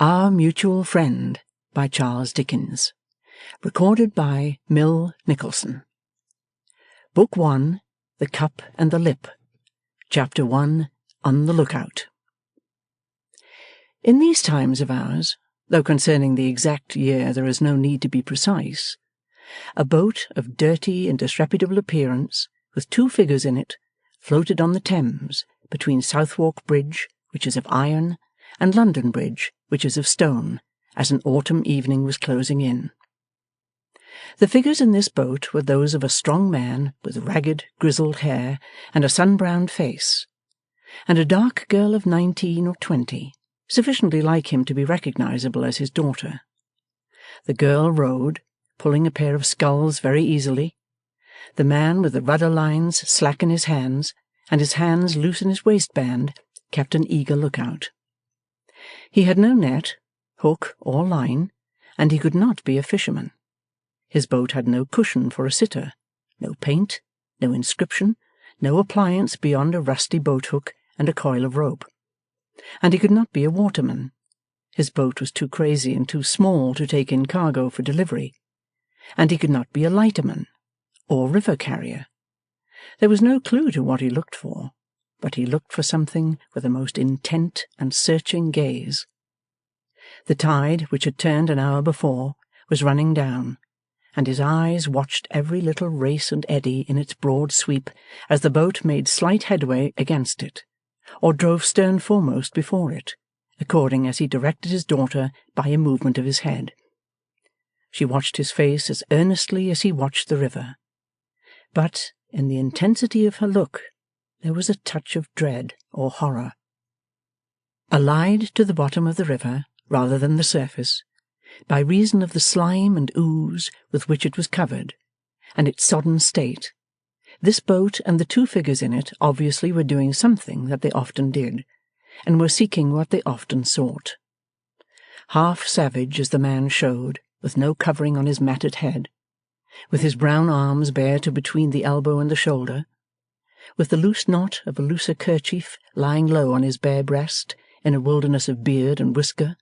Our Mutual Friend by Charles Dickens. Recorded by Mill Nicholson. Book 1, The Cup and the Lip. Chapter 1, On the Lookout. In these times of ours, though concerning the exact year there is no need to be precise, a boat of dirty and disreputable appearance, with 2 figures in it, floated on the Thames between Southwark Bridge, which is of iron, and London Bridge, which is of stone, as an autumn evening was closing in. The figures in this boat were those of a strong man with ragged, grizzled hair and a sun-browned face, and a dark girl of 19 or 20, sufficiently like him to be recognizable as his daughter. The girl rowed, pulling a pair of sculls very easily, the man with the rudder lines slack in his hands, and his hands loose in his waistband, kept an eager lookout. He had no net, hook, or line, and he could not be a fisherman. His boat had no cushion for a sitter, no paint, no inscription, no appliance beyond a rusty boat-hook and a coil of rope. And he could not be a waterman. His boat was too crazy and too small to take in cargo for delivery. And he could not be a lighterman, or river carrier. There was no clue to what he looked for, but he looked for something with a most intent and searching gaze. The tide, which had turned an hour before, was running down, and his eyes watched every little race and eddy in its broad sweep as the boat made slight headway against it, or drove stern foremost before it, according as he directed his daughter by a movement of his head. She watched his face as earnestly as he watched the river, but in the intensity of her look there was a touch of dread or horror. Allied to the bottom of the river, rather than the surface, by reason of the slime and ooze with which it was covered, and its sodden state, this boat and the 2 figures in it obviously were doing something that they often did, and were seeking what they often sought. Half savage as the man showed, with no covering on his matted head, with his brown arms bare to between the elbow and the shoulder, with the loose knot of a looser kerchief lying low on his bare breast in a wilderness of beard and whisker,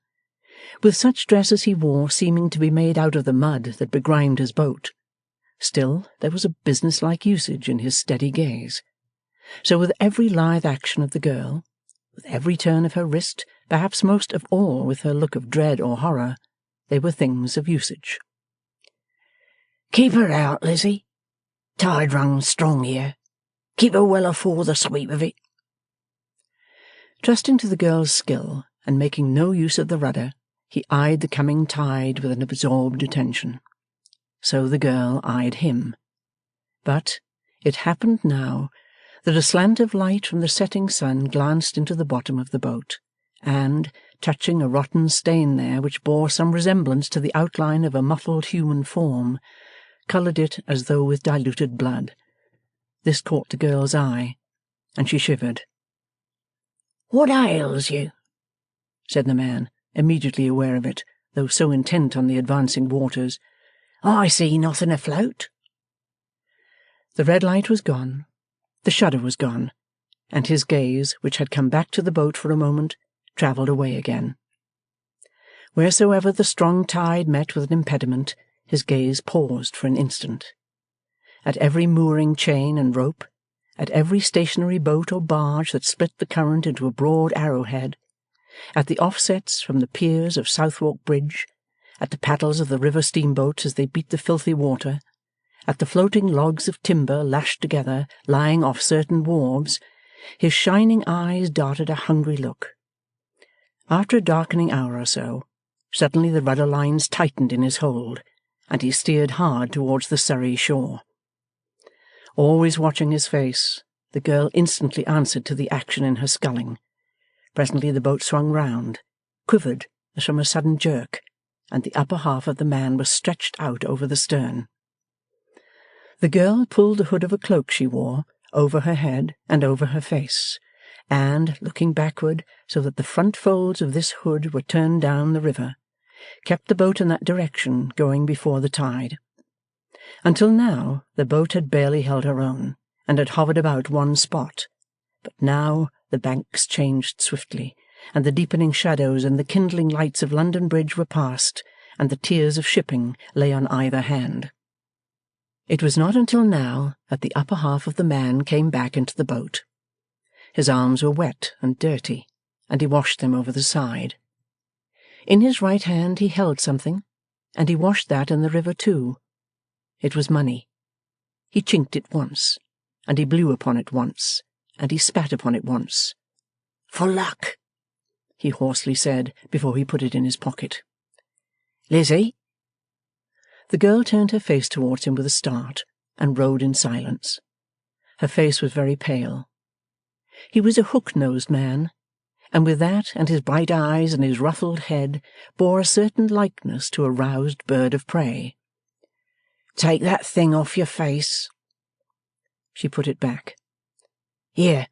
with such dress as he wore seeming to be made out of the mud that begrimed his boat, still there was a business-like usage in his steady gaze. So with every lithe action of the girl, with every turn of her wrist, perhaps most of all with her look of dread or horror, they were things of usage. "Keep her out, Lizzie. Tide runs strong here. Keep her well afore the sweep of it." Trusting to the girl's skill, and making no use of the rudder, he eyed the coming tide with an absorbed attention. So the girl eyed him. But it happened now that a slant of light from the setting sun glanced into the bottom of the boat, and, touching a rotten stain there which bore some resemblance to the outline of a muffled human form, coloured it as though with diluted blood. This caught the girl's eye, and she shivered. "What ails you?" said the man, immediately aware of it, though so intent on the advancing waters. "I see nothing afloat." The red light was gone, the shudder was gone, and his gaze, which had come back to the boat for a moment, travelled away again. Wheresoever the strong tide met with an impediment, his gaze paused for an instant. At every mooring chain and rope, at every stationary boat or barge that split the current into a broad arrowhead, at the offsets from the piers of Southwark Bridge, at the paddles of the river steamboats as they beat the filthy water, at the floating logs of timber lashed together lying off certain wharves, his shining eyes darted a hungry look. After a darkening hour or so, suddenly the rudder lines tightened in his hold, and he steered hard towards the Surrey shore. Always watching his face, the girl instantly answered to the action in her sculling. Presently the boat swung round, quivered as from a sudden jerk, and the upper half of the man was stretched out over the stern. The girl pulled the hood of a cloak she wore over her head and over her face, and, looking backward so that the front folds of this hood were turned down the river, kept the boat in that direction going before the tide. Until now the boat had barely held her own, and had hovered about one spot, but now the banks changed swiftly, and the deepening shadows and the kindling lights of London Bridge were past, and the tiers of shipping lay on either hand. It was not until now that the upper half of the man came back into the boat. His arms were wet and dirty, and he washed them over the side. In his right hand he held something, and he washed that in the river too. It was money. He chinked it once, and he blew upon it once, and he spat upon it once. "For luck," he hoarsely said before he put it in his pocket. "Lizzie?" The girl turned her face towards him with a start, and rowed in silence. Her face was very pale. He was a hook-nosed man, and with that and his bright eyes and his ruffled head bore a certain likeness to a roused bird of prey. "Take that thing off your face." She put it back. "Here,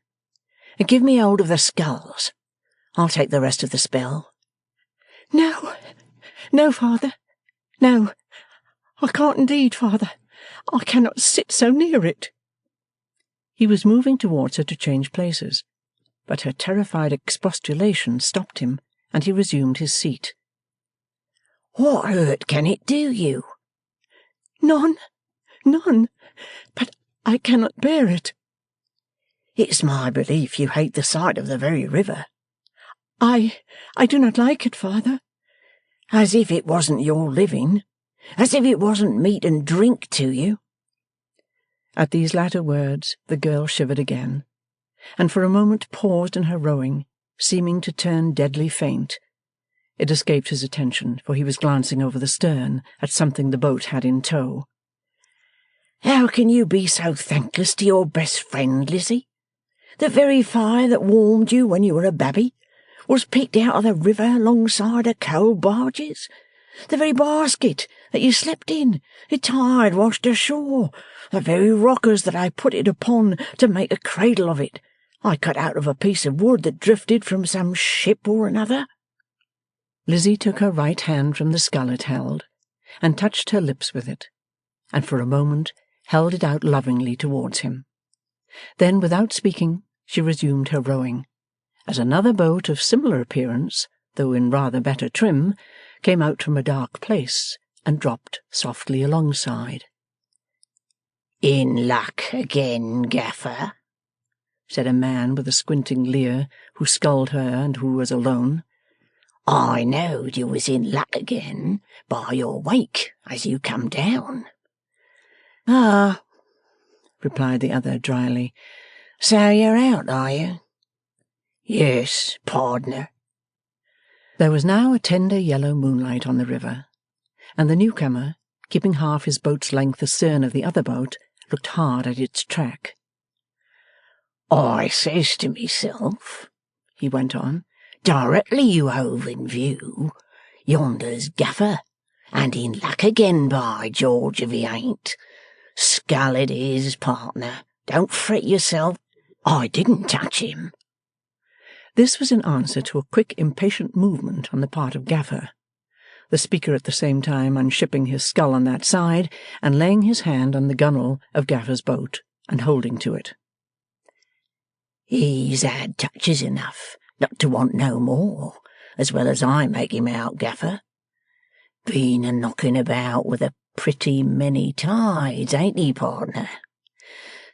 and give me hold of the sculls. I'll take the rest of the spell." "No, no, father, no. I can't indeed, father. I cannot sit so near it." He was moving towards her to change places, but her terrified expostulation stopped him, and he resumed his seat. "What hurt can it do you?" "None, none, but I cannot bear it." "It's my belief you hate the sight of the very river." I do not like it, father." "As if it wasn't your living, as if it wasn't meat and drink to you." At these latter words the girl shivered again, and for a moment paused in her rowing, seeming to turn deadly faint. It escaped his attention, for he was glancing over the stern at something the boat had in tow. "How can you be so thankless to your best friend, Lizzie? The very fire that warmed you when you were a babby was picked out of the river alongside of coal barges. The very basket that you slept in, the tide washed ashore. The very rockers that I put it upon to make a cradle of it, I cut out of a piece of wood that drifted from some ship or another." Lizzie took her right hand from the scull it held, and touched her lips with it, and for a moment held it out lovingly towards him. Then, without speaking, she resumed her rowing, as another boat of similar appearance, though in rather better trim, came out from a dark place and dropped softly alongside. "In luck again, Gaffer?" said a man with a squinting leer, who sculled her and who was alone. "I knowed you was in luck again by your wake as you come down." "Ah," replied the other dryly. "So you're out, are you?" "Yes, pardner." There was now a tender yellow moonlight on the river, and the newcomer, keeping half his boat's length astern of the other boat, looked hard at its track. "I says to myself," he went on, "directly you hove in view, yonder's Gaffer, and in luck again, by George, if he ain't. Scull it is, partner. Don't fret yourself. I didn't touch him." This was in answer to a quick impatient movement on the part of Gaffer, the speaker at the same time unshipping his scull on that side, and laying his hand on the gunwale of Gaffer's boat, and holding to it. "He's had touches enough not to want no more, as well as I make him out, Gaffer. Been a knocking about with a pretty many tides, ain't he, partner?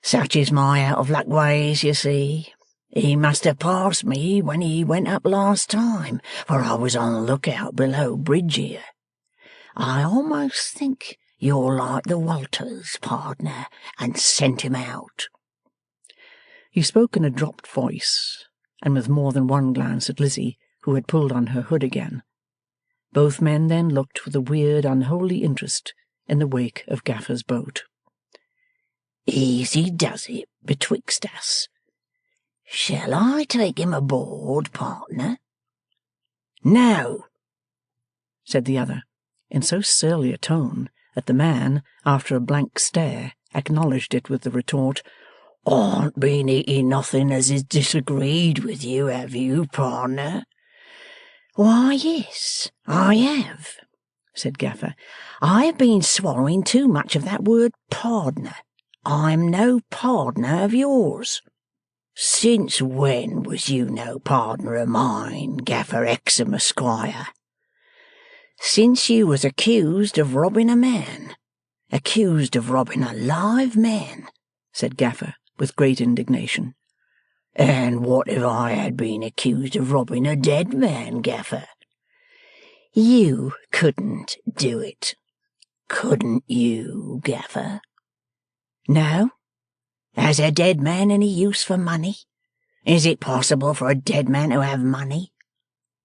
Such is my out-of-luck ways, you see. He must have passed me when he went up last time, for I was on the lookout below bridge here. I almost think you're like the Walters, partner, and sent him out." He spoke in a dropped voice, and with more than one glance at Lizzie, who had pulled on her hood again. Both men then looked with a weird, unholy interest in the wake of Gaffer's boat. "Easy does it betwixt us. Shall I take him aboard, partner?" "No," said the other, in so surly a tone that the man, after a blank stare, acknowledged it with the retort, "Aren't been eating nothing as is disagreed with you, have you, partner?" "Why, yes, I have," said Gaffer. "I have been swallowing too much of that word pardner. I'm no pardner of yours." "Since when was you no partner of mine, Gaffer Hexam, Esquire?" "Since you was accused of robbing a man. Accused of robbing a live man," said Gaffer, with great indignation. "And what if I had been accused of robbing a dead man, Gaffer?" "You couldn't do it." "Couldn't you, Gaffer?" "No. Has a dead man any use for money? Is it possible for a dead man to have money?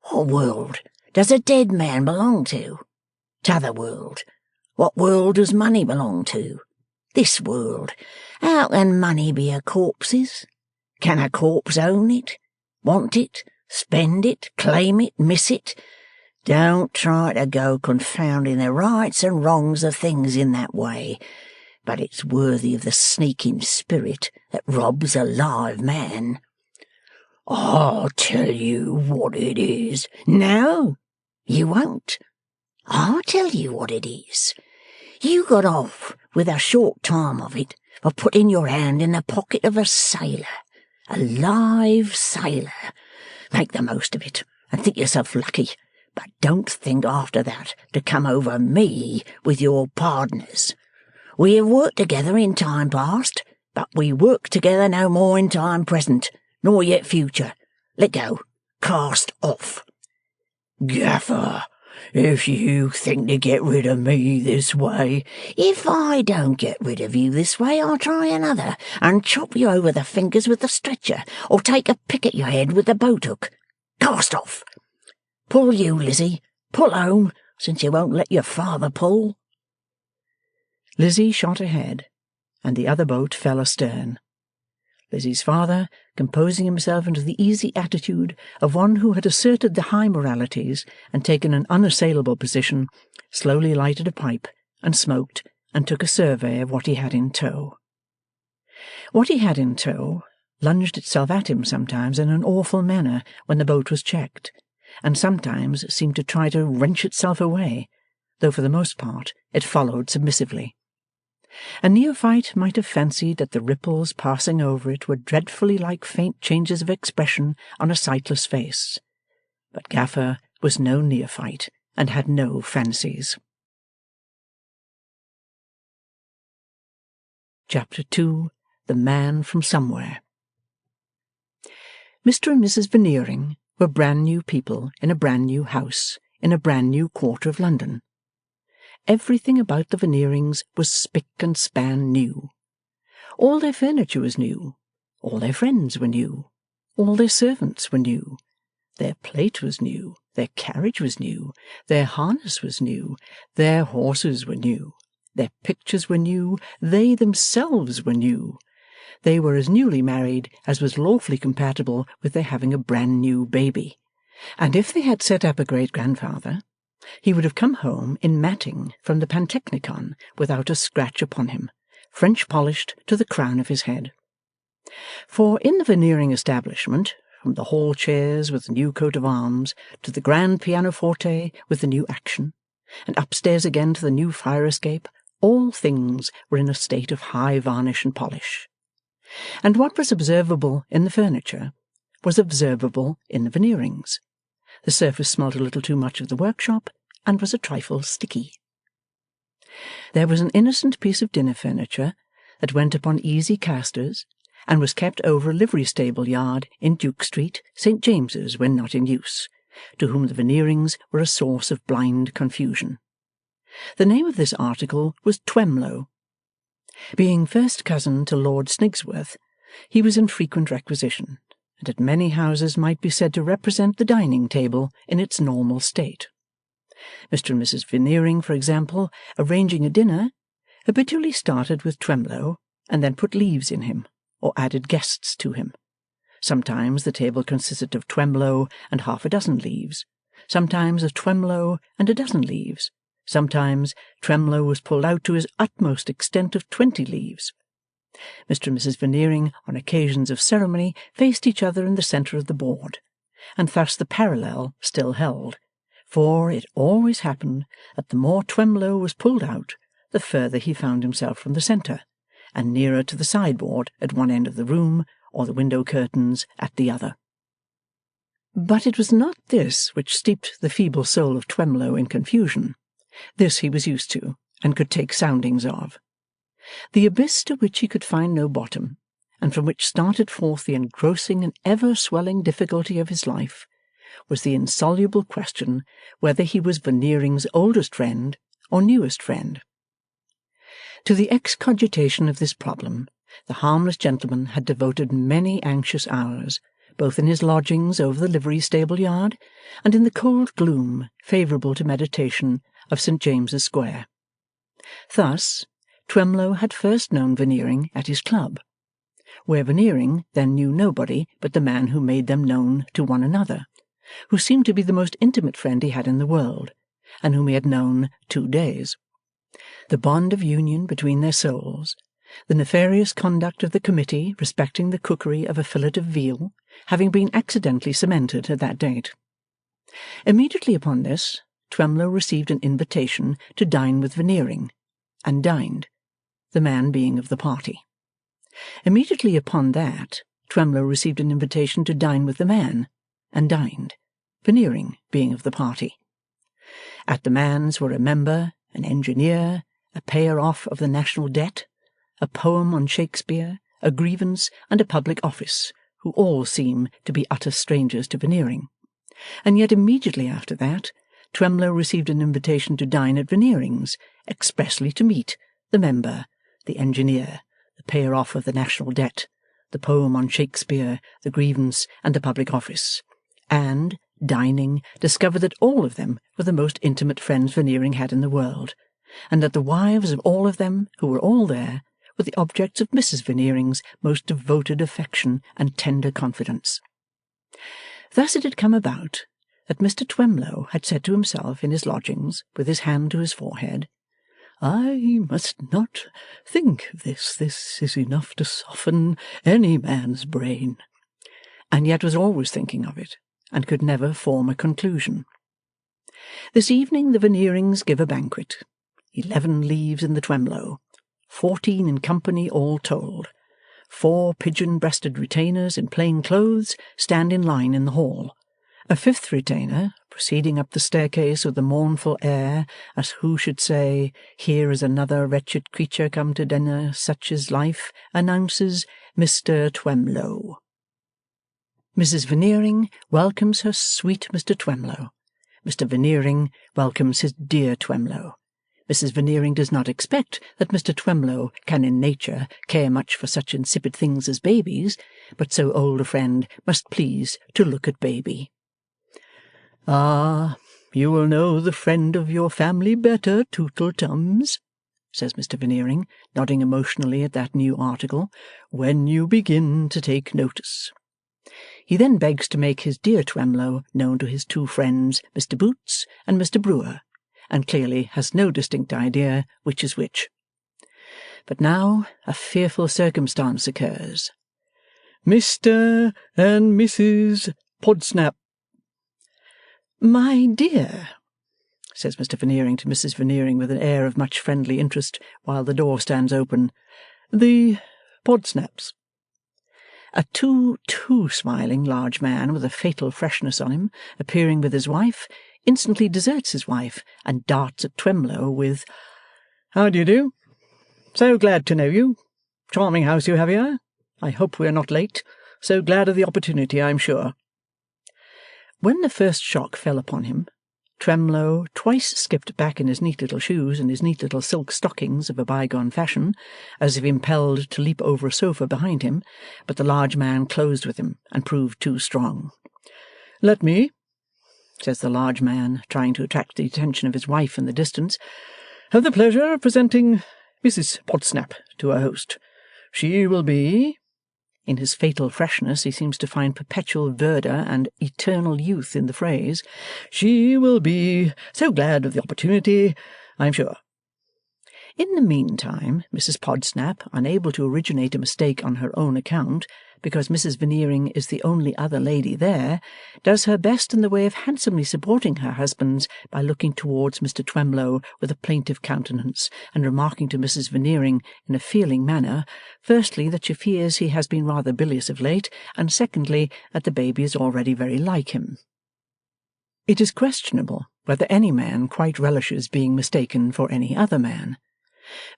What world does a dead man belong to? T'other world. What world does money belong to? This world. How can money be a corpse's? Can a corpse own it? Want it? Spend it? Claim it? Miss it? Don't try to go confounding the rights and wrongs of things in that way, but it's worthy of the sneaking spirit that robs a live man." "I'll tell you what it is." "No, you won't. I'll tell you what it is. You got off with a short time of it by putting your hand in the pocket of a sailor, a live sailor. Make the most of it, and think yourself lucky, but don't think after that to come over me with your pardners. We have worked together in time past, but we work together no more in time present, nor yet future. Let go. Cast off." "Gaffer, if you think to get rid of me this way—" "If I don't get rid of you this way, I'll try another, and chop you over the fingers with the stretcher, or take a pick at your head with the boat-hook. Cast off. Pull you, Lizzie. Pull home, since you won't let your father pull." Lizzie shot ahead, and the other boat fell astern. Lizzie's father, composing himself into the easy attitude of one who had asserted the high moralities and taken an unassailable position, slowly lighted a pipe, and smoked, and took a survey of what he had in tow. What he had in tow lunged itself at him sometimes in an awful manner when the boat was checked, and sometimes seemed to try to wrench itself away, though for the most part it followed submissively. A neophyte might have fancied that the ripples passing over it were dreadfully like faint changes of expression on a sightless face, but Gaffer was no neophyte, and had no fancies. Chapter 2. The Man from Somewhere. Mr. and Mrs. Veneering were brand-new people in a brand-new house in a brand-new quarter of London. Everything about the Veneerings was spick and span new. All their furniture was new, all their friends were new, all their servants were new, their plate was new, their carriage was new, their harness was new, their horses were new, their pictures were new, they themselves were new. They were as newly married as was lawfully compatible with their having a brand-new baby, and if they had set up a great-grandfather, he would have come home in matting from the Pantechnicon without a scratch upon him, French polished to the crown of his head. For in the Veneering establishment, from the hall chairs with the new coat of arms, to the grand pianoforte with the new action, and upstairs again to the new fire-escape, all things were in a state of high varnish and polish. And what was observable in the furniture was observable in the Veneerings. The surface smelt a little too much of the workshop, and was a trifle sticky. There was an innocent piece of dinner furniture that went upon easy casters, and was kept over a livery-stable yard in Duke Street, St. James's, when not in use, to whom the Veneerings were a source of blind confusion. The name of this article was Twemlow. Being first cousin to Lord Snigsworth, he was in frequent requisition, and at many houses might be said to represent the dining-table in its normal state. Mr. and Mrs. Veneering, for example, arranging a dinner, habitually started with Twemlow, and then put leaves in him, or added guests to him. Sometimes the table consisted of Twemlow and half a dozen leaves, sometimes of Twemlow and a dozen leaves, sometimes Twemlow was pulled out to his utmost extent of 20 leaves. Mr. and Mrs. Veneering, on occasions of ceremony, faced each other in the centre of the board, and thus the parallel still held, for it always happened that the more Twemlow was pulled out, the further he found himself from the centre, and nearer to the sideboard at one end of the room, or the window curtains at the other. But it was not this which steeped the feeble soul of Twemlow in confusion. This he was used to, and could take soundings of. The abyss to which he could find no bottom, and from which started forth the engrossing and ever-swelling difficulty of his life, was the insoluble question whether he was Veneering's oldest friend or newest friend. To the excogitation of this problem, the harmless gentleman had devoted many anxious hours, both in his lodgings over the livery stable yard, and in the cold gloom favourable to meditation of St. James's Square. Thus, Twemlow had first known Veneering at his club, where Veneering then knew nobody but the man who made them known to one another, who seemed to be the most intimate friend he had in the world, and whom he had known 2 days. The bond of union between their souls, the nefarious conduct of the committee respecting the cookery of a fillet of veal, having been accidentally cemented at that date. Immediately upon this, Twemlow received an invitation to dine with Veneering, and dined, the man being of the party. Immediately upon that, Twemlow received an invitation to dine with the man, and dined, Veneering being of the party. At the man's were a member, an engineer, a payer-off of the national debt, a poem on Shakespeare, a grievance, and a public office, who all seem to be utter strangers to Veneering. And yet immediately after that, Twemlow received an invitation to dine at Veneering's, expressly to meet the member, the engineer, the payer-off of the national debt, the poem on Shakespeare, the grievance, and the public office, and, dining, discovered that all of them were the most intimate friends Veneering had in the world, and that the wives of all of them, who were all there, were the objects of Mrs. Veneering's most devoted affection and tender confidence. Thus it had come about that Mr. Twemlow had said to himself in his lodgings, with his hand to his forehead, "I must not think of this. This is enough to soften any man's brain," and yet was always thinking of it, and could never form a conclusion. This evening the Veneerings give a banquet. 11 leaves in the Twemlow, 14 in company all told. 4 pigeon-breasted retainers in plain clothes stand in line in the hall. A 5th retainer, proceeding up the staircase with a mournful air, as who should say, "Here is another wretched creature come to dinner, such is life," announces Mr. Twemlow. Mrs. Veneering welcomes her sweet Mr. Twemlow. Mr. Veneering welcomes his dear Twemlow. Mrs. Veneering does not expect that Mr. Twemlow can in nature care much for such insipid things as babies, but so old a friend must please to look at baby. "Ah, you will know the friend of your family better, Tootletums," says Mr. Veneering, nodding emotionally at that new article, "when you begin to take notice." He then begs to make his dear Twemlow known to his 2 friends, Mr. Boots and Mr. Brewer, and clearly has no distinct idea which is which. But now a fearful circumstance occurs. "Mr. and Mrs. Podsnap." "My dear," says Mr. Veneering to Mrs. Veneering with an air of much friendly interest, while the door stands open, "the Podsnaps." A too smiling large man with a fatal freshness on him, appearing with his wife, instantly deserts his wife and darts at Twemlow with, "How do you do? So glad to know you. Charming house you have here. I hope we are not late. So glad of the opportunity, I am sure." When the first shock fell upon him, Twemlow twice skipped back in his neat little shoes and his neat little silk stockings of a bygone fashion, as if impelled to leap over a sofa behind him, but the large man closed with him and proved too strong. "Let me," says the large man, trying to attract the attention of his wife in the distance, "have the pleasure of presenting Mrs. Podsnap to our host. She will be—" In his fatal freshness he seems to find perpetual verdure and eternal youth in the phrase. "She will be so glad of the opportunity, I am sure." In the meantime, Mrs. Podsnap, unable to originate a mistake on her own account, because Mrs. Veneering is the only other lady there, does her best in the way of handsomely supporting her husband's by looking towards Mr. Twemlow with a plaintive countenance, and remarking to Mrs. Veneering in a feeling manner, firstly, that she fears he has been rather bilious of late, and secondly, that the baby is already very like him. It is questionable whether any man quite relishes being mistaken for any other man.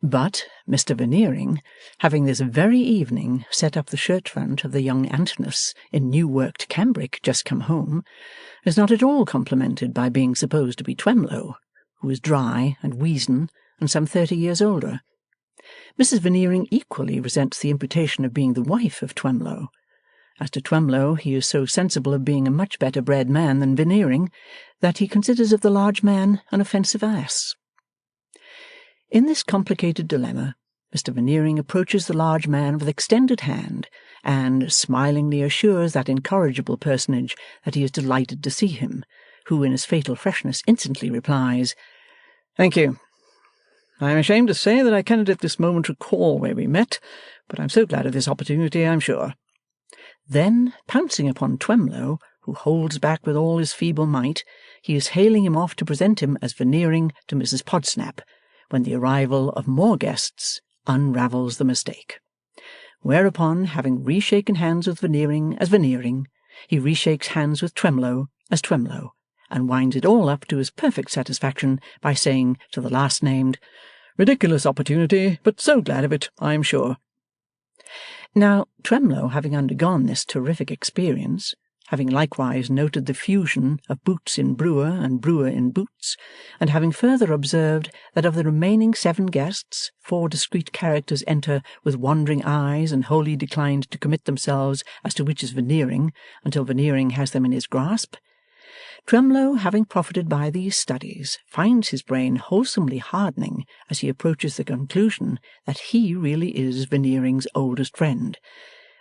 But Mr. Veneering, having this very evening set up the shirt-front of the young Antinous in new-worked cambric just come home, is not at all complimented by being supposed to be Twemlow, who is dry and weazen and some 30 years older. Mrs. Veneering equally resents the imputation of being the wife of Twemlow. As to Twemlow, he is so sensible of being a much better bred man than Veneering, that he considers of the large man an offensive ass. In this complicated dilemma, Mr. Veneering approaches the large man with extended hand, and smilingly assures that incorrigible personage that he is delighted to see him, who in his fatal freshness instantly replies, "Thank you. I am ashamed to say that I cannot at this moment recall where we met, but I am so glad of this opportunity, I am sure." Then, pouncing upon Twemlow, who holds back with all his feeble might, he is hailing him off to present him as Veneering to Mrs. Podsnap, when the arrival of more guests unravels the mistake. Whereupon, having reshaken hands with Veneering as Veneering, he reshakes hands with Twemlow as Twemlow, and winds it all up to his perfect satisfaction by saying to the last named, "Ridiculous opportunity, but so glad of it, I am sure." Now, Twemlow having undergone this terrific experience, having likewise noted the fusion of Boots in Brewer and Brewer in Boots, and having further observed that of the remaining 7 guests 4 discreet characters enter with wandering eyes and wholly declined to commit themselves as to which is Veneering until Veneering has them in his grasp, Twemlow, having profited by these studies, finds his brain wholesomely hardening as he approaches the conclusion that he really is Veneering's oldest friend,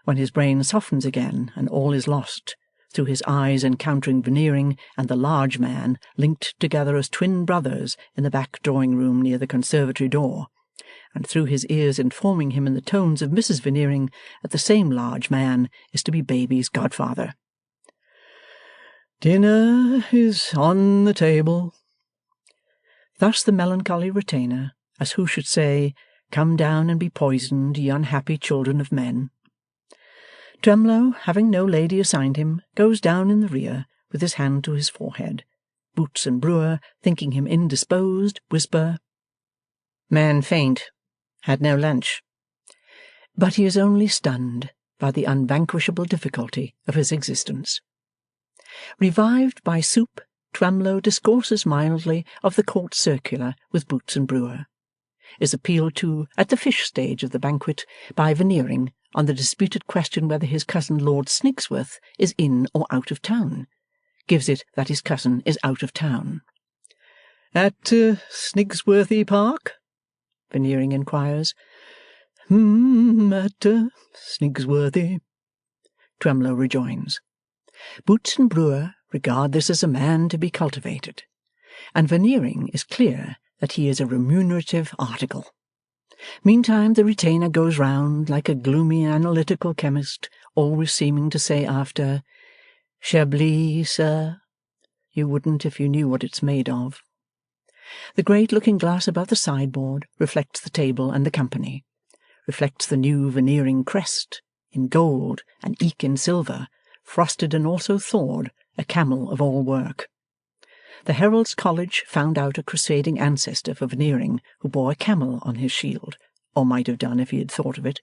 when his brain softens again and all is lost, through his eyes encountering Veneering and the large man linked together as twin brothers in the back drawing-room near the conservatory door, and through his ears informing him in the tones of Mrs. Veneering that the same large man is to be baby's godfather. "Dinner is on the table." Thus the melancholy retainer, as who should say, "Come down and be poisoned, ye unhappy children of men." Twemlow, having no lady assigned him, goes down in the rear with his hand to his forehead. Boots and Brewer, thinking him indisposed, whisper, "Man faint. Had no lunch." But he is only stunned by the unvanquishable difficulty of his existence. Revived by soup, Twemlow discourses mildly of the court circular with Boots and Brewer, is appealed to at the fish stage of the banquet by Veneering on the disputed question whether his cousin Lord Snigsworth is in or out of town, gives it that his cousin is out of town. "At Snigsworthy Park?" Veneering inquires. At Snigsworthy," Twemlow rejoins. Boots and Brewer regard this as a man to be cultivated, and Veneering is clear that he is a remunerative article. Meantime the retainer goes round like a gloomy analytical chemist, always seeming to say after, "Chablis, sir? You wouldn't if you knew what it's made of." The great looking-glass above the sideboard reflects the table and the company, reflects the new Veneering crest, in gold and eke in silver, frosted and also thawed, a camel of all work. The Herald's College found out a crusading ancestor for Veneering who bore a camel on his shield, or might have done if he had thought of it,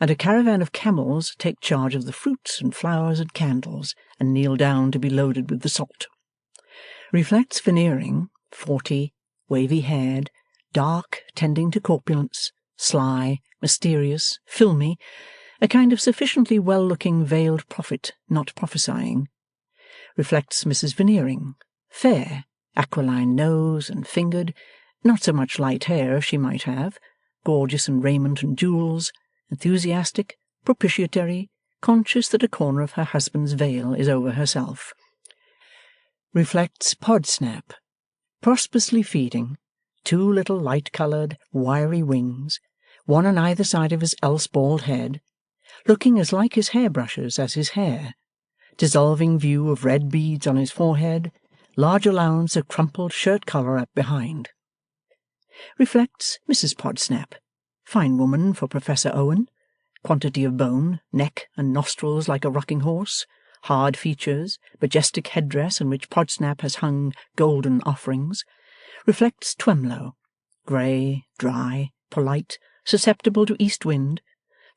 and a caravan of camels take charge of the fruits and flowers and candles, and kneel down to be loaded with the salt. Reflects Veneering, 40, wavy-haired, dark, tending to corpulence, sly, mysterious, filmy, a kind of sufficiently well-looking veiled prophet not prophesying. Reflects Mrs. Veneering, fair, aquiline nose and fingered, not so much light hair as she might have, gorgeous in raiment and jewels, enthusiastic, propitiatory, conscious that a corner of her husband's veil is over herself. Reflects Podsnap, prosperously feeding, 2 little light-coloured, wiry wings, one on either side of his else bald head, looking as like his hairbrushes as his hair, dissolving view of red beads on his forehead, large allowance of crumpled shirt collar up behind. Reflects Mrs. Podsnap, fine woman for Professor Owen, quantity of bone, neck and nostrils like a rocking horse, hard features, majestic headdress in which Podsnap has hung golden offerings. Reflects Twemlow, grey, dry, polite, susceptible to east wind,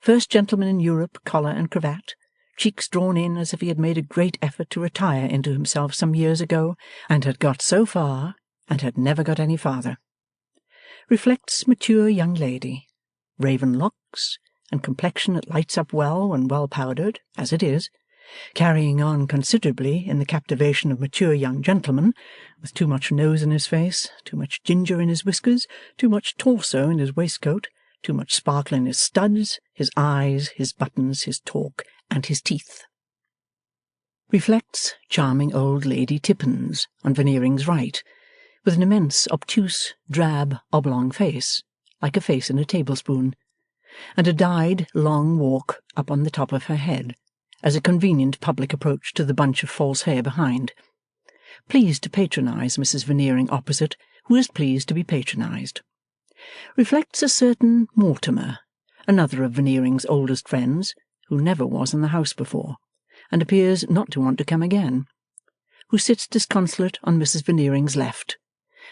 first gentleman in Europe, collar and cravat, cheeks drawn in as if he had made a great effort to retire into himself some years ago, and had got so far, and had never got any farther. Reflects mature young lady, raven locks, and complexion that lights up well when well powdered, as it is, carrying on considerably in the captivation of mature young gentleman, with too much nose in his face, too much ginger in his whiskers, too much torso in his waistcoat, too much sparkle in his studs, his eyes, his buttons, his talk, and his teeth. Reflects charming old Lady Tippins on Veneering's right, with an immense, obtuse, drab, oblong face, like a face in a tablespoon, and a dyed, long walk up on the top of her head, as a convenient public approach to the bunch of false hair behind. Pleased to patronize Mrs. Veneering opposite, who is pleased to be patronized. Reflects a certain Mortimer, another of Veneering's oldest friends, who never was in the house before, and appears not to want to come again, who sits disconsolate on Mrs. Veneering's left,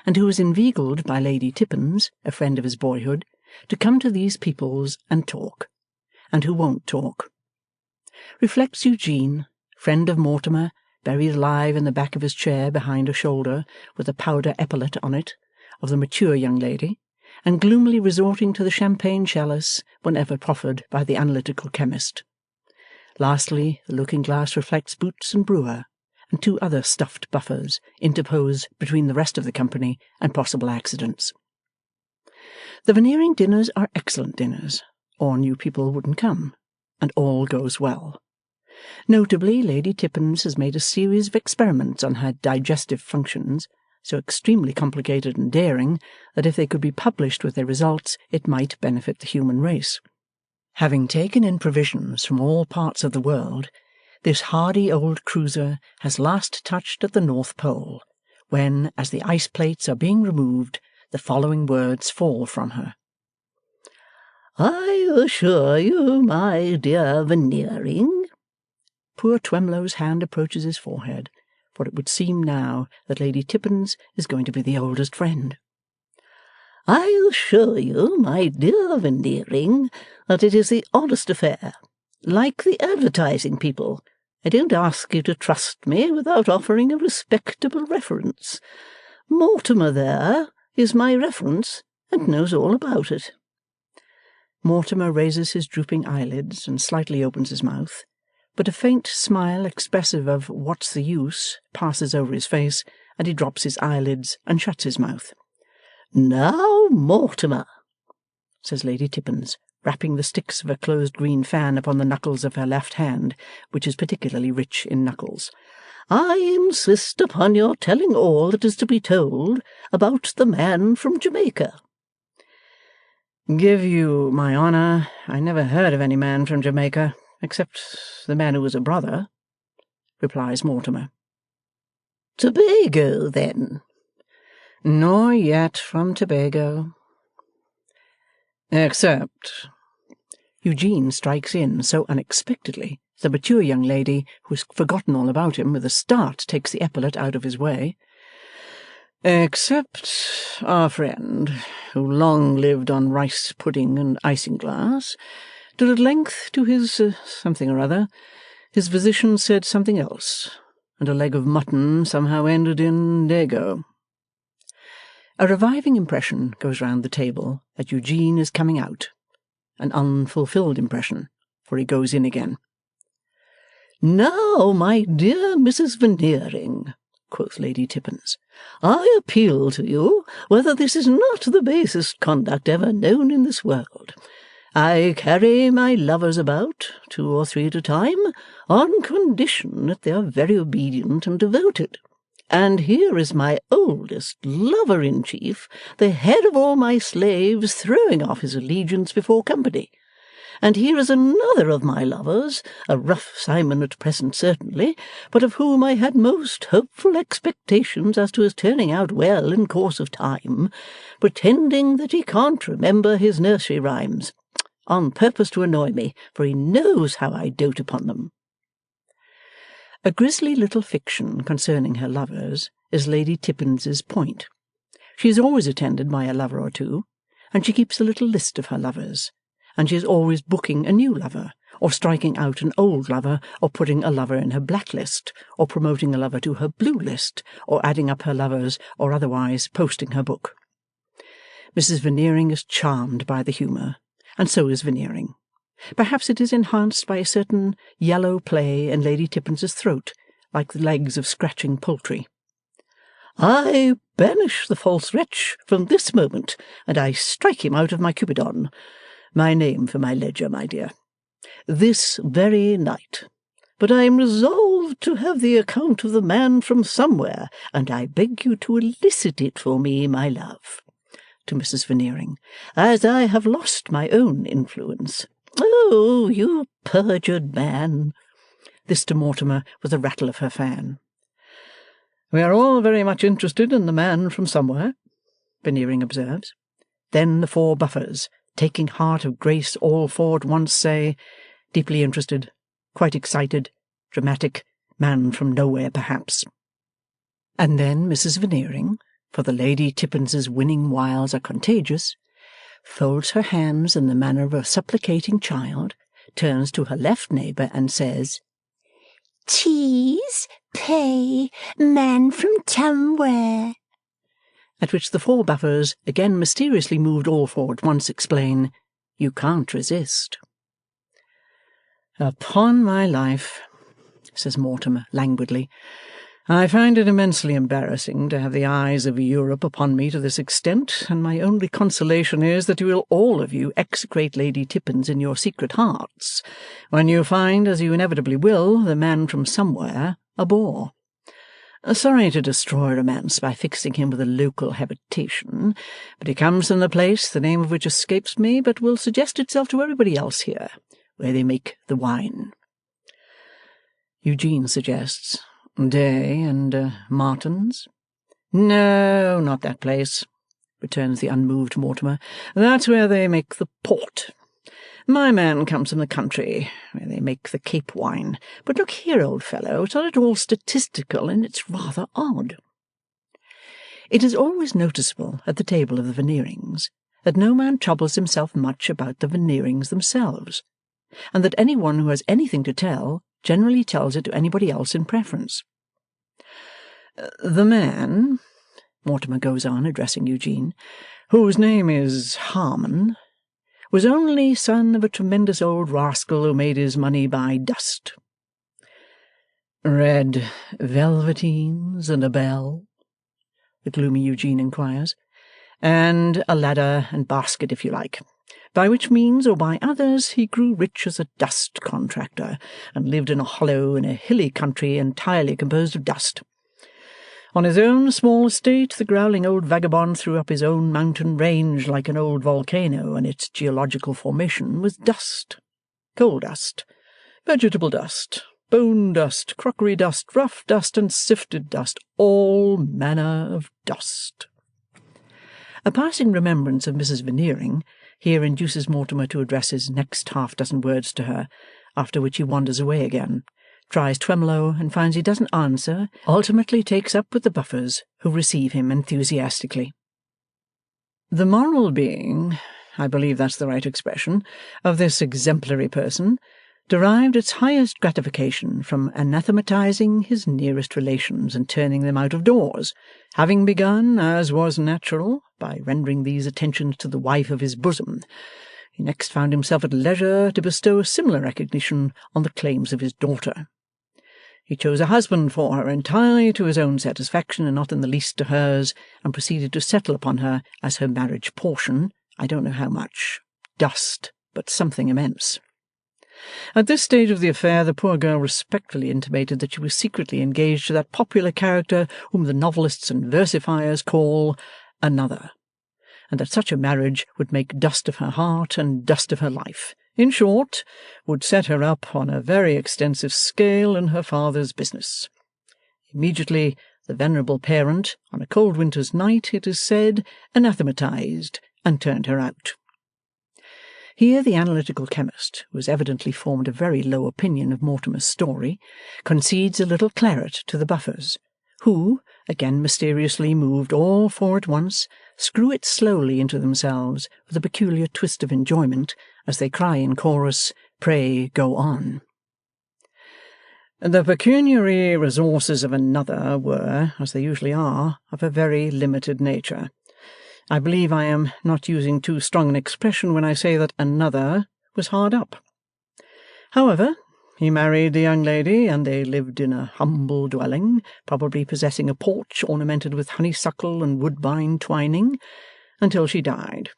and who is inveigled by Lady Tippins, a friend of his boyhood, to come to these peoples and talk, and who won't talk. Reflects Eugene, friend of Mortimer, buried alive in the back of his chair behind a shoulder with a powder epaulet on it, of the mature young lady, and gloomily resorting to the champagne chalice whenever proffered by the analytical chemist. Lastly, the looking-glass reflects Boots and Brewer, and two other stuffed buffers interposed between the rest of the company and possible accidents. The Veneering dinners are excellent dinners, or new people wouldn't come, and all goes well. Notably, Lady Tippins has made a series of experiments on her digestive functions, so extremely complicated and daring that if they could be published with their results, it might benefit the human race. Having taken in provisions from all parts of the world, this hardy old cruiser has last touched at the North Pole, when, as the ice plates are being removed, the following words fall from her. "I assure you, my dear Veneering." Poor Twemlow's hand approaches his forehead, for it would seem now that Lady Tippins is going to be the oldest friend. "I assure you, my dear Veneering, that it is the honest affair. Like the advertising people, I don't ask you to trust me without offering a respectable reference. Mortimer there is my reference and knows all about it." Mortimer raises his drooping eyelids and slightly opens his mouth, but a faint smile expressive of "what's the use" passes over his face, and he drops his eyelids and shuts his mouth. "Now, Mortimer," says Lady Tippins, rapping the sticks of a closed green fan upon the knuckles of her left hand, which is particularly rich in knuckles, "I insist upon your telling all that is to be told about the man from Jamaica." "Give you my honour, I never heard of any man from Jamaica, except the man who was a brother," replies Mortimer. "Tobago, then?" "Nor yet from Tobago." "Except—" Eugene strikes in so unexpectedly, the mature young lady, who has forgotten all about him, with a start takes the epaulet out of his way. "Except our friend, who long lived on rice pudding and isinglass, till at length to his something or other, his physician said something else, and a leg of mutton somehow ended in dago." A reviving impression goes round the table that Eugene is coming out, an unfulfilled impression, for he goes in again. "Now, my dear Mrs. Veneering," quoth Lady Tippins, "I appeal to you whether this is not the basest conduct ever known in this world. I carry my lovers about, 2 or 3 at a time, on condition that they are very obedient and devoted. And here is my oldest lover-in-chief, the head of all my slaves, throwing off his allegiance before company. And here is another of my lovers, a rough Simon at present certainly, but of whom I had most hopeful expectations as to his turning out well in course of time, pretending that he can't remember his nursery rhymes, on purpose to annoy me, for he knows how I dote upon them. A grisly little fiction concerning her lovers is Lady Tippens's point. She is always attended by a lover or two, and she keeps a little list of her lovers, and she is always booking a new lover, or striking out an old lover, or putting a lover in her blacklist, or promoting a lover to her blue list, or adding up her lovers, or otherwise posting her book. Mrs. Veneering is charmed by the humour, and so is Veneering. Perhaps it is enhanced by a certain yellow play in Lady Tippens's throat, like the legs of scratching poultry. I banish the false wretch from this moment, and I strike him out of my Cupidon, my name for my ledger, my dear, this very night. But I am resolved to have the account of the man from somewhere, and I beg you to elicit it for me, my love. To Mrs. Veneering, as I have lost my own influence. Oh, you perjured man! This to Mortimer with a rattle of her fan. We are all very much interested in the man from somewhere, Veneering observes. Then the four Buffers, taking heart of grace all four at once, say, deeply interested, quite excited, dramatic, man from nowhere perhaps. And then Mrs. Veneering, for the Lady Tippens's winning wiles are contagious, folds her hands in the manner of a supplicating child, turns to her left neighbour and says, "Cheese, pay, man from somewhere." At which the four Buffers, again mysteriously moved all four at once, explain, "You can't resist." Upon my life, says Mortimer languidly, I find it immensely embarrassing to have the eyes of Europe upon me to this extent, and my only consolation is that you will all of you execrate Lady Tippens in your secret hearts, when you find, as you inevitably will, the man from somewhere a bore. Sorry to destroy romance by fixing him with a local habitation, but he comes from the place, the name of which escapes me, but will suggest itself to everybody else here, where they make the wine. Eugene suggests, Day and Martin's? No, not that place, returns the unmoved Mortimer. That's where they make the port. My man comes from the country, where they make the Cape wine. But look here, old fellow, it's not at all statistical, and it's rather odd. It is always noticeable at the table of the Veneerings that no man troubles himself much about the Veneerings themselves, and that any one who has anything to tell generally tells it to anybody else in preference. The man, Mortimer goes on, addressing Eugene, whose name is Harmon, was only son of a tremendous old rascal who made his money by dust. Red velveteens and a bell? The gloomy Eugene inquires. And a ladder and basket, if you like. By which means, or by others, he grew rich as a dust contractor, and lived in a hollow in a hilly country entirely composed of dust. On his own small estate, the growling old vagabond threw up his own mountain range like an old volcano, and its geological formation was dust. Coal dust, vegetable dust, bone dust, crockery dust, rough dust, and sifted dust, all manner of dust. A passing remembrance of Mrs. Veneering here induces Mortimer to address his next half-dozen words to her, after which he wanders away again, tries Twemlow and finds he doesn't answer, ultimately takes up with the Buffers, who receive him enthusiastically. The moral being, I believe that's the right expression, of this exemplary person, derived its highest gratification from anathematizing his nearest relations and turning them out of doors, having begun, as was natural, by rendering these attentions to the wife of his bosom. He next found himself at leisure to bestow a similar recognition on the claims of his daughter. He chose a husband for her entirely to his own satisfaction and not in the least to hers, and proceeded to settle upon her as her marriage portion, I don't know how much, dust, but something immense. At this stage of the affair, the poor girl respectfully intimated that she was secretly engaged to that popular character whom the novelists and versifiers call another, and that such a marriage would make dust of her heart and dust of her life, In short, would set her up on a very extensive scale in her father's business. Immediately, the venerable parent, on a cold winter's night, it is said, anathematized and turned her out. Here the analytical chemist, who has evidently formed a very low opinion of Mortimer's story, concedes a little claret to the Buffers, who, again mysteriously moved all four at once, screw it slowly into themselves with a peculiar twist of enjoyment, as they cry in chorus, "Pray go on." The pecuniary resources of another were, as they usually are, of a very limited nature. I believe I am not using too strong an expression when I say that another was hard up. However, he married the young lady, and they lived in a humble dwelling, probably possessing a porch ornamented with honeysuckle and woodbine twining, until she died.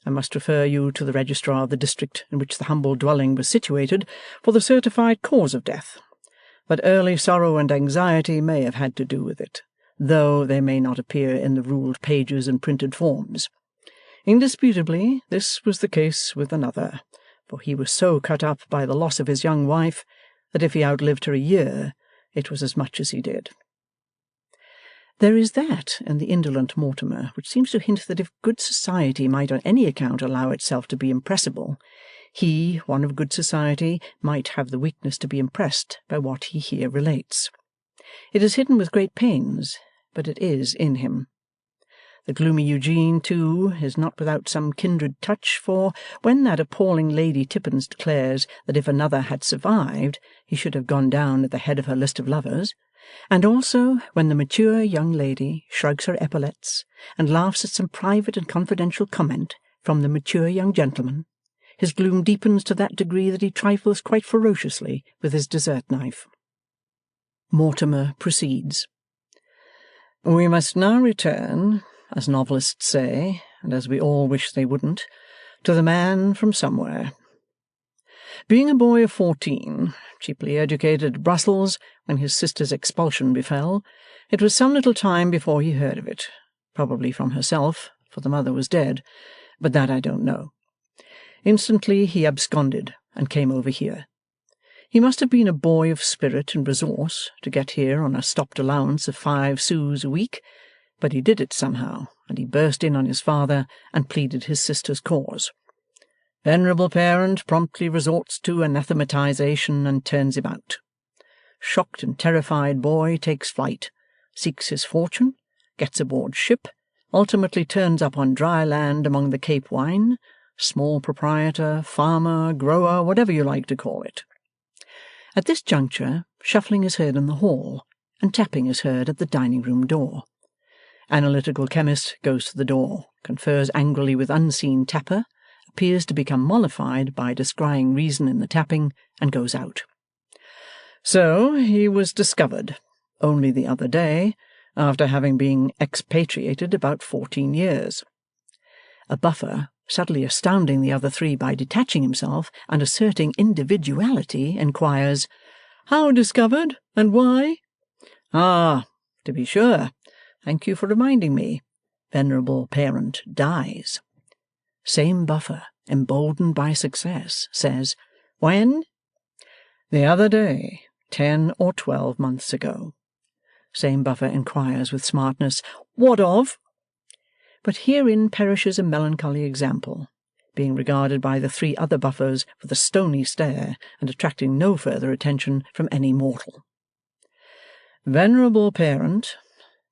I must refer you to the registrar of the district in which the humble dwelling was situated for the certified cause of death, but early sorrow and anxiety may have had to do with it, though they may not appear in the ruled pages and printed forms. Indisputably, this was the case with another, for he was so cut up by the loss of his young wife that if he outlived her a year, it was as much as he did. There is that in the indolent Mortimer which seems to hint that if good society might on any account allow itself to be impressible, he, one of good society, might have the weakness to be impressed by what he here relates. It is hidden with great pains, but it is in him. The gloomy Eugene, too, is not without some kindred touch, for when that appalling Lady Tippins declares that if another had survived, he should have gone down at the head of her list of lovers, and also when the mature young lady shrugs her epaulets and laughs at some private and confidential comment from the mature young gentleman, his gloom deepens to that degree that he trifles quite ferociously with his dessert-knife. Mortimer proceeds. We must now return, as novelists say, and as we all wish they wouldn't, to the man from somewhere. Being a boy of 14, cheaply educated at Brussels when his sister's expulsion befell, it was some little time before he heard of it, probably from herself, for the mother was dead, but that I don't know. Instantly he absconded and came over here. He must have been a boy of spirit and resource to get here on a stopped allowance of 5 sous a week, but he did it somehow, and he burst in on his father and pleaded his sister's cause. Venerable parent promptly resorts to anathematization and turns him out. Shocked and terrified boy takes flight, seeks his fortune, gets aboard ship, ultimately turns up on dry land among the Cape wine, small proprietor, farmer, grower, whatever you like to call it. At this juncture, shuffling is heard in the hall, and tapping is heard at the dining-room door. Analytical chemist goes to the door, confers angrily with unseen tapper, appears to become mollified by descrying reason in the tapping, and goes out. So he was discovered, only the other day, after having been expatriated about 14 years. A Buffer, suddenly astounding the other 3 by detaching himself and asserting individuality, inquires, "How discovered, and why?" "Ah, to be sure. Thank you for reminding me. Venerable parent dies." Same Buffer, emboldened by success, says, "When?" "The other day, 10 or 12 months ago." Same Buffer inquires with smartness, "What of?" But herein perishes a melancholy example, being regarded by the 3 other Buffers with a stony stare and attracting no further attention from any mortal. "Venerable parent,"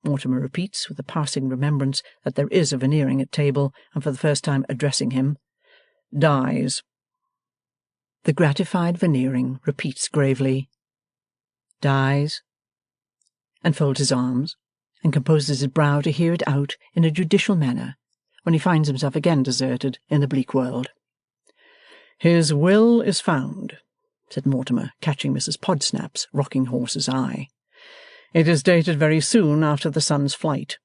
Mortimer repeats with a passing remembrance that there is a Veneering at table, and for the first time addressing him, "dies." The gratified Veneering repeats gravely, "dies," and folds his arms, and composes his brow to hear it out in a judicial manner, when he finds himself again deserted in the bleak world. "His will is found," said Mortimer, catching Mrs. Podsnap's rocking horse's eye. "It is dated very soon after the sun's flight.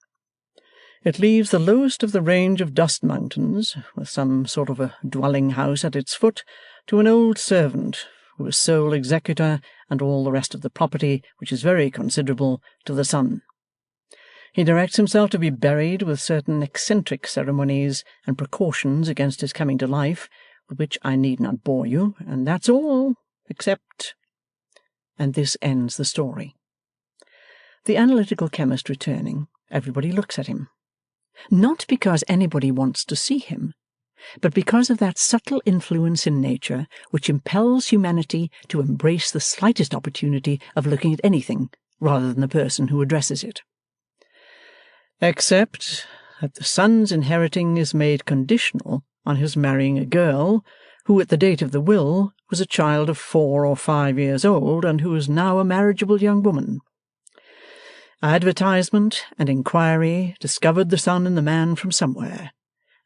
It leaves the lowest of the range of dust mountains, with some sort of a dwelling-house at its foot, to an old servant, who is sole executor, and all the rest of the property, which is very considerable, to the son. He directs himself to be buried with certain eccentric ceremonies and precautions against his coming to life, with which I need not bore you, and that's all, except... And this ends the story. The analytical chemist returning, everybody looks at him. Not because anybody wants to see him, but because of that subtle influence in nature which impels humanity to embrace the slightest opportunity of looking at anything rather than the person who addresses it. Except that the son's inheriting is made conditional on his marrying a girl who at the date of the will was a child of 4 or 5 years old and who is now a marriageable young woman. Advertisement and inquiry discovered the son and the man from somewhere,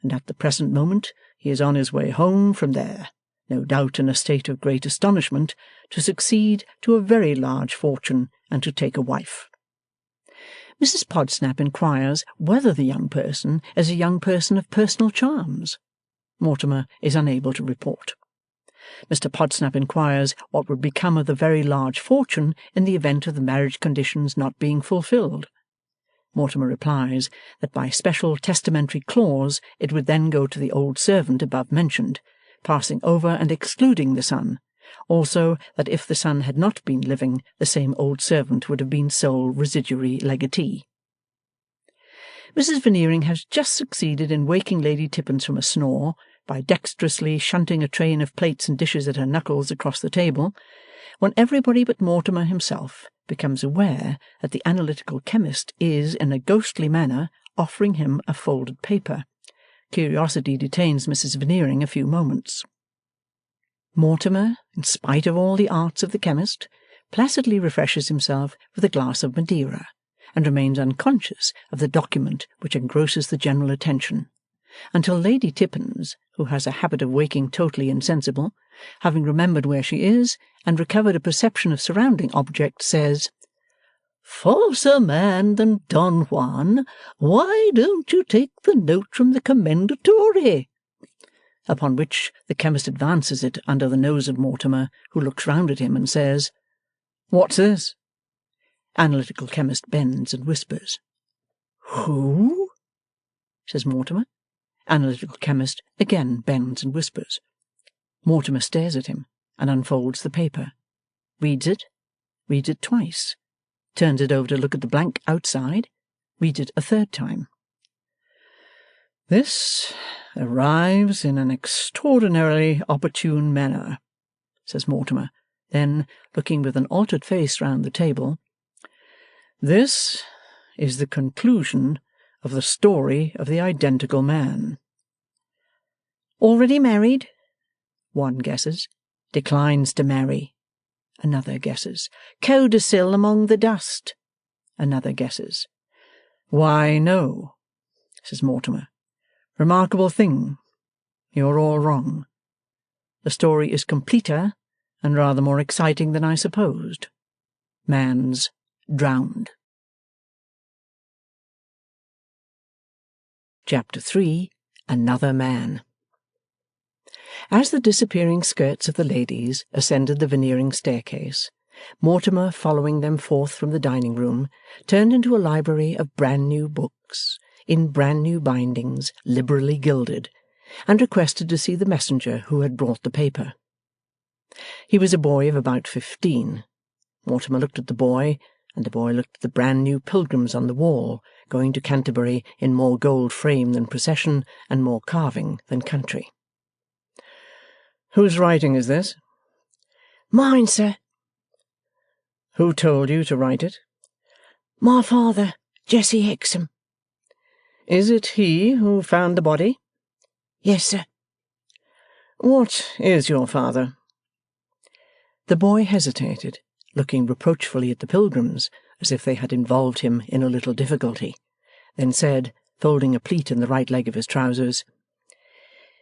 and at the present moment he is on his way home from there, no doubt in a state of great astonishment, to succeed to a very large fortune and to take a wife. Mrs. Podsnap inquires whether the young person is a young person of personal charms. Mortimer is unable to report. Mr. Podsnap inquires what would become of the very large fortune in the event of the marriage conditions not being fulfilled. Mortimer replies that by special testamentary clause it would then go to the old servant above mentioned, passing over and excluding the son, also that if the son had not been living, the same old servant would have been sole residuary legatee. Mrs. Veneering has just succeeded in waking Lady Tippins from a snore by dexterously shunting a train of plates and dishes at her knuckles across the table, when everybody but Mortimer himself becomes aware that the analytical chemist is, in a ghostly manner, offering him a folded paper. Curiosity detains Mrs. Veneering a few moments. Mortimer, in spite of all the arts of the chemist, placidly refreshes himself with a glass of Madeira, and remains unconscious of the document which engrosses the general attention, until Lady Tippins, who has a habit of waking totally insensible, having remembered where she is and recovered a perception of surrounding objects, says, "Falser man than Don Juan, why don't you take the note from the commendatory?" Upon which the chemist advances it under the nose of Mortimer, who looks round at him and says, "What's this?" Analytical chemist bends and whispers. "Who?" says Mortimer. Analytical chemist again bends and whispers. Mortimer stares at him and unfolds the paper, reads it twice, turns it over to look at the blank outside, reads it a third time. "This arrives in an extraordinarily opportune manner," says Mortimer, then, looking with an altered face round the table, "this is the conclusion of the story of the identical man." "Already married?" One guesses. "Declines to marry." Another guesses. "Codicil among the dust." Another guesses. "Why, no," says Mortimer. "Remarkable thing. You're all wrong. The story is completer and rather more exciting than I supposed. Man's drowned." Chapter 3. Another Man. As the disappearing skirts of the ladies ascended the Veneering staircase, Mortimer, following them forth from the dining-room, turned into a library of brand-new books, in brand-new bindings, liberally gilded, and requested to see the messenger who had brought the paper. He was a boy of about 15. Mortimer looked at the boy, and the boy looked at the brand-new pilgrims on the wall, going to Canterbury in more gold frame than procession, and more carving than country. "Whose writing is this?" "Mine, sir." "Who told you to write it?" "My father, Jessie Hexam." "Is it he who found the body?" "Yes, sir." "What is your father?" The boy hesitated, looking reproachfully at the pilgrims, as if they had involved him in a little difficulty, then said, folding a pleat in the right leg of his trousers,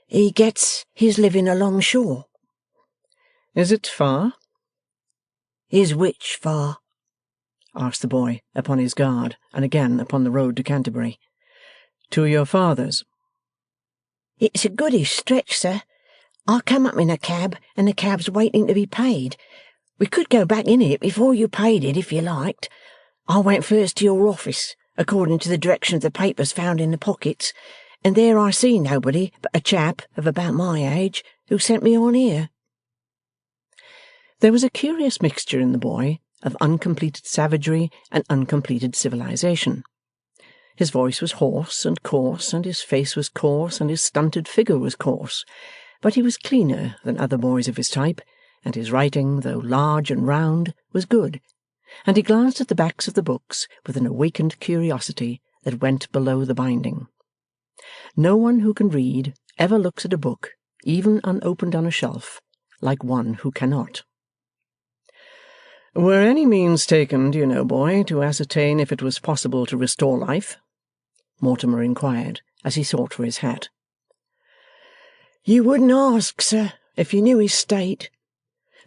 "He gets his living along shore." "Is it far?" "Is which far?" asked the boy, upon his guard, and again upon the road to Canterbury. "To your father's." "It's a goodish stretch, sir. I come up in a cab, and the cab's waiting to be paid. We could go back in it before you paid it, if you liked. I went first to your office, according to the direction of the papers found in the pockets, and there I see nobody but a chap of about my age, who sent me on here?' There was a curious mixture in the boy of uncompleted savagery and uncompleted civilization. His voice was hoarse and coarse, and his face was coarse, and his stunted figure was coarse, but he was cleaner than other boys of his type, and his writing, though large and round, was good, and he glanced at the backs of the books with an awakened curiosity that went below the binding. No one who can read ever looks at a book, even unopened on a shelf, like one who cannot. "Were any means taken, do you know, boy, to ascertain if it was possible to restore life?" Mortimer inquired, as he sought for his hat. "You wouldn't ask, sir, if you knew his state.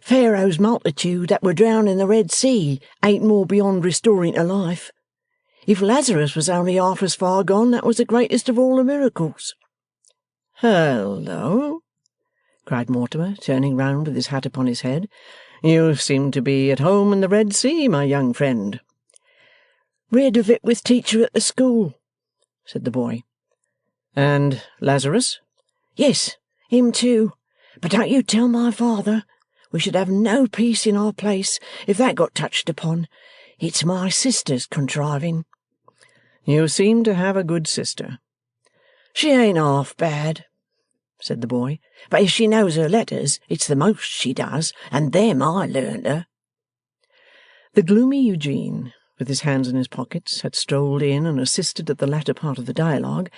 Pharaoh's multitude that were drowned in the Red Sea ain't more beyond restoring to life. If Lazarus was only half as far gone, that was the greatest of all the miracles." "Hello!" cried Mortimer, turning round with his hat upon his head. "You seem to be at home in the Red Sea, my young friend." "Read of it with teacher at the school," said the boy. "And Lazarus?" "Yes, him too. But don't you tell my father. We should have no peace in our place if that got touched upon. It's my sister's contriving." "You seem to have a good sister." "She ain't half bad," said the boy. "But if she knows her letters, it's the most she does, and them I learnt her." The gloomy Eugene, with his hands in his pockets, had strolled in and assisted at the latter part of the dialogue.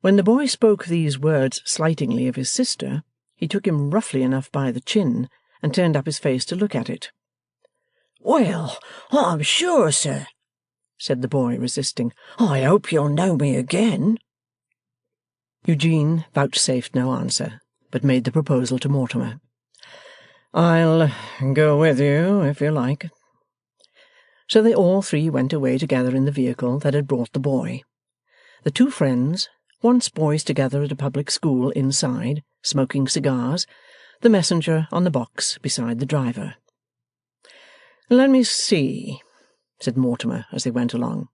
When the boy spoke these words slightingly of his sister, he took him roughly enough by the chin, and turned up his face to look at it. "Well, I'm sure, sir," said the boy, resisting. "I hope you'll know me again." Eugene vouchsafed no answer, but made the proposal to Mortimer. "I'll go with you, if you like." So they all three went away together in the vehicle that had brought the boy. The two friends, once boys together at a public school inside, smoking cigars, the messenger on the box beside the driver. "Let me see," said Mortimer as they went along.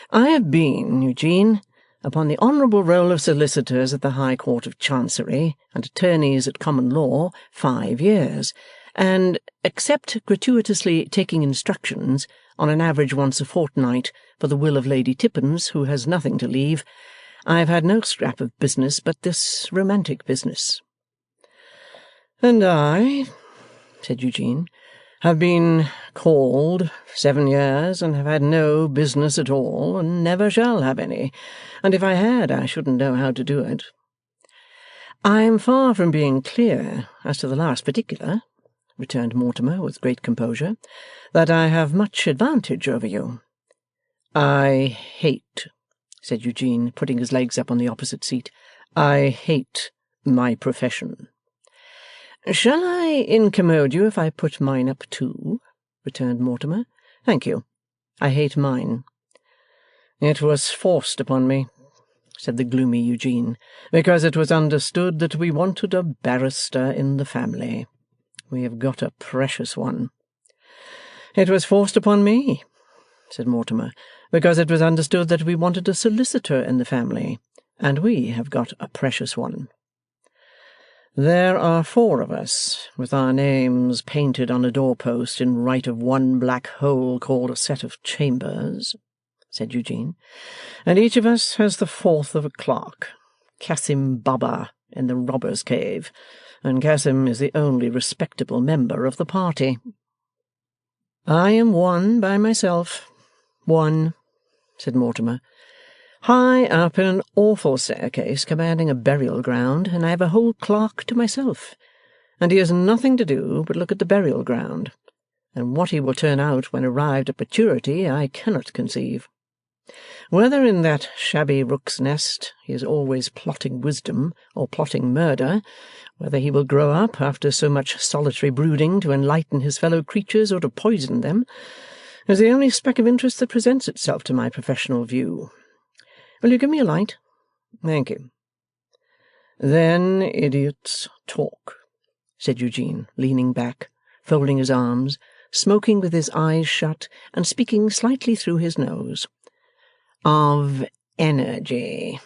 "I have been, Eugene, upon the honourable roll of solicitors at the High Court of Chancery and attorneys at common law 5 years, and, except gratuitously taking instructions, on an average once a fortnight, for the will of Lady Tippins, who has nothing to leave, I have had no scrap of business but this romantic business." "And I," said Eugene, "have been called 7 years, and have had no business at all, and never shall have any, and if I had, I shouldn't know how to do it." "I am far from being clear as to the last particular," returned Mortimer with great composure, "that I have much advantage over you." "I hate," said Eugene, putting his legs up on the opposite seat, "I hate my profession." "Shall I incommode you if I put mine up too?" returned Mortimer. "Thank you. I hate mine." "It was forced upon me," said the gloomy Eugene, "because it was understood that we wanted a barrister in the family. We have got a precious one." "It was forced upon me," said Mortimer, "because it was understood that we wanted a solicitor in the family, and we have got a precious one." "There are 4 of us, with our names painted on a doorpost in right of one black hole called a set of chambers," said Eugene, "and each of us has the 4th of a clerk, Cassim Baba, in the robber's cave, and Cassim is the only respectable member of the party." "I am one by myself, one," said Mortimer, "high up in an awful staircase commanding a burial ground, and I have a whole clerk to myself, and he has nothing to do but look at the burial ground, and what he will turn out when arrived at maturity I cannot conceive. Whether in that shabby rook's nest he is always plotting wisdom or plotting murder, whether he will grow up after so much solitary brooding to enlighten his fellow creatures or to poison them, is the only speck of interest that presents itself to my professional view. Will you give me a light? Thank you." "Then idiots talk," said Eugene, leaning back, folding his arms, smoking with his eyes shut, and speaking slightly through his nose. "Of energy.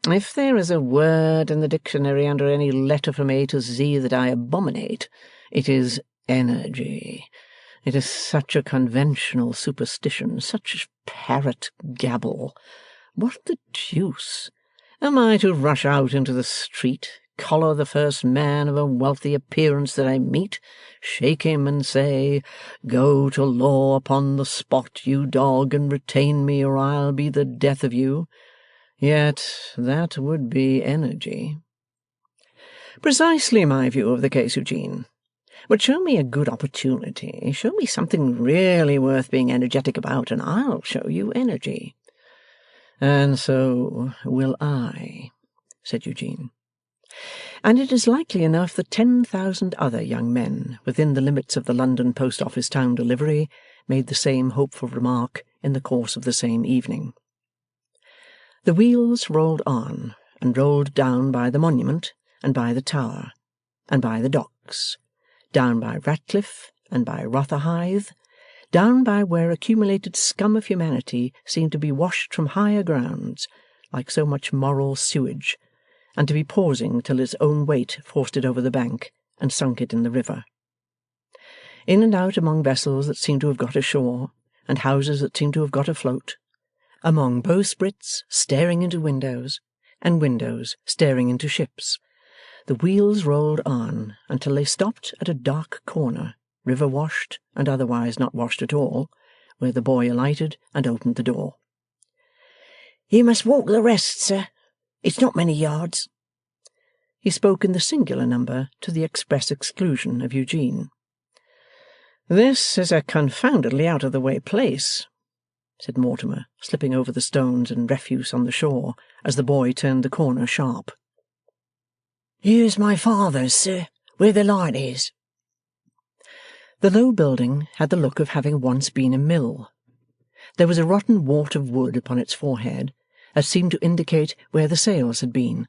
If there is a word in the dictionary under any letter from A to Z that I abominate, it is energy. It is such a conventional superstition, such parrot gabble. What the deuce? Am I to rush out into the street, collar the first man of a wealthy appearance that I meet, shake him and say, "Go to law upon the spot, you dog, and retain me, or I'll be the death of you"? Yet that would be energy. Precisely my view of the case, Eugene. But show me a good opportunity, show me something really worth being energetic about, and I'll show you energy. And so will I, said Eugene. And it is likely enough that 10,000 other young men within the limits of the London Post Office town delivery made the same hopeful remark in the course of the same evening. The wheels rolled on, and rolled down by the Monument, and by the Tower, and by the Docks, down by Ratcliffe, and by Rotherhithe, down by where accumulated scum of humanity seemed to be washed from higher grounds, like so much moral sewage, and to be pausing till its own weight forced it over the bank and sunk it in the river. In and out among vessels that seemed to have got ashore, and houses that seemed to have got afloat, among bowsprits staring into windows, and windows staring into ships, the wheels rolled on until they stopped at a dark corner, river-washed and otherwise not washed at all, where the boy alighted and opened the door. "You must walk the rest, sir. It's not many yards." He spoke in the singular number to the express exclusion of Eugene. "This is a confoundedly out-of-the-way place," said Mortimer, slipping over the stones and refuse on the shore, as the boy turned the corner sharp. "Here's my father's, sir, where the light is." The low building had the look of having once been a mill. There was a rotten wart of wood upon its forehead that seemed to indicate where the sails had been,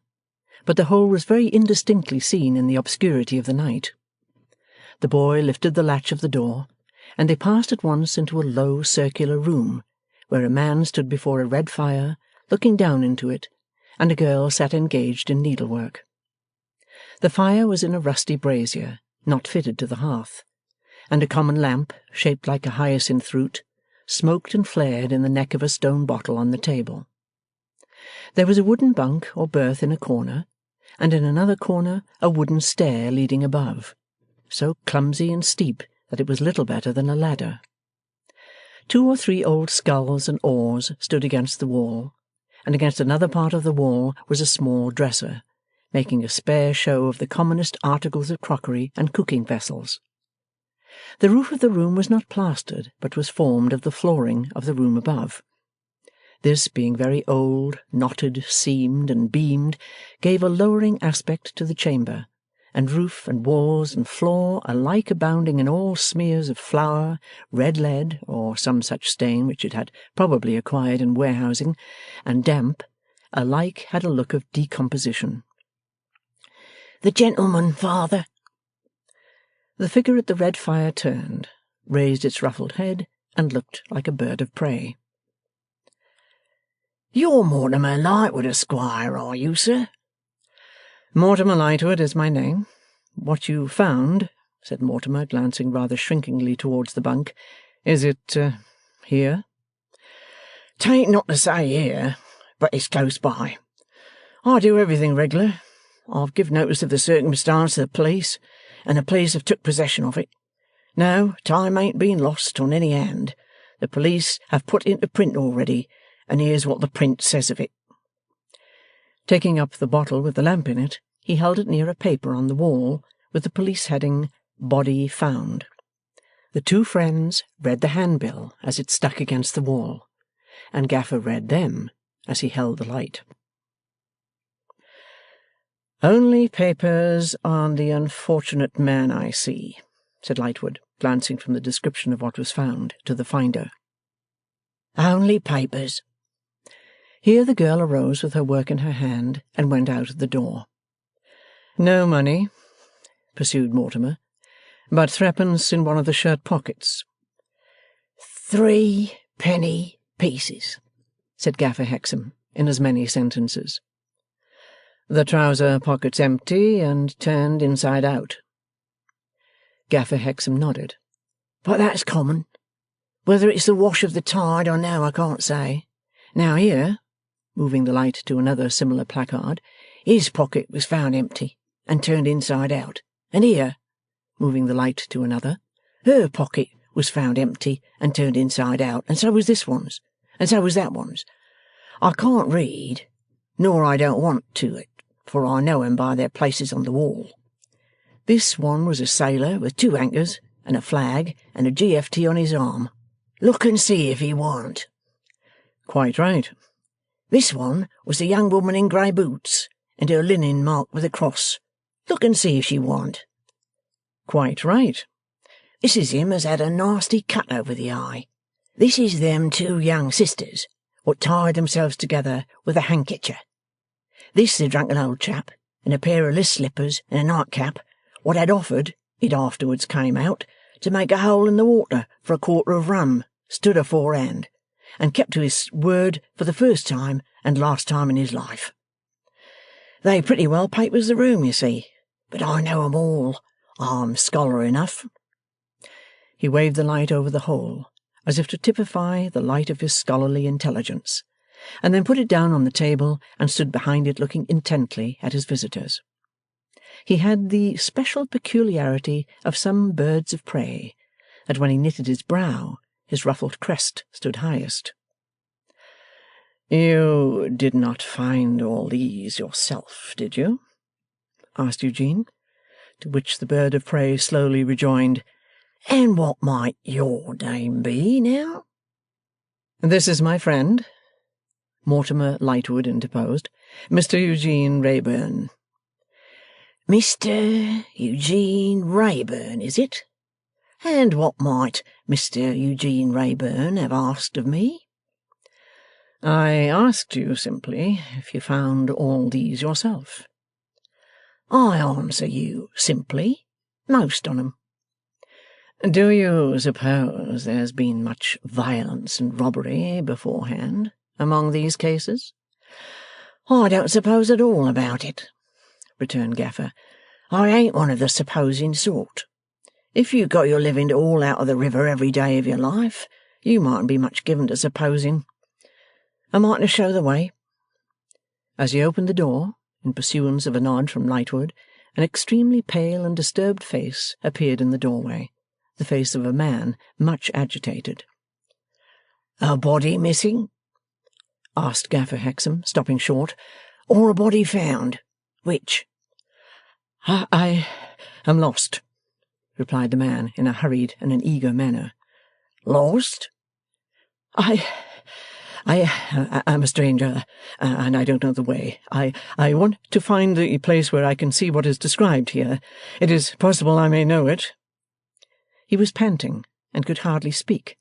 but the whole was very indistinctly seen in the obscurity of the night. The boy lifted the latch of the door, and they passed at once into a low circular room, where a man stood before a red fire, looking down into it, and a girl sat engaged in needlework. The fire was in a rusty brazier, not fitted to the hearth, and a common lamp, shaped like a hyacinth root, smoked and flared in the neck of a stone bottle on the table. There was a wooden bunk or berth in a corner, and in another corner a wooden stair leading above, so clumsy and steep that it was little better than a ladder. 2 or 3 old sculls and oars stood against the wall, and against another part of the wall was a small dresser, making a spare show of the commonest articles of crockery and cooking vessels. The roof of the room was not plastered, but was formed of the flooring of the room above. This, being very old, knotted, seamed, and beamed, gave a lowering aspect to the chamber, and roof and walls and floor alike abounding in all smears of flour, red lead, or some such stain which it had probably acquired in warehousing, and damp, alike had a look of decomposition. "The gentleman, father." The figure at the red fire turned, raised its ruffled head, and looked like a bird of prey. "You're Mortimer Lightwood, Esquire, are you, sir?" "Mortimer Lightwood is my name. What you found," said Mortimer, glancing rather shrinkingly towards the bunk, "is it here?" "'Tain't not to say here, but it's close by. I do everything reg'lar. I've give notice of the circumstance to the police, and the police have took possession of it. No, time ain't been lost on any hand. The police have put into print already, and here's what the print says of it." Taking up the bottle with the lamp in it, he held it near a paper on the wall with the police heading, "Body Found." The 2 friends read the handbill as it stuck against the wall, and Gaffer read them as he held the light. "Only papers on the unfortunate man, I see," said Lightwood, glancing from the description of what was found to the finder. "Only papers." Here the girl arose with her work in her hand and went out at the door. "No money," pursued Mortimer, "but 3 in one of the shirt pockets." 3 penny pieces," said Gaffer Hexam, in as many sentences. The trouser pockets empty and turned inside out. Gaffer Hexam nodded. But that's common. Whether it's the wash of the tide or no, I can't say. Now here,' moving the light to another similar placard, 'his pocket was found empty and turned inside out. And here,' moving the light to another, 'her pocket was found empty and turned inside out, and so was this one's, and so was that one's. I can't read, nor I don't want to it, for I know 'em by their places on the wall. This one was a sailor with 2 anchors and a flag and a GFT on his arm. Look and see if he warn't.' 'Quite right.' 'This one was a young woman in grey boots, and her linen marked with a cross. Look and see if she warn't.' 'Quite right.' 'This is him as had a nasty cut over the eye. This is them 2 young sisters, what tied themselves together with a handkercher. This the drunken old chap, in a pair of list slippers and a nightcap, what had offered, it afterwards came out, to make a hole in the water for a quarter of rum, stood aforehand, and kept to his word for the first time and last time in his life. They pretty well papers the room, you see, but I know 'em all. I'm scholar enough.' He waved the light over the whole, as if to typify the light of his scholarly intelligence, and then put it down on the table and stood behind it looking intently at his visitors. He had the special peculiarity of some birds of prey, that when he knitted his brow, his ruffled crest stood highest. 'You did not find all these yourself, did you?' asked Eugene, to which the bird of prey slowly rejoined, 'And what might your name be, now?' 'This is my friend,' Mortimer Lightwood interposed, 'Mr. Eugene Wrayburn.' 'Mr. Eugene Wrayburn, is it? And what might Mr. Eugene Wrayburn have asked of me?' 'I asked you simply if you found all these yourself.' 'I answer you simply. Most on 'em.' 'Do you suppose there's been much violence and robbery beforehand among these cases?' 'I don't suppose at all about it,' returned Gaffer. 'I ain't one of the supposing sort. If you got your living to haul out of the river every day of your life, you mightn't be much given to supposing. Am I to show the way?' As he opened the door, in pursuance of a nod from Lightwood, an extremely pale and disturbed face appeared in the doorway, the face of a man much agitated. 'A body missing?' asked Gaffer Hexam, stopping short. 'Or a body found? Which?' 'I am lost,' replied the man, in a hurried and an eager manner. 'Lost?' 'I am a stranger, and I don't know the way. I want to find the place where I can see what is described here. It is possible I may know it.' He was panting, and could hardly speak,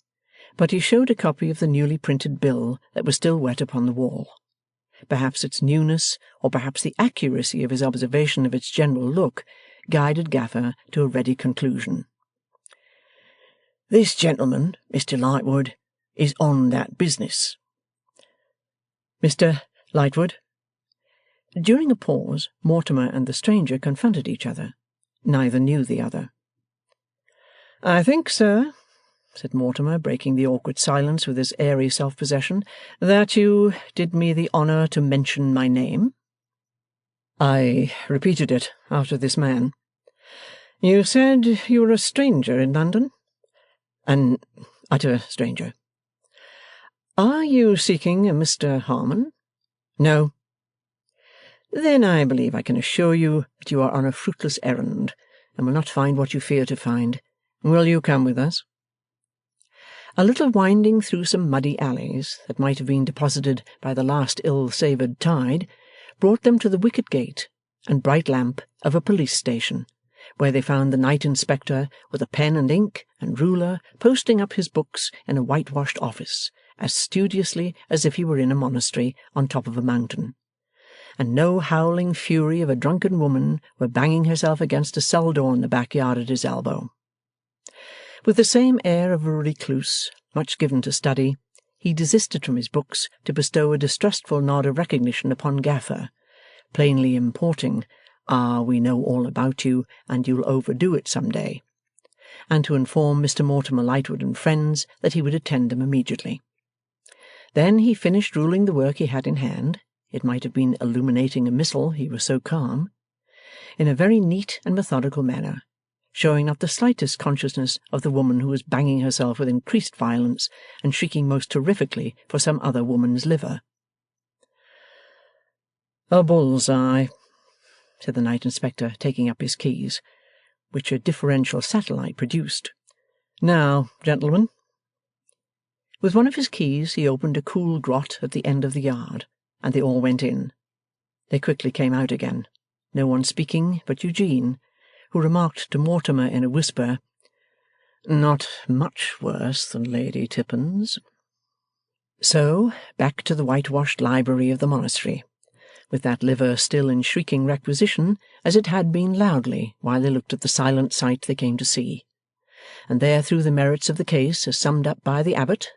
but he showed a copy of the newly printed bill that was still wet upon the wall. Perhaps its newness, or perhaps the accuracy of his observation of its general look, guided Gaffer to a ready conclusion. 'This gentleman, Mr Lightwood, is on that business.' 'Mr Lightwood?' During a pause, Mortimer and the stranger confronted each other. Neither knew the other. 'I think, sir,' said Mortimer, breaking the awkward silence with his airy self-possession, 'that you did me the honour to mention my name?' 'I repeated it after this man.' 'You said you were a stranger in London?' 'An utter stranger.' 'Are you seeking a Mr Harmon?' 'No.' 'Then I believe I can assure you that you are on a fruitless errand, and will not find what you fear to find. Will you come with us?' A little winding through some muddy alleys that might have been deposited by the last ill-savoured tide, brought them to the wicket gate and bright lamp of a police station, where they found the night inspector with a pen and ink and ruler posting up his books in a whitewashed office, as studiously as if he were in a monastery on top of a mountain, and no howling fury of a drunken woman were banging herself against a cell door in the backyard at his elbow. With the same air of a recluse, much given to study, he desisted from his books to bestow a distrustful nod of recognition upon Gaffer, plainly importing, we know all about you, and you'll overdo it some day, and to inform Mr Mortimer Lightwood and friends that he would attend them immediately. Then he finished ruling the work he had in hand, it might have been illuminating a missal, he was so calm, in a very neat and methodical manner, showing not the slightest consciousness of the woman who was banging herself with increased violence and shrieking most terrifically for some other woman's liver. "A bull's-eye," said the Night Inspector, taking up his keys, which a differential satellite produced. "Now, gentlemen." With one of his keys he opened a cool grot at the end of the yard, and they all went in. They quickly came out again, no one speaking but Eugene, who remarked to Mortimer in a whisper, "Not much worse than Lady Tippins." So, back to the whitewashed library of the monastery, with that liver still in shrieking requisition, as it had been loudly while they looked at the silent sight they came to see, and there through the merits of the case as summed up by the abbot.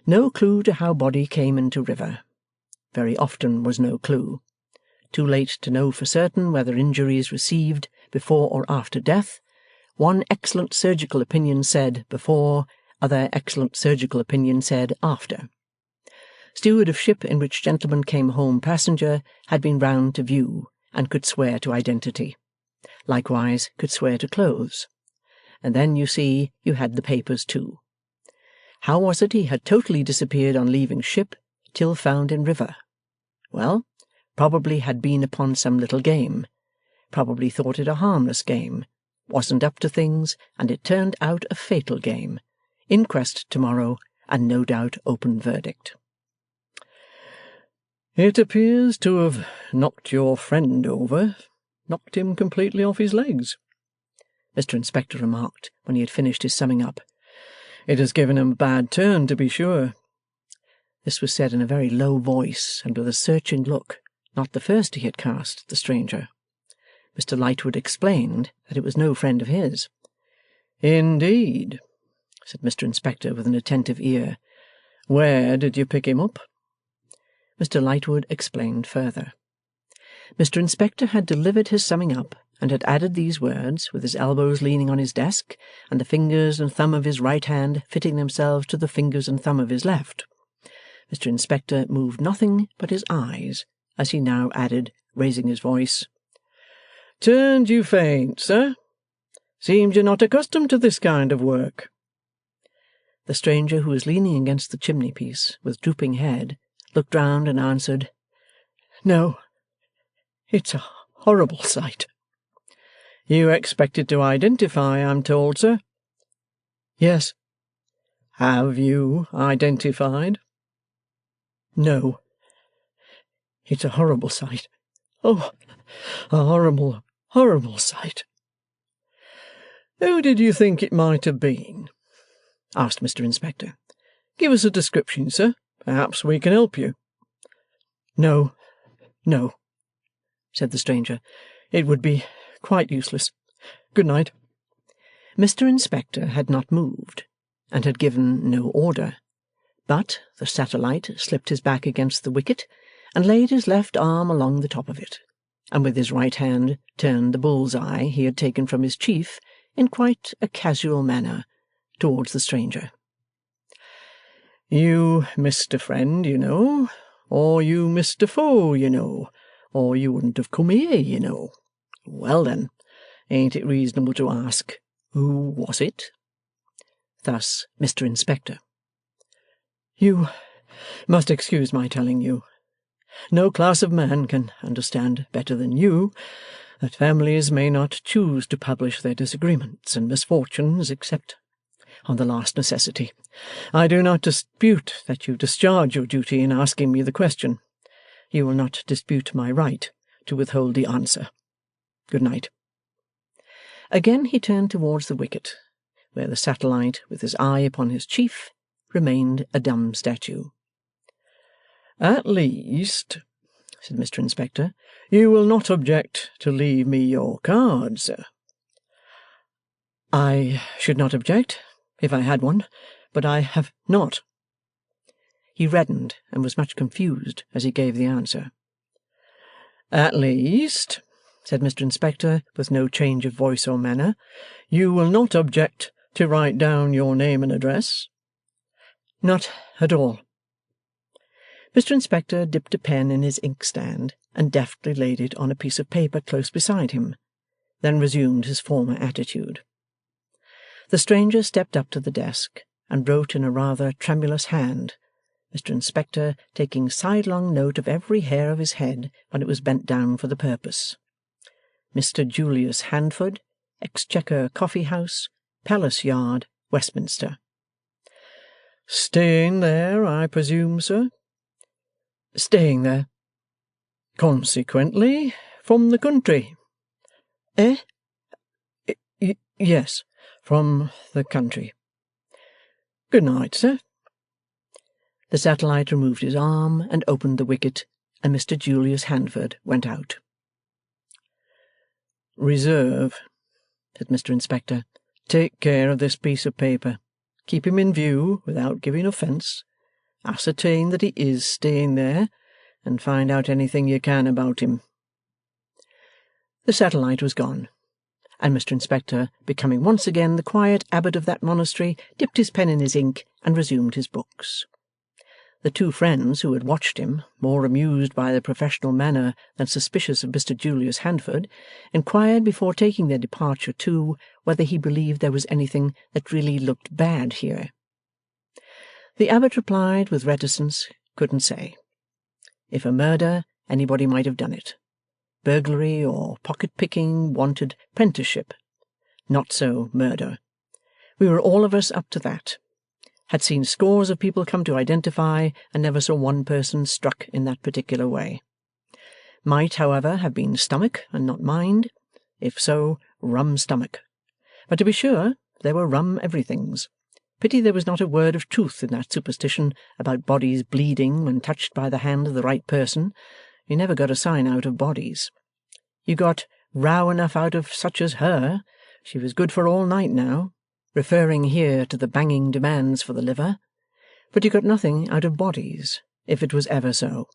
No clue to how body came into river. Very often was no clue. Too late to know for certain whether injuries received before or after death. One excellent surgical opinion said before, other excellent surgical opinion said after. Steward of ship in which gentleman came home passenger had been round to view, and could swear to identity. Likewise could swear to clothes. And then, you see, you had the papers too. How was it he had totally disappeared on leaving ship, till found in river? Well, probably had been upon some little game. Probably thought it a harmless game. Wasn't up to things, and it turned out a fatal game. Inquest tomorrow, and no doubt open verdict. "It appears to have knocked your friend over, knocked him completely off his legs," Mr Inspector remarked when he had finished his summing up. "It has given him a bad turn, to be sure." This was said in a very low voice and with a searching look, not the first he had cast at the stranger. Mr Lightwood explained that it was no friend of his. "Indeed," said Mr Inspector with an attentive ear. "Where did you pick him up?" Mr Lightwood explained further. Mr Inspector had delivered his summing up, and had added these words, with his elbows leaning on his desk, and the fingers and thumb of his right hand fitting themselves to the fingers and thumb of his left. Mr Inspector moved nothing but his eyes, as he now added, raising his voice, "Turned you faint, sir? Seemed you're not accustomed to this kind of work." The stranger, who was leaning against the chimney-piece, with drooping head, looked round and answered, "No, it's a horrible sight." "You expected to identify, I'm told, sir?" "Yes." "Have you identified?" "No. It's a horrible sight. Oh, a horrible, horrible sight." "Who did you think it might have been?" asked Mr Inspector. "Give us a description, sir. Perhaps we can help you." "No, no," said the stranger. "It would be quite useless. Good night." Mr Inspector had not moved, and had given no order, but the satellite slipped his back against the wicket, and laid his left arm along the top of it, and with his right hand turned the bull's-eye he had taken from his chief, in quite a casual manner, towards the stranger. "You missed a friend, you know, or you missed a foe, you know, or you wouldn't have come here, you know. Well then, ain't it reasonable to ask, who was it?" Thus Mr Inspector. "You must excuse my telling you. No class of man can understand better than you that families may not choose to publish their disagreements and misfortunes except on the last necessity. I do not dispute that you discharge your duty in asking me the question. You will not dispute my right to withhold the answer. Good night." Again he turned towards the wicket, where the satellite, with his eye upon his chief, remained a dumb statue. "At least," said Mr Inspector, "you will not object to leave me your card, sir?" "I should not object, if I had one, but I have not." He reddened and was much confused as he gave the answer. 'At least,' said Mr Inspector, with no change of voice or manner, 'you will not object to write down your name and address?' 'Not at all.' Mr Inspector dipped a pen in his inkstand and deftly laid it on a piece of paper close beside him, then resumed his former attitude. The stranger stepped up to the desk and wrote in a rather tremulous hand, Mr Inspector taking sidelong note of every hair of his head when it was bent down for the purpose. Mr Julius Handford, Exchequer Coffee House, Palace Yard, Westminster. 'Staying there, I presume, sir?' 'Staying there.' 'Consequently, from the country?' 'Eh? Yes, from the country. Good night, sir.' The satellite removed his arm and opened the wicket, and Mr Julius Handford went out. 'Reserve,' said Mr Inspector. 'Take care of this piece of paper. Keep him in view without giving offence. Ascertain that he is staying there, and find out anything you can about him.' The satellite was gone, and Mr Inspector, becoming once again the quiet abbot of that monastery, dipped his pen in his ink and resumed his books. The two friends who had watched him, more amused by the professional manner than suspicious of Mr Julius Handford, inquired before taking their departure too, whether he believed there was anything that really looked bad here. The abbot replied with reticence, couldn't say. If a murder, anybody might have done it. Burglary or pocket-picking wanted prenticeship. Not so murder. We were all of us up to that. Had seen scores of people come to identify, and never saw one person struck in that particular way. Might, however, have been stomach and not mind. If so, rum stomach. But to be sure, there were rum everythings. Pity there was not a word of truth in that superstition about bodies bleeding when touched by the hand of the right person. You never got a sign out of bodies. You got row enough out of such as her. She was good for all night now, referring here to the banging demands for the liver. But you got nothing out of bodies, if it was ever so.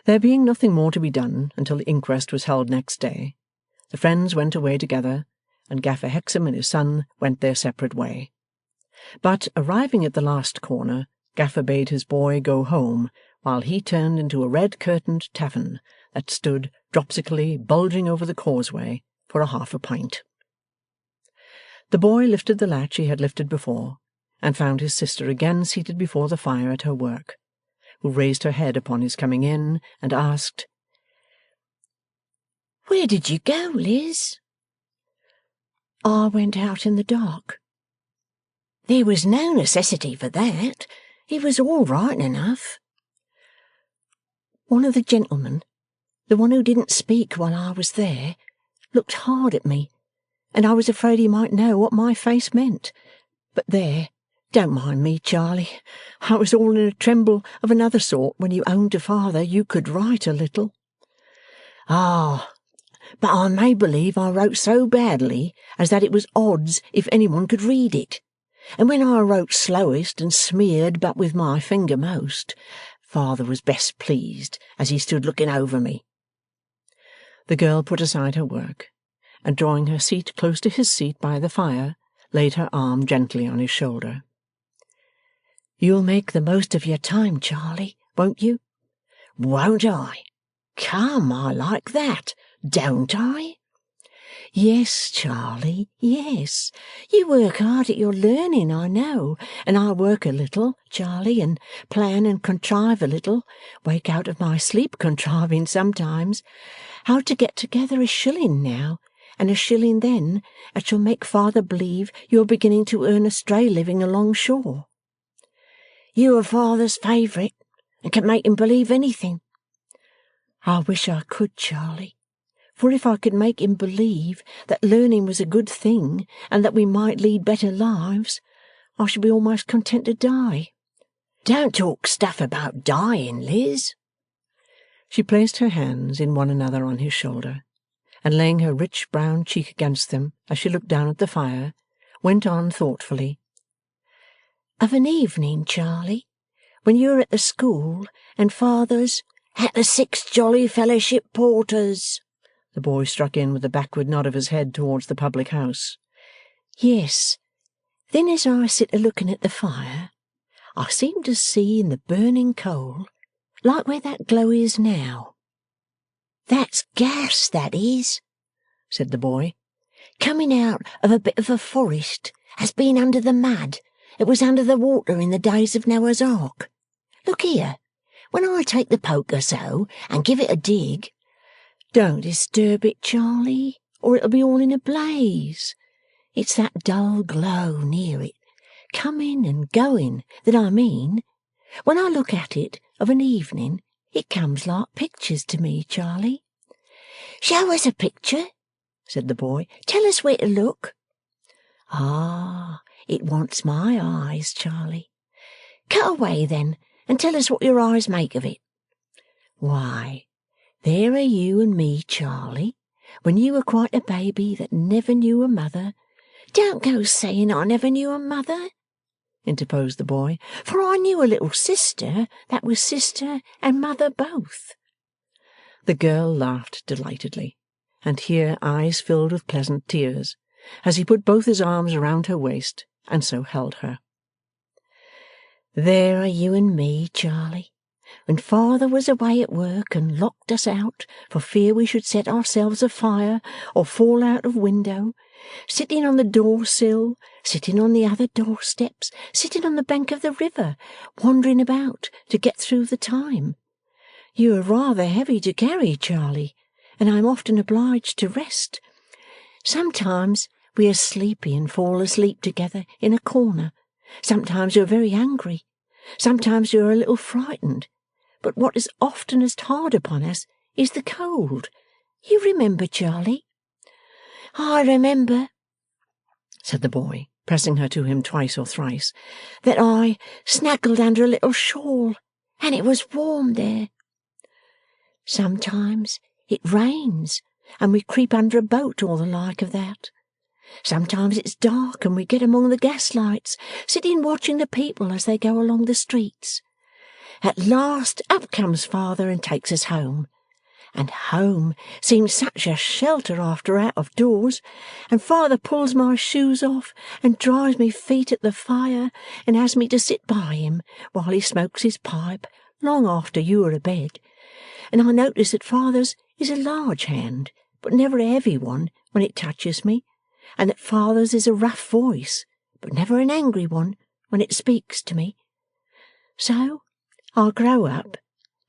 There being nothing more to be done until the inquest was held next day, the friends went away together, and Gaffer Hexam and his son went their separate way. But, arriving at the last corner, Gaffer bade his boy go home, while he turned into a red-curtained tavern that stood dropsically bulging over the causeway for a half a pint. The boy lifted the latch he had lifted before, and found his sister again seated before the fire at her work, who raised her head upon his coming in, and asked, "Where did you go, Liz?" "I went out in the dark." "There was no necessity for that. It was all right enough." "One of the gentlemen, the one who didn't speak while I was there, looked hard at me, and I was afraid he might know what my face meant. But there, don't mind me, Charley. I was all in a tremble of another sort when you owned to father you could write a little." "Ah, but I may believe I wrote so badly as that it was odds if any one could read it. And when I wrote slowest and smeared but with my finger most, father was best pleased as he stood looking over me." The girl put aside her work, and drawing her seat close to his seat by the fire, laid her arm gently on his shoulder. "You'll make the most of your time, Charley, won't you?" "Won't I? Come, I like that, don't I?" "Yes, Charley, yes. You work hard at your learning, I know, and I work a little, Charley, and plan and contrive a little, wake out of my sleep contriving sometimes, how to get together a shilling now, and a shilling then, that shall make father believe you are beginning to earn a stray living along shore." "You are father's favourite, and can make him believe anything." "I wish I could, Charley. For if I could make him believe that learning was a good thing, and that we might lead better lives, I should be almost content to die." "Don't talk stuff about dying, Liz." She placed her hands in one another on his shoulder, and laying her rich brown cheek against them as she looked down at the fire, went on thoughtfully. "Of an evening, Charley, when you are at the school, and father's At the 6 Jolly Fellowship Porters. The boy struck in with a backward nod of his head towards the public house. Yes. Then as I sit a-looking at the fire, I seem to see in the burning coal, like where that glow is now. That's gas, that is, said the boy, coming out of a bit of a forest as been under the mud. It was under the water in the days of Noah's Ark. Look here, when I take the poker so and give it a dig— Don't disturb it, Charlie, or it'll be all in a blaze. It's that dull glow near it, coming and going, that I mean. When I look at it of an evening, it comes like pictures to me, Charlie. Show us a picture, said the boy. Tell us where to look. Ah, it wants my eyes, Charlie. Cut away, then, and tell us what your eyes make of it. Why, there are you and me, Charlie, when you were quite a baby that never knew a mother. Don't go saying I never knew a mother, interposed the boy, for I knew a little sister that was sister and mother both. The girl laughed delightedly, and here eyes filled with pleasant tears, as he put both his arms around her waist, and so held her. There are you and me, Charlie, when father was away at work and locked us out for fear we should set ourselves afire or fall out of window, sitting on the door-sill, sitting on the other doorsteps, sitting on the bank of the river, wandering about to get through the time. You are rather heavy to carry, Charlie, and I am often obliged to rest. Sometimes we are sleepy and fall asleep together in a corner. Sometimes you are very angry. Sometimes you are a little frightened. But what is oftenest hard upon us is the cold. You remember, Charlie? I remember, said the boy, pressing her to him twice or thrice, that I snuggled under a little shawl, and it was warm there. Sometimes it rains, and we creep under a boat or the like of that. Sometimes it's dark, and we get among the gaslights, sitting watching the people as they go along the streets. At last up comes father and takes us home. And home seems such a shelter after out of doors, and father pulls my shoes off and dries me feet at the fire and has me to sit by him while he smokes his pipe long after you are abed. And I notice that father's is a large hand, but never a heavy one when it touches me, and that father's is a rough voice, but never an angry one when it speaks to me. So I grow up,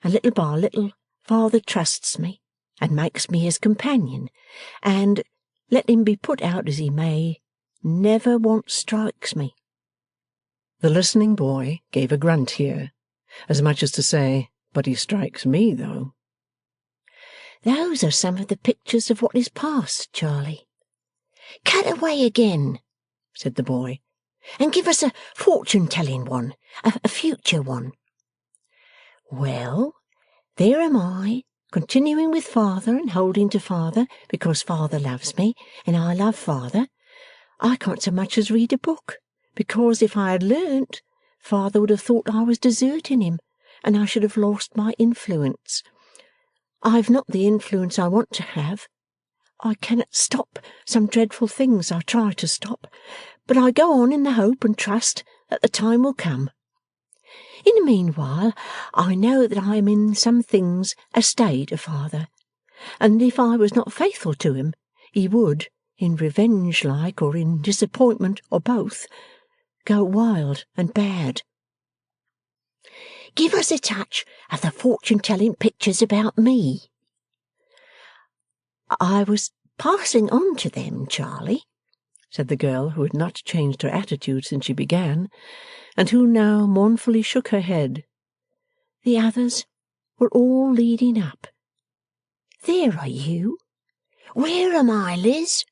and little by little father trusts me, and makes me his companion, and, let him be put out as he may, never once strikes me. The listening boy gave a grunt here, as much as to say, but he strikes me, though. Those are some of the pictures of what is past, Charlie. Cut away again, said the boy, and give us a fortune-telling one, a future one. Well, there am I, continuing with father and holding to father, because father loves me, and I love father. I can't so much as read a book, because if I had learnt, father would have thought I was deserting him, and I should have lost my influence. I've not the influence I want to have. I cannot stop some dreadful things I try to stop, but I go on in the hope and trust that the time will come. In the meanwhile, I know that I am in some things a stay to father, and if I was not faithful to him, he would, in revenge like, or in disappointment, or both, go wild and bad. Give us a touch of the fortune-telling pictures about me. I was passing on to them, Charlie, said the girl, who had not changed her attitude since she began, and who now mournfully shook her head. The others were all leading up. There are you. Where am I, Liz?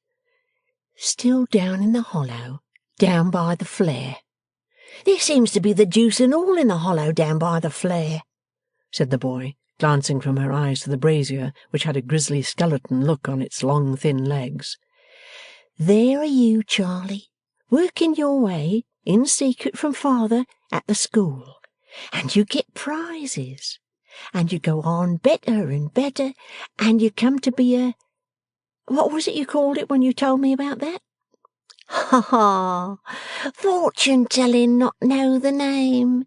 Still down in the hollow, down by the flare. There seems to be the deuce and all in the hollow down by the flare, said the boy, glancing from her eyes to the brazier, which had a grisly skeleton look on its long thin legs. There are you, Charlie, working your way, in secret from father, at the school, and you get prizes, and you go on better and better, and you come to be a... What was it you called it when you told me about that? Ha ha! Fortune-telling not know the name,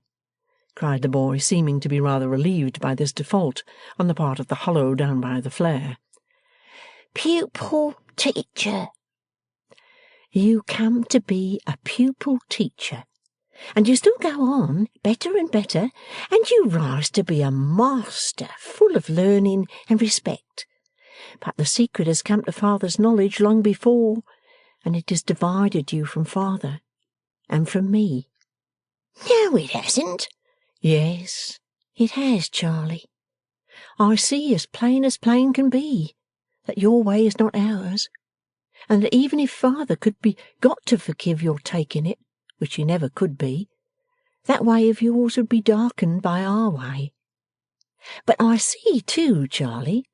cried the boy, seeming to be rather relieved by this default on the part of the hollow down by the flare. Pupil teacher. You come to be a pupil teacher, and you still go on better and better, and you rise to be a master full of learning and respect. But the secret has come to father's knowledge long before, and it has divided you from father and from me. No, it hasn't. Yes, it has, Charley. I see as plain can be that your way is not ours, and that even if father could be got to forgive your taking it, which he never could be, that way of yours would be darkened by our way. But I see too, Charley.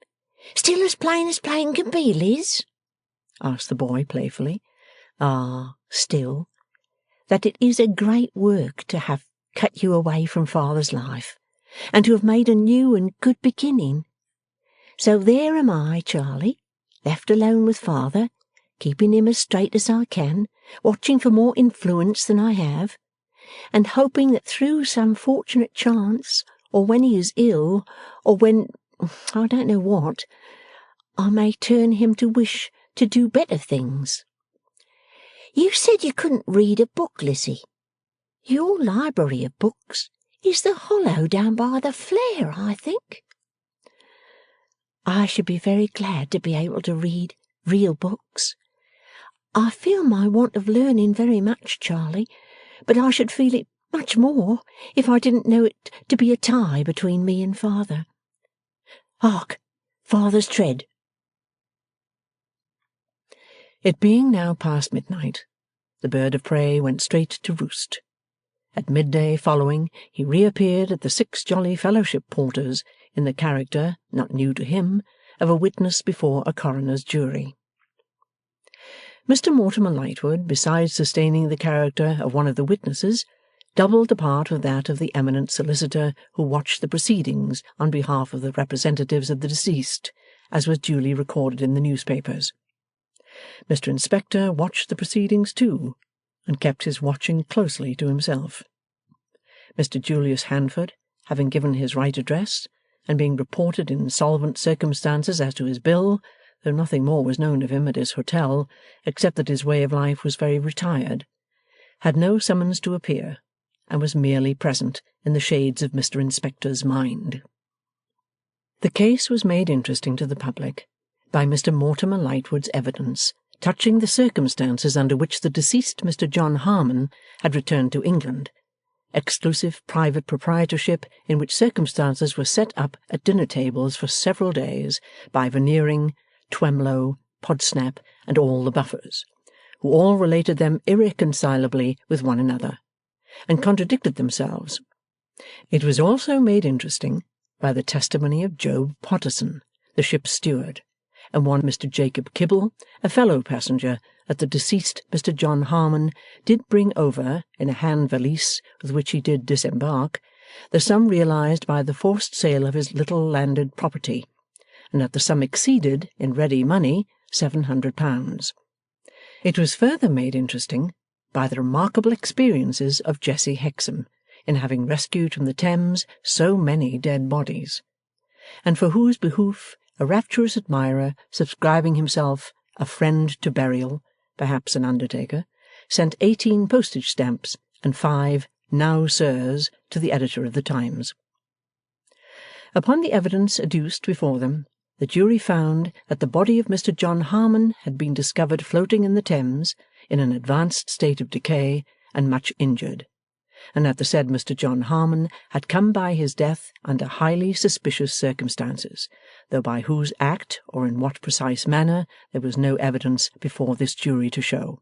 Still as plain can be, Liz? Asked the boy playfully. Still, that it is a great work to have cut you away from father's life, and to have made a new and good beginning. So there am I, Charley, left alone with father, keeping him as straight as I can, watching for more influence than I have, and hoping that through some fortunate chance, or when he is ill, or when I don't know what, I may turn him to wish to do better things. You said you couldn't read a book, Lizzie. Your library of books is the hollow down by the flare, I think. I should be very glad to be able to read real books. I feel my want of learning very much, Charley, but I should feel it much more if I didn't know it to be a tie between me and father. Hark! Father's tread. It being now past midnight, the bird of prey went straight to roost. At midday following, he reappeared at the Six Jolly Fellowship Porters in the character, not new to him, of a witness before a coroner's jury. Mr. Mortimer Lightwood, besides sustaining the character of one of the witnesses, doubled the part of that of the eminent solicitor who watched the proceedings on behalf of the representatives of the deceased, as was duly recorded in the newspapers. Mr. Inspector watched the proceedings too, and kept his watching closely to himself. Mr. Julius Handford, having given his right address, and being reported in solvent circumstances as to his bill, though nothing more was known of him at his hotel, except that his way of life was very retired, had no summons to appear, and was merely present in the shades of Mr. Inspector's mind. The case was made interesting to the public by Mr. Mortimer Lightwood's evidence touching the circumstances under which the deceased Mr. John Harmon had returned to England, exclusive private proprietorship in which circumstances were set up at dinner-tables for several days by Veneering, Twemlow, Podsnap, and all the Buffers, who all related them irreconcilably with one another, and contradicted themselves. It was also made interesting by the testimony of Job Potterson, the ship's steward, and one Mr. Jacob Kibble, a fellow passenger, that the deceased Mr. John Harmon did bring over, in a hand valise with which he did disembark, the sum realized by the forced sale of his little landed property, and that the sum exceeded, in ready money, £700. It was further made interesting by the remarkable experiences of Lizzie Hexam in having rescued from the Thames so many dead bodies, and for whose behoof a rapturous admirer, subscribing himself a friend to burial, perhaps an undertaker, sent 18 postage stamps and 5 now sirs to the editor of the Times. Upon the evidence adduced before them, the jury found that the body of Mr. John Harmon had been discovered floating in the Thames in an advanced state of decay and much injured, and that the said Mr. John Harmon had come by his death under highly suspicious circumstances, though by whose act or in what precise manner there was no evidence before this jury to show.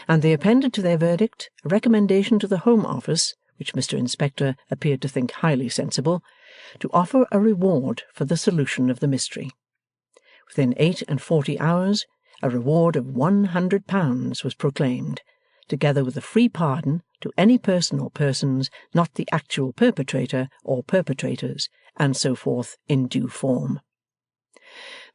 And they appended to their verdict a recommendation to the Home Office, which Mr. Inspector appeared to think highly sensible, to offer a reward for the solution of the mystery. Within 48 hours, a reward of £100 was proclaimed, together with a free pardon to any person or persons not the actual perpetrator or perpetrators, and so forth in due form.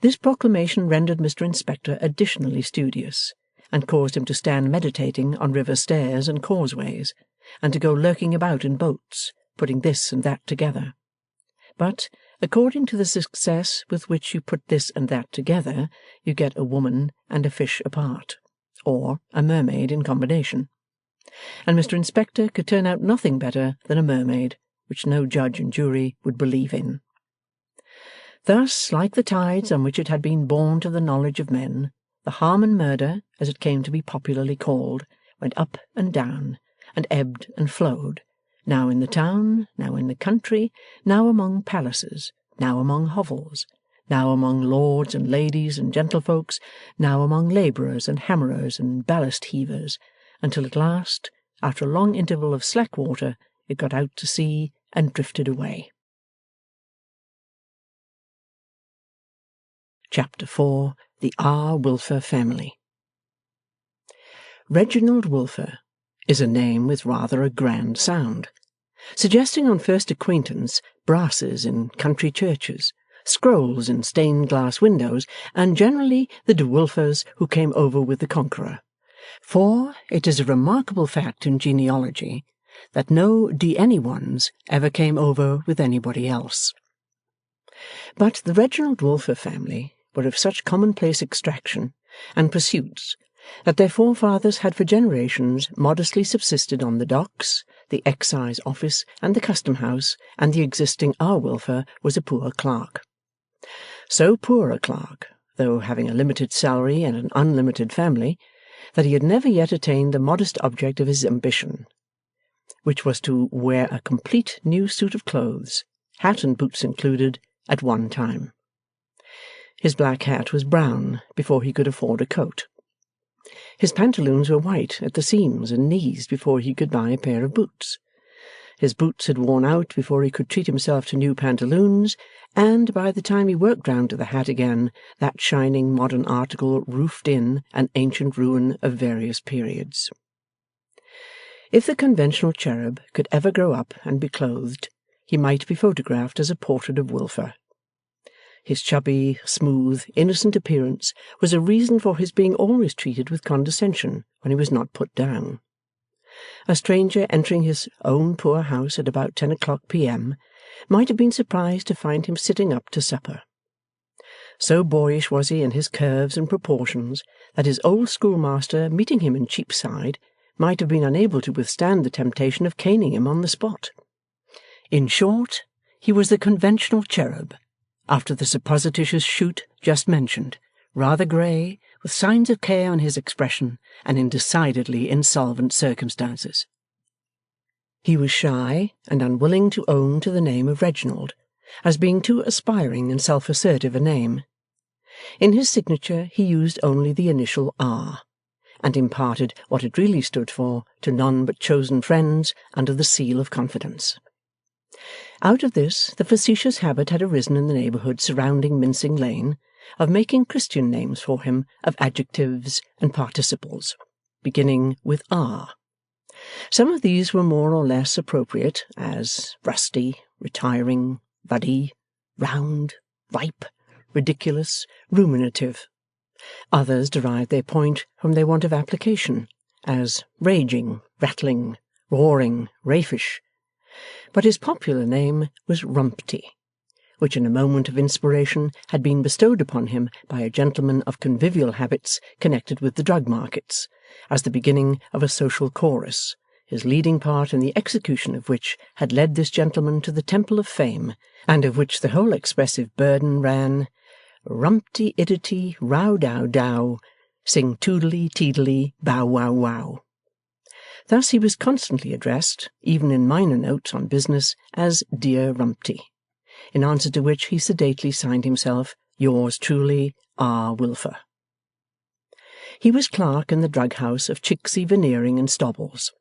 This proclamation rendered Mr. Inspector additionally studious, and caused him to stand meditating on river stairs and causeways, and to go lurking about in boats, putting this and that together. But, according to the success with which you put this and that together, you get a woman and a fish apart, or a mermaid in combination. And Mr. Inspector could turn out nothing better than a mermaid, which no judge and jury would believe in. Thus, like the tides on which it had been borne to the knowledge of men, the Harmon murder, as it came to be popularly called, went up and down, and ebbed and flowed, now in the town, now in the country, now among palaces, now among hovels, now among lords and ladies and gentlefolks, now among labourers and hammerers and ballast heavers, until at last, after a long interval of slack water, it got out to sea and drifted away. Chapter 4. The R. Wilfer Family. Reginald Wilfer is a name with rather a grand sound, suggesting on first acquaintance brasses in country churches, scrolls in stained glass windows, and generally the De Wilfers who came over with the Conqueror. For it is a remarkable fact in genealogy that no D. anyones ever came over with anybody else. But the Reginald Wilfer family were of such commonplace extraction and pursuits that their forefathers had for generations modestly subsisted on the docks, the excise office, and the custom house, and the existing R. Wilfer was a poor clerk. So poor a clerk, though having a limited salary and an unlimited family, that he had never yet attained the modest object of his ambition, which was to wear a complete new suit of clothes, hat and boots included, at one time. His black hat was brown before he could afford a coat. His pantaloons were white at the seams and knees before he could buy a pair of boots. His boots had worn out before he could treat himself to new pantaloons, and by the time he worked round to the hat again, that shining modern article roofed in an ancient ruin of various periods. If the conventional cherub could ever grow up and be clothed, he might be photographed as a portrait of Wilfer. His chubby, smooth, innocent appearance was a reason for his being always treated with condescension when he was not put down. A stranger entering his own poor house at about 10 o'clock p.m. might have been surprised to find him sitting up to supper. So boyish was he in his curves and proportions that his old schoolmaster, meeting him in Cheapside, might have been unable to withstand the temptation of caning him on the spot. In short, he was the conventional cherub, after the supposititious shoot just mentioned, rather grey, with signs of care on his expression, and in decidedly insolvent circumstances. He was shy and unwilling to own to the name of Reginald, as being too aspiring and self-assertive a name. In his signature he used only the initial R, and imparted what it really stood for to none but chosen friends under the seal of confidence. Out of this the facetious habit had arisen in the neighbourhood surrounding Mincing Lane of making Christian names for him of adjectives and participles, beginning with R. Some of these were more or less appropriate, as rusty, retiring, ruddy, round, ripe, ridiculous, ruminative. Others derived their point from their want of application, as raging, rattling, roaring, raffish. But his popular name was Rumpty, which in a moment of inspiration had been bestowed upon him by a gentleman of convivial habits connected with the drug markets, as the beginning of a social chorus, his leading part in the execution of which had led this gentleman to the Temple of Fame, and of which the whole expressive burden ran, Rumpty iddity row dow dow, sing toodly teedly bow wow wow. Thus he was constantly addressed, even in minor notes on business, as Dear Rumpty, in answer to which he sedately signed himself, Yours truly, R. Wilfer. He was clerk in the drug house of Chicksey Veneering and Stobbles.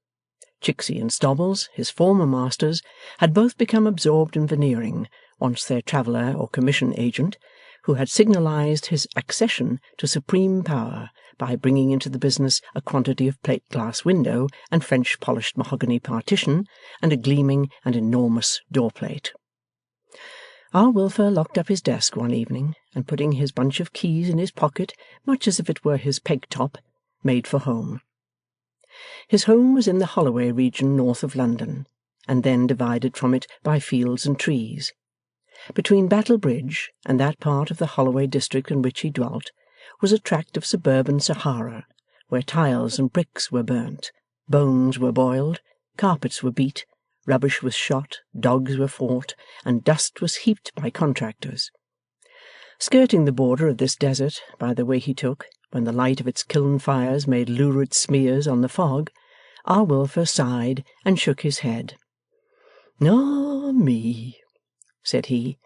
Chicksey and Stobbles, his former masters, had both become absorbed in veneering, once their traveller or commission agent, who had signalized his accession to supreme power by bringing into the business a quantity of plate-glass window and French-polished mahogany partition, and a gleaming and enormous door-plate. Our Wilfer locked up his desk one evening, and putting his bunch of keys in his pocket, much as if it were his peg-top, made for home. His home was in the Holloway region north of London, and then divided from it by fields and trees. Between Battle Bridge and that part of the Holloway district in which he dwelt was a tract of suburban Sahara, where tiles and bricks were burnt, bones were boiled, carpets were beat, rubbish was shot, dogs were fought, and dust was heaped by contractors. Skirting the border of this desert by the way he took, when the light of its kiln fires made lurid smears on the fog, our Wilfer sighed and shook his head. "Ah me," said he,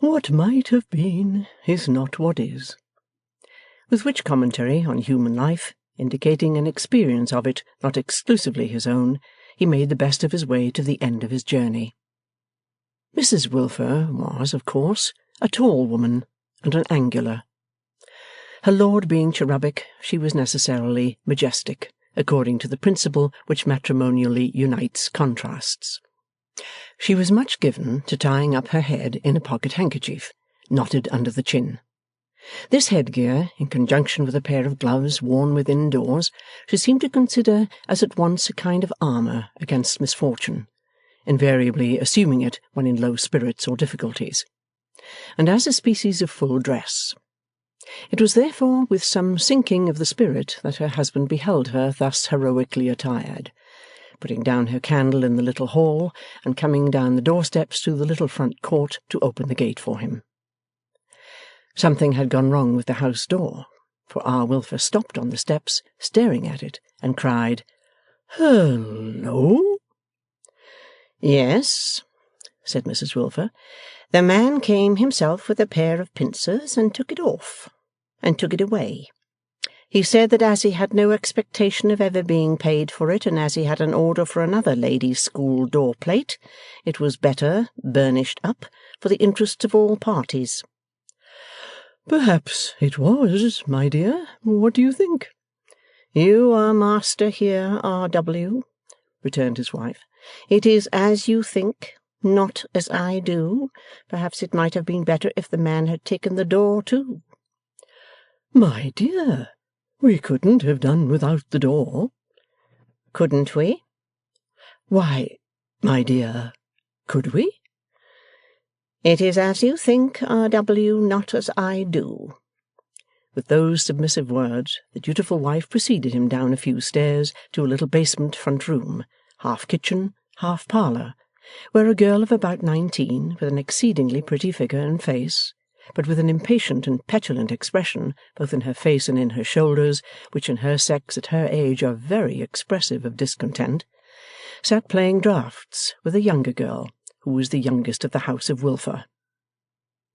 "what might have been is not what is." With which commentary on human life, indicating an experience of it not exclusively his own, he made the best of his way to the end of his journey. Mrs Wilfer was, of course, a tall woman, and an angular. Her lord being cherubic, she was necessarily majestic, according to the principle which matrimonially unites contrasts. She was much given to tying up her head in a pocket-handkerchief, knotted under the chin. This headgear, in conjunction with a pair of gloves worn within doors, she seemed to consider as at once a kind of armour against misfortune, invariably assuming it when in low spirits or difficulties, and as a species of full dress. It was therefore with some sinking of the spirit that her husband beheld her thus heroically attired, putting down her candle in the little hall, and coming down the doorsteps to the little front court to open the gate for him. Something had gone wrong with the house door, for our Wilfer stopped on the steps, staring at it, and cried, "Hullo!" "Yes," said Mrs Wilfer, "the man came himself with a pair of pincers and took it off, and took it away. He said that as he had no expectation of ever being paid for it, and as he had an order for another ladies' school door-plate, it was better, burnished up, for the interests of all parties." "Perhaps it was, my dear. What do you think?" "You are master here, R.W.," returned his wife. "It is as you think, not as I do. Perhaps it might have been better if the man had taken the door too." "My dear, we couldn't have done without the door." "Couldn't we?" "Why, my dear, could we?" "It is as you think, R.W., not as I do." With those submissive words, the dutiful wife preceded him down a few stairs to a little basement front room, half kitchen, half parlour, where a girl of about 19, with an exceedingly pretty figure and face, but with an impatient and petulant expression both in her face and in her shoulders, which in her sex at her age are very expressive of discontent, sat playing draughts with a younger girl, who was the youngest of the house of Wilfer.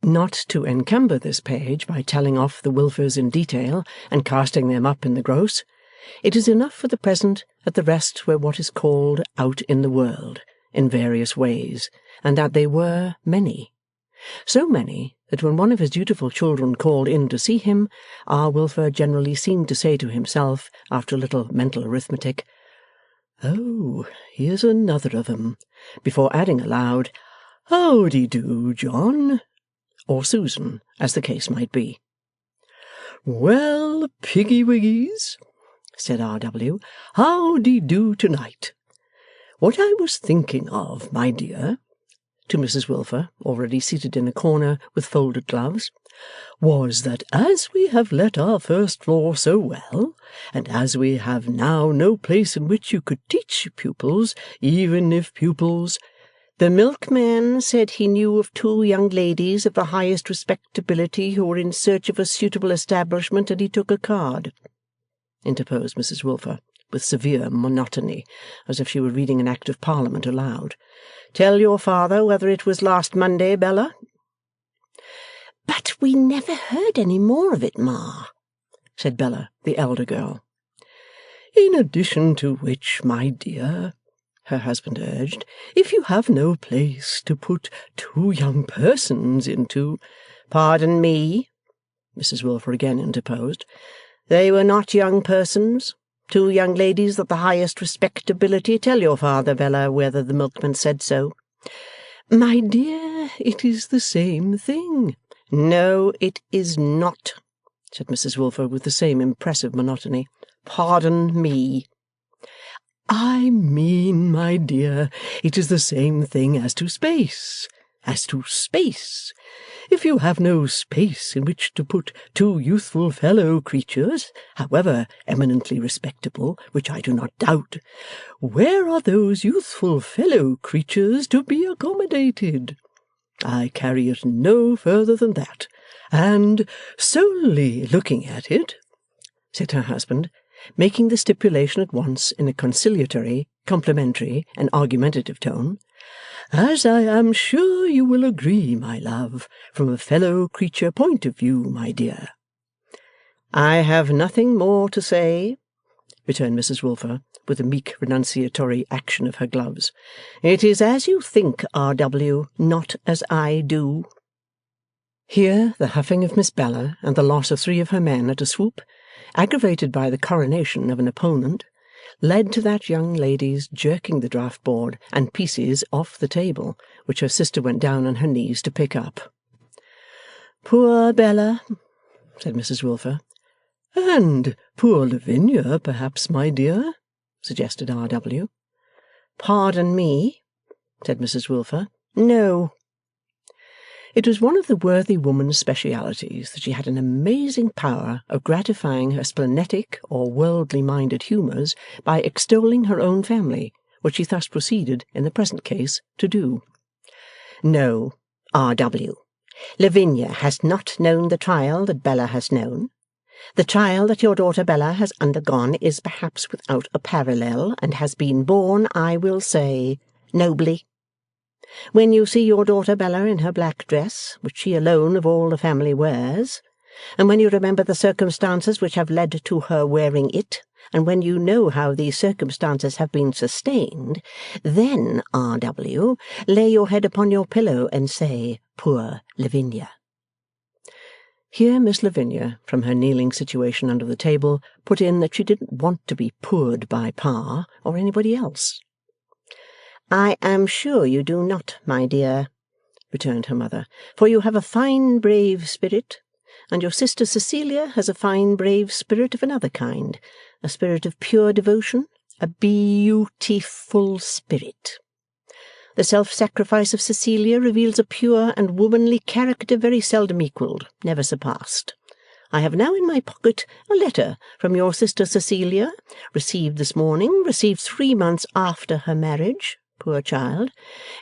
Not to encumber this page by telling off the Wilfers in detail and casting them up in the gross, it is enough for the present that the rest were what is called out in the world, in various ways, and that they were many. So many that when one of his dutiful children called in to see him, our Wilfer generally seemed to say to himself, after a little mental arithmetic, "Oh, here's another of 'em," before adding aloud, "Howdy-do, John," or Susan, as the case might be. "Well, piggy-wiggies," said R.W., "howdy-do tonight? What I was thinking of, my dear," to Mrs Wilfer, already seated in a corner with folded gloves, "was that as we have let our first floor so well, and as we have now no place in which you could teach pupils, even if pupils—" "The milkman said he knew of 2 young ladies of the highest respectability who were in search of a suitable establishment, and he took a card," interposed Mrs Wilfer, with severe monotony, as if she were reading an Act of Parliament aloud. "Tell your father whether it was last Monday, Bella." "But we never heard any more of it, Ma," said Bella, the elder girl. "In addition to which, my dear," her husband urged, "if you have no place to put 2 young persons into—" Pardon me, Mrs Wilfer again interposed. They were not young persons. 2 young ladies of the highest respectability. Tell your father, Bella, whether the milkman said so. My dear, it is the same thing. No, it is not, said Mrs Wilfer with the same impressive monotony. Pardon me. I mean, my dear, it is the same thing as to space. As to space. If you have no space in which to put 2 youthful fellow creatures, however eminently respectable, which I do not doubt, where are those youthful fellow creatures to be accommodated? I carry it no further than that, and solely looking at it, said her husband, making the stipulation at once in a conciliatory, complimentary, and argumentative tone, as I am sure you will agree, my love, from a fellow creature point of view, my dear. I have nothing more to say, returned Mrs Wilfer, with a meek renunciatory action of her gloves. It is as you think, R.W., not as I do. Here the huffing of Miss Bella and the loss of 3 of her men at a swoop, aggravated by the coronation of an opponent, led to that young lady's jerking the draught-board and pieces off the table, which her sister went down on her knees to pick up. Poor Bella, said Mrs Wilfer. And poor Lavinia, perhaps, my dear, suggested R.W. Pardon me, said Mrs Wilfer. No. It was one of the worthy woman's specialities that she had an amazing power of gratifying her splenetic or worldly-minded humours by extolling her own family, which she thus proceeded, in the present case, to do. No, R.W. Lavinia has not known the trial that Bella has known. The trial that your daughter Bella has undergone is perhaps without a parallel, and has been borne, I will say, nobly. When you see your daughter Bella in her black dress, which she alone of all the family wears, and when you remember the circumstances which have led to her wearing it, and when you know how these circumstances have been sustained, then, R.W., lay your head upon your pillow and say, Poor Lavinia. Here Miss Lavinia, from her kneeling situation under the table, put in that she didn't want to be poored by Pa or anybody else. I am sure you do not, my dear, returned her mother, for you have a fine brave spirit, and your sister Cecilia has a fine brave spirit of another kind, a spirit of pure devotion, a beautiful spirit. The self-sacrifice of Cecilia reveals a pure and womanly character very seldom equalled, never surpassed. I have now in my pocket a letter from your sister Cecilia, received this morning, received 3 months after her marriage, poor child,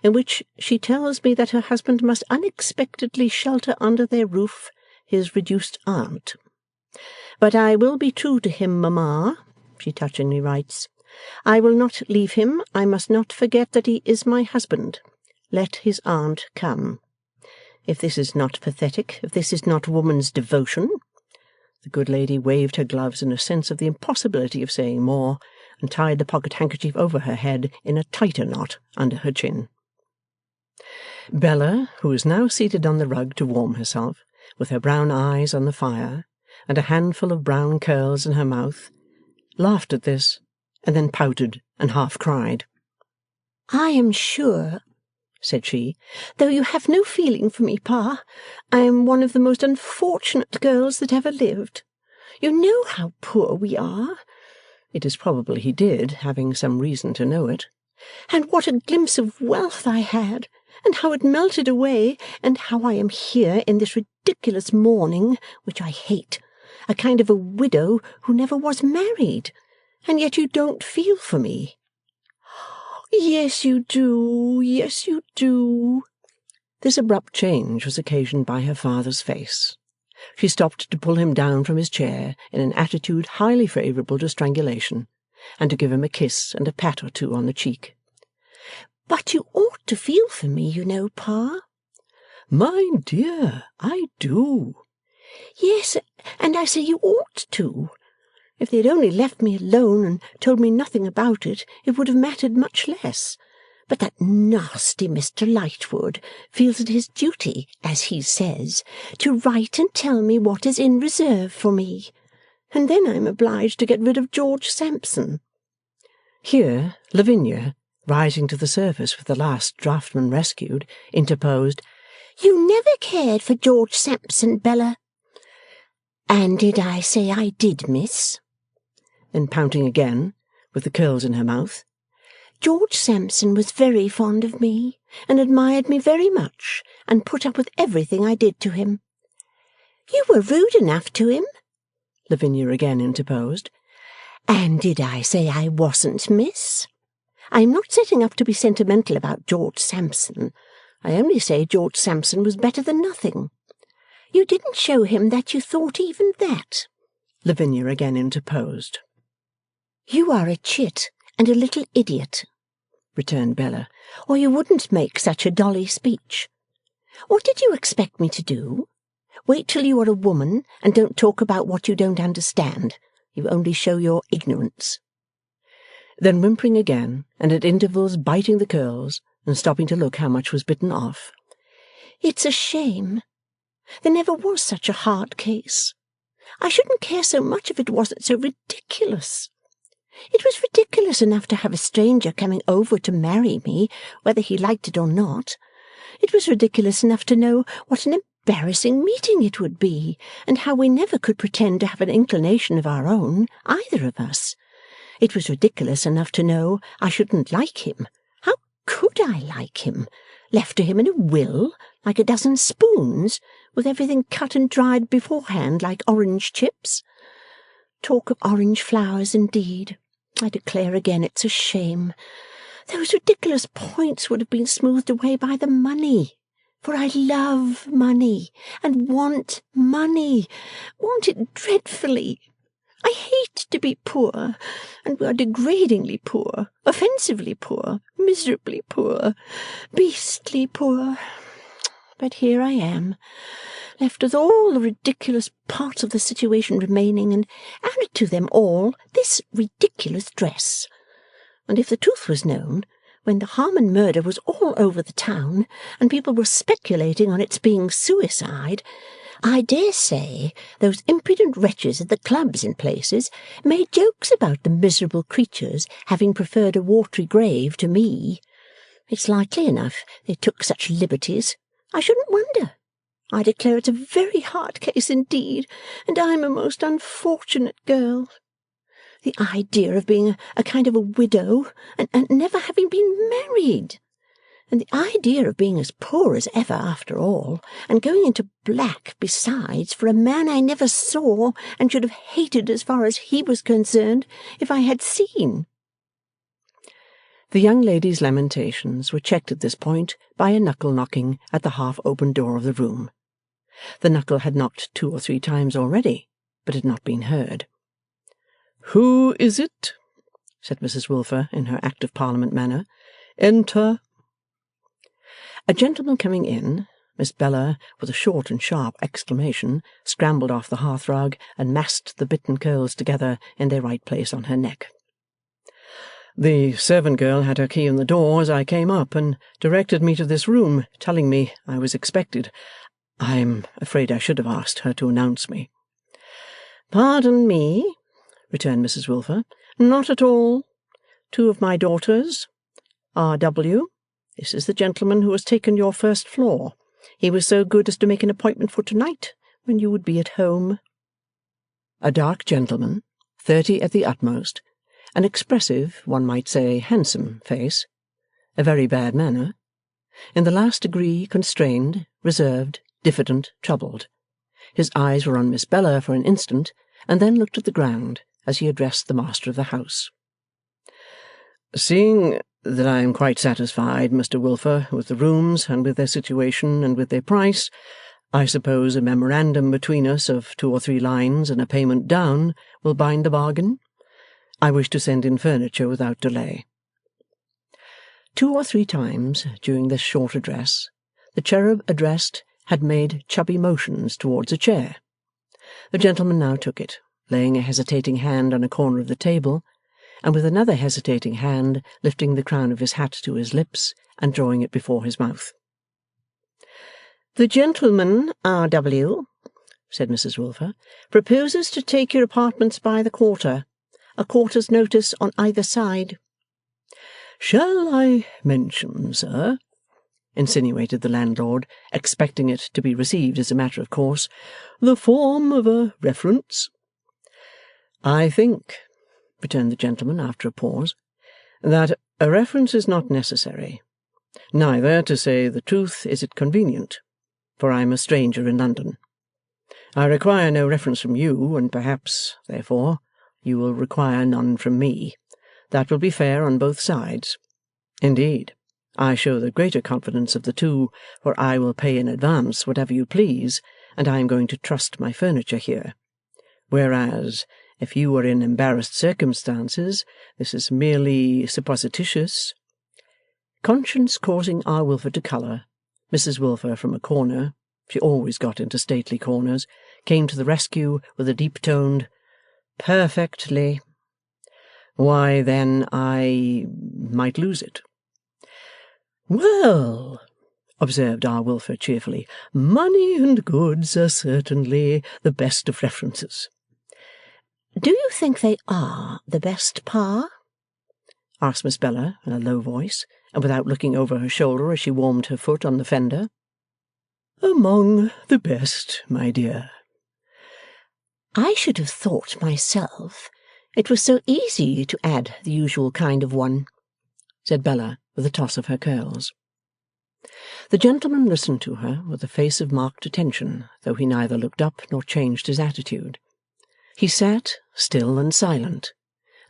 in which she tells me that her husband must unexpectedly shelter under their roof his reduced aunt. But I will be true to him, mamma, she touchingly writes. I will not leave him. I must not forget that he is my husband. Let his aunt come. If this is not pathetic, if this is not woman's devotion. The good lady waved her gloves in a sense of the impossibility of saying more, and tied the pocket-handkerchief over her head in a tighter knot under her chin. Bella, who was now seated on the rug to warm herself, with her brown eyes on the fire, and a handful of brown curls in her mouth, laughed at this, and then pouted and half cried. I am sure, said she, though you have no feeling for me, Pa, I am one of the most unfortunate girls that ever lived. You know how poor we are. It is probable he did, having some reason to know it. And what a glimpse of wealth I had, and how it melted away, and how I am here in this ridiculous mourning, which I hate, a kind of a widow who never was married, and yet you don't feel for me. Yes, you do, yes, you do. This abrupt change was occasioned by her father's face. She stopped to pull him down from his chair in an attitude highly favourable to strangulation, and to give him a kiss and a pat or two on the cheek. But you ought to feel for me, you know, Pa. My dear, I do. Yes, and I say you ought to. If they had only left me alone and told me nothing about it, it would have mattered much less. But that nasty Mr. Lightwood feels it his duty, as he says, to write and tell me what is in reserve for me. And then I'm obliged to get rid of George Sampson." Here Lavinia, rising to the surface with the last draughtman rescued, interposed. "You never cared for George Sampson, Bella." "And did I say I did, miss?" Then pouting again, with the curls in her mouth. "George Sampson was very fond of me, and admired me very much, and put up with everything I did to him." "You were rude enough to him," Lavinia again interposed. "And did I say I wasn't, miss? I am not setting up to be sentimental about George Sampson. I only say George Sampson was better than nothing. You didn't show him that you thought even that," Lavinia again interposed. "You are a chit and a little idiot," returned Bella, "or you wouldn't make such a dolly speech. What did you expect me to do? Wait till you are a woman, and don't talk about what you don't understand. You only show your ignorance." Then whimpering again, and at intervals biting the curls, and stopping to look how much was bitten off. "It's a shame. There never was such a hard case. I shouldn't care so much if it wasn't so ridiculous. It was ridiculous enough to have a stranger coming over to marry me, whether he liked it or not. It was ridiculous enough to know what an embarrassing meeting it would be, and how we never could pretend to have an inclination of our own, either of us. It was ridiculous enough to know I shouldn't like him. How could I like him? Left to him in a will, like a dozen spoons, with everything cut and dried beforehand like orange chips. Talk of orange flowers, indeed. I declare again it's a shame. Those ridiculous points would have been smoothed away by the money. For I love money, and want money, want it dreadfully. I hate to be poor, and we are degradingly poor, offensively poor, miserably poor, beastly poor. But here I am, left with all the ridiculous parts of the situation remaining, and added to them all this ridiculous dress. And if the truth was known, when the Harmon murder was all over the town, and people were speculating on its being suicide, I dare say those impudent wretches at the clubs and places made jokes about the miserable creatures having preferred a watery grave to me. It's likely enough they took such liberties. I shouldn't wonder. I declare it's a very hard case indeed, and I'm a most unfortunate girl. The idea of being a kind of a widow, and never having been married. And the idea of being as poor as ever after all, and going into black besides for a man I never saw, and should have hated as far as he was concerned if I had seen. The young lady's lamentations were checked at this point by a knuckle-knocking at the half-open door of the room. The knuckle had knocked 2 or 3 times already, but had not been heard. "Who is it?" said Mrs. Wilfer in her Act of Parliament manner. "Enter." A gentleman coming in, Miss Bella, with a short and sharp exclamation, scrambled off the hearthrug and massed the bitten curls together in their right place on her neck. "The servant girl had her key in the door as I came up, and directed me to this room, telling me I was expected. I'm afraid I should have asked her to announce me." "Pardon me," returned Mrs. Wilfer. "Not at all. 2 of my daughters. R.W. This is the gentleman who has taken your first floor. He was so good as to make an appointment for tonight, when you would be at home." A dark gentleman, 30 at the utmost, an expressive, one might say handsome face, a very bad manner, in the last degree constrained, reserved, diffident, troubled. His eyes were on Miss Bella for an instant, and then looked at the ground as he addressed the master of the house. "Seeing that I am quite satisfied, Mr. Wilfer, with the rooms, and with their situation, and with their price, I suppose a memorandum between us of 2 or 3 lines and a payment down will bind the bargain? I wish to send in furniture without delay." 2 or 3 times during this short address, the cherub addressed had made chubby motions towards a chair. The gentleman now took it, laying a hesitating hand on a corner of the table, and with another hesitating hand lifting the crown of his hat to his lips and drawing it before his mouth. "The gentleman, R.W.," said Mrs Wilfer, "proposes to take your apartments by the quarter. A quarter's notice on either side." "Shall I mention, sir," insinuated the landlord, expecting it to be received as a matter of course, "the form of a reference?" "I think," returned the gentleman after a pause, "that a reference is not necessary. Neither, to say the truth, is it convenient, for I am a stranger in London. I require no reference from you, and perhaps, therefore, you will require none from me. That will be fair on both sides. Indeed, I show the greater confidence of the two, for I will pay in advance whatever you please, and I am going to trust my furniture here. Whereas, if you are in embarrassed circumstances, this is merely supposititious." Conscience causing R. Wilfer to colour, Mrs Wilfer from a corner (she always got into stately corners) came to the rescue with a deep-toned "Perfectly." "Why, then, I might lose it." "Well," observed R. Wilfer cheerfully, "money and goods are certainly the best of references." "Do you think they are the best, Pa?" asked Miss Bella in a low voice, and without looking over her shoulder as she warmed her foot on the fender. "Among the best, my dear." "I should have thought myself it was so easy to add the usual kind of one," said Bella with a toss of her curls. The gentleman listened to her with a face of marked attention, though he neither looked up nor changed his attitude. He sat, still and silent,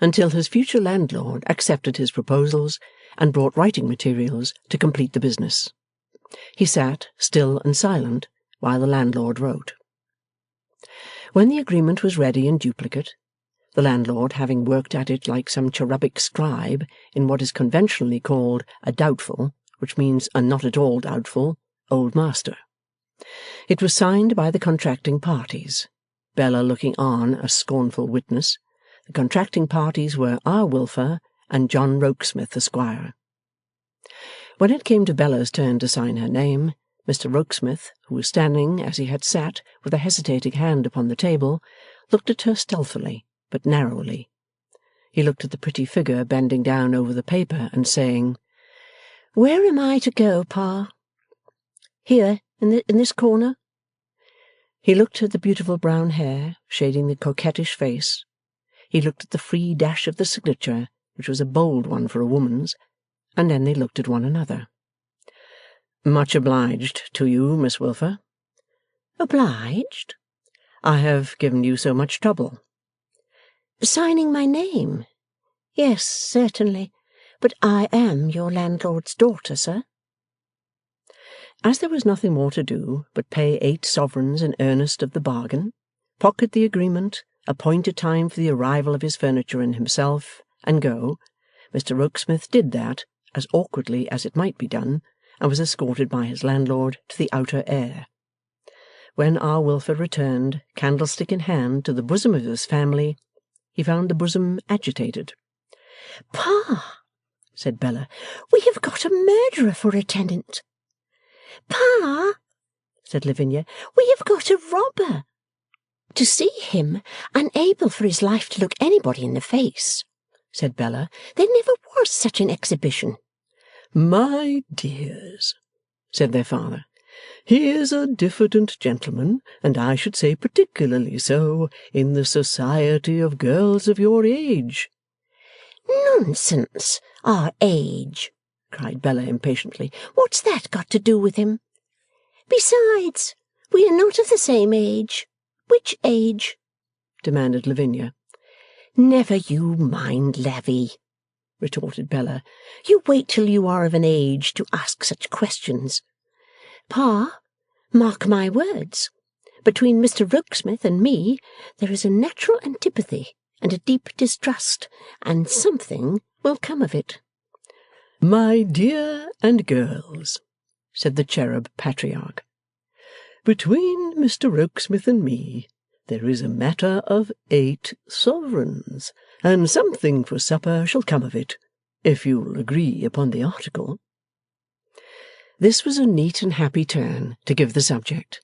until his future landlord accepted his proposals and brought writing materials to complete the business. He sat, still and silent, while the landlord wrote. When the agreement was ready in duplicate, the landlord having worked at it like some cherubic scribe in what is conventionally called a doubtful, which means a not at all doubtful, old master, it was signed by the contracting parties, Bella looking on as scornful witness. The contracting parties were R. Wilfer and John Rokesmith, Esquire. When it came to Bella's turn to sign her name, Mr Rokesmith, who was standing as he had sat with a hesitating hand upon the table, looked at her stealthily but narrowly. He looked at the pretty figure bending down over the paper and saying, "Where am I to go, Pa? Here, in this corner?" He looked at the beautiful brown hair shading the coquettish face. He looked at the free dash of the signature, which was a bold one for a woman's, and then they looked at one another. "Much obliged to you, Miss Wilfer." "Obliged?" "I have given you so much trouble." "Signing my name? Yes, certainly. But I am your landlord's daughter, sir." As there was nothing more to do but pay 8 sovereigns in earnest of the bargain, pocket the agreement, appoint a time for the arrival of his furniture and himself, and go, Mr Rokesmith did that, as awkwardly as it might be done, and was escorted by his landlord to the outer air. When R. Wilfer returned, candlestick in hand, to the bosom of his family, he found the bosom agitated. "Pa," said Bella, "we have got a murderer for a tenant." "Pa," said Lavinia, "we have got a robber." "To see him unable for his life to look anybody in the face," said Bella, "there never was such an exhibition." "My dears," said their father, "he is a diffident gentleman, and I should say particularly so in the society of girls of your age." "Nonsense, our age!" cried Bella impatiently. "What's that got to do with him? Besides, we are not of the same age." "Which age?" demanded Lavinia. "Never you mind, Lavvy," retorted Bella. "You wait till you are of an age to ask such questions. Pa, mark my words. Between Mr Rokesmith and me there is a natural antipathy and a deep distrust, and something will come of it." "My dear and girls," said the cherub patriarch, "between Mr Rokesmith and me there is a matter of 8 sovereigns, and something for supper shall come of it, if you'll agree upon the article.' This was a neat and happy turn to give the subject,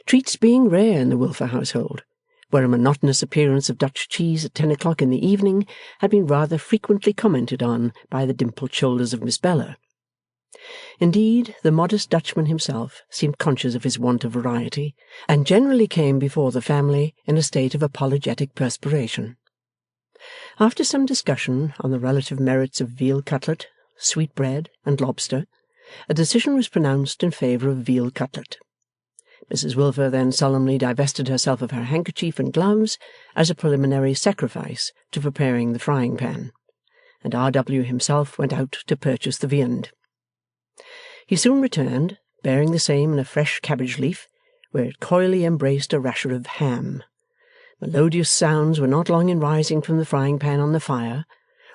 treats being rare in the Wilfer household, where a monotonous appearance of Dutch cheese at 10 o'clock in the evening had been rather frequently commented on by the dimpled shoulders of Miss Bella. Indeed, the modest Dutchman himself seemed conscious of his want of variety, and generally came before the family in a state of apologetic perspiration. After some discussion on the relative merits of veal cutlet, sweetbread, and lobster, a decision was pronounced in favour of veal cutlet. Mrs Wilfer then solemnly divested herself of her handkerchief and gloves as a preliminary sacrifice to preparing the frying pan, and R.W. himself went out to purchase the viand. He soon returned, bearing the same in a fresh cabbage leaf, where it coyly embraced a rasher of ham. Melodious sounds were not long in rising from the frying pan on the fire,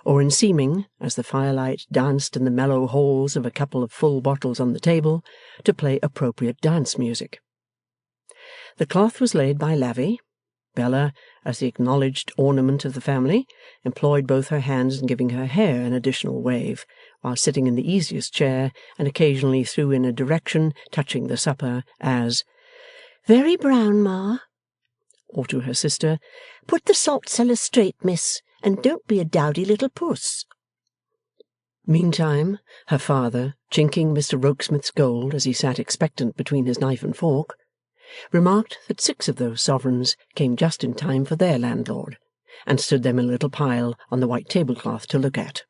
or in seeming, as the firelight danced in the mellow holes of a couple of full bottles on the table, to play appropriate dance music. The cloth was laid by Lavvy. Bella, as the acknowledged ornament of the family, employed both her hands in giving her hair an additional wave, while sitting in the easiest chair, and occasionally threw in a direction touching the supper, as, "Very brown, Ma," or to her sister, "Put the salt cellar straight, miss, and don't be a dowdy little puss." Meantime, her father, chinking Mr Rokesmith's gold as he sat expectant between his knife and fork, remarked that 6 of those sovereigns came just in time for their landlord, and stood them in a little pile on the white tablecloth to look at.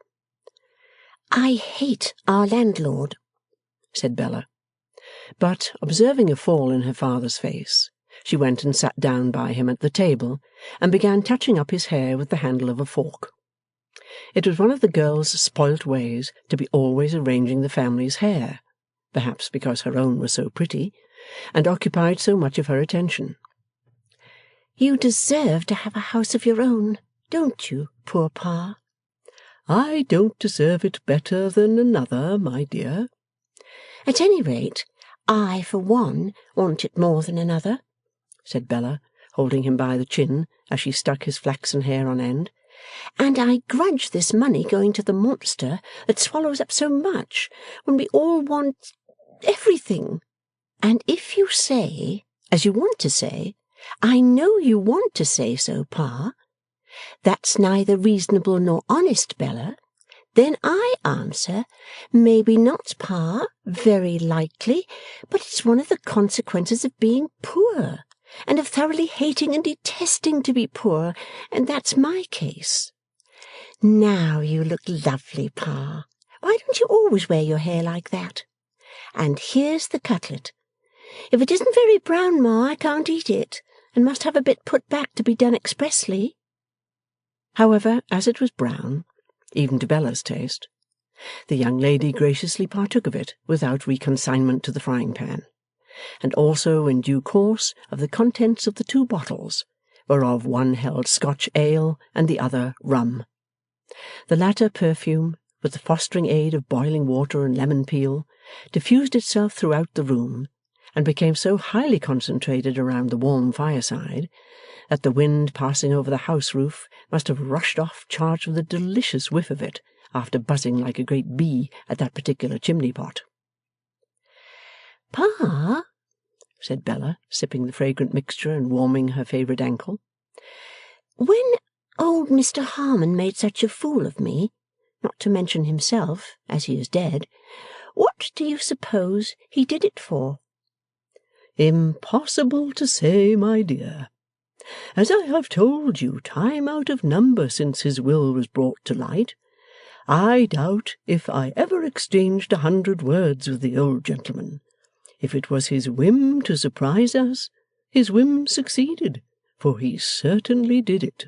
"I hate our landlord," said Bella. But, observing a fall in her father's face, she went and sat down by him at the table, and began touching up his hair with the handle of a fork. It was one of the girl's spoilt ways to be always arranging the family's hair, perhaps because her own was so pretty, and occupied so much of her attention. "You deserve to have a house of your own, don't you, poor Pa?" "I don't deserve it better than another, my dear." "At any rate, I, for one, want it more than another," said Bella, holding him by the chin as she stuck his flaxen hair on end. "And I grudge this money going to the monster that swallows up so much, when we all want everything. And if you say, as you want to say, I know you want to say so, Pa, that's neither reasonable nor honest, Bella, then I answer, maybe not, Pa, very likely, but it's one of the consequences of being poor, and of thoroughly hating and detesting to be poor, and that's my case. Now you look lovely, Pa. Why don't you always wear your hair like that? And here's the cutlet. If it isn't very brown, Ma, I can't eat it, and must have a bit put back to be done expressly." However, as it was brown, even to Bella's taste, the young lady graciously partook of it without reconsignment to the frying pan, and also in due course of the contents of the 2 bottles, whereof one held Scotch ale and the other rum. The latter perfume, with the fostering aid of boiling water and lemon peel, diffused itself throughout the room, and became so highly concentrated around the warm fireside, that the wind passing over the house roof must have rushed off charged with a delicious whiff of it, after buzzing like a great bee at that particular chimney-pot. "Pa," said Bella, sipping the fragrant mixture and warming her favourite ankle, "when old Mr Harmon made such a fool of me, not to mention himself, as he is dead, what do you suppose he did it for?" "Impossible to say, my dear. As I have told you time out of number since his will was brought to light, I doubt if I ever exchanged 100 words with the old gentleman. If it was his whim to surprise us, his whim succeeded, for he certainly did it."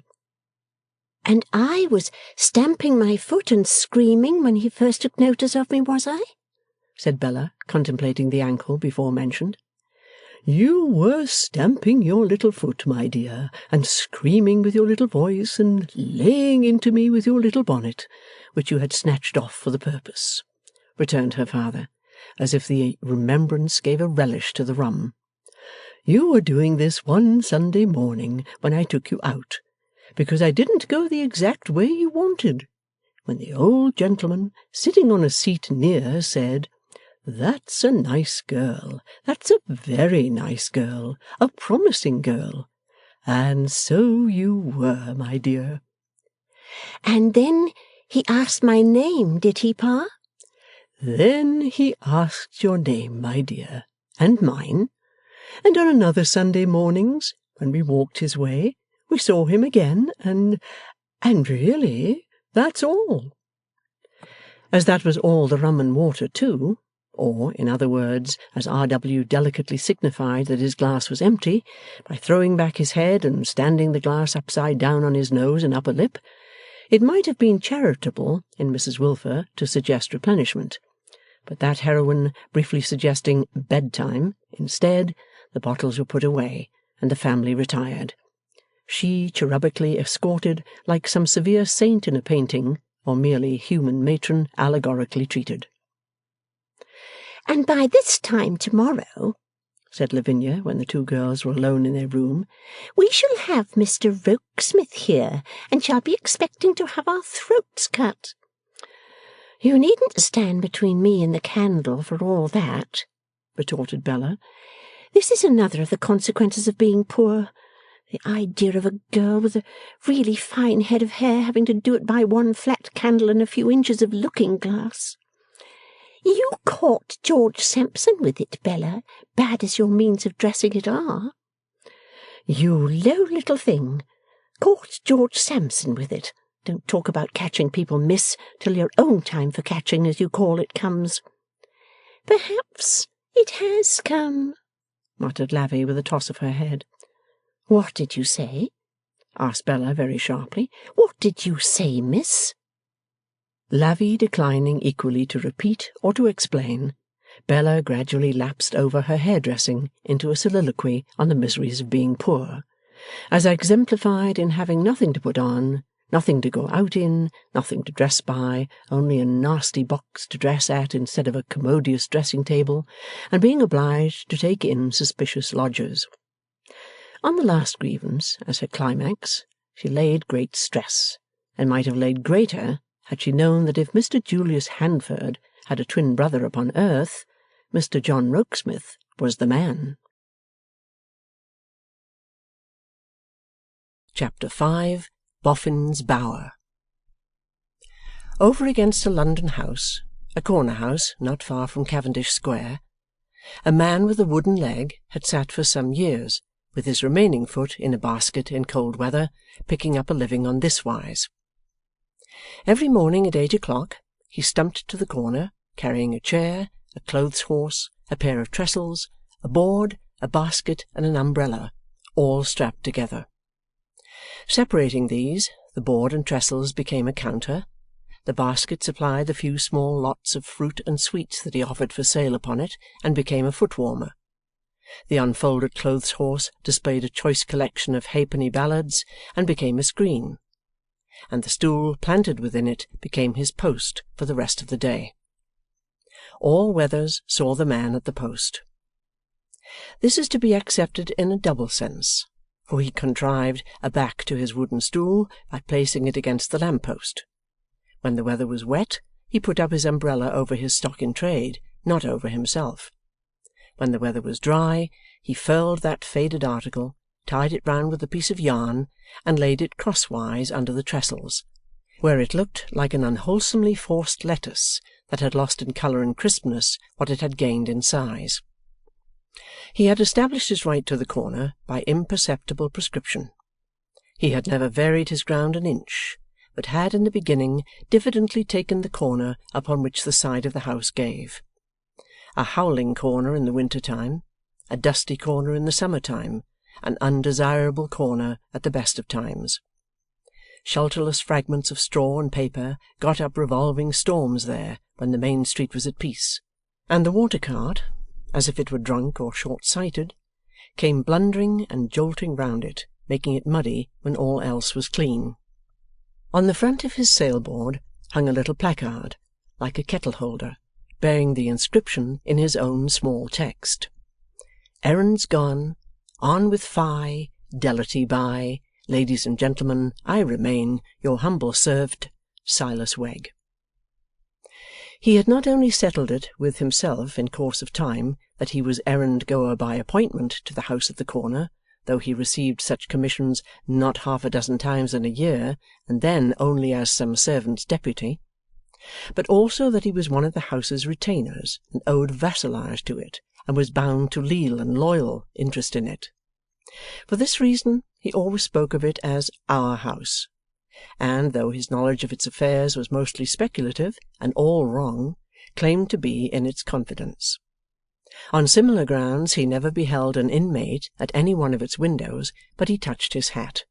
"And I was stamping my foot and screaming when he first took notice of me, was I?" said Bella, contemplating the ankle before mentioned. "You were stamping your little foot, my dear, and screaming with your little voice, and laying into me with your little bonnet, which you had snatched off for the purpose," returned her father, as if the remembrance gave a relish to the rum. "You were doing this one Sunday morning when I took you out, because I didn't go the exact way you wanted, when the old gentleman, sitting on a seat near, said, 'That's a nice girl. That's a very nice girl. A promising girl.' And so you were, my dear." "And then he asked my name, did he, Pa?" "Then he asked your name, my dear, and mine. And on another Sunday mornings, when we walked his way, we saw him again, and really, that's all." As that was all the rum and water too, or, in other words, as R.W. delicately signified that his glass was empty, by throwing back his head and standing the glass upside down on his nose and upper lip, it might have been charitable in Mrs Wilfer to suggest replenishment. But that heroine briefly suggesting bedtime instead, the bottles were put away, and the family retired. She cherubically escorted like some severe saint in a painting, or merely human matron allegorically treated. "And by this time tomorrow," said Lavinia, when the two girls were alone in their room, "we shall have Mr Rokesmith here, and shall be expecting to have our throats cut." "You needn't stand between me and the candle for all that," retorted Bella. "This is another of the consequences of being poor. The idea of a girl with a really fine head of hair having to do it by one flat candle and a few inches of looking-glass. You caught George Sampson with it, Bella, bad as your means of dressing it are." "You low little thing. Caught George Sampson with it. Don't talk about catching people, miss, till your own time for catching, as you call it, comes." "Perhaps it has come," muttered Lavvy with a toss of her head. "What did you say?" asked Bella very sharply. "What did you say, miss?" Lavvy declining equally to repeat or to explain, Bella gradually lapsed over her hairdressing into a soliloquy on the miseries of being poor, as exemplified in having nothing to put on, nothing to go out in, nothing to dress by, only a nasty box to dress at instead of a commodious dressing-table, and being obliged to take in suspicious lodgers. On the last grievance, as her climax, she laid great stress, and might have laid greater had she known that if Mr Julius Handford had a twin brother upon earth, Mr John Rokesmith was the man. Chapter 5. Boffin's Bower. Over against a London house, a corner house not far from Cavendish Square, a man with a wooden leg had sat for some years, with his remaining foot in a basket in cold weather, picking up a living on this wise. Every morning at 8 o'clock he stumped to the corner, carrying a chair, a clothes-horse, a pair of trestles, a board, a basket, and an umbrella, all strapped together. Separating these, the board and trestles became a counter, the basket supplied the few small lots of fruit and sweets that he offered for sale upon it, and became a foot-warmer. The unfolded clothes-horse displayed a choice collection of halfpenny ballads, and became a screen, and the stool planted within it became his post for the rest of the day. All weathers saw the man at the post. This is to be accepted in a double sense, for he contrived a back to his wooden stool by placing it against the lamp-post. When the weather was wet, he put up his umbrella over his stock-in-trade, not over himself. When the weather was dry, he furled that faded article, tied it round with a piece of yarn, and laid it crosswise under the trestles, where it looked like an unwholesomely forced lettuce that had lost in colour and crispness what it had gained in size. He had established his right to the corner by imperceptible prescription. He had never varied his ground an inch, but had in the beginning diffidently taken the corner upon which the side of the house gave. A howling corner in the winter-time, a dusty corner in the summer-time, an undesirable corner at the best of times. Shelterless fragments of straw and paper got up revolving storms there when the main street was at peace, and the water-cart, as if it were drunk or short-sighted, came blundering and jolting round it, making it muddy when all else was clean. On the front of his sailboard hung a little placard, like a kettle-holder, bearing the inscription in his own small text, "Errands gone, on with Fi, Delity by, Ladies and gentlemen, I remain your humble servant, Silas Wegg. He had not only settled it with himself in course of time that he was errand-goer by appointment to the house at the corner, though he received such commissions not half a dozen times in a year, and then only as some servant's deputy, but also that he was one of the house's retainers, and owed vassalage to it, and was bound to leal and loyal interest in it. For this reason he always spoke of it as our house, and, though his knowledge of its affairs was mostly speculative and all wrong, claimed to be in its confidence. On similar grounds he never beheld an inmate at any one of its windows but he touched his hat.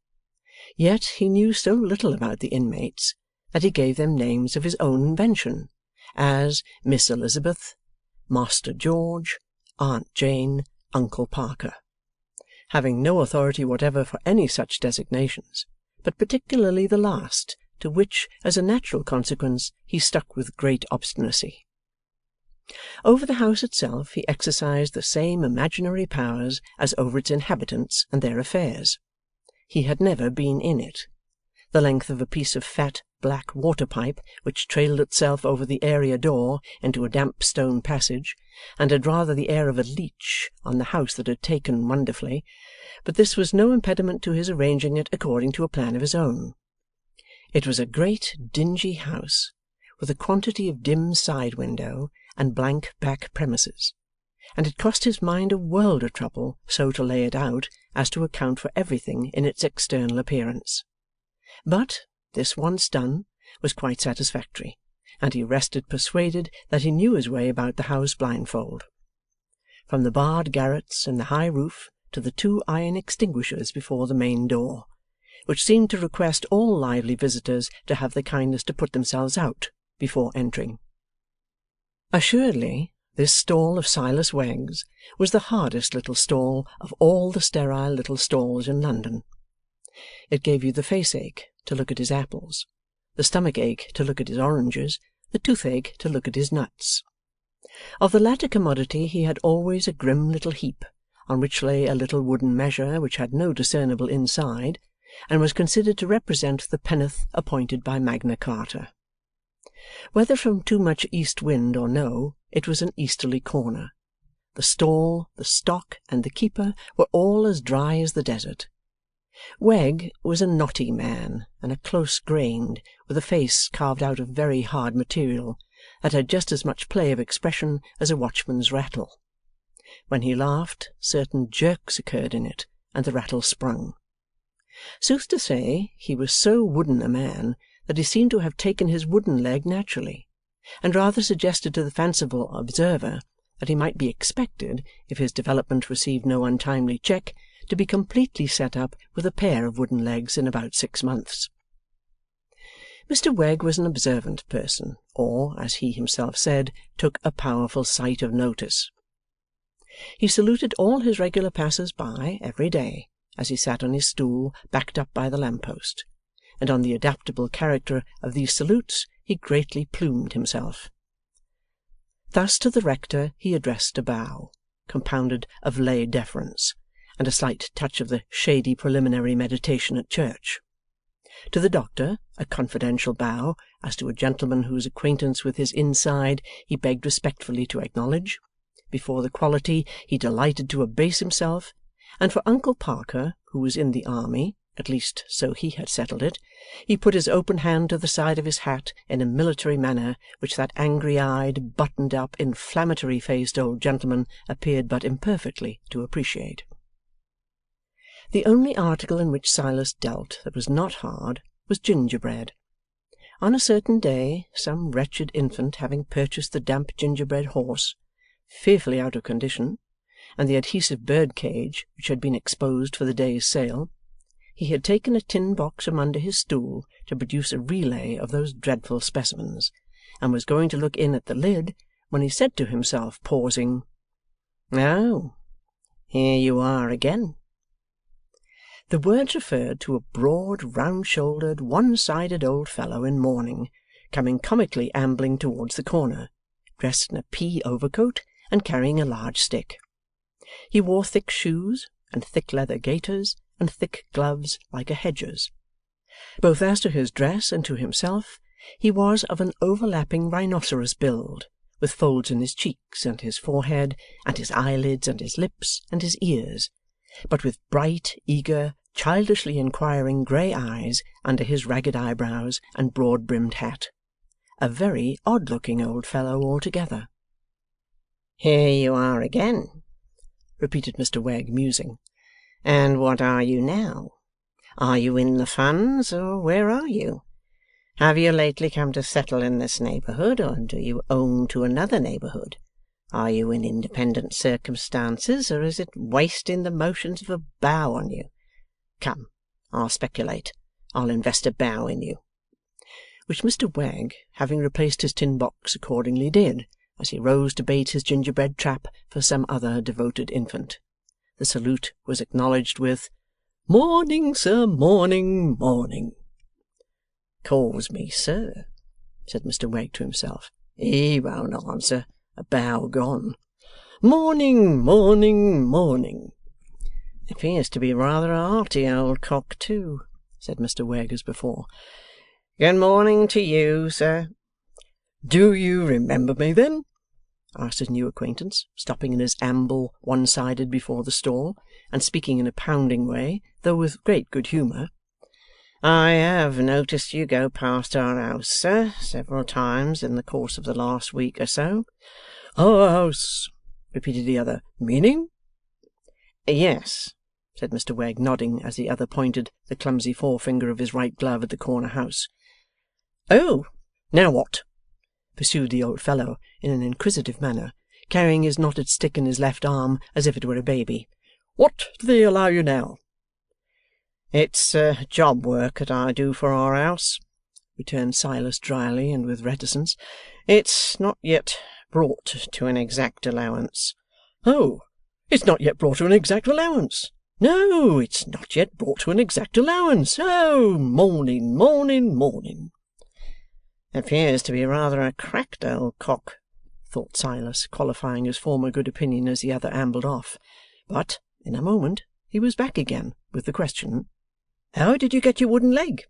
Yet he knew so little about the inmates that he gave them names of his own invention, as Miss Elizabeth, Master George, Aunt Jane, Uncle Parker, having no authority whatever for any such designations, but particularly the last, to which, as a natural consequence, he stuck with great obstinacy. Over the house itself he exercised the same imaginary powers as over its inhabitants and their affairs. He had never been in it. The length of a piece of fat black water-pipe which trailed itself over the area door into a damp stone passage, and had rather the air of a leech on the house that had taken wonderfully, but this was no impediment to his arranging it according to a plan of his own. It was a great dingy house, with a quantity of dim side-window and blank back premises, and it cost his mind a world of trouble so to lay it out as to account for everything in its external appearance. But, this once done, was quite satisfactory, and he rested persuaded that he knew his way about the house blindfold. From the barred garrets in the high roof to the 2 iron extinguishers before the main door, which seemed to request all lively visitors to have the kindness to put themselves out before entering. Assuredly, this stall of Silas Wegg's was the hardest little stall of all the sterile little stalls in London. It gave you the face-ache to look at his apples, the stomach-ache to look at his oranges, the toothache to look at his nuts. Of the latter commodity he had always a grim little heap, on which lay a little wooden measure which had no discernible inside, and was considered to represent the penn'orth appointed by Magna Carta. Whether from too much east wind or no, it was an easterly corner. The stall, the stock, and the keeper were all as dry as the desert. Wegg was a knotty man, and a close-grained, with a face carved out of very hard material, that had just as much play of expression as a watchman's rattle. When he laughed, certain jerks occurred in it, and the rattle sprung. Sooth to say, he was so wooden a man that he seemed to have taken his wooden leg naturally, and rather suggested to the fanciful observer that he might be expected, if his development received no untimely check, to be completely set up with a pair of wooden legs in about 6 months. Mr Wegg was an observant person, or, as he himself said, took a powerful sight of notice. He saluted all his regular passers-by every day, as he sat on his stool backed up by the lamp-post, and on the adaptable character of these salutes he greatly plumed himself. Thus to the rector he addressed a bow, compounded of lay deference, and a slight touch of the shady preliminary meditation at church. To the doctor a confidential bow, as to a gentleman whose acquaintance with his inside he begged respectfully to acknowledge, before the quality he delighted to abase himself, and for Uncle Parker, who was in the army, at least so he had settled it, he put his open hand to the side of his hat in a military manner which that angry-eyed, buttoned-up, inflammatory-faced old gentleman appeared but imperfectly to appreciate. The only article in which Silas dealt that was not hard was gingerbread. On a certain day, some wretched infant having purchased the damp gingerbread horse, fearfully out of condition, and the adhesive bird-cage which had been exposed for the day's sale, he had taken a tin box from under his stool to produce a relay of those dreadful specimens, and was going to look in at the lid, when he said to himself, pausing, "Oh, here you are again." The words referred to a broad, round-shouldered, one-sided old fellow in mourning, coming comically ambling towards the corner, dressed in a pea overcoat and carrying a large stick. He wore thick shoes and thick leather gaiters, and thick gloves like a hedger's. Both as to his dress and to himself, he was of an overlapping rhinoceros build, with folds in his cheeks and his forehead, and his eyelids and his lips and his ears, but with bright, eager, childishly inquiring grey eyes under his ragged eyebrows and broad-brimmed hat. A very odd-looking old fellow altogether. "Here you are again," repeated Mr Wegg, musing. "And what are you now? Are you in the funds, or where are you? Have you lately come to settle in this neighbourhood, or do you own to another neighbourhood? Are you in independent circumstances, or is it wasting the motions of a bow on you? Come, I'll speculate. I'll invest a bow in you." Which Mr Wegg, having replaced his tin box, accordingly did, as he rose to bait his gingerbread trap for some other devoted infant. The salute was acknowledged with, "Morning, sir, morning, morning." "Calls me sir," said Mr Wegg to himself. "He won't answer. A bow gone. Morning, morning, morning." "Appears to be rather a hearty old cock, too," said Mr Wegg as before. "Good morning to you, sir." "Do you remember me, then?" asked his new acquaintance, stopping in his amble one-sided before the stall, and speaking in a pounding way, though with great good humour. "I have noticed you go past our house, sir, several times in the course of the last week or so." "Our house," repeated the other. "Meaning?" "Yes," said Mr Wegg, nodding as the other pointed the clumsy forefinger of his right glove at the corner house. "Oh, now what?" pursued the old fellow in an inquisitive manner, carrying his knotted stick in his left arm as if it were a baby. "What do they allow you now?" "It's job work that I do for our house," returned Silas dryly and with reticence. "It's not yet brought to an exact allowance." "Oh, it's not yet brought to an exact allowance? No, it's not yet brought to an exact allowance. Oh, morning, morning, morning." "Appears to be rather a cracked old cock," thought Silas, qualifying his former good opinion as the other ambled off. But, in a moment, he was back again, with the question, "How did you get your wooden leg?"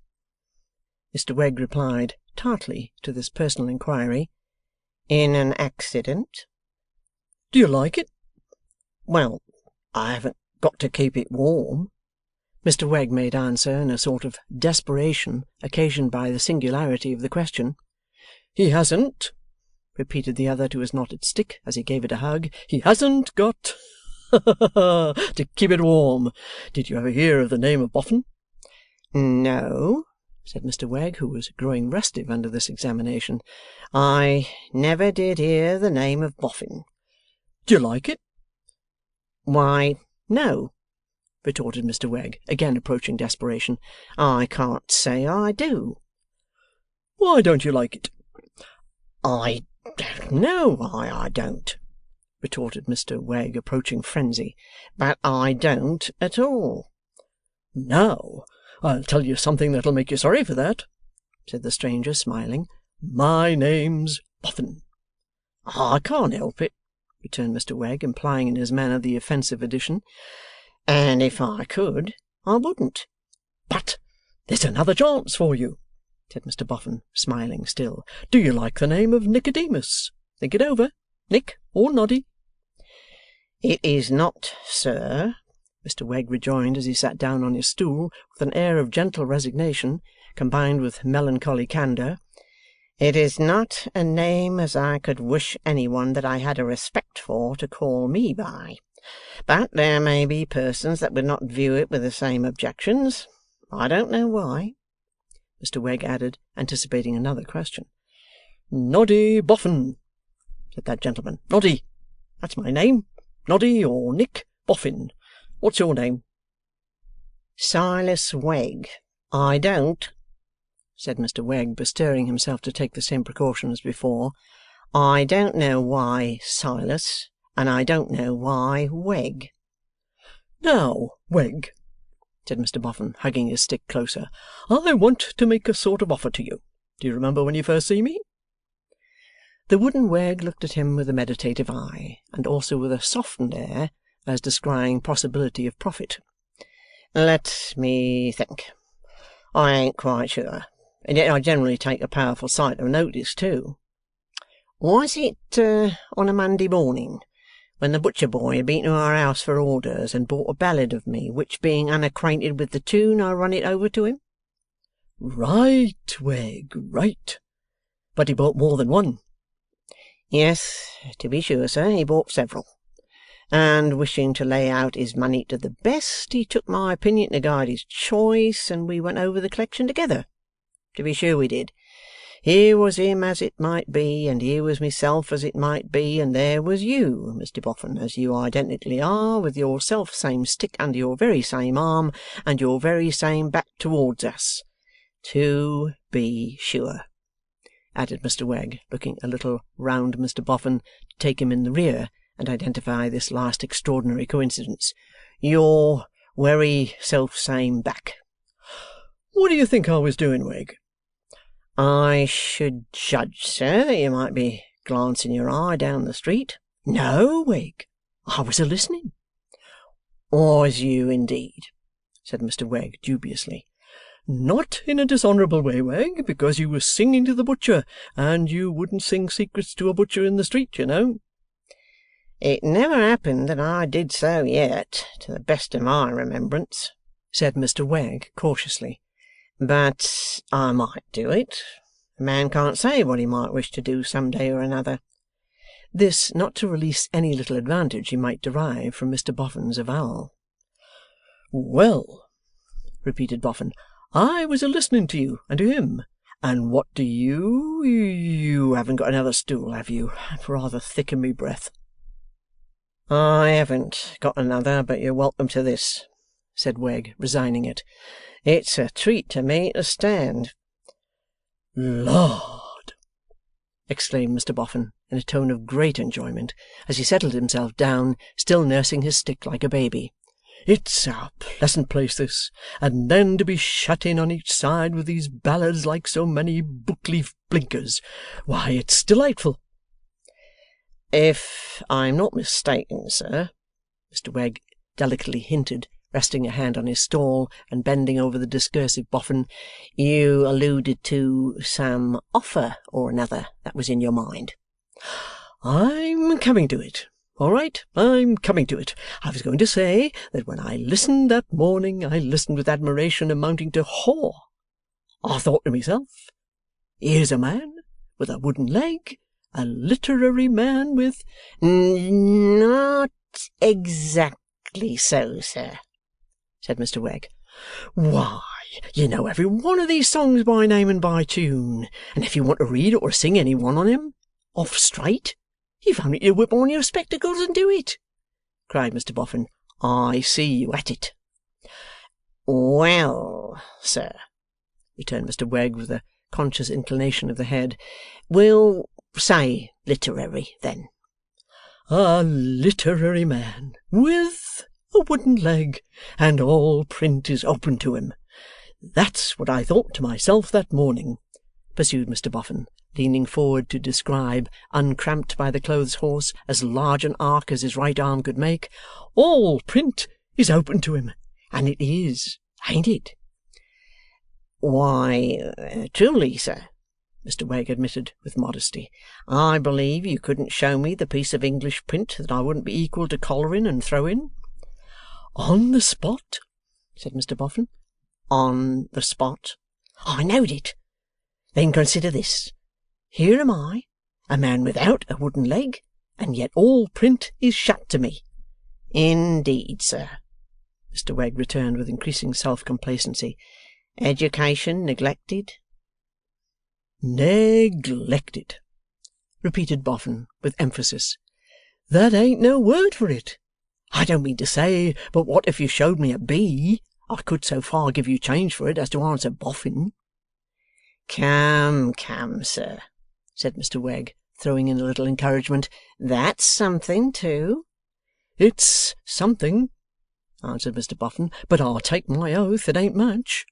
Mr Wegg replied, tartly, to this personal inquiry, "In an accident." "Do you like it?" "Well, I haven't got to keep it warm," Mr Wegg made answer, in a sort of desperation occasioned by the singularity of the question. "He hasn't," repeated the other to his knotted stick, as he gave it a hug, "he hasn't got to keep it warm. Did you ever hear of the name of Boffin?" "No," said Mr Wegg, who was growing restive under this examination. "I never did hear the name of Boffin." "Do you like it?" "Why, no," retorted Mr Wegg, again approaching desperation. "I can't say I do." "Why don't you like it?" "I don't know why I don't," retorted Mr Wegg, approaching frenzy, "but I don't at all." "Now, I'll tell you something that'll make you sorry for that," said the stranger, smiling. "My name's Boffin." "I can't help it," returned Mr Wegg, implying in his manner the offensive addition. "And if I could, I wouldn't." "But there's another chance for you," said Mr Boffin, smiling still. "Do you like the name of Nicodemus? Think it over. Nick or Noddy?" "It is not, sir," Mr Wegg rejoined as he sat down on his stool, with an air of gentle resignation, combined with melancholy candour, "it is not a name as I could wish any one that I had a respect for to call me by. But there may be persons that would not view it with the same objections. I don't know why," Mr Wegg added, anticipating another question. "Noddy Boffin," said that gentleman. "Noddy. That's my name. Noddy or Nick Boffin. What's your name?" "Silas Wegg. I don't," said Mr Wegg, bestirring himself to take the same precaution as before, "I don't know why Silas, and I don't know why Wegg." "Now, Wegg," said Mr Boffin, hugging his stick closer, "I want to make a sort of offer to you. Do you remember when you first see me?" The wooden Wegg looked at him with a meditative eye, and also with a softened air, as descrying possibility of profit. Let me think. I ain't quite sure, and yet I generally take a powerful sight of notice too. Was it on a Monday morning, when the butcher boy had been to our house for orders and bought a ballad of me, which being unacquainted with the tune, I run it over to him? Right, Wegg, right. But he bought more than one. Yes, to be sure, sir, he bought several. And wishing to lay out his money to the best, he took my opinion to guide his choice, and we went over the collection together. To be sure we did. Here was him as it might be, and here was myself as it might be, and there was you, Mr Boffin, as you identically are, with your self-same stick under your very same arm, and your very same back towards us. To be sure,' added Mr Wegg, looking a little round Mr Boffin to take him in the rear and identify this last extraordinary coincidence. 'Your very self-same back.' 'What do you think I was doing, Wegg?' 'I should judge, sir, that you might be glancing your eye down the street.' 'No, Wegg, I was a-listening.' 'Was you, indeed?' said Mr Wegg, dubiously. 'Not in a dishonourable way, Wegg, because you was singing to the butcher, and you wouldn't sing secrets to a butcher in the street, you know.' 'It never happened that I did so yet, to the best of my remembrance,' said Mr Wegg, cautiously. 'But I might do it. A man can't say what he might wish to do some day or another.' This, not to release any little advantage he might derive from Mr Boffin's avowal. 'Well,' repeated Boffin, 'I was a-listening to you and to him. And what do you haven't got another stool, have you? I'm rather thick in me breath.' 'I haven't got another, but you're welcome to this,' said Wegg, resigning it. 'It's a treat to me to stand.' 'Lord!' exclaimed Mr Boffin, in a tone of great enjoyment, as he settled himself down, still nursing his stick like a baby. 'It's a pleasant place, this, and then to be shut in on each side with these ballads like so many book-leaf blinkers. Why, it's delightful.' 'If I'm not mistaken, sir,' Mr Wegg delicately hinted, resting a hand on his stall and bending over the discursive Boffin, 'you alluded to some offer or another that was in your mind.' 'I'm coming to it. All right, I'm coming to it. I was going to say that when I listened that morning, I listened with admiration amounting to awe. I thought to myself, here's a man with a wooden leg, a literary man with—' 'Not exactly so, sir,' said Mr Wegg. 'Why, you know every one of these songs by name and by tune, and if you want to read or sing any one on 'em off straight, you've only to whip on your spectacles and do it,' cried Mr Boffin. 'I see you at it.' 'Well, sir,' returned Mr Wegg, with a conscious inclination of the head, 'we'll say literary, then.' 'A literary man with a wooden leg, and all print is open to him. That's what I thought to myself that morning,' pursued Mr Boffin, leaning forward to describe, uncramped by the clothes horse, as large an arc as his right arm could make. 'All print is open to him, and it is, ain't it?' 'Why, truly, sir,' Mr Wegg admitted with modesty, 'I believe you couldn't show me the piece of English print that I wouldn't be equal to collaring and throwing.' 'On the spot?' said Mr Boffin. 'On the spot.' 'I knowed it. Then consider this. Here am I, a man without a wooden leg, and yet all print is shut to me.' 'Indeed, sir,' Mr Wegg returned with increasing self-complacency. 'Education neglected?' 'Neglected,' repeated Boffin, with emphasis. 'That ain't no word for it. I don't mean to say but what if you showed me a B, I could so far give you change for it as to answer Boffin.' 'Come, come, sir,' said Mr Wegg, throwing in a little encouragement. 'That's something, too.' 'It's something,' answered Mr Boffin, 'but I'll take my oath it ain't much.'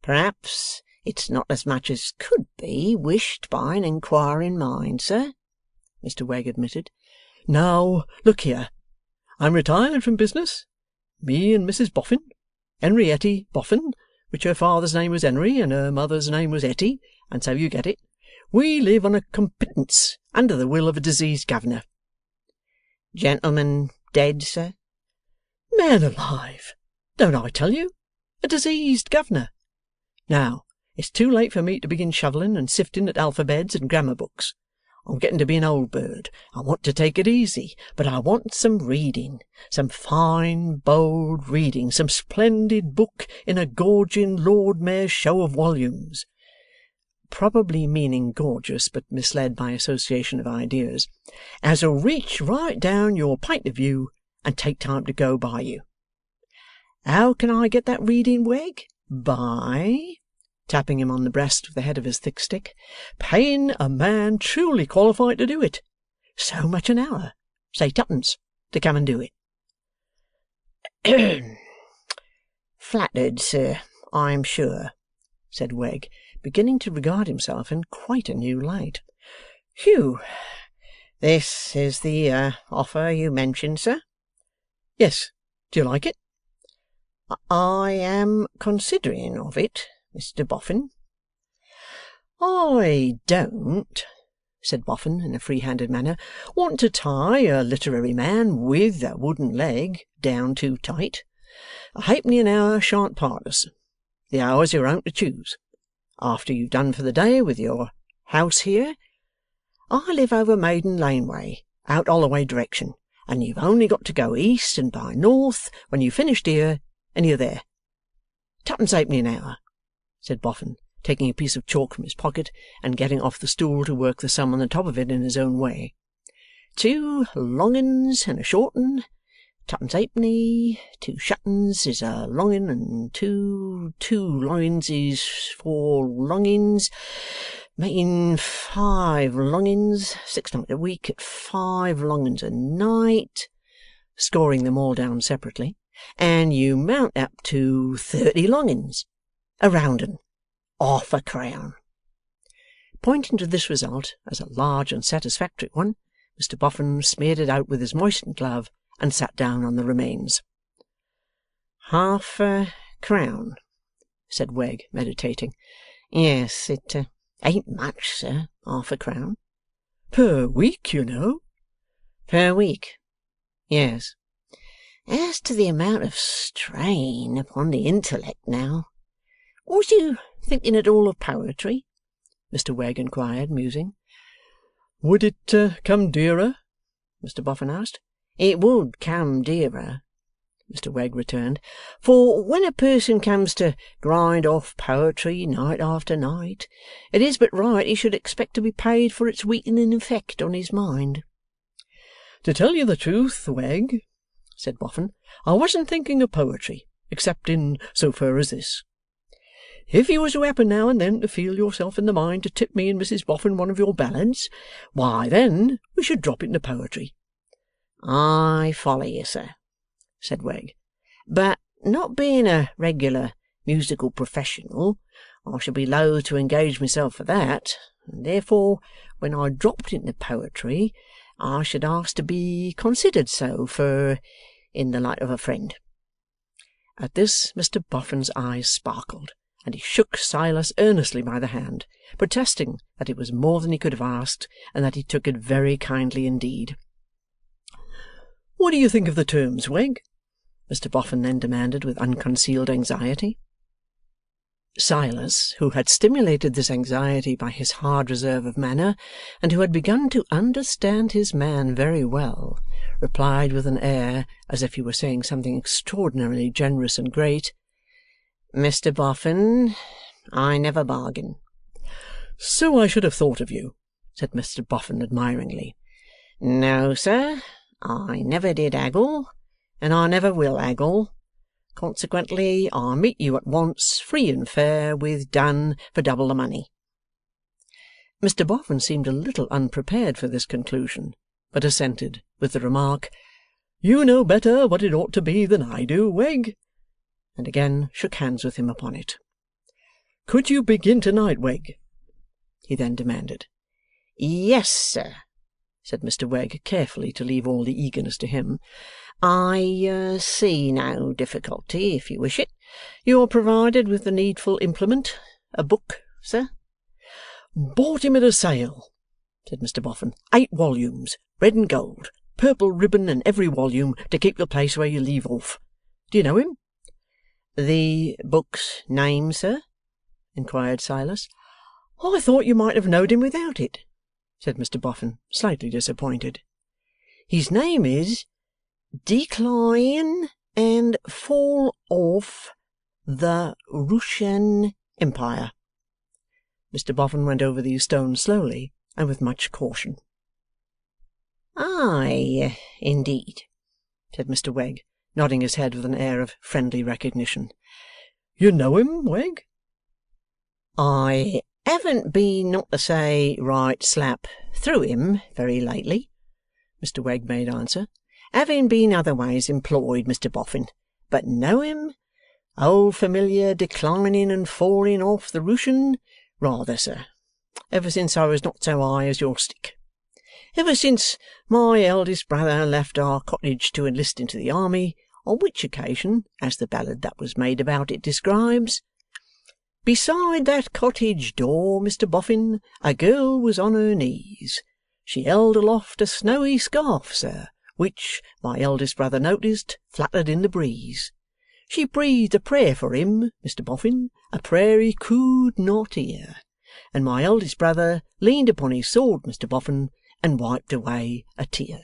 'Perhaps it's not as much as could be wished by an inquiring mind, sir,' Mr Wegg admitted. 'Now, look here. I'm retired from business, me and Mrs Boffin, Henrietta Boffin, which her father's name was Henry and her mother's name was Etty, and so you get it. We live on a compittance under the will of a diseased governor.' 'Gentleman dead, sir?' 'Man alive! Don't I tell you? A diseased governor. Now, it's too late for me to begin shovelling and sifting at alphabets and grammar books. I'm getting to be an old bird. I want to take it easy, but I want some reading, some fine, bold reading, some splendid book in a gorging Lord Mayor's show of volumes.' Probably meaning gorgeous, but misled by association of ideas. "As'll reach right down your point of view and take time to go by you. How can I get that reading, Wegg? By," tapping him on the breast with the head of his thick stick, "paying a man truly qualified to do it. So much an hour, say twopence, to come and do it." "Flattered, sir, I am sure," said Wegg, beginning to regard himself in quite a new light. "Whew! This is the offer you mentioned, sir?" "Yes. Do you like it?" "I am considering of it, Mr Boffin." "I don't," said Boffin in a free-handed manner, "want to tie a literary man with a wooden leg down too tight. A halfpenny an hour shan't part us. The hour's your own to choose. After you've done for the day with your house here, I live over Maiden Lane way, out Holloway direction, and you've only got to go east and by north when you've finished here, and you're there. Twopence halfpenny an hour," said Boffin, taking a piece of chalk from his pocket and getting off the stool to work the sum on the top of it in his own way. "2 long 'uns and a short 'un. Twopence halfpenny. 2 shut 'uns is a long 'un, and two long 'uns is 4 long 'uns, making 5 long 'uns, 6 nights a week at 5 long 'uns a night," scoring them all down separately, "and you mount up to 30 long 'uns, a round 'un, half a crown." Pointing to this result as a large and satisfactory one, Mr Boffin smeared it out with his moistened glove and sat down on the remains. "Half a crown," said Wegg, meditating. "Yes, it ain't much, sir, half a crown." "Per week, you know." "Per week? Yes. As to the amount of strain upon the intellect now, was you thinking at all of poetry?" Mr Wegg inquired, musing. "Would it come dearer?" Mr Boffin asked. "It would come dearer," Mr Wegg returned, "for when a person comes to grind off poetry night after night, it is but right he should expect to be paid for its weakening effect on his mind." "To tell you the truth, Wegg," said Boffin, "I wasn't thinking of poetry, except in so far as this. If you was to happen now and then to feel yourself in the mind to tip me and Mrs Boffin one of your ballads, why then we should drop into poetry." "I follow you, sir," said Wegg, "but not being a regular musical professional, I should be loath to engage myself for that, and therefore when I dropped into poetry I should ask to be considered so for in the light of a friend." At this Mr Boffin's eyes sparkled, and he shook Silas earnestly by the hand, protesting that it was more than he could have asked, and that he took it very kindly indeed. "What do you think of the terms, Wegg?" Mr Boffin then demanded with unconcealed anxiety. Silas, who had stimulated this anxiety by his hard reserve of manner, and who had begun to understand his man very well, replied with an air as if he were saying something extraordinarily generous and great, "Mr Boffin, I never bargain." "So I should have thought of you," said Mr Boffin admiringly. "No, sir, I never did haggle, and I never will haggle. Consequently, I meet you at once, free and fair, with done for double the money." Mr Boffin seemed a little unprepared for this conclusion, but assented, with the remark, "You know better what it ought to be than I do, Wegg," and again shook hands with him upon it. "Could you begin to-night, Wegg?" he then demanded. "Yes, sir," said Mr Wegg, carefully to leave all the eagerness to him. I see no difficulty, if you wish it. You're provided with the needful implement, a book, sir? Bought him at a sale, said Mr Boffin. 8 volumes, red and gold, purple ribbon and every volume to keep the place where you leave off. Do you know him? The book's name, sir? Inquired Silas. I thought you might have knowed him without it, said Mr Boffin, slightly disappointed. His name is Decline and Fall Off the Russian Empire. Mr Boffin went over these stones slowly and with much caution. Aye, indeed, said Mr Wegg, nodding his head with an air of friendly recognition. You know him, Wegg? I haven't been, not to say right slap through him very lately, Mr Wegg made answer, having been otherwise employed, Mr Boffin, but know him, old familiar declining and falling off the Russian, rather, sir, ever since I was not so high as your stick. Ever since my eldest brother left our cottage to enlist into the army, on which occasion, as the ballad that was made about it describes, beside that cottage door, Mr Boffin, a girl was on her knees. She held aloft a snowy scarf, sir, which, my eldest brother noticed, fluttered in the breeze. She breathed a prayer for him, Mr Boffin, a prayer he could not hear, and my eldest brother leaned upon his sword, Mr Boffin, and wiped away a tear.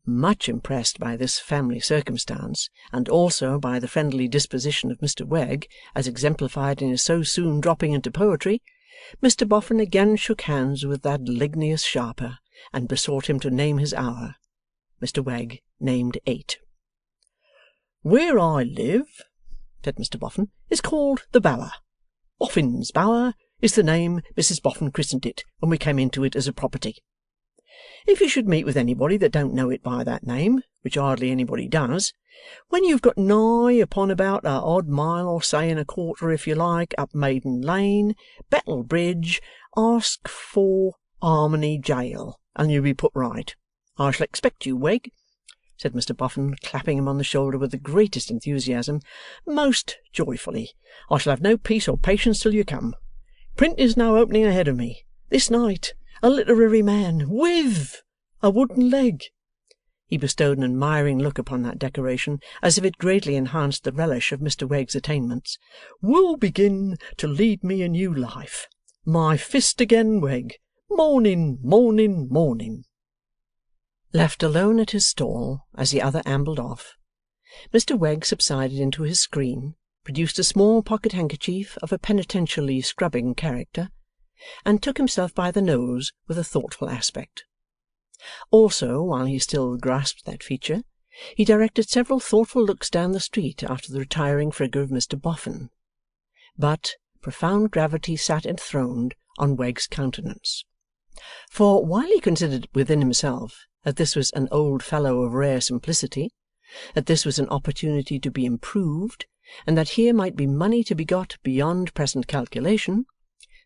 Much impressed by this family circumstance, and also by the friendly disposition of Mr Wegg, as exemplified in his so soon dropping into poetry, Mr Boffin again shook hands with that ligneous sharper, and besought him to name his hour. Mr Wegg named 8. Where I live, said Mr Boffin, is called the Bower. Boffin's Bower is the name Mrs Boffin christened it when we came into it as a property. If you should meet with anybody that don't know it by that name, which hardly anybody does, when you've got nigh upon about a odd mile or say and a quarter if you like up Maiden Lane, Battle Bridge, ask for Harmony Jail, and you'll be put right. I shall expect you, Wegg, said Mr Boffin, clapping him on the shoulder with the greatest enthusiasm, most joyfully. I shall have no peace or patience till you come. Print is now opening ahead of me. This night, a literary man with a wooden leg. He bestowed an admiring look upon that decoration, as if it greatly enhanced the relish of Mr Wegg's attainments, will begin to lead me a new life. My fist again, Wegg. Morning, morning, morning. Left alone at his stall, as the other ambled off, Mr Wegg subsided into his screen, produced a small pocket-handkerchief of a penitentially scrubbing character, and took himself by the nose with a thoughtful aspect. Also, while he still grasped that feature, he directed several thoughtful looks down the street after the retiring figure of Mr Boffin. But profound gravity sat enthroned on Wegg's countenance. For while he considered within himself that this was an old fellow of rare simplicity, that this was an opportunity to be improved, and that here might be money to be got beyond present calculation,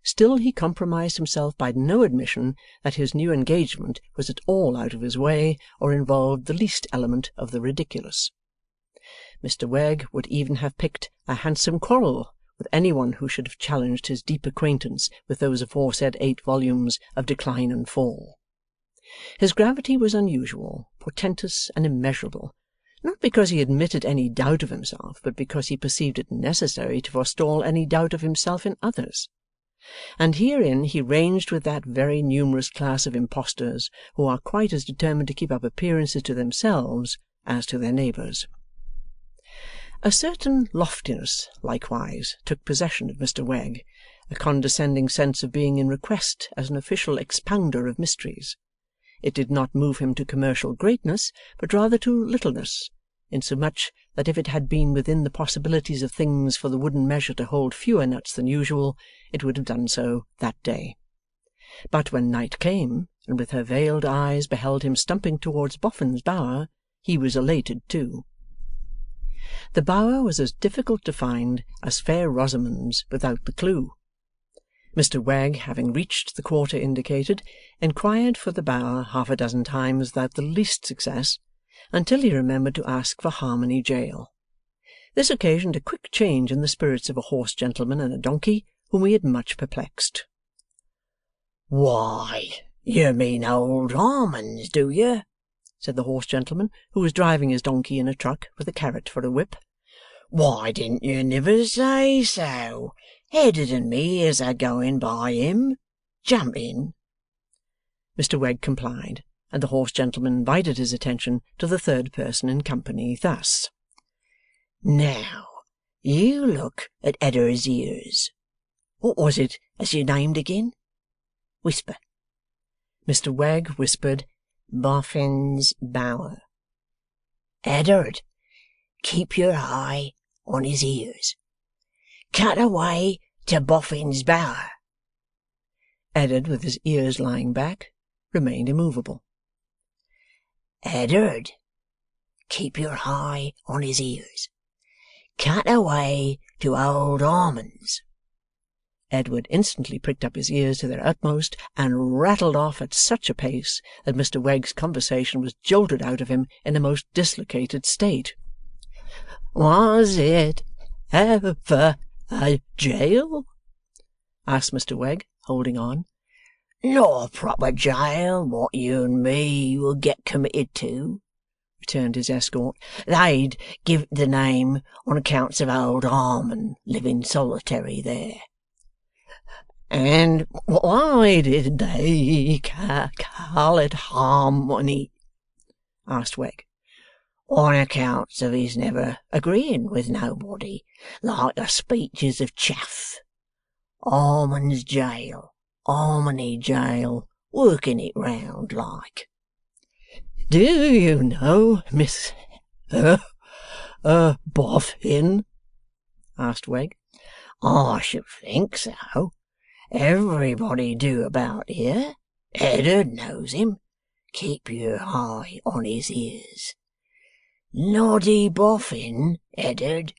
still he compromised himself by no admission that his new engagement was at all out of his way or involved the least element of the ridiculous. Mr Wegg would even have picked a handsome quarrel with any one who should have challenged his deep acquaintance with those aforesaid 8 volumes of Decline and Fall. His gravity was unusual, portentous, and immeasurable, not because he admitted any doubt of himself, but because he perceived it necessary to forestall any doubt of himself in others. And herein he ranged with that very numerous class of impostors who are quite as determined to keep up appearances to themselves as to their neighbours. A certain loftiness, likewise, took possession of Mr Wegg, a condescending sense of being in request as an official expounder of mysteries. It did not move him to commercial greatness, but rather to littleness, insomuch that if it had been within the possibilities of things for the wooden measure to hold fewer nuts than usual, it would have done so that day. But when night came, and with her veiled eyes beheld him stumping towards Boffin's Bower, he was elated too. The Bower was as difficult to find as Fair Rosamond's without the clue. Mr Wegg, having reached the quarter indicated, inquired for the Bower half a dozen times without the least success, until he remembered to ask for Harmony Jail. This occasioned a quick change in the spirits of a horse gentleman and a donkey, whom he had much perplexed. "Why, you mean old Harmon's, do you?" said the horse gentleman, who was driving his donkey in a truck with a carrot for a whip. "Why didn't you niver say so? Eddard and me is a going by him. Jump in." Mr Wegg complied, and the horse gentleman invited his attention to the third person in company thus. "Now, you look at Eddard's ears. What was it as you named again? Whisper." Mr Wegg whispered, "Boffin's Bower." "Eddard, keep your eye on his ears. Cut away to Boffin's Bower." Eddard, with his ears lying back, remained immovable. "Eddard, keep your eye on his ears. Cut away to old Harmon's." Edward instantly pricked up his ears to their utmost and rattled off at such a pace that Mr Wegg's conversation was jolted out of him in a most dislocated state. "Was it ever a jail?" asked Mr Wegg, holding on. "Not a proper jail, what you and me will get committed to," returned his escort. "They'd give it the name on accounts of old Harmon living solitary there." "And why did they call it Harmony?" asked Wegg. "On accounts of his never agreeing with nobody, like the speeches of chaff. Harmon's jail, Harmony jail, working it round like." "Do you know Miss Boffin?" asked Wegg. "I should think so. Everybody do about here. Eddard knows him. Keep your eye on his ears. Noddy Boffin, Eddard."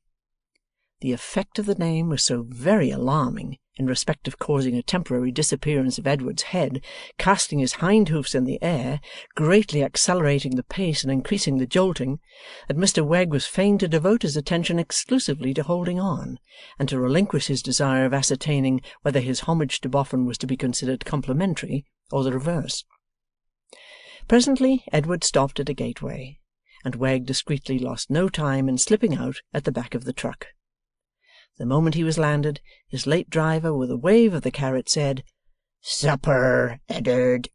The effect of the name was so very alarming in respect of causing a temporary disappearance of Edward's head, casting his hind hoofs in the air, greatly accelerating the pace and increasing the jolting, that Mr Wegg was fain to devote his attention exclusively to holding on, and to relinquish his desire of ascertaining whether his homage to Boffin was to be considered complimentary or the reverse. Presently Edward stopped at a gateway, and Wegg discreetly lost no time in slipping out at the back of the truck. The moment he was landed, his late driver, with a wave of the carrot, said, "Supper, Eddard."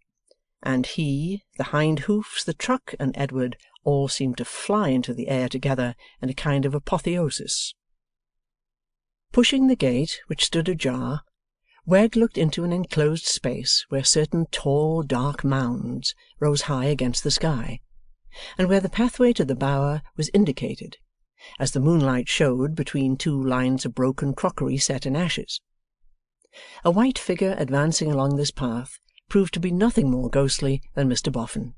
And he, the hind hoofs, the truck, and Edward all seemed to fly into the air together in a kind of apotheosis. Pushing the gate, which stood ajar, Wegg looked into an enclosed space where certain tall dark mounds rose high against the sky, and where the pathway to the Bower was indicated, as the moonlight showed between two lines of broken crockery set in ashes. A white figure advancing along this path proved to be nothing more ghostly than Mr Boffin,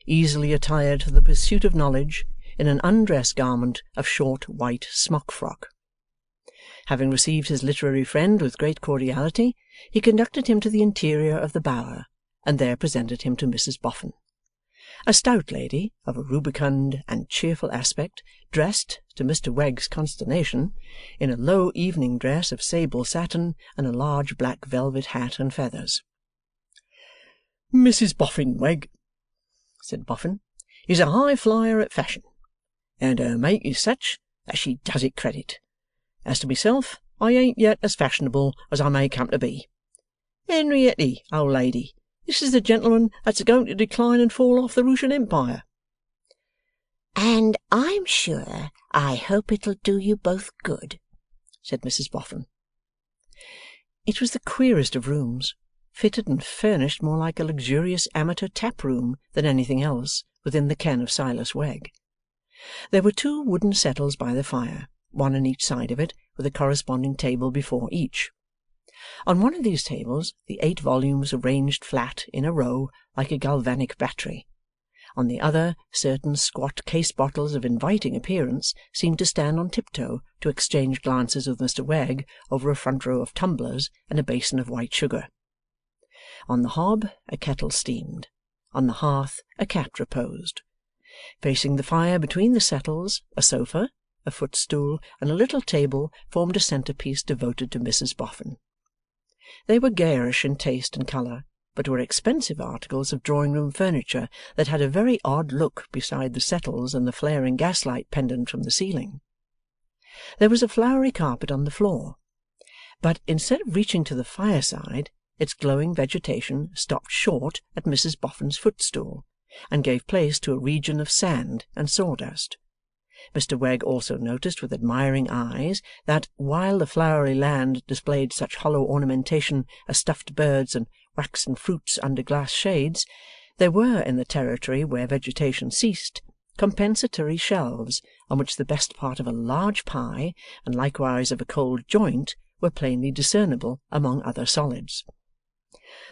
easily attired for the pursuit of knowledge in an undress garment of short white smock-frock. Having received his literary friend with great cordiality, he conducted him to the interior of the Bower, and there presented him to Mrs Boffin. A stout lady, of a rubicund and cheerful aspect, dressed, to Mr Wegg's consternation, in a low evening dress of sable satin and a large black velvet hat and feathers. "Mrs Boffin, Wegg," said Boffin, "is a high flyer at fashion, and her make is such that she does it credit. As to myself, I ain't yet as fashionable as I may come to be. Henrietty, old lady, this is the gentleman that's going to decline and fall off the Rooshan Empire." "And I'm sure I hope it'll do you both good," said Mrs Boffin. It was the queerest of rooms, fitted and furnished more like a luxurious amateur tap-room than anything else within the ken of Silas Wegg. There were two wooden settles by the fire, one on each side of it, with a corresponding table before each. On one of these tables the 8 volumes arranged flat in a row like a galvanic battery. On the other, certain squat case bottles of inviting appearance seemed to stand on tiptoe to exchange glances with Mr Wegg over a front row of tumblers and a basin of white sugar. On the hob a kettle steamed. On the hearth a cat reposed. Facing the fire between the settles, a sofa, a footstool, and a little table formed a centrepiece devoted to Mrs Boffin. They were garish in taste and colour, but were expensive articles of drawing-room furniture that had a very odd look beside the settles and the flaring gaslight pendant from the ceiling. There was a flowery carpet on the floor, but instead of reaching to the fireside, its glowing vegetation stopped short at Mrs Boffin's footstool, and gave place to a region of sand and sawdust. Mr Wegg also noticed with admiring eyes that, while the flowery land displayed such hollow ornamentation as stuffed birds and waxen fruits under glass shades, there were in the territory where vegetation ceased compensatory shelves on which the best part of a large pie, and likewise of a cold joint, were plainly discernible among other solids.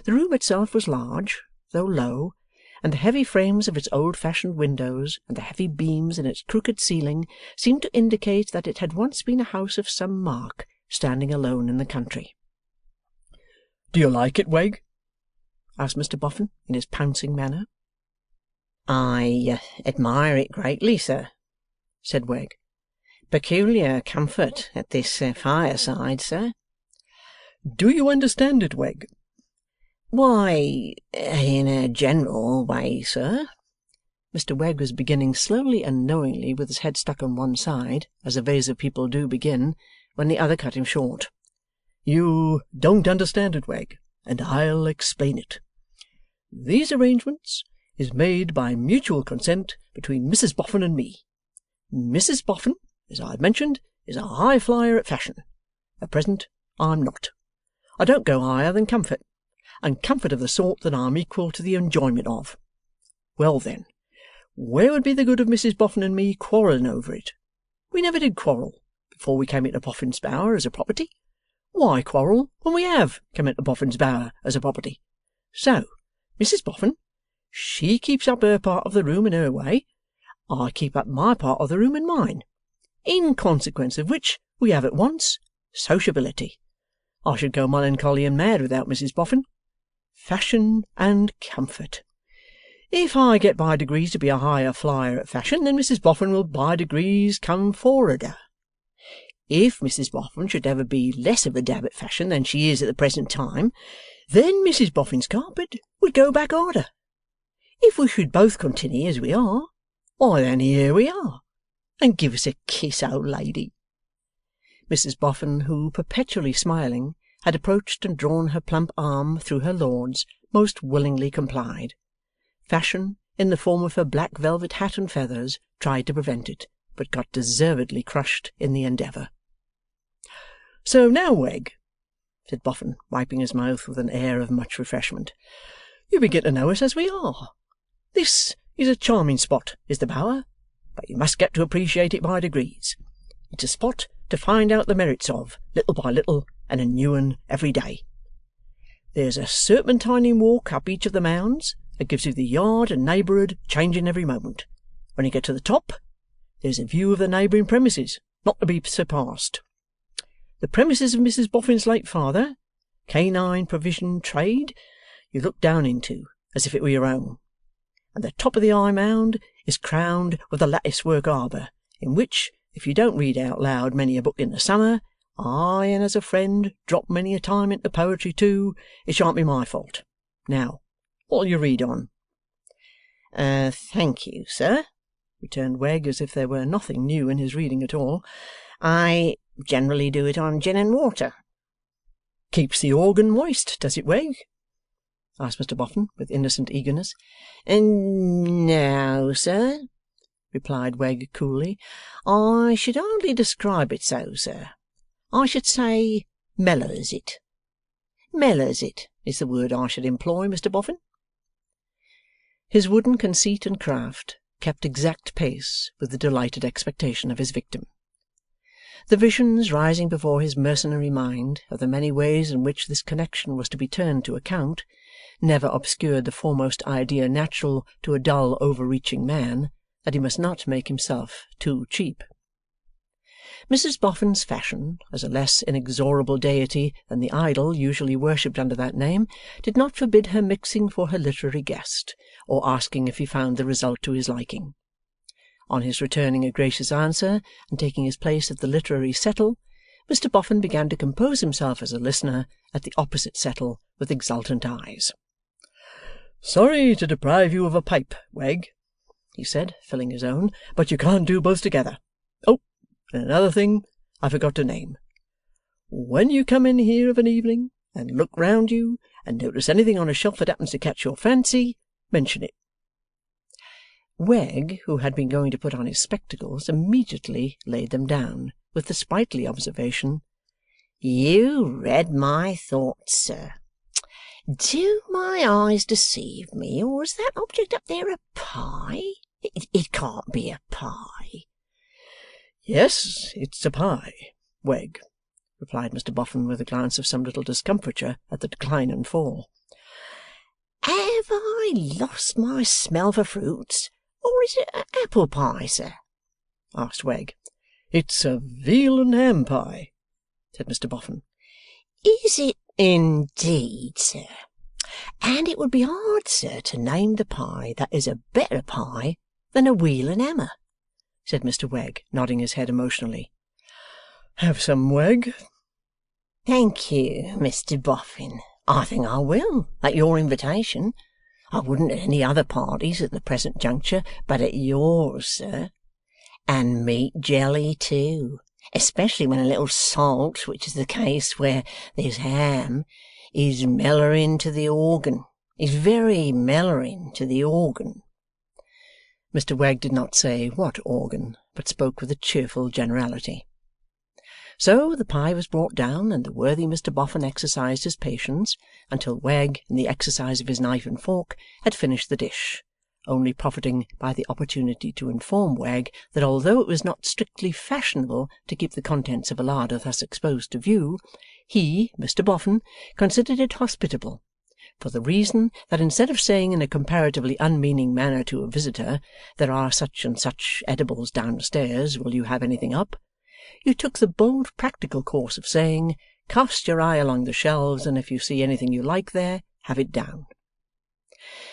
The room itself was large, though low, and the heavy frames of its old-fashioned windows and the heavy beams in its crooked ceiling seemed to indicate that it had once been a house of some mark, standing alone in the country. "Do you like it, Wegg?" asked Mr Boffin, in his pouncing manner. "I admire it greatly, sir," said Wegg. "Peculiar comfort at this fireside, sir." "Do you understand it, Wegg?" "Why, in a general way, sir." Mr Wegg was beginning slowly and knowingly with his head stuck on one side, as evasive people do begin, when the other cut him short. "You don't understand it, Wegg, and I'll explain it. These arrangements is made by mutual consent between Mrs Boffin and me. Mrs Boffin, as I've mentioned, is a high flyer at fashion. At present I'm not. I don't go higher than comfort, and comfort of the sort that I'm equal to the enjoyment of. Well then, where would be the good of Mrs Boffin and me quarrelling over it? We never did quarrel before we came into Boffin's Bower as a property. Why quarrel when we have come into Boffin's Bower as a property? So, Mrs Boffin, she keeps up her part of the room in her way, I keep up my part of the room in mine, in consequence of which we have at once sociability. I should go melancholy and mad without Mrs Boffin. Fashion and comfort. If I get by degrees to be a higher flyer at fashion, then Mrs Boffin will by degrees come forwarder. If Mrs Boffin should ever be less of a dab at fashion than she is at the present time, then Mrs Boffin's carpet would go back harder. If we should both continue as we are, why then here we are, and give us a kiss, old lady." Mrs Boffin, who, perpetually smiling, had approached and drawn her plump arm through her lord's, most willingly complied. Fashion, in the form of her black velvet hat and feathers, tried to prevent it, but got deservedly crushed in the endeavour. "So now, Wegg," said Boffin, wiping his mouth with an air of much refreshment, "you begin to know us as we are. This is a charming spot, is the Bower, but you must get to appreciate it by degrees. It's a spot to find out the merits of, little by little, and a new one every day. There's a serpentining walk up each of the mounds that gives you the yard and neighbourhood changing every moment. When you get to the top, there's a view of the neighbouring premises, not to be surpassed. The premises of Mrs Boffin's late father, Canine Provision Trade, you look down into, as if it were your own. And the top of the high mound is crowned with a lattice-work arbour, in which, if you don't read out loud many a book in the summer, I, and as a friend, drop many a time into poetry too, it shan't be my fault. Now, what'll you read on?" Thank you, sir," returned Wegg, as if there were nothing new in his reading at all. "I generally do it on gin and water." "Keeps the organ moist, does it, Wegg?" asked Mr Boffin, with innocent eagerness. "No, sir," replied Wegg coolly. "I should hardly describe it so, sir. I should say mellers it. Mellers it is the word I should employ, Mr Boffin." His wooden conceit and craft kept exact pace with the delighted expectation of his victim. The visions rising before his mercenary mind of the many ways in which this connexion was to be turned to account never obscured the foremost idea natural to a dull overreaching man, that he must not make himself too cheap. Mrs Boffin's fashion, as a less inexorable deity than the idol usually worshipped under that name, did not forbid her mixing for her literary guest, or asking if he found the result to his liking. On his returning a gracious answer, and taking his place at the literary settle, Mr Boffin began to compose himself as a listener at the opposite settle with exultant eyes. "Sorry to deprive you of a pipe, Wegg," he said, filling his own, "but you can't do both together. Oh, and another thing I forgot to name. When you come in here of an evening, and look round you, and notice anything on a shelf that happens to catch your fancy, mention it." Wegg, who had been going to put on his spectacles, immediately laid them down, with the sprightly observation, "You read my thoughts, sir. Do my eyes deceive me, or is that object up there a pie? It can't be a pie." "Yes, it's a pie, Wegg," replied Mr Boffin, with a glance of some little discomfiture at the decline and fall. "Have I lost my smell for fruits, or is it an apple pie, sir?" asked Wegg. "It's a veal and ham pie," said Mr Boffin. "Is it indeed, sir? And it would be hard, sir, to name the pie that is a better pie than a veal and hammer," said Mr Wegg, nodding his head emotionally. "Have some, Wegg?" "Thank you, Mr Boffin. I think I will, at your invitation. I wouldn't at any other parties at the present juncture, but at yours, sir. And meat jelly too, especially when a little salt, which is the case where there's ham, is mellowing to the organ, is very mellowing to the organ." Mr Wegg did not say what organ, but spoke with a cheerful generality. So the pie was brought down, and the worthy Mr Boffin exercised his patience until Wegg, in the exercise of his knife and fork, had finished the dish, only profiting by the opportunity to inform Wegg that although it was not strictly fashionable to keep the contents of a larder thus exposed to view, he, Mr Boffin, considered it hospitable, for the reason that instead of saying in a comparatively unmeaning manner to a visitor, "There are such and such edibles downstairs, will you have anything up?" you took the bold practical course of saying, "Cast your eye along the shelves, and if you see anything you like there, have it down."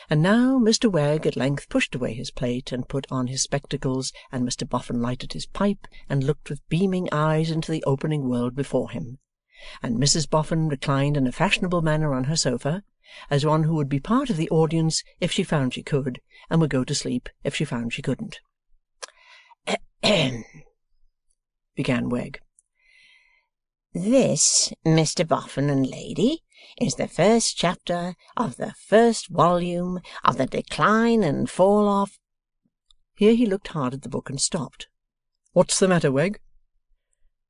And now Mr Wegg at length pushed away his plate and put on his spectacles, and Mr Boffin lighted his pipe and looked with beaming eyes into the opening world before him, and Mrs Boffin reclined in a fashionable manner on her sofa, as one who would be part of the audience if she found she could, and would go to sleep if she found she couldn't. "Ahem," began Wegg. "This, Mr Boffin and lady, is the first chapter of the first volume of the Decline and Fall of—" Here he looked hard at the book and stopped. "What's the matter, Wegg?"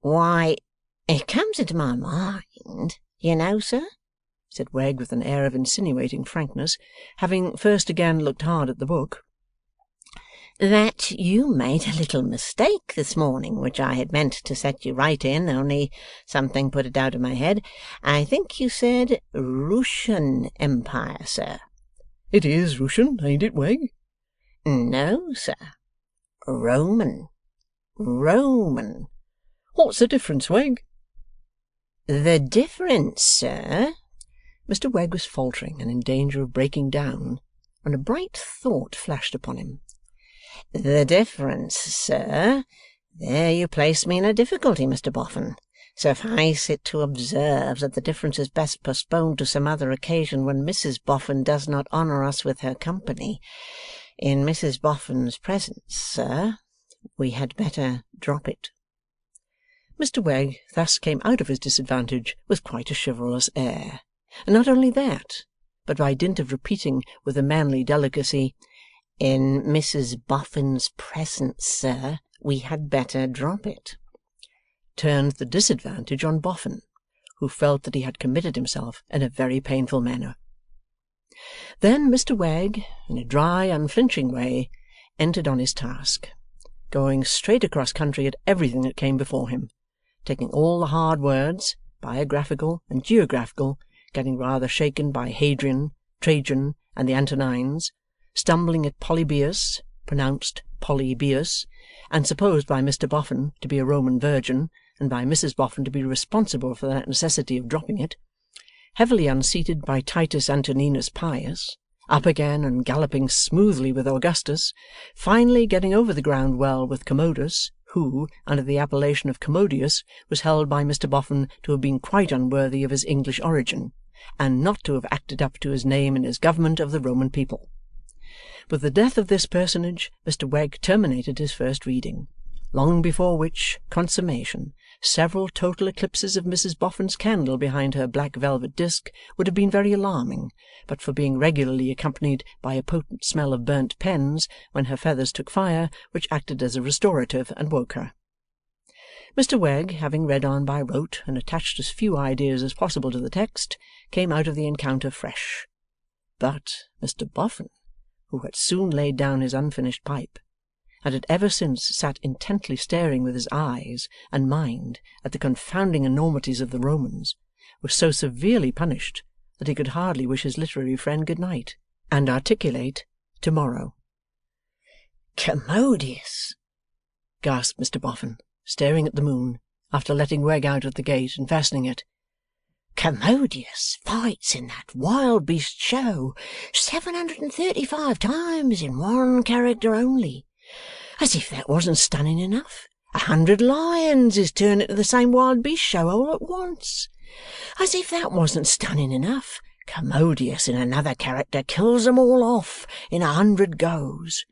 "Why, it comes into my mind, you know, sir," said Wegg with an air of insinuating frankness, having first again looked hard at the book, "that you made a little mistake this morning, which I had meant to set you right in, only something put it out of my head. I think you said Russian Empire, sir." "It is Russian, ain't it, Wegg?" "No, sir. Roman. Roman." "What's the difference, Wegg?" "The difference, sir—" Mr Wegg was faltering and in danger of breaking down, when a bright thought flashed upon him. "The difference, sir— There you place me in a difficulty, Mr Boffin. Suffice it to observe that the difference is best postponed to some other occasion when Mrs Boffin does not honour us with her company. In Mrs Boffin's presence, sir, we had better drop it." Mr Wegg thus came out of his disadvantage with quite a chivalrous air, and not only that, but by dint of repeating with a manly delicacy, "In Mrs Boffin's presence, sir, we had better drop it," turned the disadvantage on Boffin, who felt that he had committed himself in a very painful manner. Then Mr Wegg, in a dry unflinching way, entered on his task, going straight across country at everything that came before him, taking all the hard words, biographical and geographical, getting rather shaken by Hadrian, Trajan, and the Antonines, stumbling at Polybius, pronounced Polybius, and supposed by Mr Boffin to be a Roman virgin, and by Mrs Boffin to be responsible for the necessity of dropping it, heavily unseated by Titus Antoninus Pius, up again and galloping smoothly with Augustus, finally getting over the ground well with Commodus, who, under the appellation of Commodius, was held by Mr Boffin to have been quite unworthy of his English origin, and not to have acted up to his name in his government of the Roman people. With the death of this personage, Mr Wegg terminated his first reading, long before which consummation several total eclipses of Mrs Boffin's candle behind her black velvet disc would have been very alarming, but for being regularly accompanied by a potent smell of burnt pens when her feathers took fire, which acted as a restorative and woke her. Mr Wegg, having read on by rote and attached as few ideas as possible to the text, came out of the encounter fresh. But Mr Boffin, who had soon laid down his unfinished pipe, and had ever since sat intently staring with his eyes and mind at the confounding enormities of the Romans, was so severely punished that he could hardly wish his literary friend good night, and articulate to-morrow. "Commodious!" gasped Mr Boffin, staring at the moon, after letting Wegg out at the gate and fastening it. "Commodious fights in that wild beast show 735 times in one character only. As if that wasn't stunning enough, 100 lions is turned into the same wild beast show all at once. As if that wasn't stunning enough, Commodious in another character kills 'em all off in 100 goes.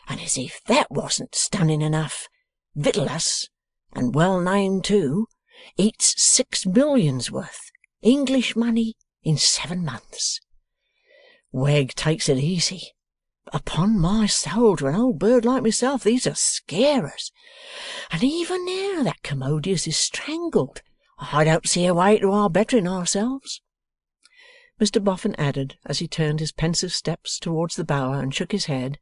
And as if that wasn't stunning enough, Vitellus, and well named too, eats 6 millions worth, English money, in 7 months. Wegg takes it easy. But upon my soul, to an old bird like myself, these are scarers. And even now that Commodious is strangled, I don't see a way to our bettering ourselves." Mr Boffin added, as he turned his pensive steps towards the bower and shook his head,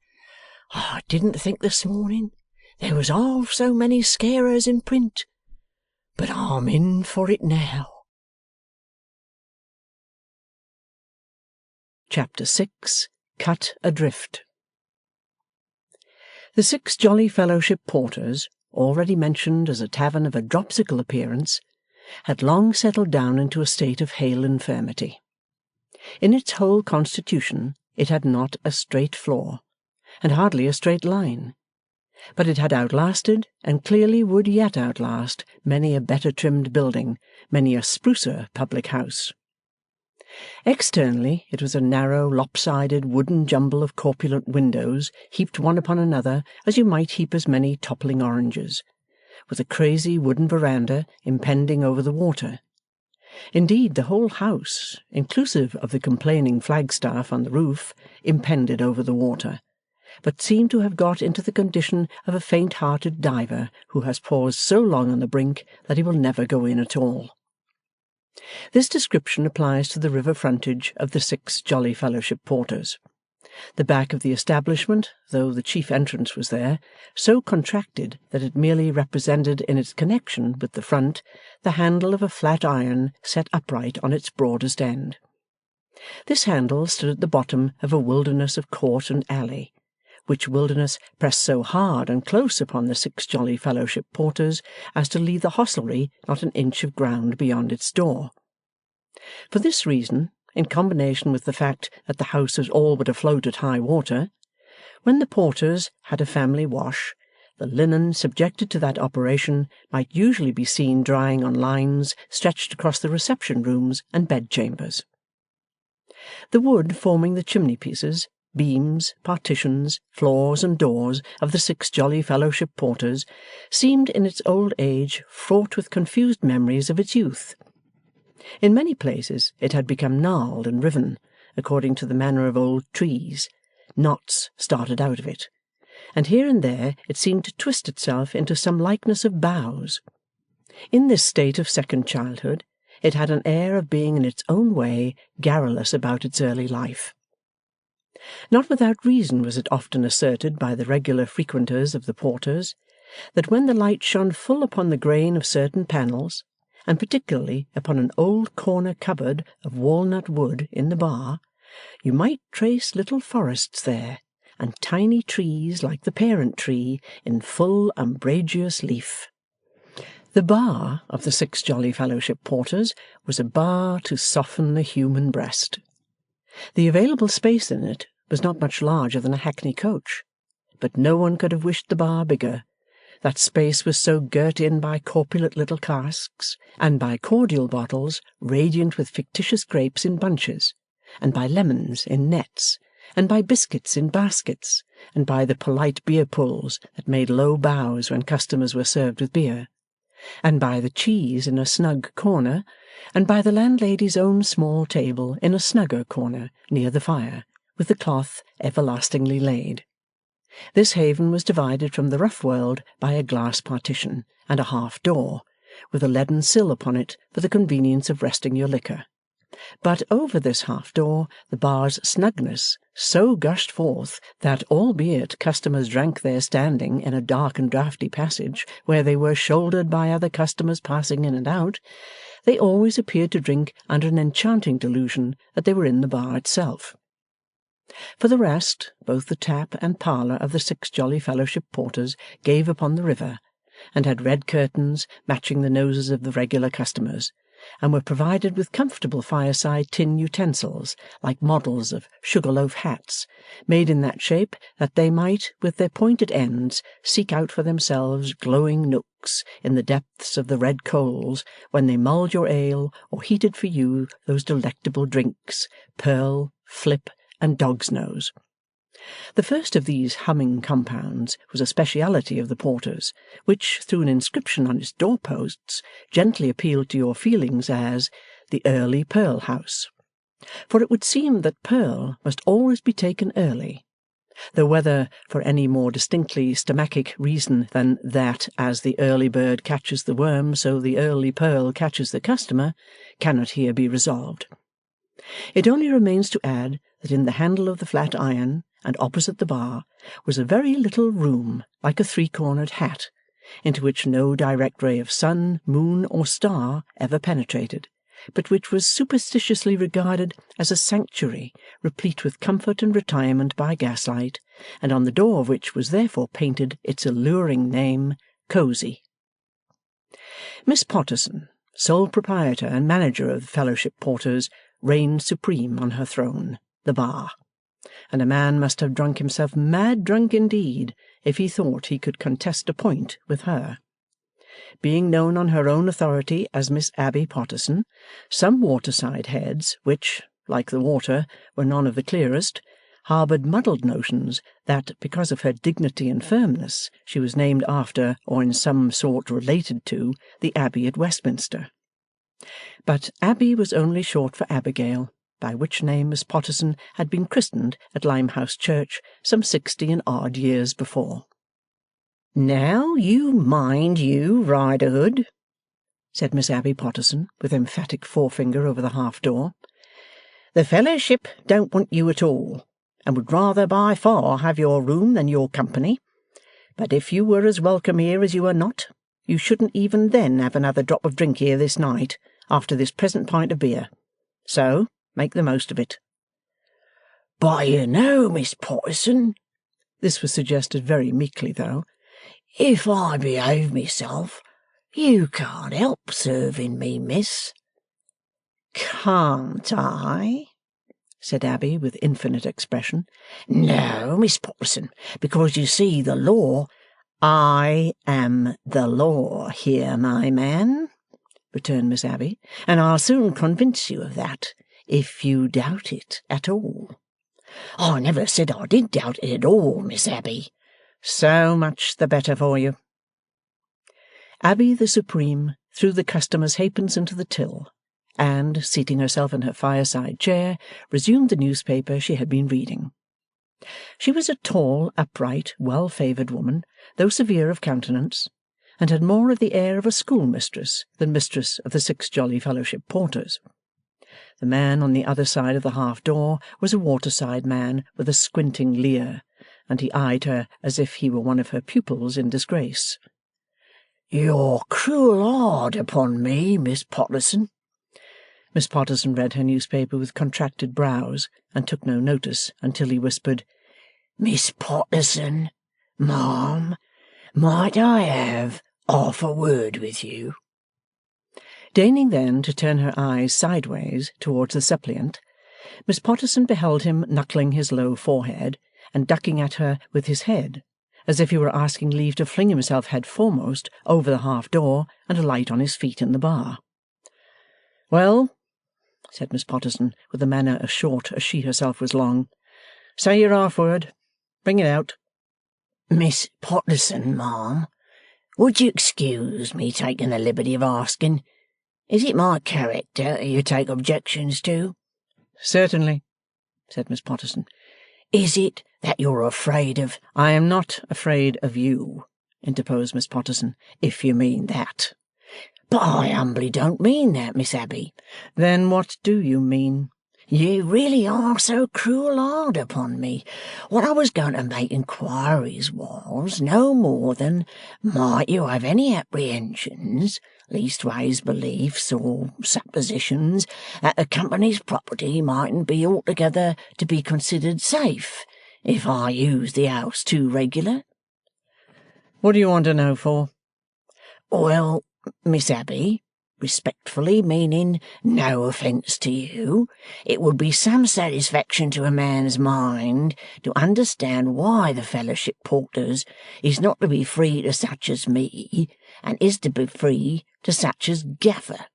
"I didn't think this morning there was half so many scarers in print, but I'm in for it now." Chapter 6. Cut Adrift. The Six Jolly Fellowship Porters, already mentioned as a tavern of a dropsical appearance, had long settled down into a state of hale infirmity. In its whole constitution it had not a straight floor, and hardly a straight line, but it had outlasted, and clearly would yet outlast, many a better trimmed building, many a sprucer public house. Externally it was a narrow, lopsided, wooden jumble of corpulent windows, heaped one upon another as you might heap as many toppling oranges, with a crazy wooden veranda impending over the water. Indeed, the whole house, inclusive of the complaining flagstaff on the roof, impended over the water, but seemed to have got into the condition of a faint-hearted diver who has paused so long on the brink that he will never go in at all. This description applies to the river frontage of the Six Jolly Fellowship Porters. The back of the establishment, though the chief entrance was there, so contracted that it merely represented in its connection with the front the handle of a flat iron set upright on its broadest end. This handle stood at the bottom of a wilderness of court and alley, which wilderness pressed so hard and close upon the Six Jolly Fellowship Porters as to leave the hostelry not an inch of ground beyond its door. For this reason, in combination with the fact that the house was all but afloat at high water, when the porters had a family wash, the linen subjected to that operation might usually be seen drying on lines stretched across the reception rooms and bedchambers. The wood forming the chimney-pieces, beams, partitions, floors, and doors of the Six Jolly Fellowship Porters seemed in its old age fraught with confused memories of its youth. In many places it had become gnarled and riven, according to the manner of old trees. Knots started out of it, and here and there it seemed to twist itself into some likeness of boughs. In this state of second childhood, it had an air of being in its own way garrulous about its early life. Not without reason was it often asserted by the regular frequenters of the Porters that when the light shone full upon the grain of certain panels, and particularly upon an old corner cupboard of walnut wood in the bar, You might trace little forests there, and tiny trees like the parent tree in full umbrageous leaf. The bar of the Six Jolly Fellowship Porters was a bar to soften the human breast. The available space in it was not much larger than a hackney coach, but no one could have wished the bar bigger. That space was so girt in by corpulent little casks, and by cordial bottles radiant with fictitious grapes in bunches, and by lemons in nets, and by biscuits in baskets, and by the polite beer pulls that made low bows when customers were served with beer, and by the cheese in a snug corner, and by the landlady's own small table in a snugger corner near the fire, with the cloth everlastingly laid. This haven was divided from the rough world by a glass partition and a half-door, with a leaden sill upon it for the convenience of resting your liquor. But over this half-door the bar's snugness so gushed forth that, albeit customers drank there standing in a dark and draughty passage where they were shouldered by other customers passing in and out, they always appeared to drink under an enchanting delusion that they were in the bar itself. For the rest, both the tap and parlour of the Six Jolly Fellowship Porters gave upon the river, and had red curtains matching the noses of the regular customers, and were provided with comfortable fireside tin utensils, like models of sugar-loaf hats, made in that shape that they might, with their pointed ends, seek out for themselves glowing nooks in the depths of the red coals when they mulled your ale or heated for you those delectable drinks, Pearl, Flip, and Dog's Nose. The first of these humming compounds was a speciality of the Porters, which, through an inscription on its doorposts, gently appealed to your feelings as the Early Pearl House. For it would seem that Pearl must always be taken early, though whether for any more distinctly stomachic reason than that, as the early bird catches the worm, so the early pearl catches the customer, cannot here be resolved. It only remains to add that in the handle of the flat iron, and opposite the bar, was a very little room like a three-cornered hat, into which no direct ray of sun, moon, or star ever penetrated, but which was superstitiously regarded as a sanctuary replete with comfort and retirement by gaslight, and on the door of which was therefore painted its alluring name, Cosy. Miss Potterson, sole proprietor and manager of the Fellowship Porters, reigned supreme on her throne, the bar, and a man must have drunk himself mad drunk indeed if he thought he could contest a point with her. Being known on her own authority as Miss Abbey Potterson, some waterside heads, which, like the water, were none of the clearest, harboured muddled notions that, because of her dignity and firmness, she was named after, or in some sort related to, the Abbey at Westminster. But Abbey was only short for Abigail, by which name Miss Potterson had been christened at Limehouse Church some 60 and odd years before. "Now you mind you, Riderhood," said Miss Abbey Potterson, with emphatic forefinger over the half-door. "The Fellowship don't want you at all, and would rather by far have your room than your company. But if you were as welcome here as you are not, you shouldn't even then have another drop of drink here this night, after this present pint of beer. So make the most of it." "But you know, Miss Potterson," this was suggested very meekly though, "if I behave myself, you can't help serving me, miss." "Can't I?" said Abbey with infinite expression. "No, Miss Potterson, because you see the law—" "I am the law here, my man," returned Miss Abbey, "and I'll soon convince you of that, if you doubt it at all." "I never said I did doubt it at all, Miss Abbey." "So much the better for you." Abbey the Supreme threw the customer's halfpence into the till, and, seating herself in her fireside chair, resumed the newspaper she had been reading. She was a tall, upright, well-favoured woman, though severe of countenance, and had more of the air of a schoolmistress than mistress of the Six Jolly Fellowship Porters. The man on the other side of the half-door was a waterside man with a squinting leer, and he eyed her as if he were one of her pupils in disgrace. "You're cruel hard upon me, Miss Potterson." Miss Potterson read her newspaper with contracted brows, and took no notice until he whispered, Miss Potterson, ma'am, might I have half a word with you? Deigning then to turn her eyes sideways towards the suppliant, Miss Potterson beheld him knuckling his low forehead, and ducking at her with his head, as if he were asking leave to fling himself head foremost over the half-door and alight on his feet in the bar. "Well," said Miss Potterson, with a manner as short as she herself was long, "say your half-word. Bring it out." Miss Potterson, ma'am, would you excuse me taking the liberty of asking, is it my character you take objections to? "Certainly," said Miss Potterson. Is it that you're afraid of— "I am not afraid of you," interposed Miss Potterson, "if you mean that." But I humbly don't mean that, Miss Abbey. "Then what do you mean?" You really are so cruel hard upon me. What I was going to make inquiries was no more than, might you have any apprehensions, leastways beliefs or suppositions, that the company's property mightn't be altogether to be considered safe if I used the house too regular? "What do you want to know for?" Well, Miss Abbey, respectfully meaning no offence to you, it would be some satisfaction to a man's mind to understand why the Fellowship Porters is not to be free to such as me, and is to be free to such as Gaffer.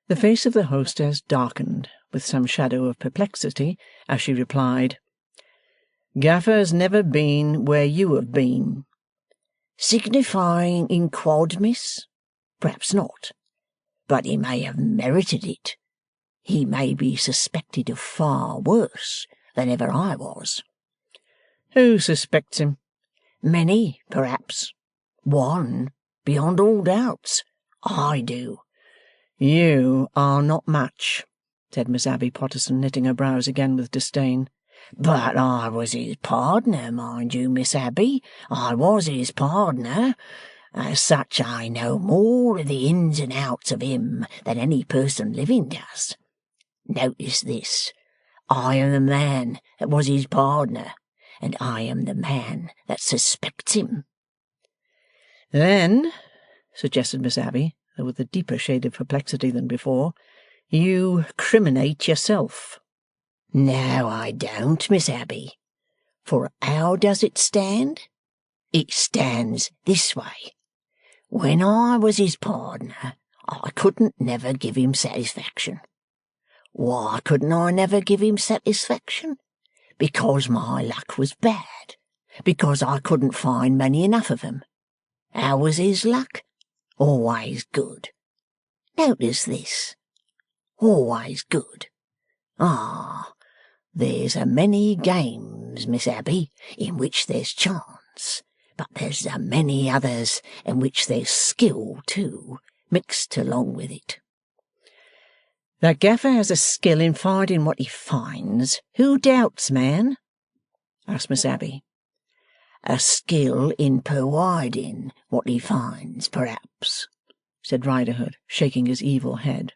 The face of the hostess darkened with some shadow of perplexity as she replied, "Gaffer's never been where you have been." Signifying in quod, miss? Perhaps not. But he may have merited it. He may be suspected of far worse than ever I was. "Who suspects him?" Many, perhaps. One, beyond all doubts, I do. "You are not much," said Miss Abbey Potterson, knitting her brows again with disdain. But I was his pardner, mind you, Miss Abbey. I was his pardner. As such, I know more of the ins and outs of him than any person living does. Notice this. I am the man that was his pardner, and I am the man that suspects him." "Then," suggested Miss Abbey, though with a deeper shade of perplexity than before, "you criminate yourself." No, I don't, Miss Abbey. For how does it stand? It stands this way. When I was his pardner, I couldn't never give him satisfaction. Why couldn't I never give him satisfaction? Because my luck was bad. Because I couldn't find many enough of 'em. How was his luck? Always good. Notice this. Always good. Ah, there's a many games, Miss Abbey, in which there's chance, but there's a many others in which there's skill too, mixed along with it. "That Gaffer has a skill in finding what he finds, who doubts, man?" asked Miss Abbey. A skill in providing what he finds, perhaps," said Riderhood, shaking his evil head.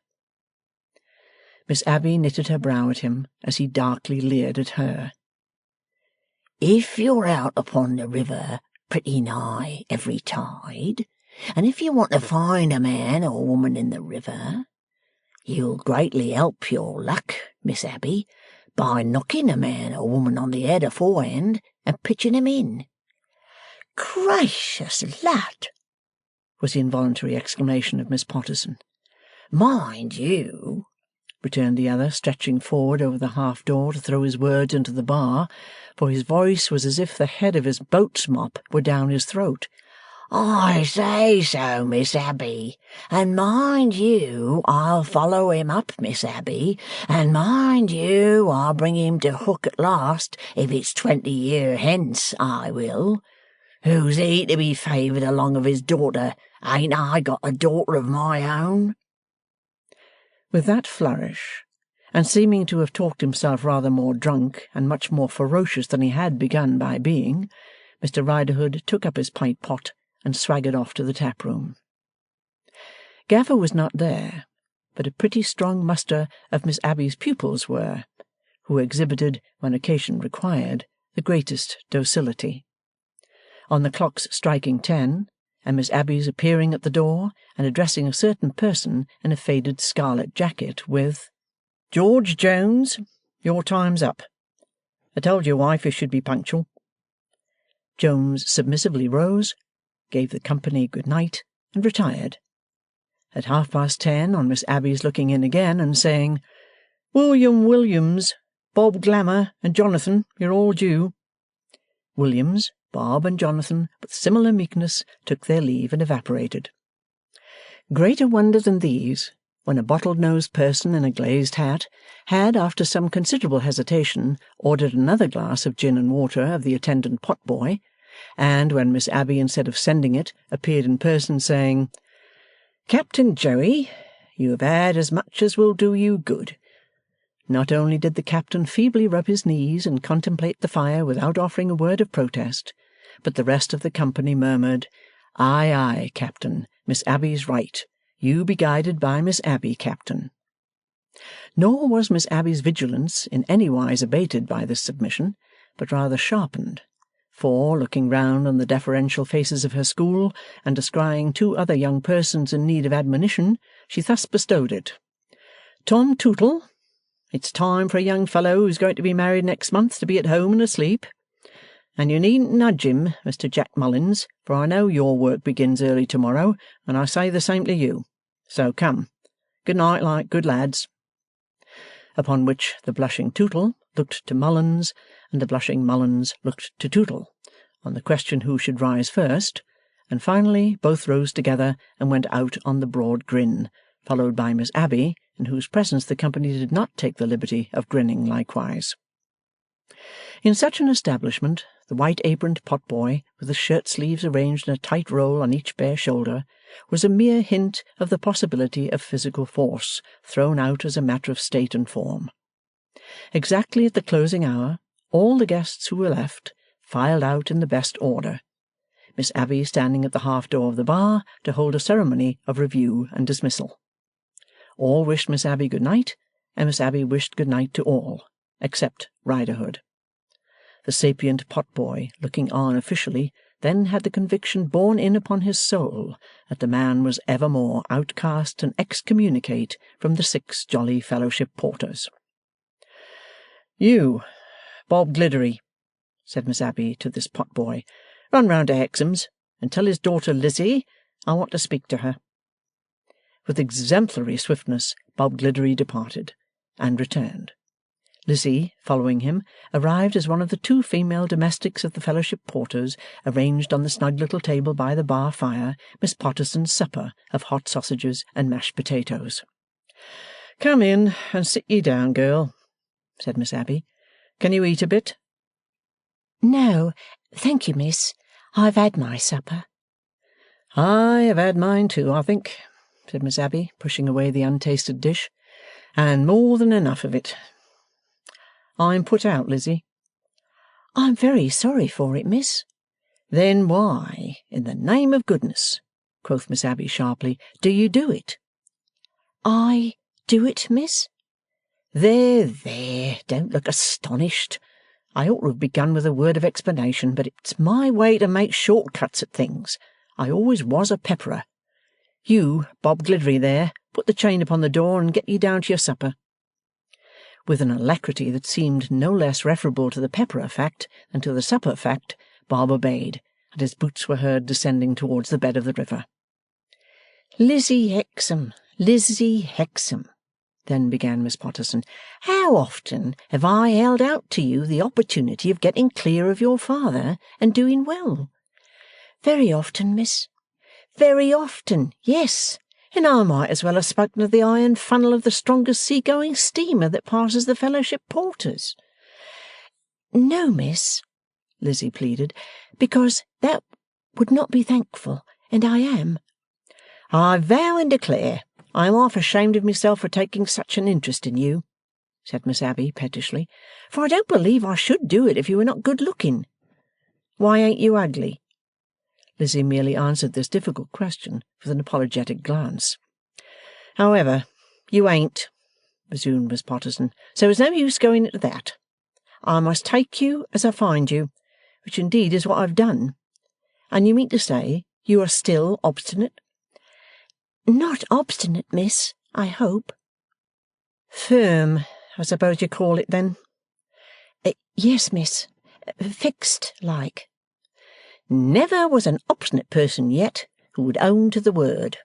Miss Abbey knitted her brow at him as he darkly leered at her. If you're out upon the river pretty nigh every tide, and if you want to find a man or woman in the river, you'll greatly help your luck, Miss Abbey, by knocking a man or woman on the head aforehand and pitching him in." "Gracious lad!" was the involuntary exclamation of Miss Potterson. "Mind you," returned the other, stretching forward over the half-door to throw his words into the bar, for his voice was as if the head of his boat's mop were down his throat. "I say so, Miss Abbey, and mind you, I'll follow him up, Miss Abbey, and mind you, I'll bring him to hook at last, if it's 20 year hence, I will. Who's he to be favoured along of his daughter? Ain't I got a daughter of my own?" With that flourish, and seeming to have talked himself rather more drunk and much more ferocious than he had begun by being, Mr. Riderhood took up his pint-pot and swaggered off to the tap-room. Gaffer was not there, but a pretty strong muster of Miss Abbey's pupils were, who exhibited, when occasion required, the greatest docility. On the clock's striking 10, and Miss Abbey's appearing at the door and addressing a certain person in a faded scarlet jacket with, "George Jones, your time's up. I told your wife you should be punctual." Jones submissively rose, gave the company good night, and retired. At 10:30, on Miss Abbey's looking in again and saying, "William Williams, Bob Glamour, and Jonathan, you're all due," Williams, Bob, and Jonathan, with similar meekness, took their leave and evaporated. Greater wonder than these, when a bottle-nosed person in a glazed hat had, after some considerable hesitation, ordered another glass of gin and water of the attendant pot-boy, and when Miss Abbey, instead of sending it, appeared in person, saying, "Captain Joey, you have had as much as will do you good." Not only did the captain feebly rub his knees and contemplate the fire without offering a word of protest, but the rest of the company murmured, "Aye, aye, Captain, Miss Abbey's right. You be guided by Miss Abbey, Captain." Nor was Miss Abbey's vigilance in any wise abated by this submission, but rather sharpened, for, looking round on the deferential faces of her school, and descrying 2 other young persons in need of admonition, she thus bestowed it. "Tom Tootle, it's time for a young fellow who's going to be married next month to be at home and asleep. And you needn't nudge him, Mr. Jack Mullins, for I know your work begins early to-morrow, and I say the same to you. So come. Good night, like good lads." Upon which the blushing Tootle looked to Mullins, and the blushing Mullins looked to Tootle, on the question who should rise first, and finally both rose together and went out on the broad grin, followed by Miss Abbey, in whose presence the company did not take the liberty of grinning likewise. In such an establishment, the white-aproned pot-boy, with his shirt-sleeves arranged in a tight roll on each bare shoulder, was a mere hint of the possibility of physical force, thrown out as a matter of state and form. Exactly at the closing hour, all the guests who were left filed out in the best order, Miss Abbey standing at the half-door of the bar to hold a ceremony of review and dismissal. All wished Miss Abbey good night, and Miss Abbey wished good night to all, except Riderhood. The sapient pot-boy, looking on officially, then had the conviction borne in upon his soul that the man was evermore outcast and excommunicate from the 6 jolly fellowship porters. "You, Bob Gliddery," said Miss Abbey to this pot-boy, "run round to Hexam's, and tell his daughter Lizzie I want to speak to her." With exemplary swiftness Bob Gliddery departed, and returned. Lizzie, following him, arrived as one of the 2 female domestics of the fellowship porters, arranged on the snug little table by the bar fire Miss Potterson's supper of hot sausages and mashed potatoes. "Come in and sit ye down, girl," said Miss Abbey. "Can you eat a bit?" "No, thank you, miss. I've had my supper." "I have had mine too, I think," said Miss Abbey, pushing away the untasted dish, "and more than enough of it. I'm put out, Lizzie." "I'm very sorry for it, miss." "Then why, in the name of goodness," quoth Miss Abbey sharply, "do you do it?" "I do it, miss?" There, don't look astonished. I ought to have begun with a word of explanation, but it's my way to make short cuts at things. I always was a pepperer. You, Bob Gliddery there, put the chain upon the door and get ye down to your supper." With an alacrity that seemed no less referable to the pepperer fact than to the supper fact, Bob obeyed, and his boots were heard descending towards the bed of the river. Lizzie Hexam, then began Miss Potterson, how often have I held out to you the opportunity of getting clear of your father and doing well?" "Very often, miss." "Very often, yes, and I might as well have spoken of the iron funnel of the strongest sea-going steamer that passes the fellowship porters." "No, miss," Lizzie pleaded, "because that would not be thankful, and I am." "I vow and declare I am half ashamed of myself for taking such an interest in you," said Miss Abbey pettishly, "for I don't believe I should do it if you were not good-looking. Why ain't you ugly?" Lizzie merely answered this difficult question with an apologetic glance. "However, You ain't,' resumed Miss Potterson, 'so there's no use going into that. I must take you as I find you, which indeed is what I've done. And you mean to say you are still obstinate?' 'Not obstinate, miss, I hope.' 'Firm, I suppose you call it, then?' 'Yes, miss. Fixed, like.' 'Never was an obstinate person yet who would own to the word,'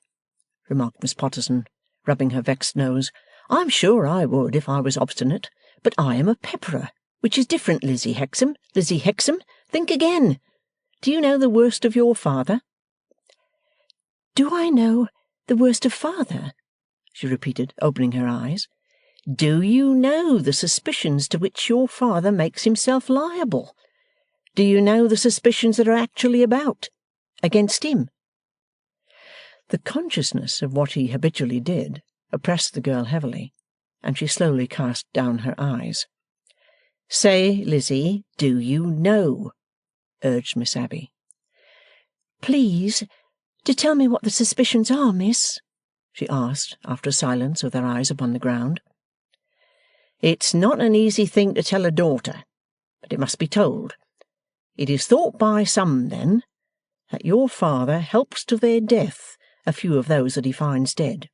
remarked Miss Potterson, rubbing her vexed nose. 'I'm sure I would if I was obstinate, but I am a pepperer, which is different, Lizzie Hexam. Lizzie Hexam, think again. Do you know the worst of your father?' 'Do I know the worst of father?' she repeated, opening her eyes. 'Do you know the suspicions to which your father makes himself liable? Do you know the suspicions that are actually about against him?' The consciousness of what he habitually did oppressed the girl heavily, and she slowly cast down her eyes. 'Say, Lizzie, do you know?' urged Miss Abbey. 'Please to tell me what the suspicions are, miss,' she asked, after a silence with her eyes upon the ground. 'It's not an easy thing to tell a daughter, but it must be told. It is thought by some, then, that your father helps to their death a few of those that he finds dead.'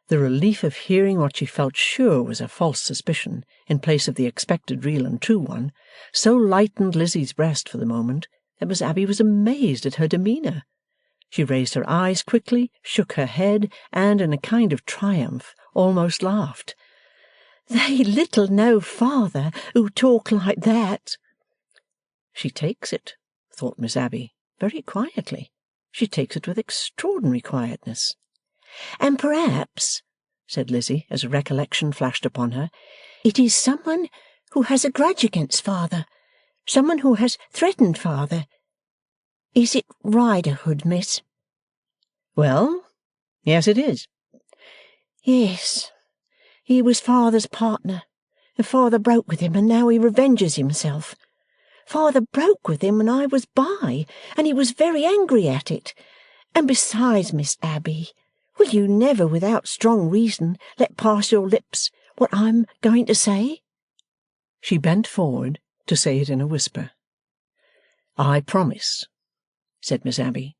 The relief of hearing what she felt sure was a false suspicion, in place of the expected real and true one, so lightened Lizzie's breast for the moment that Miss Abbey was amazed at her demeanour. She raised her eyes quickly, shook her head, and, in a kind of triumph, almost laughed. 'They little know father who talk like that.' 'She takes it,' thought Miss Abbey, very quietly. 'She takes it with extraordinary quietness.' 'And perhaps,' said Lizzie, as a recollection flashed upon her, 'it is someone who has a grudge against father, someone who has threatened father. Is it Riderhood, miss?' 'Well, yes, it is.' 'Yes. He was father's partner, and father broke with him, and now he revenges himself. Father broke with him when I was by, and he was very angry at it. And besides, Miss Abbey, will you never, without strong reason, let pass your lips what I'm going to say?' She bent forward to say it in a whisper. 'I promise,' said Miss Abbey.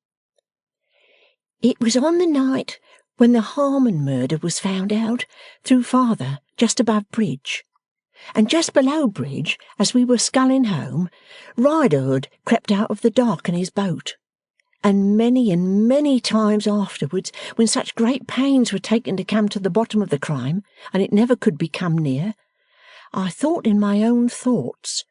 'It was on the night when the Harmon murder was found out, through father, just above Bridge. And just below Bridge, as we were sculling home, Riderhood crept out of the dark in his boat. And many times afterwards, when such great pains were taken to come to the bottom of the crime, and it never could be come near, I thought in my own thoughts,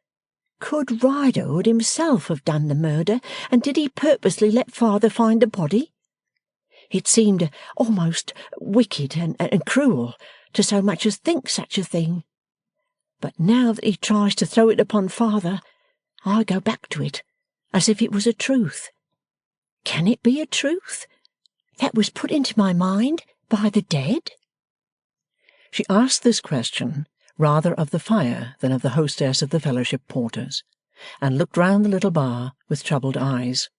could Riderhood himself have done the murder, and did he purposely let father find the body? It seemed almost wicked and cruel to so much as think such a thing. But now that he tries to throw it upon father, I go back to it, as if it was a truth. Can it be a truth that was put into my mind by the dead?' She asked this question rather of the fire than of the hostess of the Fellowship Porters, and looked round the little bar with troubled eyes.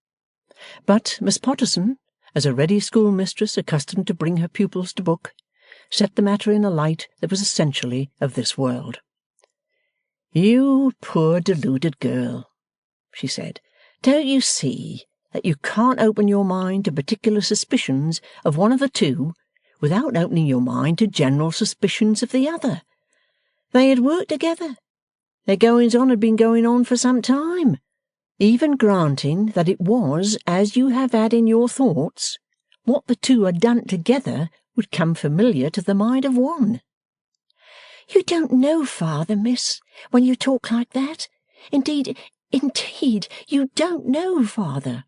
But Miss Potterson, as a ready schoolmistress accustomed to bring her pupils to book, set the matter in a light that was essentially of this world. 'You poor deluded girl,' she said, 'don't you see that you can't open your mind to particular suspicions of one of the two without opening your mind to general suspicions of the other? They had worked together. Their goings-on had been going on for some time. Even granting that it was, as you have had in your thoughts, what the two had done together would come familiar to the mind of one.' 'You don't know father, miss, when you talk like that. Indeed, you don't know father.'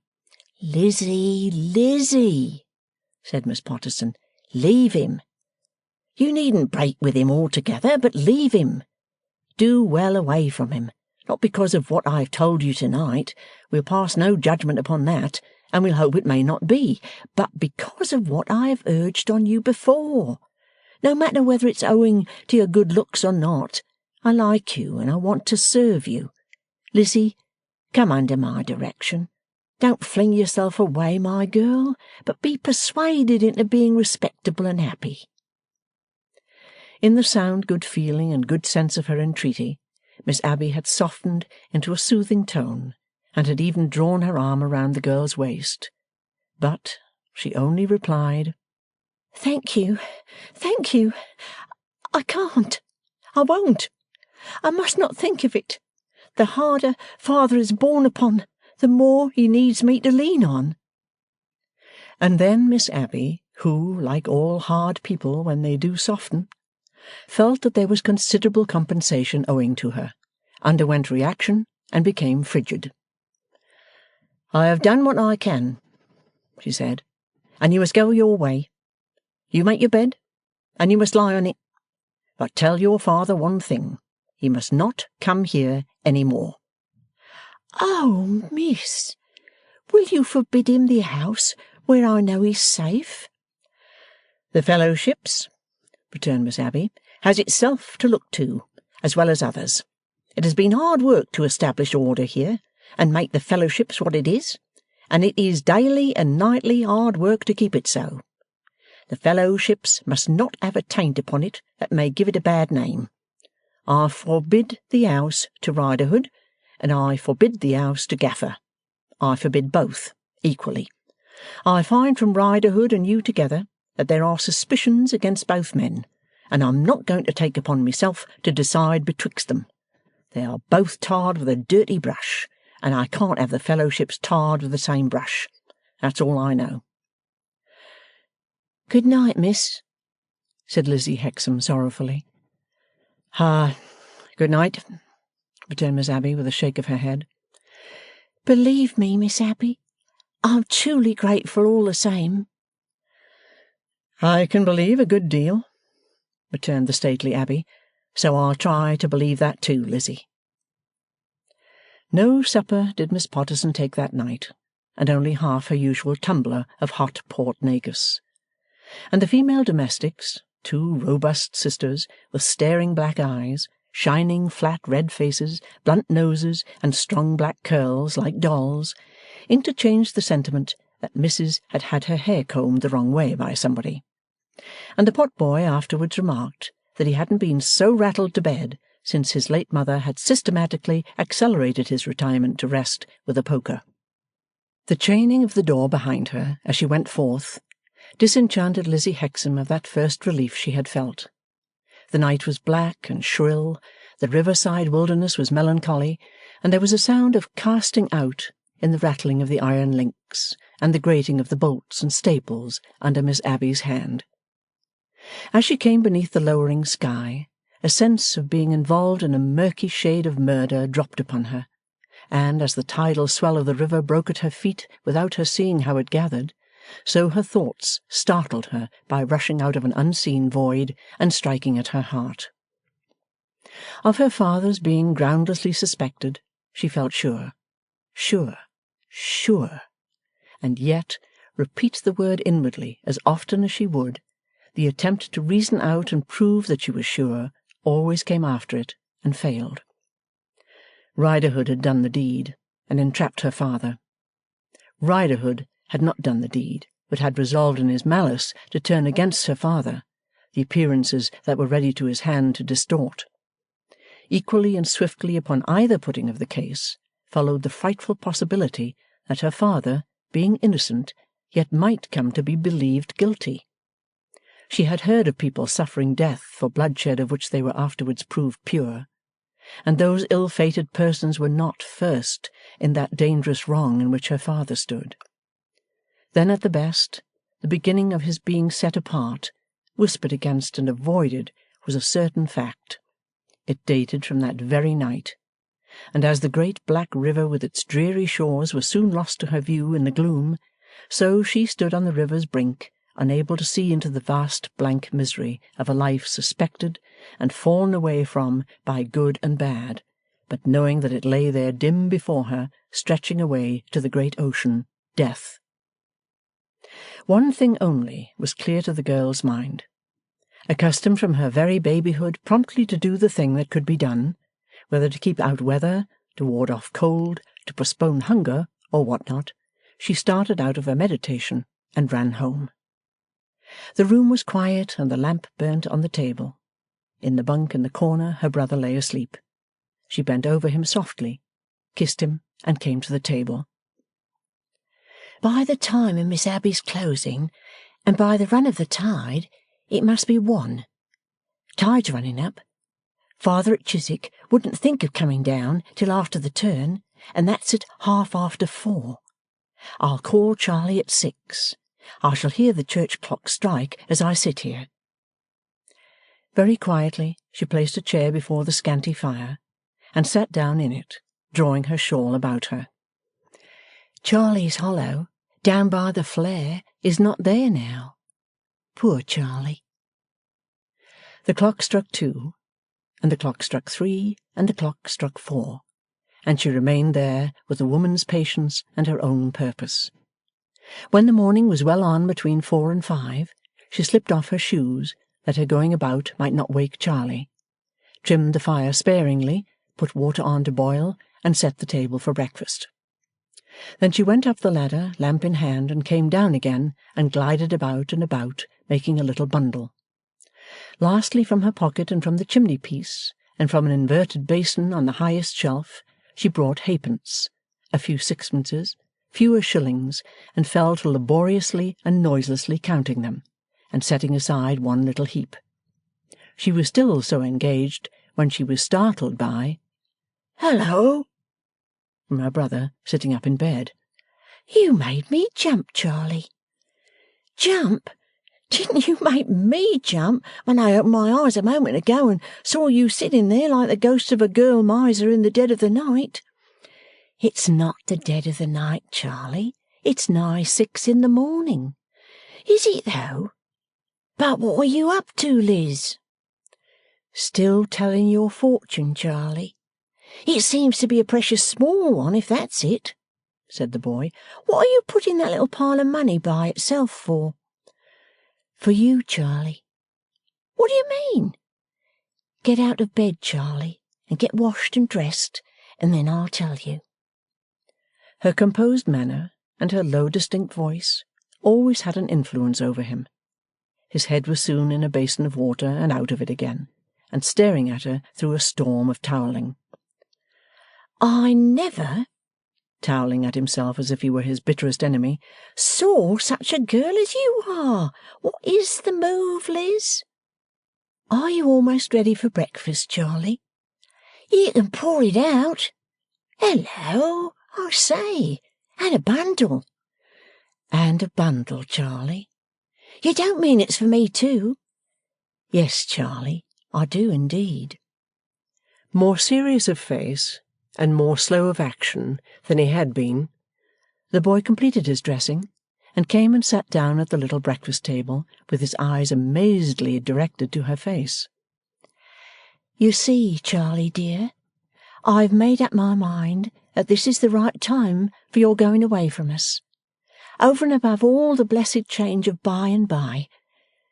'Lizzie,' said Miss Potterson, 'leave him. You needn't break with him altogether, but leave him. Do well away from him, not because of what I've told you to-night, we'll pass no judgment upon that, and we'll hope it may not be, but because of what I have urged on you before. No matter whether it's owing to your good looks or not, I like you and I want to serve you. Lizzie, come under my direction. Don't fling yourself away, my girl, but be persuaded into being respectable and happy. In the sound good feeling and good sense of her entreaty, Miss Abbey had softened into a soothing tone, and had even drawn her arm around the girl's waist. But she only replied, Thank you, thank you. I can't. I won't. I must not think of it. The harder father is borne upon, the more he needs me to lean on. And then Miss Abbey, who, like all hard people when they do soften, felt that there was considerable compensation owing to her, underwent reaction, and became frigid. "I have done what I can," she said, "and you must go your way. You make your bed, and you must lie on it. But tell your father one thing. He must not come here any more." Oh, miss, will you forbid him the house where I know he's safe? "The Fellowships," returned Miss Abbey, "has itself to look to, as well as others. It has been hard work to establish order here, and make the Fellowships what it is, and it is daily and nightly hard work to keep it so. The Fellowships must not have a taint upon it that may give it a bad name. I forbid the house to Riderhood, and I forbid the house to Gaffer. I forbid both, equally. I find from Riderhood and you together that there are suspicions against both men, and I'm not going to take upon myself to decide betwixt them. They are both tarred with a dirty brush, and I can't have the Fellowships tarred with the same brush. That's all I know." "Good night, miss," said Lizzie Hexam sorrowfully. "Good night," returned Miss Abbey with a shake of her head. "Believe me, Miss Abbey, I'm truly grateful all the same." "I can believe a good deal," returned the stately Abbey, "so I'll try to believe that too, Lizzie." No supper did Miss Potterson take that night, and only half her usual tumbler of hot port negus. And the female domestics, two robust sisters with staring black eyes, shining flat red faces, blunt noses, and strong black curls like dolls, interchanged the sentiment that Mrs. had had her hair combed the wrong way by somebody. And the potboy afterwards remarked that he hadn't been so rattled to bed since his late mother had systematically accelerated his retirement to rest with a poker. The chaining of the door behind her as she went forth disenchanted Lizzie Hexam of that first relief she had felt. The night was black and shrill, the riverside wilderness was melancholy, and there was a sound of casting out in the rattling of the iron links and the grating of the bolts and staples under Miss Abbey's hand. As she came beneath the lowering sky, a sense of being involved in a murky shade of murder dropped upon her, and as the tidal swell of the river broke at her feet without her seeing how it gathered, so her thoughts startled her by rushing out of an unseen void and striking at her heart. Of her father's being groundlessly suspected, she felt sure, and yet, repeat the word inwardly as often as she would, the attempt to reason out and prove that she was sure always came after it and failed. Riderhood had done the deed, and entrapped her father. Riderhood had not done the deed, but had resolved in his malice to turn against her father, the appearances that were ready to his hand to distort. Equally and swiftly upon either putting of the case followed the frightful possibility that her father, being innocent, yet might come to be believed guilty. She had heard of people suffering death for bloodshed of which they were afterwards proved pure, and those ill-fated persons were not first in that dangerous wrong in which her father stood. Then at the best, the beginning of his being set apart, whispered against and avoided, was a certain fact. It dated from that very night, and as the great black river with its dreary shores was soon lost to her view in the gloom, so she stood on the river's brink, unable to see into the vast blank misery of a life suspected and fallen away from by good and bad, but knowing that it lay there dim before her, stretching away to the great ocean, death. One thing only was clear to the girl's mind. Accustomed from her very babyhood promptly to do the thing that could be done, whether to keep out weather, to ward off cold, to postpone hunger, or what not, she started out of her meditation and ran home. The room was quiet and the lamp burnt on the table. In the bunk in the corner her brother lay asleep. She bent over him softly, kissed him, and came to the table. By the time of Miss Abbey's closing, and by the run of the tide, it must be 1. Tide's running up. Father at Chiswick wouldn't think of coming down till after the turn, and that's at 4:30. I'll call Charlie at 6. I shall hear the church clock strike as I sit here. Very quietly she placed a chair before the scanty fire, and sat down in it, drawing her shawl about her. Charlie's Hollow, down by the flare, is not there now. Poor Charlie. The clock struck 2, and the clock struck 3, and the clock struck 4, and she remained there with a woman's patience and her own purpose. When the morning was well on between 4 and 5, she slipped off her shoes, that her going about might not wake Charlie, trimmed the fire sparingly, put water on to boil, and set the table for breakfast. Then she went up the ladder, lamp in hand, and came down again, and glided about and about, making a little bundle. Lastly, from her pocket and from the chimney-piece, and from an inverted basin on the highest shelf, she brought halfpence, a few sixpences, fewer shillings, and fell to laboriously and noiselessly counting them, and setting aside one little heap. She was still so engaged when she was startled by "Hello!" from her brother, sitting up in bed. "You made me jump, Charlie." "Jump? Didn't you make me jump when I opened my eyes a moment ago and saw you sitting there like the ghost of a girl miser in the dead of the night?" "It's not the dead of the night, Charlie. It's nigh 6 in the morning." "Is it, though? But what are you up to, Liz?" "Still telling your fortune, Charlie." "It seems to be a precious small one, if that's it," said the boy. "What are you putting that little pile of money by itself for?" "For you, Charlie." "What do you mean?" "Get out of bed, Charlie, and get washed and dressed, and then I'll tell you." Her composed manner and her low distinct voice always had an influence over him. His head was soon in a basin of water and out of it again, and staring at her through a storm of toweling. "I never," toweling at himself as if he were his bitterest enemy, "saw such a girl as you are. What is the move, Liz?" "Are you almost ready for breakfast, Charlie?" "You can pour it out. Hello, I say, and a bundle." "And a bundle, Charlie." "You don't mean it's for me too?" "Yes, Charlie, I do indeed." More serious of face and more slow of action than he had been, the boy completed his dressing, and came and sat down at the little breakfast table with his eyes amazedly directed to her face. "You see, Charlie dear, I've made up my mind that this is the right time for your going away from us. Over and above all the blessed change of by and by,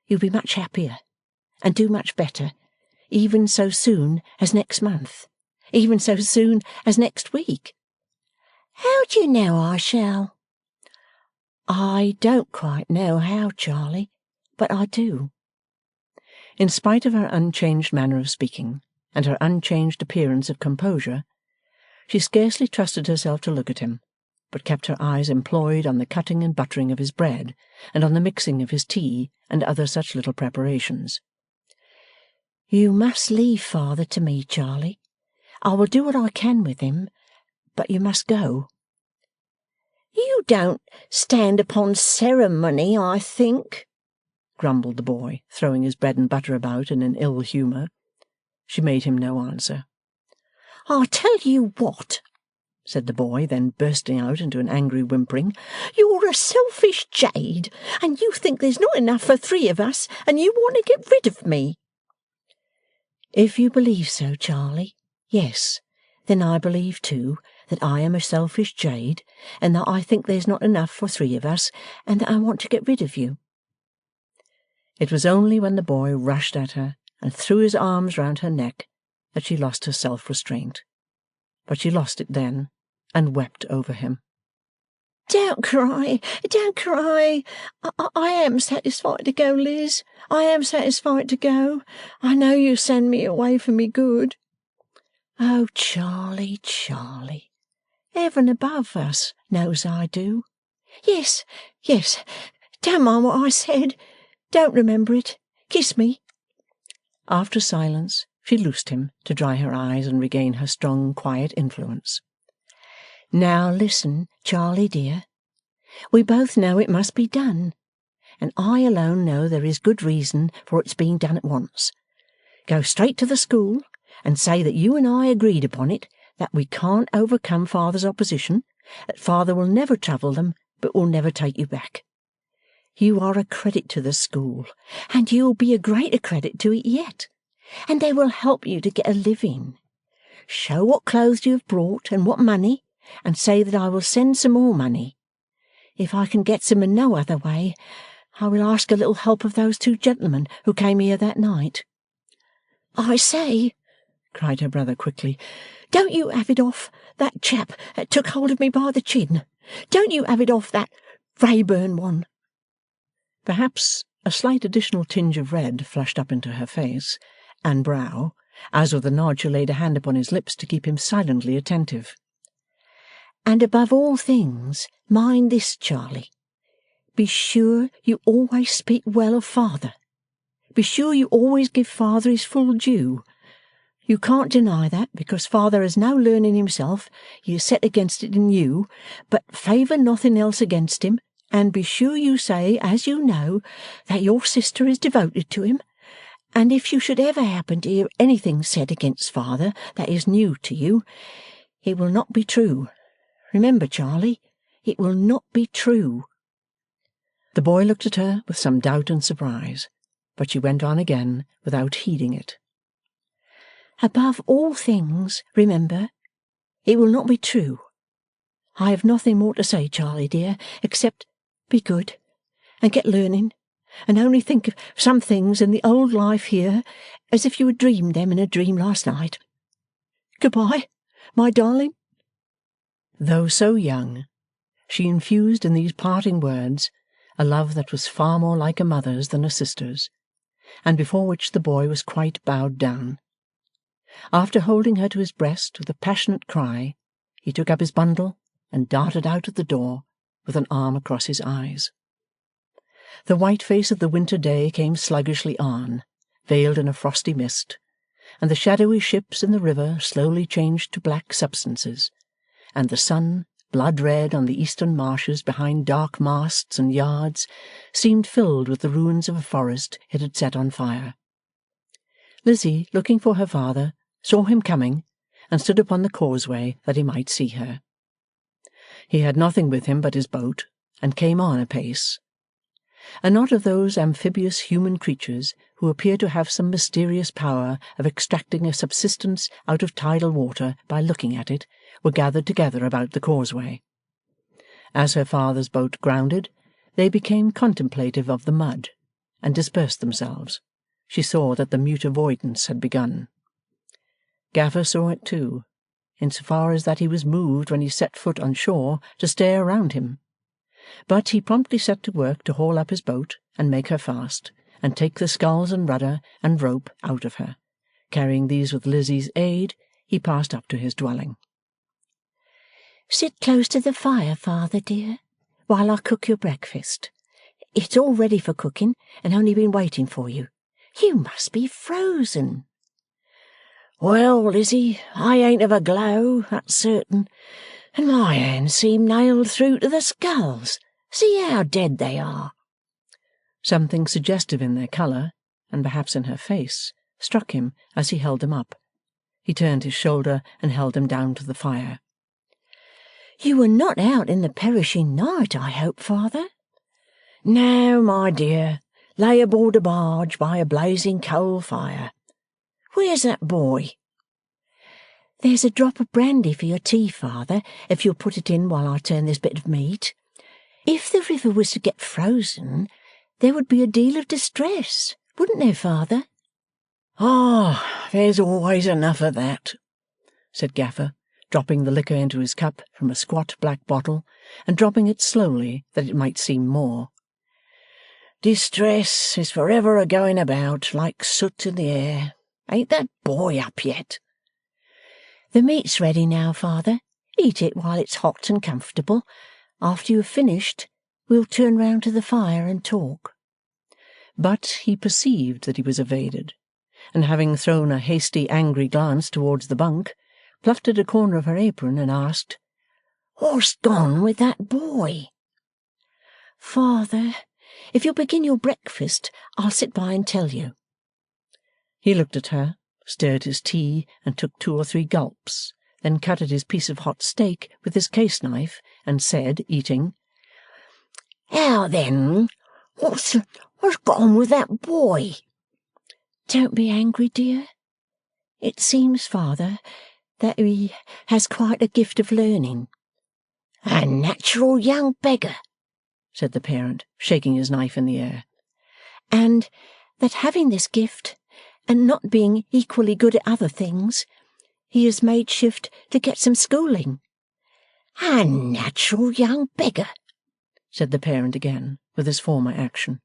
you'll be much happier, and do much better, even so soon as next month, even so soon as next week." "How do you know I shall?" "I don't quite know how, Charlie, but I do." In spite of her unchanged manner of speaking, and her unchanged appearance of composure, she scarcely trusted herself to look at him, but kept her eyes employed on the cutting and buttering of his bread, and on the mixing of his tea, and other such little preparations. "You must leave father to me, Charlie. I will do what I can with him, but you must go." "You don't stand upon ceremony, I think," grumbled the boy, throwing his bread and butter about in an ill humour. She made him no answer. "I tell you what," said the boy, then bursting out into an angry whimpering, "you're a selfish jade, and you think there's not enough for 3 of us, and you want to get rid of me." "If you believe so, Charlie, yes, then I believe too that I am a selfish jade, and that I think there's not enough for 3 of us, and that I want to get rid of you." It was only when the boy rushed at her and threw his arms round her neck that she lost her self-restraint. But she lost it then, and wept over him. Don't cry, don't cry. I am satisfied to go, Liz. I am satisfied to go. I know you send me away for me good. Oh, Charlie, Charlie, heaven above us knows I do. Yes, yes, don't mind what I said. Don't remember it. Kiss me. After a silence, she loosed him to dry her eyes and regain her strong, quiet influence. Now listen, Charlie dear. We both know it must be done, and I alone know there is good reason for its being done at once. Go straight to the school and say that you and I agreed upon it, that we can't overcome father's opposition, that father will never trouble them, but will never take you back. You are a credit to the school, and you will be a greater credit to it yet, and they will help you to get a living. Show what clothes you have brought and what money, and say that I will send some more money. If I can get some in no other way, I will ask a little help of those two gentlemen who came here that night. I say, cried her brother quickly, don't you have it off that chap that took hold of me by the chin. Don't you have it off that Rayburn one. Perhaps a slight additional tinge of red flushed up into her face and brow, as with a nod she laid a hand upon his lips to keep him silently attentive. And above all things, mind this, Charlie. Be sure you always speak well of father. Be sure you always give father his full due. You can't deny that, because father has no learning himself, he is set against it in you, but favour nothing else against him, and be sure you say, as you know, that your sister is devoted to him, and if you should ever happen to hear anything said against father that is new to you, it will not be true. Remember, Charlie, it will not be true. The boy looked at her with some doubt and surprise, but she went on again without heeding it. Above all things, remember, it will not be true. I have nothing more to say, Charlie dear, except be good, and get learning, and only think of some things in the old life here as if you had dreamed them in a dream last night. Goodbye, my darling. Though so young, she infused in these parting words a love that was far more like a mother's than a sister's, and before which the boy was quite bowed down. After holding her to his breast with a passionate cry, he took up his bundle and darted out at the door with an arm across his eyes. The white face of the winter day came sluggishly on, veiled in a frosty mist, and the shadowy ships in the river slowly changed to black substances, and the sun, blood-red on the eastern marshes behind dark masts and yards, seemed filled with the ruins of a forest it had set on fire. Lizzie, looking for her father, saw him coming, and stood upon the causeway that he might see her. He had nothing with him but his boat, and came on apace. A knot of those amphibious human creatures who appear to have some mysterious power of extracting a subsistence out of tidal water by looking at it, were gathered together about the causeway. As her father's boat grounded, they became contemplative of the mud, and dispersed themselves. She saw that the mute avoidance had begun. Gaffer saw it too, insofar as that he was moved when he set foot on shore to stare around him. But he promptly set to work to haul up his boat and make her fast, and take the sculls and rudder and rope out of her. Carrying these with Lizzie's aid, he passed up to his dwelling. Sit close to the fire, father dear, while I cook your breakfast. It's all ready for cooking, and only been waiting for you. You must be frozen. Well, Lizzie, I ain't of a glow, that's certain, and my hands seem nailed through to the sculls. See how dead they are. Something suggestive in their colour, and perhaps in her face, struck him as he held them up. He turned his shoulder and held them down to the fire. You were not out in the perishing night, I hope, father? No, my dear, lay aboard a barge by a blazing coal fire. Where's that boy? There's a drop of brandy for your tea, father, if you'll put it in while I turn this bit of meat. If the river was to get frozen, there would be a deal of distress, wouldn't there, father? Ah, there's always enough of that, said Gaffer, dropping the liquor into his cup from a squat black bottle, and dropping it slowly that it might seem more. Distress is for ever a-going about, like soot in the air. Ain't that boy up yet? The meat's ready now, Father. Eat it while it's hot and comfortable. After you have finished, we'll turn round to the fire and talk. But he perceived that he was evaded, and having thrown a hasty, angry glance towards the bunk, plucked at a corner of her apron and asked, What's gone with that boy? Father, if you'll begin your breakfast, I'll sit by and tell you. He looked at her, stirred his tea, and took 2 or 3 gulps, then cut at his piece of hot steak with his case-knife, and said, eating, How then? What's gone with that boy? Don't be angry, dear. It seems, Father, that he has quite a gift of learning. A natural young beggar, said the parent, shaking his knife in the air. And that having this gift, and not being equally good at other things, he has made shift to get some schooling. A natural young beggar, said the parent again, with his former action.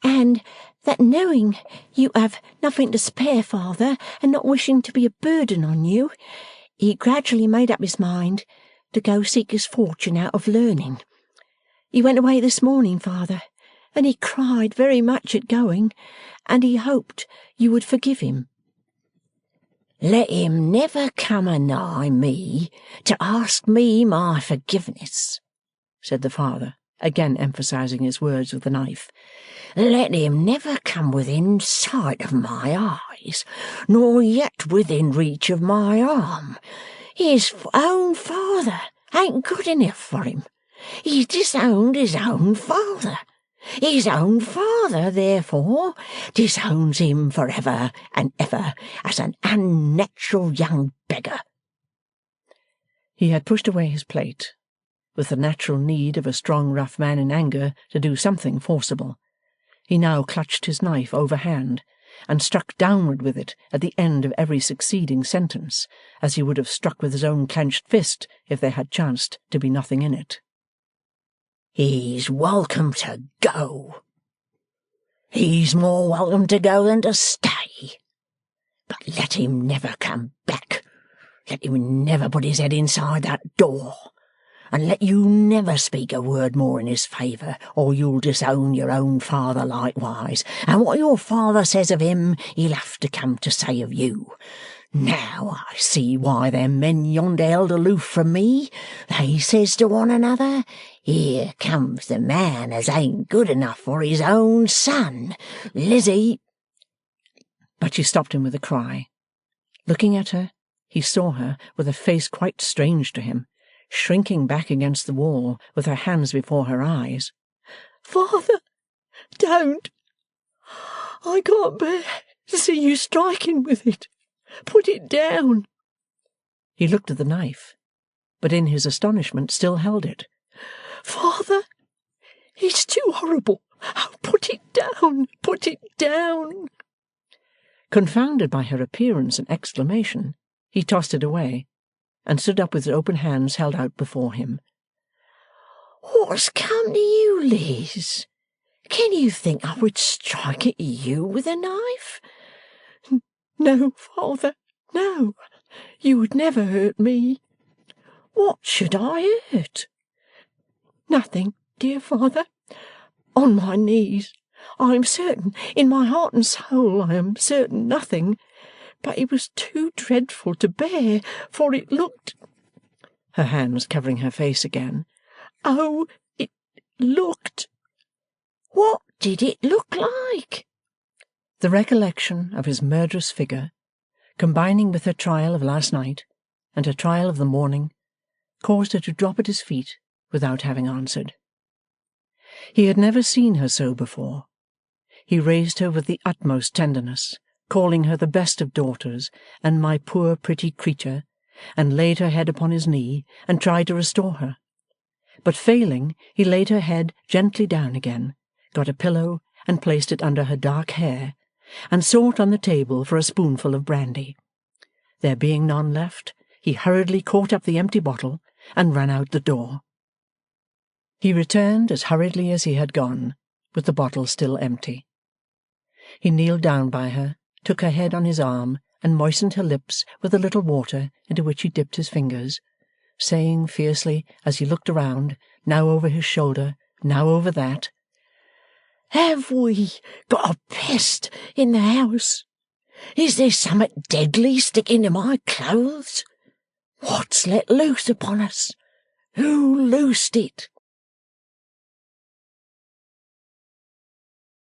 And that knowing you have nothing to spare, Father, and not wishing to be a burden on you, he gradually made up his mind to go seek his fortune out of learning. He went away this morning, Father, and he cried very much at going, and he hoped you would forgive him. Let him never come a-nigh me to ask me my forgiveness, said the father, again emphasizing his words with the knife. Let him never come within sight of my eyes, nor yet within reach of my arm. His own father ain't good enough for him. He's disowned his own father. His own father, therefore, disowns him for ever and ever as an unnatural young beggar. He had pushed away his plate, with the natural need of a strong, rough man in anger to do something forcible. He now clutched his knife overhand, and struck downward with it at the end of every succeeding sentence, as he would have struck with his own clenched fist if there had chanced to be nothing in it. He's welcome to go. He's more welcome to go than to stay. But let him never come back. Let him never put his head inside that door. And let you never speak a word more in his favour, or you'll disown your own father likewise. And what your father says of him, he'll have to come to say of you. Now I see why them men yonder held aloof from me. They says to one another, Here comes the man as ain't good enough for his own son. Lizzie. But she stopped him with a cry. Looking at her, he saw her with a face quite strange to him, shrinking back against the wall with her hands before her eyes. Father, don't. I can't bear to see you striking with it. Put it down. He looked at the knife, but in his astonishment still held it. Father, it's too horrible. Oh, put it down, put it down. Confounded by her appearance and exclamation, he tossed it away, and stood up with his open hands held out before him. What's come to you, Liz? Can you think I would strike at you with a knife? No, Father, no. You would never hurt me. What should I hurt? Nothing, dear Father. On my knees, I am certain, in my heart and soul I am certain nothing. But it was too dreadful to bear, for it looked— her hands covering her face again. Oh, it looked— What did it look like? The recollection of his murderous figure, combining with her trial of last night and her trial of the morning, caused her to drop at his feet without having answered. He had never seen her so before. He raised her with the utmost tenderness, calling her the best of daughters, and my poor pretty creature, and laid her head upon his knee, and tried to restore her. But failing, he laid her head gently down again, got a pillow, and placed it under her dark hair, and sought on the table for a spoonful of brandy. There being none left, he hurriedly caught up the empty bottle and ran out the door. He returned as hurriedly as he had gone, with the bottle still empty. He kneeled down by her, took her head on his arm, and moistened her lips with a little water into which he dipped his fingers, saying fiercely as he looked around, now over his shoulder, now over that, "Have we got a pest in the house? Is there somewhat deadly sticking to my clothes? What's let loose upon us? Who loosed it?"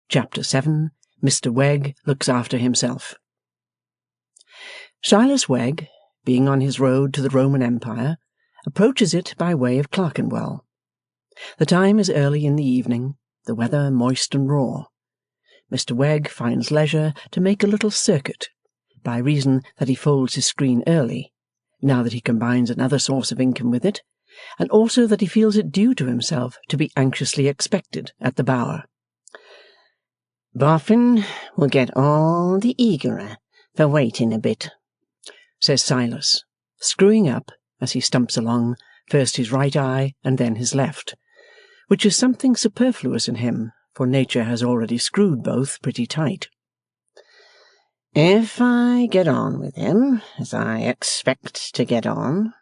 Chapter 7. Mr. Wegg looks after himself. Silas Wegg, being on his road to the Roman Empire, approaches it by way of Clerkenwell. The time is early in the evening, the weather moist and raw. Mr. Wegg finds leisure to make a little circuit, by reason that he folds his screen early, now that he combines another source of income with it, and also that he feels it due to himself to be anxiously expected at the Bower. "Boffin will get all the eagerer for waiting a bit," says Silas, screwing up, as he stumps along, first his right eye and then his left, which is something superfluous in him, for nature has already screwed both pretty tight. "If I get on with him, as I expect to get on,"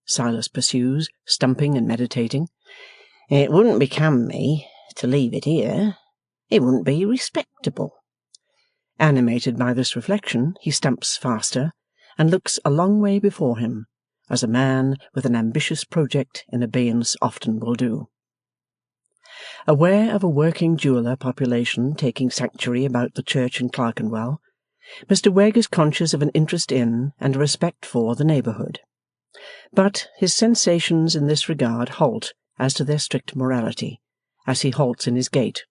Silas pursues, stumping and meditating, "it wouldn't become me to leave it here. It wouldn't be respectable." Animated by this reflection, he stumps faster, and looks a long way before him, as a man with an ambitious project in abeyance often will do. Aware of a working jeweller population taking sanctuary about the church in Clerkenwell, Mr. Wegg is conscious of an interest in and a respect for the neighbourhood. But his sensations in this regard halt as to their strict morality, as he halts in his gait.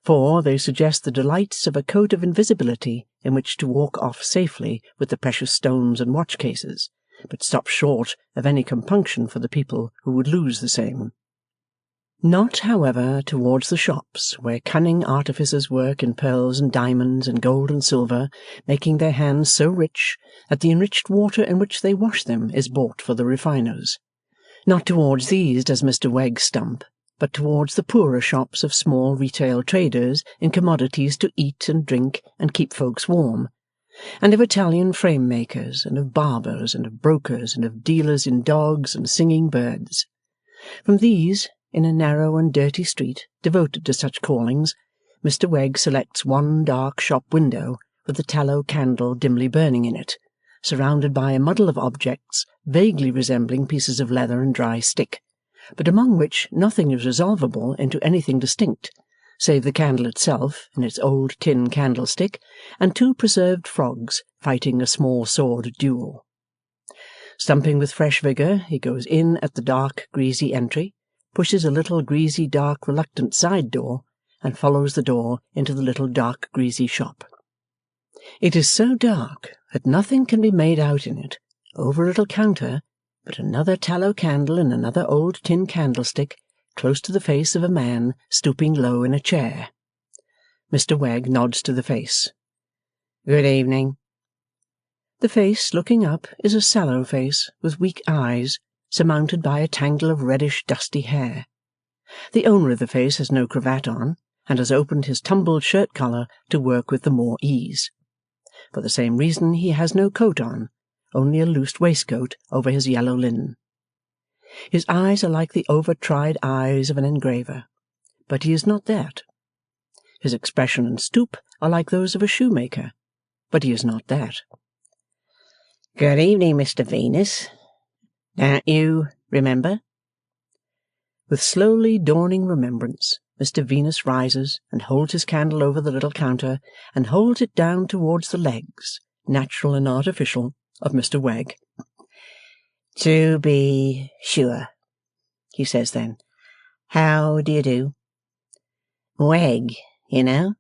For they suggest the delights of a coat of invisibility in which to walk off safely with the precious stones and watch cases, but stop short of any compunction for the people who would lose the same. Not, however, towards the shops where cunning artificers work in pearls and diamonds and gold and silver, making their hands so rich that the enriched water in which they wash them is bought for the refiners. Not towards these does Mr. Wegg stump, but towards the poorer shops of small retail traders in commodities to eat and drink and keep folks warm, and of Italian frame makers, and of barbers, and of brokers, and of dealers in dogs and singing birds. From these, in a narrow and dirty street devoted to such callings, Mr. Wegg selects one dark shop window with a tallow candle dimly burning in it, surrounded by a muddle of objects vaguely resembling pieces of leather and dry stick, but among which nothing is resolvable into anything distinct, save the candle itself in its old tin candlestick, and two preserved frogs fighting a small sword duel. Stumping with fresh vigour, he goes in at the dark, greasy entry, pushes a little greasy, dark, reluctant side door, and follows the door into the little dark, greasy shop. It is so dark that nothing can be made out in it, over a little counter, but another tallow candle in another old tin candlestick, close to the face of a man stooping low in a chair. Mr. Wegg nods to the face. "Good evening." The face, looking up, is a sallow face with weak eyes, surmounted by a tangle of reddish dusty hair. The owner of the face has no cravat on, and has opened his tumbled shirt-collar to work with the more ease. For the same reason he has no coat on, only a loose waistcoat over his yellow linen. His eyes are like the over-tried eyes of an engraver, but he is not that. His expression and stoop are like those of a shoemaker, but he is not that. "Good evening, Mr. Venus. Don't you remember?" With slowly dawning remembrance, Mr. Venus rises and holds his candle over the little counter, and holds it down towards the legs, natural and artificial, of Mr. Wegg. "To be sure," he says then. "How do you do?" "Wegg, you know,"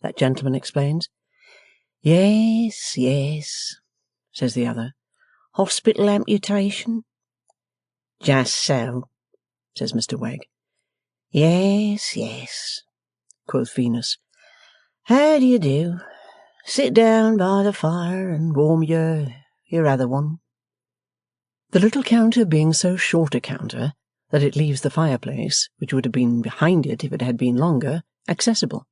that gentleman explains. "Yes, yes," says the other. "Hospital amputation?" "Just so," says Mr. Wegg. "Yes, yes," quoth Venus. "How do you do? Sit down by the fire and warm your other one." The little counter being so short a counter that it leaves the fireplace, which would have been behind it if it had been longer, accessible.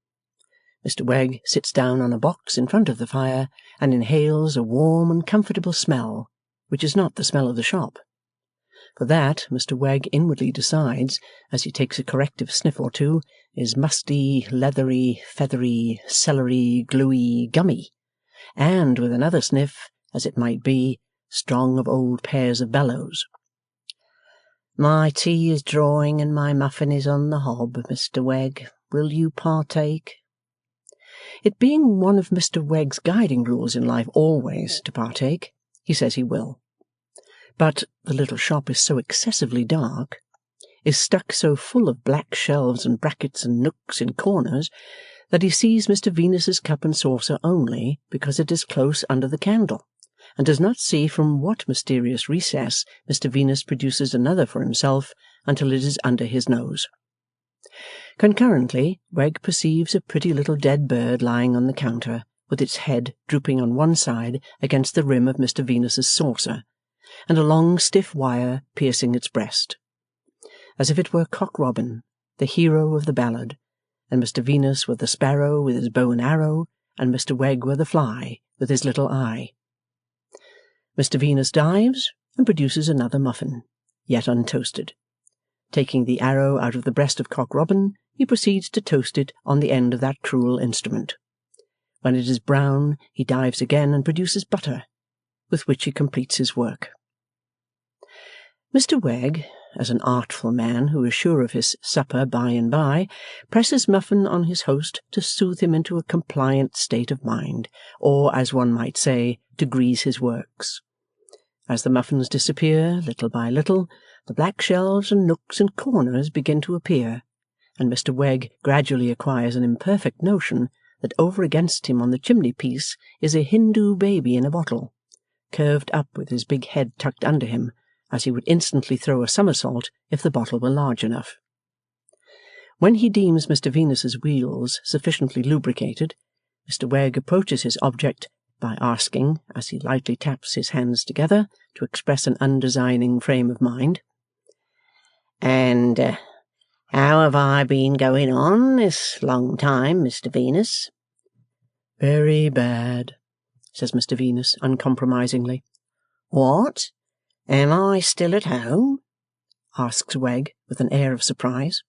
Mr. Wegg sits down on a box in front of the fire and inhales a warm and comfortable smell, which is not the smell of the shop. For that, Mr. Wegg inwardly decides, as he takes a corrective sniff or two, is musty, leathery, feathery, celery, gluey, gummy, and with another sniff, as it might be, strong of old pairs of bellows. My tea is drawing and my muffin is on the hob, Mr. Wegg. Will you partake? It being one of Mr. Wegg's guiding rules in life always to partake, he says he will. But the little shop is so excessively dark, is stuck so full of black shelves and brackets and nooks and corners, that he sees Mr. Venus's cup and saucer only because it is close under the candle, and does not see from what mysterious recess Mr. Venus produces another for himself until it is under his nose. Concurrently, Wegg perceives a pretty little dead bird lying on the counter, with its head drooping on one side against the rim of Mr. Venus's saucer, and a long stiff wire piercing its breast, as if it were Cock Robin, the hero of the ballad, and Mr. Venus were the sparrow with his bow and arrow, and Mr. Wegg were the fly with his little eye. Mr. Venus dives and produces another muffin, yet untoasted. Taking the arrow out of the breast of Cock Robin, he proceeds to toast it on the end of that cruel instrument. When it is brown, he dives again and produces butter, with which he completes his work. Mr. Wegg, as an artful man who is sure of his supper by and by, presses muffin on his host to soothe him into a compliant state of mind, or, as one might say, to grease his works. As the muffins disappear, little by little, the black shelves and nooks and corners begin to appear, and Mr. Wegg gradually acquires an imperfect notion that over against him on the chimney-piece is a Hindoo baby in a bottle, curved up with his big head tucked under him, as he would instantly throw a somersault if the bottle were large enough. When he deems Mr. Venus's wheels sufficiently lubricated, Mr. Wegg approaches his object by asking, as he lightly taps his hands together to express an undesigning frame of mind, And how have I been going on this long time, Mr. Venus? Very bad, says Mr. Venus uncompromisingly. What? Am I still at home? Asks Wegg with an air of surprise.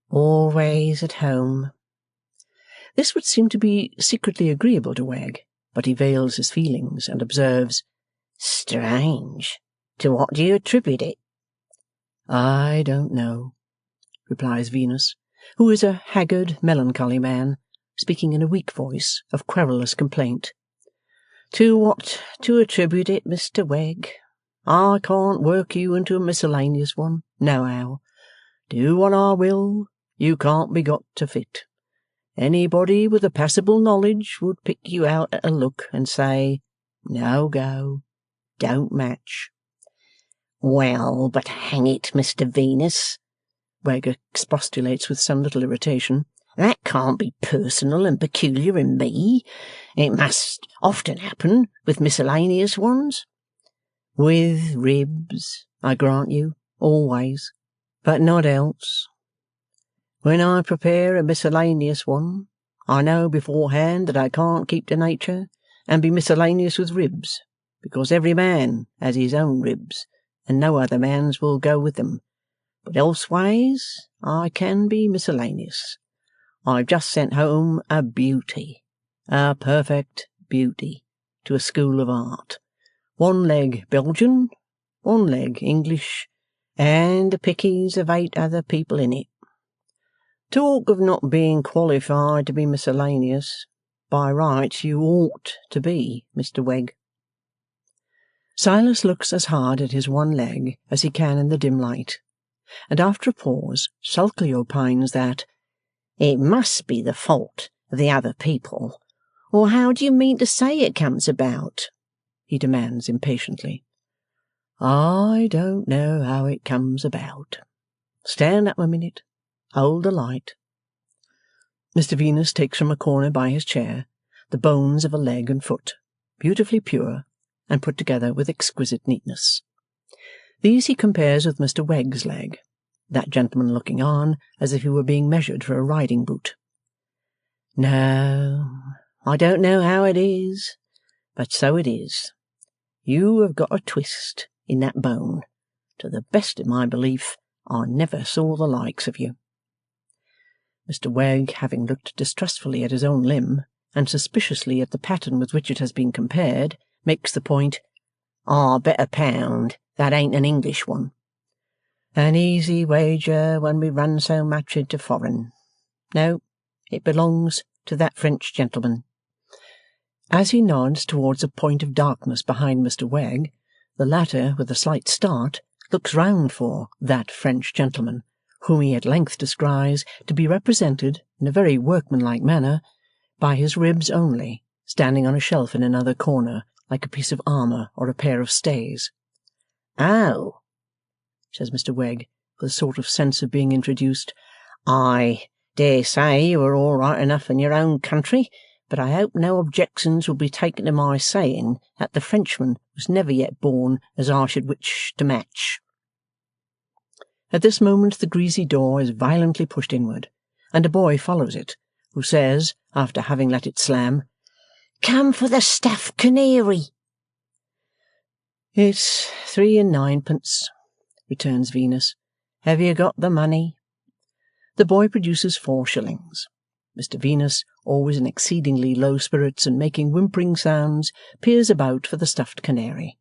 Always at home. This would seem to be secretly agreeable to Wegg, but he veils his feelings and observes, Strange. To what do you attribute it? I don't know, replies Venus, who is a haggard, melancholy man, speaking in a weak voice of querulous complaint. To what to attribute it, Mr. Wegg? I can't work you into a miscellaneous one, nohow. Do what I will, you can't be got to fit. Anybody with a passable knowledge would pick you out at a look and say, no go, don't match. Well, but hang it, Mr. Venus, Wegg expostulates with some little irritation, that can't be personal and peculiar in me. It must often happen with miscellaneous ones. With ribs, I grant you, always, but not else. When I prepare a miscellaneous one, I know beforehand that I can't keep to nature and be miscellaneous with ribs, because every man has his own ribs, and no other man's will go with them. But elseways I can be miscellaneous. I've just sent home a beauty, a perfect beauty, to a school of art. One leg Belgian, one leg English, and the pickings of 8 other people in it. Talk of not being qualified to be miscellaneous. By rights you ought to be, Mr. Wegg. Silas looks as hard at his one leg as he can in the dim light, and after a pause sulkily opines that it must be the fault of the other people, or how do you mean to say it comes about? He demands impatiently. I don't know how it comes about. Stand up a minute. Hold the light. Mr. Venus takes from a corner by his chair the bones of a leg and foot, beautifully pure, and put together with exquisite neatness. These he compares with Mr Wegg's leg, that gentleman looking on as if he were being measured for a riding boot. No, I don't know how it is, but so it is. You have got a twist in that bone. To the best of my belief, I never saw the likes of you. Mr Wegg, having looked distrustfully at his own limb, and suspiciously at the pattern with which it has been compared, makes the point, "I'll bet a pound that ain't an English one." "An easy wager when we run so much into foreign. No, it belongs to that French gentleman." As he nods towards a point of darkness behind Mr Wegg, the latter, with a slight start, looks round for that French gentleman, whom he at length descries to be represented, in a very workmanlike manner, by his ribs only, standing on a shelf in another corner, like a piece of armour or a pair of stays. "Oh," says Mr Wegg, with a sort of sense of being introduced, "I dare say you are all right enough in your own country, but I hope no objections will be taken to my saying that the Frenchman was never yet born as I should wish to match." At this moment the greasy door is violently pushed inward, and a boy follows it, who says, after having let it slam, "Come for the stuffed canary." "It's 3 and 9pence," returns Venus. "Have you got the money?" The boy produces 4 shillings. Mr Venus, always in exceedingly low spirits and making whimpering sounds, peers about for the stuffed canary.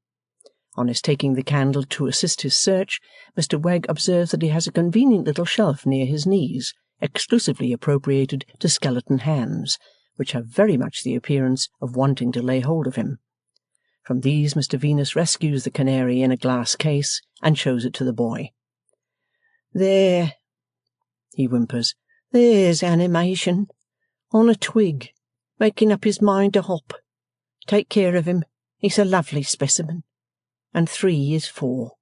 On his taking the candle to assist his search, Mr Wegg observes that he has a convenient little shelf near his knees, exclusively appropriated to skeleton hands, which have very much the appearance of wanting to lay hold of him. From these Mr Venus rescues the canary in a glass case and shows it to the boy. "There," he whimpers, "there's animation. On a twig, making up his mind to hop. Take care of him, he's a lovely specimen. And 3 is 4.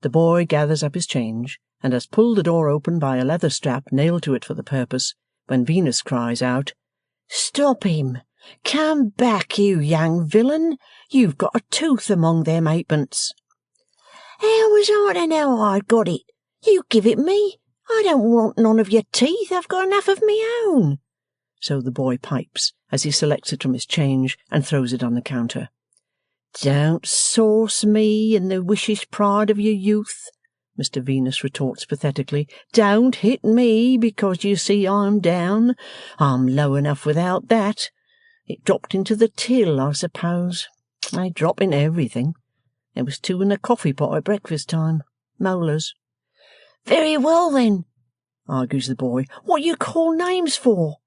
The boy gathers up his change, and has pulled the door open by a leather strap nailed to it for the purpose, when Venus cries out, "Stop him! Come back, you young villain! You've got a tooth among them 8pence." "How was I to know I'd got it? You give it me. I don't want none of your teeth. I've got enough of me own." So the boy pipes, as he selects it from his change and throws it on the counter. "Don't sauce me in the wishish pride of your youth," Mr Venus retorts pathetically. "Don't hit me because you see I'm down. I'm low enough without that. It dropped into the till, I suppose. They drop into everything. There was 2 in the coffee pot at breakfast time. Molars." "Very well then," argues the boy. "What you call names for?"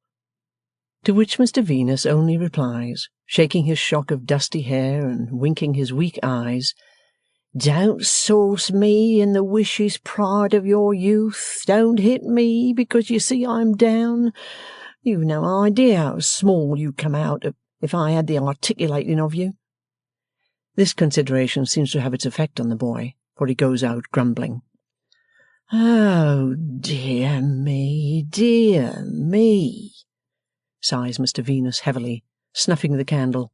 To which Mr Venus only replies, shaking his shock of dusty hair and winking his weak eyes, "Don't sauce me in the wishes pride of your youth. Don't hit me because you see I'm down. You've no idea how small you'd come out if I had the articulating of you." This consideration seems to have its effect on the boy, for he goes out grumbling. "Oh, dear me, sighs Mr Venus heavily, snuffing the candle.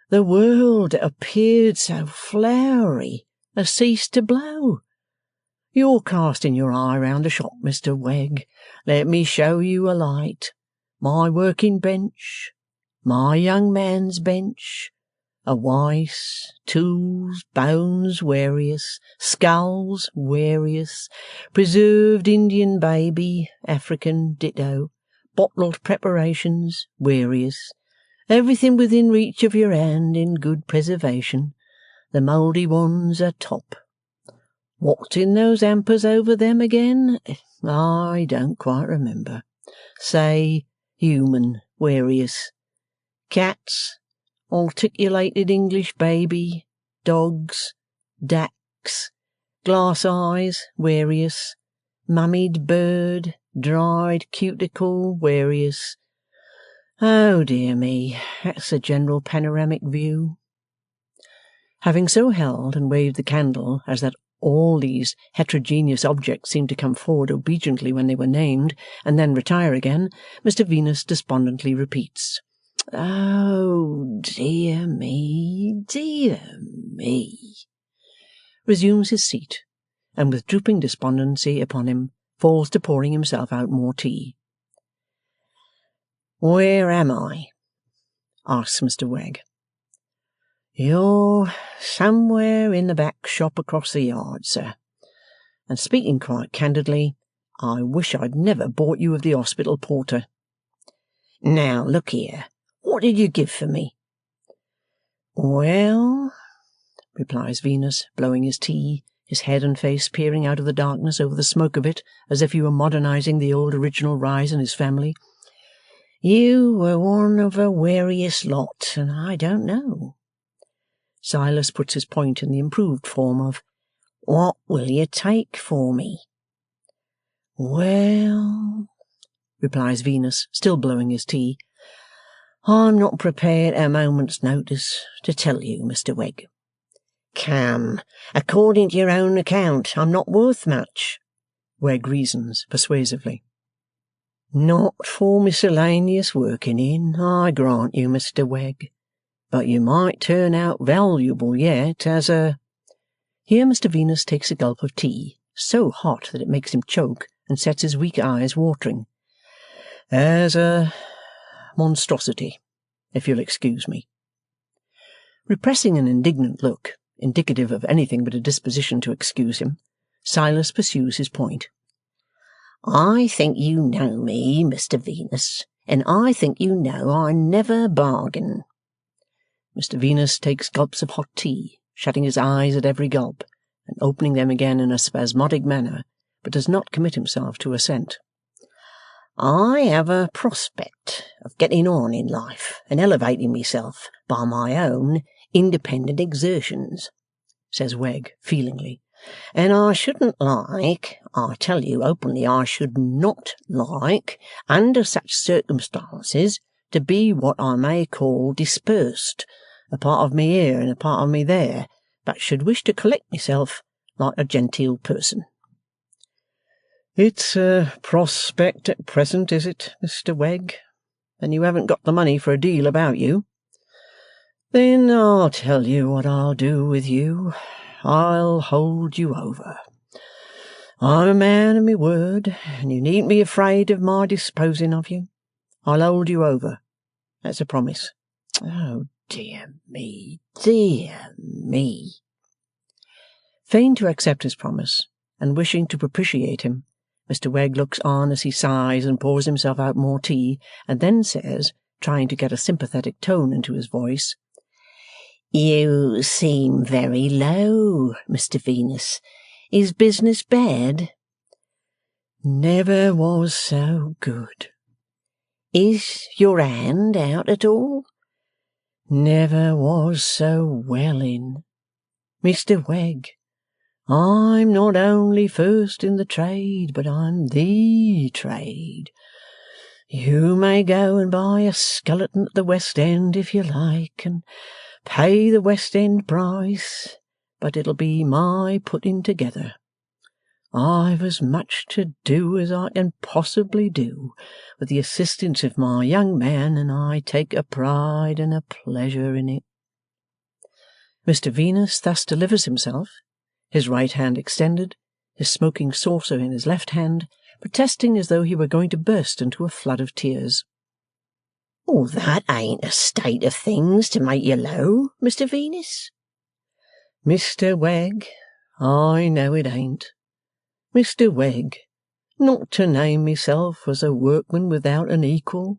"The world that appeared so flowery has ceased to blow. You're casting your eye round the shop, Mr Wegg. Let me show you a light. My working bench, my young man's bench, a wice, tools, bones, various, skulls, various, preserved Indian baby, African, ditto, bottled preparations, various, everything within reach of your hand in good preservation. The mouldy ones are top. What's in those hampers over them again? I don't quite remember. Say, human, various. Cats, articulated English baby, dogs, ducks, glass eyes, various, mummied bird, dried cuticle, various. Oh dear me, that's a general panoramic view." Having so held and waved the candle as that all these heterogeneous objects seemed to come forward obediently when they were named, and then retire again, Mr Venus despondently repeats, "Oh dear me, resumes his seat, and with drooping despondency upon him, falls to pouring himself out more tea. "Where am I?" asks Mr. Wegg. "You're somewhere in the back shop across the yard, sir. And speaking quite candidly, I wish I'd never bought you of the hospital porter." "Now, look here. What did you give for me?" "Well," replies Venus, blowing his tea, his head and face peering out of the darkness over the smoke of it, as if he were modernizing the old original rise in his family, "you were one of a warious lot, and I don't know." Silas puts his point in the improved form of, "What will you take for me?" "Well," replies Venus, still blowing his tea, "I'm not prepared at a moment's notice to tell you, Mr. Wegg." "Come, according to your own account, I'm not worth much," Wegg reasons persuasively. "Not for miscellaneous working in, I grant you, Mr. Wegg. But you might turn out valuable yet as a—" Here Mr. Venus takes a gulp of tea, so hot that it makes him choke and sets his weak eyes watering. "As a monstrosity, if you'll excuse me." Repressing an indignant look, indicative of anything but a disposition to excuse him, Silas pursues his point. "I think you know me, Mr. Venus, and I think you know I never bargain." Mr. Venus takes gulps of hot tea, shutting his eyes at every gulp, and opening them again in a spasmodic manner, but does not commit himself to assent. "I have a prospect of getting on in life and elevating myself by my own independent exertions," says Wegg feelingly, "and I shouldn't like, I tell you openly I should not like, under such circumstances, to be what I may call dispersed, a part of me here and a part of me there, but should wish to collect myself like a genteel person." "It's a prospect at present, is it, Mr. Wegg? Then you haven't got the money for a deal about you? Then I'll tell you what I'll do with you. I'll hold you over. I'm a man of my word, and you needn't be afraid of my disposing of you. I'll hold you over. That's a promise." "Oh, dear me, dear me!" Fain to accept his promise, and wishing to propitiate him, Mr. Wegg looks on as he sighs and pours himself out more tea, and then says, trying to get a sympathetic tone into his voice, "You seem very low, Mr. Venus. Is business bad?" "Never was so good." "Is your hand out at all?" "Never was so well in. Mr. Wegg, I'm not only first in the trade, but I'm the trade. You may go and buy a skeleton at the West End if you like, and pay the West End price, but it'll be my putting together. I've as much to do as I can possibly do, with the assistance of my young man, and I take a pride and a pleasure in it." Mr. Venus thus delivers himself, his right hand extended, his smoking saucer in his left hand, protesting as though he were going to burst into a flood of tears. "Oh, that ain't a state of things to make you low, Mr. Venus." "Mr. Wegg, I know it ain't. Mr. Wegg, not to name myself as a workman without an equal,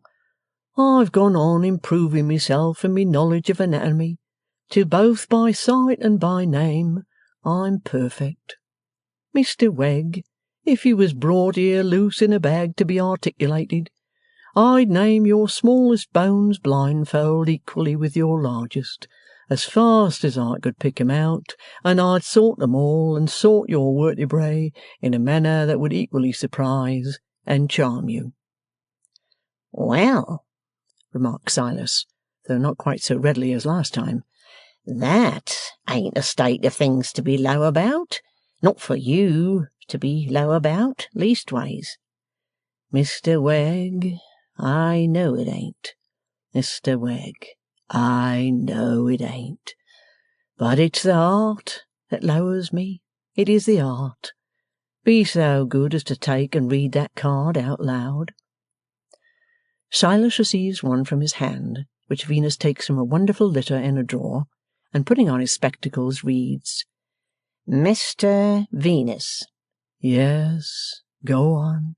I've gone on improving myself in me knowledge of anatomy, till both by sight and by name I'm perfect. Mr. Wegg, if you was brought here loose in a bag to be articulated, I'd name your smallest bones blindfold equally with your largest, as fast as I could pick 'em out, and I'd sort 'em all and sort your vertebrae in a manner that would equally surprise and charm you." "Well," remarks Silas, though not quite so readily as last time, "that ain't a state of things to be low about. Not for you to be low about, leastways." "Mr. Wegg, I know it ain't. Mr. Wegg, I know it ain't. But it's the heart that lowers me. It is the art. Be so good as to take and read that card out loud." Silas receives one from his hand, which Venus takes from a wonderful litter in a drawer, and putting on his spectacles, reads, "Mr. Venus, "Yes, go on."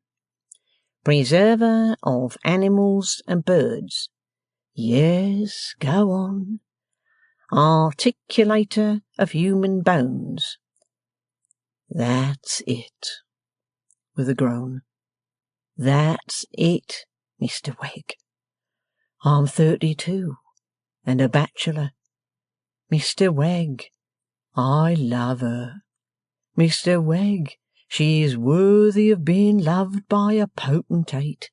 preserver of animals and birds, "Yes, go on." articulator of human bones." "That's it," with a groan. "That's it, Mr. Wegg." "I'm 32, and a bachelor. Mr. Wegg, I love her. Mr. Wegg, she is worthy of being loved by a potentate."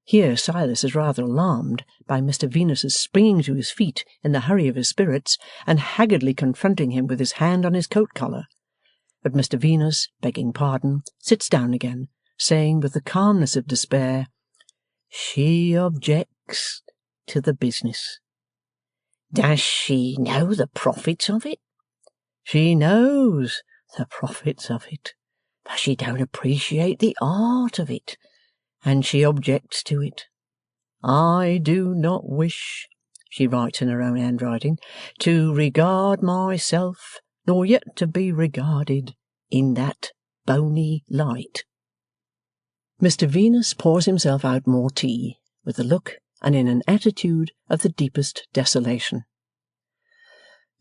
Here Silas is rather alarmed by Mr. Venus's springing to his feet in the hurry of his spirits and haggardly confronting him with his hand on his coat collar. But Mr. Venus, begging pardon, sits down again, saying with the calmness of despair, "She objects to the business." "Does she know the profits of it?" "She knows the profits of it, but she don't appreciate the art of it, and she objects to it. I do not wish," she writes in her own handwriting, "to regard myself, nor yet to be regarded, in that bony light." Mr. Venus pours himself out more tea, with a look and in an attitude of the deepest desolation.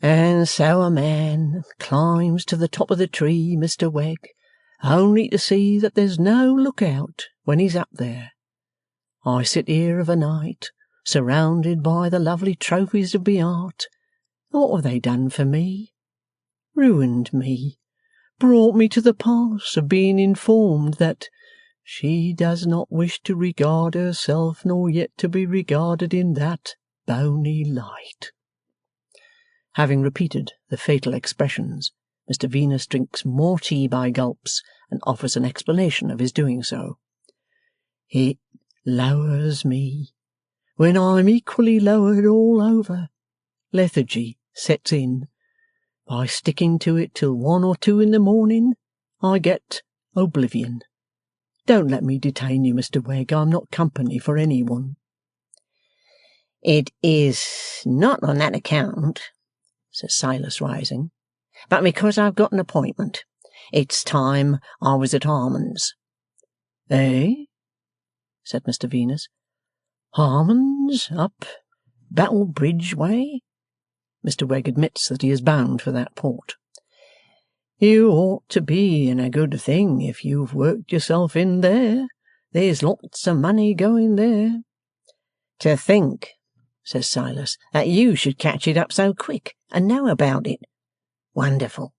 "And so a man climbs to the top of the tree, Mr. Wegg, only to see that there's no lookout when he's up there. I sit here of a night, surrounded by the lovely trophies of my art. What have they done for me? Ruined me, brought me to the pass of being informed that she does not wish to regard herself, nor yet to be regarded in that bony light." Having repeated the fatal expressions, Mr. Venus drinks more tea by gulps and offers an explanation of his doing so. "It lowers me. When I'm equally lowered all over, lethargy sets in. By sticking to it till 1 or 2 in the morning, I get oblivion. Don't let me detain you, Mr. Wegg. I'm not company for any one." "It is not on that account," says Silas, rising, "but because I've got an appointment. It's time I was at Harmon's." "Eh?" said Mr. Venus. "Harmon's up Battle Bridge way?" Mr. Wegg admits that he is bound for that port. "You ought to be in a good thing if you've worked yourself in there. There's lots of money going there." "To think," says Silas, "that you should catch it up so quick and know about it. Wonderful."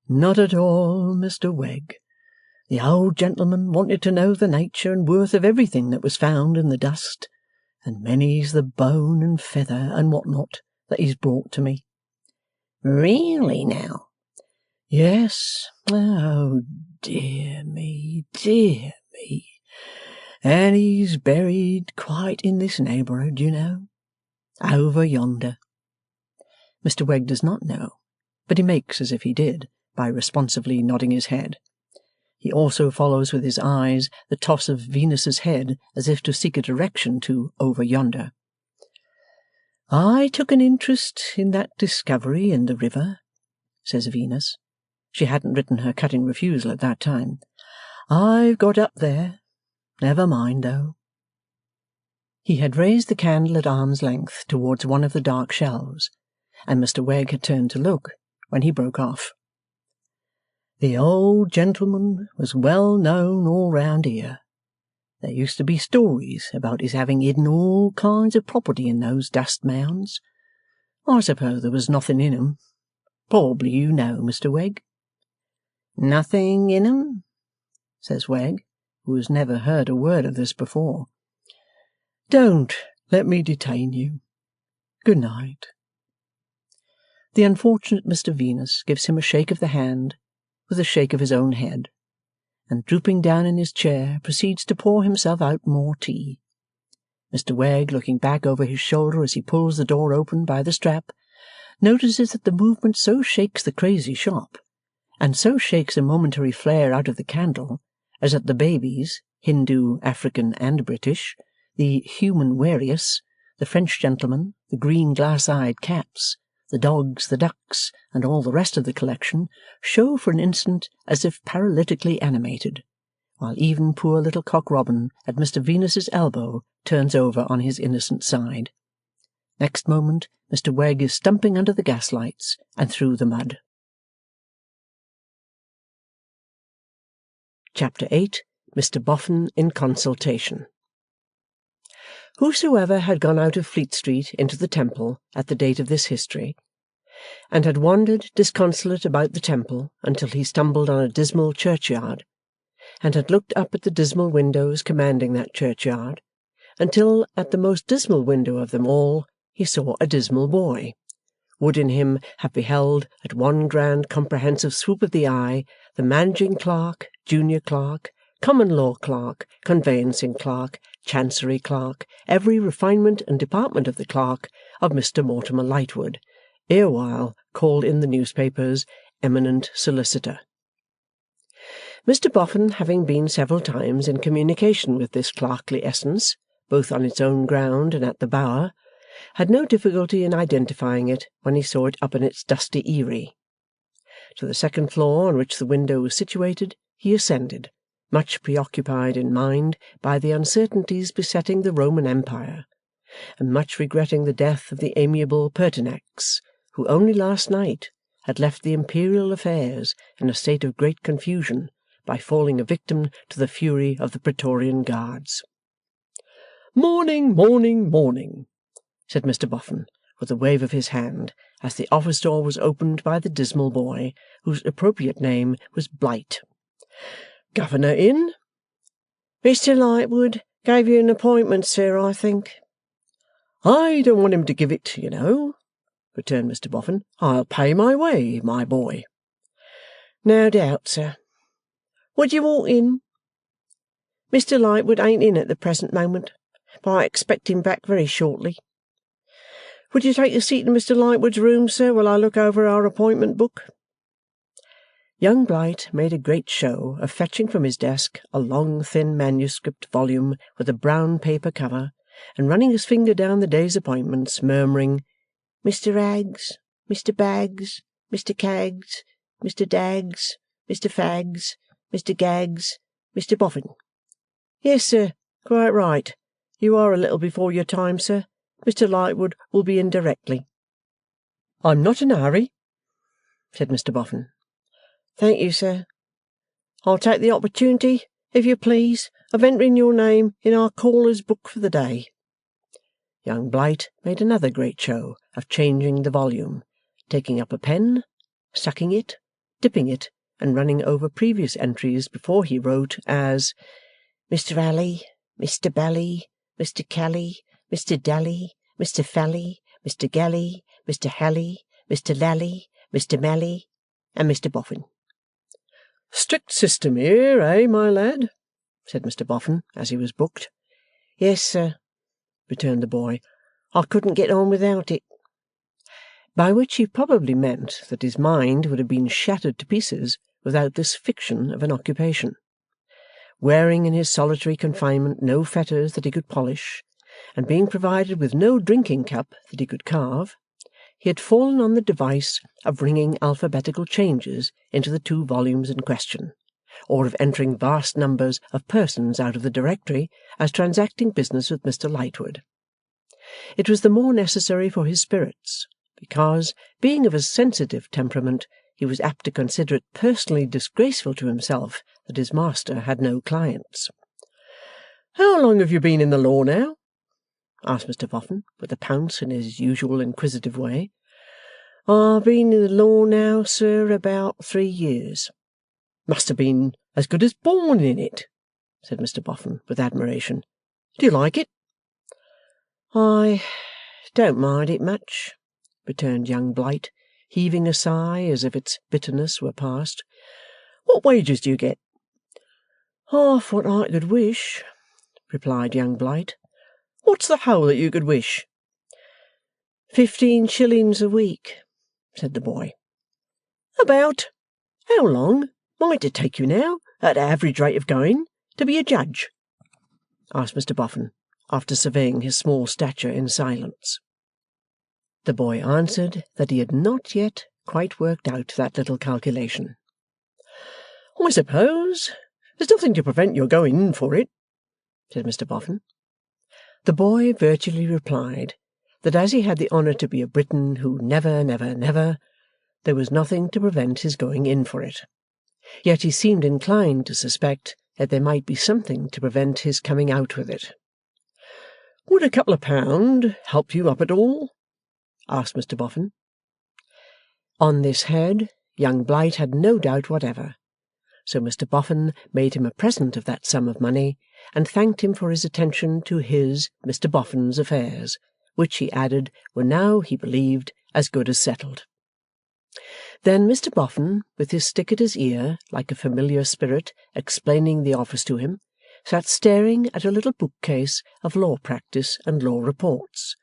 "Not at all, Mr. Wegg. The old gentleman wanted to know the nature and worth of everything that was found in the dust, and many's the bone and feather and what not that he's brought to me." "Really now?" "Yes. Oh, dear me, dear me. And he's buried quite in this neighbourhood, you know. Over yonder." Mr. Wegg does not know, but he makes as if he did, by responsively nodding his head. He also follows with his eyes the toss of Venus's head as if to seek a direction to over yonder. "I took an interest in that discovery in the river," says Venus. She hadn't written her cutting refusal at that time. "I've got up there. Never mind, though." He had raised the candle at arm's length towards one of the dark shelves, and Mr. Wegg had turned to look, when he broke off. "The old gentleman was well known all round here. There used to be stories about his having hidden all kinds of property in those dust mounds. I suppose there was nothing in 'em. Probably you know, Mr. Wegg." "Nothing in 'em?" says Wegg, who has never heard a word of this before. "Don't let me detain you. Good night." The unfortunate Mr. Venus gives him a shake of the hand with a shake of his own head, and drooping down in his chair proceeds to pour himself out more tea. Mr. Wegg, looking back over his shoulder as he pulls the door open by the strap, notices that the movement so shakes the crazy shop, and so shakes a momentary flare out of the candle, as that the babies, Hindu, African, and British, the human Warius, the French gentleman, the green glass-eyed cats, the dogs, the ducks, and all the rest of the collection, show for an instant as if paralytically animated, while even poor little Cock Robin at Mr. Venus's elbow turns over on his innocent side. Next moment, Mr. Wegg is stumping under the gaslights and through the mud. Chapter 8. Mr. Boffin in Consultation. Whosoever had gone out of Fleet Street into the Temple at the date of this history, and had wandered disconsolate about the Temple until he stumbled on a dismal churchyard, and had looked up at the dismal windows commanding that churchyard, until at the most dismal window of them all he saw a dismal boy, would in him have beheld at one grand comprehensive swoop of the eye the managing clerk, junior clerk, common law clerk, conveyancing clerk, chancery clerk, every refinement and department of the clerk of Mr. Mortimer Lightwood, erewhile called in the newspapers eminent solicitor. Mr. Boffin, having been several times in communication with this clerkly essence, both on its own ground and at the Bower, had no difficulty in identifying it when he saw it up in its dusty eyrie. To the second floor on which the window was situated he ascended, much preoccupied in mind by the uncertainties besetting the Roman Empire, and much regretting the death of the amiable Pertinax, who only last night had left the imperial affairs in a state of great confusion by falling a victim to the fury of the Praetorian Guards. "Morning, morning, morning," said Mr. Boffin, with a wave of his hand, as the office door was opened by the dismal boy, whose appropriate name was Blight. "Governor in?" "Mr. Lightwood gave you an appointment, sir, I think." "I don't want him to give it, you know," returned Mr. Boffin. "I'll pay my way, my boy." "No doubt, sir. Would you walk in? Mr. Lightwood ain't in at the present moment, but I expect him back very shortly. Would you take a seat in Mr. Lightwood's room, sir, while I look over our appointment book?" Young Blight made a great show of fetching from his desk a long thin manuscript volume with a brown paper cover, and running his finger down the day's appointments, murmuring, "Mr. Aggs, Mr. Baggs, Mr. Caggs, Mr. Daggs, Mr. Faggs, Mr. Gaggs, Mr. Boffin. Yes, sir, quite right. You are a little before your time, sir. Mr. Lightwood will be in directly." "I'm not in a hurry," said Mr. Boffin. "Thank you, sir. I'll take the opportunity, if you please, of entering your name in our caller's book for the day." Young Blight made another great show of changing the volume, taking up a pen, sucking it, dipping it, and running over previous entries before he wrote as Mr. Alley, Mr. Bally, Mr. Cally, Mr. Dally, Mr. Fally, Mr. Galley, Mr. Halley, Mr. Lally, Mr. Mally, and Mr. Boffin. "Strict system here, eh, my lad?" said Mr. Boffin, as he was booked. "Yes, sir," returned the boy. "I couldn't get on without it." By which he probably meant that his mind would have been shattered to pieces without this fiction of an occupation. Wearing in his solitary confinement no fetters that he could polish, and being provided with no drinking cup that he could carve, he had fallen on the device of ringing alphabetical changes into the two volumes in question, or of entering vast numbers of persons out of the directory as transacting business with Mr. Lightwood. It was the more necessary for his spirits, because, being of a sensitive temperament, he was apt to consider it personally disgraceful to himself that his master had no clients. "How long have you been in the law now?" asked Mr. Boffin, with a pounce in his usual inquisitive way. "I've been in the law now, sir, about 3 years. "Must have been as good as born in it," said Mr. Boffin, with admiration. "Do you like it?" "I don't mind it much," returned young Blight, heaving a sigh as if its bitterness were past. "What wages do you get?" "Half what I could wish," replied young Blight. What's the whole that you could wish?" 15 shillings a week," said the boy. "About how long might it take you now, at the average rate of going, to be a judge?" asked Mr Boffin, after surveying his small stature in silence. The boy answered that he had not yet quite worked out that little calculation. "I suppose there's nothing to prevent your going in for it," said Mr Boffin. The boy virtually replied that as he had the honour to be a Briton who never, there was nothing to prevent his going in for it. Yet he seemed inclined to suspect that there might be something to prevent his coming out with it. "Would a couple of pound help you up at all?" asked Mr Boffin. On this head young Blight had no doubt whatever, so Mr Boffin made him a present of that sum of money, and thanked him for his attention to his, Mr Boffin's, affairs, which, he added, were now, he believed, as good as settled. Then Mr Boffin, with his stick at his ear, like a familiar spirit explaining the office to him, sat staring at a little bookcase of law practice and law reports,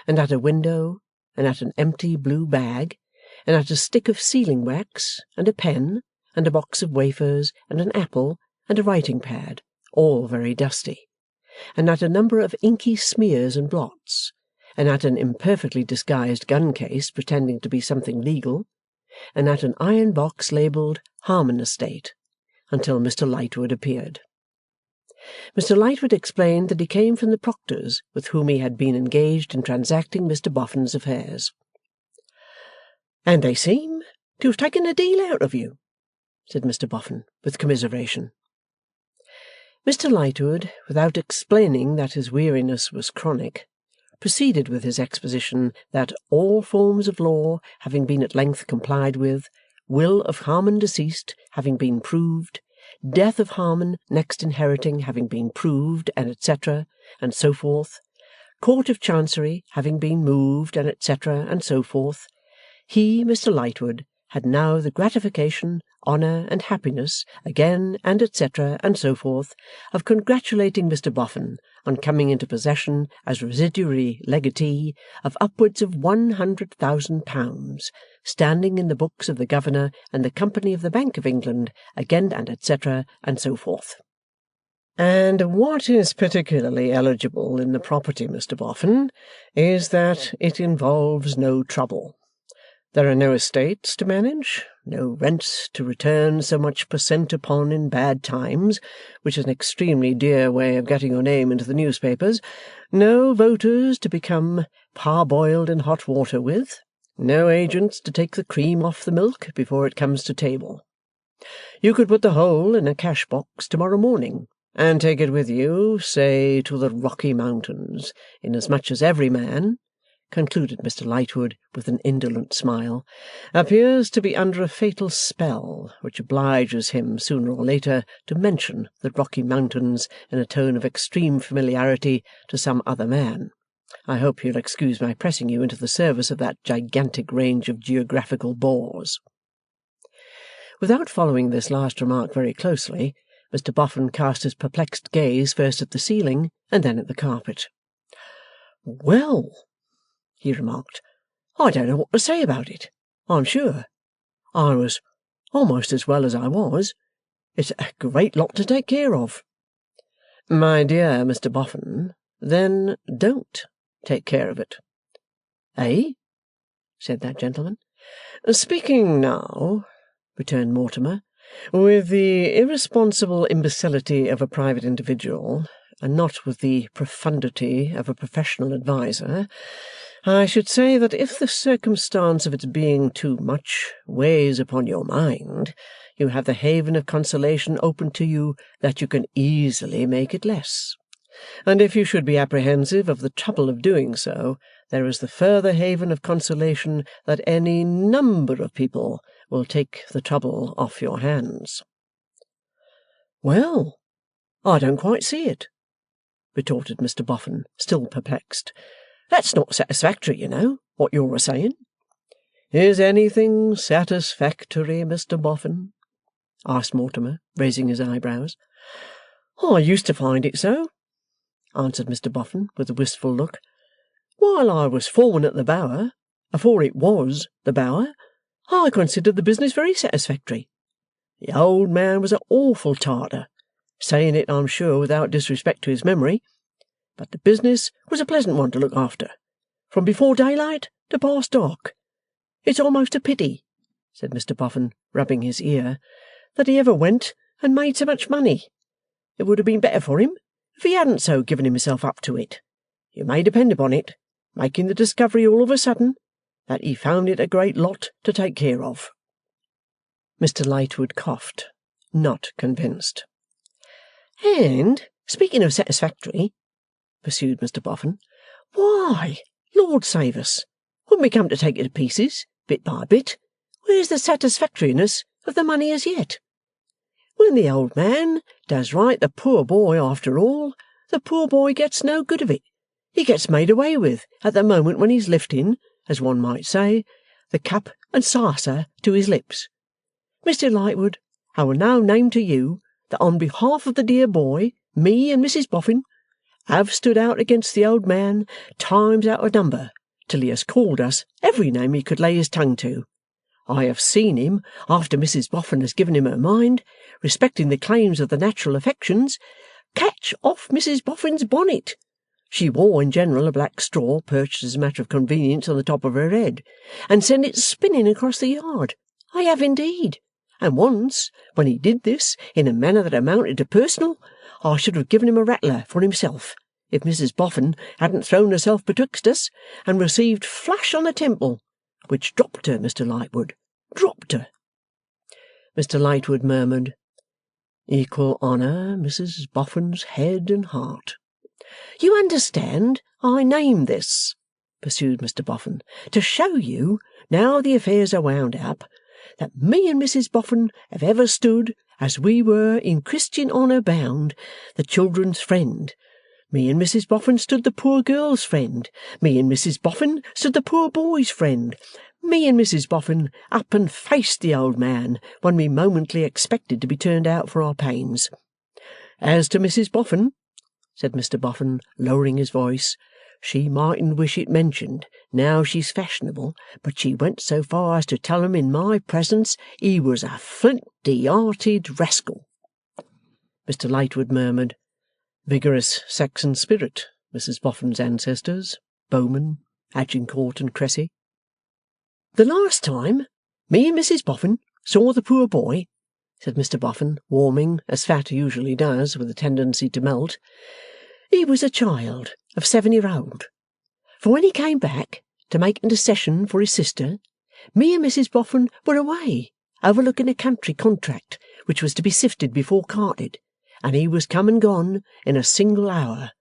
and at a window, and at an empty blue bag, and at a stick of sealing wax, and a pen, and a box of wafers, and an apple, and a writing pad, all very dusty, and at a number of inky smears and blots, and at an imperfectly disguised gun case pretending to be something legal, and at an iron box labelled Harmon Estate, until Mr Lightwood appeared. Mr Lightwood explained that he came from the proctors with whom he had been engaged in transacting Mr Boffin's affairs. "And they seem to have taken a deal out of you," said Mr Boffin, with commiseration. Mr Lightwood, without explaining that his weariness was chronic, proceeded with his exposition that, all forms of law having been at length complied with, will of Harmon deceased having been proved, death of Harmon next inheriting having been proved, and etc., and so forth, Court of Chancery having been moved, and etc., and so forth, he, Mr Lightwood, had now the gratification, honour, and happiness, again, and etc., and so forth, of congratulating Mr Boffin on coming into possession, as residuary legatee, of upwards of £100,000, standing in the books of the Governor and the Company of the Bank of England, again, and etc., and so forth. "And what is particularly eligible in the property, Mr Boffin, is that it involves no trouble. There are no estates to manage, no rents to return so much per cent upon in bad times, which is an extremely dear way of getting your name into the newspapers, no voters to become parboiled in hot water with, no agents to take the cream off the milk before it comes to table. You could put the whole in a cash box tomorrow morning, and take it with you, say, to the Rocky Mountains, inasmuch as every man," concluded Mr Lightwood with an indolent smile, "appears to be under a fatal spell which obliges him sooner or later to mention the Rocky Mountains in a tone of extreme familiarity to some other man. I hope you'll excuse my pressing you into the service of that gigantic range of geographical bores." Without following this last remark very closely, Mr Boffin cast his perplexed gaze first at the ceiling and then at the carpet. "Well," he remarked, "I don't know what to say about it, I'm sure. I was almost as well as I was. It's a great lot to take care of." "My dear Mr Boffin, then don't take care of it." "Eh?" said that gentleman. "Speaking now," returned Mortimer, "with the irresponsible imbecility of a private individual, and not with the profundity of a professional adviser, I should say that if the circumstance of its being too much weighs upon your mind, you have the haven of consolation open to you that you can easily make it less. And if you should be apprehensive of the trouble of doing so, there is the further haven of consolation that any number of people will take the trouble off your hands." "Well, I don't quite see it," retorted Mr Boffin, still perplexed. "That's not satisfactory, you know, what you're a-saying." "Is anything satisfactory, Mr Boffin?" asked Mortimer, raising his eyebrows. "I used to find it so," answered Mr Boffin, with a wistful look. "While I was foreman at the Bower, Afore it was the Bower, I considered the business very satisfactory. The old man was a awful tartar, saying it, I'm sure, without disrespect to his memory, but the business was a pleasant one to look after, from before daylight to past dark. It's almost a pity,' said Mr Boffin, rubbing his ear, that he ever went and made so much money. It would have been better for him if he hadn't so given himself up to it. You may depend upon it, making the discovery all of a sudden, that he found it a great lot to take care of.' Mr Lightwood coughed, not convinced. 'And, speaking of satisfactory,' pursued Mr Boffin, 'why, Lord save us, when we come to take it to pieces, bit by bit, where's the satisfactoriness of the money as yet? When the old man does right the poor boy after all, the poor boy gets no good of it. He gets made away with at the moment when he's lifting, as one might say, the cup and saucer to his lips. Mr Lightwood, I will now name to you that on behalf of the dear boy, me and Mrs Boffin have stood out against the old man times out of number, till he has called us every name he could lay his tongue to. I have seen him, after Mrs Boffin has given him her mind, respecting the claims of the natural affections, catch off Mrs Boffin's bonnet. She wore in general a black straw perched as a matter of convenience on the top of her head, and send it spinning across the yard. I have indeed. And once, when he did this in a manner that amounted to personal, I should have given him a rattler for himself, if Mrs Boffin hadn't thrown herself betwixt us, and received flash on the temple, which dropped her, Mr Lightwood, dropped her.' Mr Lightwood murmured, 'Equal honour, Mrs Boffin's head and heart.' 'You understand, I name this,' pursued Mr Boffin, 'to show you, now the affairs are wound up, that me and Mrs Boffin have ever stood, as we were in Christian honour bound, the children's friend. Me and Mrs Boffin stood the poor girl's friend. Me and Mrs Boffin stood the poor boy's friend. Me and Mrs Boffin up and faced the old man when we momently expected to be turned out for our pains. As to Mrs Boffin,' said Mr Boffin, lowering his voice, 'she mightn't wish it mentioned, now she's fashionable, but she went so far as to tell him in my presence he was a flinty-hearted rascal.' Mr Lightwood murmured, 'Vigorous Saxon spirit, Mrs Boffin's ancestors, Bowman, Agincourt, and Cressy.' 'The last time me and Mrs Boffin saw the poor boy,' said Mr Boffin, warming, as fat usually does, with a tendency to melt, 'he was a child of 7-year-old. For when he came back to make intercession for his sister, me and Mrs Boffin were away, overlooking a country contract which was to be sifted before carted, and he was come and gone in a single hour.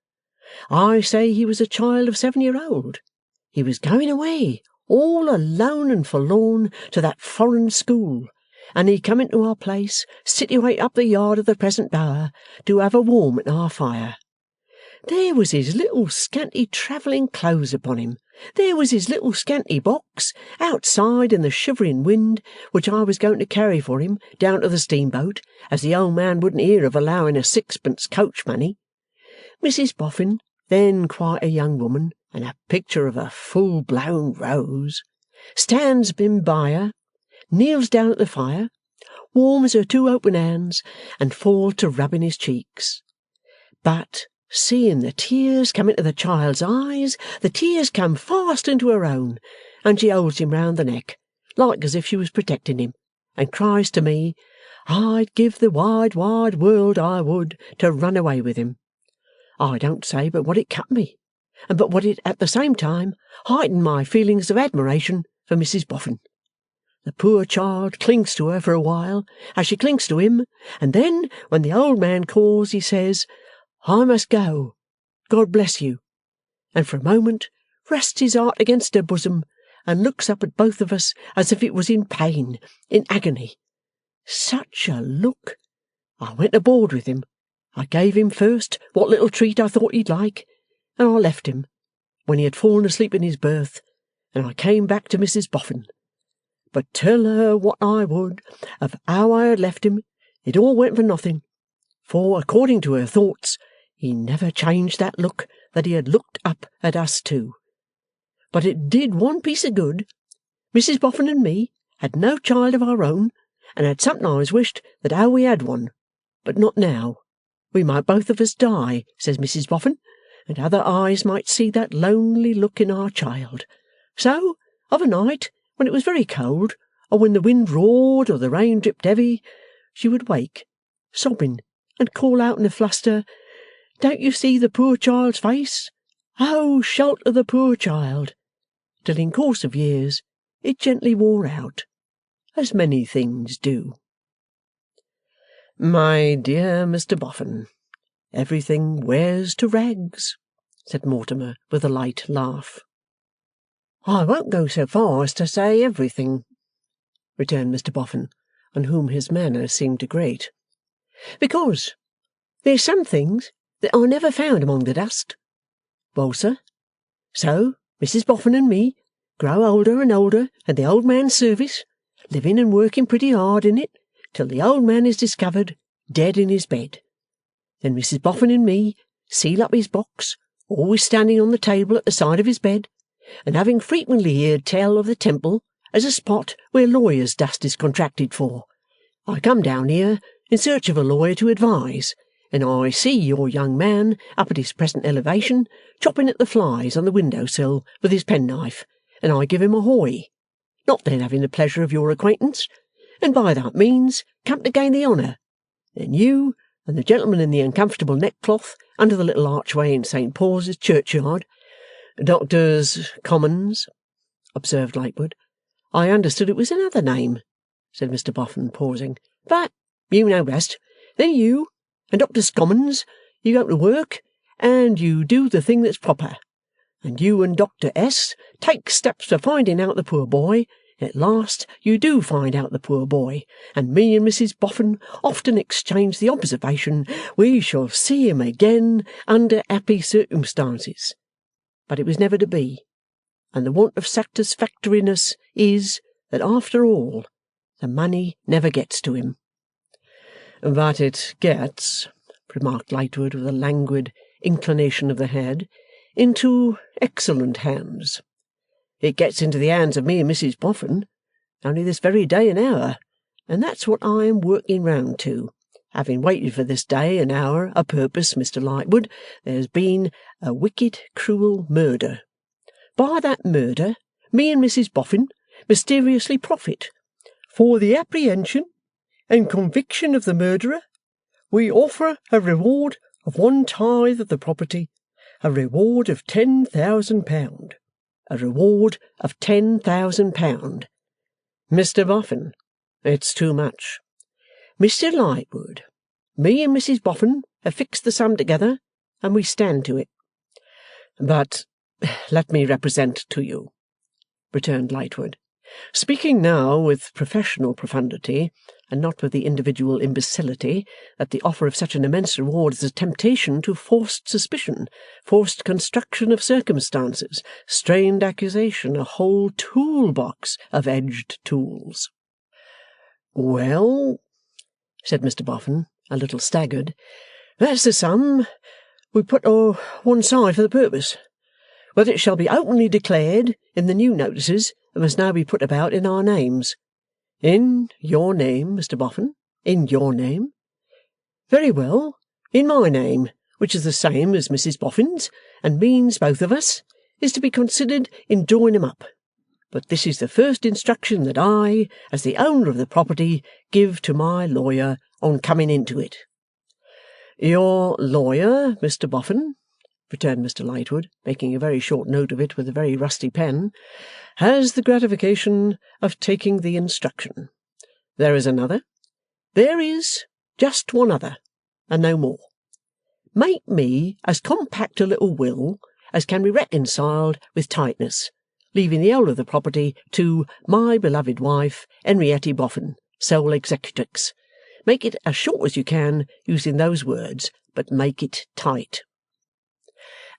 I say he was a child of 7-year-old. He was going away, all alone and forlorn, to that foreign school, and he come into our place, situate up the yard of the present Bower, to have a warm at our fire. There was his little scanty travelling clothes upon him. There was his little scanty box, outside in the shivering wind, which I was going to carry for him down to the steamboat, as the old man wouldn't hear of allowing a sixpence coach money. Mrs Boffin, then quite a young woman, and a picture of a full-blown rose, stands him by her, kneels down at the fire, warms her two open hands, and falls to rubbing his cheeks. But, seeing the tears come into the child's eyes, the tears come fast into her own, and she holds him round the neck, like as if she was protecting him, and cries to me, I'd give the wide, wide world, I would, to run away with him. I don't say but what it cut me, and but what it at the same time heightened my feelings of admiration for Mrs Boffin. The poor child clings to her for a while, as she clings to him, and then, when the old man calls, he says, I must go, God bless you, and for a moment rests his heart against her bosom, and looks up at both of us as if it was in pain, in agony. Such a look! I went aboard with him. I gave him first what little treat I thought he'd like, and I left him, when he had fallen asleep in his berth, and I came back to Mrs Boffin. But tell her what I would of how I had left him, it all went for nothing, for, according to her thoughts, he never changed that look that he had looked up at us too. but it did one piece of good. Mrs Boffin and me had no child of our own, and had sometimes wished that how we had one, but not now. We might both of us die, says Mrs Boffin, and other eyes might see that lonely look in our child. So, of a night, when it was very cold, or when the wind roared or the rain dripped heavy, she would wake, sobbing, and call out in a fluster, 'Don't you see the poor child's face? Oh, shelter the poor child!' Till in course of years it gently wore out, as many things do." "My dear Mr Boffin, everything wears to rags," said Mortimer, with a light laugh. "I won't go so far as to say everything," returned Mr Boffin, on whom his manner seemed to grate, "because there's some things that are never found among the dust. Well, sir, so Mrs Boffin and me grow older and older in the old man's service, living and working pretty hard in it, till the old man is discovered dead in his bed. Then Mrs Boffin and me seal up his box, always standing on the table at the side of his bed, and having frequently heard tell of the Temple as a spot where lawyers' dust is contracted for, I come down here in search of a lawyer to advise, and I see your young man up at his present elevation, chopping at the flies on the window-sill with his penknife, and I give him a hoy, not then having the pleasure of your acquaintance, and by that means come to gain the honour. Then you and the gentleman in the uncomfortable neckcloth under the little archway in St. Paul's Churchyard—" "Doctors' Commons," observed Lightwood. "I understood it was another name," said Mr Boffin, pausing. "But you know best. Then you and Doctors' Commons, you go to work, and you do the thing that's proper. And you and Dr S. take steps for finding out the poor boy, and at last you do find out the poor boy, and me and Mrs Boffin often exchange the observation, 'We shall see him again under happy circumstances.' But it was never to be, and the want of satisfactoriness is, that after all, the money never gets to him." "But it gets," remarked Lightwood, with a languid inclination of the head, "into excellent hands. It gets into the hands of me and Mrs Boffin, only this very day and hour, and that's what I am working round to. Having waited for this day and hour a purpose, Mr Lightwood, there's been a wicked, cruel murder. By that murder, me and Mrs Boffin mysteriously profit. For the apprehension and conviction of the murderer, we offer a reward of 1/10 of the property, a reward of £10,000. A reward of £10,000. Mr Boffin, it's too much." "Mr Lightwood, me and Mrs Boffin have fixed the sum together, and we stand to it." "But let me represent to you," returned Lightwood, "speaking now with professional profundity, and not with the individual imbecility, that the offer of such an immense reward is a temptation to forced suspicion, forced construction of circumstances, strained accusation, a whole tool-box of edged tools." "Well," said Mr Boffin, a little staggered, "that's the sum we put o' one side for the purpose. Whether it shall be openly declared in the new notices that must now be put about in our names." "In your name, Mr Boffin, in your name?" "Very well, in my name, which is the same as Mrs Boffin's, and means both of us, is to be considered in drawing 'em up. But this is the first instruction that I, as the owner of the property, give to my lawyer on coming into it." "Your lawyer, Mr Boffin," returned Mr Lightwood, making a very short note of it with a very rusty pen, "has the gratification of taking the instruction. There is another. There is just one other, and no more. Make me as compact a little will as can be reconciled with tightness, leaving the whole of the property to my beloved wife, Henrietta Boffin, sole executrix. Make it as short as you can, using those words, but make it tight."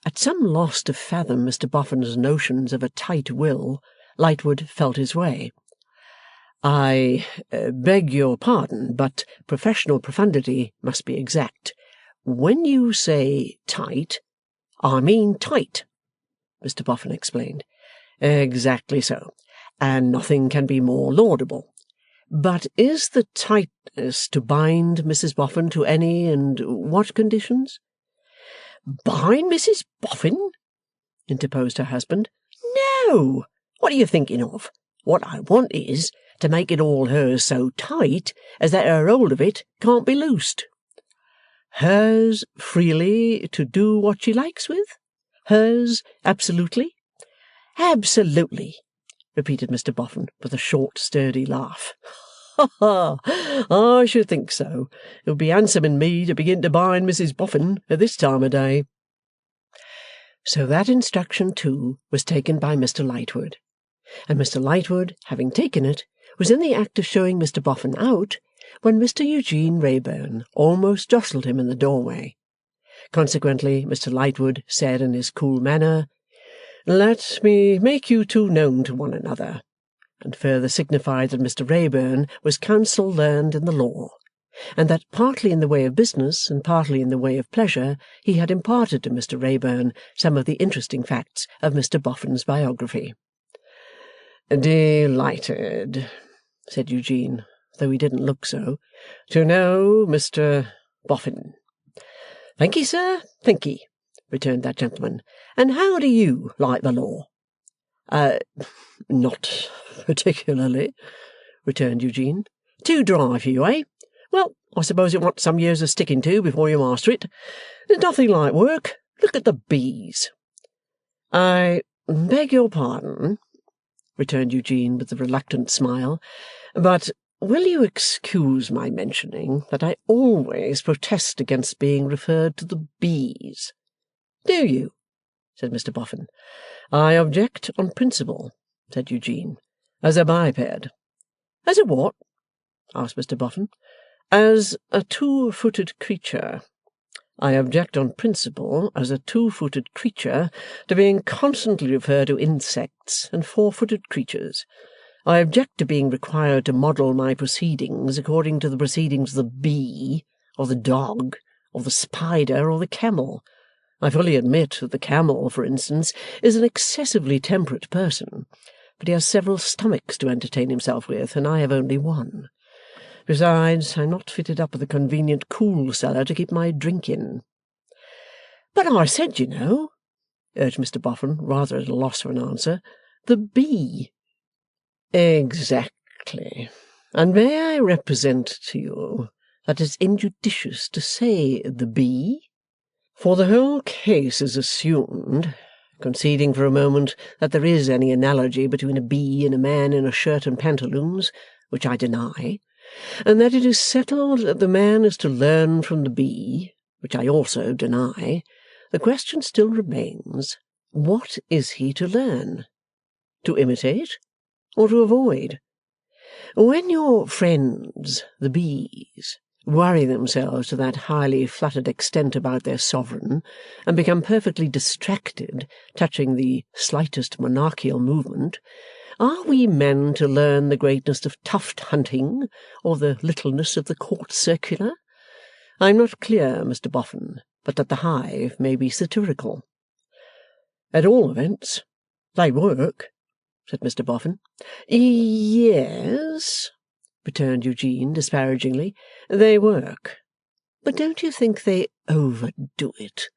At some loss to fathom Mr Boffin's notions of a tight will, Lightwood felt his way. "I beg your pardon, but professional profundity must be exact. When you say tight—" "I mean tight," Mr Boffin explained. Exactly so, and nothing can be more laudable. But is the tightness to bind Mrs Boffin to any and what conditions? Bind Mrs Boffin? Interposed her husband. No! What are you thinking of? What I want is to make it all hers so tight as that her hold of it can't be loosed. Hers freely to do what she likes with? Hers absolutely? Absolutely, repeated Mr Boffin with a short, sturdy laugh. Ha ha! I should think so. It would be handsome in me to begin to bind Mrs Boffin at this time of day. So that instruction, too, was taken by Mr Lightwood, and Mr Lightwood, having taken it, was in the act of showing Mr Boffin out, when Mr Eugene Wrayburn almost jostled him in the doorway. Consequently, Mr Lightwood said in his cool manner, "Let me make you two known to one another," and further signified that Mr Wrayburn was counsel learned in the law, and that partly in the way of business and partly in the way of pleasure he had imparted to Mr Wrayburn some of the interesting facts of Mr Boffin's biography. "Delighted," said Eugene, though he didn't look so, "to know Mr Boffin." "Thank'ee, sir, thank'ee," returned that gentleman. "And how do you like the law?" Not particularly," returned Eugene. "Too dry for you, eh? Well, I suppose it wants some years of sticking to before you master it. There's nothing like work. Look at the bees." "I beg your pardon," returned Eugene with a reluctant smile, "but will you excuse my mentioning that I always protest against being referred to the bees?" "Do you?" said Mr Boffin. "I object on principle," said Eugene. "As a biped." "As a what?" asked Mr Boffin. "As a two-footed creature. I object on principle, as a two-footed creature, to being constantly referred to insects and four-footed creatures. I object to being required to model my proceedings according to the proceedings of the bee, or the dog, or the spider, or the camel. I fully admit that the camel, for instance, is an excessively temperate person, but he has several stomachs to entertain himself with, and I have only one. Besides, I am not fitted up with a convenient cool cellar to keep my drink in." "But I said, you know," urged Mr Boffin, rather at a loss for an answer, "the bee." "Exactly. And may I represent to you that it's injudicious to say the bee? For the whole case is assumed, conceding for a moment that there is any analogy between a bee and a man in a shirt and pantaloons, which I deny, and that it is settled that the man is to learn from the bee, which I also deny, the question still remains, what is he to learn? To imitate, or to avoid? When your friends, the bees, worry themselves to that highly fluttered extent about their sovereign, and become perfectly distracted touching the slightest monarchical movement, are we men to learn the greatness of tuft-hunting, or the littleness of the court circular? I am not clear, Mr Boffin, but that the hive may be satirical." "At all events, they work," said Mr Boffin. "Yes," returned Eugene disparagingly, "they work. But don't you think they overdo it?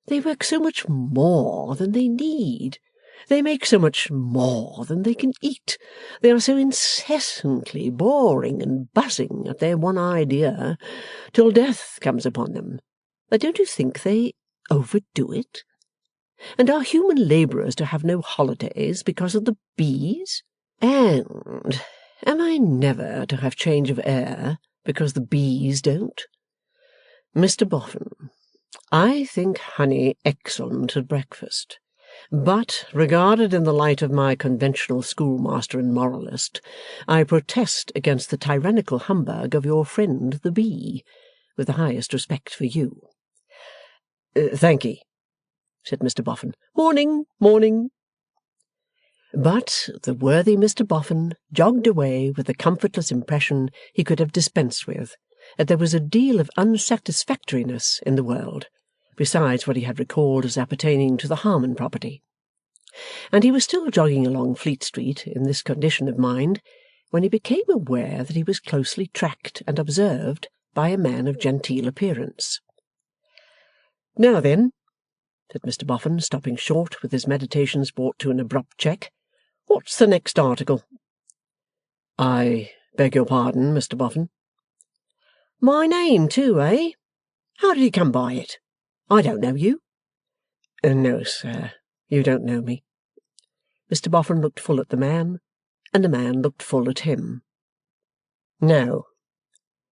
They work so much more than they need. They make so much more than they can eat. They are so incessantly boring and buzzing at their one idea, till death comes upon them, that don't you think they overdo it? And are human labourers to have no holidays because of the bees? And am I never to have change of air because the bees don't? Mr Boffin, I think honey excellent at breakfast, but, regarded in the light of my conventional schoolmaster and moralist, I protest against the tyrannical humbug of your friend the bee, with the highest respect for you." "Thank'ee," said Mr Boffin. "Morning, morning." But the worthy Mr Boffin jogged away with the comfortless impression he could have dispensed with, that there was a deal of unsatisfactoriness in the world, besides what he had recalled as appertaining to the Harmon property. and he was still jogging along Fleet Street in this condition of mind, when he became aware that he was closely tracked and observed by a man of genteel appearance. "Now then," said Mr Boffin, stopping short, with his meditations brought to an abrupt check, "what's the next article?" "I beg your pardon, Mr Boffin." "My name too, eh? How did you come by it? I don't know you." "No, sir, you don't know me." Mr Boffin looked full at the man, and the man looked full at him. "No,"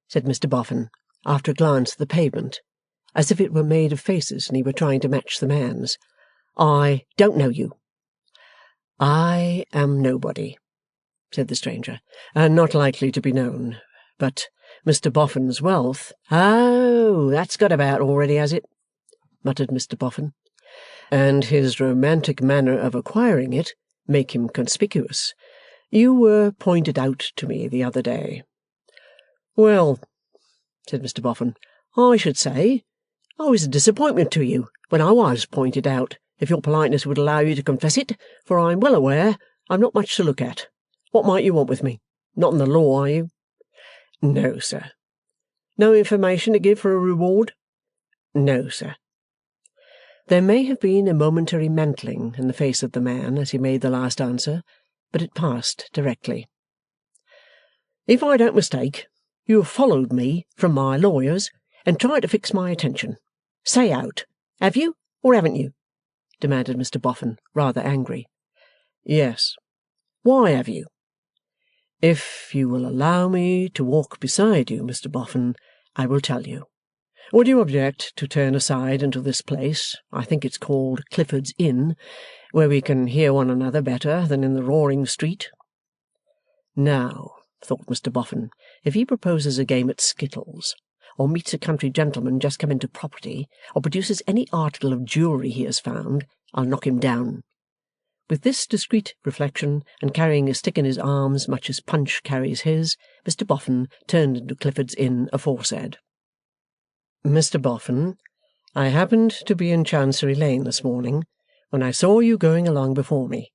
said Mr Boffin, after a glance at the pavement, as if it were made of faces and he were trying to match the man's, "I don't know you." "I am nobody," said the stranger, "and not likely to be known. But Mr Boffin's wealth—" "Oh, that's got about already, has it?" muttered Mr Boffin. "And his romantic manner of acquiring it make him conspicuous. You were pointed out to me the other day." "Well," said Mr Boffin, "I should say I was a disappointment to you when I was pointed out, if your politeness would allow you to confess it, for I am well aware I am not much to look at. What might you want with me? Not in the law, are you?" "No, sir." "No information to give for a reward?" "No, sir." There may have been a momentary mantling in the face of the man as he made the last answer, but it passed directly. "If I don't mistake, you have followed me from my lawyer's and tried to fix my attention. Say out. Have you, or haven't you?" demanded Mr Boffin, rather angry. "Yes." "Why have you?" "If you will allow me to walk beside you, Mr Boffin, I will tell you. Would you object to turn aside into this place, I think it's called Clifford's Inn, where we can hear one another better than in the roaring street?" Now, thought Mr Boffin, if he proposes a game at skittles, or meets a country gentleman just come into property, or produces any article of jewellery he has found, I'll knock him down. With this discreet reflection, and carrying a stick in his arms much as Punch carries his, Mr Boffin turned into Clifford's Inn aforesaid. "Mr Boffin, I happened to be in Chancery Lane this morning, when I saw you going along before me.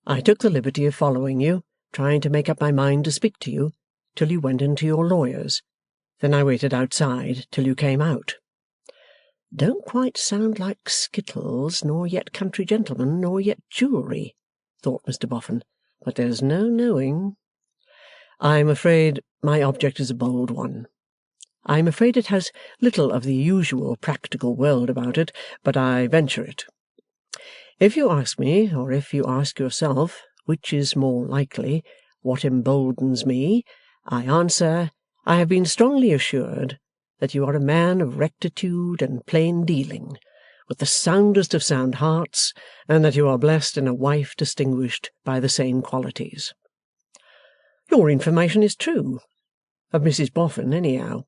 I took the liberty of following you, trying to make up my mind to speak to you, till you went into your lawyer's. Then I waited outside till you came out." Don't quite sound like skittles, nor yet country gentlemen, nor yet jewellery, thought Mr Boffin, but there's no knowing. "I am afraid my object is a bold one. I am afraid it has little of the usual practical world about it, but I venture it. If you ask me, or if you ask yourself, which is more likely, what emboldens me, I answer, I have been strongly assured that you are a man of rectitude and plain dealing, with the soundest of sound hearts, and that you are blessed in a wife distinguished by the same qualities." "Your information is true. Of Mrs Boffin, anyhow,"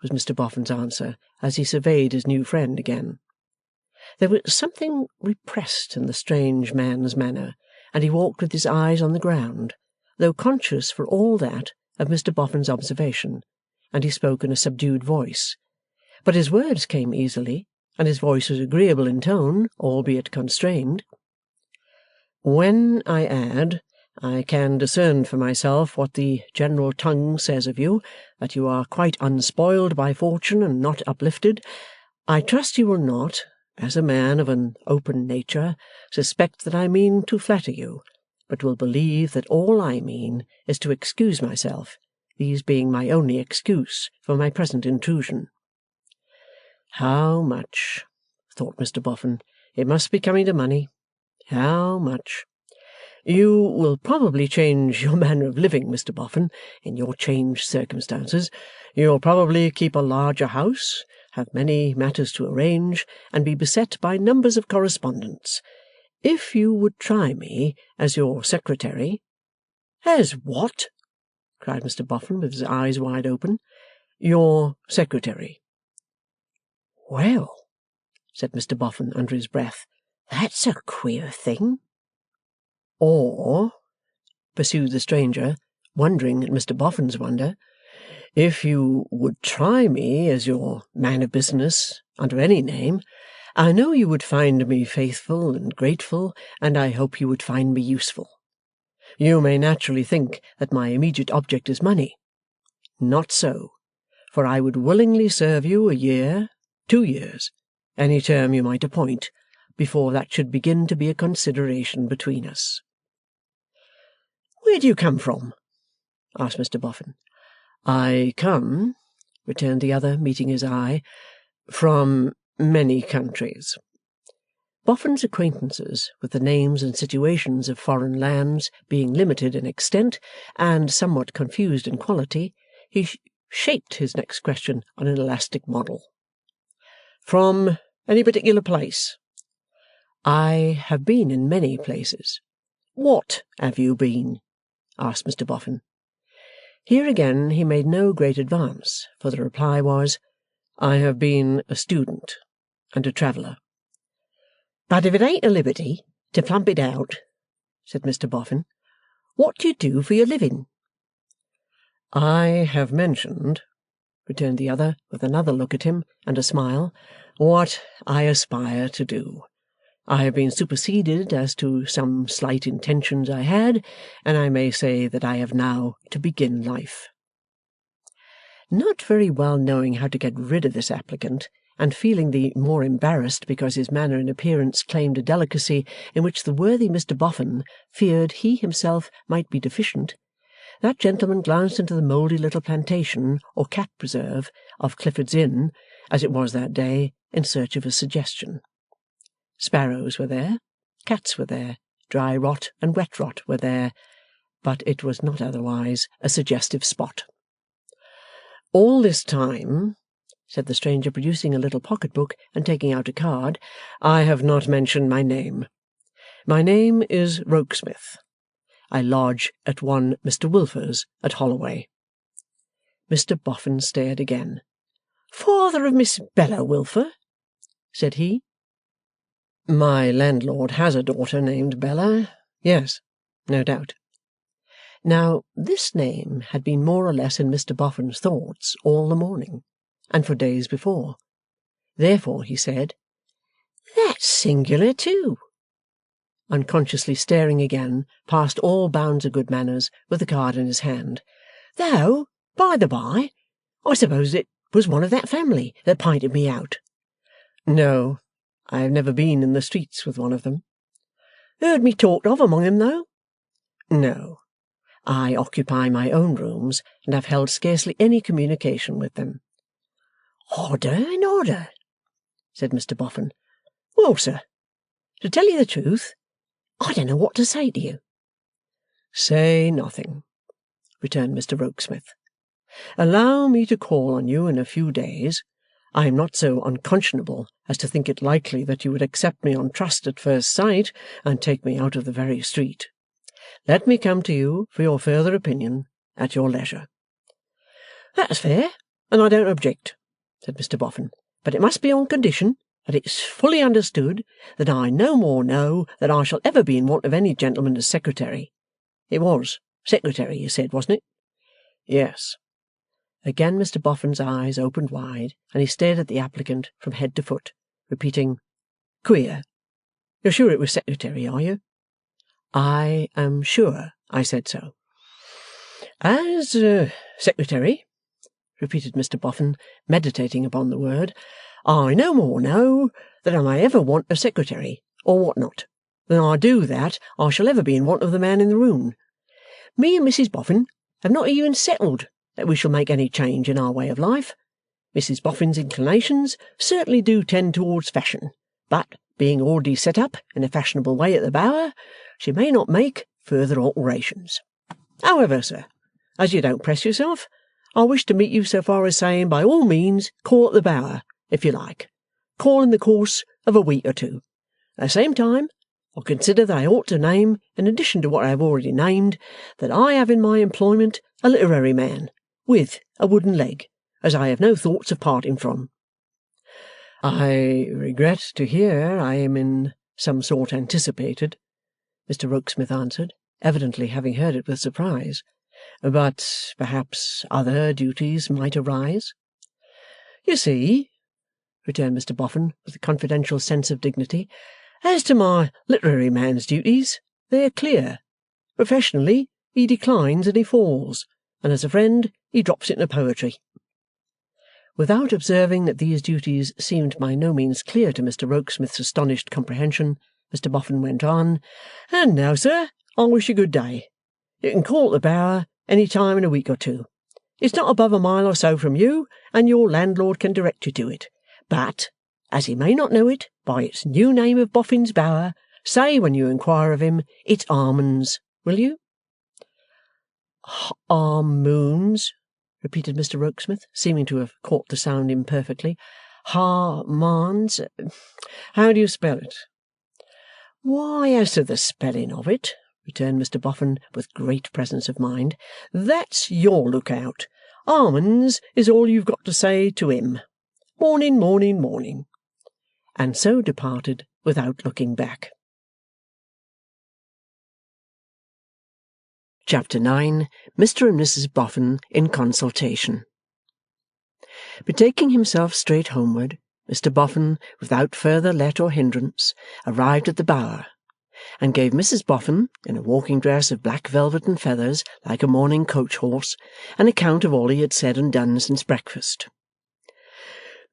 was Mr Boffin's answer, as he surveyed his new friend again. There was something repressed in the strange man's manner, and he walked with his eyes on the ground, though conscious for all that of Mr Boffin's observation, and he spoke in a subdued voice. But his words came easily, and his voice was agreeable in tone, albeit constrained. "When I add, I can discern for myself what the general tongue says of you, that you are quite unspoiled by fortune and not uplifted, I trust you will not, as a man of an open nature, suspect that I mean to flatter you, but will believe that all I mean is to excuse myself, these being my only excuse for my present intrusion." How much, thought Mr Boffin, it must be coming to money. How much? "You will probably change your manner of living, Mr Boffin, in your changed circumstances. You will probably keep a larger house, have many matters to arrange, and be beset by numbers of correspondents. If you would try me as your secretary—" "As what?" cried Mr Boffin, with his eyes wide open. "Your secretary." "Well," said Mr Boffin under his breath, "that's a queer thing." "Or," pursued the stranger, wondering at Mr Boffin's wonder, "if you would try me as your man of business under any name, I know you would find me faithful and grateful, and I hope you would find me useful. You may naturally think that my immediate object is money. Not so, for I would willingly serve you a year, 2 years, any term you might appoint, before that should begin to be a consideration between us. Where do you come from? Asked Mr Boffin. I come, returned the other, meeting his eye, from many countries. Boffin's acquaintances with the names and situations of foreign lands being limited in extent and somewhat confused in quality, he shaped his next question on an elastic model. From any particular place? I have been in many places. What have you been? Asked Mr Boffin. Here again he made no great advance, for the reply was, I have been a student and a traveller. But if it ain't a liberty to plump it out, said Mr Boffin, what do you do for your living? I have mentioned, returned the other, with another look at him and a smile, what I aspire to do. I have been superseded as to some slight intentions I had, and I may say that I have now to begin life. Not very well knowing how to get rid of this applicant, and feeling the more embarrassed because his manner and appearance claimed a delicacy in which the worthy Mr Boffin feared he himself might be deficient, that gentleman glanced into the mouldy little plantation or cat preserve of Clifford's Inn, as it was that day, in search of a suggestion. Sparrows were there, cats were there, dry rot and wet rot were there, but it was not otherwise a suggestive spot. All this time, said the stranger, producing a little pocket-book and taking out a card, I have not mentioned my name. My name is Rokesmith. I lodge at one Mr Wilfer's at Holloway. Mr Boffin stared again. Father of Miss Bella Wilfer? Said he. My landlord has a daughter named Bella. Yes, no doubt. Now, this name had been more or less in Mr Boffin's thoughts all the morning, and for days before. Therefore he said, That's singular too, unconsciously staring again, past all bounds of good manners, with the card in his hand. Though, by the by, I suppose it was one of that family that pinted me out. No, I have never been in the streets with one of them. Heard me talked of among them, though? No, I occupy my own rooms, and have held scarcely any communication with them. Odder and odder, said Mr Boffin. Well, sir, to tell you the truth, I don't know what to say to you. Say nothing, returned Mr Rokesmith. Allow me to call on you in a few days. I am not so unconscionable as to think it likely that you would accept me on trust at first sight and take me out of the very street. Let me come to you for your further opinion at your leisure. That's fair, and I don't object, said Mr Boffin, but it must be on condition that it's fully understood that I no more know that I shall ever be in want of any gentleman as secretary. It was secretary, you said, wasn't it? Yes. Again Mr Boffin's eyes opened wide, and he stared at the applicant from head to foot, repeating, Queer. You're sure it was secretary, are you? I am sure I said so. As secretary, repeated Mr Boffin, meditating upon the word, I no more know that I may ever want a secretary, or what not, than I do that I shall ever be in want of the man in the room. Me and Mrs Boffin have not even settled that we shall make any change in our way of life. Mrs Boffin's inclinations certainly do tend towards fashion, but, being already set up in a fashionable way at the Bower, she may not make further alterations. However, sir, as you don't press yourself, I wish to meet you so far as saying, by all means, call at the Bower, if you like. Call in the course of a week or two. At the same time, I consider that I ought to name, in addition to what I have already named, that I have in my employment a literary man, with a wooden leg, as I have no thoughts of parting from. I regret to hear I am in some sort anticipated, Mr Rokesmith answered, evidently having heard it with surprise. But perhaps other duties might arise. You see, returned Mr Boffin, with a confidential sense of dignity. As to my literary man's duties, they're clear. Professionally, he declines and he falls, and as a friend, he drops into poetry. Without observing that these duties seemed by no means clear to Mr Rokesmith's astonished comprehension, Mr Boffin went on, And now, sir, I wish you good day. You can call at the Bower any time in a week or two. It's not above a mile or so from you, and your landlord can direct you to it. But, as he may not know it by its new name of Boffin's Bower, say when you inquire of him, it's Harmon's, will you? Harmoons, repeated Mr Rokesmith, seeming to have caught the sound imperfectly. Harmons. How do you spell it? Why, as to the spelling of it, returned Mr Boffin with great presence of mind, that's your lookout. Harmon's is all you've got to say to him. Morning, morning, morning. And so departed without looking back. Chapter 9. Mr. and Mrs. Boffin in Consultation. Betaking himself straight homeward, Mr. Boffin, without further let or hindrance, arrived at the Bower, and gave Mrs. Boffin, in a walking dress of black velvet and feathers like a morning coach-horse, an account of all he had said and done since breakfast.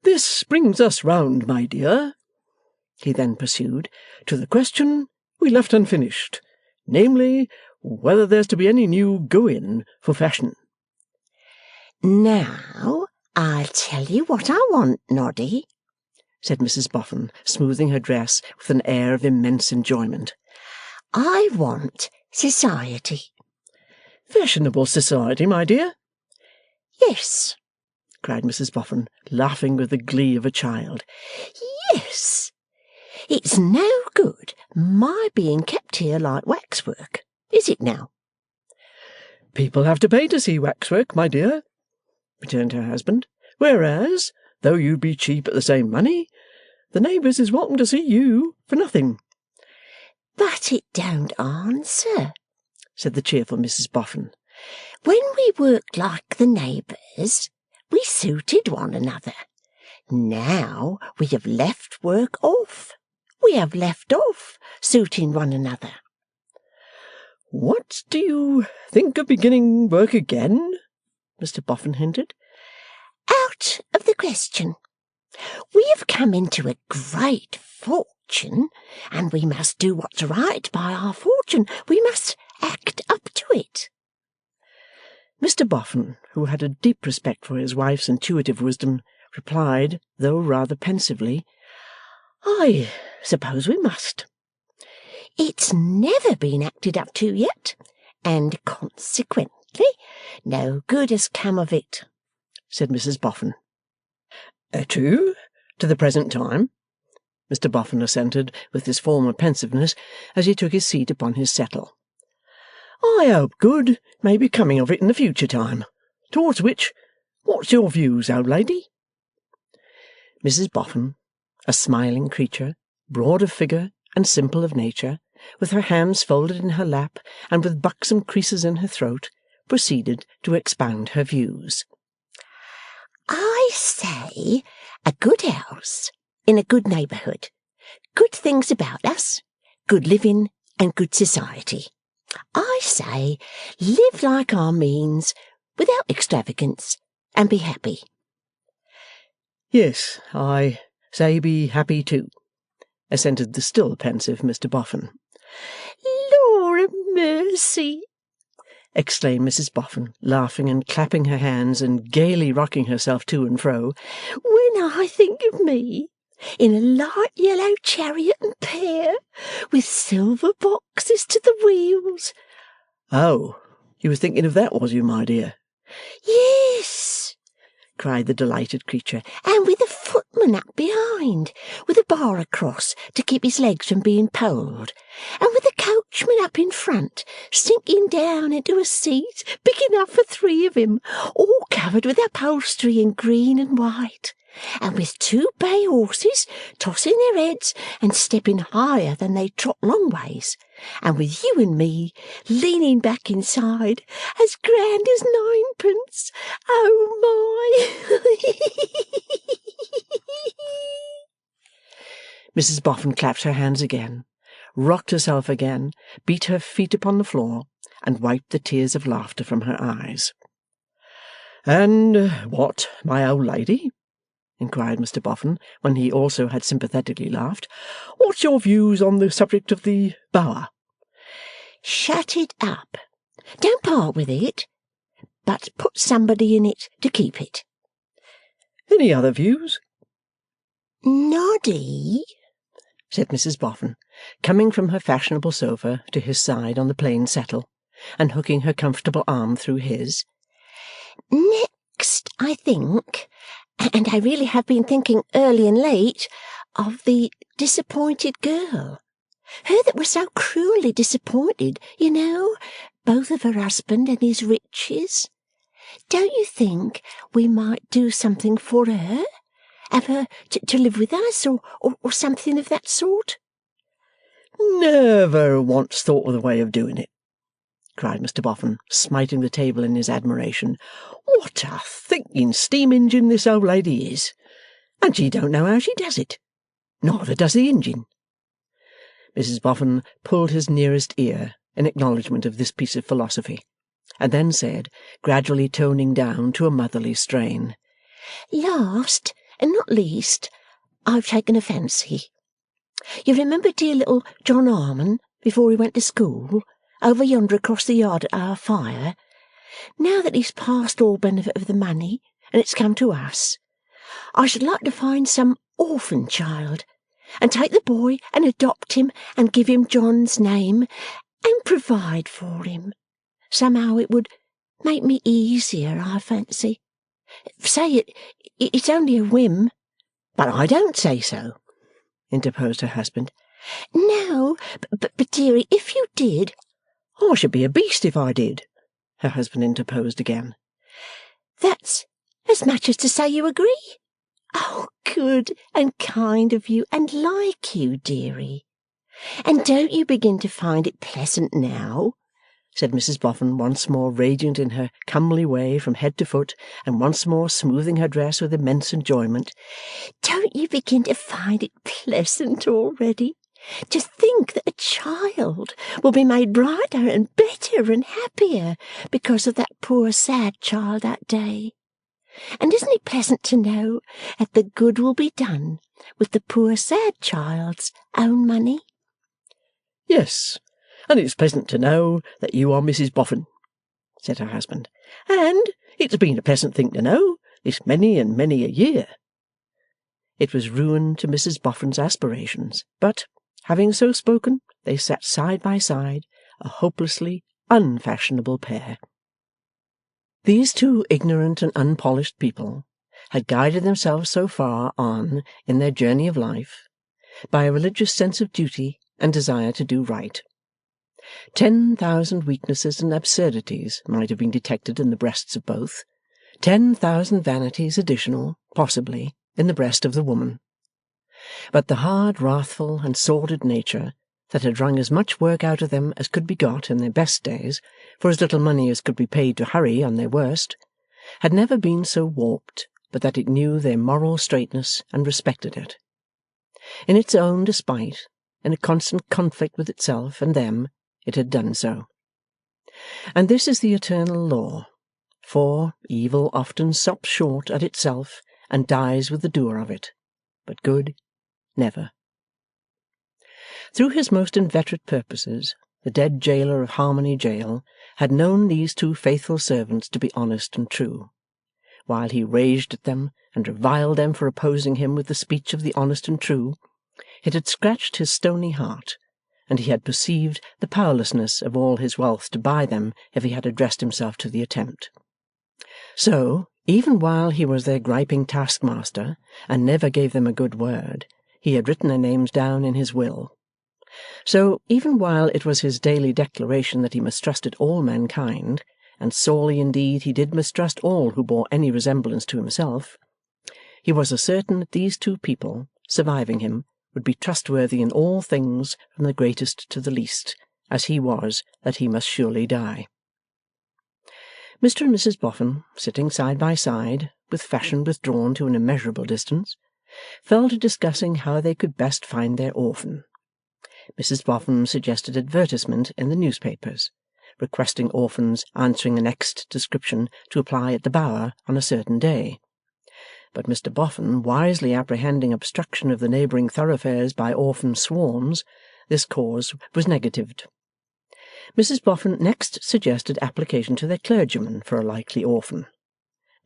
This brings us round, my dear, he then pursued, to the question we left unfinished, namely, whether there's to be any new go-in for fashion. Now, I'll tell you what I want, Noddy, said Mrs. Boffin, smoothing her dress with an air of immense enjoyment. I want society. Fashionable society, my dear? Yes, cried Mrs. Boffin, laughing with the glee of a child. Yes. It's no good my being kept here like waxwork, is it now? People have to pay to see waxwork, my dear, returned her husband, whereas, though you'd be cheap at the same money, the neighbours is welcome to see you for nothing. But it don't answer, said the cheerful Mrs. Boffin. When we worked like the neighbours, we suited one another. Now we have left work off. We have left off suiting one another. What do you think of beginning work again? Mr. Boffin hinted. Out of the question. We have come into a great fortune, and we must do what's right by our fortune. We must act up to it. Mr. Boffin, who had a deep respect for his wife's intuitive wisdom, replied, though rather pensively, I suppose we must. It's never been acted up to yet, and consequently no good has come of it, said Mrs. Boffin. True, to the present time, Mr. Boffin assented with his former pensiveness as he took his seat upon his settle. I hope good may be coming of it in the future time, towards which, what's your views, old lady? Mrs. Boffin, a smiling creature, broad of figure and simple of nature, with her hands folded in her lap and with buxom creases in her throat, proceeded to expound her views. I say a good house in a good neighbourhood, good things about us, good living and good society. I say live like our means, without extravagance, and be happy. Yes, I say be happy too, assented the still pensive Mr. Boffin. Lord a mercy, exclaimed Mrs. Boffin, laughing and clapping her hands and gaily rocking herself to and fro, when I think of me in a light yellow chariot and pair, with silver boxes to the wheels. Oh, you was thinking of that, was you, my dear? Yes, cried the delighted creature, and with a footman up behind, with a bar across to keep his legs from being poled, and with a coachman up in front, sinking down into a seat big enough for three of him, all covered with upholstery in green and white, and with two bay horses tossing their heads and stepping higher than they trot long ways, and with you and me leaning back inside, as grand as ninepence. Oh, my! Mrs Boffin clapped her hands again, rocked herself again, beat her feet upon the floor, and wiped the tears of laughter from her eyes. "And what, my old lady," inquired Mr Boffin, when he also had sympathetically laughed, "what's your views on the subject of the Bower?" Shut it up. Don't part with it, but put somebody in it to keep it. Any other views? Noddy, said Mrs Boffin, coming from her fashionable sofa to his side on the plain settle, and hooking her comfortable arm through his. Next, I think, and I really have been thinking early and late, of the disappointed girl. Her that was so cruelly disappointed, you know, both of her husband and his riches. Don't you think we might do something for her? Have her to live with us, or something of that sort? Never once thought of the way of doing it, cried Mr Boffin, smiting the table in his admiration. What a thinking steam engine this old lady is! And she don't know how she does it. Neither does the engine. Mrs Boffin pulled his nearest ear in acknowledgment of this piece of philosophy, and then said, gradually toning down to a motherly strain, Last, and not least, I've taken a fancy. You remember dear little John Harmon, before he went to school, over yonder across the yard at our fire? Now that he's past all benefit of the money, and it's come to us, I should like to find some orphan child, and take the boy and adopt him and give him John's name, and provide for him. Somehow it would make me easier, I fancy. Say it's only a whim. But I don't say so, interposed her husband. No, but dearie, if you did... I should be a beast if I did, her husband interposed again. That's as much as to say you agree. Oh, good and kind of you, and like you, dearie. And don't you begin to find it pleasant now? Said Mrs Boffin, once more radiant in her comely way from head to foot, and once more smoothing her dress with immense enjoyment. Don't you begin to find it pleasant already? To think that a child will be made brighter and better and happier because of that poor sad child that day? And isn't it pleasant to know that the good will be done with the poor sad child's own money? Yes, and it's pleasant to know that you are Mrs Boffin, said her husband. And it's been a pleasant thing to know this many and many a year. It was ruin to Mrs Boffin's aspirations, but, having so spoken, they sat side by side, a hopelessly unfashionable pair. These two ignorant and unpolished people had guided themselves so far on in their journey of life by a religious sense of duty and desire to do right. 10,000 weaknesses and absurdities might have been detected in the breasts of both, 10,000 vanities additional, possibly, in the breast of the woman. But the hard, wrathful, and sordid nature that had wrung as much work out of them as could be got in their best days, for as little money as could be paid to hurry on their worst, had never been so warped but that it knew their moral straightness and respected it. In its own despite, in a constant conflict with itself and them, it had done so. And this is the eternal law, for evil often stops short at itself and dies with the doer of it, but good never. Through his most inveterate purposes, the dead jailer of Harmony Jail had known these two faithful servants to be honest and true. While he raged at them and reviled them for opposing him with the speech of the honest and true, it had scratched his stony heart, and he had perceived the powerlessness of all his wealth to buy them if he had addressed himself to the attempt. So, even while he was their griping taskmaster, and never gave them a good word, he had written their names down in his will. So, even while it was his daily declaration that he mistrusted all mankind, and sorely indeed he did mistrust all who bore any resemblance to himself, he was as certain that these two people, surviving him, would be trustworthy in all things from the greatest to the least, as he was that he must surely die. Mr. and Mrs. Boffin, sitting side by side, with fashion withdrawn to an immeasurable distance, fell to discussing how they could best find their orphan. Mrs Boffin suggested advertisement in the newspapers, requesting orphans answering the next description to apply at the Bower on a certain day. But Mr Boffin, wisely apprehending obstruction of the neighbouring thoroughfares by orphan swarms, this cause was negatived. Mrs Boffin next suggested application to their clergyman for a likely orphan.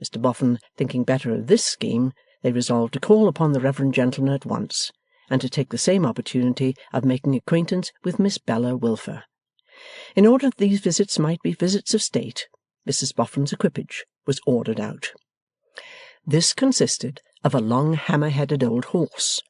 Mr Boffin thinking better of this scheme, they resolved to call upon the reverend gentleman at once, and to take the same opportunity of making acquaintance with Miss Bella Wilfer. In order that these visits might be visits of state, Mrs Boffin's equipage was ordered out. This consisted of a long hammer-headed old horse,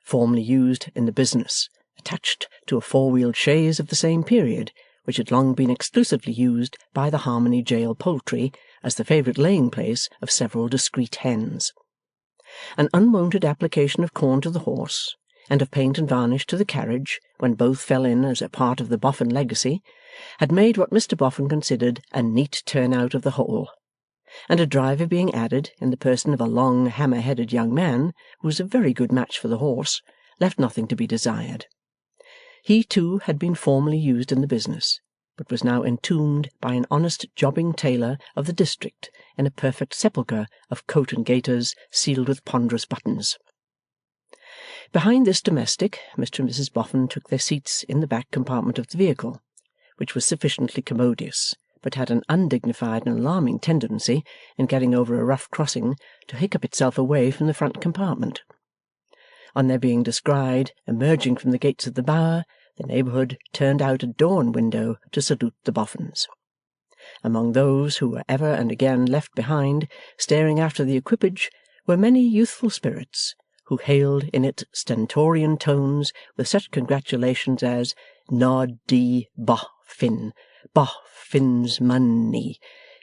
formerly used in the business, attached to a four-wheeled chaise of the same period, which had long been exclusively used by the Harmony Jail poultry as the favourite laying-place of several discreet hens. An unwonted application of corn to the horse, and of paint and varnish to the carriage, when both fell in as a part of the Boffin legacy, had made what Mr Boffin considered a neat turn-out of the whole, and a driver being added, in the person of a long hammer-headed young man, who was a very good match for the horse, left nothing to be desired. He, too, had been formerly used in the business, but was now entombed by an honest jobbing tailor of the district in a perfect sepulchre of coat and gaiters sealed with ponderous buttons. Behind this domestic, Mr and Mrs Boffin took their seats in the back compartment of the vehicle, which was sufficiently commodious, but had an undignified and alarming tendency, in getting over a rough crossing, to hiccup itself away from the front compartment. On their being descried emerging from the gates of the Bower, the neighbourhood turned out at door and window to salute the Boffins. Among those who were ever and again left behind, staring after the equipage, were many youthful spirits, who hailed in its stentorian tones with such congratulations as "Noddy Boffin, Boffin's money,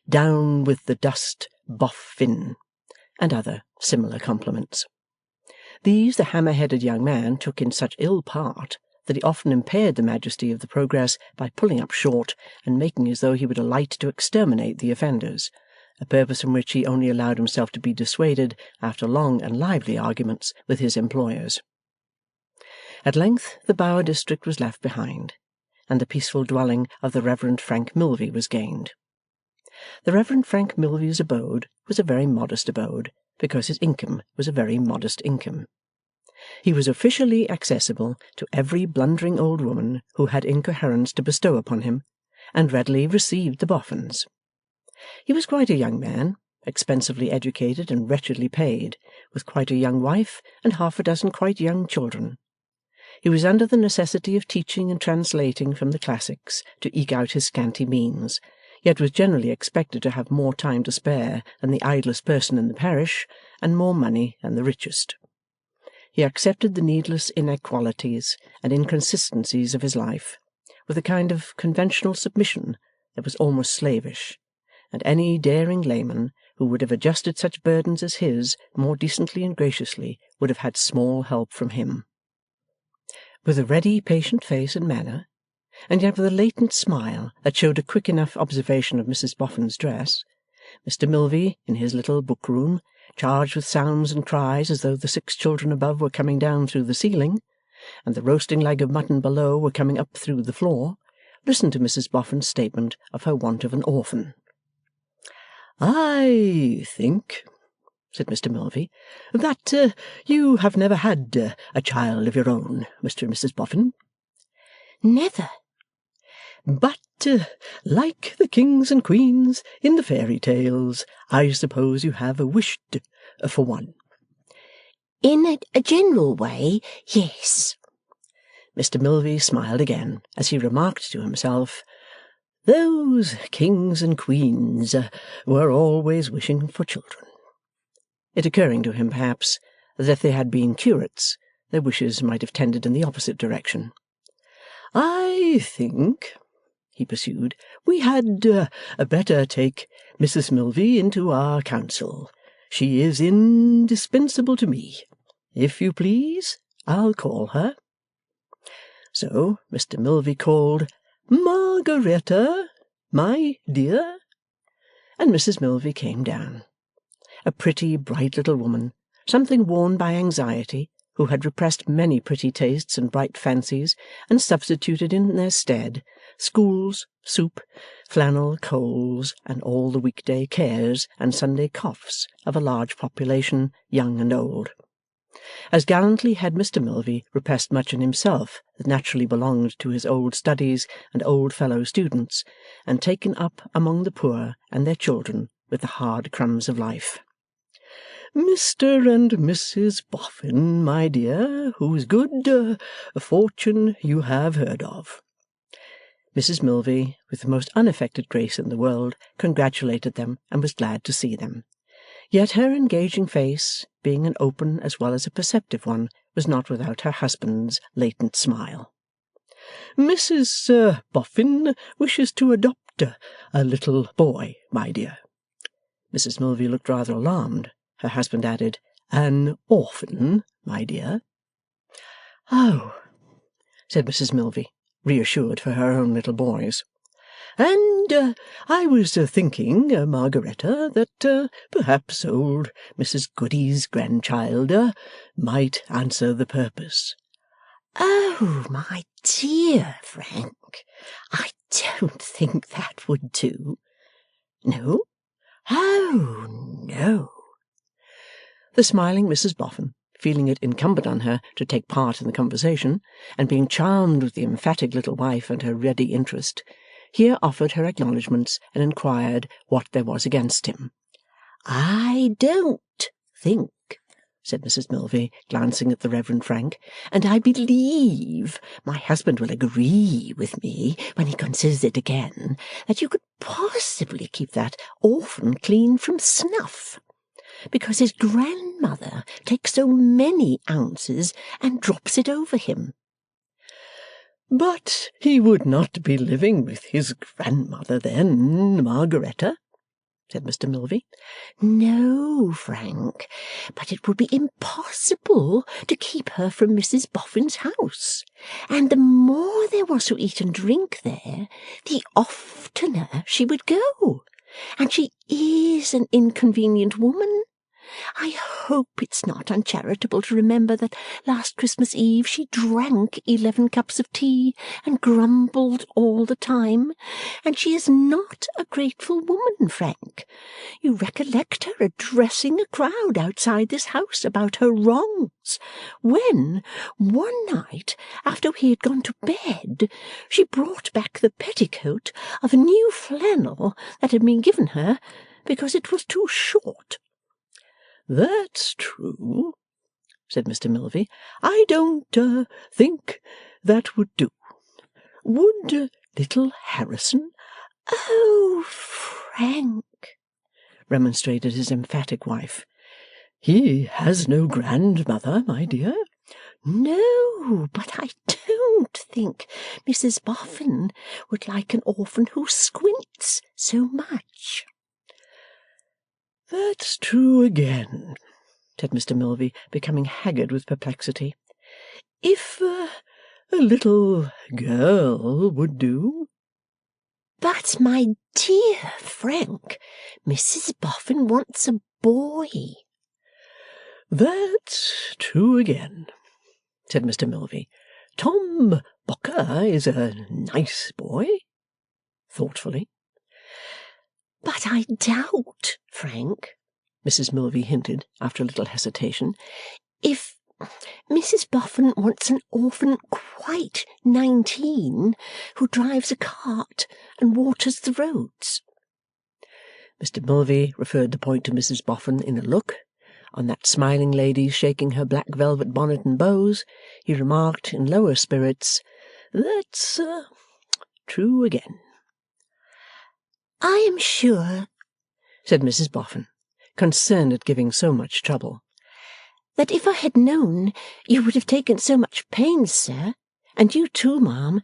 down with the dust, Boffin," and other similar compliments. These the hammer-headed young man took in such ill part that he often impaired the majesty of the progress by pulling up short and making as though he would alight to exterminate the offenders, a purpose from which he only allowed himself to be dissuaded after long and lively arguments with his employers. At length the Bower district was left behind, and the peaceful dwelling of the Reverend Frank Milvey was gained. The Reverend Frank Milvey's abode was a very modest abode, because his income was a very modest income. He was officially accessible to every blundering old woman who had incoherence to bestow upon him, and readily received the Boffins. He was quite a young man, expensively educated and wretchedly paid, with quite a young wife and half a dozen quite young children. He was under the necessity of teaching and translating from the classics to eke out his scanty means, yet was generally expected to have more time to spare than the idlest person in the parish, and more money than the richest. He accepted the needless inequalities and inconsistencies of his life, with a kind of conventional submission that was almost slavish, and any daring layman who would have adjusted such burdens as his more decently and graciously would have had small help from him. With a ready, patient face and manner, and yet with a latent smile that showed a quick enough observation of Mrs Boffin's dress, Mr Milvey, in his little book-room, charged with sounds and cries as though the 6 children above were coming down through the ceiling, and the roasting leg of mutton below were coming up through the floor, listened to Mrs Boffin's statement of her want of an orphan. "I think," said Mr Milvey, "that you have never had a child of your own, Mr and Mrs Boffin?" Never. "But, like the kings and queens in the fairy tales, I suppose you have wished for one?" In a general way, yes. Mr Milvey smiled again as he remarked to himself, "Those kings and queens were always wishing for children," it occurring to him, perhaps, that if they had been curates, their wishes might have tended in the opposite direction. "I think," he pursued, "we had better take Mrs Milvey into our council. She is indispensable to me. If you please, I'll call her." So Mr Milvey called, "Margaretta, my dear," and Mrs Milvey came down, a pretty bright little woman, something worn by anxiety, who had repressed many pretty tastes and bright fancies, and substituted in their stead schools, soup, flannel, coals, and all the weekday cares and Sunday coughs of a large population, young and old. As gallantly had Mr Milvey repressed much in himself that naturally belonged to his old studies and old fellow students, and taken up among the poor and their children with the hard crumbs of life. Mr and Mrs Boffin, my dear, whose good fortune you have heard of. Mrs Milvey, with the most unaffected grace in the world, congratulated them and was glad to see them. Yet her engaging face, being an open as well as a perceptive one, was not without her husband's latent smile. Mrs Boffin wishes to adopt a little boy, my dear. Mrs Milvey looked rather alarmed. Her husband added, an orphan, my dear. Oh, said Mrs Milvey, reassured for her own little boys. And I was thinking, Margaretta, that perhaps old Mrs Goody's grandchild might answer the purpose. Oh, my dear Frank, I don't think that would do. No? Oh, no. The smiling Mrs Boffin, feeling it incumbent on her to take part in the conversation, and being charmed with the emphatic little wife and her ready interest, here offered her acknowledgments and inquired what there was against him. I don't think, said Mrs Milvey, glancing at the Reverend Frank, and I believe my husband will agree with me when he considers it again, that you could possibly keep that orphan clean from snuff, because his grandmother takes so many ounces and drops it over him. But he would not be living with his grandmother then, Margaretta, said Mr Milvey. No, Frank, but it would be impossible to keep her from Mrs Boffin's house, and the more there was to eat and drink there, the oftener she would go, and she is an inconvenient woman. I hope it's not uncharitable to remember that last Christmas Eve she drank 11 cups of tea and grumbled all the time, and she is not a grateful woman, Frank. You recollect her addressing a crowd outside this house about her wrongs, when, one night, after we had gone to bed, she brought back the petticoat of a new flannel that had been given her because it was too short. That's true, said Mr Milvey. I don't think that would do. Would little Harrison? Oh, Frank, remonstrated his emphatic wife. He has no grandmother, my dear. No, but I don't think Mrs Boffin would like an orphan who squints so much. That's true again, said Mr Milvey, becoming haggard with perplexity. If a little girl would do. But, my dear Frank, Mrs Boffin wants a boy. That's true again, said Mr Milvey. Tom Bocker is a nice boy, thoughtfully. But I doubt, Frank, Mrs Milvey hinted, after a little hesitation, if Mrs Boffin wants an orphan quite 19 who drives a cart and waters the roads. Mr Milvey referred the point to Mrs Boffin in a look. On that smiling lady shaking her black velvet bonnet and bows, he remarked in lower spirits, That's true again. I am sure, said Mrs Boffin, concerned at giving so much trouble, that if I had known you would have taken so much pains, sir, and you too, ma'am,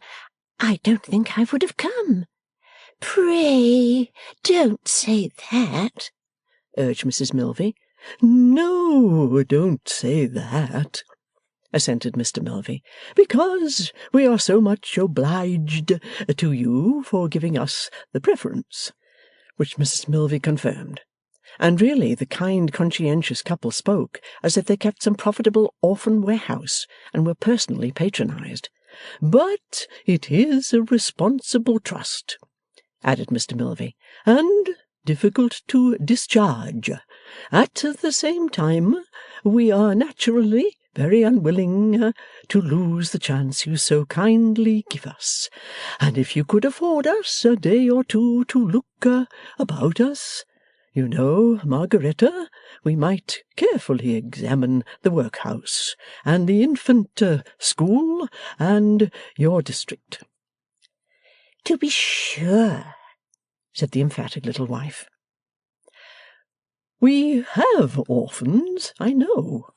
I don't think I would have come. Pray, don't say that, urged Mrs Milvey. No, don't say that, assented Mr Milvey, because we are so much obliged to you for giving us the preference, which Mrs Milvey confirmed. And really the kind conscientious couple spoke as if they kept some profitable orphan warehouse and were personally patronized. "But it is a responsible trust," added Mr Milvey, "and difficult to discharge. At the same time, we are naturally very unwilling to lose the chance you so kindly give us, and if you could afford us a day or two to look about us, you know, Margaretta, we might carefully examine the workhouse, and the infant school, and your district." "To be sure," said the emphatic little wife. "We have orphans, I know,"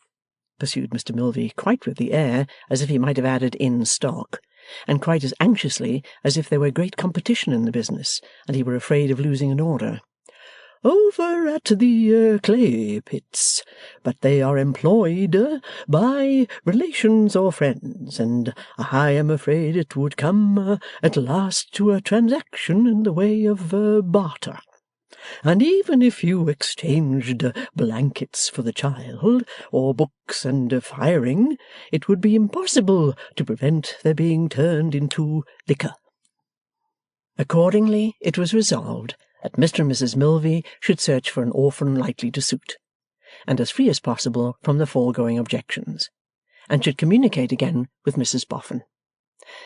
pursued Mr Milvey, quite with the air as if he might have added in stock, and quite as anxiously as if there were great competition in the business, and he were afraid of losing an order, "over at the clay pits, but they are employed by relations or friends, and I am afraid it would come at last to a transaction in the way of barter. And even if you exchanged blankets for the child, or books and firing, it would be impossible to prevent their being turned into liquor." Accordingly, it was resolved that Mr and Mrs Milvey should search for an orphan likely to suit, and as free as possible from the foregoing objections, and should communicate again with Mrs Boffin.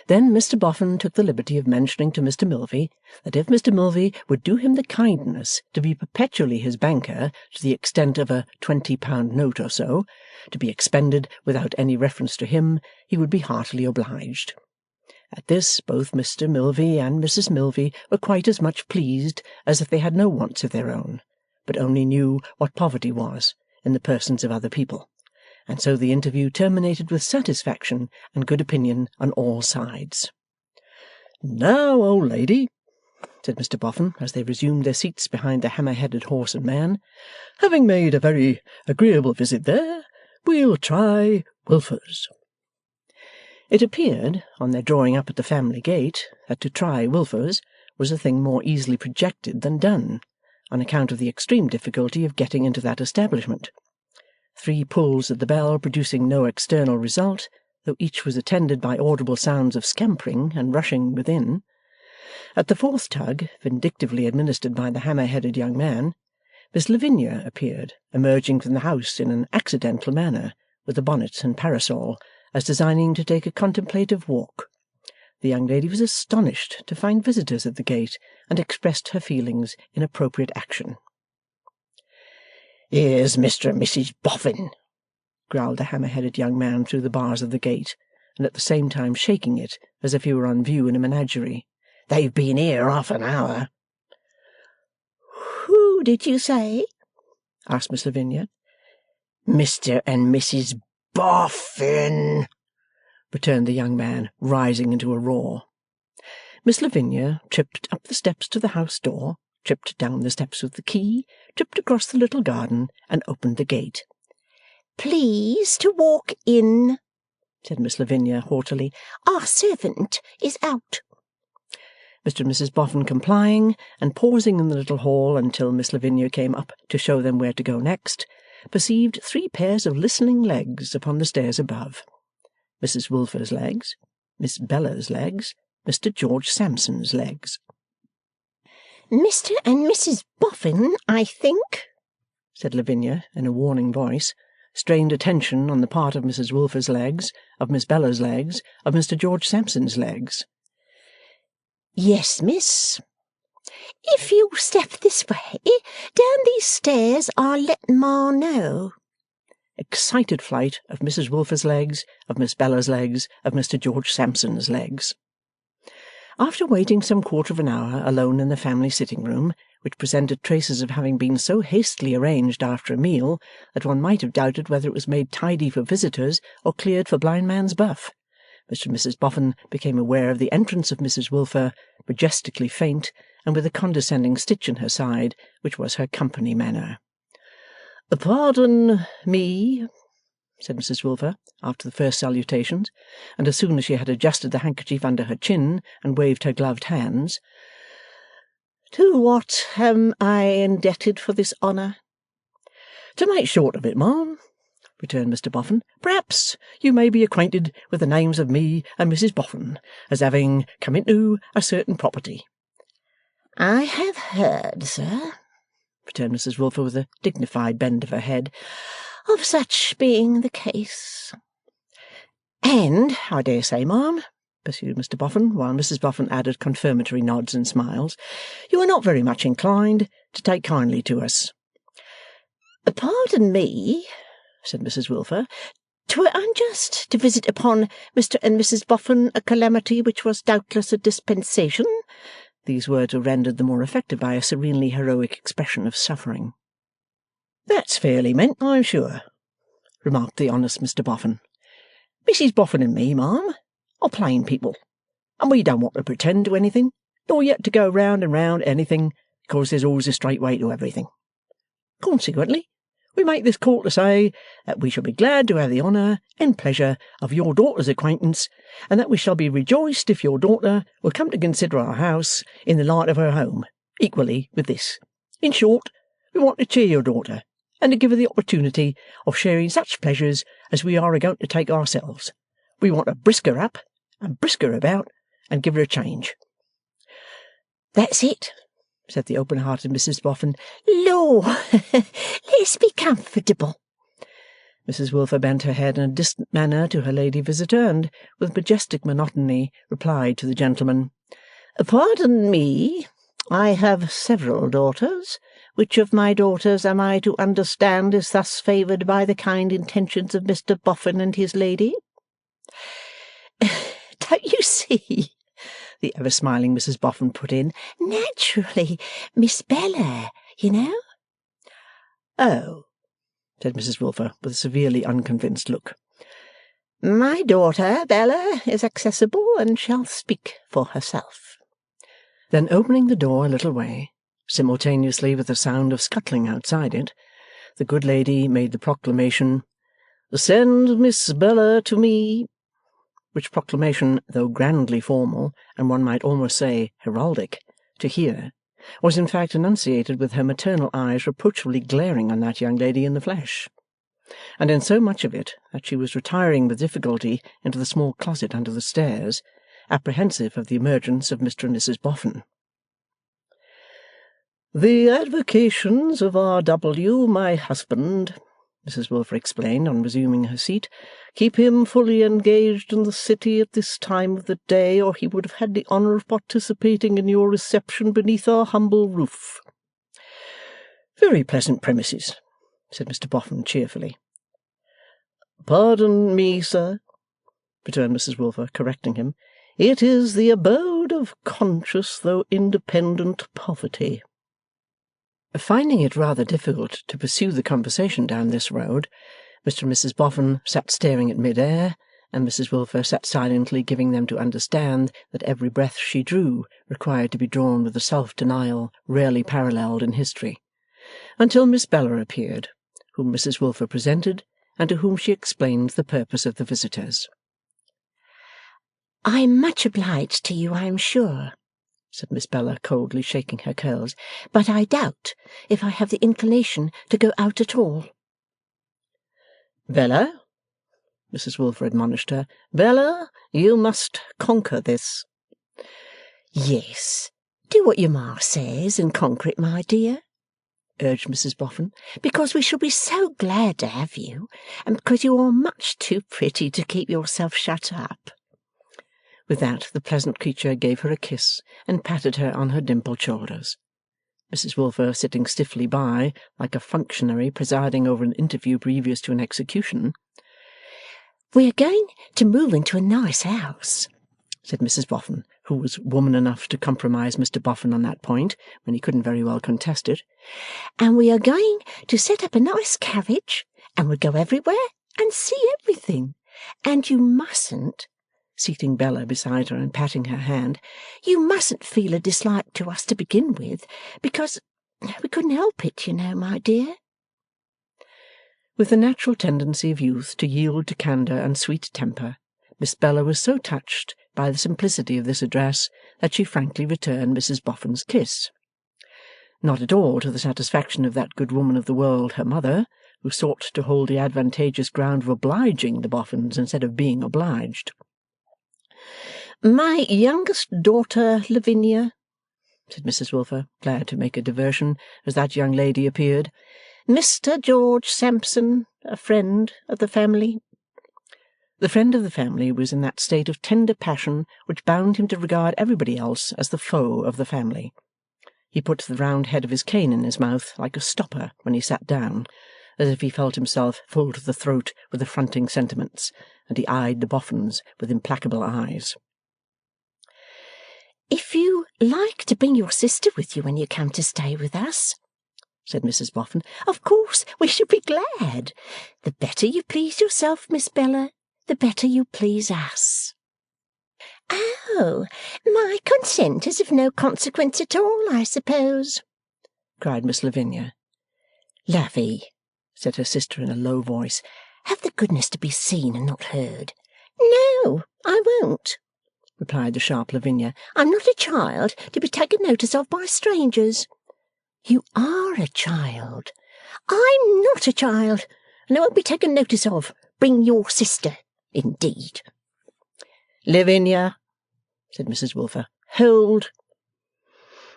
Then Mr Boffin took the liberty of mentioning to Mr Milvey that if Mr Milvey would do him the kindness to be perpetually his banker to the extent of a £20 note or so, to be expended without any reference to him, he would be heartily obliged. At this both Mr Milvey and Mrs Milvey were quite as much pleased as if they had no wants of their own, but only knew what poverty was in the persons of other people, and so the interview terminated with satisfaction and good opinion on all sides. "Now, old lady," said Mr Boffin, as they resumed their seats behind the hammer-headed horse and man, "having made a very agreeable visit there, we'll try Wilfer's." It appeared, on their drawing up at the family gate, that to try Wilfer's was a thing more easily projected than done, on account of the extreme difficulty of getting into that establishment. 3 pulls at the bell producing no external result, though each was attended by audible sounds of scampering and rushing within. At the 4th tug, vindictively administered by the hammer-headed young man, Miss Lavinia appeared, emerging from the house in an accidental manner, with a bonnet and parasol, as designing to take a contemplative walk. The young lady was astonished to find visitors at the gate, and expressed her feelings in appropriate action. "Here's Mr and Mrs Boffin," growled the hammer-headed young man through the bars of the gate, and at the same time shaking it as if he were on view in a menagerie. "They've been here half an hour." "Who did you say?" asked Miss Lavinia. "Mr and Mrs Boffin," returned the young man, rising into a roar. Miss Lavinia tripped up the steps to the house door, tripped down the steps with the key, tripped across the little garden, and opened the gate. "Please to walk in," said Miss Lavinia haughtily. "Our servant is out." Mr and Mrs Boffin complying, and pausing in the little hall until Miss Lavinia came up to show them where to go next, perceived 3 pairs of listening legs upon the stairs above. Mrs Wilfer's legs, Miss Bella's legs, Mr George Sampson's legs. "Mr and Mrs Boffin, I think," said Lavinia in a warning voice. Strained attention on the part of Mrs Wilfer's legs, of Miss Bella's legs, of Mr George Sampson's legs. "Yes, miss. If you step this way, down these stairs, I'll let Ma know." Excited flight of Mrs Wilfer's legs, of Miss Bella's legs, of Mr George Sampson's legs. After waiting some quarter of an hour alone in the family sitting-room, which presented traces of having been so hastily arranged after a meal that one might have doubted whether it was made tidy for visitors or cleared for blindman's buff, Mr and Mrs Boffin became aware of the entrance of Mrs Wilfer, majestically faint, and with a condescending stitch in her side, which was her company manner. "Pardon me," said Mrs Wilfer, after the first salutations, and as soon as she had adjusted the handkerchief under her chin and waved her gloved hands. To what am I indebted for this honour? To make short of it, ma'am, returned Mr Boffin, perhaps you may be acquainted with the names of me and Mrs Boffin, as having come into a certain property. I have heard, sir, returned Mrs Wilfer with a dignified bend of her head, of such being the case. And I dare say, ma'am, pursued Mr Boffin, while Mrs Boffin added confirmatory nods and smiles, you are not very much inclined to take kindly to us. Pardon me, said Mrs Wilfer, 'twere unjust to visit upon Mr and Mrs Boffin a calamity which was doubtless a dispensation. These words were rendered the more effective by a serenely heroic expression of suffering. That's fairly meant, I'm sure, remarked the honest Mr Boffin. Mrs Boffin and me, ma'am, are plain people, and we don't want to pretend to anything, nor yet to go round and round anything, because there's always a straight way to everything. Consequently, we make this call to say that we shall be glad to have the honour and pleasure of your daughter's acquaintance, and that we shall be rejoiced if your daughter will come to consider our house in the light of her home, equally with this. In short, we want to cheer your daughter, and to give her the opportunity of sharing such pleasures as we are going to take ourselves. We want to brisk her up, and brisk her about, and give her a change. That's it, said the open-hearted Mrs Boffin. Lor, let's be comfortable. Mrs Wilfer bent her head in a distant manner to her lady visitor, and, with majestic monotony, replied to the gentleman, Pardon me, I have several daughters. Which of my daughters am I to understand is thus favoured by the kind intentions of Mr Boffin and his lady? Don't you see, the ever-smiling Mrs Boffin put in, naturally, Miss Bella, you know. Oh, said Mrs Wilfer, with a severely unconvinced look. My daughter, Bella, is accessible and shall speak for herself. Then opening the door a little way, simultaneously with the sound of scuttling outside it, the good lady made the proclamation, "Send Miss Bella to me," which proclamation, though grandly formal, and one might almost say heraldic, to hear, was in fact enunciated with her maternal eyes reproachfully glaring on that young lady in the flesh, and in so much of it that she was retiring with difficulty into the small closet under the stairs, apprehensive of the emergence of Mr and Mrs Boffin. The avocations of R.W., my husband, Mrs Wilfer explained on resuming her seat, keep him fully engaged in the city at this time of the day, or he would have had the honour of participating in your reception beneath our humble roof. Very pleasant premises, said Mr Boffin cheerfully. Pardon me, sir, returned Mrs Wilfer, correcting him. It is the abode of conscious though independent poverty. Finding it rather difficult to pursue the conversation down this road, Mr and Mrs Boffin sat staring at mid-air, and Mrs Wilfer sat silently giving them to understand that every breath she drew required to be drawn with a self-denial rarely paralleled in history, until Miss Bella appeared, whom Mrs Wilfer presented, and to whom she explained the purpose of the visitors. I am much obliged to you, I am sure, said Miss Bella, coldly shaking her curls, but I doubt if I have the inclination to go out at all. Bella, Mrs Wilfer admonished her, Bella, you must conquer this. Yes, do what your ma says and conquer it, my dear, urged Mrs Boffin, because we shall be so glad to have you, and because you are much too pretty to keep yourself shut up. With that, the pleasant creature gave her a kiss and patted her on her dimpled shoulders. Mrs Wilfer, sitting stiffly by, like a functionary presiding over an interview previous to an execution. We are going to move into a nice house, said Mrs Boffin, who was woman enough to compromise Mr Boffin on that point, when he couldn't very well contest it. And we are going to set up a nice carriage, and we'll go everywhere and see everything. And you mustn't, seating Bella beside her and patting her hand, you mustn't feel a dislike to us to begin with, because we couldn't help it, you know, my dear. With the natural tendency of youth to yield to candour and sweet temper, Miss Bella was so touched by the simplicity of this address that she frankly returned Mrs Boffin's kiss. not at all to the satisfaction of that good woman of the world, her mother, who sought to hold the advantageous ground of obliging the Boffins instead of being obliged. "My youngest daughter, Lavinia," said Mrs Wilfer, glad to make a diversion, as that young lady appeared. "Mr. George Sampson, a friend of the family." The friend of the family was in that state of tender passion which bound him to regard everybody else as the foe of the family. He put the round head of his cane in his mouth like a stopper when he sat down, as if he felt himself full to the throat with affronting sentiments, and he eyed the Boffins with implacable eyes. "If you like to bring your sister with you when you come to stay with us," said Mrs Boffin, "of course we should be glad. The better you please yourself, Miss Bella, the better you please us." "Oh, my consent is of no consequence at all, I suppose?" cried Miss Lavinia. "Lovey," said her sister in a low voice, "have the goodness to be seen and not heard." "No, I won't," replied the sharp Lavinia. "I'm not a child to be taken notice of by strangers." "You are a child." "I'm not a child, and I won't be taken notice of. Bring your sister, indeed." "Lavinia," said Mrs Wilfer, "Hold.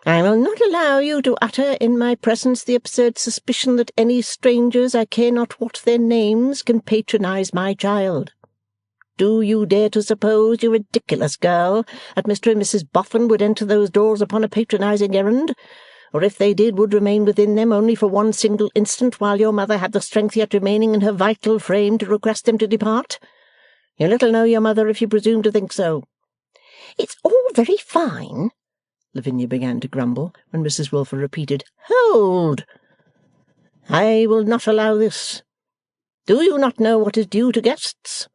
I will not allow you to utter in my presence the absurd suspicion that any strangers, I care not what their names, can patronize my child. Do you dare to suppose, you ridiculous girl, that Mr. and Mrs. Boffin would enter those doors upon a patronizing errand, or if they did, would remain within them only for one single instant, while your mother had the strength yet remaining in her vital frame to request them to depart? You little know your mother if you presume to think so." "It's all very fine," Lavinia began to grumble, when Mrs Wilfer repeated, "Hold! I will not allow this. Do you not know what is due to guests?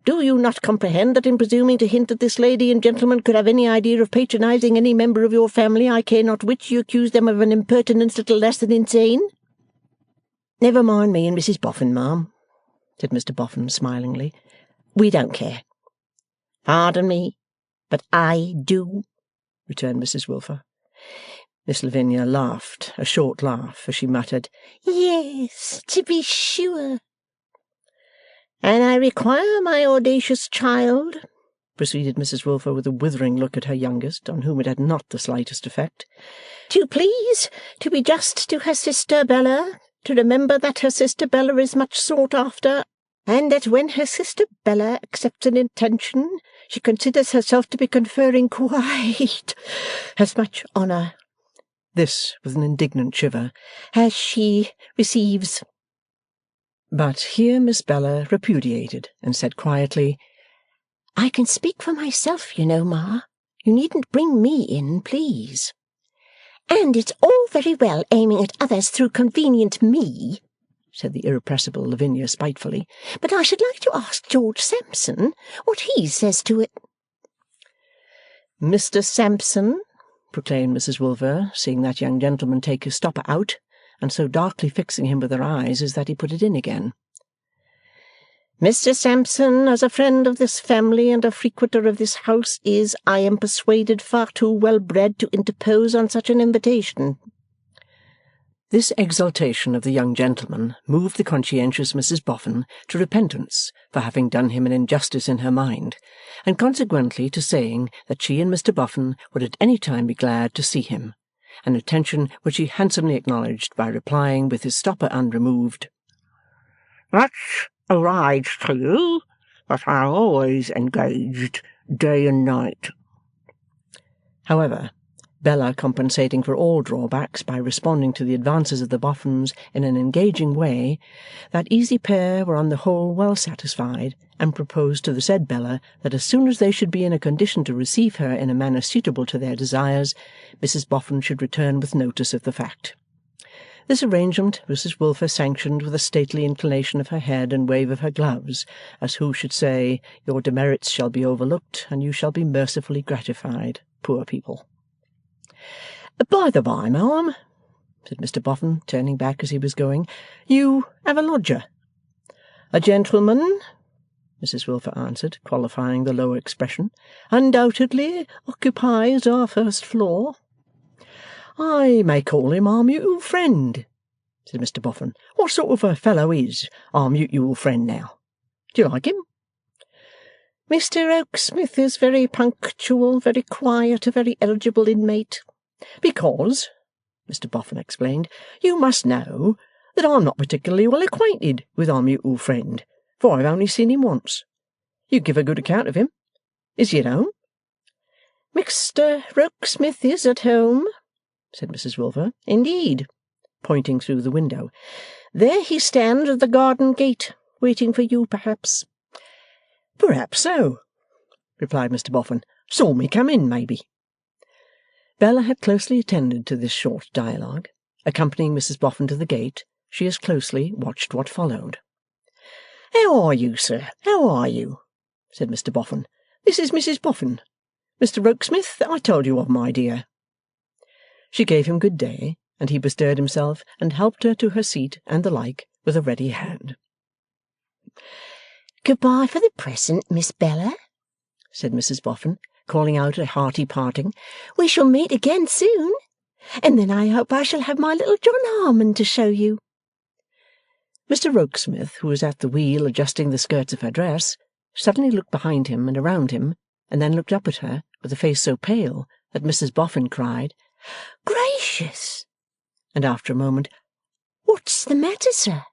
Do you not comprehend that in presuming to hint that this lady and gentleman could have any idea of patronizing any member of your family, I care not which, you accuse them of an impertinence little less than insane?" "Never mind me and Mrs Boffin, ma'am," said Mr Boffin smilingly. "We don't care." "Pardon me, but I do," returned Mrs Wilfer. Miss Lavinia laughed a short laugh as she muttered, "Yes, to be sure." "And I require my audacious child," proceeded Mrs Wilfer with a withering look at her youngest, on whom it had not the slightest effect, "to please to be just to her sister Bella, to remember that her sister Bella is much sought after, and that when her sister Bella accepts an intention, she considers herself to be conferring quite as much honour," this with an indignant shiver, "as she receives." But here Miss Bella repudiated and said quietly, "I can speak for myself, you know, Ma. You needn't bring me in, please." "And it's all very well aiming at others through convenient me," said the irrepressible Lavinia spitefully, "but I should like to ask George Sampson what he says to it." "Mr Sampson," proclaimed Mrs Wilfer, seeing that young gentleman take his stopper out, and so darkly fixing him with her eyes as that he put it in again. "Mr Sampson, as a friend of this family and a frequenter of this house, is, I am persuaded, far too well bred to interpose on such an invitation." This exultation of the young gentleman moved the conscientious Mrs Boffin to repentance for having done him an injustice in her mind, and consequently to saying that she and Mr Boffin would at any time be glad to see him, an attention which he handsomely acknowledged by replying with his stopper unremoved, "That's a ride to you, but I'm always engaged day and night." However, Bella compensating for all drawbacks by responding to the advances of the Boffins in an engaging way, that easy pair were on the whole well satisfied, and proposed to the said Bella that as soon as they should be in a condition to receive her in a manner suitable to their desires, Mrs Boffin should return with notice of the fact. This arrangement Mrs Wilfer sanctioned with a stately inclination of her head and wave of her gloves, as who should say, "Your demerits shall be overlooked, and you shall be mercifully gratified, poor people." "By the by, ma'am," said Mr Boffin, turning back as he was going, "you have a lodger." "A gentleman," Mrs Wilfer answered, qualifying the lower expression, "undoubtedly occupies our first floor." I may call him our mutual friend,' said Mr Boffin. 'What sort of a fellow is our mutual friend now? Do you like him?' 'Mr Rokesmith is very punctual, very quiet, a very eligible inmate. Because,' Mr Boffin explained, 'you must know that I'm not particularly well acquainted with our mutual friend, for I've only seen him once. You give a good account of him. Is he at home?' 'Mr Rokesmith is at home,' said Mrs Wilfer. 'Indeed,' pointing through the window. 'There he stands at the garden gate, waiting for you, perhaps.' 'Perhaps so,' replied Mr Boffin. 'Saw me come in, maybe.' Bella had closely attended to this short dialogue. Accompanying Mrs Boffin to the gate, she as closely watched what followed. 'How are you, sir? How are you?' said Mr Boffin. 'This is Mrs Boffin. Mr Rokesmith that I told you of, my dear.' She gave him good day, and he bestirred himself and helped her to her seat and the like with a ready hand. 'Good-bye for the present, Miss Bella,' said Mrs Boffin, calling out a hearty parting. 'We shall meet again soon, and then I hope I shall have my little John Harmon to show you.' Mr Rokesmith, who was at the wheel adjusting the skirts of her dress, suddenly looked behind him and around him, and then looked up at her with a face so pale that Mrs Boffin cried, 'Gracious!' and after a moment, 'What's the matter, sir?'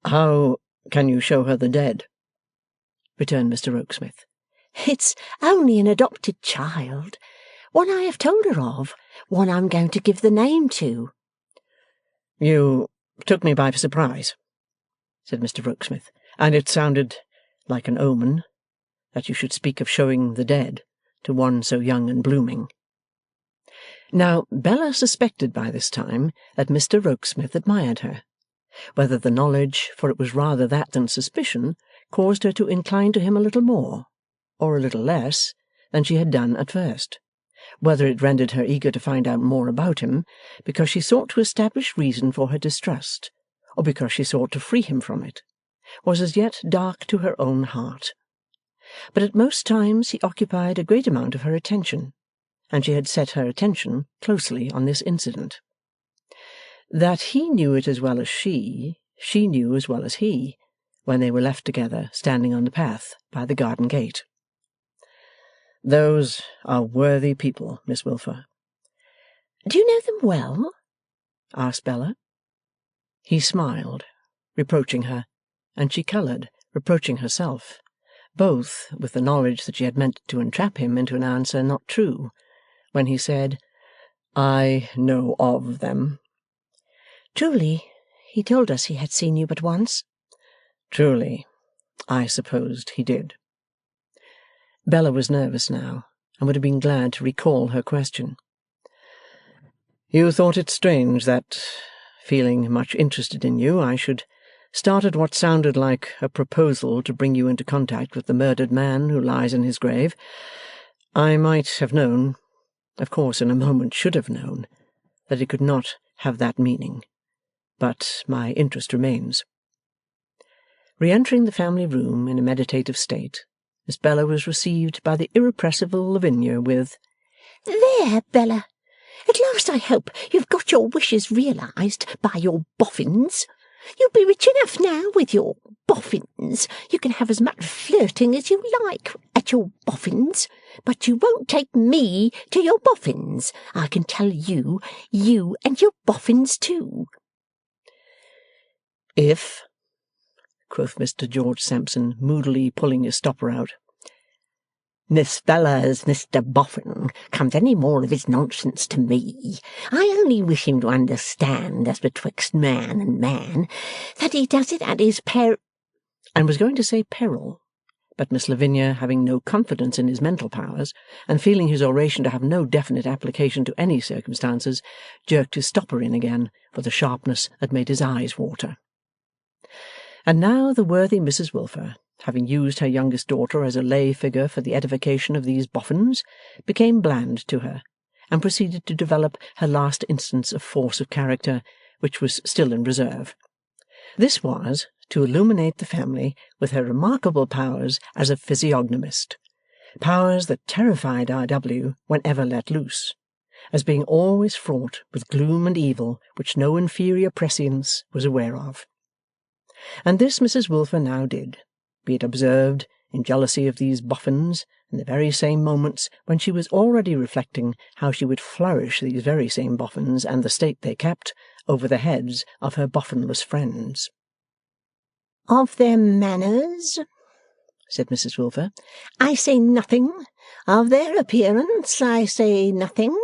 'How can you show her the dead?' returned Mr Rokesmith. 'It's only an adopted child, one I have told her of, one I'm going to give the name to.' 'You took me by surprise,' said Mr Rokesmith, 'and it sounded like an omen that you should speak of showing the dead to one so young and blooming.' Now, Bella suspected by this time that Mr Rokesmith admired her. Whether the knowledge, for it was rather that than suspicion, caused her to incline to him a little more, or a little less, than she had done at first, whether it rendered her eager to find out more about him, because she sought to establish reason for her distrust, or because she sought to free him from it, was as yet dark to her own heart. But at most times he occupied a great amount of her attention, and she had set her attention closely on this incident. That he knew it as well as she knew as well as he, when they were left together standing on the path by the garden gate. 'Those are worthy people, Miss Wilfer.' 'Do you know them well?' asked Bella. He smiled, reproaching her, and she coloured, reproaching herself, both with the knowledge that she had meant to entrap him into an answer not true, when he said, 'I know of them.' 'Truly, he told us he had seen you but once.' 'Truly, I supposed he did.' Bella was nervous now, and would have been glad to recall her question. 'You thought it strange that, feeling much interested in you, I should start at what sounded like a proposal to bring you into contact with the murdered man who lies in his grave. I might have known, of course in a moment should have known, that it could not have that meaning. But my interest remains.' Re-entering the family room in a meditative state, Miss Bella was received by the irrepressible Lavinia with, 'There, Bella! At last I hope you've got your wishes realised by your Boffins. You'll be rich enough now with your Boffins. You can have as much flirting as you like at your Boffins, but you won't take me to your Boffins, I can tell you, you and your Boffins too.' 'If,' quoth Mr George Sampson, moodily pulling his stopper out, Miss Bella's Mr Boffin comes any more of his nonsense to me, I only wish him to understand, as betwixt man and man, that he does it at his and was going to say peril, but Miss Lavinia, having no confidence in his mental powers, and feeling his oration to have no definite application to any circumstances, jerked his stopper in again with a sharpness that made his eyes water. And now the worthy Mrs Wilfer, having used her youngest daughter as a lay figure for the edification of these Boffins, became bland to her, and proceeded to develop her last instance of force of character, which was still in reserve. This was, to illuminate the family with her remarkable powers as a physiognomist, powers that terrified R.W. whenever let loose, as being always fraught with gloom and evil which no inferior prescience was aware of. And this Mrs Wilfer now did, be it observed, in jealousy of these Boffins, in the very same moments when she was already reflecting how she would flourish these very same Boffins and the state they kept over the heads of her Boffinless friends. Of their manners, said Mrs Wilfer, I say nothing. Of their appearance, I say nothing.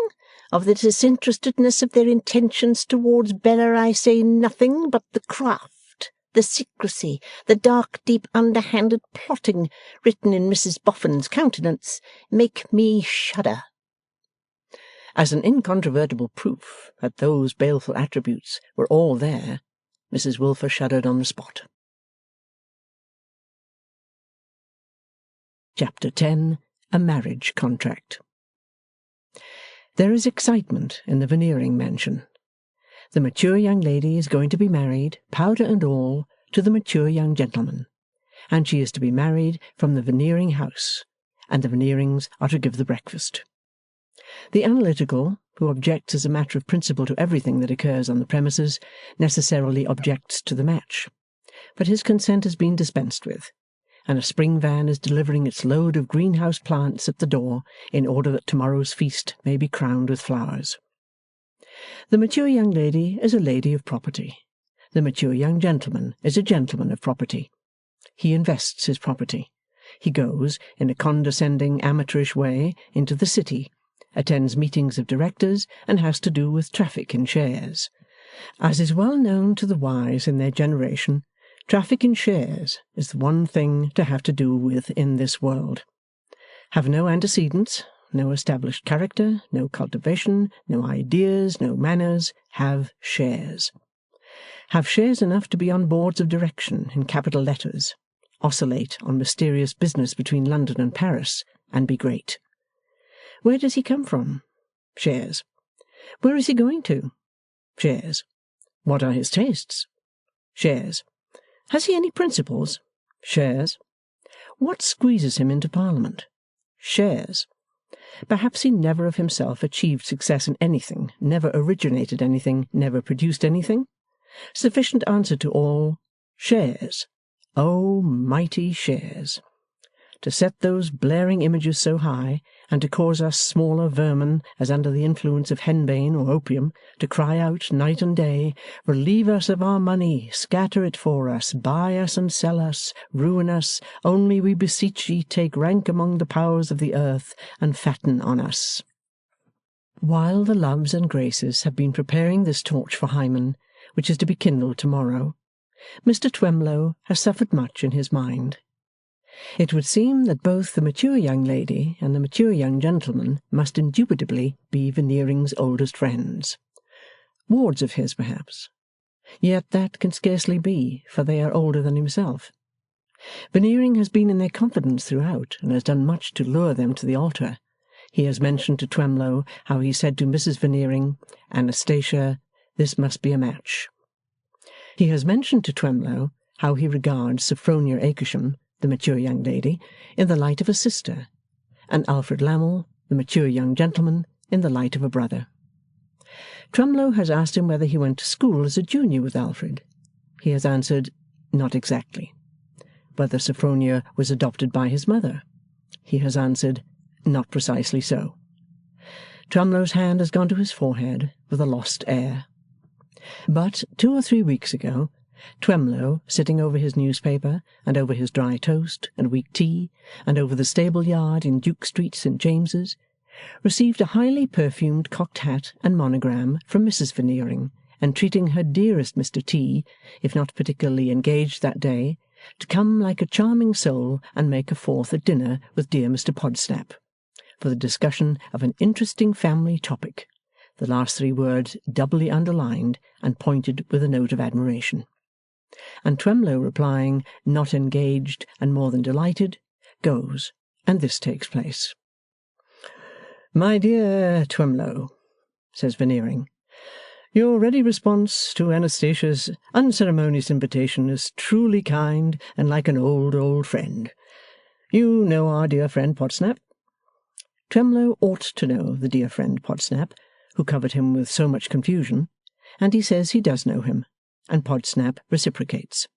Of the disinterestedness of their intentions towards Bella, I say nothing. But the craft, the secrecy, the dark, deep, underhanded plotting written in Mrs Boffin's countenance make me shudder. As an incontrovertible proof that those baleful attributes were all there, Mrs Wilfer shuddered on the spot. Chapter 10. A Marriage Contract. There is excitement in the Veneering mansion. The mature young lady is going to be married, powder and all, to the mature young gentleman, and she is to be married from the Veneering house, and the Veneerings are to give the breakfast. The analytical, who objects as a matter of principle to everything that occurs on the premises, necessarily objects to the match, but his consent has been dispensed with, and a spring van is delivering its load of greenhouse plants at the door in order that tomorrow's feast may be crowned with flowers. The mature young lady is a lady of property. The mature young gentleman is a gentleman of property. He invests his property. He goes, in a condescending amateurish way, into the city, attends meetings of directors, and has to do with traffic in shares. As is well known to the wise in their generation, traffic in shares is the one thing to have to do with in this world. Have no antecedents, no established character, no cultivation, no ideas, no manners, have shares. Have shares enough to be on boards of direction in capital letters, oscillate on mysterious business between London and Paris, and be great. Where does he come from? Shares. Where is he going to? Shares. What are his tastes? Shares. Has he any principles? Shares. What squeezes him into Parliament? Shares. Perhaps he never of himself achieved success in anything, never originated anything, never produced anything? Sufficient answer to all, shares. Oh, mighty shares! To set those blaring images so high, and to cause us smaller vermin, as under the influence of henbane or opium, to cry out night and day, relieve us of our money, scatter it for us, buy us and sell us, ruin us, only we beseech ye take rank among the powers of the earth, and fatten on us. While the Loves and Graces have been preparing this torch for Hymen, which is to be kindled tomorrow, Mr. Twemlow has suffered much in his mind. It would seem that both the mature young lady and the mature young gentleman must indubitably be Veneering's oldest friends. Wards of his, perhaps. Yet that can scarcely be, for they are older than himself. Veneering has been in their confidence throughout, and has done much to lure them to the altar. He has mentioned to Twemlow how he said to Mrs. Veneering, Anastasia, this must be a match. He has mentioned to Twemlow how he regards Sophronia Akersham, the mature young lady, in the light of a sister, and Alfred Lammle, the mature young gentleman, in the light of a brother. Twemlow has asked him whether he went to school as a junior with Alfred. He has answered, not exactly. Whether Sophronia was adopted by his mother. He has answered, not precisely so. Twemlow's hand has gone to his forehead with a lost air. But 2 or 3 weeks ago, Twemlow, sitting over his newspaper, and over his dry toast and weak tea, and over the stable yard in Duke Street, St. James's, received a highly perfumed cocked hat and monogram from Mrs. Veneering, entreating her dearest Mr. T., if not particularly engaged that day, to come like a charming soul and make a fourth at dinner with dear Mr. Podsnap, for the discussion of an interesting family topic, the last 3 words doubly underlined and pointed with a note of admiration. And Twemlow replying, not engaged and more than delighted, goes, and this takes place. My dear Twemlow, says Veneering, your ready response to Anastasia's unceremonious invitation is truly kind and like an old friend. You know our dear friend Podsnap? Twemlow ought to know the dear friend Podsnap, who covered him with so much confusion, and he says he does know him, and Podsnap reciprocates.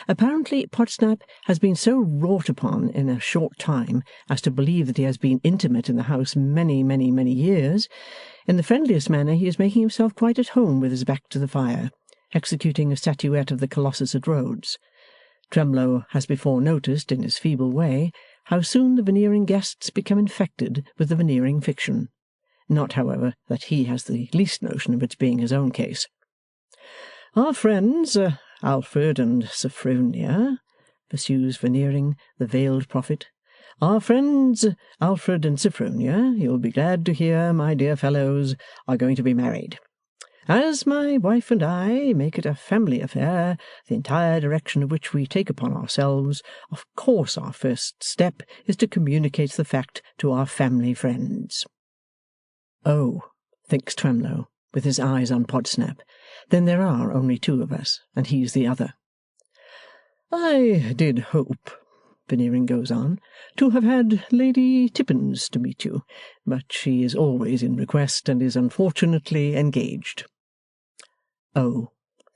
Apparently Podsnap has been so wrought upon in a short time as to believe that he has been intimate in the house many, many, many years. In the friendliest manner he is making himself quite at home with his back to the fire, executing a statuette of the Colossus at Rhodes. Twemlow has before noticed, in his feeble way, how soon the Veneering guests become infected with the Veneering fiction. Not, however, that he has the least notion of its being his own case. Our friends, Alfred and Sophronia, pursues Veneering, the veiled prophet, our friends, Alfred and Sophronia, you'll be glad to hear, my dear fellows, are going to be married. As my wife and I make it a family affair, the entire direction of which we take upon ourselves, of course our first step is to communicate the fact to our family friends. Oh, thinks Twemlow, with his eyes on Podsnap, then there are only two of us, and he's the other. I did hope, Veneering goes on, to have had Lady Tippins to meet you, but she is always in request and is unfortunately engaged. Oh,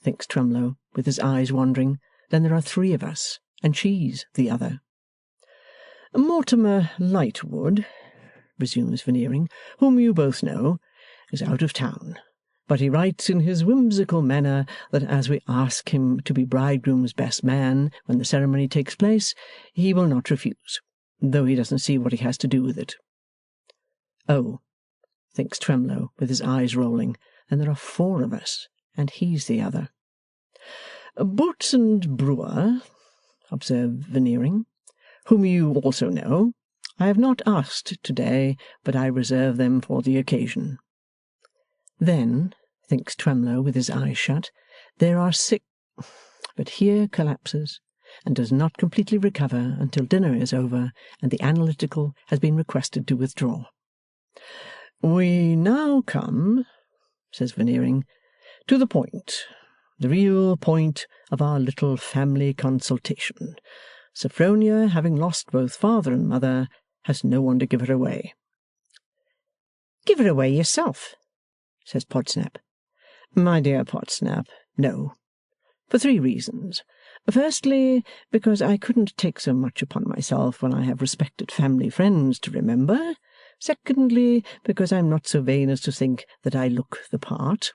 thinks Twemlow, with his eyes wandering, then there are three of us, and she's the other. Mortimer Lightwood, resumes Veneering, whom you both know, is out of town, but he writes in his whimsical manner that as we ask him to be bridegroom's best man when the ceremony takes place, he will not refuse, though he doesn't see what he has to do with it. Oh, thinks Twemlow, with his eyes rolling, and there are four of us, and he's the other. Boots and Brewer, observed Veneering, whom you also know, I have not asked to-day, but I reserve them for the occasion. Then, thinks Twemlow, with his eyes shut, there are six, but here collapses, and does not completely recover until dinner is over and the analytical has been requested to withdraw. We now come, says Veneering, to the point, the real point of our little family consultation. Sophronia, having lost both father and mother, has no one to give her away. Give her away yourself, says Podsnap. My dear Podsnap, no. For three reasons. Firstly, because I couldn't take so much upon myself when I have respected family friends to remember. Secondly, because I'm not so vain as to think that I look the part.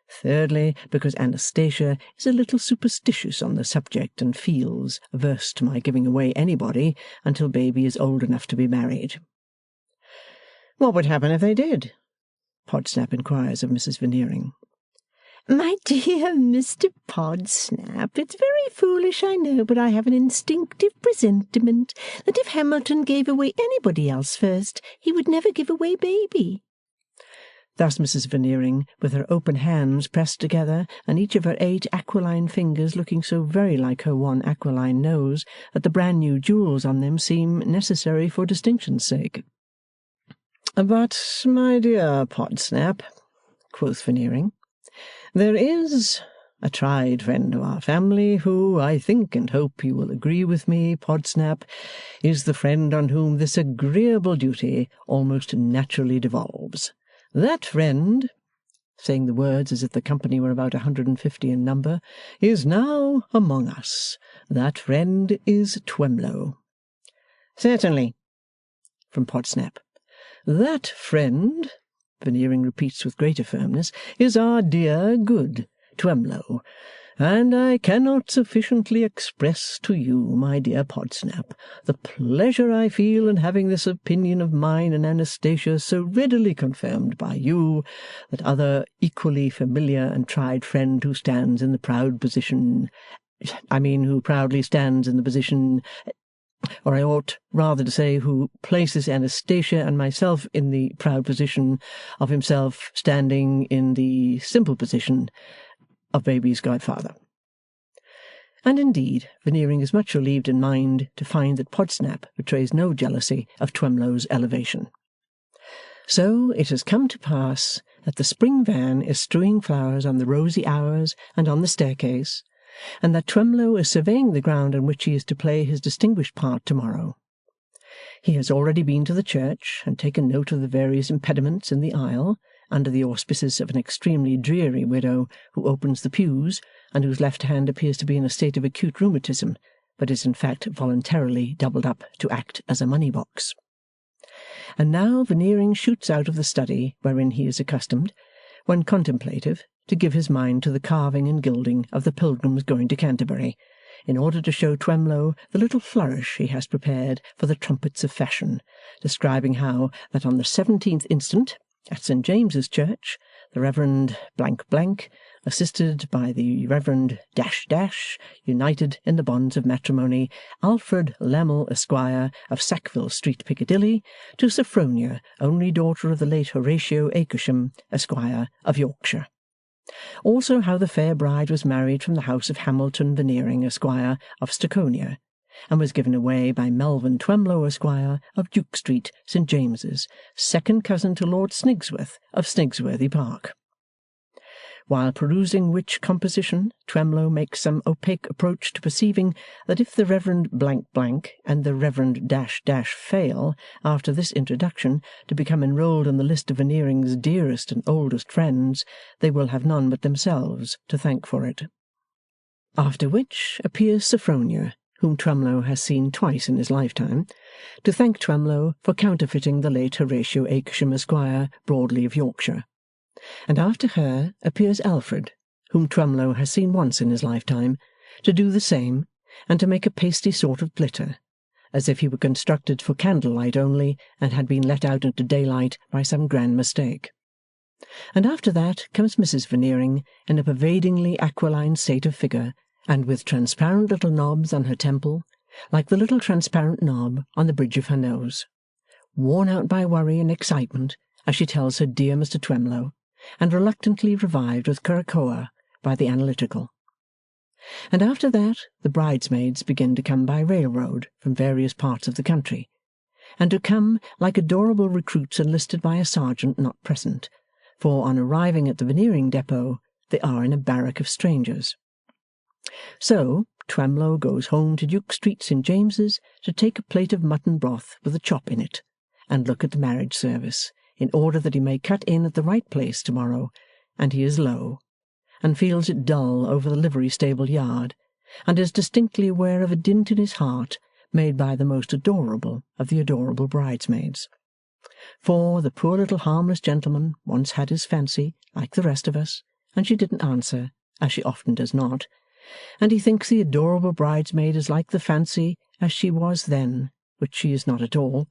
Thirdly, because Anastasia is a little superstitious on the subject and feels averse to my giving away anybody until baby is old enough to be married. What would happen if they did? Podsnap inquires of Mrs. Veneering. My dear Mr. Podsnap, it's very foolish, I know, but I have an instinctive presentiment that if Hamilton gave away anybody else first, he would never give away baby. Thus Mrs. Veneering, with her open hands pressed together, and each of her 8 aquiline fingers looking so very like her one aquiline nose that the brand-new jewels on them seem necessary for distinction's sake. But, my dear Podsnap, quoth Veneering, there is a tried friend of our family who, I think and hope you will agree with me, Podsnap, is the friend on whom this agreeable duty almost naturally devolves. That friend, saying the words as if the company were about 150 in number, is now among us. That friend is Twemlow. Certainly, from Podsnap. That friend, Veneering repeats with greater firmness, is our dear good Twemlow, and I cannot sufficiently express to you, my dear Podsnap, the pleasure I feel in having this opinion of mine and Anastasia so readily confirmed by you, that other equally familiar and tried friend who stands in the proud position, who proudly stands in the position, or I ought rather to say who places Anastasia and myself in the proud position of himself standing in the simple position of baby's godfather. And indeed, Veneering is much relieved in mind to find that Podsnap betrays no jealousy of Twemlow's elevation. So it has come to pass that the spring van is strewing flowers on the rosy hours and on the staircase, and that Twemlow is surveying the ground on which he is to play his distinguished part tomorrow. He has already been to the church and taken note of the various impediments in the aisle, under the auspices of an extremely dreary widow who opens the pews, and whose left hand appears to be in a state of acute rheumatism, but is in fact voluntarily doubled up to act as a money-box. And now Veneering shoots out of the study wherein he is accustomed, when contemplative, to give his mind to the carving and gilding of the pilgrims going to Canterbury, in order to show Twemlow the little flourish he has prepared for the trumpets of fashion, describing how that on the 17th instant, at St. James's Church, the Reverend Blank, assisted by the Reverend united in the bonds of matrimony, Alfred Lammle, Esquire, of Sackville Street, Piccadilly, to Sophronia, only daughter of the late Horatio Akersham, Esquire, of Yorkshire. Also how the fair bride was married from the house of Hamilton Veneering, Esquire, of Stoconia, and was given away by Melvin Twemlow, Esquire, of Duke Street, St. James's, second cousin to Lord Snigsworth, of Snigsworthy Park. While perusing which composition, Twemlow makes some opaque approach to perceiving that if the Reverend and the Reverend fail, after this introduction, to become enrolled in the list of Veneering's dearest and oldest friends, they will have none but themselves to thank for it. After which appears Sophronia, whom Twemlow has seen twice in his lifetime, to thank Twemlow for counterfeiting the late Horatio Akersham, Esquire, Broadley of Yorkshire. And after her appears Alfred, whom Twemlow has seen once in his lifetime, to do the same, and to make a pasty sort of glitter, as if he were constructed for candlelight only, and had been let out into daylight by some grand mistake. And after that comes Mrs. Veneering, in a pervadingly aquiline state of figure, and with transparent little knobs on her temple, like the little transparent knob on the bridge of her nose, worn out by worry and excitement, as she tells her dear Mr. Twemlow, and reluctantly revived with Curacoa by the analytical. And after that the bridesmaids begin to come by railroad from various parts of the country, and to come like adorable recruits enlisted by a sergeant not present, for on arriving at the Veneering depot they are in a barrack of strangers. So Twemlow goes home to Duke Street, St. James's, to take a plate of mutton broth with a chop in it, and look at the marriage service, in order that he may cut in at the right place tomorrow, and he is low, and feels it dull over the livery-stable yard, and is distinctly aware of a dint in his heart made by the most adorable of the adorable bridesmaids. For the poor little harmless gentleman once had his fancy, like the rest of us, and she didn't answer, as she often does not, and he thinks the adorable bridesmaid is like the fancy as she was then, which she is not at all,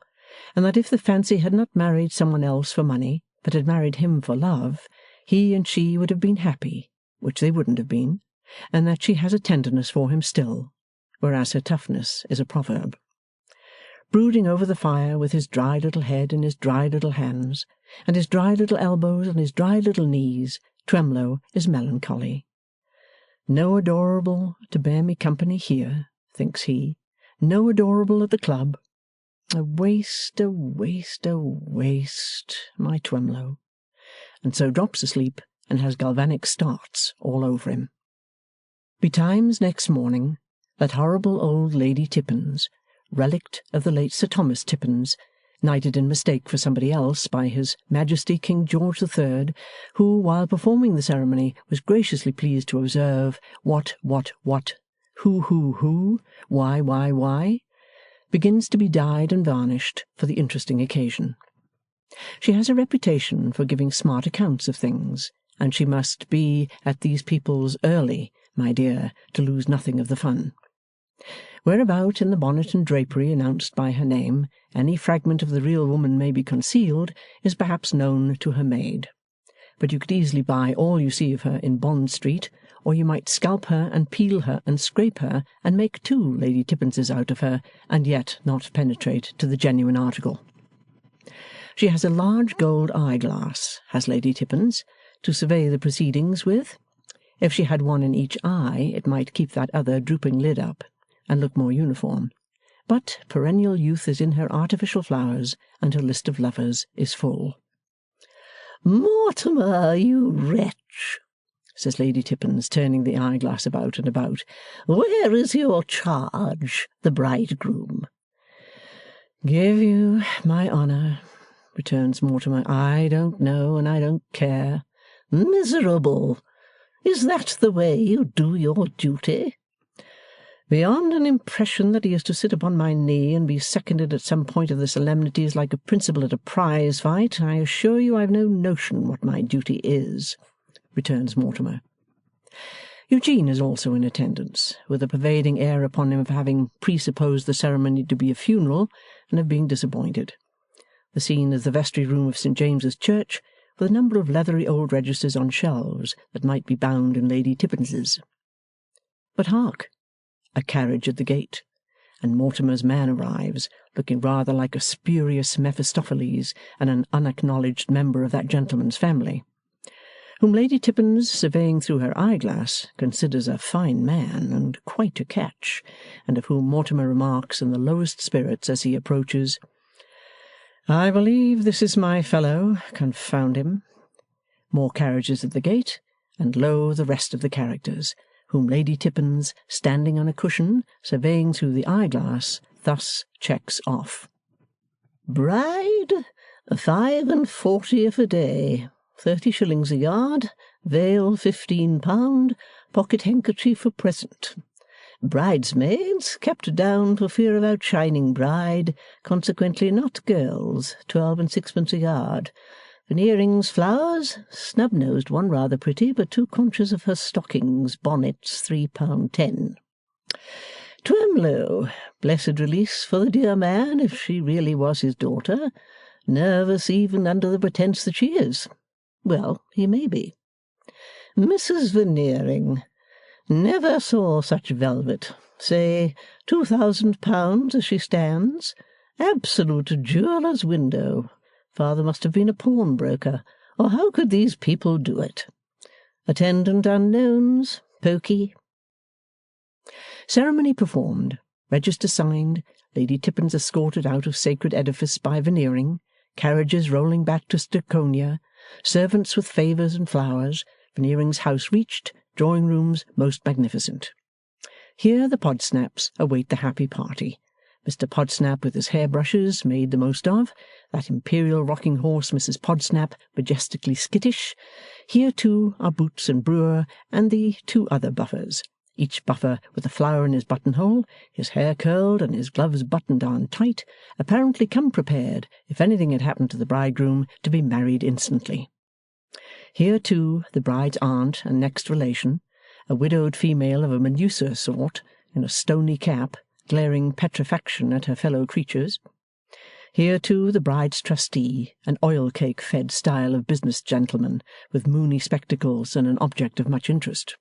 and that if the fancy had not married someone else for money, but had married him for love, he and she would have been happy, which they wouldn't have been, and that she has a tenderness for him still, whereas her toughness is a proverb. Brooding over the fire with his dry little head in his dry little hands, and his dry little elbows on his dry little knees, Twemlow is melancholy. No adorable to bear me company here, thinks he, no adorable at the club. A waste, a waste, a waste, my Twemlow, and so drops asleep and has galvanic starts all over him. Betimes next morning, that horrible old Lady Tippins, relict of the late Sir Thomas Tippins, knighted in mistake for somebody else by His Majesty King George III, who, while performing the ceremony, was graciously pleased to observe what, who, why, begins to be dyed and varnished for the interesting occasion. She has a reputation for giving smart accounts of things, and she must be at these people's early, my dear, to lose nothing of the fun. Whereabout in the bonnet and drapery announced by her name any fragment of the real woman may be concealed is perhaps known to her maid. But you could easily buy all you see of her in Bond Street, or you might scalp her and peel her and scrape her and make 2 Lady Tippinses out of her, and yet not penetrate to the genuine article. She has a large gold eyeglass, has Lady Tippins, to survey the proceedings with. If she had one in each eye, it might keep that other drooping lid up, and look more uniform. But perennial youth is in her artificial flowers, and her list of lovers is full. "Mortimer, you wretch," says Lady Tippins, turning the eyeglass about and about, "where is your charge, the bridegroom?" Give you my honour, returns Mortimer. I don't know, and I don't care. Miserable! Is that the way you do your duty? Beyond an impression that he is to sit upon my knee and be seconded at some point of the solemnities like a principal at a prize fight, I assure you I've no notion what my duty is, returns Mortimer. Eugene is also in attendance, with a pervading air upon him of having presupposed the ceremony to be a funeral, and of being disappointed. The scene is the vestry room of St. James's Church, with a number of leathery old registers on shelves that might be bound in Lady Tippens's. But hark! A carriage at the gate, and Mortimer's man arrives, looking rather like a spurious Mephistopheles and an unacknowledged member of that gentleman's family, whom Lady Tippins, surveying through her eyeglass, considers a fine man and quite a catch, and of whom Mortimer remarks in the lowest spirits as he approaches, "I believe this is my fellow, confound him." More carriages at the gate, and lo, the rest of the characters, whom Lady Tippins, standing on a cushion, surveying through the eyeglass, thus checks off. Bride, 45 a day, 30 shillings a yard, veil £15, pocket handkerchief a present. Bridesmaids kept down for fear of outshining bride, consequently not girls, 12 and 6pence a yard. Veneerings, flowers, snub-nosed one rather pretty, but too conscious of her stockings, bonnets, £3.10. Twemlow, blessed release for the dear man if she really was his daughter, nervous even under the pretence that she is. Well, he may be. Mrs. Veneering, never saw such velvet. Say £2,000 as she stands. Absolute jeweller's window. Father must have been a pawnbroker, or how could these people do it? Attendant unknowns, pokey. Ceremony performed, register signed, Lady Tippins escorted out of sacred edifice by Veneering, carriages rolling back to Staconia, servants with favours and flowers, Veneering's house reached, drawing-rooms most magnificent. Here the Podsnaps await the happy party. Mr. Podsnap with his hairbrushes made the most of, that imperial rocking horse Mrs. Podsnap majestically skittish. Here too are Boots and Brewer and the 2 other buffers, each buffer with a flower in his buttonhole, his hair curled and his gloves buttoned on tight, apparently come prepared, if anything had happened to the bridegroom, to be married instantly. Here too the bride's aunt and next relation, a widowed female of a Medusa sort, in a stony cap, glaring petrifaction at her fellow creatures. Here too the bride's trustee, an oil-cake fed style of business gentleman, with moony spectacles and an object of much interest.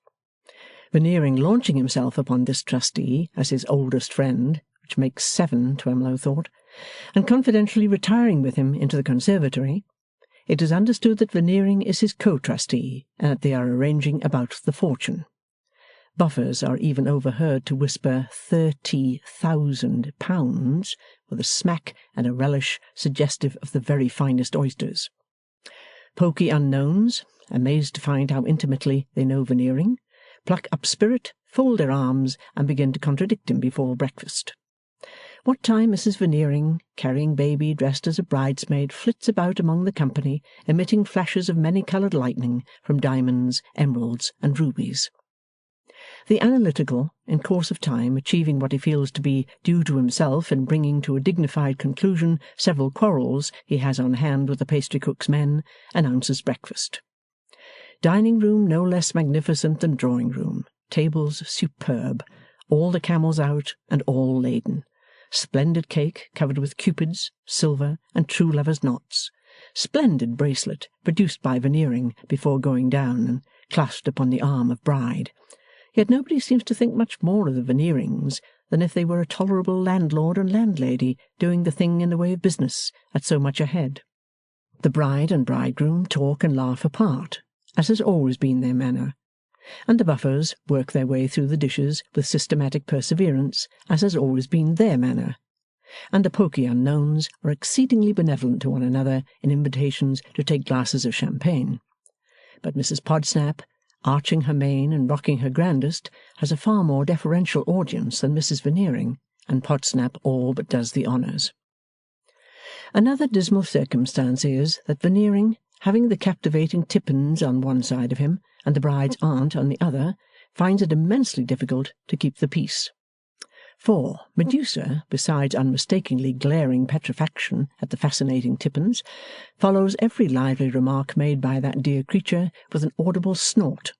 Veneering launching himself upon this trustee as his oldest friend, which makes 7, Twemlow thought, and confidentially retiring with him into the conservatory, it is understood that Veneering is his co-trustee, and that they are arranging about the fortune. Buffers are even overheard to whisper £30,000, with a smack and a relish suggestive of the very finest oysters. Pokey unknowns, amazed to find how intimately they know Veneering, pluck up spirit, fold their arms, and begin to contradict him before breakfast. What time Mrs. Veneering, carrying baby dressed as a bridesmaid, flits about among the company, emitting flashes of many-coloured lightning from diamonds, emeralds, and rubies. The analytical, in course of time achieving what he feels to be due to himself in bringing to a dignified conclusion several quarrels he has on hand with the pastrycook's men, announces breakfast. Dining-room no less magnificent than drawing-room, tables superb, all the camels out and all laden, splendid cake covered with cupids, silver, and true lovers' knots, splendid bracelet produced by Veneering before going down and clasped upon the arm of bride. Yet nobody seems to think much more of the Veneerings than if they were a tolerable landlord and landlady doing the thing in the way of business at so much a head. The bride and bridegroom talk and laugh apart, as has always been their manner, and the Buffers work their way through the dishes with systematic perseverance, as has always been their manner, and the Pokey unknowns are exceedingly benevolent to one another in invitations to take glasses of champagne. But Mrs. Podsnap, arching her mane and rocking her grandest, has a far more deferential audience than Mrs. Veneering, and Podsnap all but does the honours. Another dismal circumstance is that Veneering, having the captivating Tippins on one side of him and the bride's aunt on the other, finds it immensely difficult to keep the peace. For Medusa, besides unmistakingly glaring petrifaction at the fascinating Tippins, follows every lively remark made by that dear creature with an audible snort,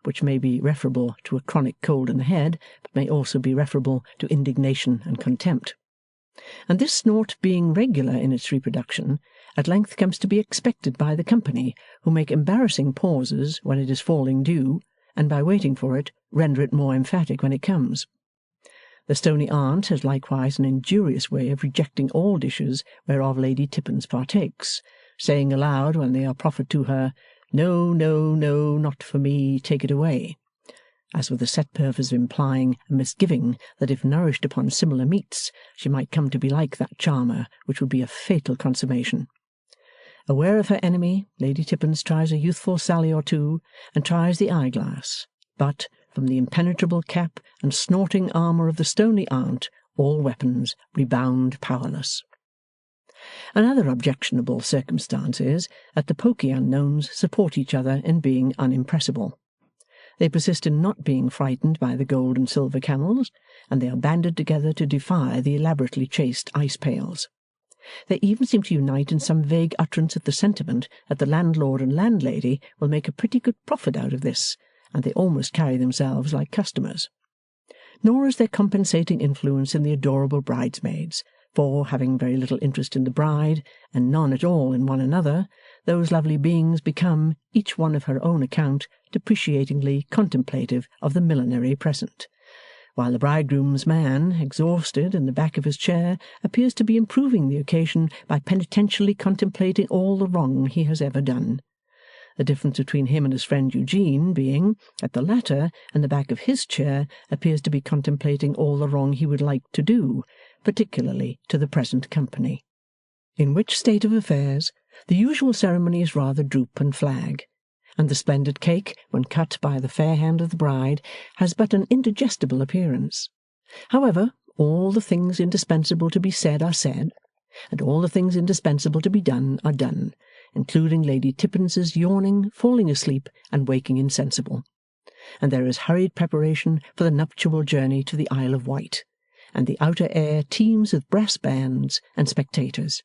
which may be referable to a chronic cold in the head, but may also be referable to indignation and contempt. And this snort being regular in its reproduction, at length comes to be expected by the company, who make embarrassing pauses when it is falling due, and by waiting for it, render it more emphatic when it comes. The stony aunt has likewise an injurious way of rejecting all dishes whereof Lady Tippins partakes, saying aloud when they are proffered to her, "No, no, no, not for me, take it away," as with the set purpose of implying a misgiving that if nourished upon similar meats she might come to be like that charmer, which would be a fatal consummation. Aware of her enemy, Lady Tippins tries a youthful sally or two, and tries the eye-glass, but, from the impenetrable cap and snorting armour of the stony aunt, all weapons rebound powerless. Another objectionable circumstance is that the poky unknowns support each other in being unimpressible. They persist in not being frightened by the gold and silver camels, and they are banded together to defy the elaborately chased ice-pails. They even seem to unite in some vague utterance of the sentiment that the landlord and landlady will make a pretty good profit out of this, and they almost carry themselves like customers. Nor is there compensating influence in the adorable bridesmaids, for, having very little interest in the bride, and none at all in one another, those lovely beings become, each one of her own account, depreciatingly contemplative of the millinery present, while the bridegroom's man, exhausted, in the back of his chair, appears to be improving the occasion by penitentially contemplating all the wrong he has ever done. The difference between him and his friend Eugene being, that the latter, in the back of his chair, appears to be contemplating all the wrong he would like to do, particularly to the present company. In which state of affairs, the usual ceremonies rather droop and flag, and the splendid cake, when cut by the fair hand of the bride, has but an indigestible appearance. However, all the things indispensable to be said are said, and all the things indispensable to be done are done, including Lady Tippins's yawning, falling asleep, and waking insensible. And there is hurried preparation for the nuptial journey to the Isle of Wight, and the outer air teems with brass bands and spectators,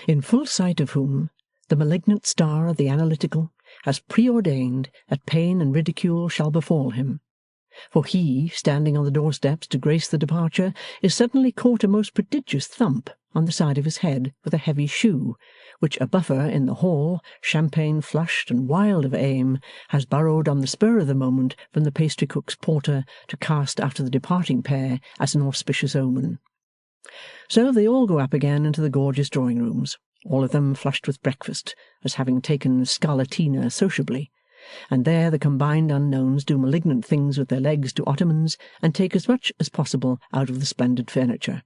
in full sight of whom the malignant star of the analytical has preordained that pain and ridicule shall befall him. For he, standing on the doorsteps to grace the departure, is suddenly caught a most prodigious thump on the side of his head with a heavy shoe, which a buffer in the hall, champagne-flushed and wild of aim, has borrowed on the spur of the moment from the pastry-cook's porter to cast after the departing pair as an auspicious omen. So they all go up again into the gorgeous drawing-rooms, all of them flushed with breakfast, as having taken scarlatina sociably, and there the combined unknowns do malignant things with their legs to ottomans, and take as much as possible out of the splendid furniture.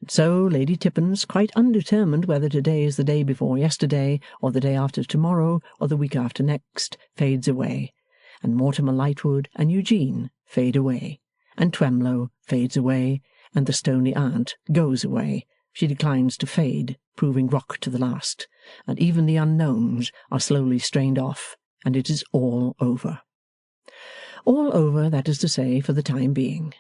And so Lady Tippins, quite undetermined whether today is the day before yesterday, or the day after tomorrow, or the week after next, fades away, and Mortimer Lightwood and Eugene fade away, and Twemlow fades away, and the stony aunt goes away. She declines to fade, proving rock to the last, and even the unknowns are slowly strained off, and it is all over. All over, that is to say, for the time being.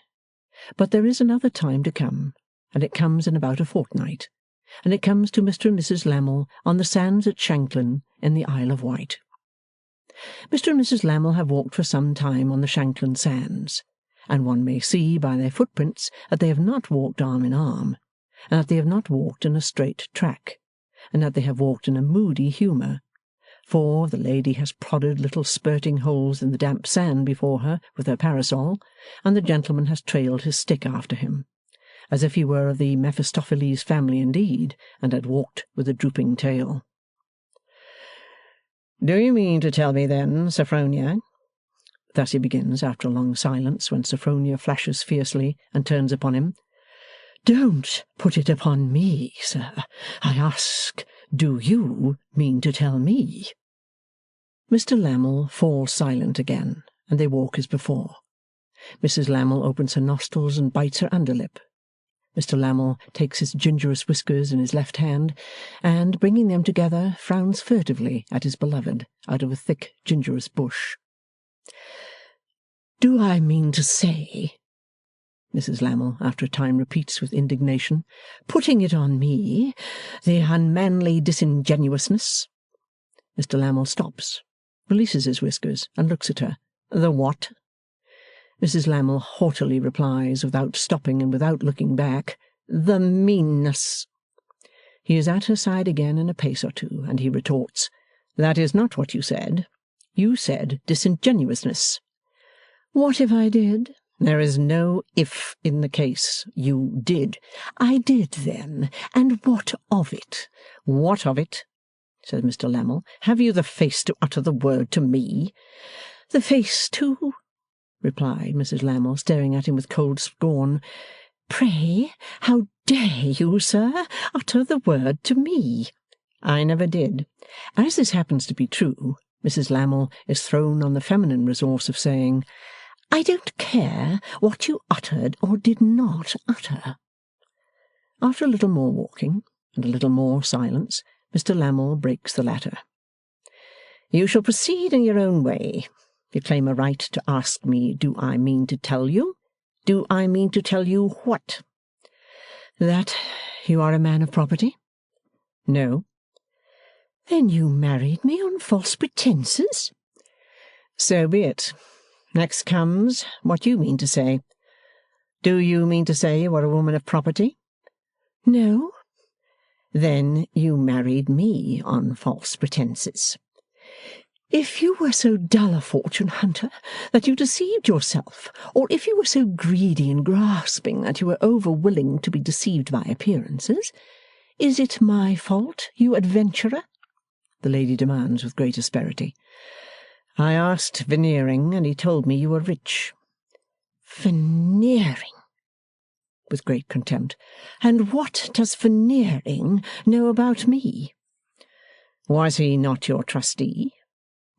But there is another time to come, and it comes in about a fortnight, and it comes to Mr. and Mrs. Lammle on the sands at Shanklin in the Isle of Wight. Mr. and Mrs. Lammle have walked for some time on the Shanklin sands, and one may see by their footprints that they have not walked arm in arm, and that they have not walked in a straight track, and that they have walked in a moody humour, for the lady has prodded little spurting holes in the damp sand before her with her parasol, and the gentleman has trailed his stick after him, as if he were of the Mephistopheles family indeed, and had walked with a drooping tail. "Do you mean to tell me then, Sophronia," thus he begins after a long silence, when Sophronia flashes fiercely and turns upon him, "Don't put it upon me, sir. I ask, do you mean to tell me?" Mr. Lammle falls silent again, and they walk as before. Mrs. Lammle opens her nostrils and bites her underlip. Mr. Lammle takes his gingerous whiskers in his left hand, and, bringing them together, frowns furtively at his beloved out of a thick gingerous bush. "Do I mean to say," Mrs. Lammle after a time repeats with indignation, "putting it on me, the unmanly disingenuousness—" Mr. Lammle stops, releases his whiskers, and looks at her. "The what?" Mrs. Lammle haughtily replies, without stopping and without looking back, "The meanness." He is at her side again in a pace or two, and he retorts, "That is not what you said. You said disingenuousness." "What if I did?" "There is no if in the case. You did." "I did, then. And what of it?" "What of it?" says Mr. Lammle. "Have you the face to utter the word to me?" "The face too?" replied Mrs. Lammle, staring at him with cold scorn. "Pray, how dare you, sir, utter the word to me?" "I never did." As this happens to be true, Mrs. Lammle is thrown on the feminine resource of saying, "I don't care what you uttered or did not utter." After a little more walking, and a little more silence, Mr. Lammle breaks the latter. "You shall proceed in your own way. You claim a right to ask me, do I mean to tell you? Do I mean to tell you what?" "That you are a man of property?" "No." "Then you married me on false pretences?" "So be it. Next comes what you mean to say. Do you mean to say you are a woman of property?" "No." "Then you married me on false pretences." "If you were so dull a fortune hunter that you deceived yourself, or if you were so greedy and grasping that you were over-willing to be deceived by appearances, is it my fault, you adventurer?" the lady demands with great asperity. "I asked Veneering, and he told me you were rich." "Veneering!" with great contempt. "And what does Veneering know about me?" "Was he not your trustee?"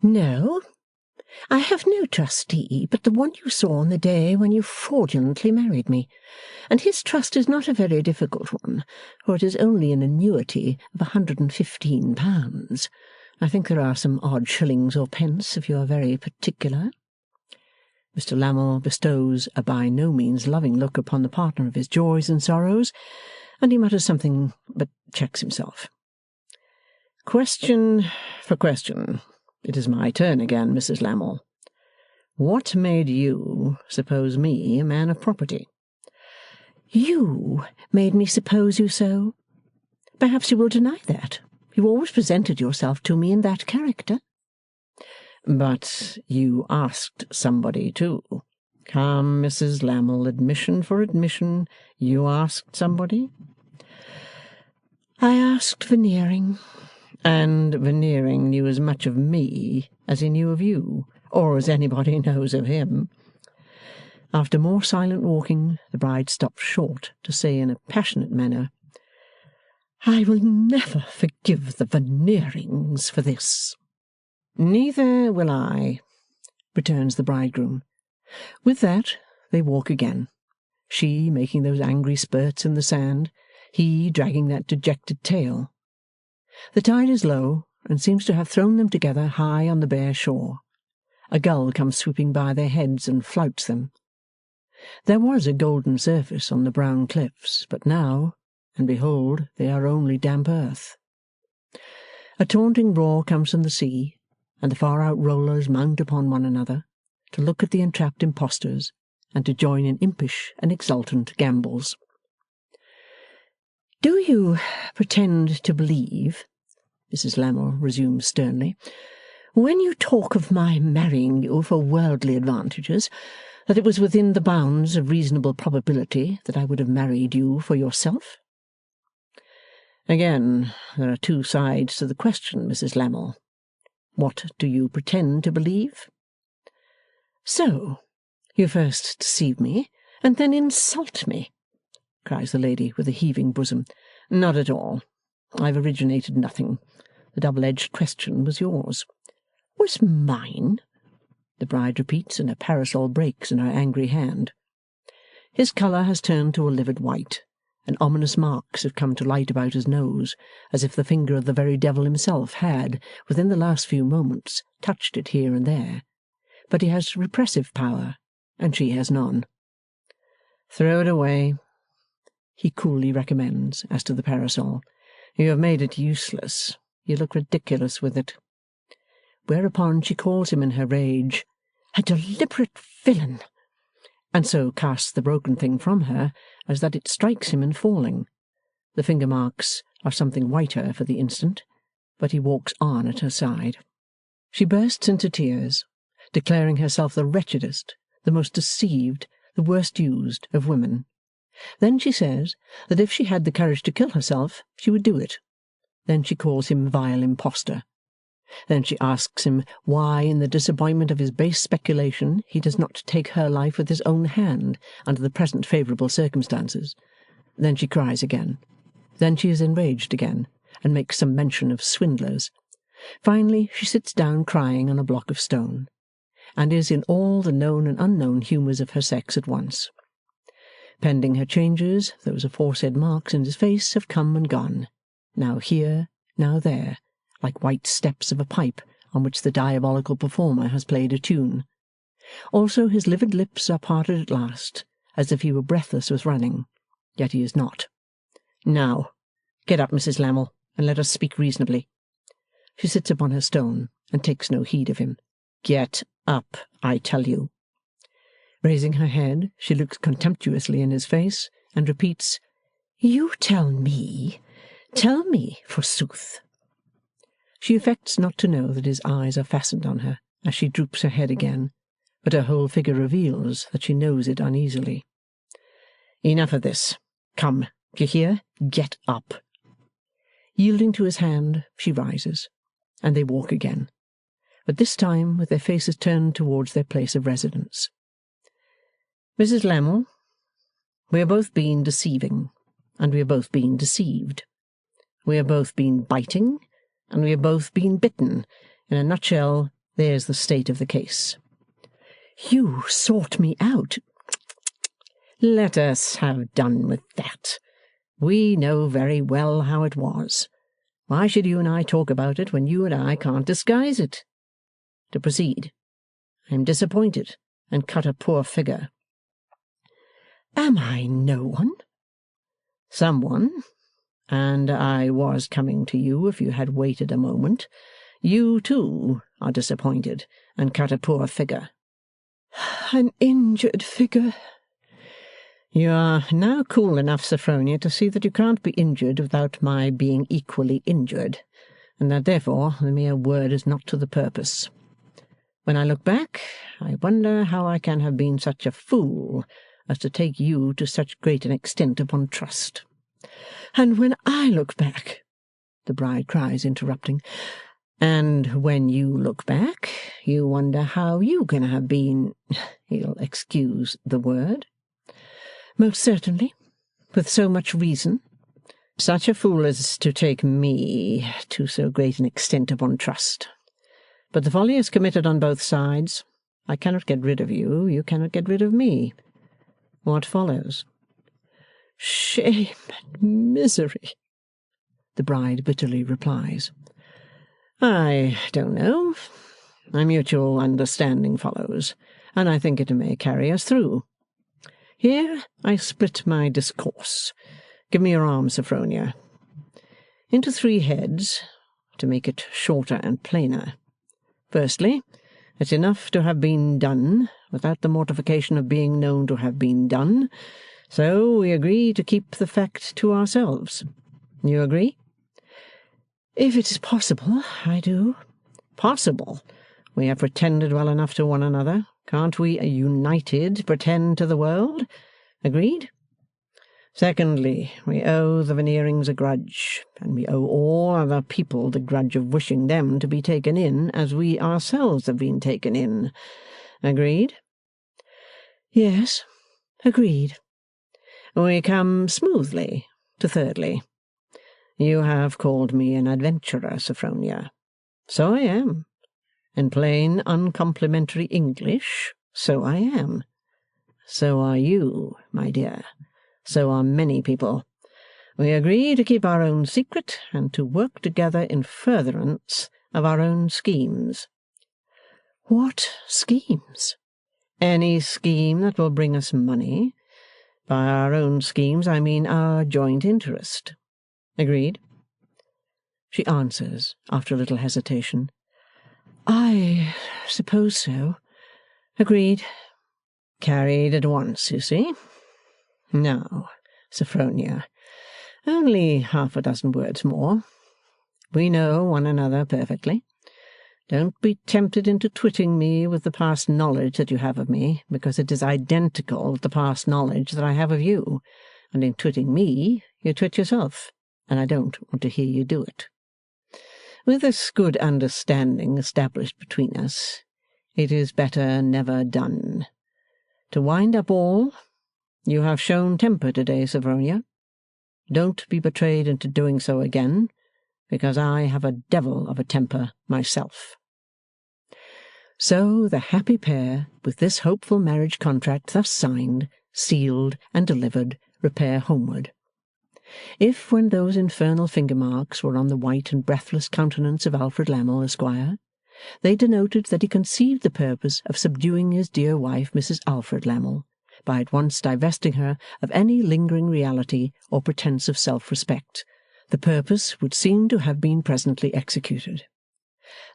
"No. I have no trustee but the one you saw on the day when you fraudulently married me, and his trust is not a very difficult one, for it is only an annuity of £115. I think there are some odd shillings or pence, if you are very particular." Mr. Lammle bestows a by no means loving look upon the partner of his joys and sorrows, and he mutters something, but checks himself. "Question for question. It is my turn again, Mrs. Lammle. What made you suppose me a man of property?" "You made me suppose you so. Perhaps you will deny that. You always presented yourself to me in that character." "But you asked somebody too. Come, Mrs. Lammle, admission for admission. You asked somebody?" "I asked Veneering." "And Veneering knew as much of me as he knew of you, or as anybody knows of him." After more silent walking, the bride stops short to say in a passionate manner, "I will never forgive the Veneerings for this." "Neither will I," returns the bridegroom. With that they walk again, she making those angry spurts in the sand, he dragging that dejected tail. The tide is low, and seems to have thrown them together high on the bare shore. A gull comes sweeping by their heads and flouts them. There was a golden surface on the brown cliffs, but now, and behold, they are only damp earth. A taunting roar comes from the sea, and the far-out rollers mount upon one another, to look at the entrapped impostors, and to join in impish and exultant gambols. "Do you pretend to believe," Mrs. Lammle resumes sternly, "when you talk of my marrying you for worldly advantages, that it was within the bounds of reasonable probability that I would have married you for yourself?" "Again, there are two sides to the question, Mrs. Lammle. What do you pretend to believe?" "So you first deceive me, and then insult me," cries the lady with a heaving bosom. "Not at all. I have originated nothing. The double-edged question was yours." "Was mine?" the bride repeats, and her parasol breaks in her angry hand. His colour has turned to a livid white, and ominous marks have come to light about his nose, as if the finger of the very devil himself had, within the last few moments, touched it here and there. But he has repressive power, and she has none. "Throw it away," he coolly recommends, as to the parasol. "You have made it useless. You look ridiculous with it." Whereupon she calls him in her rage, "A deliberate villain!" and so casts the broken thing from her, as that it strikes him in falling. The finger marks are something whiter for the instant, but he walks on at her side. She bursts into tears, declaring herself the wretchedest, the most deceived, the worst used of women. Then she says that if she had the courage to kill herself, she would do it. Then she calls him vile impostor. Then she asks him why, in the disappointment of his base speculation, he does not take her life with his own hand under the present favourable circumstances. Then she cries again. Then she is enraged again, and makes some mention of swindlers. Finally she sits down crying on a block of stone, and is in all the known and unknown humours of her sex at once. Pending her changes, those aforesaid marks in his face have come and gone, now here, now there, like white steps of a pipe on which the diabolical performer has played a tune. Also his livid lips are parted at last, as if he were breathless with running, yet he is not. "Now, get up, Mrs. Lammle, and let us speak reasonably." She sits upon her stone, and takes no heed of him. "Get up, I tell you." Raising her head, she looks contemptuously in his face, and repeats, "You tell me. Tell me, forsooth." She affects not to know that his eyes are fastened on her, as she droops her head again, but her whole figure reveals that she knows it uneasily. "Enough of this. Come, you hear? Get up." Yielding to his hand, she rises, and they walk again, but this time with their faces turned towards their place of residence. "Mrs. Lammle, we have both been deceiving, and we have both been deceived. We have both been biting, and we have both been bitten. In a nutshell, there's the state of the case." "You sought me out." "Let us have done with that. We know very well how it was. Why should you and I talk about it when you and I can't disguise it? To proceed. I am disappointed, and cut a poor figure." "Am I no one?" "Someone. And I was coming to you if you had waited a moment. You, too, are disappointed, and cut a poor figure." "An injured figure." "You are now cool enough, Sophronia, to see that you can't be injured without my being equally injured, and that therefore the mere word is not to the purpose. When I look back, I wonder how I can have been such a fool as to take you to such great an extent upon trust." "And when I look back," the bride cries, interrupting, "and when you look back, you wonder how you can have been, you'll excuse the word?" "Most certainly, with so much reason." "Such a fool as to take me to so great an extent upon trust. But the folly is committed on both sides. I cannot get rid of you, you cannot get rid of me. What follows?" "Shame and misery," the bride bitterly replies. "I don't know. A mutual understanding follows, and I think it may carry us through. Here I split my discourse. Give me your arm, Sophronia. Into 3 heads, to make it shorter and plainer. Firstly, it's enough to have been done, without the mortification of being known to have been done. So we agree to keep the fact to ourselves. You agree?" "If it is possible, I do." "Possible? We have pretended well enough to one another. Can't we, united, pretend to the world? Agreed? Secondly, we owe the Veneerings a grudge, and we owe all other people the grudge of wishing them to be taken in as we ourselves have been taken in. Agreed?" "Yes, agreed." We come smoothly to thirdly. You have called me an adventurer, Sophronia. So I am. In plain, uncomplimentary English, so I am. So are you, my dear. So are many people. We agree to keep our own secret and to work together in furtherance of our own schemes. What schemes? Any scheme that will bring us money. By our own schemes, I mean our joint interest. Agreed? She answers, after a little hesitation, I suppose so. Agreed. Carried at once, you see. Now, Sophronia, only 6 words more. We know one another perfectly. Don't be tempted into twitting me with the past knowledge that you have of me, because it is identical with the past knowledge that I have of you, and in twitting me, you twit yourself, and I don't want to hear you do it. With this good understanding established between us, it is better never done. To wind up all, you have shown temper today, Sophronia. Don't be betrayed into doing so again, because I have a devil of a temper myself. So the happy pair, with this hopeful marriage contract thus signed, sealed, and delivered, repair homeward. If, when those infernal finger marks were on the white and breathless countenance of Alfred Lammle, Esquire, they denoted that he conceived the purpose of subduing his dear wife, Mrs. Alfred Lammle, by at once divesting her of any lingering reality or pretence of self-respect, the purpose would seem to have been presently executed.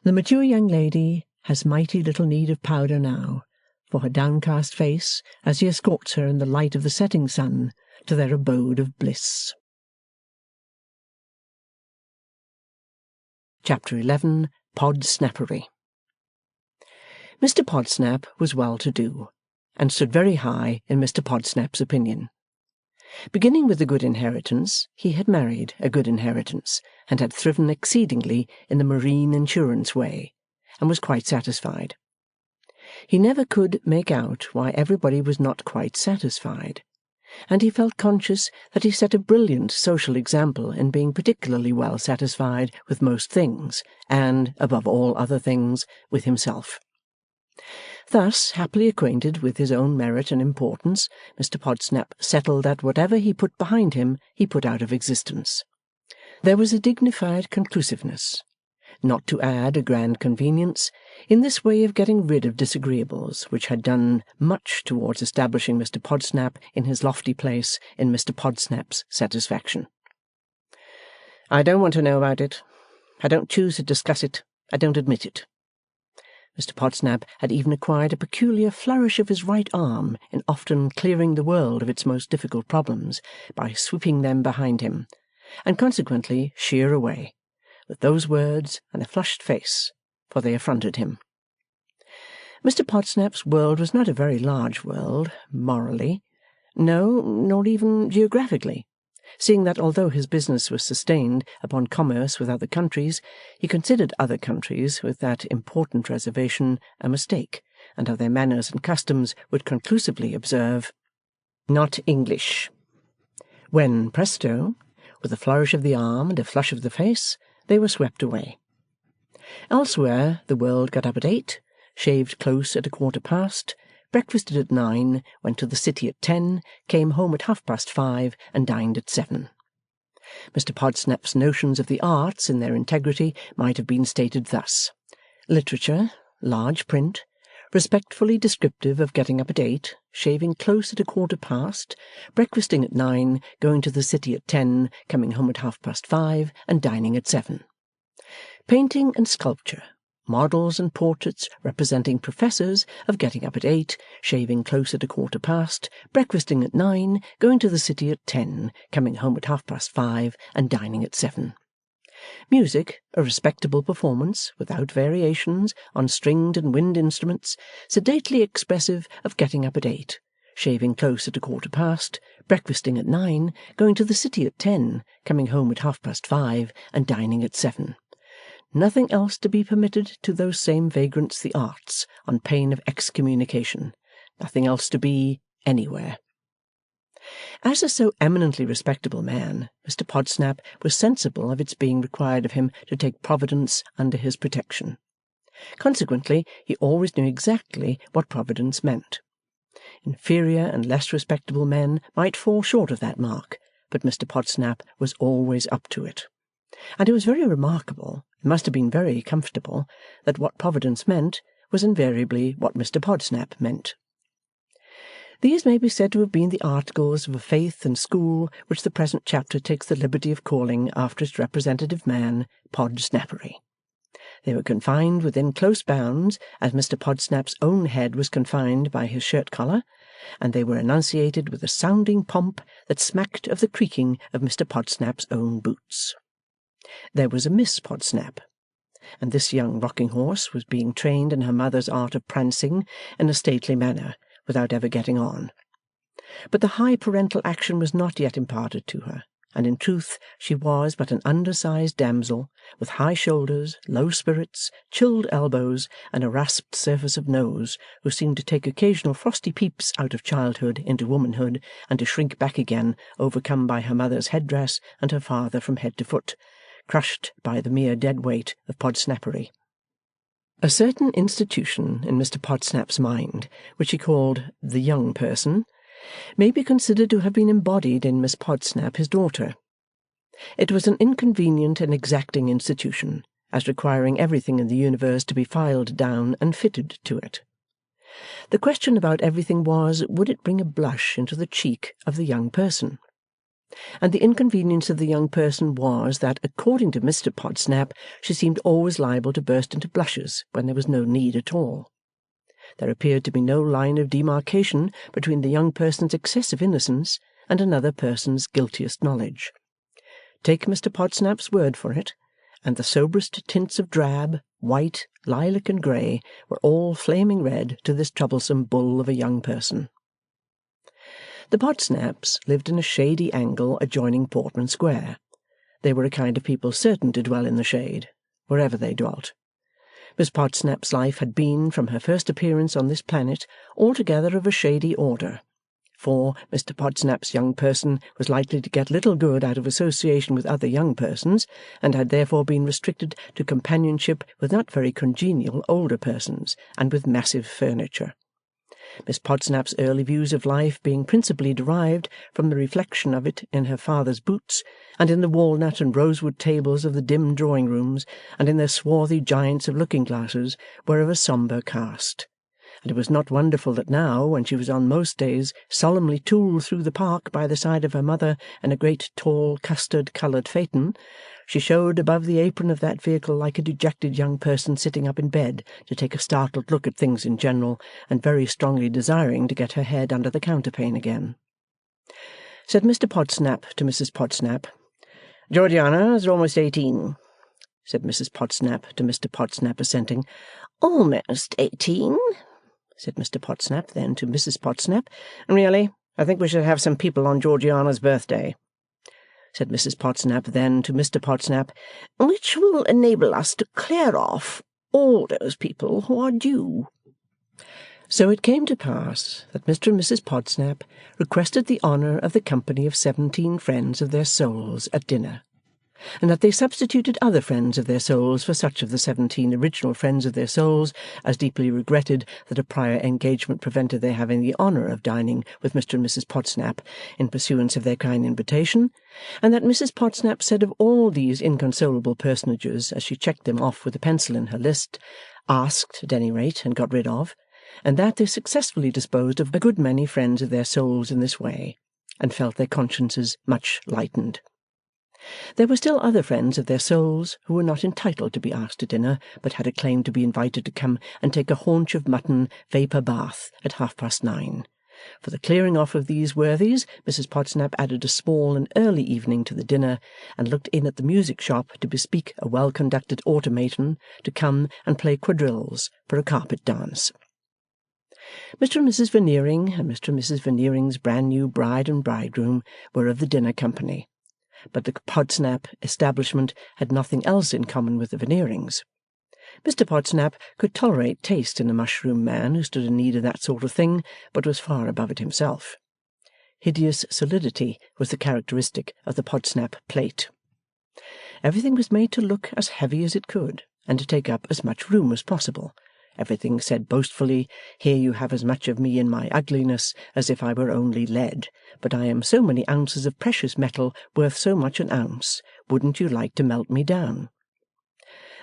The mature young lady has mighty little need of powder now, for her downcast face, as he escorts her in the light of the setting sun to their abode of bliss. Chapter 11. Podsnappery. Mr. Podsnap was well-to-do, and stood very high in Mr. Podsnap's opinion. Beginning with a good inheritance, he had married a good inheritance, and had thriven exceedingly in the marine insurance way, and was quite satisfied. He never could make out why everybody was not quite satisfied, and he felt conscious that he set a brilliant social example in being particularly well satisfied with most things, and, above all other things, with himself. Thus, happily acquainted with his own merit and importance, Mr. Podsnap settled that whatever he put behind him, he put out of existence. There was a dignified conclusiveness, not to add a grand convenience, in this way of getting rid of disagreeables which had done much towards establishing Mr. Podsnap in his lofty place in Mr. Podsnap's satisfaction. I don't want to know about it. I don't choose to discuss it. I don't admit it. Mr. Podsnap had even acquired a peculiar flourish of his right arm in often clearing the world of its most difficult problems by sweeping them behind him, and consequently sheer away, with those words and a flushed face, for they affronted him. Mr. Podsnap's world was not a very large world, morally, no, nor even geographically, seeing that although his business was sustained upon commerce with other countries, he considered other countries, with that important reservation, a mistake, and of their manners and customs would conclusively observe, "Not English," when, presto, with a flourish of the arm and a flush of the face, they were swept away. Elsewhere the world got up at 8, shaved close at 1/4 past, breakfasted at 9, went to the City at 10, came home at 5:30, and dined at 7. Mr. Podsnap's notions of the arts in their integrity might have been stated thus: literature, large print, respectfully descriptive of getting up at 8, shaving close at 1/4 past, breakfasting at 9, going to the City at 10, coming home at 5:30, and dining at 7. Painting and sculpture, models and portraits representing professors, of getting up at 8, shaving close at 1/4 past, breakfasting at 9, going to the City at 10, coming home at 5:30, and dining at 7. Music, a respectable performance, without variations, on stringed and wind instruments, sedately expressive of getting up at 8, shaving close at 1/4 past, breakfasting at 9, going to the City at 10, coming home at 5:30, and dining at 7. Nothing else to be permitted to those same vagrants the arts, on pain of excommunication. Nothing else to be, anywhere. As a so eminently respectable man, Mr. Podsnap was sensible of its being required of him to take Providence under his protection. Consequently, he always knew exactly what Providence meant. Inferior and less respectable men might fall short of that mark, but Mr Podsnap was always up to it. And it was very remarkable, it must have been very comfortable, that what Providence meant was invariably what Mr Podsnap meant. These may be said to have been the articles of a faith and school which the present chapter takes the liberty of calling, after its representative man, Podsnappery. They were confined within close bounds, as Mr Podsnap's own head was confined by his shirt-collar, and they were enunciated with a sounding pomp that smacked of the creaking of Mr Podsnap's own boots. There was a Miss Podsnap, and this young rocking-horse was being trained in her mother's art of prancing in a stately manner, without ever getting on. But the high parental action was not yet imparted to her, and in truth she was but an undersized damsel, with high shoulders, low spirits, chilled elbows, and a rasped surface of nose, who seemed to take occasional frosty peeps out of childhood into womanhood, and to shrink back again, overcome by her mother's head-dress and her father from head to foot, crushed by the mere dead weight of Podsnappery. A certain institution in Mr Podsnap's mind, which he called the young person, may be considered to have been embodied in Miss Podsnap, his daughter. It was an inconvenient and exacting institution, as requiring everything in the universe to be filed down and fitted to it. The question about everything was, would it bring a blush into the cheek of the young person? And the inconvenience of the young person was that, according to Mr Podsnap, she seemed always liable to burst into blushes when there was no need at all. There appeared to be no line of demarcation between the young person's excessive innocence and another person's guiltiest knowledge. Take Mr Podsnap's word for it, and the soberest tints of drab, white, lilac, and grey were all flaming red to this troublesome bull of a young person. The Podsnaps lived in a shady angle adjoining Portman Square. They were a kind of people certain to dwell in the shade, wherever they dwelt. Miss Podsnap's life had been, from her first appearance on this planet, altogether of a shady order, for Mr Podsnap's young person was likely to get little good out of association with other young persons, and had therefore been restricted to companionship with not very congenial older persons, and with massive furniture. Miss Podsnap's early views of life being principally derived from the reflection of it in her father's boots, and in the walnut and rosewood tables of the dim drawing-rooms, and in their swarthy giants of looking-glasses, were of a sombre cast. And it was not wonderful that now, when she was on most days solemnly tooled through the park by the side of her mother in a great tall custard-coloured phaeton, she showed above the apron of that vehicle like a dejected young person sitting up in bed to take a startled look at things in general, and very strongly desiring to get her head under the counterpane again. Said Mr Podsnap to Mrs Podsnap, "Georgiana's almost 18. Said Mrs Podsnap to Mr Podsnap, assenting. "Almost 18," said Mr Podsnap then to Mrs Podsnap. "Really, I think we should have some people on Georgiana's birthday," said Mrs Podsnap then to Mr Podsnap, "which will enable us to clear off all those people who are due." So it came to pass that Mr and Mrs Podsnap requested the honour of the company of 17 friends of their souls at dinner, and that they substituted other friends of their souls for such of the 17 original friends of their souls as deeply regretted that a prior engagement prevented their having the honour of dining with Mr and Mrs Podsnap in pursuance of their kind invitation, and that Mrs Podsnap said of all these inconsolable personages as she checked them off with a pencil in her list, asked at any rate and got rid of, and that they successfully disposed of a good many friends of their souls in this way, and felt their consciences much lightened. There were still other friends of their souls who were not entitled to be asked to dinner, but had a claim to be invited to come and take a haunch of mutton vapour bath at 9:30. For the clearing off of these worthies, Mrs Podsnap added a small and early evening to the dinner, and looked in at the music shop to bespeak a well-conducted automaton to come and play quadrilles for a carpet dance. Mr and Mrs Veneering and Mr and Mrs Veneering's brand-new bride and bridegroom were of the dinner company, but the Podsnap establishment had nothing else in common with the Veneerings. Mr Podsnap could tolerate taste in a mushroom man who stood in need of that sort of thing, but was far above it himself. Hideous solidity was the characteristic of the Podsnap plate. Everything was made to look as heavy as it could, and to take up as much room as possible, everything said boastfully, here you have as much of me in my ugliness as if I were only lead, but I am so many ounces of precious metal worth so much an ounce. Wouldn't you like to melt me down?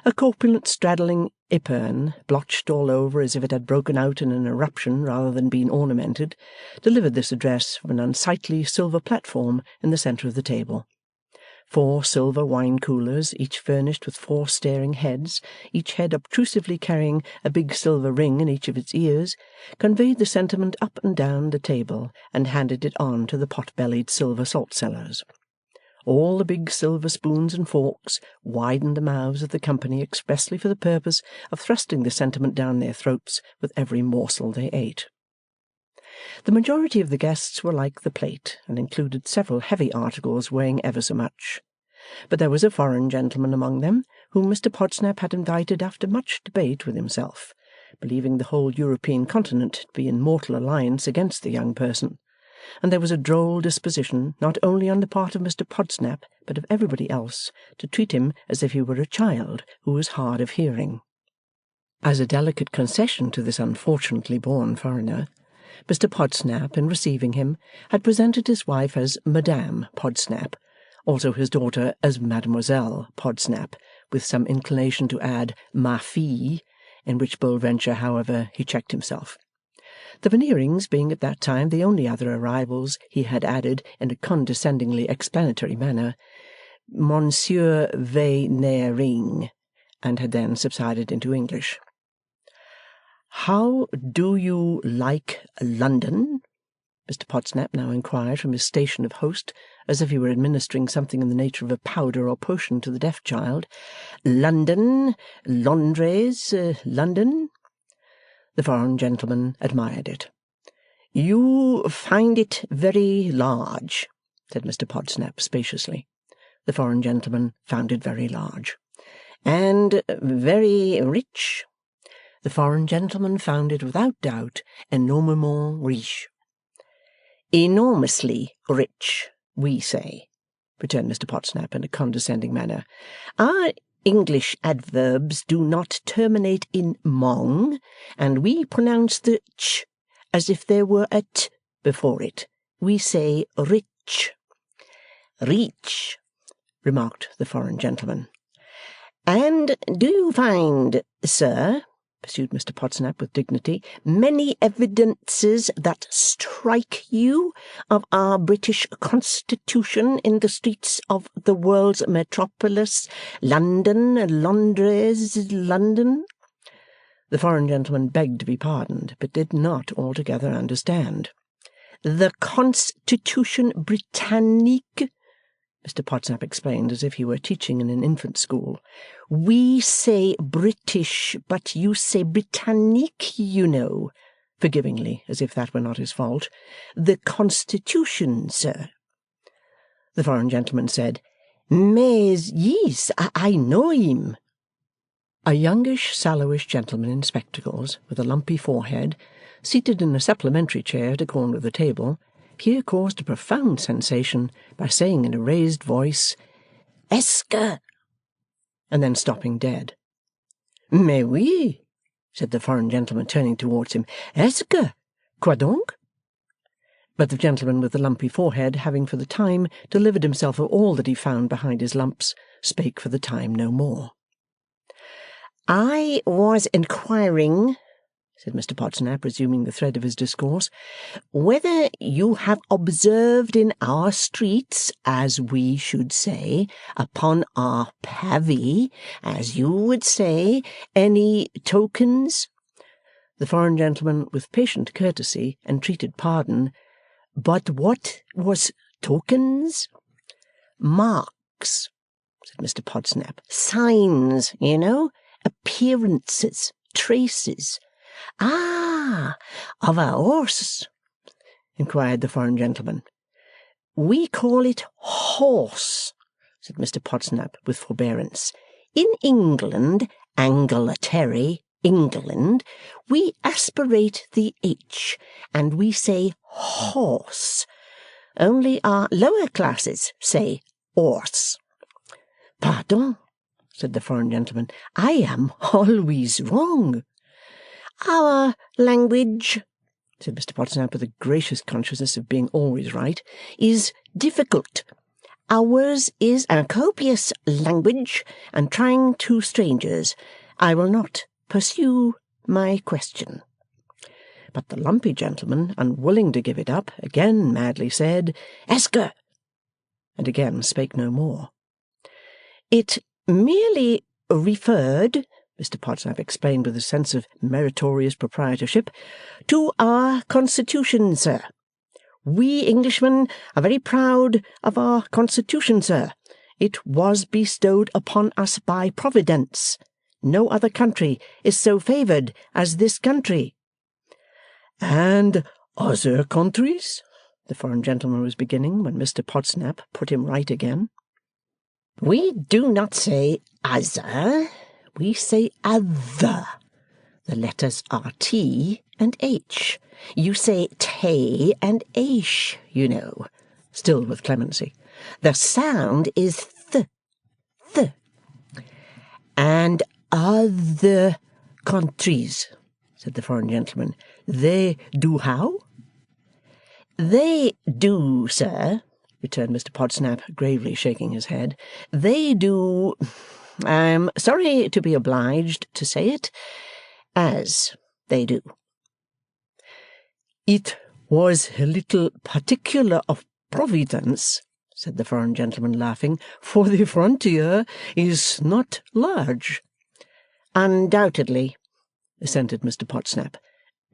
A corpulent straddling epergne, blotched all over as if it had broken out in an eruption rather than been ornamented, delivered this address from an unsightly silver platform in the centre of the table. 4 silver wine coolers, each furnished with 4 staring heads, each head obtrusively carrying a big silver ring in each of its ears, conveyed the sentiment up and down the table and handed it on to the pot-bellied silver salt-cellars. All the big silver spoons and forks widened the mouths of the company expressly for the purpose of thrusting the sentiment down their throats with every morsel they ate. The majority of the guests were like the plate, and included several heavy articles weighing ever so much. But there was a foreign gentleman among them, whom Mr. Podsnap had invited after much debate with himself, believing the whole European continent to be in mortal alliance against the young person, and there was a droll disposition, not only on the part of Mr. Podsnap, but of everybody else, to treat him as if he were a child who was hard of hearing. As a delicate concession to this unfortunately born foreigner, Mr. Podsnap, in receiving him, had presented his wife as Madame Podsnap, also his daughter as Mademoiselle Podsnap, with some inclination to add ma fille, in which bold venture, however, he checked himself. The Veneerings being at that time the only other arrivals, he had added, in a condescendingly explanatory manner, Monsieur Veneering, and had then subsided into English. "How do you like London?" Mr. Podsnap now inquired from his station of host, as if he were administering something in the nature of a powder or potion to the deaf child. "London, Londres, London?" The foreign gentleman admired it. "You find it very large," said Mr. Podsnap spaciously. The foreign gentleman found it very large. "And very rich?" The foreign gentleman found it without doubt enormement riche. "Enormously rich, we say," returned Mr. Podsnap in a condescending manner. "Our English adverbs do not terminate in mong, and we pronounce the ch as if there were a t before it. We say rich." "Reach," remarked the foreign gentleman. "And do you find, sir," pursued Mr. Podsnap with dignity, "many evidences that strike you of our British Constitution in the streets of the world's metropolis, London, Londres, London?" The foreign gentleman begged to be pardoned, but did not altogether understand. "The Constitution Britannique," Mr. Podsnap explained, as if he were teaching in an infant school. "We say British, but you say Britannique, you know," forgivingly, as if that were not his fault. "The Constitution, sir." The foreign gentleman said, "Mais, yes, I know him." A youngish, sallowish gentleman in spectacles, with a lumpy forehead, seated in a supplementary chair at a corner of the table, here caused a profound sensation by saying in a raised voice, "Esker," and then stopping dead. "Mais oui," said the foreign gentleman, turning towards him. "Esker, quoi donc?" But the gentleman with the lumpy forehead, having for the time delivered himself of all that he found behind his lumps, spake for the time no more. "I was inquiring," said Mr. Podsnap, resuming the thread of his discourse, "whether you have observed in our streets, as we should say, upon our pavy, as you would say, any tokens—" The foreign gentleman, with patient courtesy, entreated pardon. "But what was tokens?" "Marks," said Mr. Podsnap. "Signs, you know. Appearances. Traces." "Ah! Of a horse?" inquired the foreign gentleman. "We call it horse," said Mr. Podsnap with forbearance. "In England, Angleterre, England, we aspirate the H, and we say horse. Only our lower classes say horse." "Pardon," said the foreign gentleman. "I am always wrong." Our language, said Mr. Podsnap with a gracious consciousness of being always right, is difficult. Ours is a copious language, and trying to strangers. I will not pursue my question. But the lumpy gentleman, unwilling to give it up, again madly said, Esker, and again spake no more. It merely referred, Mr. Podsnap explained with a sense of meritorious proprietorship, to our Constitution, sir. We Englishmen are very proud of our Constitution, sir. It was bestowed upon us by Providence. No other country is so favoured as this country. And other countries? The foreign gentleman was beginning, when Mr. Podsnap put him right again. We do not say other, we say other. The letters are T and H. You say tay and aish, you know. Still with clemency. The sound is th. And other countries, said the foreign gentleman, they do how? They do, sir, returned Mr. Podsnap, gravely shaking his head. They do, I am sorry to be obliged to say it, as they do. It was a little particular of Providence, said the foreign gentleman, laughing, for the frontier is not large. Undoubtedly, assented Mr. Podsnap.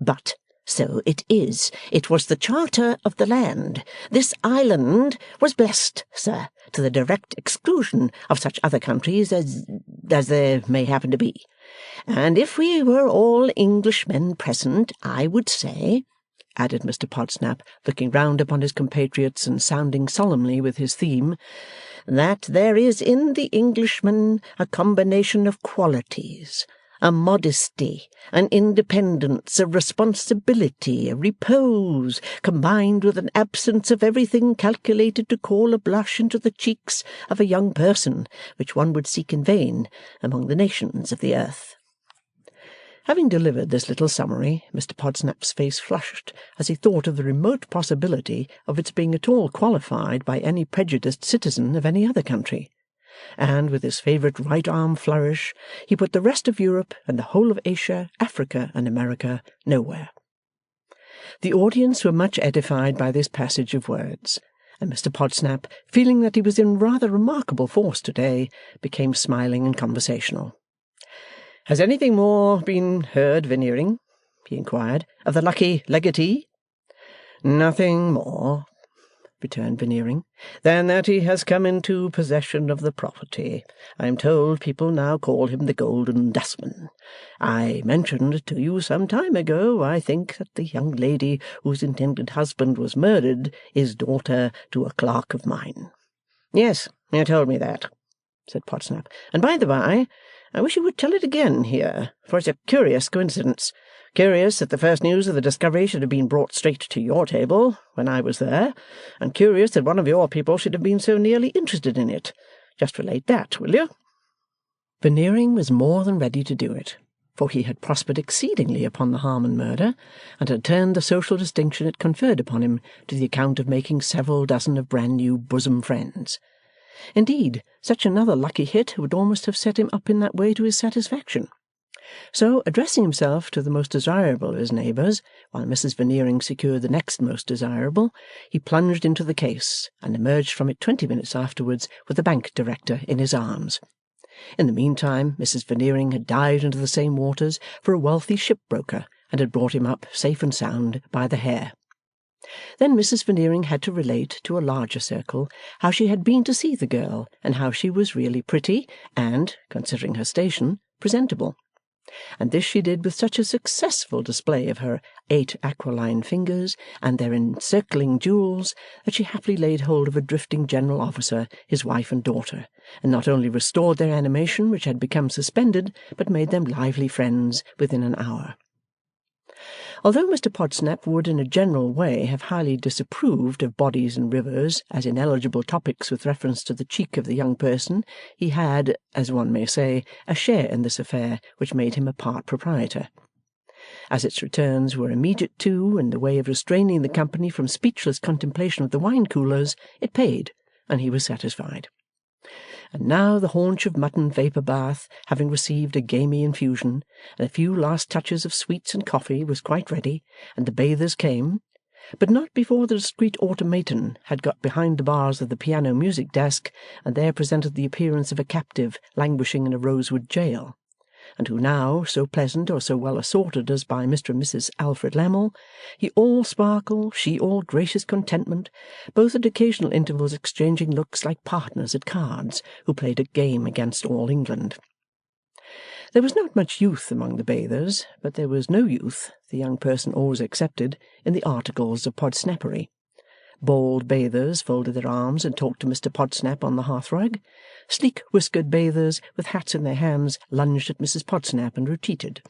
But so it is. It was the charter of the land. This island was blessed, sir, to the direct exclusion of such other countries as there may happen to be. And if we were all Englishmen present, I would say, added Mr. Podsnap, looking round upon his compatriots and sounding solemnly with his theme, that there is in the Englishman a combination of qualities, a modesty, an independence, a responsibility, a repose, combined with an absence of everything calculated to call a blush into the cheeks of a young person, which one would seek in vain among the nations of the earth. Having delivered this little summary, Mr. Podsnap's face flushed as he thought of the remote possibility of its being at all qualified by any prejudiced citizen of any other country. And with his favourite right arm flourish, he put the rest of Europe and the whole of Asia, Africa, and America nowhere. The audience were much edified by this passage of words, and Mr. Podsnap, feeling that he was in rather remarkable force to-day, became smiling and conversational. Has anything more been heard, Veneering? He inquired, of the lucky legatee? Nothing more, returned Veneering, than that he has come into possession of the property. I am told people now call him the Golden Dustman. I mentioned to you some time ago, I think, that the young lady whose intended husband was murdered is daughter to a clerk of mine. Yes, you told me that, said Podsnap. And by the by, I wish you would tell it again here, for it's a curious coincidence. Curious that the first news of the discovery should have been brought straight to your table when I was there, and curious that one of your people should have been so nearly interested in it. Just relate that, will you? Veneering was more than ready to do it, for he had prospered exceedingly upon the Harmon murder, and had turned the social distinction it conferred upon him to the account of making several dozen of brand-new bosom friends. Indeed, such another lucky hit would almost have set him up in that way to his satisfaction. So, addressing himself to the most desirable of his neighbours, while Mrs. Veneering secured the next most desirable, he plunged into the case, and emerged from it 20 minutes afterwards with the bank director in his arms. In the meantime, Mrs. Veneering had dived into the same waters for a wealthy shipbroker, and had brought him up safe and sound by the hair. Then Mrs. Veneering had to relate to a larger circle how she had been to see the girl, and how she was really pretty and, considering her station, presentable. And this she did with such a successful display of her 8 aquiline fingers and their encircling jewels that she happily laid hold of a drifting general officer, his wife and daughter, and not only restored their animation, which had become suspended, but made them lively friends within an hour. Although Mr. Podsnap would in a general way have highly disapproved of bodies and rivers as ineligible topics with reference to the cheek of the young person, he had, as one may say, a share in this affair which made him a part proprietor. As its returns were immediate too, in the way of restraining the company from speechless contemplation of the wine-coolers, it paid, and he was satisfied. And now the haunch of mutton vapour bath, having received a gamey infusion, and a few last touches of sweets and coffee, was quite ready, and the bathers came, but not before the discreet automaton had got behind the bars of the piano music desk, and there presented the appearance of a captive languishing in a rosewood jail, and who now, so pleasant or so well assorted as by Mr. and Mrs. Alfred Lammle, he all sparkle, she all gracious contentment, both at occasional intervals exchanging looks like partners at cards who played a game against all England. There was not much youth among the bathers, but there was no youth, the young person always excepted, in the articles of Podsnappery. Bald bathers folded their arms and talked to Mr. Podsnap on the hearthrug. Sleek whiskered bathers with hats in their hands lunged at Mrs. Podsnap and retreated.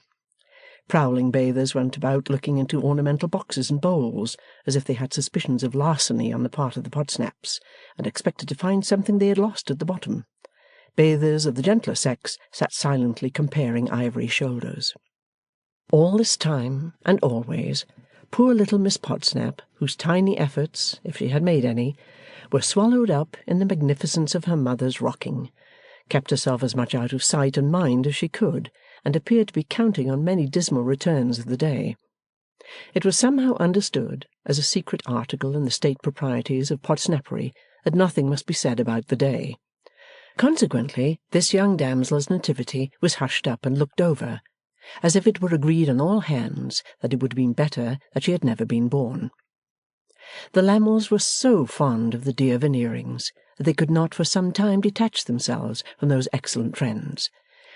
Prowling bathers went about looking into ornamental boxes and bowls, as if they had suspicions of larceny on the part of the Podsnaps, and expected to find something they had lost at the bottom. Bathers of the gentler sex sat silently comparing ivory shoulders. All this time, and always, poor little Miss Podsnap, whose tiny efforts, if she had made any, were swallowed up in the magnificence of her mother's rocking, kept herself as much out of sight and mind as she could, and appeared to be counting on many dismal returns of the day. It was somehow understood, as a secret article in the state proprieties of Podsnappery, that nothing must be said about the day. Consequently, this young damsel's nativity was hushed up and looked over, as if it were agreed on all hands that it would have been better that she had never been born. The Lammles were so fond of the dear Veneerings that they could not for some time detach themselves from those excellent friends,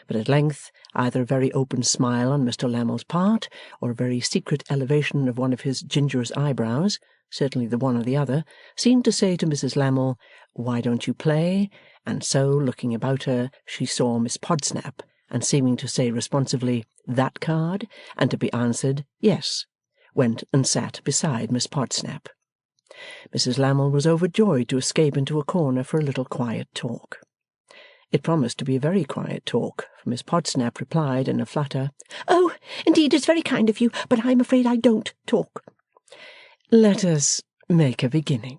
but at length either a very open smile on Mr. Lammle's part, or a very secret elevation of one of his gingerous eyebrows, certainly the one or the other, seemed to say to Mrs. Lammle, "Why don't you play?" And so, looking about her, she saw Miss Podsnap, and seeming to say responsively, "That card?" and to be answered, "Yes," went and sat beside Miss Podsnap. Mrs. Lammle was overjoyed to escape into a corner for a little quiet talk. It promised to be a very quiet talk, for Miss Podsnap replied in a flutter, "Oh, indeed, it's very kind of you, but I'm afraid I don't talk." "Let us make a beginning,"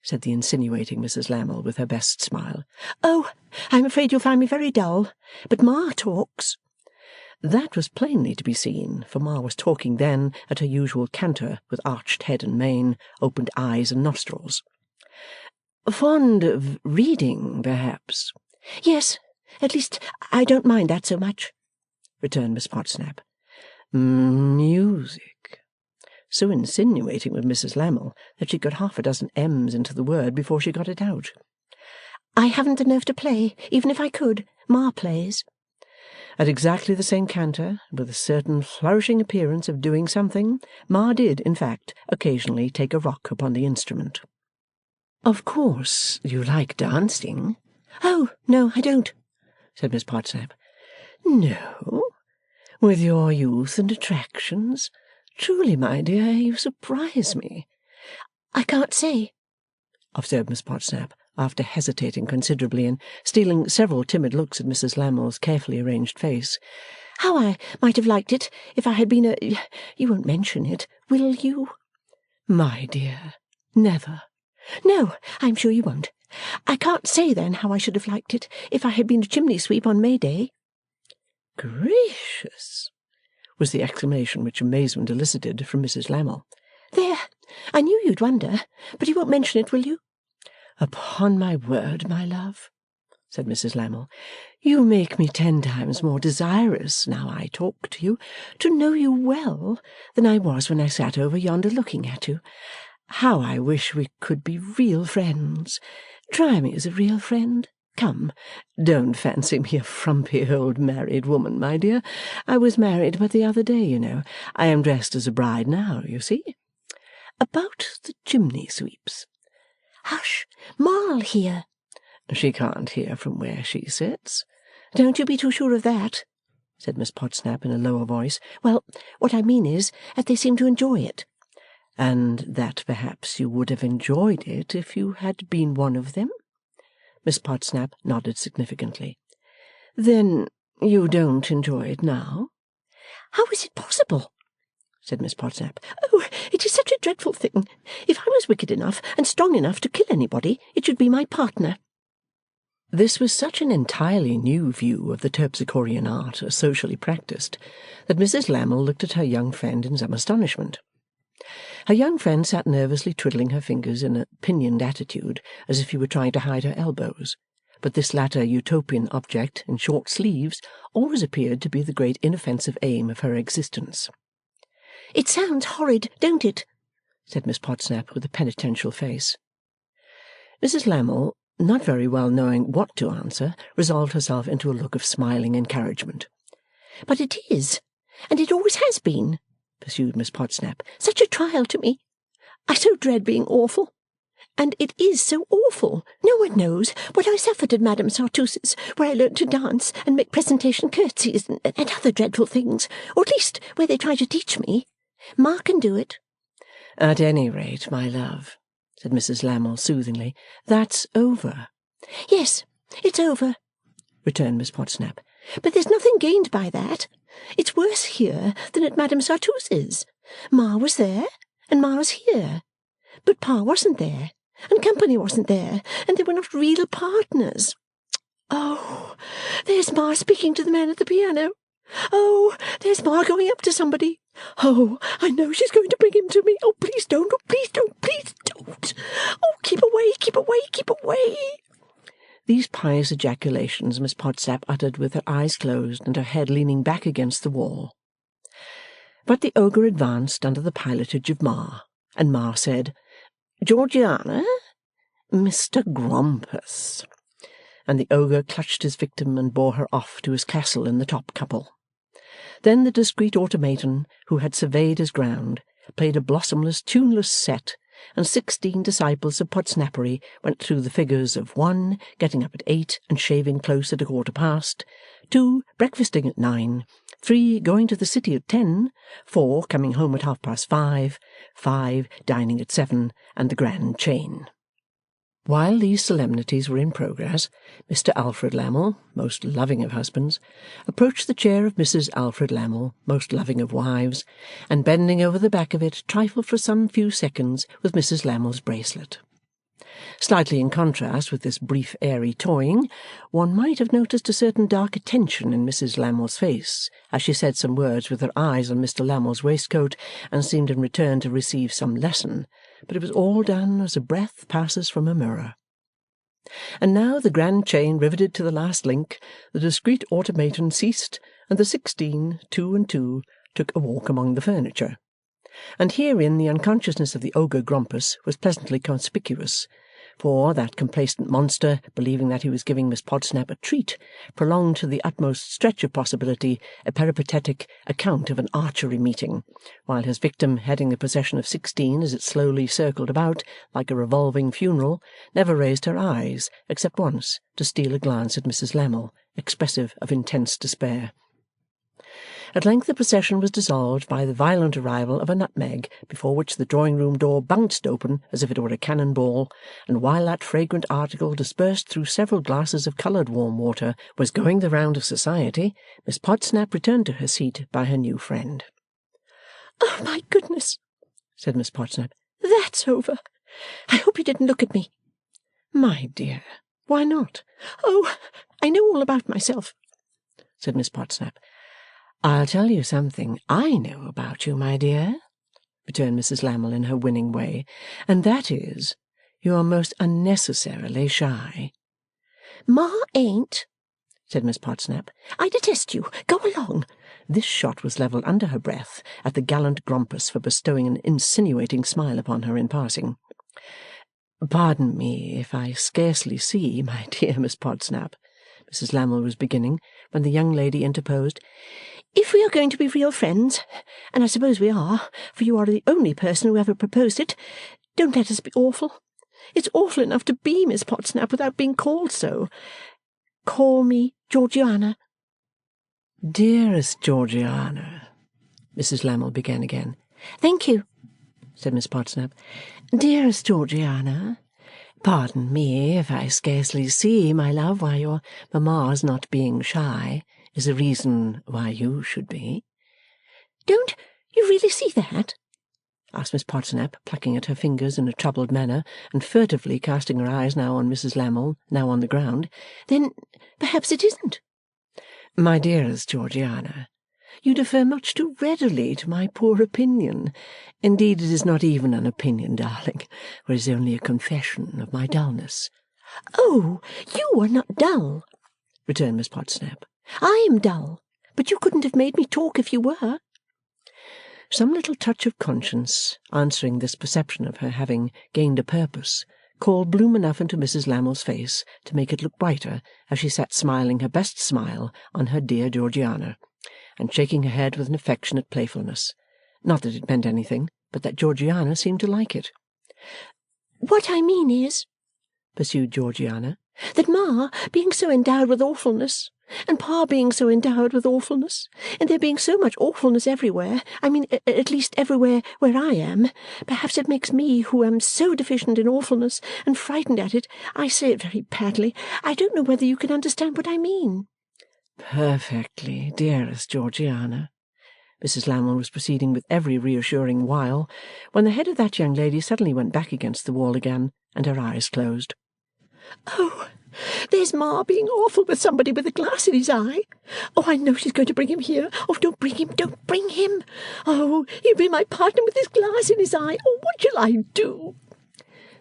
said the insinuating Mrs. Lammle with her best smile. "Oh, I'm afraid you'll find me very dull, but Ma talks." That was plainly to be seen, for Ma was talking then at her usual canter, with arched head and mane, opened eyes and nostrils. "Fond of reading, perhaps?" "Yes, at least I don't mind that so much," returned Miss Podsnap. "Music?" So insinuating with Mrs. Lammle that she got half a dozen M's into the word before she got it out. "I haven't the nerve to play, even if I could. Ma plays." At exactly the same canter, with a certain flourishing appearance of doing something, Ma did, in fact, occasionally take a rock upon the instrument. "Of course you like dancing?" "Oh, no, I don't," said Miss Podsnap. "No? With your youth and attractions? Truly, my dear, you surprise me." "I can't say," observed Miss Podsnap, after hesitating considerably and stealing several timid looks at Mrs. Lammle's carefully arranged face, "how I might have liked it if I had been a... You won't mention it, will you?" "My dear, never." "No, I'm sure you won't. I can't say, then, how I should have liked it if I had been a chimney sweep on May Day." "Gracious!" was the exclamation which amazement elicited from Mrs. Lammle. "There! I knew you'd wonder, but you won't mention it, will you?" "Upon my word, my love," said Mrs. Lammle, "you make me 10 times more desirous, now I talk to you, to know you well than I was when I sat over yonder looking at you. How I wish we could be real friends. Try me as a real friend. Come, don't fancy me a frumpy old married woman, my dear. I was married but the other day, you know. I am dressed as a bride now, you see. About the chimney sweeps." "Hush! Ma'll hear." "She can't hear from where she sits." "Don't you be too sure of that," said Miss Podsnap in a lower voice. "Well, what I mean is that they seem to enjoy it." "And that perhaps you would have enjoyed it if you had been one of them?" Miss Podsnap nodded significantly. "Then you don't enjoy it now?" How is it possible?" said Miss Podsnap. "Oh, it is such a dreadful thing. If I was wicked enough and strong enough to kill anybody, it should be my partner." This was such an entirely new view of the Terpsichorean art as socially practised that Mrs. Lammle looked at her young friend in some astonishment. Her young friend sat nervously twiddling her fingers in a pinioned attitude, as if she were trying to hide her elbows, but this latter utopian object, in short sleeves, always appeared to be the great inoffensive aim of her existence. "It sounds horrid, don't it?" said Miss Podsnap with a penitential face. Mrs. Lammle, not very well knowing what to answer, resolved herself into a look of smiling encouragement. "But it is, and it always has been," pursued Miss Podsnap. "Such a trial to me. I so dread being awful. And it is so awful. No one knows what I suffered at Madame Sartous's, where I learnt to dance and make presentation curtsies and other dreadful things, or at least where they try to teach me. Ma can do it." "At any rate, my love," said Mrs. Lammle soothingly, "that's over." "Yes, it's over," returned Miss Podsnap. "But there's nothing gained by that. It's worse here than at Madame Sartous's. Ma was there, and Ma's here. But Pa wasn't there, and company wasn't there, and they were not real partners. Oh, there's Ma speaking to the man at the piano. Oh, there's Ma going up to somebody. Oh, I know she's going to bring him to me. Oh, please don't, oh, please don't, please don't. Oh, keep away, keep away, keep away." These pious ejaculations Miss Podsnap uttered with her eyes closed and her head leaning back against the wall. But the ogre advanced under the pilotage of Ma, and Ma said, "Georgiana, Mr. Grompus," and the ogre clutched his victim and bore her off to his castle in the top couple. Then the discreet automaton, who had surveyed his ground, played a blossomless, tuneless set, and 16 disciples of Podsnappery went through the figures of 1 getting up at 8 and shaving close at 1:15, 2 breakfasting at 9, 3 going to the city at 10, 4 coming home at 5:30, 5 dining at 7, and the grand chain. While these solemnities were in progress, Mr. Alfred Lammle, most loving of husbands, approached the chair of Mrs. Alfred Lammle, most loving of wives, and bending over the back of it, trifled for some few seconds with Mrs. Lammle's bracelet. Slightly in contrast with this brief airy toying, one might have noticed a certain dark attention in Mrs. Lammle's face, as she said some words with her eyes on Mr. Lammle's waistcoat, and seemed in return to receive some lesson, but it was all done as a breath passes from a mirror. And now, the grand chain riveted to the last link, the discreet automaton ceased, and the 16, 2 and 2, took a walk among the furniture. And herein the unconsciousness of the ogre Grompus was pleasantly conspicuous, for that complacent monster, believing that he was giving Miss Podsnap a treat, prolonged to the utmost stretch of possibility a peripatetic account of an archery meeting, while his victim, heading the procession of 16 as it slowly circled about, like a revolving funeral, never raised her eyes, except once, to steal a glance at Mrs. Lammle, expressive of intense despair. At length the procession was dissolved by the violent arrival of a nutmeg, before which the drawing-room door bounced open as if it were a cannon-ball, and while that fragrant article, dispersed through several glasses of coloured warm water, was going the round of society, Miss Podsnap returned to her seat by her new friend. "Oh, my goodness," said Miss Podsnap. "That's over. I hope you didn't look at me." "My dear, why not?" "Oh, I know all about myself," said Miss Podsnap. "I'll tell you something I know about you, my dear," returned Mrs. Lammle in her winning way, "and that is, you are most unnecessarily shy." "Ma ain't," said Miss Podsnap. "I detest you. Go along." This shot was levelled under her breath at the gallant Grompus for bestowing an insinuating smile upon her in passing. "Pardon me if I scarcely see, my dear Miss Podsnap," Mrs. Lammle was beginning, when the young lady interposed. "If we are going to be real friends, and I suppose we are, for you are the only person who ever proposed it, don't let us be awful. It's awful enough to be Miss Podsnap without being called so. Call me Georgiana." "Dearest Georgiana," Mrs. Lammle began again. "Thank you," said Miss Podsnap. "Dearest Georgiana, pardon me if I scarcely see, my love, why your mamma's not being shy is a reason why you should be." Don't you really see that? asked Miss Podsnap, plucking at her fingers in a troubled manner, and furtively casting her eyes now on Mrs. Lammle, now on the ground. Then perhaps it isn't. My dearest Georgiana, you defer much too readily to my poor opinion. Indeed, it is not even an opinion, darling, for it is only a confession of my dullness. Oh, you are not dull, returned Miss Podsnap. I am dull, but you couldn't have made me talk if you were. Some little touch of conscience, answering this perception of her having gained a purpose, called bloom enough into Mrs. Lammle's face to make it look brighter as she sat smiling her best smile on her dear Georgiana, and shaking her head with an affectionate playfulness. Not that it meant anything, but that Georgiana seemed to like it. What I mean is, pursued Georgiana, that Ma being so endowed with awfulness, and Pa being so endowed with awfulness, and there being so much awfulness everywhere, I mean, at least everywhere where I am, perhaps it makes me, who am so deficient in awfulness and frightened at it, I say it very badly, I don't know whether you can understand what I mean. Perfectly, dearest Georgiana, Mrs. Lammle was proceeding with every reassuring while, when the head of that young lady suddenly went back against the wall again, and her eyes closed. Oh, there's Ma being awful with somebody with a glass in his eye. Oh, I know she's going to bring him here. Oh, don't bring him, don't bring him. Oh, he'll be my partner with his glass in his eye. Oh, what shall I do?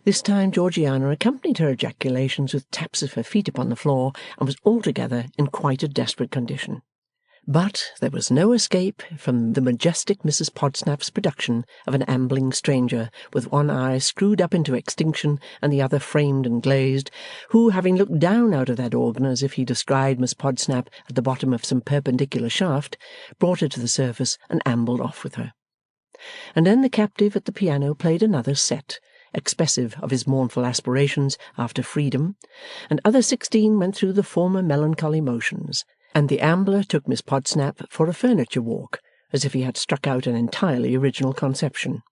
This time Georgiana accompanied her ejaculations with taps of her feet upon the floor, and was altogether in quite a desperate condition. But there was no escape from the majestic Mrs. Podsnap's production of an ambling stranger with one eye screwed up into extinction and the other framed and glazed, who, having looked down out of that organ as if he descried Miss Podsnap at the bottom of some perpendicular shaft, brought her to the surface and ambled off with her. And then the captive at the piano played another set, expressive of his mournful aspirations after freedom, and other 16 went through the former melancholy motions, and the ambler took Miss Podsnap for a furniture walk, as if he had struck out an entirely original conception.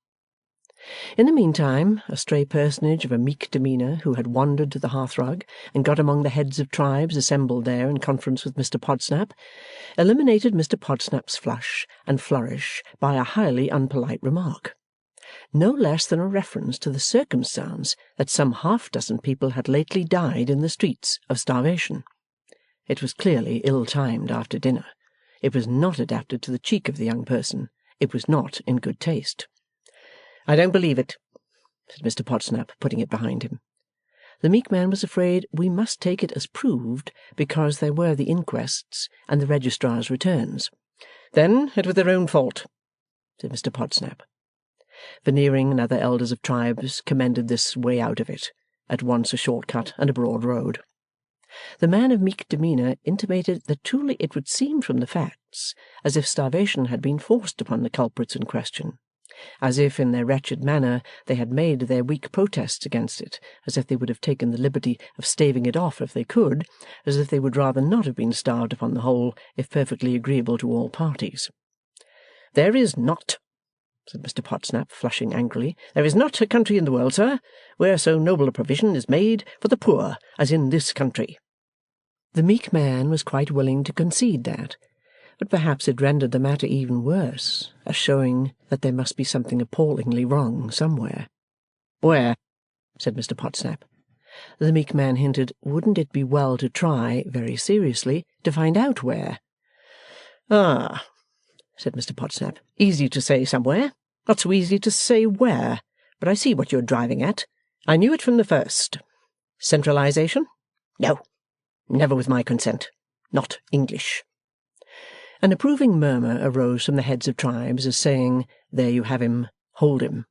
In the meantime, a stray personage of a meek demeanour who had wandered to the hearthrug and got among the heads of tribes assembled there in conference with Mr. Podsnap, eliminated Mr. Podsnap's flush and flourish by a highly unpolite remark, no less than a reference to the circumstance that some half-dozen people had lately died in the streets of starvation. It was clearly ill-timed after dinner. It was not adapted to the cheek of the young person. It was not in good taste. "I don't believe it," said Mr. Podsnap, putting it behind him. The meek man was afraid we must take it as proved, because there were the inquests and the registrar's returns. "Then it was their own fault," said Mr. Podsnap. Veneering and other elders of tribes commended this way out of it, at once a short cut and a broad road. The man of meek demeanour intimated that truly it would seem from the facts as if starvation had been forced upon the culprits in question, as if in their wretched manner they had made their weak protests against it, as if they would have taken the liberty of staving it off if they could, as if they would rather not have been starved upon the whole, if perfectly agreeable to all parties. "There is not," said Mr. Podsnap, flushing angrily, "there is not a country in the world, sir, where so noble a provision is made for the poor as in this country." The meek man was quite willing to concede that, but perhaps it rendered the matter even worse, as showing that there must be something appallingly wrong somewhere. "Where?" said Mr. Podsnap. The meek man hinted, wouldn't it be well to try, very seriously, to find out where? "Ah," said Mr. Podsnap, "easy to say somewhere. Not so easy to say where. But I see what you're driving at. I knew it from the first. Centralization? No. Never with my consent. Not English." An approving murmur arose from the heads of tribes, as saying, "There you have him. Hold him."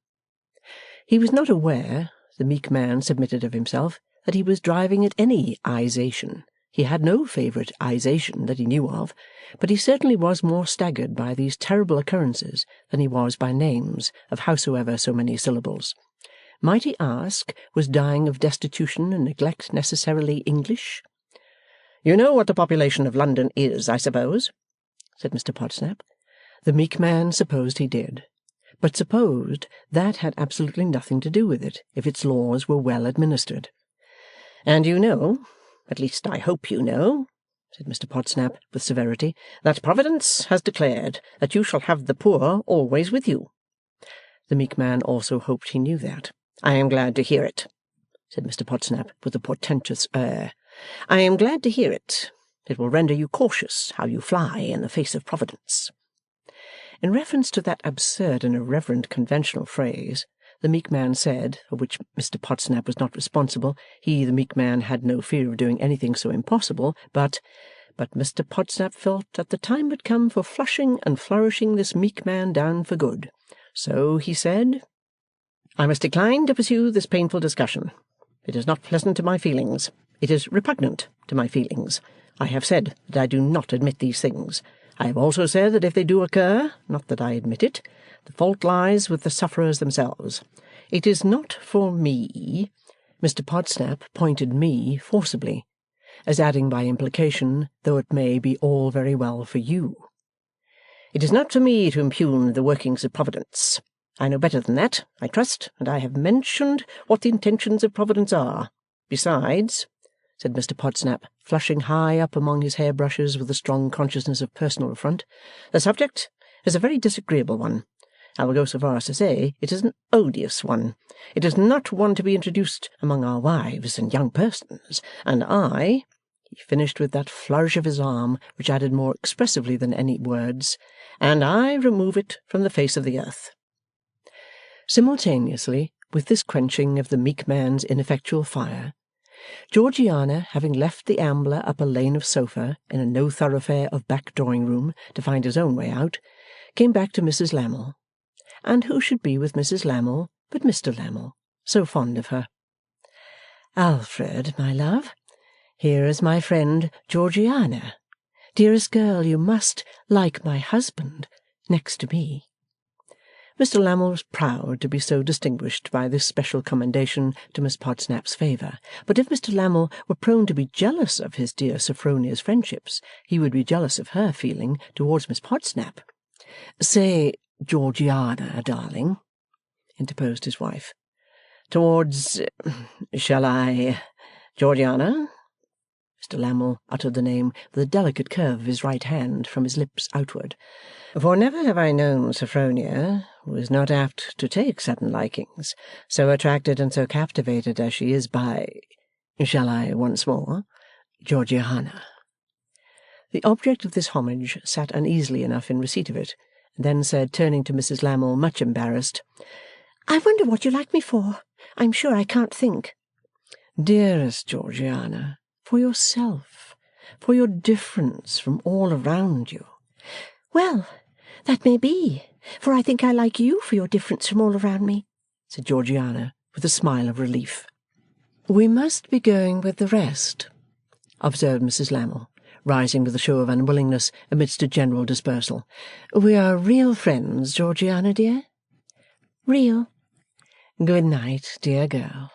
He was not aware, the meek man submitted of himself, that he was driving at any ization. He had no favourite ization that he knew of, but he certainly was more staggered by these terrible occurrences than he was by names of howsoever so many syllables. Might he ask, was dying of destitution and neglect necessarily English? "You know what the population of London is, I suppose?" said Mr. Podsnap. The meek man supposed he did, but supposed that had absolutely nothing to do with it if its laws were well administered. "And you know, at least I hope you know," said Mr. Podsnap with severity, that Providence has declared that you shall have the poor always with you. The meek man also hoped he knew that. I am glad to hear it, said Mr. Podsnap with a portentous air. I am glad to hear it. It will render you cautious how you fly in the face of Providence. In reference to that absurd and irreverent conventional phrase, the meek man said, for which Mr. Podsnap was not responsible, he, the meek man, had no fear of doing anything so impossible, but Mr. Podsnap felt that the time had come for flushing and flourishing this meek man down for good. So he said, I must decline to pursue this painful discussion. It is not pleasant to my feelings. It is repugnant to my feelings. I have said that I do not admit these things. I have also said that if they do occur, not that I admit it, the fault lies with the sufferers themselves. It is not for me. Mr. Podsnap pointed me forcibly, as adding by implication, though it may be all very well for you. It is not for me to impugn the workings of Providence. I know better than that, I trust, and I have mentioned what the intentions of Providence are. Besides, said Mr. Podsnap, flushing high up among his hairbrushes with a strong consciousness of personal affront, the subject is a very disagreeable one. I will go so far as to say it is an odious one. It is not one to be introduced among our wives and young persons, and I, he finished with that flourish of his arm which added more expressively than any words, and I remove it from the face of the earth. Simultaneously with this quenching of the meek man's ineffectual fire, Georgiana, having left the ambler up a lane of sofa in a no-thoroughfare of back drawing-room to find his own way out, came back to Mrs. Lammle. And who should be with Mrs. Lammle but Mr. Lammle, so fond of her? Alfred, my love, here is my friend Georgiana. Dearest girl, you must like my husband next to me. Mr. Lammle was proud to be so distinguished by this special commendation to Miss Podsnap's favour, but if Mr. Lammle were prone to be jealous of his dear Sophronia's friendships, he would be jealous of her feeling towards Miss Podsnap. Say, Georgiana, darling, interposed his wife. Towards, shall I, Georgiana? Mr. Lammle uttered the name with a delicate curve of his right hand from his lips outward. For never have I known Sophronia, who is not apt to take sudden likings, so attracted and so captivated as she is by, shall I once more, Georgiana. The object of this homage sat uneasily enough in receipt of it, and then said, turning to Mrs. Lammle, much embarrassed, I wonder what you like me for. I'm sure I can't think. Dearest Georgiana, for yourself, for your difference from all around you. Well, that may be, for I think I like you for your difference from all around me, said Georgiana, with a smile of relief. We must be going with the rest, observed Mrs. Lammle, rising with a show of unwillingness amidst a general dispersal. We are real friends, Georgiana, dear? Real. Good night, dear girl.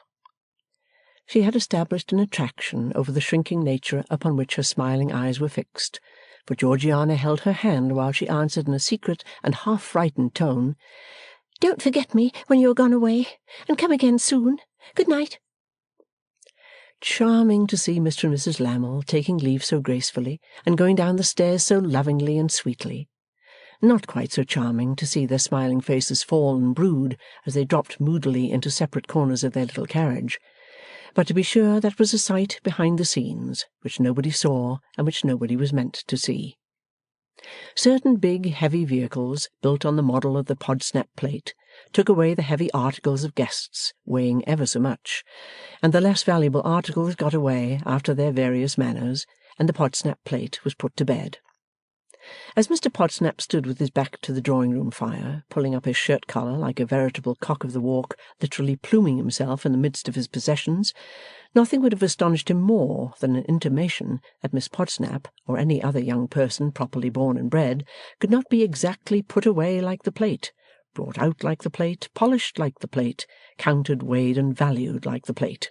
She had established an attraction over the shrinking nature upon which her smiling eyes were fixed, for Georgiana held her hand while she answered in a secret and half-frightened tone, Don't forget me when you are gone away, and come again soon. Good night. Charming to see Mr. and Mrs. Lammle taking leave so gracefully, and going down the stairs so lovingly and sweetly. Not quite so charming to see their smiling faces fall and brood as they dropped moodily into separate corners of their little carriage. But to be sure that was a sight behind the scenes, which nobody saw and which nobody was meant to see. Certain big heavy vehicles, built on the model of the Podsnap plate, took away the heavy articles of guests, weighing ever so much, and the less valuable articles got away after their various manners, and the Podsnap plate was put to bed. As Mr. Podsnap stood with his back to the drawing-room fire, pulling up his shirt-collar like a veritable cock of the walk, literally pluming himself in the midst of his possessions, nothing would have astonished him more than an intimation that Miss Podsnap, or any other young person properly born and bred, could not be exactly put away like the plate, brought out like the plate, polished like the plate, counted, weighed, and valued like the plate.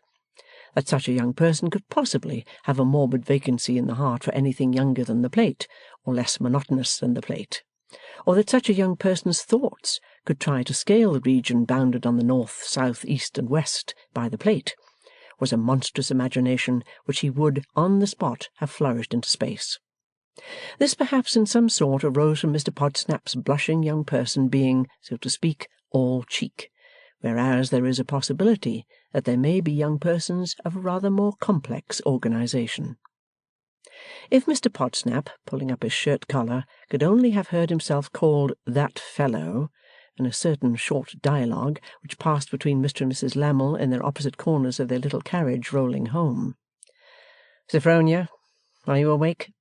That such a young person could possibly have a morbid vacancy in the heart for anything younger than the plate, or less monotonous than the plate, or that such a young person's thoughts could try to scale the region bounded on the north, south, east, and west by the plate, was a monstrous imagination which he would, on the spot, have flourished into space. This perhaps in some sort arose from Mr Podsnap's blushing young person being, so to speak, all cheek, whereas there is a possibility that there may be young persons of a rather more complex organization. If Mr Podsnap, pulling up his shirt-collar, could only have heard himself called "that fellow," in a certain short dialogue which passed between Mr and Mrs Lammle in their opposite corners of their little carriage rolling home. "Sophronia, are you awake?"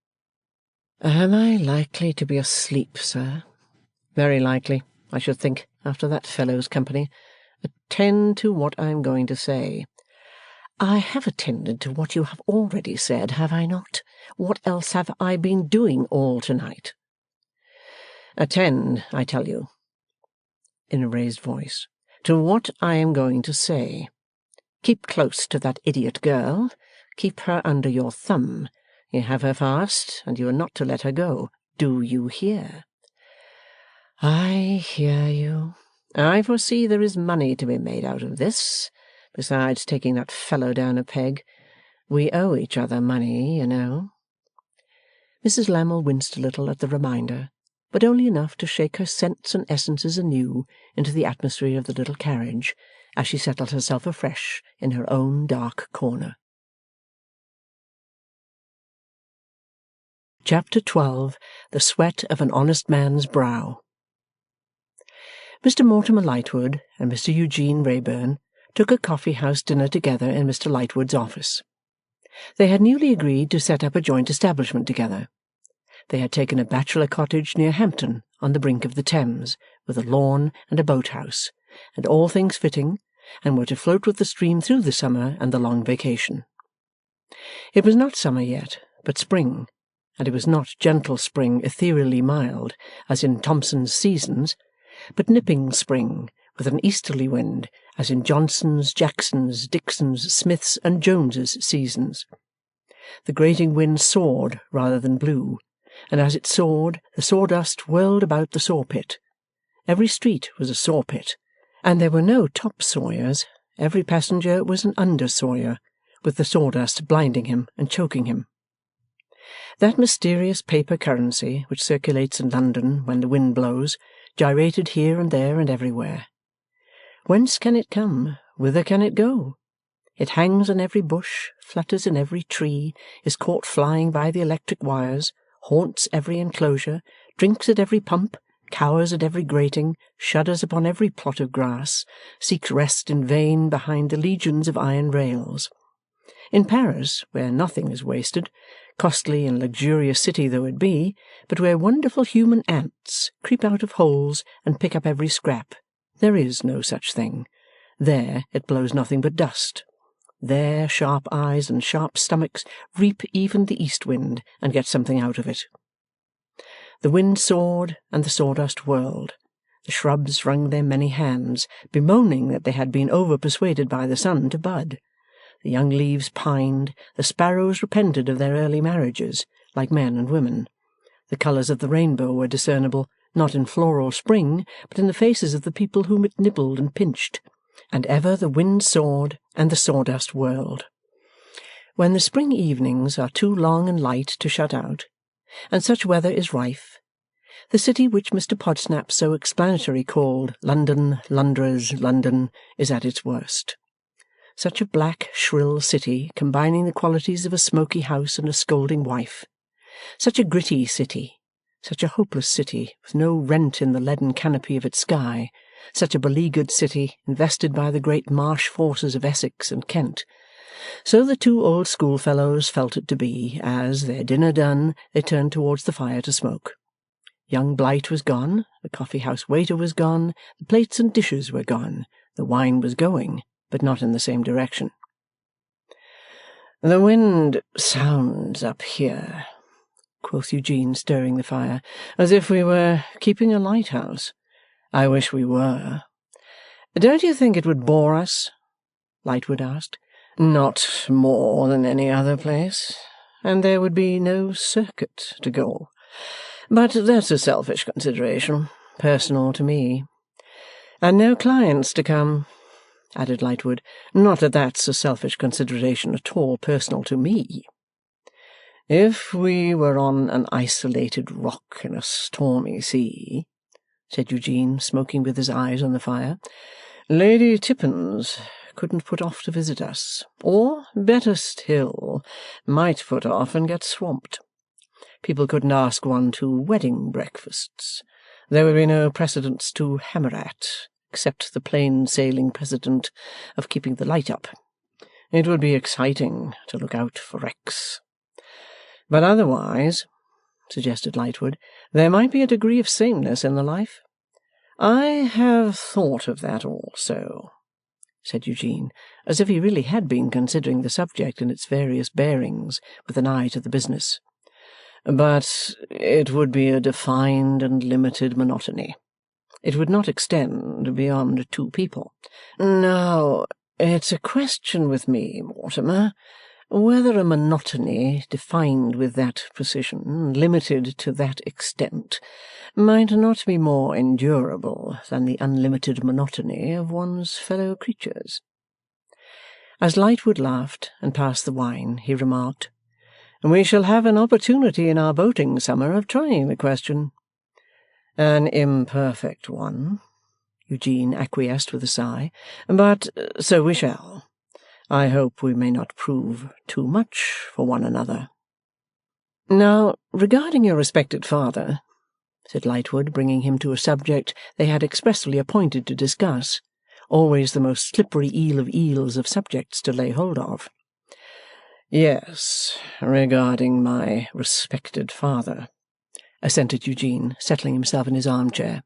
"Am I likely to be asleep, sir?" "Very likely, I should think, after that fellow's company. Attend to what I am going to say." "I have attended to what you have already said, have I not? What else have I been doing all to-night?" "Attend, I tell you," in a raised voice, "to what I am going to say. Keep close to that idiot girl. Keep her under your thumb. You have her fast, and you are not to let her go. Do you hear?" "I hear you." "I foresee there is money to be made out of this, besides taking that fellow down a peg. We owe each other money, you know." Mrs Lammle winced a little at the reminder, but only enough to shake her scents and essences anew into the atmosphere of the little carriage, as she settled herself afresh in her own dark corner. Chapter 12. The Sweat of an Honest Man's Brow. Mr Mortimer Lightwood and Mr Eugene Wrayburn took a coffee-house dinner together in Mr Lightwood's office. They had newly agreed to set up a joint establishment together. They had taken a bachelor cottage near Hampton, on the brink of the Thames, with a lawn and a boat-house, and all things fitting, and were to float with the stream through the summer and the long vacation. It was not summer yet, but spring, and it was not gentle spring ethereally mild, as in Thomson's Seasons, but nipping spring, with an easterly wind, as in Johnson's, Jackson's, Dixon's, Smith's, and Jones's Seasons. The grating wind soared rather than blew, and as it soared, the sawdust whirled about the saw-pit. Every street was a saw-pit, and there were no top-sawyers. Every passenger was an under-sawyer, with the sawdust blinding him and choking him. That mysterious paper currency which circulates in London when the wind blows, gyrated here and there and everywhere. Whence can it come? Whither can it go? It hangs on every bush, flutters in every tree, is caught flying by the electric wires, haunts every enclosure, drinks at every pump, cowers at every grating, shudders upon every plot of grass, seeks rest in vain behind the legions of iron rails. In Paris, where nothing is wasted, costly and luxurious city though it be, but where wonderful human ants creep out of holes and pick up every scrap, there is no such thing. There it blows nothing but dust. There sharp eyes and sharp stomachs reap even the east wind and get something out of it. The wind soared, and the sawdust whirled. The shrubs wrung their many hands, bemoaning that they had been over-persuaded by the sun to bud. The young leaves pined, the sparrows repented of their early marriages, like men and women. The colours of the rainbow were discernible, not in floral spring, but in the faces of the people whom it nibbled and pinched. And ever the wind soared, and the sawdust whirled. When the spring evenings are too long and light to shut out, and such weather is rife, the city which Mr Podsnap so explanatory called London, Londres, London, is at its worst. Such a black, shrill city, combining the qualities of a smoky house and a scolding wife. Such a gritty city, such a hopeless city, with no rent in the leaden canopy of its sky, such a beleaguered city, invested by the great marsh forces of Essex and Kent. So the two old schoolfellows felt it to be, as, their dinner done, they turned towards the fire to smoke. Young Blight was gone, the coffee-house waiter was gone, the plates and dishes were gone, the wine was going, but not in the same direction. "The wind sounds up here," quoth Eugene, stirring the fire, "as if we were keeping a lighthouse. I wish we were." "Don't you think it would bore us?" Lightwood asked. "Not more than any other place, and there would be no circuit to go. But that's a selfish consideration, personal to me. And no clients to come. added Lightwood. Not that that's a selfish consideration at all personal to me. If we were on an isolated rock in a stormy sea, said Eugene, smoking with his eyes on the fire, Lady Tippins couldn't put off to visit us, or, better still, might put off and get swamped. People couldn't ask one to wedding breakfasts. There would be no precedents to hammer at, except the plain-sailing precedent of keeping the light up. It would be exciting to look out for wrecks. But otherwise, suggested Lightwood, there might be a degree of sameness in the life. I have thought of that also, said Eugene, as if he really had been considering the subject in its various bearings with an eye to the business. But it would be a defined and limited monotony. It would not extend beyond two people. Now, it's a question with me, Mortimer, whether a monotony defined with that precision, limited to that extent, might not be more endurable than the unlimited monotony of one's fellow creatures. As Lightwood laughed and passed the wine, he remarked, We shall have an opportunity in our boating summer of trying the question. An imperfect one, Eugene acquiesced with a sigh, but so we shall. I hope we may not prove too much for one another. Now, regarding your respected father, said Lightwood, bringing him to a subject they had expressly appointed to discuss, always the most slippery eel of eels of subjects to lay hold of. Yes, regarding my respected father, assented Eugene, settling himself in his armchair.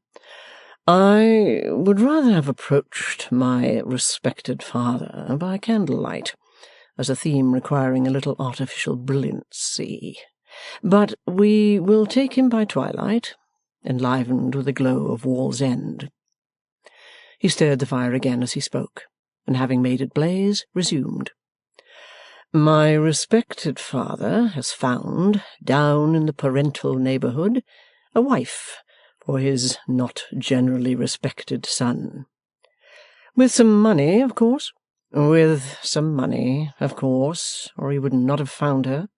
I would rather have approached my respected father by candlelight, as a theme requiring a little artificial brilliancy. But we will take him by twilight, enlivened with a glow of Wallsend. He stirred the fire again as he spoke, and having made it blaze, resumed. My respected father has found, down in the parental neighbourhood, a wife for his not generally respected son. With some money, of course. With some money, of course, or he would not have found her.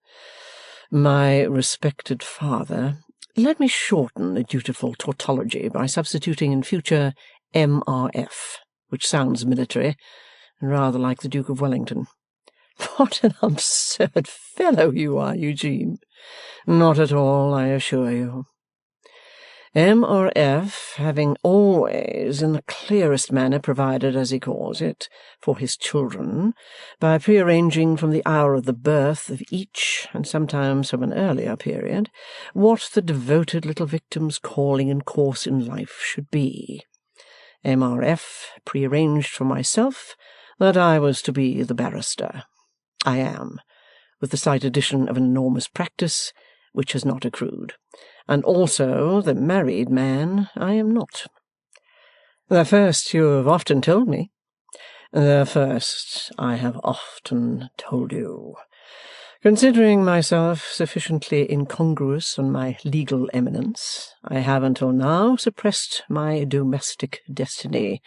My respected father, let me shorten the dutiful tautology by substituting in future M.R.F., which sounds military, and rather like the Duke of Wellington. What an absurd fellow you are, Eugene! Not at all, I assure you. M.R.F. having always in the clearest manner provided, as he calls it, for his children, by prearranging from the hour of the birth of each, and sometimes from an earlier period, what the devoted little victim's calling and course in life should be. M.R.F. prearranged for myself that I was to be the barrister. I am, with the slight addition of an enormous practice, which has not accrued, and also the married man I am not. The first you have often told me. The first I have often told you. Considering myself sufficiently incongruous on my legal eminence, I have until now suppressed my domestic destiny.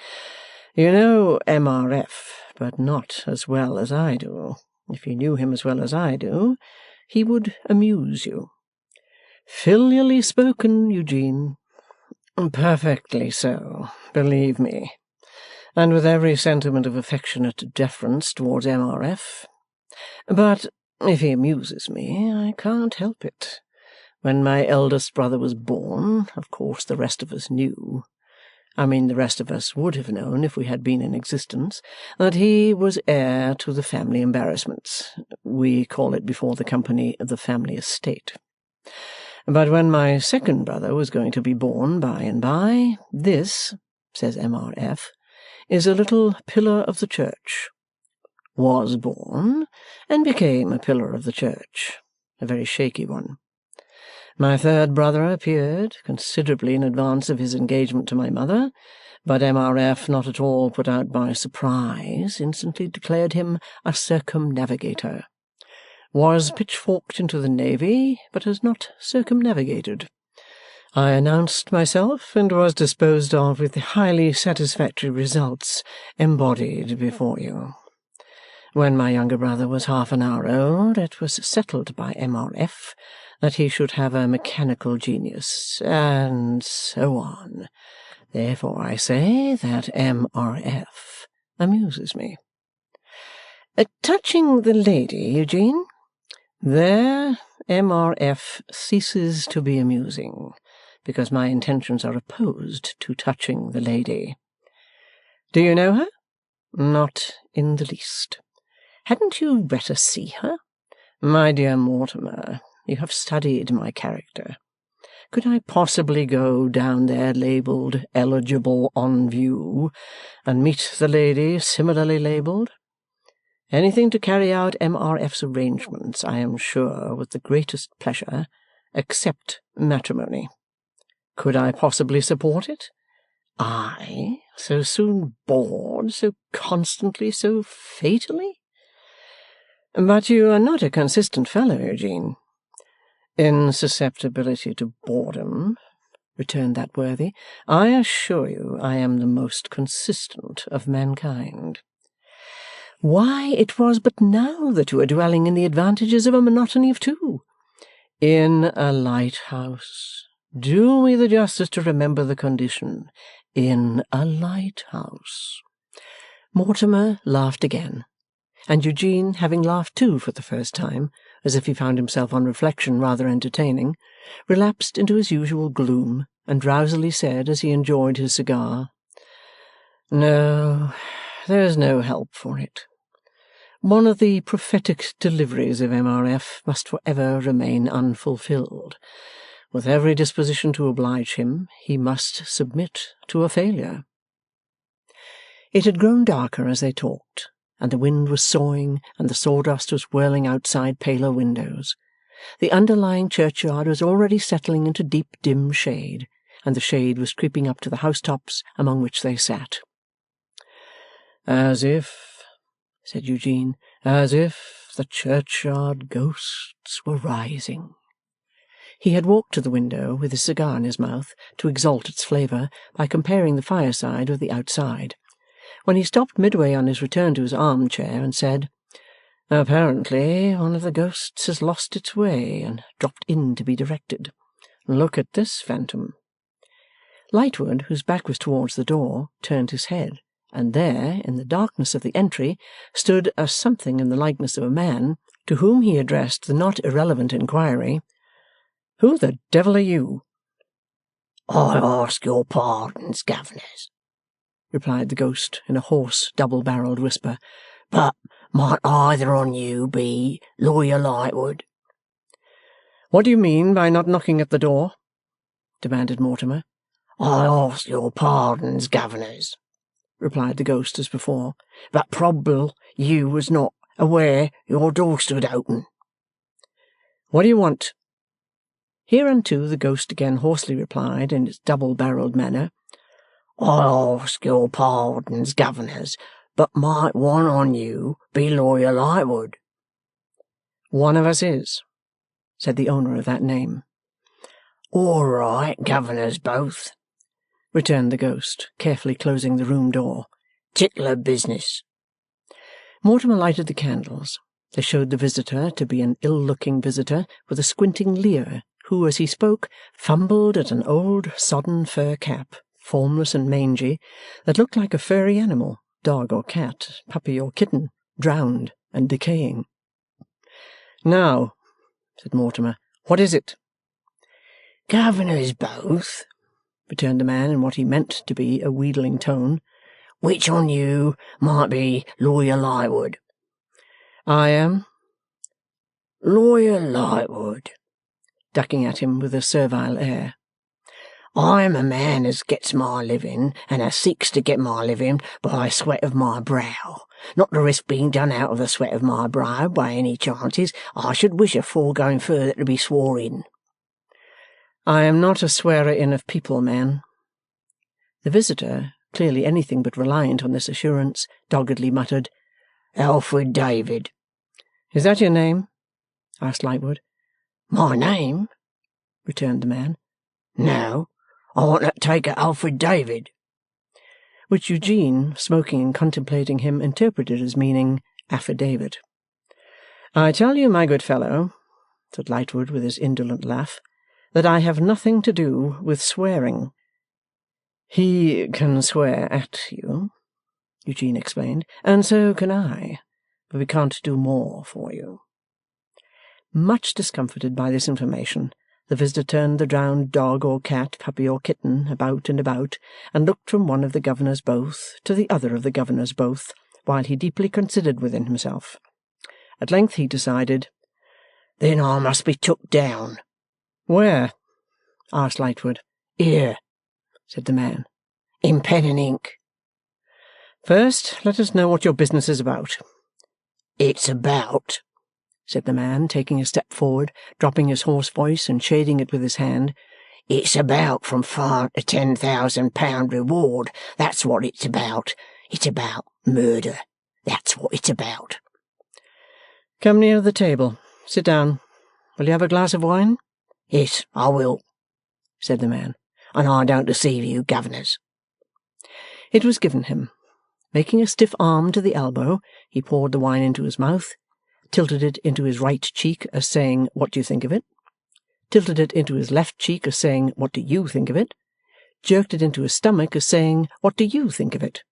You know M.R.F., but not as well as I do. If you knew him as well as I do, he would amuse you. Filially spoken, Eugene. Perfectly so, believe me, and with every sentiment of affectionate deference towards M.R.F. But if he amuses me, I can't help it. When my eldest brother was born, of course the rest of us knew. I mean, the rest of us would have known, if we had been in existence, that he was heir to the family embarrassments. We call it before the company the family estate. But when my second brother was going to be born by and by, this, says M.R.F., is a little pillar of the church. Was born, and became a pillar of the church, a very shaky one. My third brother appeared, considerably in advance of his engagement to my mother, but M.R.F., not at all put out by surprise, instantly declared him a circumnavigator. Was pitchforked into the navy, but has not circumnavigated. I announced myself and was disposed of with the highly satisfactory results embodied before you. When my younger brother was half an hour old, it was settled by MRF that he should have a mechanical genius, and so on. Therefore I say that MRF amuses me. Touching the lady, Eugene, there MRF ceases to be amusing, because my intentions are opposed to touching the lady. Do you know her? Not in the least. Hadn't you better see her? My dear Mortimer, you have studied my character. Could I possibly go down there labelled eligible on view, and meet the lady similarly labelled? Anything to carry out MRF's arrangements, I am sure, with the greatest pleasure, except matrimony. Could I possibly support it? I, so soon bored, so constantly, so fatally? But you are not a consistent fellow, Eugene. In susceptibility to boredom, returned that worthy, I assure you I am the most consistent of mankind. Why, it was but now that you were dwelling in the advantages of a monotony of two. In a lighthouse. Do me the justice to remember the condition. In a lighthouse. Mortimer laughed again, and Eugene, having laughed too for the first time, as if he found himself on reflection rather entertaining, relapsed into his usual gloom, and drowsily said, as he enjoyed his cigar, "No, there's no help for it. One of the prophetic deliveries of MRF must for ever remain unfulfilled. With every disposition to oblige him, he must submit to a failure." It had grown darker as they talked, and the wind was sawing, and the sawdust was whirling outside paler windows. The underlying churchyard was already settling into deep dim shade, and the shade was creeping up to the housetops among which they sat. "As if," said Eugene, "as if the churchyard ghosts were rising." He had walked to the window with his cigar in his mouth to exalt its flavour by comparing the fireside with the outside, when he stopped midway on his return to his arm-chair and said, "Apparently one of the ghosts has lost its way and dropped in to be directed. Look at this phantom." Lightwood, whose back was towards the door, turned his head, and there, in the darkness of the entry, stood a something in the likeness of a man, to whom he addressed the not irrelevant inquiry, "Who the devil are you?" "I ask your pardons, governors," replied the ghost in a hoarse, double-barrelled whisper, "but might either on you be Lawyer Lightwood?" "What do you mean by not knocking at the door?" demanded Mortimer. "I ask your pardons, governors," replied the ghost as before, "but probable you was not aware your door stood open." "What do you want?" Hereunto the ghost again hoarsely replied in its double-barrelled manner, "I ask your pardons, governors, but might one on you be Lawyer Lightwood?" "One of us is," said the owner of that name. "All right, governors both," returned the ghost, carefully closing the room door. "Tickler business." Mortimer lighted the candles. They showed the visitor to be an ill-looking visitor with a squinting leer, who, as he spoke, fumbled at an old sodden fur cap, formless and mangy, that looked like a furry animal, dog or cat, puppy or kitten, drowned and decaying. "Now," said Mortimer, "what is it?" "Governors both," returned the man in what he meant to be a wheedling tone, "which on you might be Lawyer Lightwood?" "I am." "Lawyer Lightwood," ducking at him with a servile air, "I am a man as gets my living, and as seeks to get my living by sweat of my brow. Not to risk being done out of the sweat of my brow by any chances, I should wish afore going further to be swore in." "I am not a swearer-in of people, man." The visitor, clearly anything but reliant on this assurance, doggedly muttered, "Alfred David." "Is that your name?" asked Lightwood. "My name?" returned the man. No, I want to take a Alfred David. Which Eugene, smoking and contemplating him, interpreted as meaning affidavit. I tell you, my good fellow, said Lightwood with his indolent laugh, that I have nothing to do with swearing. He can swear at you, Eugene explained, and so can I, but we can't do more for you. Much discomfited by this information, the visitor turned the drowned dog or cat, puppy or kitten, about and about, and looked from one of the governors both to the other of the governors both, while he deeply considered within himself. At length he decided, Then I must be took down. Where? Asked Lightwood. Here, said the man. In pen and ink. First, let us know what your business is about. It's about, said the man, taking a step forward, dropping his hoarse voice and shading it with his hand. It's about from £5 to £10,000 reward. That's what it's about. It's about murder. That's what it's about. Come near the table. Sit down. Will you have a glass of wine? Yes, I will, said the man, and I don't deceive you, governors. It was given him. Making a stiff arm to the elbow, he poured the wine into his mouth, tilted it into his right cheek as saying, What do you think of it? Tilted it into his left cheek as saying, What do you think of it? Jerked it into his stomach as saying, What do you think of it?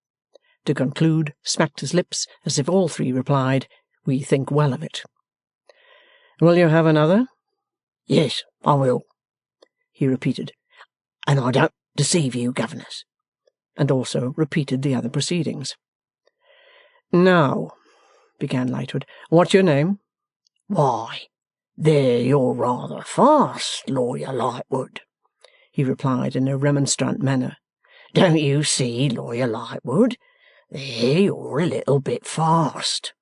To conclude, smacked his lips as if all three replied, We think well of it. Will you have another? Yes, I will, he repeated, and I don't deceive you, governors. And also repeated the other proceedings. Now, began Lightwood, what's your name? Why, there you're rather fast, Lawyer Lightwood, he replied in a remonstrant manner. Don't you see, Lawyer Lightwood? There you're a little bit fast.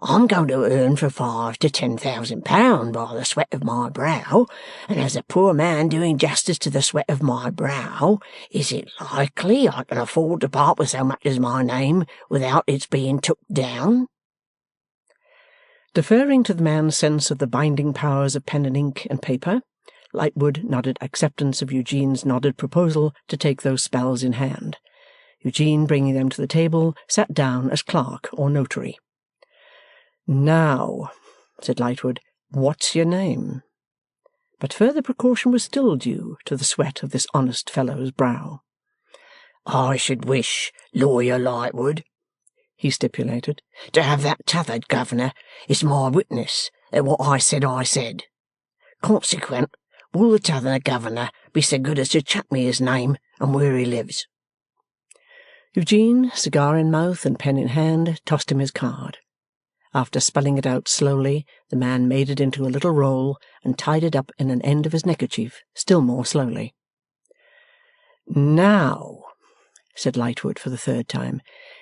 I'm going to earn from £5 to £10,000 by the sweat of my brow, and as a poor man doing justice to the sweat of my brow, is it likely I can afford to part with so much as my name without its being took down? Deferring to the man's sense of the binding powers of pen and ink and paper, Lightwood nodded acceptance of Eugene's nodded proposal to take those spells in hand. Eugene, bringing them to the table, sat down as clerk or notary. Now, said Lightwood, what's your name? But further precaution was still due to the sweat of this honest fellow's brow. I should wish, Lawyer Lightwood, he stipulated, to have that t'other governor as my witness that what I said. Consequent, will the t'other governor be so good as to chuck me his name and where he lives? Eugene, cigar in mouth and pen in hand, tossed him his card. After spelling it out slowly, the man made it into a little roll and tied it up in an end of his neckerchief, still more slowly. Now, said Lightwood for the third time,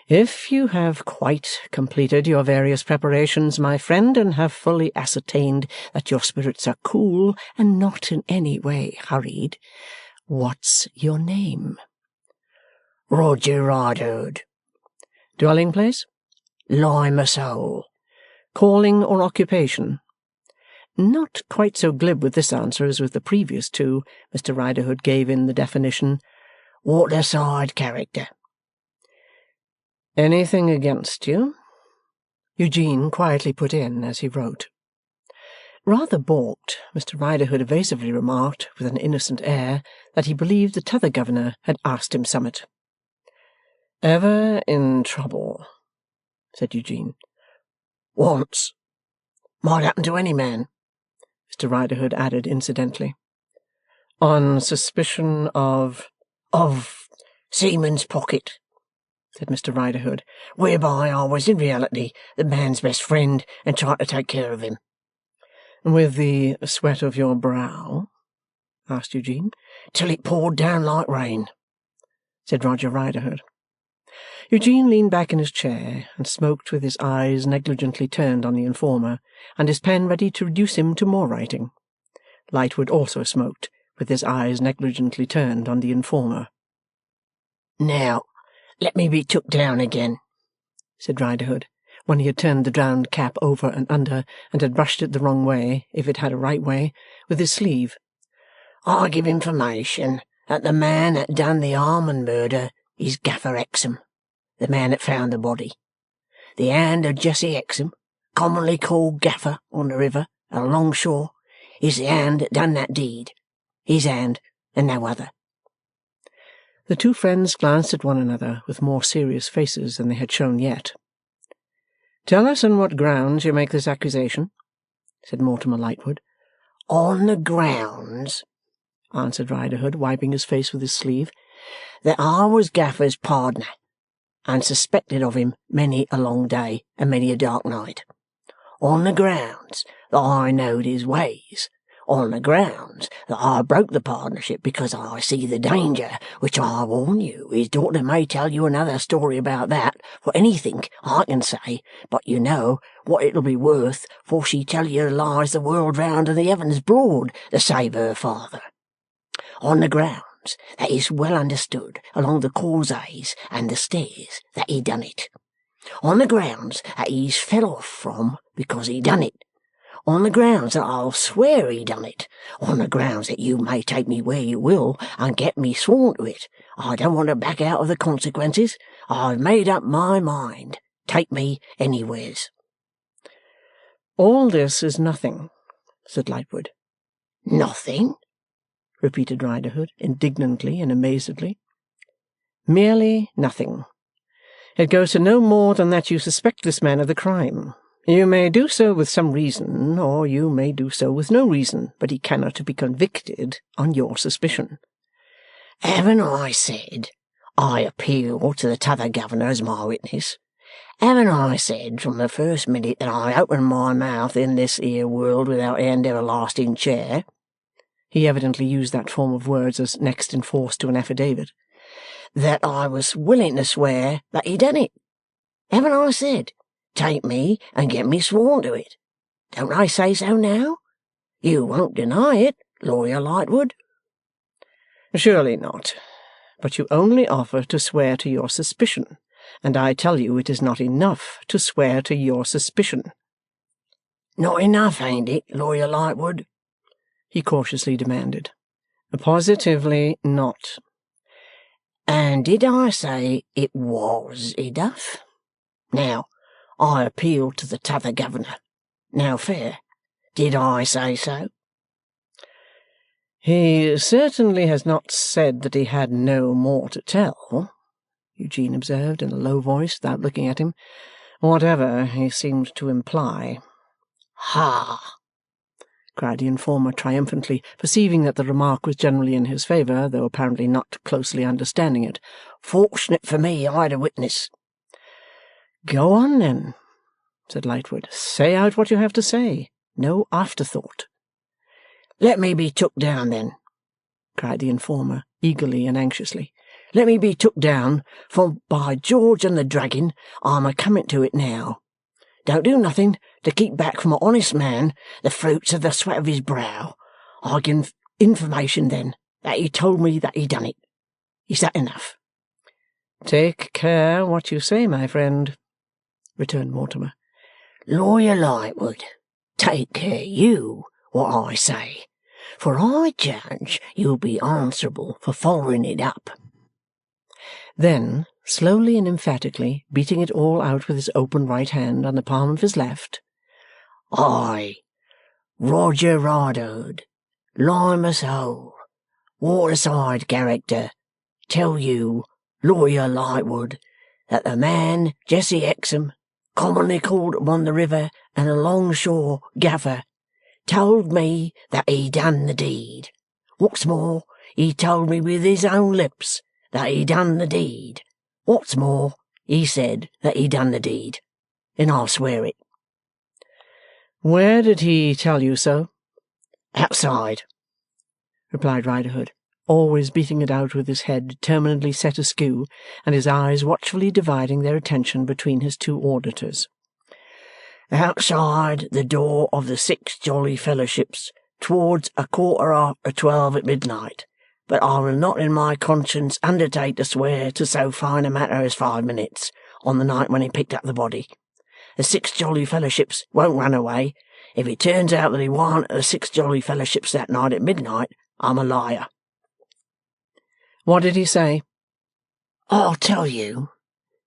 if you have quite completed your various preparations, my friend, and have fully ascertained that your spirits are cool and not in any way hurried, what's your name? Roger Riderhood. Dwelling place? Limassol. Calling or occupation? Not quite so glib with this answer as with the previous two, Mr. Riderhood gave in the definition, Waterside character. Anything against you? Eugene quietly put in as he wrote. Rather balked, Mr. Riderhood evasively remarked, with an innocent air, that he believed the t'other governor had asked him summut. Ever in trouble? Said Eugene. Once. Might happen to any man, Mr. Riderhood added incidentally. On suspicion of seaman's pocket, said Mr. Riderhood, whereby I was in reality the man's best friend and tried to take care of him. With the sweat of your brow? Asked Eugene. Till it poured down like rain, said Roger Riderhood. Eugene leaned back in his chair and smoked with his eyes negligently turned on the informer, and his pen ready to reduce him to more writing. Lightwood also smoked, with his eyes negligently turned on the informer. Now, let me be took down again, said Riderhood, when he had turned the drowned cap over and under, and had brushed it the wrong way, if it had a right way, with his sleeve. I give information that the man that done the Harmon murder is Gaffer Hexam, the man that found the body. The hand of Jessie Hexam, commonly called Gaffer on the river and along shore, is the hand that done that deed. His hand and no other. The two friends glanced at one another with more serious faces than they had shown yet. "Tell us on what grounds you make this accusation," said Mortimer Lightwood. On the grounds, answered Riderhood, wiping his face with his sleeve, that I was Gaffer's pardner, and suspected of him many a long day and many a dark night. On the grounds that I knowed his ways. On the grounds that I broke the partnership because I see the danger, which I warn you, his daughter may tell you another story about that, for anything I can say, but you know what it'll be worth, for she tell you lies the world round and the heavens broad, to save her father. On the grounds that is well understood along the causeways and the stairs that he done it. On the grounds that he's fell off from because he done it. On the grounds that I'll swear he done it. On the grounds that you may take me where you will and get me sworn to it. I don't want to back out of the consequences. I've made up my mind. Take me anywheres. "All this is nothing," said Lightwood. Nothing? Repeated Riderhood, indignantly and amazedly. "Merely nothing. It goes to no more than that you suspect this man of the crime. You may do so with some reason, or you may do so with no reason, but he cannot be convicted on your suspicion." Haven't I said I appeal to the t'other governor as my witness? Haven't I said from the first minute that I opened my mouth in this here world without end everlasting chair? He evidently used that form of words as next in force to an affidavit. That I was willing to swear that he done it. Haven't I said, take me and get me sworn to it? Don't I say so now? You won't deny it, Lawyer Lightwood? "Surely not. But you only offer to swear to your suspicion, and I tell you it is not enough to swear to your suspicion." Not enough, ain't it, Lawyer Lightwood? He cautiously demanded. "Positively not." And did I say it was enough? Now, I appeal to the t'other governor. Now fair, did I say so? "He certainly has not said that he had no more to tell," Eugene observed in a low voice without looking at him, "whatever he seemed to imply." Ha! cried the informer triumphantly, perceiving that the remark was generally in his favour, though apparently not closely understanding it. Fortunate for me I had a witness. "Go on, then," said Lightwood. "Say out what you have to say. No afterthought." Let me be took down, then, cried the informer, eagerly and anxiously. Let me be took down, for by George and the Dragon, I'm a-coming to it now. Don't do nothing to keep back from an honest man the fruits of the sweat of his brow. I give information, then, that he told me that he done it. Is that enough? "Take care what you say, my friend," returned Mortimer. Lawyer Lightwood, take care you what I say, for I judge you'll be answerable for following it up. Then, slowly and emphatically, beating it all out with his open right hand on the palm of his left, I, Roger Riderhood, Limus Hole, waterside character, tell you, Lawyer Lightwood, that the man Jessie Hexam, commonly called upon the river and alongshore Gaffer, told me that he done the deed. What's more, he told me with his own lips that he done the deed. What's more, he said that he done the deed. And I'll swear it. "Where did he tell you so?" Outside," replied Riderhood, always beating it out with his head determinedly set askew, and his eyes watchfully dividing their attention between his two auditors. "Outside the door of the 6 Jolly Fellowships, towards 12:15 at midnight. But I will not in my conscience undertake to swear to so fine a matter as 5 minutes, on the night when he picked up the body. The 6 Jolly Fellowships won't run away. If it turns out that he warn't at the 6 Jolly Fellowships that night at midnight, I'm a liar. What did he say? I'll tell you.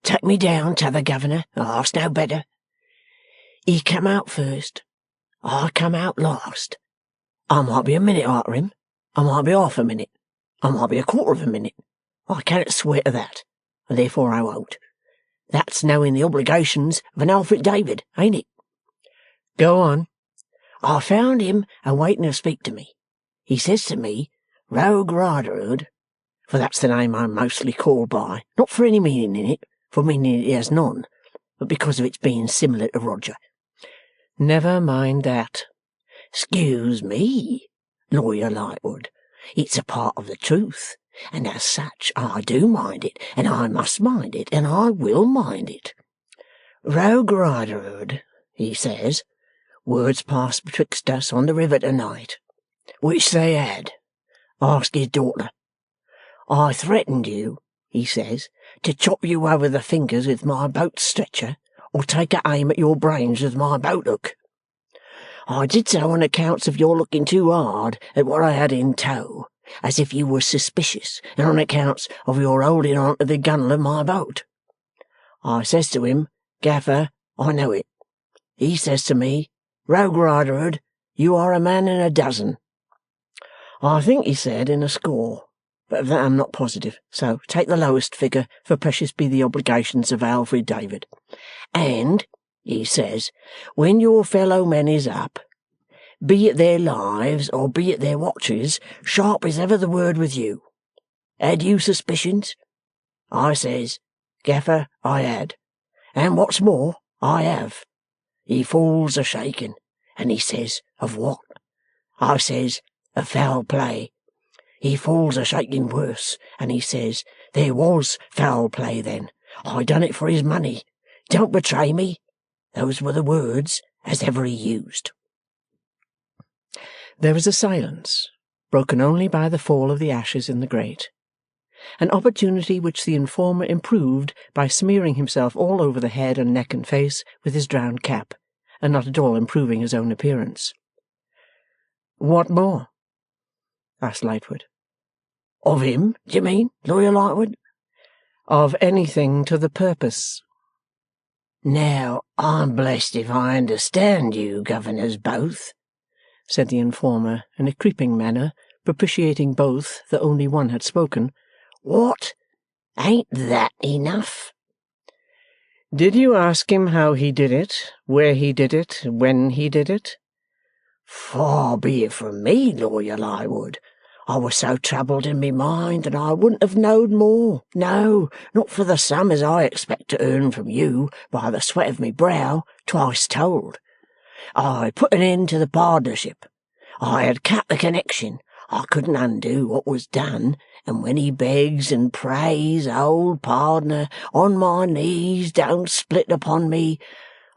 Take me down to the governor. Ask no better. He come out first. I come out last. I might be a minute after him. I might be half a minute. I might be a quarter of a minute. I cannot swear to that, and therefore I won't. That's knowing the obligations of an Alfred David, ain't it? Go on. I found him a-waiting to speak to me. He says to me, Rogue Riderhood, for that's the name I'm mostly called by, not for any meaning in it, for meaning it has none, but because of its being similar to Roger. Never mind that. 'Scuse me, Lawyer Lightwood. It's a part of the truth, and as such I do mind it, and I must mind it, and I will mind it. Rogue Riderhood, he says, words passed betwixt us on the river tonight, which they had. Ask his daughter. I threatened you, he says, to chop you over the fingers with my boat stretcher, or take a aim at your brains with my boat hook. I did so on accounts of your looking too hard at what I had in tow, as if you were suspicious, and on accounts of your holding on to the gunwale of my boat. I says to him, Gaffer, I know it. He says to me, Rogue Riderhood, you are a man in a dozen. I think he said in a score, but of that I'm not positive, so take the lowest figure, for precious be the obligations of Alfred David. And, he says, when your fellow men is up, be it their lives or be it their watches, sharp is ever the word with you. Had you suspicions? I says, Gaffer, I had. And what's more, I have. He falls a-shaking, and he says, of what? I says, of foul play. He falls a-shaking worse, and he says, there was foul play then. I done it for his money. Don't betray me. Those were the words as ever he used. There was a silence, broken only by the fall of the ashes in the grate, an opportunity which the informer improved by smearing himself all over the head and neck and face with his drowned cap, and not at all improving his own appearance. "What more?" asked Lightwood. Of him, do you mean, Lawyer Lightwood? "Of anything to the purpose." Now, I'm blessed if I understand you, governors both, said the informer in a creeping manner, propitiating both, though only one had spoken. What? Ain't that enough? "Did you ask him how he did it, where he did it, when he did it?" Far be it from me, Lawyer Lightwood. I was so troubled in me mind that I wouldn't have knowed more. No, not for the sum as I expect to earn from you by the sweat of me brow, twice told. I put an end to the partnership. I had cut the connection. I couldn't undo what was done, and when he begs and prays, old pardner, on my knees, don't split upon me,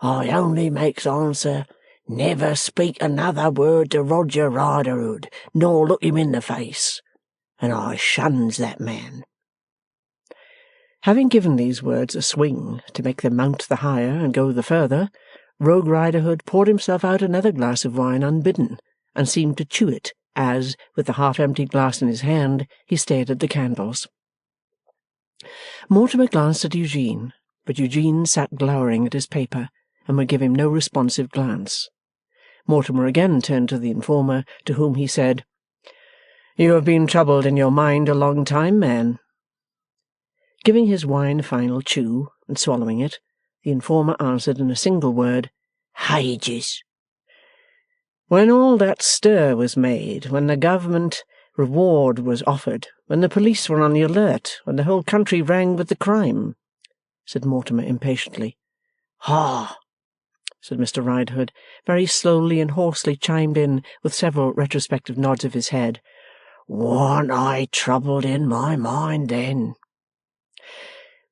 I only makes answer, never speak another word to Roger Riderhood, nor look him in the face, and I shuns that man. Having given these words a swing to make them mount the higher and go the further, Rogue Riderhood poured himself out another glass of wine unbidden, and seemed to chew it as, with the half-emptied glass in his hand, he stared at the candles. Mortimer glanced at Eugene, but Eugene sat glowering at his paper, and would give him no responsive glance. Mortimer again turned to the informer, to whom he said, "You have been troubled in your mind a long time, man." Giving his wine a final chew, and swallowing it, the informer answered in a single word, "Hages." "When all that stir was made, when the government reward was offered, when the police were on the alert, when the whole country rang with the crime," said Mortimer impatiently. "Ha!" said Mr. Riderhood, very slowly and hoarsely chimed in with several retrospective nods of his head. "Warn't I troubled in my mind then?"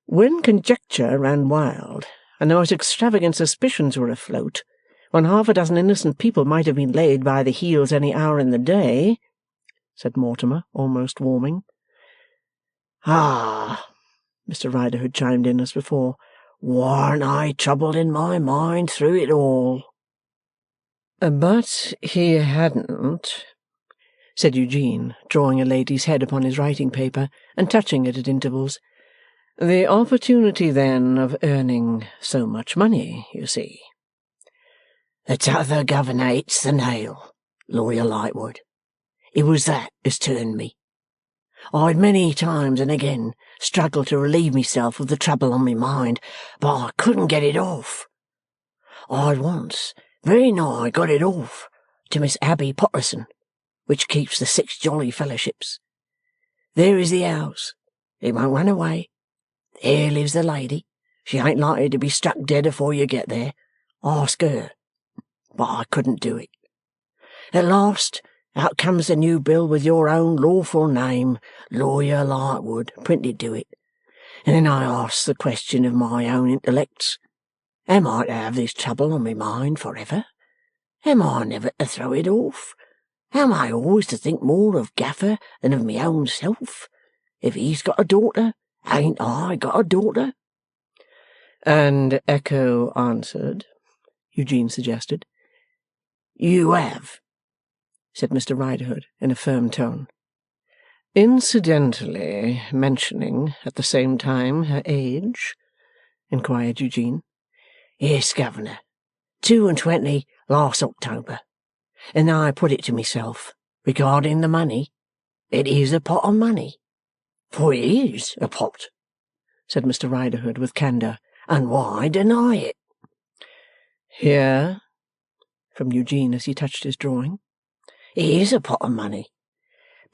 "When conjecture ran wild, and the most extravagant suspicions were afloat, when half a dozen innocent people might have been laid by the heels any hour in the day," said Mortimer, almost warming. "Ah!" Mr. Riderhood chimed in as before. "Warn't I troubled in my mind through it all?" "But he hadn't," said Eugene, drawing a lady's head upon his writing paper and touching it at intervals. "The opportunity, then, of earning so much money, you see." "The t'other governor hits the nail, Lawyer Lightwood. It was that as turned me. I'd many times and again struggled to relieve myself of the trouble on my mind, but I couldn't get it off. I'd once very nigh got it off to Miss Abby Potterson, which keeps the 6 Jolly Fellowships. There is the house. It won't run away. There lives the lady. She ain't likely to be struck dead afore you get there. Ask her. But I couldn't do it. At last, out comes the new bill with your own lawful name, Lawyer Lightwood, printed to it. And then I asks the question of my own intellects. Am I to have this trouble on my mind for ever? Am I never to throw it off? Am I always to think more of Gaffer than of my own self? If he's got a daughter, ain't I got a daughter?" "And Echo answered," Eugene suggested. "You have," said Mr. Riderhood in a firm tone. "Incidentally mentioning at the same time her age?" inquired Eugene. "Yes, governor. 22 last October. And I put it to myself, regarding the money, it is a pot of money. For it is a pot," said Mr. Riderhood with candour, "and why deny it?" "Here," from Eugene as he touched his drawing. "It is a pot of money.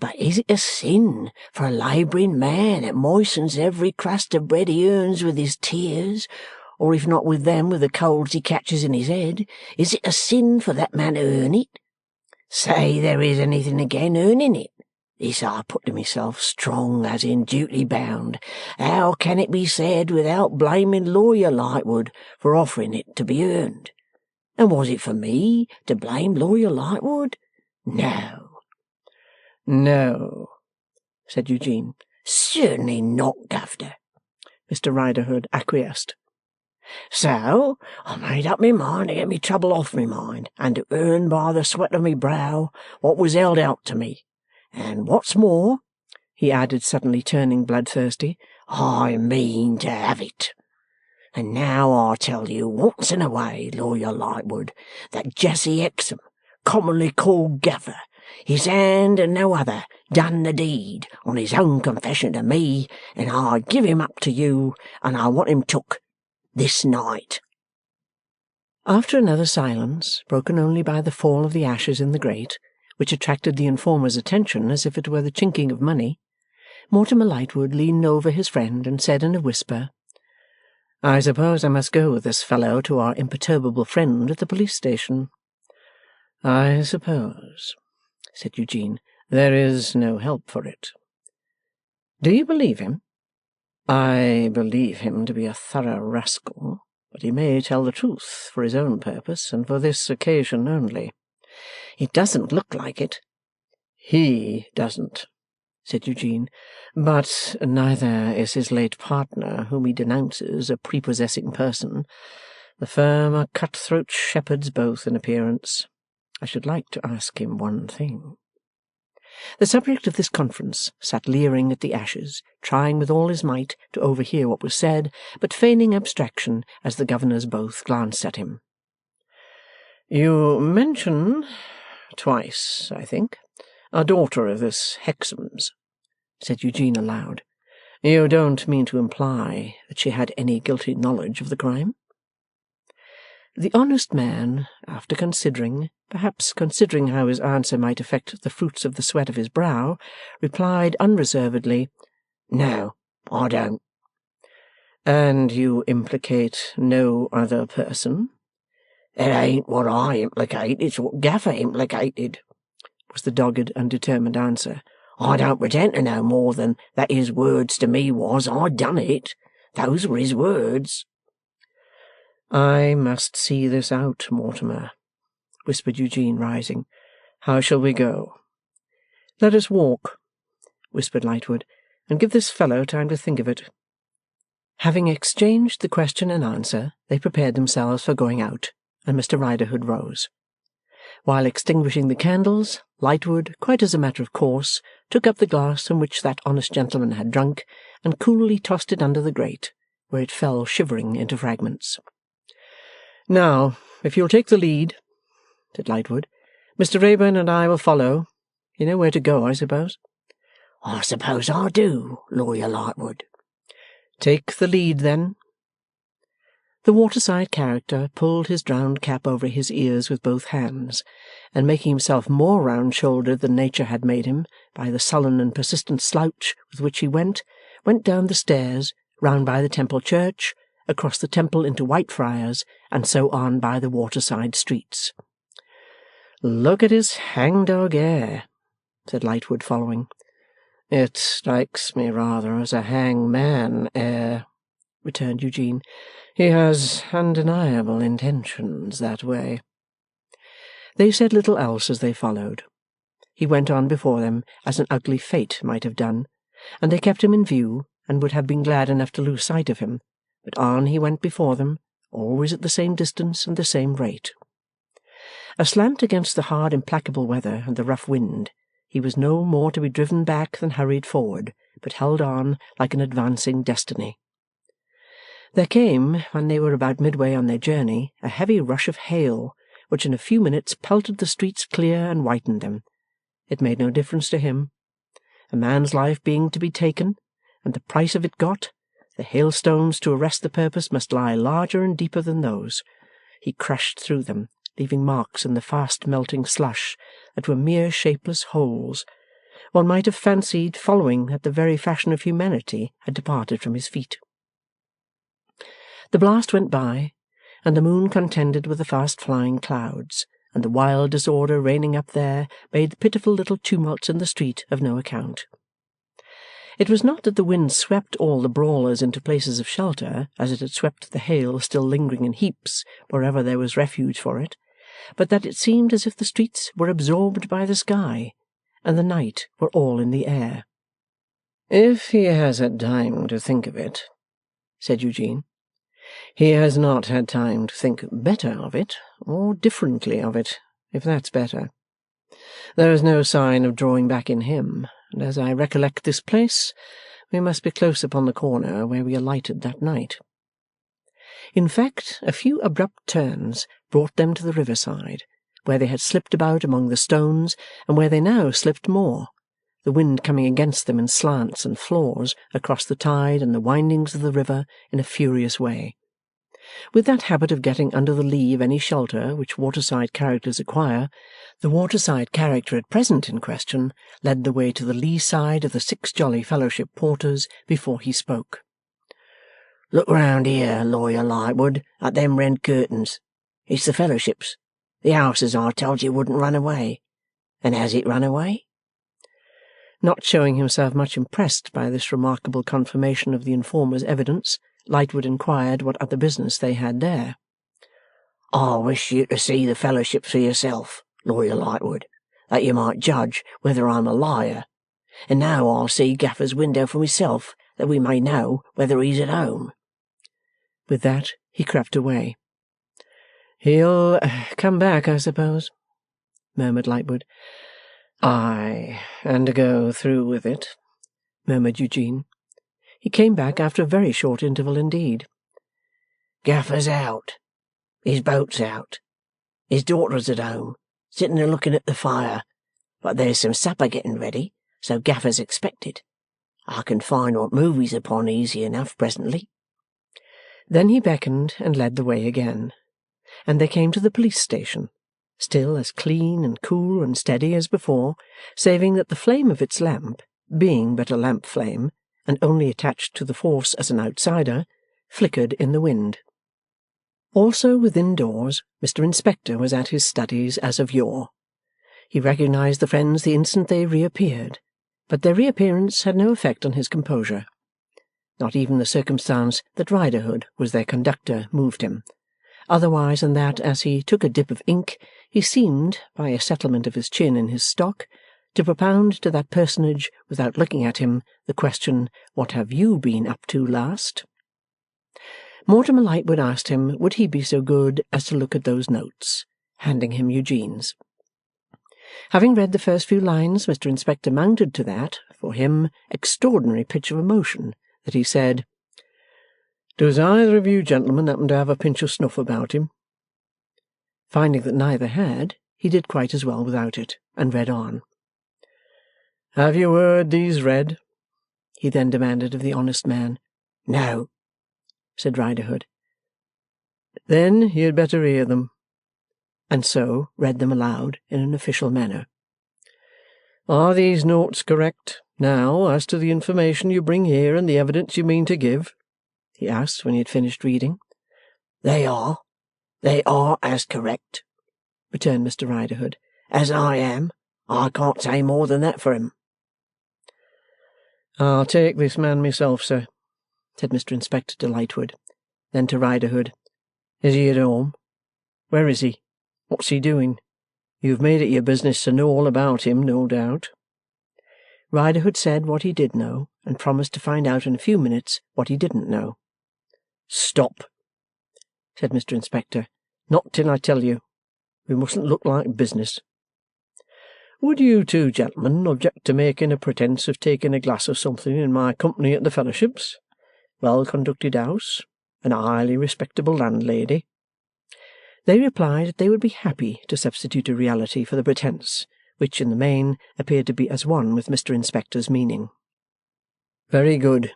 But is it a sin for a labouring man that moistens every crust of bread he earns with his tears, or if not with them, with the colds he catches in his head, is it a sin for that man to earn it? Say there is anything again earning it. This I put to myself strong as in duty bound. How can it be said without blaming Lawyer Lightwood for offering it to be earned? And was it for me to blame Lawyer Lightwood? No." "No," said Eugene. "Certainly not, governor," Mr. Riderhood acquiesced. "So I made up my mind to get me trouble off my mind, and to earn by the sweat of my brow what was held out to me. And what's more," he added, suddenly turning bloodthirsty, "I mean to have it. And now I tell you once and away, Lawyer Lightwood, that Jessie Hexam, commonly called Gaffer, his hand and no other, done the deed, on his own confession to me, and I give him up to you, and I want him took this night." After another silence, broken only by the fall of the ashes in the grate, which attracted the informer's attention as if it were the chinking of money, Mortimer Lightwood leaned over his friend and said in a whisper, "I suppose I must go with this fellow to our imperturbable friend at the police station." "I suppose," said Eugene, "there is no help for it." "Do you believe him?" "I believe him to be a thorough rascal, but he may tell the truth for his own purpose, and for this occasion only." "It doesn't look like it." "He doesn't," said Eugene, "but neither is his late partner, whom he denounces a prepossessing person. The firm are cut-throat shepherds both in appearance. I should like to ask him one thing." The subject of this conference sat leering at the ashes, trying with all his might to overhear what was said, but feigning abstraction as the governors both glanced at him. "You mention twice, I think, a daughter of this Hexam's," said Eugene aloud. "You don't mean to imply that she had any guilty knowledge of the crime?" The honest man, after considering, perhaps considering how his answer might affect the fruits of the sweat of his brow, replied unreservedly, "No, I don't." "And you implicate no other person?" "It ain't what I implicate, it's what Gaffer implicated," was the dogged and determined answer. "I don't pretend to know more than that his words to me was, 'I done it.' Those were his words." "I must see this out, Mortimer," whispered Eugene, rising. "How shall we go?" "Let us walk," whispered Lightwood, "and give this fellow time to think of it." Having exchanged the question and answer, they prepared themselves for going out, and Mr. Riderhood rose. While extinguishing the candles, Lightwood, quite as a matter of course, took up the glass from which that honest gentleman had drunk, and coolly tossed it under the grate, where it fell shivering into fragments. "Now, if you'll take the lead," said Lightwood, "Mr. Wrayburn and I will follow. You know where to go, I suppose?" I suppose I do, Lawyer Lightwood. "Take the lead, then." The waterside character pulled his drowned cap over his ears with both hands, and making himself more round-shouldered than nature had made him by the sullen and persistent slouch with which he went down the stairs, round by the Temple Church, across the Temple into Whitefriars, and so on by the waterside streets. "Look at his hangdog air," said Lightwood, following. "It strikes me rather as a hangman air," returned Eugene. "He has undeniable intentions that way." They said little else as they followed. He went on before them as an ugly fate might have done, and they kept him in view and would have been glad enough to lose sight of him, but on he went before them, always at the same distance and the same rate. Aslant against the hard implacable weather and the rough wind, he was no more to be driven back than hurried forward, but held on like an advancing destiny. There came, when they were about midway on their journey, a heavy rush of hail, which in a few minutes pelted the streets clear and whitened them. It made no difference to him. A man's life being to be taken, and the price of it got, the hailstones to arrest the purpose must lie larger and deeper than those. He crashed through them, leaving marks in the fast-melting slush that were mere shapeless holes. One might have fancied following that the very fashion of humanity had departed from his feet. The blast went by, and the moon contended with the fast-flying clouds, and the wild disorder reigning up there made the pitiful little tumults in the street of no account. It was not that the wind swept all the brawlers into places of shelter, as it had swept the hail still lingering in heaps wherever there was refuge for it, but that it seemed as if the streets were absorbed by the sky, and the night were all in the air. "If he has had time to think of it," said Eugene, "he has not had time to think better of it, or differently of it, if that's better. There is no sign of drawing back in him, and as I recollect this place, we must be close upon the corner where we alighted that night." In fact, a few abrupt turns brought them to the riverside, where they had slipped about among the stones, and where they now slipped more, the wind coming against them in slants and flaws across the tide and the windings of the river in a furious way. With that habit of getting under the lee of any shelter which waterside characters acquire, the waterside character at present in question led the way to the lee side of the 6 Jolly Fellowship Porters before he spoke. "Look round here, Lawyer Lightwood, at them red curtains. It's the Fellowships, the house as I told you wouldn't run away. And has it run away?" Not showing himself much impressed by this remarkable confirmation of the informer's evidence, Lightwood inquired what other business they had there. "I wish you to see the Fellowships for yourself, Lawyer Lightwood, that you might judge whether I'm a liar. And now I'll see Gaffer's window for myself, that we may know whether he's at home." With that he crept away. "He'll come back, I suppose," murmured Lightwood. "Aye, and go through with it," murmured Eugene. He came back after a very short interval indeed. "Gaffer's out. His boat's out. His daughter's at home, sitting a looking at the fire, but there's some supper getting ready, so Gaffer's expected. I can find what move he's upon easy enough presently." Then he beckoned and led the way again, and they came to the police station, still as clean and cool and steady as before, saving that the flame of its lamp, being but a lamp flame, and only attached to the force as an outsider, flickered in the wind. Also within doors, Mr. Inspector was at his studies as of yore. He recognized the friends the instant they reappeared, but their reappearance had no effect on his composure. Not even the circumstance that Riderhood was their conductor moved him, otherwise than that as he took a dip of ink, he seemed, by a settlement of his chin in his stock, to propound to that personage, without looking at him, the question, "What have you been up to last?" Mortimer Lightwood asked him would he be so good as to look at those notes, handing him Eugene's. Having read the first few lines, Mr. Inspector mounted to that, for him, extraordinary pitch of emotion, that he said, "Does either of you gentlemen happen to have a pinch of snuff about him?" Finding that neither had, he did quite as well without it, and read on. "Have you heard these read?" he then demanded of the honest man. No, said Riderhood. "Then you had better hear them," and so read them aloud in an official manner. "Are these notes correct, now, as to the information you bring here and the evidence you mean to give?" he asked when he had finished reading. They are as correct," returned Mr. Riderhood. "As I am, I can't say more than that for him." "I'll take this man myself, sir," said Mr. Inspector to Lightwood. Then to Riderhood, "Is he at home? Where is he? What's he doing? You've made it your business to know all about him, no doubt." Riderhood said what he did know, and promised to find out in a few minutes what he didn't know. "Stop," said Mr. Inspector. "Not till I tell you. We mustn't look like business. Would you two gentlemen object to making a pretence of taking a glass of something in my company at the Fellowships? Well-conducted house, and a highly respectable landlady." They replied that they would be happy to substitute a reality for the pretence, which in the main appeared to be as one with Mr. Inspector's meaning. "Very good,"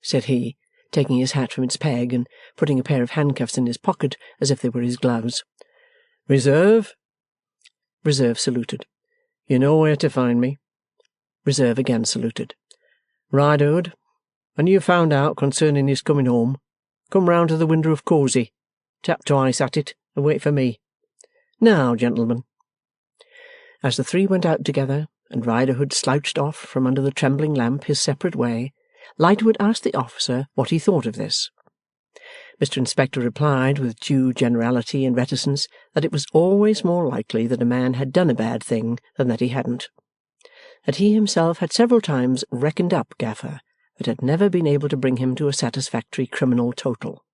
said he, taking his hat from its peg and putting a pair of handcuffs in his pocket as if they were his gloves. "Reserve?" Reserve saluted. "You know where to find me." Reserve again saluted. "Riderhood, when you found out concerning his coming home, come round to the window of Cosy, tap twice at it, and wait for me. Now, gentlemen." As the three went out together, and Riderhood slouched off from under the trembling lamp his separate way, Lightwood asked the officer what he thought of this. Mr. Inspector replied, with due generality and reticence, that it was always more likely that a man had done a bad thing than that he hadn't. That he himself had several times reckoned up Gaffer, but had never been able to bring him to a satisfactory criminal total.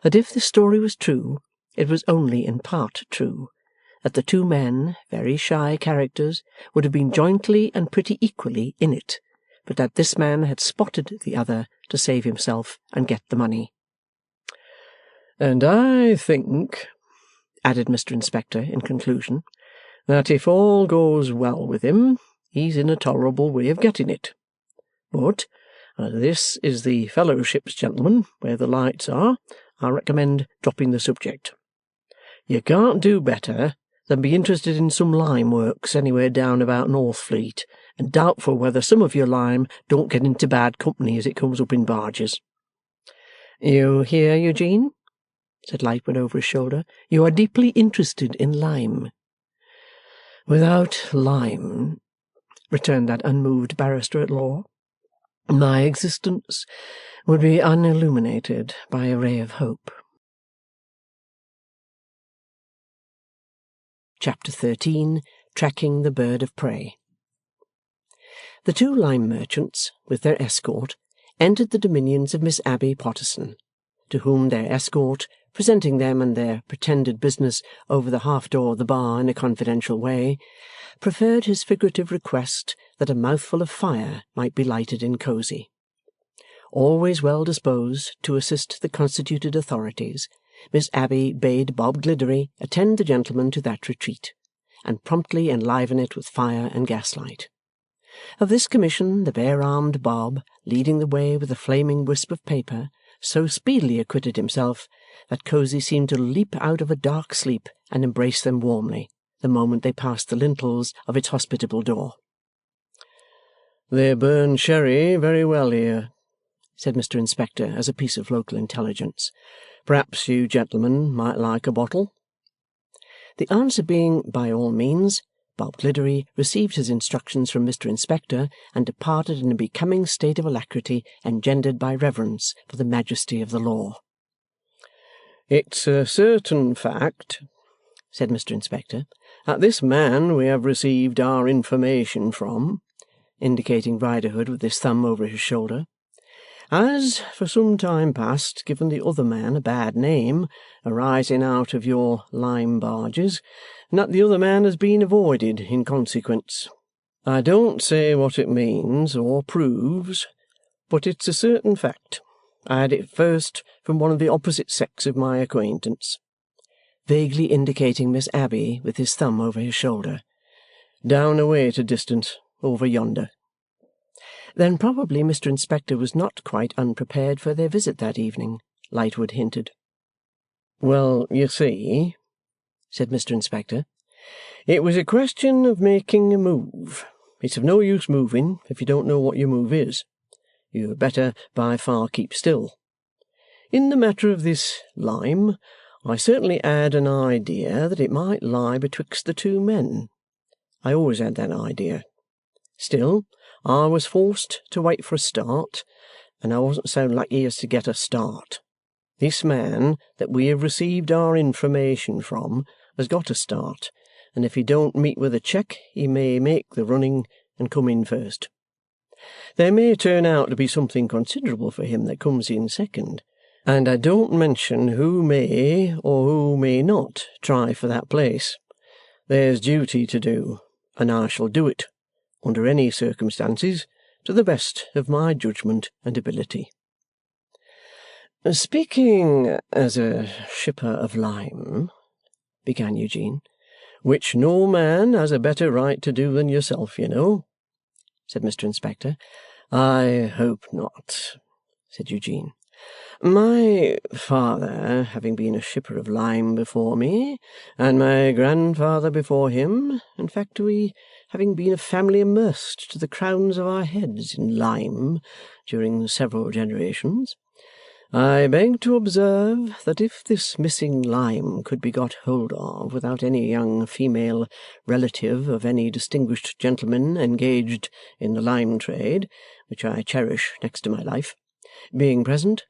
That if this story was true, it was only in part true. That the two men, very shy characters, would have been jointly and pretty equally in it, but that this man had spotted the other to save himself and get the money. "And I think," added Mr. Inspector in conclusion, "that if all goes well with him, he's in a tolerable way of getting it. But, as this is the Fellowships, gentlemen, where the lights are, I recommend dropping the subject. You can't do better than be interested in some lime works anywhere down about Northfleet, and doubtful whether some of your lime don't get into bad company as it comes up in barges." "You hear, Eugene?" said Lightwood over his shoulder. "You are deeply interested in lime." "Without lime," returned that unmoved barrister-at-law, "my existence would be unilluminated by a ray of hope." Chapter 13. Tracking the Bird of Prey. The two lime merchants, with their escort, entered the dominions of Miss Abbey Potterson, to whom their escort, presenting them and their pretended business over the half-door of the bar in a confidential way, preferred his figurative request that a mouthful of fire might be lighted in Cosy. Always well disposed to assist the constituted authorities, Miss Abbey bade Bob Gliddery attend the gentleman to that retreat, and promptly enliven it with fire and gaslight. Of this commission the bare-armed Bob, leading the way with a flaming wisp of paper, so speedily acquitted himself that Cosy seemed to leap out of a dark sleep and embrace them warmly, the moment they passed the lintels of its hospitable door. "They burn sherry very well here," said Mr. Inspector as a piece of local intelligence. "Perhaps you gentlemen might like a bottle?" The answer being by all means, Bob Gliddery received his instructions from Mr. Inspector and departed in a becoming state of alacrity engendered by reverence for the majesty of the law. "It's a certain fact," said Mr. Inspector, "that this man we have received our information from," indicating Riderhood with his thumb over his shoulder, has for some time past given the other man a bad name arising out of your lime barges, and that the other man has been avoided in consequence. I don't say what it means or proves, but it's a certain fact. I had it first from one of the opposite sex of my acquaintance," vaguely indicating Miss Abbey with his thumb over his shoulder, "down away at a distance, over yonder." Then probably Mr. Inspector was not quite unprepared for their visit that evening, Lightwood hinted. "Well, you see," said Mr. Inspector, "it was a question of making a move. It's of no use moving if you don't know what your move is. You had better by far keep still. In the matter of this lime, I certainly had an idea that it might lie betwixt the two men. I always had that idea. Still, I was forced to wait for a start, and I wasn't so lucky as to get a start. This man that we have received our information from has got a start, and if he don't meet with a check, he may make the running and come in first. There may turn out to be something considerable for him that comes in second, and I don't mention who may or who may not try for that place. There's duty to do, and I shall do it, under any circumstances, to the best of my judgment and ability." "Speaking as a shipper of lime," began Eugene, "which no man has a better right to do than yourself, you know," said Mr. Inspector. "I hope not," said Eugene. "My father having been a shipper of lime before me, and my grandfather before him, in fact we having been a family immersed to the crowns of our heads in lime during several generations, I beg to observe that if this missing lime could be got hold of without any young female relative of any distinguished gentleman engaged in the lime trade, which I cherish next to my life, being present,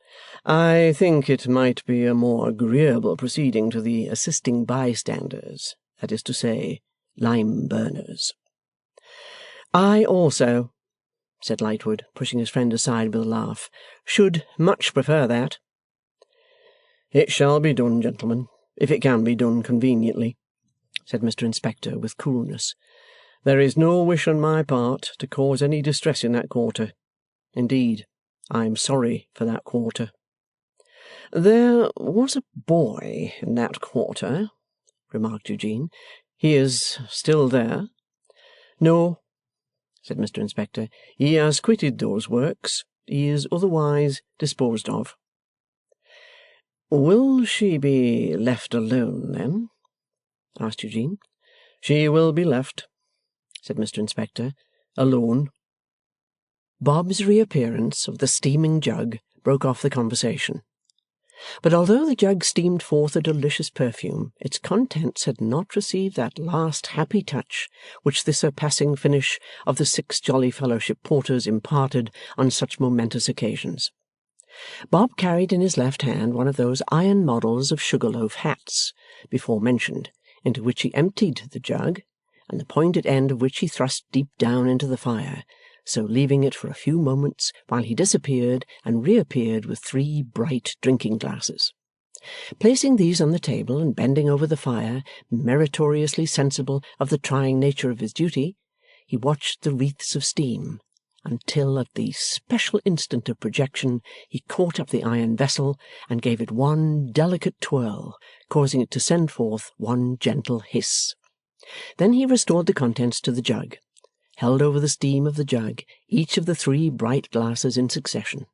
I think it might be a more agreeable proceeding to the assisting bystanders, that is to say, lime burners." "I also," said Lightwood, pushing his friend aside with a laugh, "should much prefer that." "It shall be done, gentlemen, if it can be done conveniently," said Mr. Inspector with coolness. "There is no wish on my part to cause any distress in that quarter. Indeed, I am sorry for that quarter." "There was a boy in that quarter," remarked Eugene. "He is still there?" "No," said Mr. Inspector. "He has quitted those works. He is otherwise disposed of." "Will she be left alone, then?" asked Eugene. "She will be left," said Mr. Inspector, "alone." Bob's reappearance of the steaming jug broke off the conversation. But although the jug steamed forth a delicious perfume, its contents had not received that last happy touch which the surpassing finish of the 6 Jolly Fellowship Porters imparted on such momentous occasions. Bob carried in his left hand one of those iron models of sugar-loaf hats, before mentioned, into which he emptied the jug, and the pointed end of which he thrust deep down into the fire, so leaving it for a few moments while he disappeared and reappeared with 3 bright drinking-glasses. Placing these on the table and bending over the fire, meritoriously sensible of the trying nature of his duty, he watched the wreaths of steam, until at the special instant of projection he caught up the iron vessel and gave it one delicate twirl, causing it to send forth one gentle hiss. Then he restored the contents to the jug, held over the steam of the jug each of the 3 bright glasses in succession,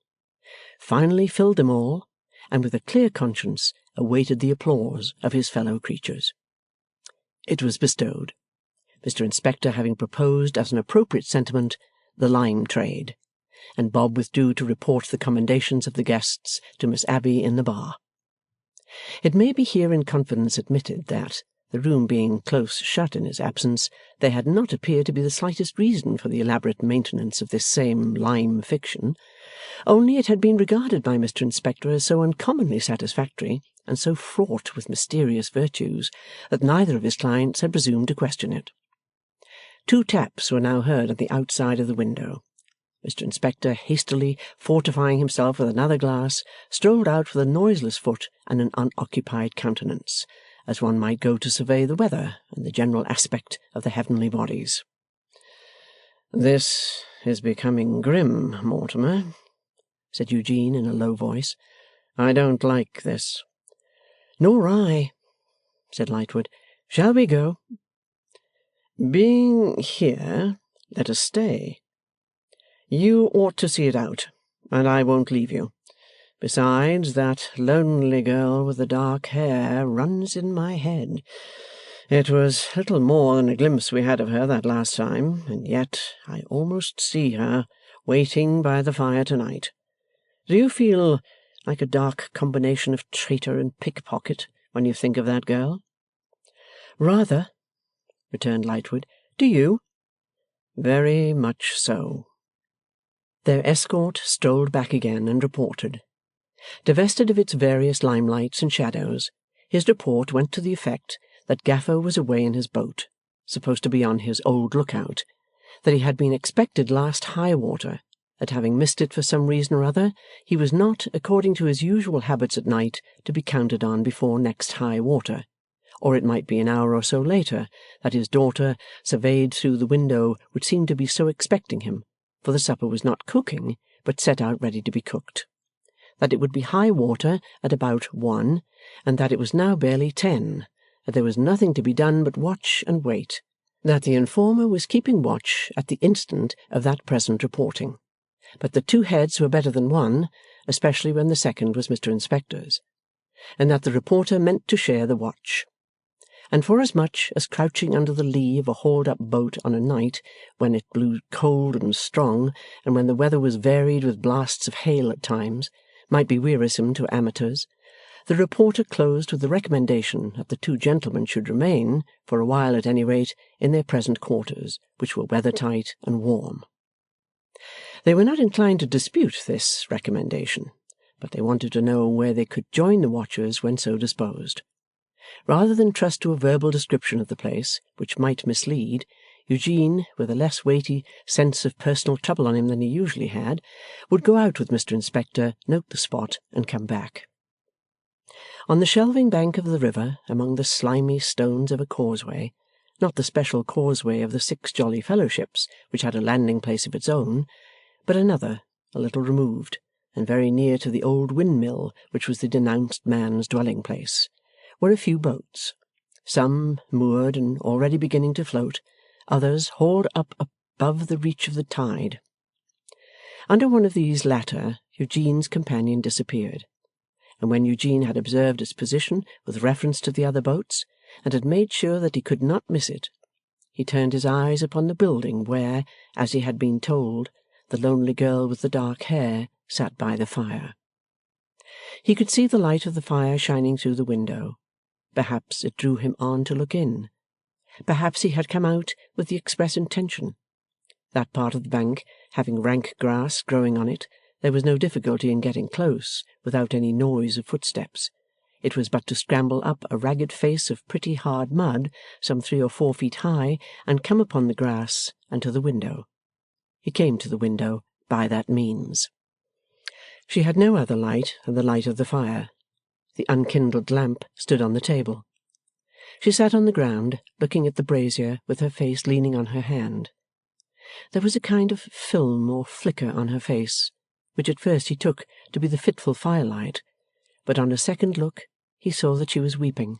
finally filled them all, and with a clear conscience awaited the applause of his fellow creatures. It was bestowed, Mr. Inspector having proposed as an appropriate sentiment the lime trade, and Bob withdrew to report the commendations of the guests to Miss Abbey in the bar. It may be here in confidence admitted that, the room being close shut in his absence, there had not appeared to be the slightest reason for the elaborate maintenance of this same lime fiction, only it had been regarded by Mr. Inspector as so uncommonly satisfactory and so fraught with mysterious virtues that neither of his clients had presumed to question it. 2 taps were now heard at the outside of the window. Mr. Inspector, hastily fortifying himself with another glass, strolled out with a noiseless foot and an unoccupied countenance, as one might go to survey the weather and the general aspect of the heavenly bodies. "This is becoming grim, Mortimer," said Eugene in a low voice. "I don't like this." "Nor I," said Lightwood. "Shall we go?" "Being here, let us stay. You ought to see it out, and I won't leave you. Besides, that lonely girl with the dark hair runs in my head. It was little more than a glimpse we had of her that last time, and yet I almost see her waiting by the fire tonight. Do you feel like a dark combination of traitor and pickpocket when you think of that girl?" "Rather," returned Lightwood. "Do you?" "Very much so." Their escort strolled back again and reported. Divested of its various limelights and shadows, his report went to the effect that Gaffer was away in his boat, supposed to be on his old lookout, that he had been expected last high water, that having missed it for some reason or other, he was not, according to his usual habits at night, to be counted on before next high water, or it might be an hour or so later, that his daughter surveyed through the window which seemed to be so expecting him, for the supper was not cooking, but set out ready to be cooked, that it would be high water at about 1, and that it was now barely 10, that there was nothing to be done but watch and wait, that the informer was keeping watch at the instant of that present reporting, but that 2 heads were better than 1, especially when the second was Mr. Inspector's, and that the reporter meant to share the watch. And forasmuch as crouching under the lee of a hauled-up boat on a night when it blew cold and strong, and when the weather was varied with blasts of hail at times, might be wearisome to amateurs, the reporter closed with the recommendation that the 2 gentlemen should remain, for a while at any rate, in their present quarters, which were weather-tight and warm. They were not inclined to dispute this recommendation, but they wanted to know where they could join the watchers when so disposed. Rather than trust to a verbal description of the place, which might mislead, Eugene, with a less weighty sense of personal trouble on him than he usually had, would go out with Mr. Inspector, note the spot, and come back. On the shelving bank of the river, among the slimy stones of a causeway, not the special causeway of the 6 Jolly Fellowships, which had a landing-place of its own, but another, a little removed, and very near to the old windmill which was the denounced man's dwelling-place, were a few boats, some moored and already beginning to float, others hauled up above the reach of the tide. Under one of these latter Eugene's companion disappeared, and when Eugene had observed its position with reference to the other boats, and had made sure that he could not miss it, he turned his eyes upon the building where, as he had been told, the lonely girl with the dark hair sat by the fire. He could see the light of the fire shining through the window. Perhaps it drew him on to look in. Perhaps he had come out with the express intention. That part of the bank, having rank grass growing on it, there was no difficulty in getting close, without any noise of footsteps. It was but to scramble up a ragged face of pretty hard mud, some 3 or 4 feet high, and come upon the grass and to the window. He came to the window by that means. She had no other light than the light of the fire. The unkindled lamp stood on the table. She sat on the ground, looking at the brazier, with her face leaning on her hand. There was a kind of film or flicker on her face, which at first he took to be the fitful firelight, but on a second look he saw that she was weeping,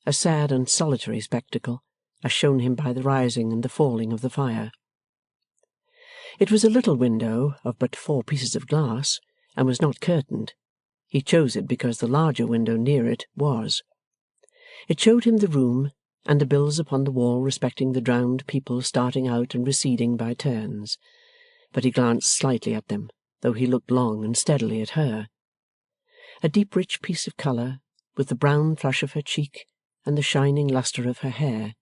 a sad and solitary spectacle, as shown him by the rising and the falling of the fire. It was a little window of but 4 pieces of glass, and was not curtained. He chose it because the larger window near it was. It showed him the room, and the bills upon the wall respecting the drowned people starting out and receding by turns, but he glanced slightly at them, though he looked long and steadily at her. A deep rich piece of colour, with the brown flush of her cheek and the shining lustre of her hair,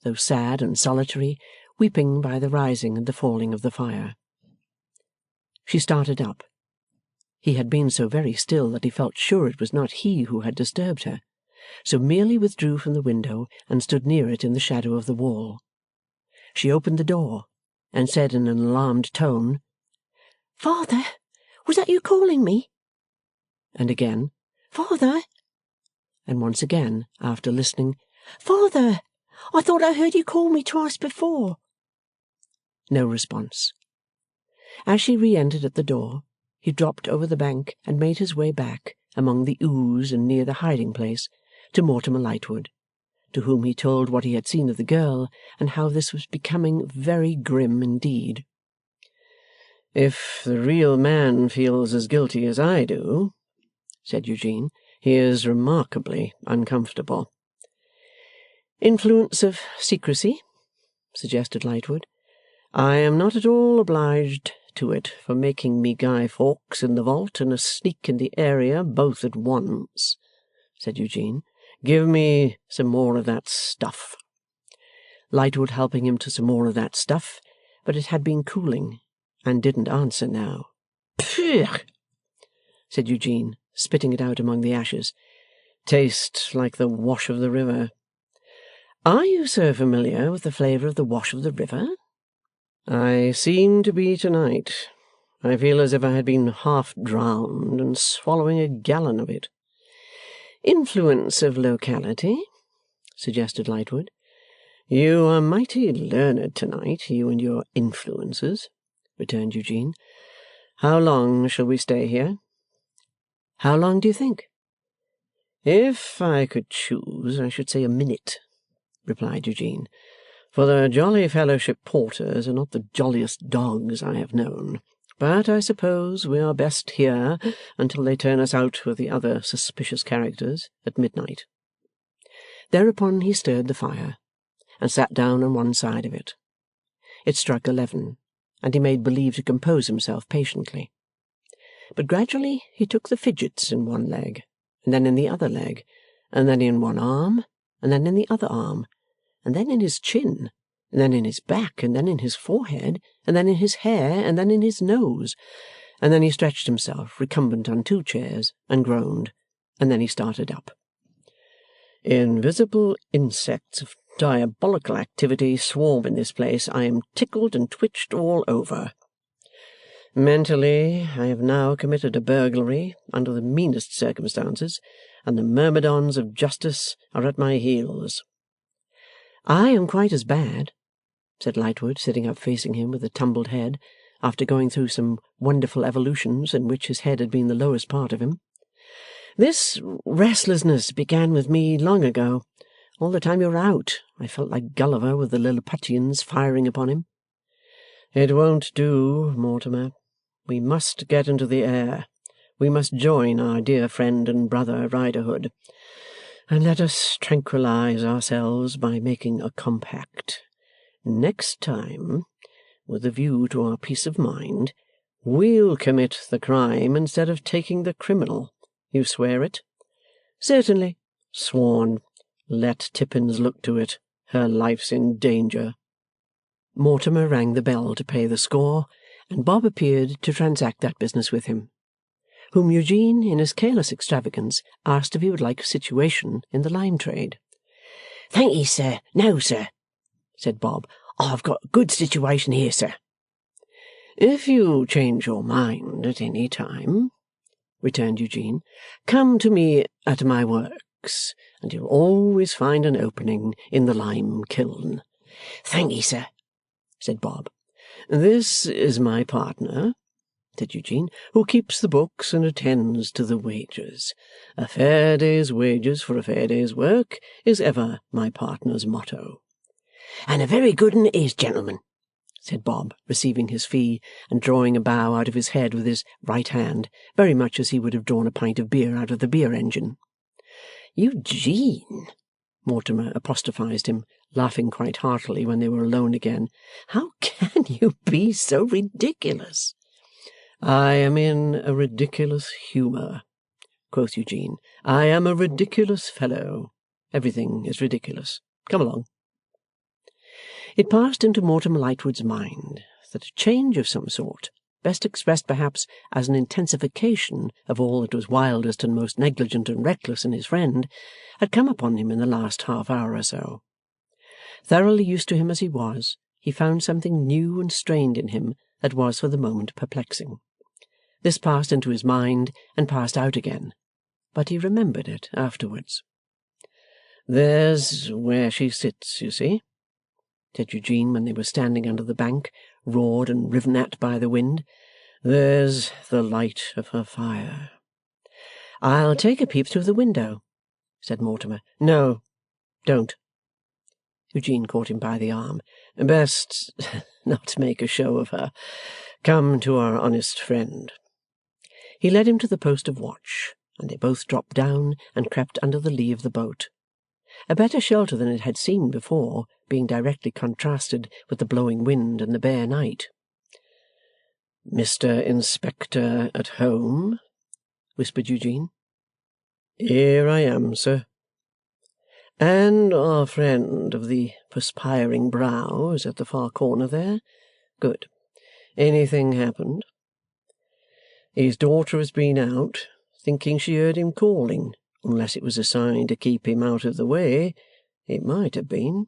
though sad and solitary, weeping by the rising and the falling of the fire. She started up. He had been so very still that he felt sure it was not he who had disturbed her, so merely withdrew from the window and stood near it in the shadow of the wall. She opened the door, and said in an alarmed tone, Father, was that you calling me? And again, Father? and once again, after listening, Father, I thought I heard you call me twice before. No response. As she re-entered at the door, he dropped over the bank and made his way back among the ooze and near the hiding-place to Mortimer Lightwood, to whom he told what he had seen of the girl and how this was becoming very grim indeed. "If the real man feels as guilty as I do," said Eugene, "he is remarkably uncomfortable." "Influence of secrecy?" suggested Lightwood. "I am not at all obliged to it for making me Guy Fawkes in the vault and a sneak in the area both at once," said Eugene. "Give me some more of that stuff." Lightwood helping him to some more of that stuff, but it had been cooling, and didn't answer now. "Phew!" said Eugene, spitting it out among the ashes. "Taste like the wash of the river." "Are you so familiar with the flavour of the wash of the river?" "I seem to be to-night. I feel as if I had been half-drowned and swallowing a gallon of it." "Influence of locality?" suggested Lightwood. "You are mighty learned to-night, you and your influences," returned Eugene. "How long shall we stay here?" "How long do you think?" "If I could choose, I should say a minute," replied Eugene, "for the Jolly Fellowship porters are not the jolliest dogs I have known. But I suppose we are best here until they turn us out with the other suspicious characters at midnight." Thereupon he stirred the fire, and sat down on one side of it. It struck 11, and he made believe to compose himself patiently. But gradually he took the fidgets in one leg, and then in the other leg, and then in one arm, and then in the other arm, and then in his chin, and then in his back, and then in his forehead, and then in his hair, and then in his nose, and then he stretched himself recumbent on 2 chairs, and groaned, and then he started up. "Invisible insects of diabolical activity swarm in this place. I am tickled and twitched all over. Mentally, I have now committed a burglary under the meanest circumstances, and the myrmidons of justice are at my heels." "I am quite as bad," said Lightwood, sitting up facing him with a tumbled head, after going through some wonderful evolutions in which his head had been the lowest part of him. "This restlessness began with me long ago. All the time you were out, I felt like Gulliver with the Lilliputians firing upon him." "It won't do, Mortimer. We must get into the air. We must join our dear friend and brother Riderhood. And let us tranquillize ourselves by making a compact. Next time, with a view to our peace of mind, we'll commit the crime instead of taking the criminal. You swear it?" "Certainly." "Sworn. Let Tippins look to it. Her life's in danger." Mortimer rang the bell to pay the score, and Bob appeared to transact that business with him, whom Eugene, in his careless extravagance, asked if he would like a situation in the lime trade. "Thank ye, sir. No, sir," said Bob. "I've got a good situation here, sir." "If you change your mind at any time," returned Eugene, "come to me at my works, and you'll always find an opening in the lime kiln." "Thank ye, sir," said Bob. "This is my partner," said Eugene, "who keeps the books and attends to the wages. A fair day's wages for a fair day's work is ever my partner's motto." "And a very good un it is, gentlemen," said Bob, receiving his fee, and drawing a bow out of his head with his right hand, very much as he would have drawn a pint of beer out of the beer engine. "Eugene," Mortimer apostrophized him, laughing quite heartily when they were alone again, "how can you be so ridiculous?" "I am in a ridiculous humour," quoth Eugene. "I am a ridiculous fellow. Everything is ridiculous. Come along." It passed into Mortimer Lightwood's mind that a change of some sort, best expressed perhaps as an intensification of all that was wildest and most negligent and reckless in his friend, had come upon him in the last half-hour or so. Thoroughly used to him as he was, he found something new and strained in him that was for the moment perplexing. This passed into his mind and passed out again, but he remembered it afterwards. "There's where she sits, you see," said Eugene when they were standing under the bank, roared and riven at by the wind. "There's the light of her fire." "I'll take a peep through the window," said Mortimer. "No, don't." Eugene caught him by the arm. "Best not make a show of her. Come to our honest friend." He led him to the post of watch, and they both dropped down and crept under the lee of the boat. A better shelter than it had seen before, being directly contrasted with the blowing wind and the bare night. "Mr. Inspector at home?" whispered Eugene. "Here I am, sir." "And our friend of the perspiring brow is at the far corner there? Good. Anything happened?" "His daughter has been out, thinking she heard him calling, unless it was a sign to keep him out of the way. It might have been."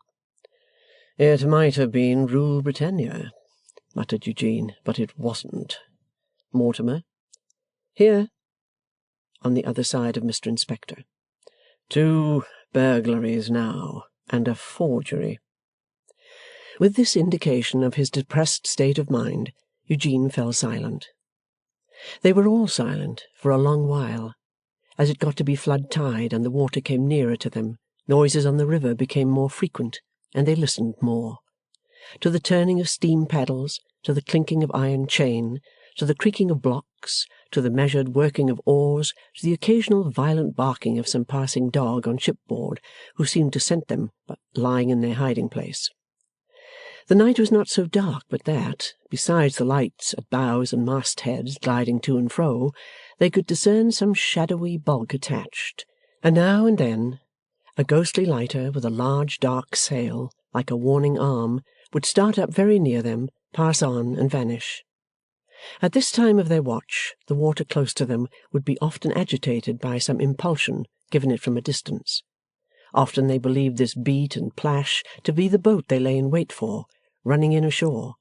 "It might have been Rule Britannia," muttered Eugene, "but it wasn't. Mortimer?" "Here," on the other side of Mr. Inspector. "2 burglaries now, and a forgery." With this indication of his depressed state of mind, Eugene fell silent. They were all silent for a long while. As it got to be flood tide and the water came nearer to them, noises on the river became more frequent, and they listened more. To the turning of steam paddles, to the clinking of iron chain, to the creaking of blocks, to the measured working of oars, to the occasional violent barking of some passing dog on shipboard, who seemed to scent them lying in their hiding-place. The night was not so dark but that, besides the lights at bows and mastheads gliding to and fro, they could discern some shadowy bulk attached, and now and then a ghostly lighter with a large dark sail, like a warning arm, would start up very near them, pass on, and vanish. At this time of their watch, the water close to them would be often agitated by some impulsion given it from a distance. Often they believed this beat and plash to be the boat they lay in wait for, running in ashore,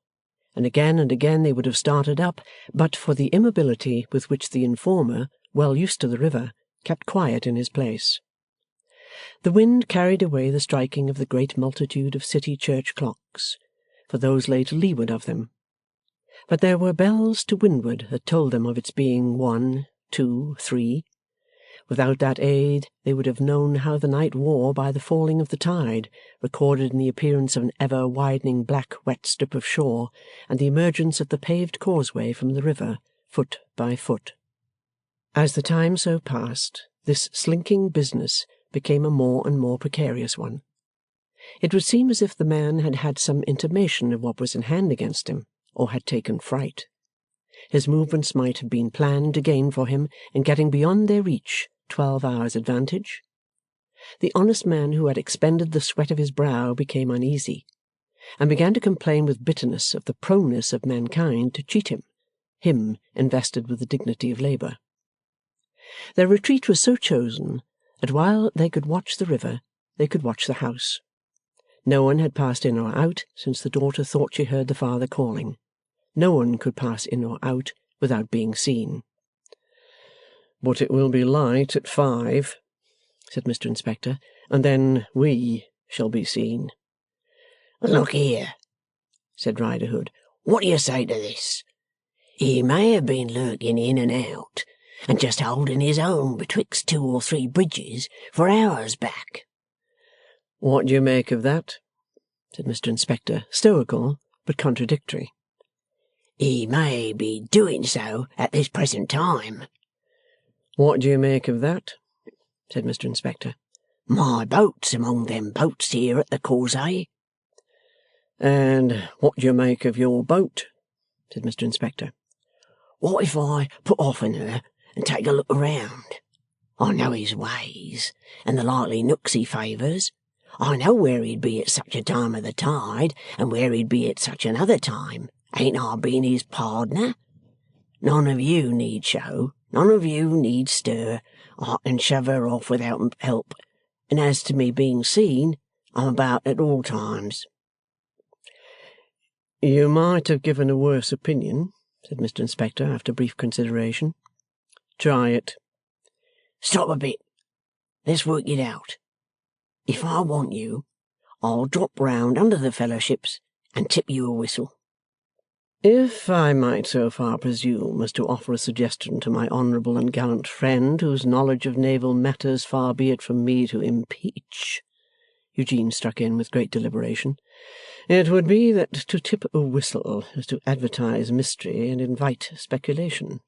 and again they would have started up, but for the immobility with which the informer, well used to the river, kept quiet in his place. The wind carried away the striking of the great multitude of city church clocks, for those lay to leeward of them. But there were bells to windward that told them of its being 1, 2, 3. Without that aid they would have known how the night wore by the falling of the tide, recorded in the appearance of an ever-widening black wet strip of shore, and the emergence of the paved causeway from the river, foot by foot. As the time so passed, this slinking business became a more and more precarious one. It would seem as if the man had had some intimation of what was in hand against him, or had taken fright. His movements might have been planned to gain for him, in getting beyond their reach, 12 hours' advantage. The honest man who had expended the sweat of his brow became uneasy, and began to complain with bitterness of the proneness of mankind to cheat him invested with the dignity of labour. Their retreat was so chosen that while they could watch the river, they could watch the house. No one had passed in or out since the daughter thought she heard the father calling. No one could pass in or out without being seen. "But it will be light at 5, said Mr. Inspector, "and then we shall be seen." "Look here," said Riderhood. "What do you say to this? He may have been lurking in and out, and just holding his own betwixt 2 or 3 bridges for hours back." "What do you make of that?" said Mr. Inspector, stoical, but contradictory. "He may be doing so at this present time." "What do you make of that?" said Mr. Inspector. "My boat's among them boats here at the causey." "And what do you make of your boat?" said Mr. Inspector. "What if I put off in her and take a look around? I know his ways, and the likely nooks he favours. I know where he'd be at such a time of the tide, and where he'd be at such another time. Ain't I been his pardner? None of you need show, none of you need stir. I can shove her off without help, and as to me being seen, I'm about at all times." "You might have given a worse opinion," said Mr. Inspector, after brief consideration. Try it. Stop a bit. Let's work it out. If I want you, I'll drop round under the fellowships and tip you a whistle. If I might so far presume as to offer a suggestion to my honourable and gallant friend, whose knowledge of naval matters far be it from me to impeach, Eugene struck in with great deliberation, it would be that to tip a whistle is to advertise mystery and invite speculation.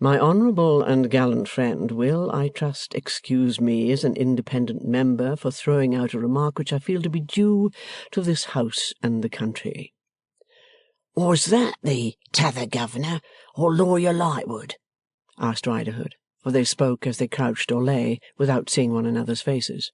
My honourable and gallant friend will, I trust, excuse me as an independent member for throwing out a remark which I feel to be due to this house and the country. Was that the t'other governor or Lawyer Lightwood? Asked Riderhood, for they spoke as they crouched or lay, without seeing one another's faces.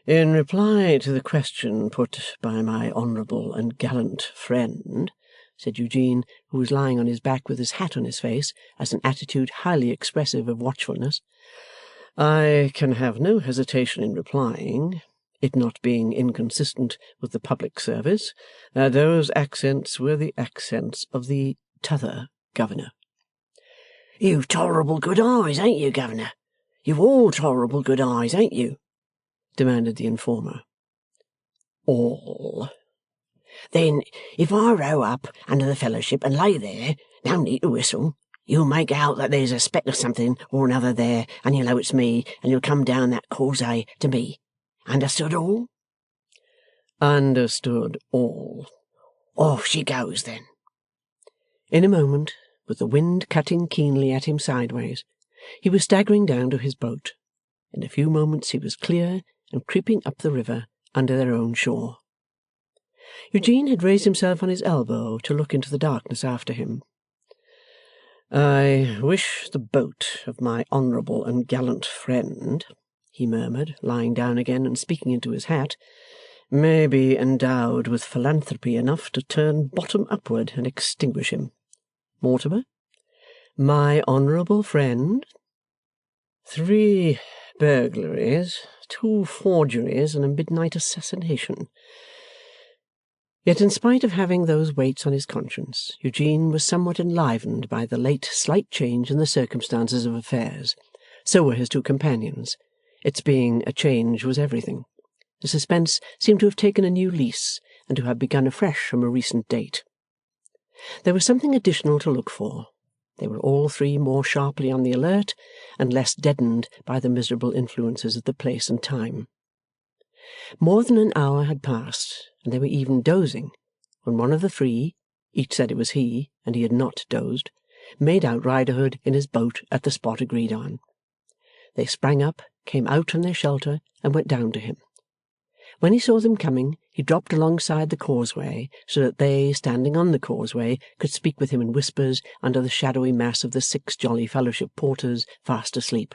In reply to the question put by my honourable and gallant friend, said Eugene, who was lying on his back with his hat on his face, as an attitude highly expressive of watchfulness, I can have no hesitation in replying, it not being inconsistent with the public service, that those accents were the accents of the t'other governor. You've tolerable good eyes, ain't you, governor? You've all tolerable good eyes, ain't you? Demanded the informer. All. Then, if I row up under the fellowship and lay there, no need to whistle, you'll make out that there's a speck of something or another there, and you'll know it's me, and you'll come down that causeway to me. Understood all? Understood all. Off she goes, then. In a moment, with the wind cutting keenly at him sideways, he was staggering down to his boat. In a few moments he was clear and creeping up the river under their own shore. Eugene had raised himself on his elbow to look into the darkness after him. I wish the boat of my honourable and gallant friend, he murmured, lying down again and speaking into his hat, may be endowed with philanthropy enough to turn bottom upward and extinguish him. Mortimer, my honourable friend, 3 burglaries, 2 forgeries, and a midnight assassination. Yet in spite of having those weights on his conscience, Eugene was somewhat enlivened by the late slight change in the circumstances of affairs. So were his 2 companions. Its being a change was everything. The suspense seemed to have taken a new lease, and to have begun afresh from a recent date. There was something additional to look for. They were all 3 more sharply on the alert, and less deadened by the miserable influences of the place and time. More than an hour had passed, and they were even dozing, when one of the 3, each said it was he, and he had not dozed, made out Riderhood in his boat at the spot agreed on. They sprang up, came out from their shelter, and went down to him. When he saw them coming, he dropped alongside the causeway, so that they, standing on the causeway, could speak with him in whispers under the shadowy mass of the 6 jolly fellowship porters fast asleep.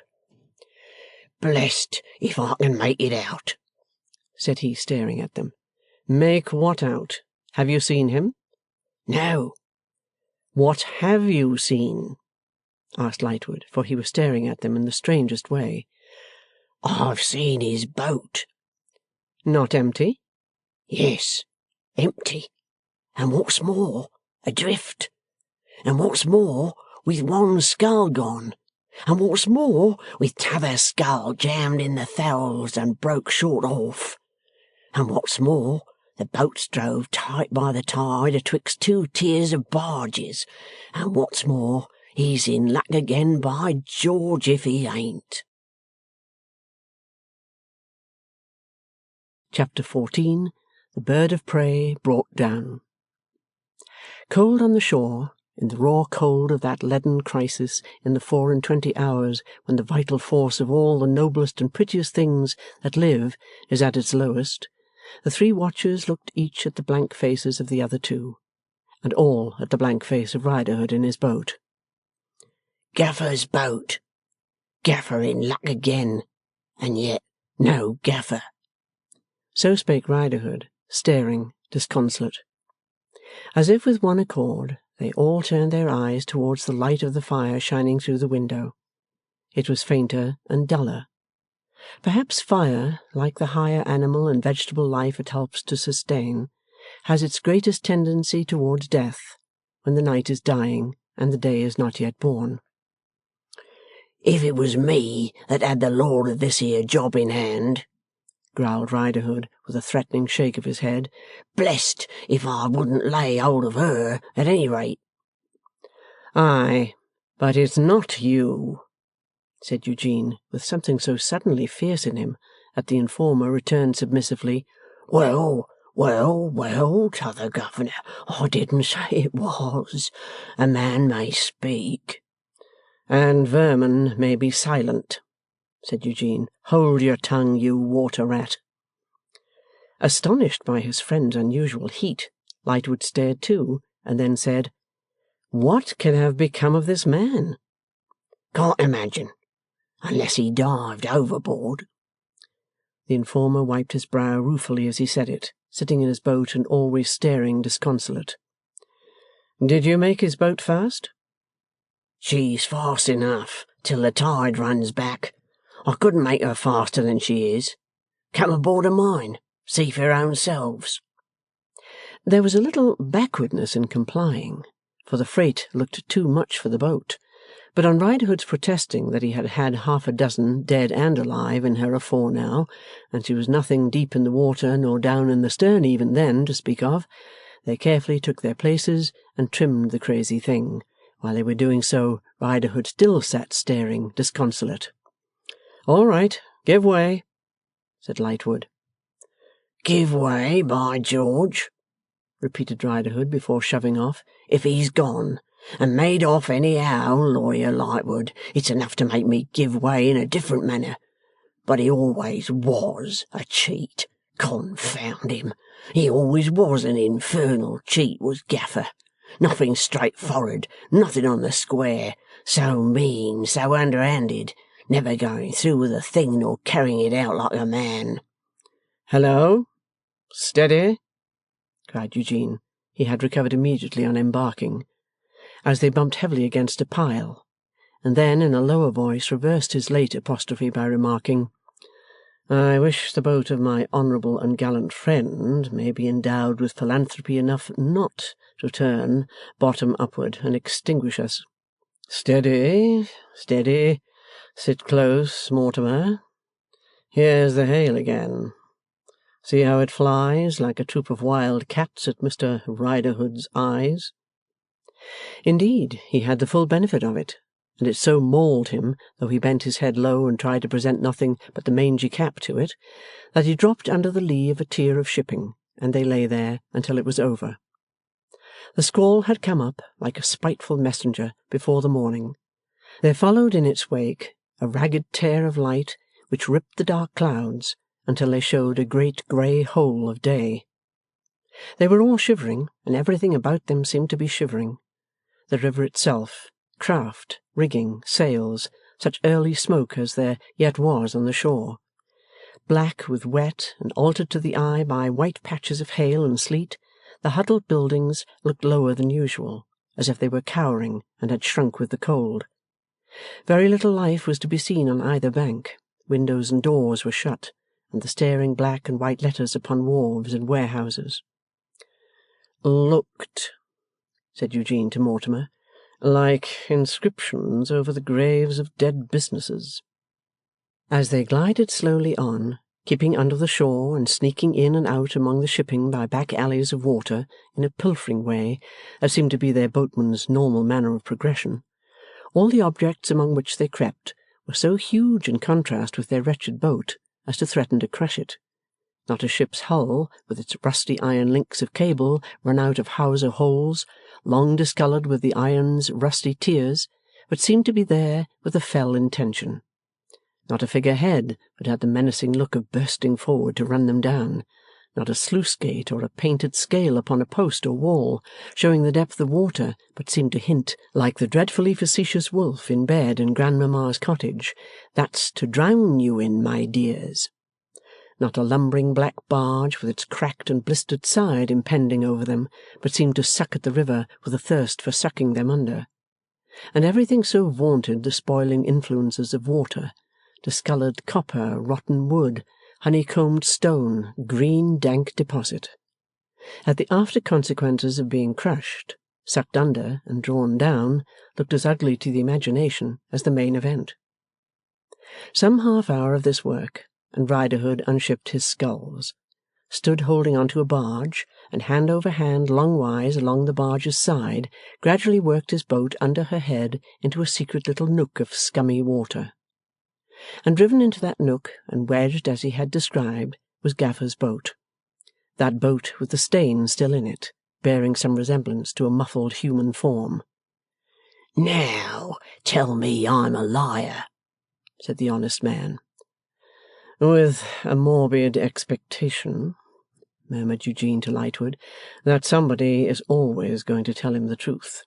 Blessed if I can make it out, said he, staring at them. Make what out? Have you seen him? No. What have you seen? Asked Lightwood, for he was staring at them in the strangest way. I've seen his boat. Not empty? Yes, empty. And what's more, adrift. And what's more, with one skull gone. And what's more, with t'other skull jammed in the thowels and broke short off. And what's more, the boat's drove tight by the tide atwixt 2 tiers of barges. And what's more, he's in luck again, by George, if he ain't. Chapter 14. The Bird of Prey Brought Down. Cold on the shore, in the raw cold of that leaden crisis in the 24 hours when the vital force of all the noblest and prettiest things that live is at its lowest, the 3 watchers looked each at the blank faces of the other 2, and all at the blank face of Riderhood in his boat. Gaffer's boat. Gaffer in luck again, and yet no Gaffer. So spake Riderhood, staring, disconsolate. As if with one accord, they all turned their eyes towards the light of the fire shining through the window. It was fainter and duller. Perhaps fire, like the higher animal and vegetable life it helps to sustain, has its greatest tendency towards death when the night is dying and the day is not yet born. "If it was me that had the lord of this here job in hand," growled Riderhood, with a threatening shake of his head, "blessed if I wouldn't lay hold of her, at any rate." "Aye, but it's not you," said Eugene, with something so suddenly fierce in him that the informer returned submissively, "Well, well, well, t'other governor, I didn't say it was. A man may speak." "And vermin may be silent," said Eugene. "Hold your tongue, you water-rat." Astonished by his friend's unusual heat, Lightwood stared too, and then said, "What can have become of this man?" "Can't imagine, unless he dived overboard." The informer wiped his brow ruefully as he said it, sitting in his boat and always staring disconsolate. "Did you make his boat fast?" "She's fast enough till the tide runs back. I couldn't make her faster than she is. Come aboard of mine. See for your own selves." There was a little backwardness in complying, for the freight looked too much for the boat, but on Riderhood's protesting that he had had half a dozen, dead and alive, in her afore now, and she was nothing deep in the water nor down in the stern even then to speak of, they carefully took their places and trimmed the crazy thing. While they were doing so, Riderhood still sat staring disconsolate. "All right, give way," said Lightwood. "Give way, by George," repeated Riderhood before shoving off. "If he's gone, and made off anyhow, Lawyer Lightwood, it's enough to make me give way in a different manner. But he always was a cheat. Confound him! He always was an infernal cheat, was Gaffer. Nothing straightforward, nothing on the square. So mean, so underhanded, never going through with a thing nor carrying it out like a man." "Hello! Steady!" cried Eugene. He had recovered immediately on embarking, as they bumped heavily against a pile, and then in a lower voice reversed his late apostrophe by remarking, "I wish the boat of my honourable and gallant friend may be endowed with philanthropy enough not to turn bottom upward and extinguish us. Steady, steady. Sit close, Mortimer. Here's the hail again. See how it flies, like a troop of wild cats, at Mr. Riderhood's eyes." Indeed, he had the full benefit of it, and it so mauled him, though he bent his head low and tried to present nothing but the mangy cap to it, that he dropped under the lee of a tier of shipping, and they lay there until it was over. The squall had come up, like a spiteful messenger, before the morning. There followed in its wake a ragged tear of light which ripped the dark clouds until they showed a great grey hole of day. They were all shivering, and everything about them seemed to be shivering. The river itself, craft, rigging, sails, such early smoke as there yet was on the shore. Black with wet and altered to the eye by white patches of hail and sleet, the huddled buildings looked lower than usual, as if they were cowering and had shrunk with the cold. Very little life was to be seen on either bank. Windows and doors were shut, and the staring black and white letters upon wharves and warehouses. "Looked," said Eugene to Mortimer, "like inscriptions over the graves of dead businesses." As they glided slowly on, keeping under the shore and sneaking in and out among the shipping by back alleys of water in a pilfering way that seemed to be their boatman's normal manner of progression, all the objects among which they crept were so huge in contrast with their wretched boat as to threaten to crush it. Not a ship's hull, with its rusty iron links of cable run out of hawser holes, long discoloured with the iron's rusty tears, but seemed to be there with a fell intention. Not a figure-head but had the menacing look of bursting forward to run them down. Not a sluice-gate or a painted scale upon a post or wall, showing the depth of water, but seemed to hint, like the dreadfully facetious wolf in bed in Grandmamma's cottage, "That's to drown you in, my dears." Not a lumbering black barge with its cracked and blistered side impending over them, but seemed to suck at the river with a thirst for sucking them under. And everything so vaunted the spoiling influences of water, discoloured copper, rotten wood, honeycombed stone, green dank deposit. At the after consequences of being crushed, sucked under and drawn down, looked as ugly to the imagination as the main event. Some half-hour of this work, and Riderhood unshipped his sculls, stood holding on to a barge, and hand over hand longwise along the barge's side, gradually worked his boat under her head into a secret little nook of scummy water. And driven into that nook and wedged as he had described was Gaffer's boat. That boat with the stain still in it, bearing some resemblance to a muffled human form. "Now, tell me I'm a liar," said the honest man. With a morbid expectation, murmured Eugene to Lightwood, that somebody is always going to tell him the truth.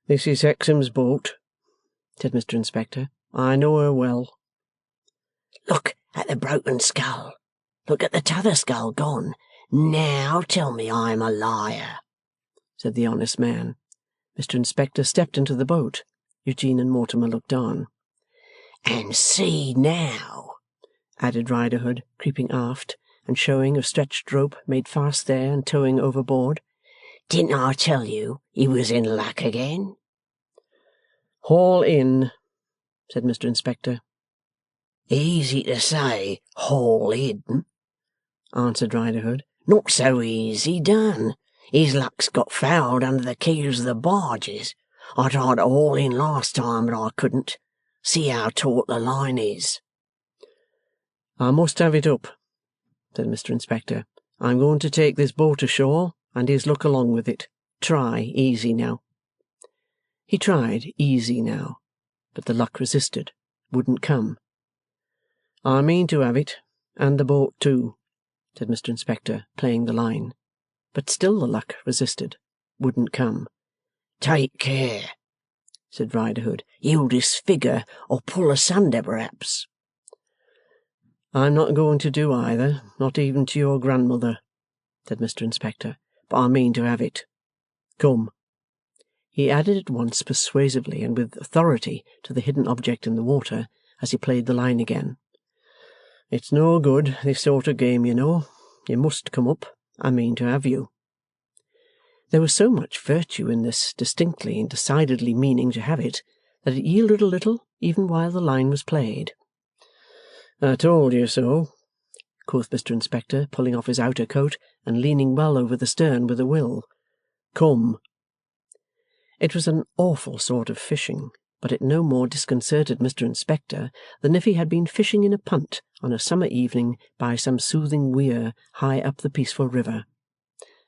"This is Hexam's boat," said Mr. Inspector. "I know her well." "Look at the broken skull. Look at the t'other skull gone. Now tell me I'm a liar," said the honest man. Mr. Inspector stepped into the boat. Eugene and Mortimer looked on. "And see now," added Riderhood, creeping aft, and showing a stretched rope made fast there and towing overboard. "Didn't I tell you he was in luck again?" "Haul in," said Mr. Inspector. "Easy to say, haul in," answered Riderhood. "Not so easy done. His luck's got fouled under the keels of the barges. I tried to haul in last time, but I couldn't. See how taut the line is." "I must have it up," said Mr. Inspector. "I'm going to take this boat ashore, and his luck along with it. Try easy now." He tried easy now, but the luck resisted, wouldn't come. "I mean to have it, and the boat too," said Mr. Inspector, playing the line. But still the luck resisted, wouldn't come. "Take care," said Riderhood. "You'll disfigure or pull asunder, perhaps." "I'm not going to do either, not even to your grandmother," said Mr. Inspector. "But I mean to have it. Come," he added at once persuasively and with authority to the hidden object in the water, as he played the line again. "It's no good, this sort of game, you know. You must come up. I mean to have you." There was so much virtue in this distinctly and decidedly meaning to have it, that it yielded a little even while the line was played. "I told you so," quoth Mr. Inspector, pulling off his outer coat and leaning well over the stern with a will. "Come." It was an awful sort of fishing, but it no more disconcerted Mr. Inspector than if he had been fishing in a punt on a summer evening by some soothing weir high up the peaceful river.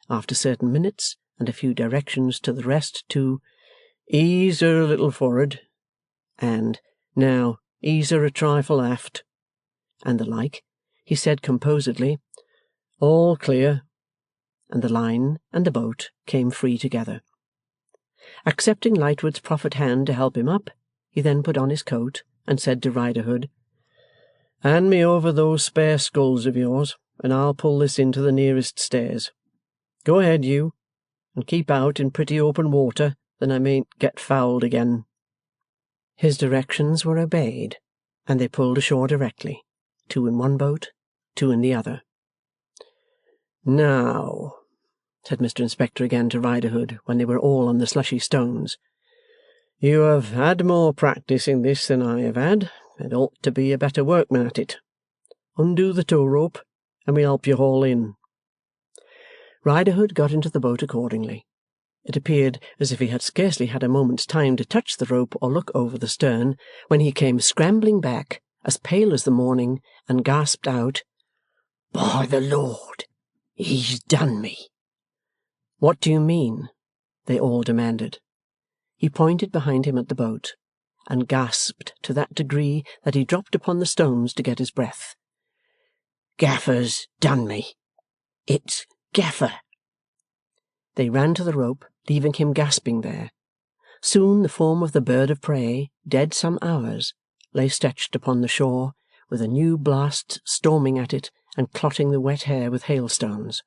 After certain minutes, and a few directions to the rest to "Ease her a little for'ard," and "Now ease her a trifle aft," and the like, he said composedly, "All clear," and the line and the boat came free together. Accepting Lightwood's proffered hand to help him up, he then put on his coat and said to Riderhood, "Hand me over those spare sculls of yours, and I'll pull this into the nearest stairs. Go ahead, you, and keep out in pretty open water, then I mayn't get fouled again." His directions were obeyed, and they pulled ashore directly, 2 in one boat, 2 in the other. "Now," said Mr. Inspector again to Riderhood, when they were all on the slushy stones, "you have had more practice in this than I have had, and ought to be a better workman at it. Undo the tow rope, and we'll help you haul in." Riderhood got into the boat accordingly. It appeared as if he had scarcely had a moment's time to touch the rope or look over the stern, when he came scrambling back, as pale as the morning, and gasped out, "By the Lord, he's done me!" "What do you mean?" they all demanded. He pointed behind him at the boat, and gasped to that degree that he dropped upon the stones to get his breath. "Gaffer's done me. It's Gaffer." They ran to the rope, leaving him gasping there. Soon the form of the bird of prey, dead some hours, lay stretched upon the shore, with a new blast storming at it and clotting the wet hair with hailstones.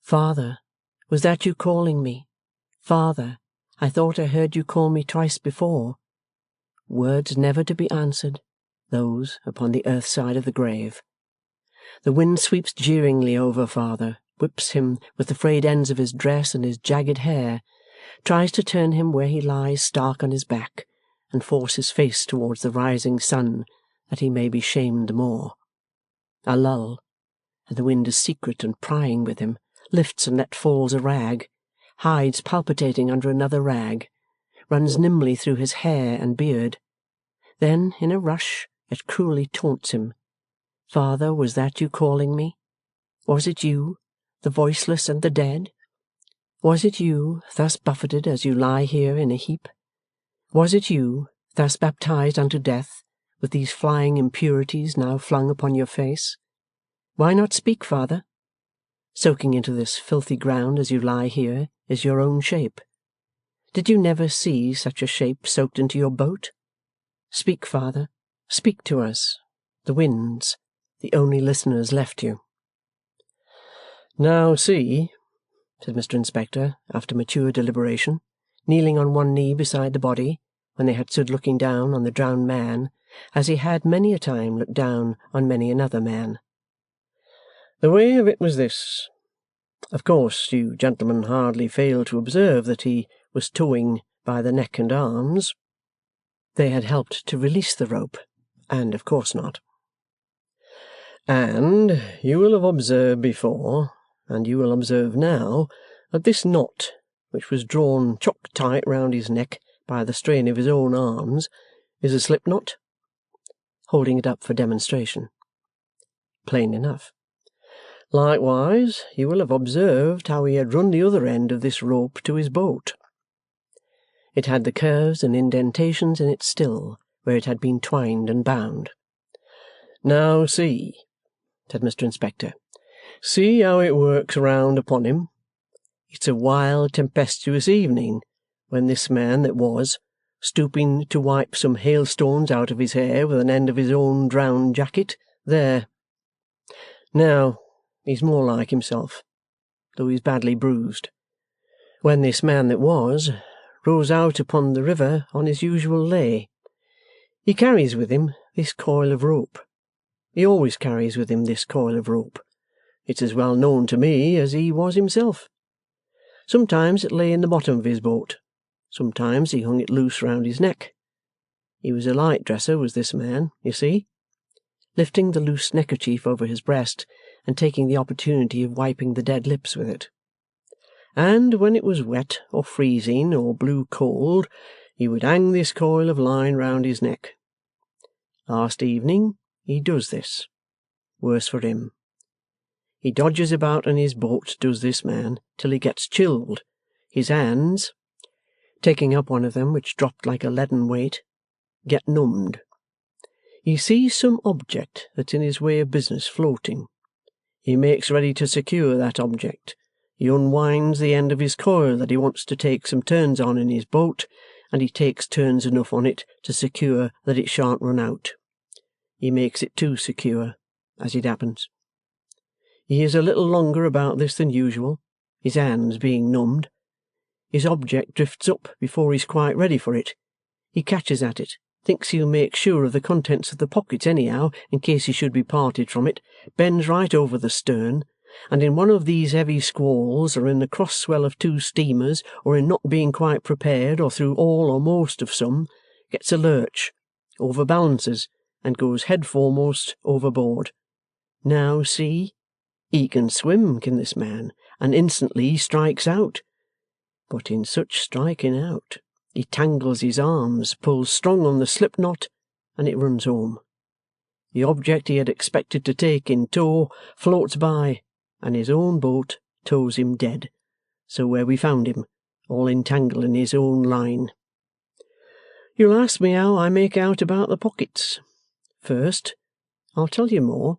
"Father, was that you calling me? Father, I thought I heard you call me twice before." Words never to be answered, those upon the earth side of the grave. The wind sweeps jeeringly over father, whips him with the frayed ends of his dress and his jagged hair, tries to turn him where he lies stark on his back, and force his face towards the rising sun, that he may be shamed more. A lull, and the wind is secret and prying with him, lifts and let falls a rag, hides palpitating under another rag, runs nimbly through his hair and beard. Then, in a rush, it cruelly taunts him. Father, was that you calling me? Was it you, the voiceless and the dead? Was it you, thus buffeted as you lie here in a heap? Was it you, thus baptized unto death, with these flying impurities now flung upon your face? Why not speak, Father? Soaking into this filthy ground as you lie here is your own shape. Did you never see such a shape soaked into your boat? Speak, Father, speak to us, the winds, the only listeners left you. Now see, said Mr. Inspector, after mature deliberation, kneeling on one knee beside the body, when they had stood looking down on the drowned man, as he had many a time looked down on many another man. The way of it was this. Of course, you gentlemen hardly failed to observe that he was towing by the neck and arms. They had helped to release the rope, and of course not. And you will have observed before, and you will observe now, that this knot, which was drawn chock-tight round his neck by the strain of his own arms, is a slip knot, holding it up for demonstration. Plain enough. Likewise, you will have observed how he had run the other end of this rope to his boat. It had the curves and indentations in it still, where it had been twined and bound. Now see, said Mr. Inspector, see how it works round upon him. It's a wild, tempestuous evening, when this man that was, stooping to wipe some hailstones out of his hair with an end of his own drowned jacket, there. Now, he's more like himself, though he's badly bruised. When this man that was rows out upon the river on his usual lay, he carries with him this coil of rope. He always carries with him this coil of rope. It's as well known to me as he was himself. Sometimes it lay in the bottom of his boat. Sometimes he hung it loose round his neck. He was a light dresser, was this man, you see, lifting the loose neckerchief over his breast and taking the opportunity of wiping the dead lips with it. And when it was wet or freezing or blew cold, he would hang this coil of line round his neck. Last evening he does this. Worse for him. He dodges about in his boat, does this man, till he gets chilled. His hands, taking up one of them which dropped like a leaden weight, get numbed. He sees some object that's in his way of business floating. He makes ready to secure that object. He unwinds the end of his coil that he wants to take some turns on in his boat, and he takes turns enough on it to secure that it shan't run out. He makes it too secure, as it happens. He is a little longer about this than usual, his hands being numbed. His object drifts up before he's quite ready for it. He catches at it, thinks he'll make sure of the contents of the pockets anyhow, in case he should be parted from it, bends right over the stern, and in one of these heavy squalls, or in the cross-swell of two steamers, or in not being quite prepared, or through all or most of some, gets a lurch, overbalances, and goes head foremost overboard. Now see, he can swim, can this man, and instantly he strikes out. But in such striking out, he tangles his arms, pulls strong on the slip knot, and it runs home. The object he had expected to take in tow floats by, and his own boat tows him dead, so where we found him, all entangled in his own line. You'll ask me how I make out about the pockets. First, I'll tell you more.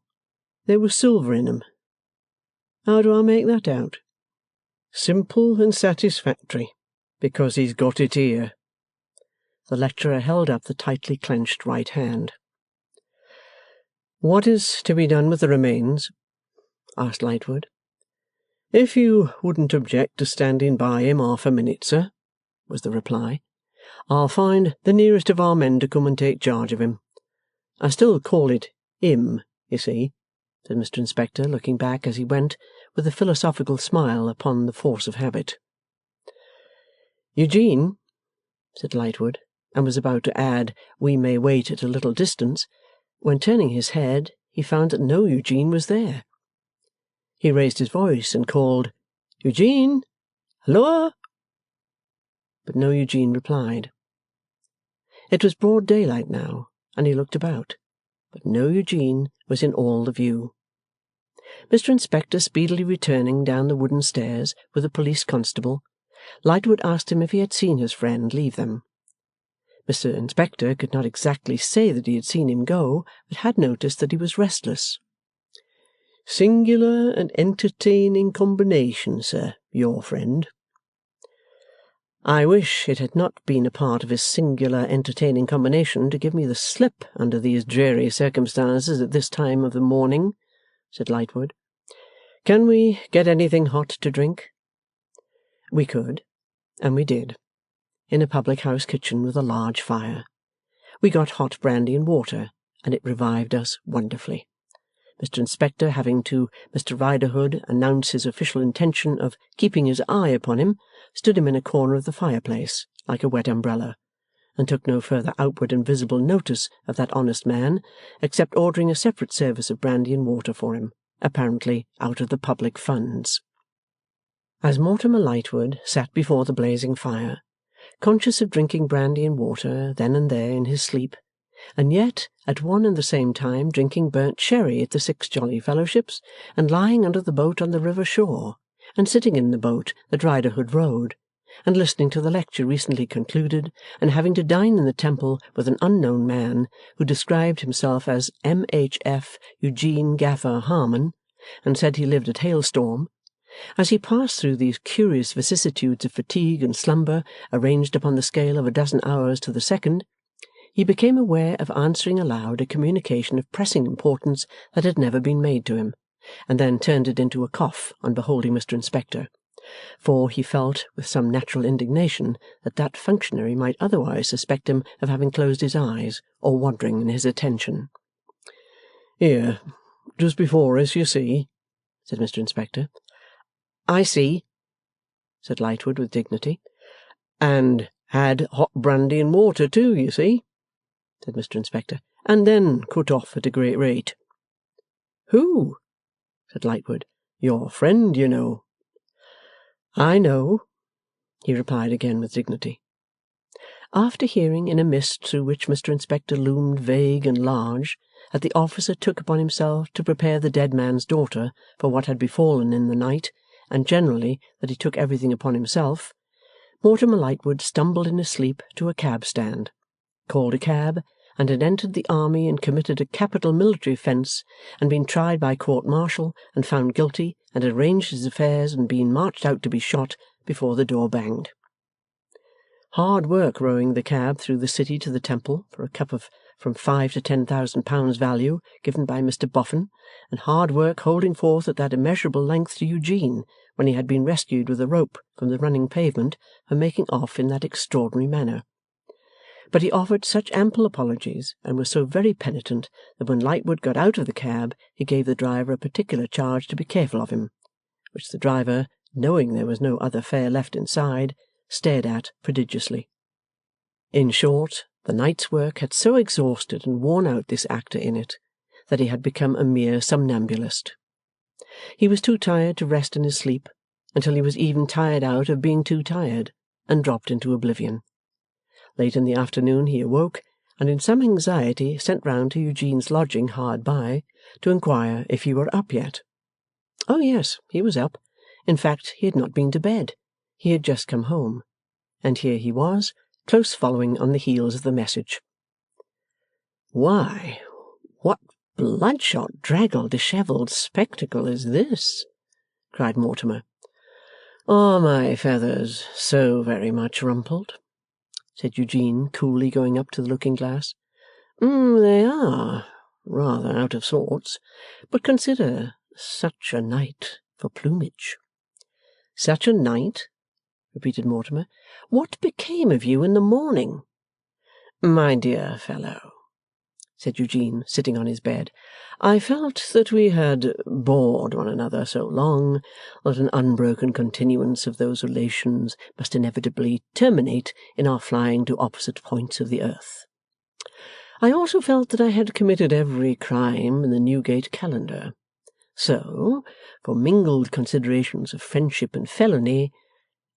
There was silver in 'em. How do I make that out? Simple and satisfactory, because he's got it here. The lecturer held up the tightly clenched right hand. What is to be done with the remains? Asked Lightwood. If you wouldn't object to standing by him half a minute, sir, was the reply, I'll find the nearest of our men to come and take charge of him. I still call it him, you see, said Mr. Inspector, looking back as he went, with a philosophical smile upon the force of habit. Eugene, said Lightwood, and was about to add, we may wait at a little distance, when turning his head he found that no Eugene was there. He raised his voice and called, Eugene! Halloa! But no Eugene replied. It was broad daylight now, and he looked about, but no Eugene was in all the view. Mr. Inspector speedily returning down the wooden stairs with a police constable, Lightwood asked him if he had seen his friend leave them. Mr. Inspector could not exactly say that he had seen him go, but had noticed that he was restless. Singular and entertaining combination, sir, your friend. I wish it had not been a part of his singular entertaining combination to give me the slip under these dreary circumstances at this time of the morning, said Lightwood. Can we get anything hot to drink? We could, and we did, in a public-house kitchen with a large fire. We got hot brandy and water, and it revived us wonderfully. Mr. Inspector, having to Mr. Riderhood announce his official intention of keeping his eye upon him, stood him in a corner of the fireplace, like a wet umbrella, and took no further outward and visible notice of that honest man, except ordering a separate service of brandy and water for him, apparently out of the public funds. As Mortimer Lightwood sat before the blazing fire, conscious of drinking brandy and water then and there in his sleep, and yet at one and the same time drinking burnt sherry at the Six Jolly Fellowships, and lying under the boat on the river shore, and sitting in the boat that Riderhood rowed, and listening to the lecture recently concluded, and having to dine in the Temple with an unknown man who described himself as M.H.F. Eugene Gaffer Harmon, and said he lived at Hailstorm, as he passed through these curious vicissitudes of fatigue and slumber arranged upon the scale of a dozen hours to the second, he became aware of answering aloud a communication of pressing importance that had never been made to him, and then turned it into a cough on beholding Mr. Inspector, for he felt with some natural indignation that that functionary might otherwise suspect him of having closed his eyes or wandering in his attention. Here, just before us, you see, said Mr. Inspector. I see, said Lightwood with dignity. And had hot brandy and water too, you see, said Mr. Inspector, and then cut off at a great rate. Who? Said Lightwood. Your friend, you know. I know, he replied again with dignity. After hearing in a mist through which Mr. Inspector loomed vague and large that the officer took upon himself to prepare the dead man's daughter for what had befallen in the night, and generally that he took everything upon himself, Mortimer Lightwood stumbled in his sleep to a cab-stand, called a cab, and had entered the army and committed a capital military offence, and been tried by court-martial and found guilty, and had arranged his affairs and been marched out to be shot before the door banged. Hard work rowing the cab through the city to the Temple for a cup of from £5,000 to £10,000 value given by Mr. Boffin, and hard work holding forth at that immeasurable length to Eugene when he had been rescued with a rope from the running pavement for making off in that extraordinary manner. But he offered such ample apologies and was so very penitent that when Lightwood got out of the cab he gave the driver a particular charge to be careful of him, which the driver, knowing there was no other fare left inside, stared at prodigiously. In short, the night's work had so exhausted and worn out this actor in it that he had become a mere somnambulist. He was too tired to rest in his sleep until he was even tired out of being too tired, and dropped into oblivion. Late in the afternoon he awoke, and in some anxiety sent round to Eugene's lodging hard by to inquire if he were up yet. Oh yes, he was up. In fact, he had not been to bed. He had just come home. And here he was, close following on the heels of the message. Why, what bloodshot, draggled, dishevelled spectacle is this? Cried Mortimer. Are my feathers so very much rumpled? Said Eugene, coolly going up to the looking-glass. They are, rather out of sorts. But consider, such a night for plumage. Such a night? Repeated Mortimer. What became of you in the morning? My dear fellow, said Eugene, sitting on his bed. "I felt that we had bored one another so long that an unbroken continuance of those relations must inevitably terminate in our flying to opposite points of the earth. I also felt that I had committed every crime in the Newgate calendar. So, for mingled considerations of friendship and felony,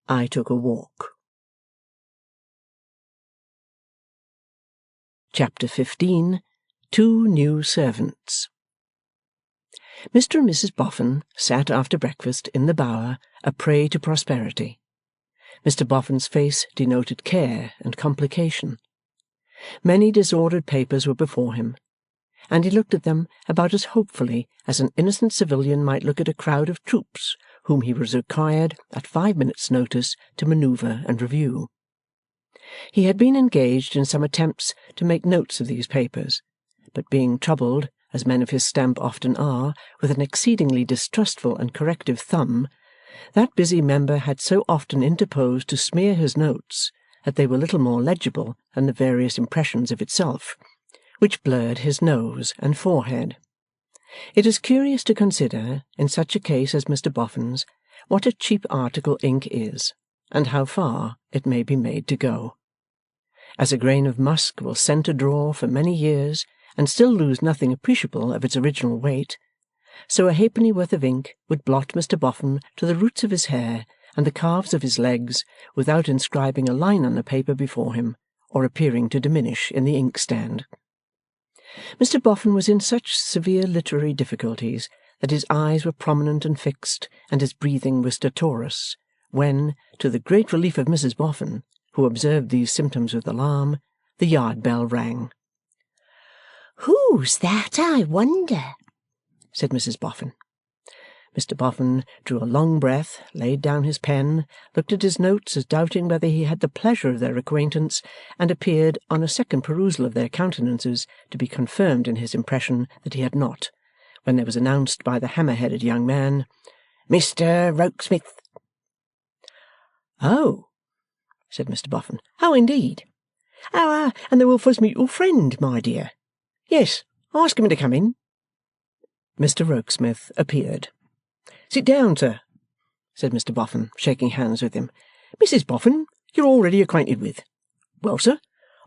I took a walk." Chapter 15. Two New Servants. Mr. and Mrs. Boffin sat after breakfast in the bower, a prey to prosperity. Mr. Boffin's face denoted care and complication. Many disordered papers were before him, and he looked at them about as hopefully as an innocent civilian might look at a crowd of troops whom he was required at 5 minutes' notice to manoeuvre and review. He had been engaged in some attempts to make notes of these papers, but being troubled, as men of his stamp often are, with an exceedingly distrustful and corrective thumb, that busy member had so often interposed to smear his notes that they were little more legible than the various impressions of itself, which blurred his nose and forehead. It is curious to consider, in such a case as Mr. Boffin's, what a cheap article ink is, and how far it may be made to go. As a grain of musk will scent a drawer for many years and still lose nothing appreciable of its original weight, so a halfpennyworth of ink would blot Mr. Boffin to the roots of his hair and the calves of his legs without inscribing a line on the paper before him, or appearing to diminish in the inkstand. Mr. Boffin was in such severe literary difficulties that his eyes were prominent and fixed, and his breathing was stertorous, when, to the great relief of Mrs. Boffin, who observed these symptoms with alarm, the yard bell rang. "Who's that, I wonder?" said Mrs. Boffin. Mr. Boffin drew a long breath, laid down his pen, looked at his notes as doubting whether he had the pleasure of their acquaintance, and appeared, on a second perusal of their countenances, to be confirmed in his impression that he had not, when there was announced by the hammer-headed young man, "Mr. Rokesmith." "Oh," said Mr. Boffin. "Oh, indeed. Oh, and the Wilfer's mutual friend, my dear. Yes, ask him to come in." Mr. Rokesmith appeared. "Sit down, sir," said Mr. Boffin, shaking hands with him. "Mrs. Boffin you're already acquainted with. Well, sir,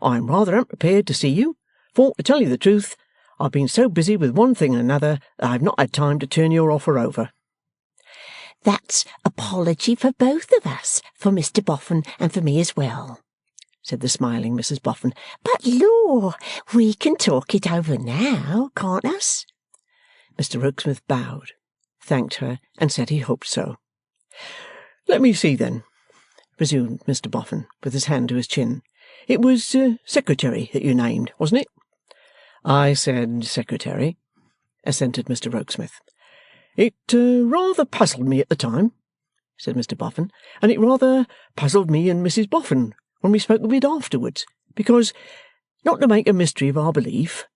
I am rather unprepared to see you, for, to tell you the truth, I've been so busy with one thing and another that I have not had time to turn your offer over." "That's apology for both of us, for Mr. Boffin and for me as well," said the smiling Mrs. Boffin. "But, law, we can talk it over now, can't us?" Mr. Rokesmith bowed, thanked her, and said he hoped so. "Let me see, then," resumed Mr. Boffin, with his hand to his chin. "It was secretary that you named, wasn't it?" "I said secretary," assented Mr. Rokesmith. "It rather puzzled me at the time," said Mr. Boffin, "and it rather puzzled me and Mrs. Boffin when we spoke of it afterwards, because, not to make a mystery of our belief,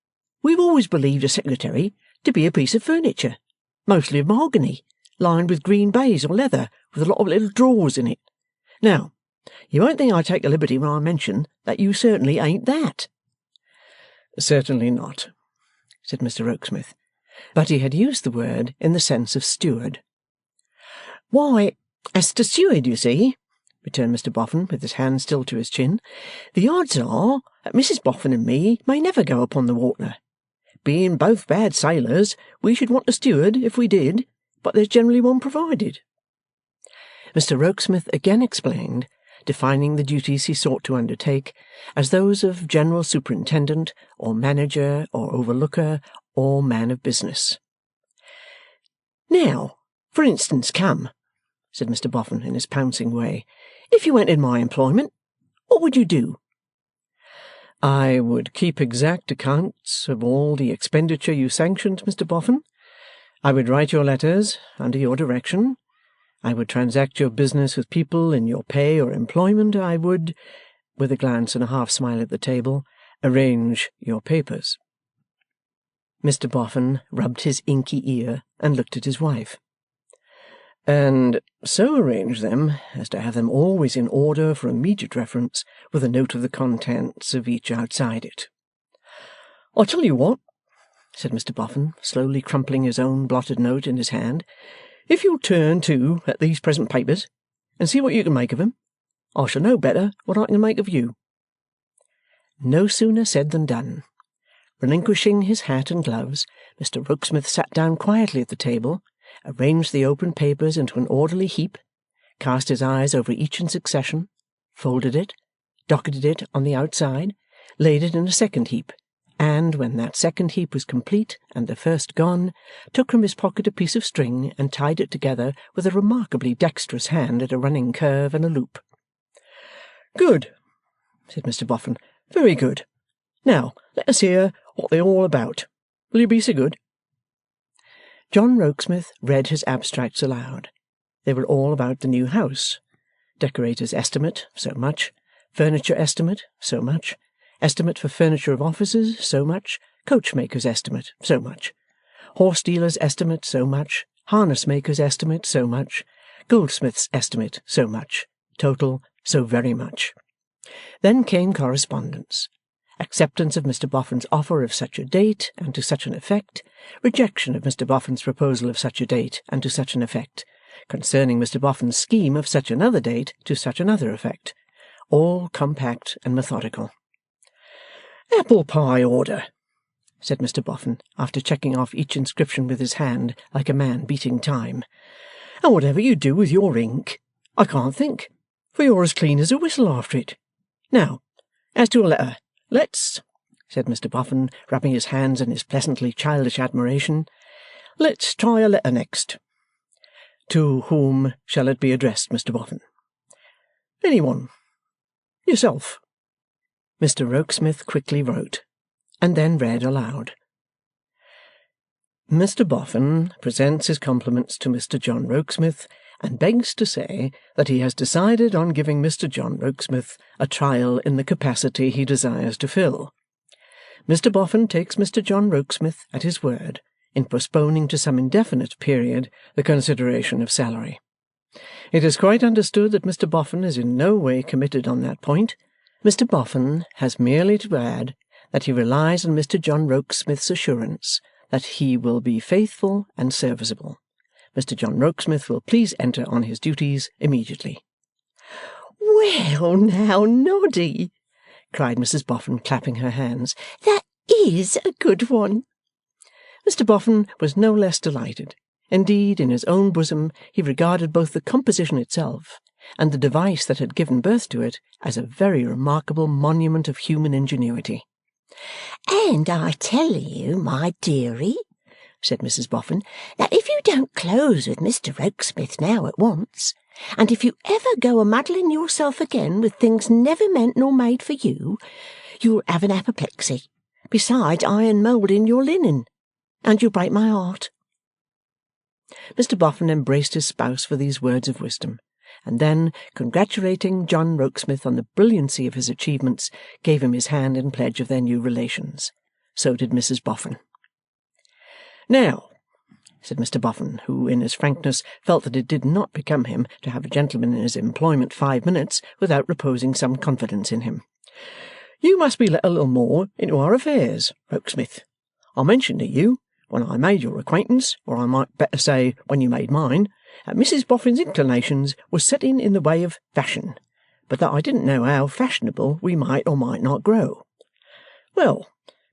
we've always believed a secretary to be a piece of furniture, mostly of mahogany, lined with green baize or leather, with a lot of little drawers in it. Now, you won't think I take a liberty when I mention that you certainly ain't that." "Certainly not," said Mr. Rokesmith, but he had used the word in the sense of steward. "Why, as to steward, you see," returned Mr. Boffin, with his hand still to his chin, "the odds are that Mrs. Boffin and me may never go upon the water. Being both bad sailors, we should want a steward if we did, but there's generally one provided." Mr. Rokesmith again explained, defining the duties he sought to undertake as those of general superintendent, or manager, or overlooker, or man of business. "Now, for instance, come," said Mr. Boffin in his pouncing way, "if you entered my employment, what would you do?" "I would keep exact accounts of all the expenditure you sanctioned, Mr. Boffin. I would write your letters under your direction. I would transact your business with people in your pay or employment. I would," with a glance and a half-smile at the table, "arrange your papers." Mr. Boffin rubbed his inky ear and looked at his wife. "And so arrange them as to have them always in order for immediate reference, with a note of the contents of each outside it." "I tell you what," said Mr Boffin, slowly crumpling his own blotted note in his hand, "if you'll turn to at these present papers, and see what you can make of 'em, I shall know better what I can make of you." No sooner said than done. Relinquishing his hat and gloves, Mr Rokesmith sat down quietly at the table, arranged the open papers into an orderly heap, cast his eyes over each in succession, folded it, docketed it on the outside, laid it in a second heap, and, when that second heap was complete and the first gone, took from his pocket a piece of string and tied it together with a remarkably dexterous hand at a running curve and a loop. "Good," said Mr Boffin. "Very good. Now, let us hear what they're all about. Will you be so good?" John Rokesmith read his abstracts aloud. They were all about the new house. Decorator's estimate, so much. Furniture estimate, so much. Estimate for furniture of offices, so much. Coachmaker's estimate, so much. Horse dealer's estimate, so much. Harness maker's estimate, so much. Goldsmith's estimate, so much. Total, so very much. Then came correspondence. Acceptance of Mr Boffin's offer of such a date and to such an effect, rejection of Mr Boffin's proposal of such a date and to such an effect, concerning Mr Boffin's scheme of such another date to such another effect, all compact and methodical. "Apple pie order," said Mr Boffin, after checking off each inscription with his hand like a man beating time. "And whatever you do with your ink, I can't think, for you're as clean as a whistle after it. Now, as to a letter, let's," said Mr Boffin, rubbing his hands in his pleasantly childish admiration, "let's try a letter next. To whom shall it be addressed, Mr Boffin?" "Any one. Yourself." Mr Rokesmith quickly wrote, and then read aloud. "Mr Boffin presents his compliments to Mr John Rokesmith, and begs to say that he has decided on giving Mr John Rokesmith a trial in the capacity he desires to fill. Mr Boffin takes Mr John Rokesmith at his word in postponing to some indefinite period the consideration of salary. It is quite understood that Mr Boffin is in no way committed on that point. Mr Boffin has merely to add that he relies on Mr John Rokesmith's assurance that he will be faithful and serviceable. Mr John Rokesmith will please enter on his duties immediately." "Well now, Noddy," cried Mrs Boffin, clapping her hands, "that is a good one." Mr Boffin was no less delighted. Indeed, in his own bosom he regarded both the composition itself and the device that had given birth to it as a very remarkable monument of human ingenuity. "And I tell you, my dearie," said Mrs Boffin, "that if you don't close with Mr Rokesmith now at once, and if you ever go a-muddling yourself again with things never meant nor made for you, you'll have an apoplexy, besides iron moulding your linen, and you'll break my heart." Mr Boffin embraced his spouse for these words of wisdom, and then, congratulating John Rokesmith on the brilliancy of his achievements, gave him his hand in pledge of their new relations. So did Mrs Boffin. "Now," said Mr Boffin, who, in his frankness, felt that it did not become him to have a gentleman in his employment 5 minutes without reposing some confidence in him, "you must be let a little more into our affairs, Rokesmith. I mentioned to you, when I made your acquaintance, or I might better say when you made mine, that Mrs Boffin's inclinations was setting in the way of fashion, but that I didn't know how fashionable we might or might not grow. Well,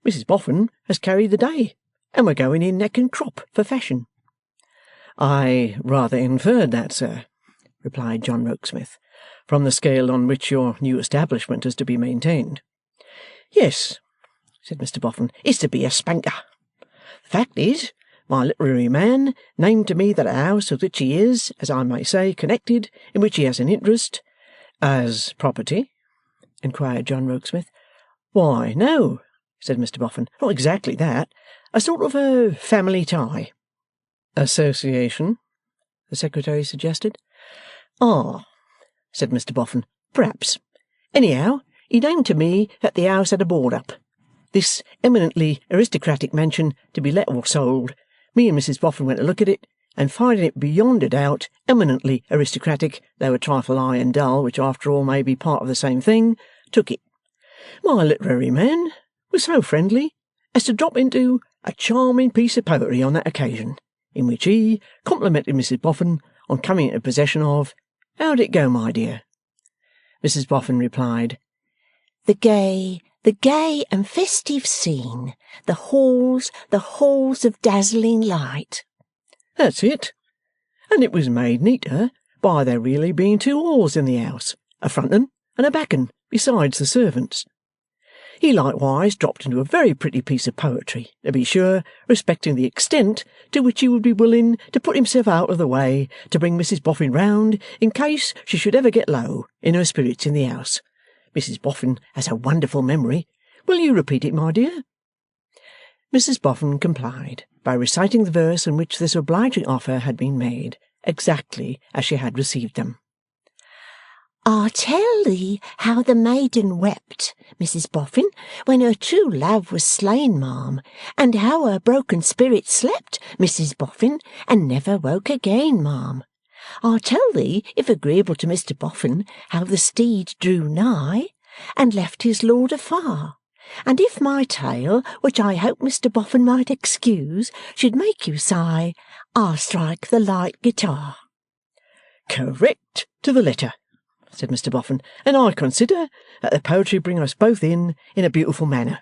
Mrs Boffin has carried the day, and we're going in neck and crop for fashion." "I rather inferred that, sir," replied John Rokesmith, "from the scale on which your new establishment is to be maintained." "Yes," said Mr Boffin, "it's to be a spanker. The fact is, my literary man named to me that a house with which he is, as I may say, connected, in which he has an interest—" "As property?" inquired John Rokesmith. "Why, no," said Mr Boffin, "not exactly that. A sort of a family tie." "Association?" the Secretary suggested. "Ah," said Mr Boffin, "perhaps. Anyhow, he named to me that the house had a board up. This eminently aristocratic mansion to be let or sold. Me and Mrs Boffin went to look at it, and finding it beyond a doubt eminently aristocratic, though a trifle high and dull, which after all may be part of the same thing, took it. My literary man was so friendly as to drop into a charming piece of poetry on that occasion, in which he complimented Mrs Boffin on coming into possession of— how'd it go, my dear? Mrs Boffin replied, The gay and festive scene, the halls of dazzling light. That's it. And it was made neater by there really being 2 halls in the house, a front 'un and a back 'un, besides the servants. He likewise dropped into a very pretty piece of poetry, to be sure, respecting the extent to which he would be willing to put himself out of the way to bring Mrs Boffin round in case she should ever get low in her spirits in the house. Mrs Boffin has a wonderful memory. Will you repeat it, my dear? Mrs Boffin complied by reciting the verse in which this obliging offer had been made, exactly as she had received them. I'll tell thee how the maiden wept, Mrs Boffin, when her true love was slain, ma'am, and how her broken spirit slept, Mrs Boffin, and never woke again, ma'am. I'll tell thee, if agreeable to Mr Boffin, how the steed drew nigh, and left his lord afar. And if my tale, which I hope Mr Boffin might excuse, should make you sigh, I'll strike the light guitar. Correct to the letter, said Mr Boffin, and I consider that the poetry bring us both in a beautiful manner.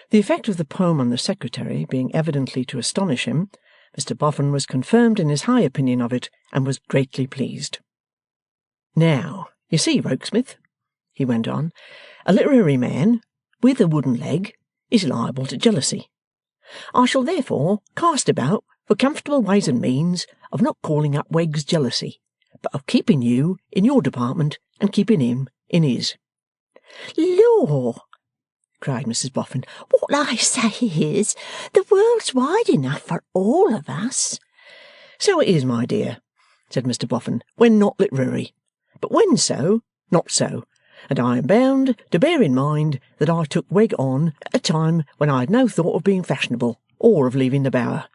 The effect of the poem on the secretary being evidently to astonish him, Mr Boffin was confirmed in his high opinion of it, and was greatly pleased. Now, you see, Rokesmith, he went on, a literary man, with a wooden leg, is liable to jealousy. I shall therefore cast about for comfortable ways and means of not calling up Wegg's jealousy, but of keeping you in your department and keeping him in his. Law! Cried Mrs Boffin. What I say is, the world's wide enough for all of us. So it is, my dear, said Mr Boffin, when not literary. But when so, not so. And I am bound to bear in mind that I took Wegg on at a time when I had no thought of being fashionable, or of leaving the Bower.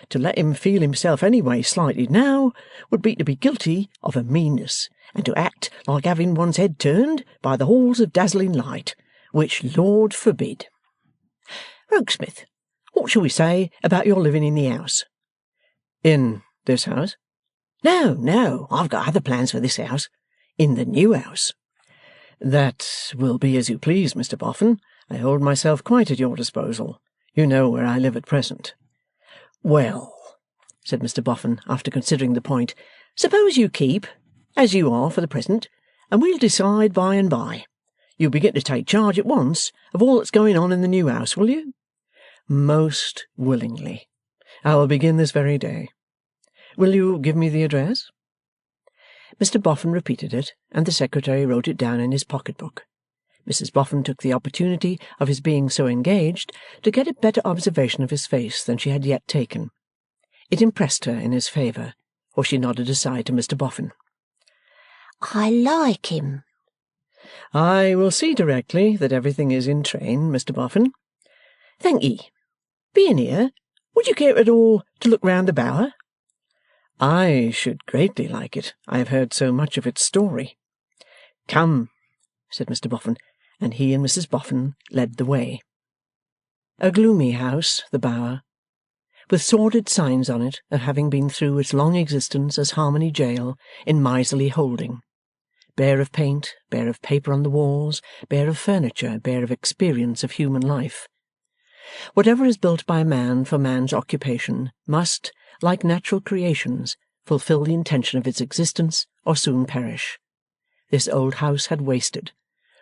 To let him feel himself any way slighted now would be to be guilty of a meanness, and to act like having one's head turned by the halls of dazzling light, which Lord forbid. Rokesmith, what shall we say about your living in the house? In this house? No, I've got other plans for this house. In the new house. That will be as you please, Mr Boffin. I hold myself quite at your disposal. You know where I live at present. Well, said Mr Boffin, after considering the point, suppose you keep, as you are for the present, and we'll decide by and by. You'll begin to take charge at once of all that's going on in the new house, will you? Most willingly. I will begin this very day. Will you give me the address? Mr Boffin repeated it, and the secretary wrote it down in his pocket-book. Mrs Boffin took the opportunity of his being so engaged to get a better observation of his face than she had yet taken. It impressed her in his favour, for she nodded aside to Mr Boffin. I like him. I will see directly that everything is in train, Mr Boffin. Thank ye. Being here, would you care at all to look round the Bower? I should greatly like it. I have heard so much of its story. Come, said Mr Boffin, and he and Mrs Boffin led the way. A gloomy house, the Bower, with sordid signs on it of having been through its long existence as Harmony Jail in miserly holding. Bare of paint, bare of paper on the walls, bare of furniture, bare of experience of human life. Whatever is built by man for man's occupation must, like natural creations, fulfil the intention of its existence or soon perish. This old house had wasted,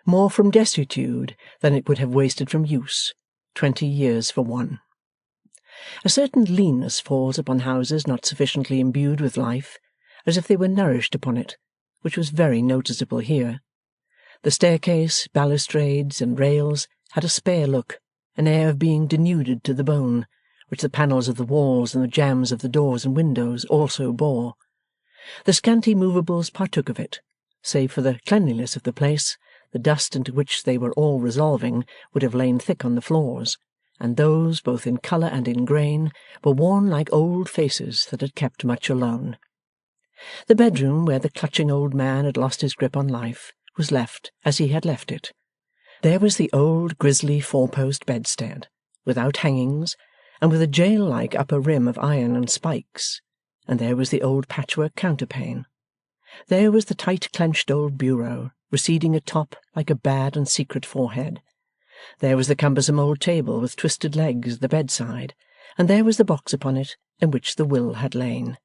more from desuetude than it would have wasted from use, 20 years for one. A certain leanness falls upon houses not sufficiently imbued with life, as if they were nourished upon it, which was very noticeable here. The staircase, balustrades, and rails had a spare look, an air of being denuded to the bone, which the panels of the walls and the jambs of the doors and windows also bore. The scanty movables partook of it. Save for the cleanliness of the place, the dust into which they were all resolving would have lain thick on the floors, and those, both in colour and in grain, were worn like old faces that had kept much alone. The bedroom where the clutching old man had lost his grip on life was left as he had left it. There was the old grisly four-post bedstead, without hangings, and with a jail-like upper rim of iron and spikes, and there was the old patchwork counterpane. There was the tight-clenched old bureau, receding atop like a bad and secret forehead. There was the cumbersome old table with twisted legs at the bedside, and there was the box upon it in which the will had lain.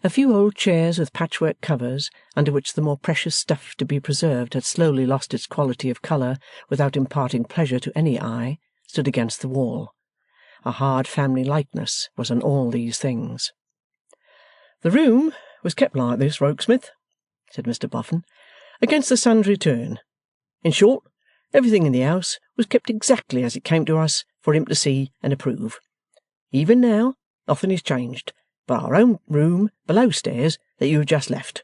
A few old chairs with patchwork covers, under which the more precious stuff to be preserved had slowly lost its quality of colour without imparting pleasure to any eye, stood against the wall. A hard family likeness was on all these things. "The room was kept like this, Rokesmith," said Mr Boffin, "against the son's return. In short, everything in the house was kept exactly as it came to us for him to see and approve. Even now, nothing is changed but our own room below stairs that you have just left.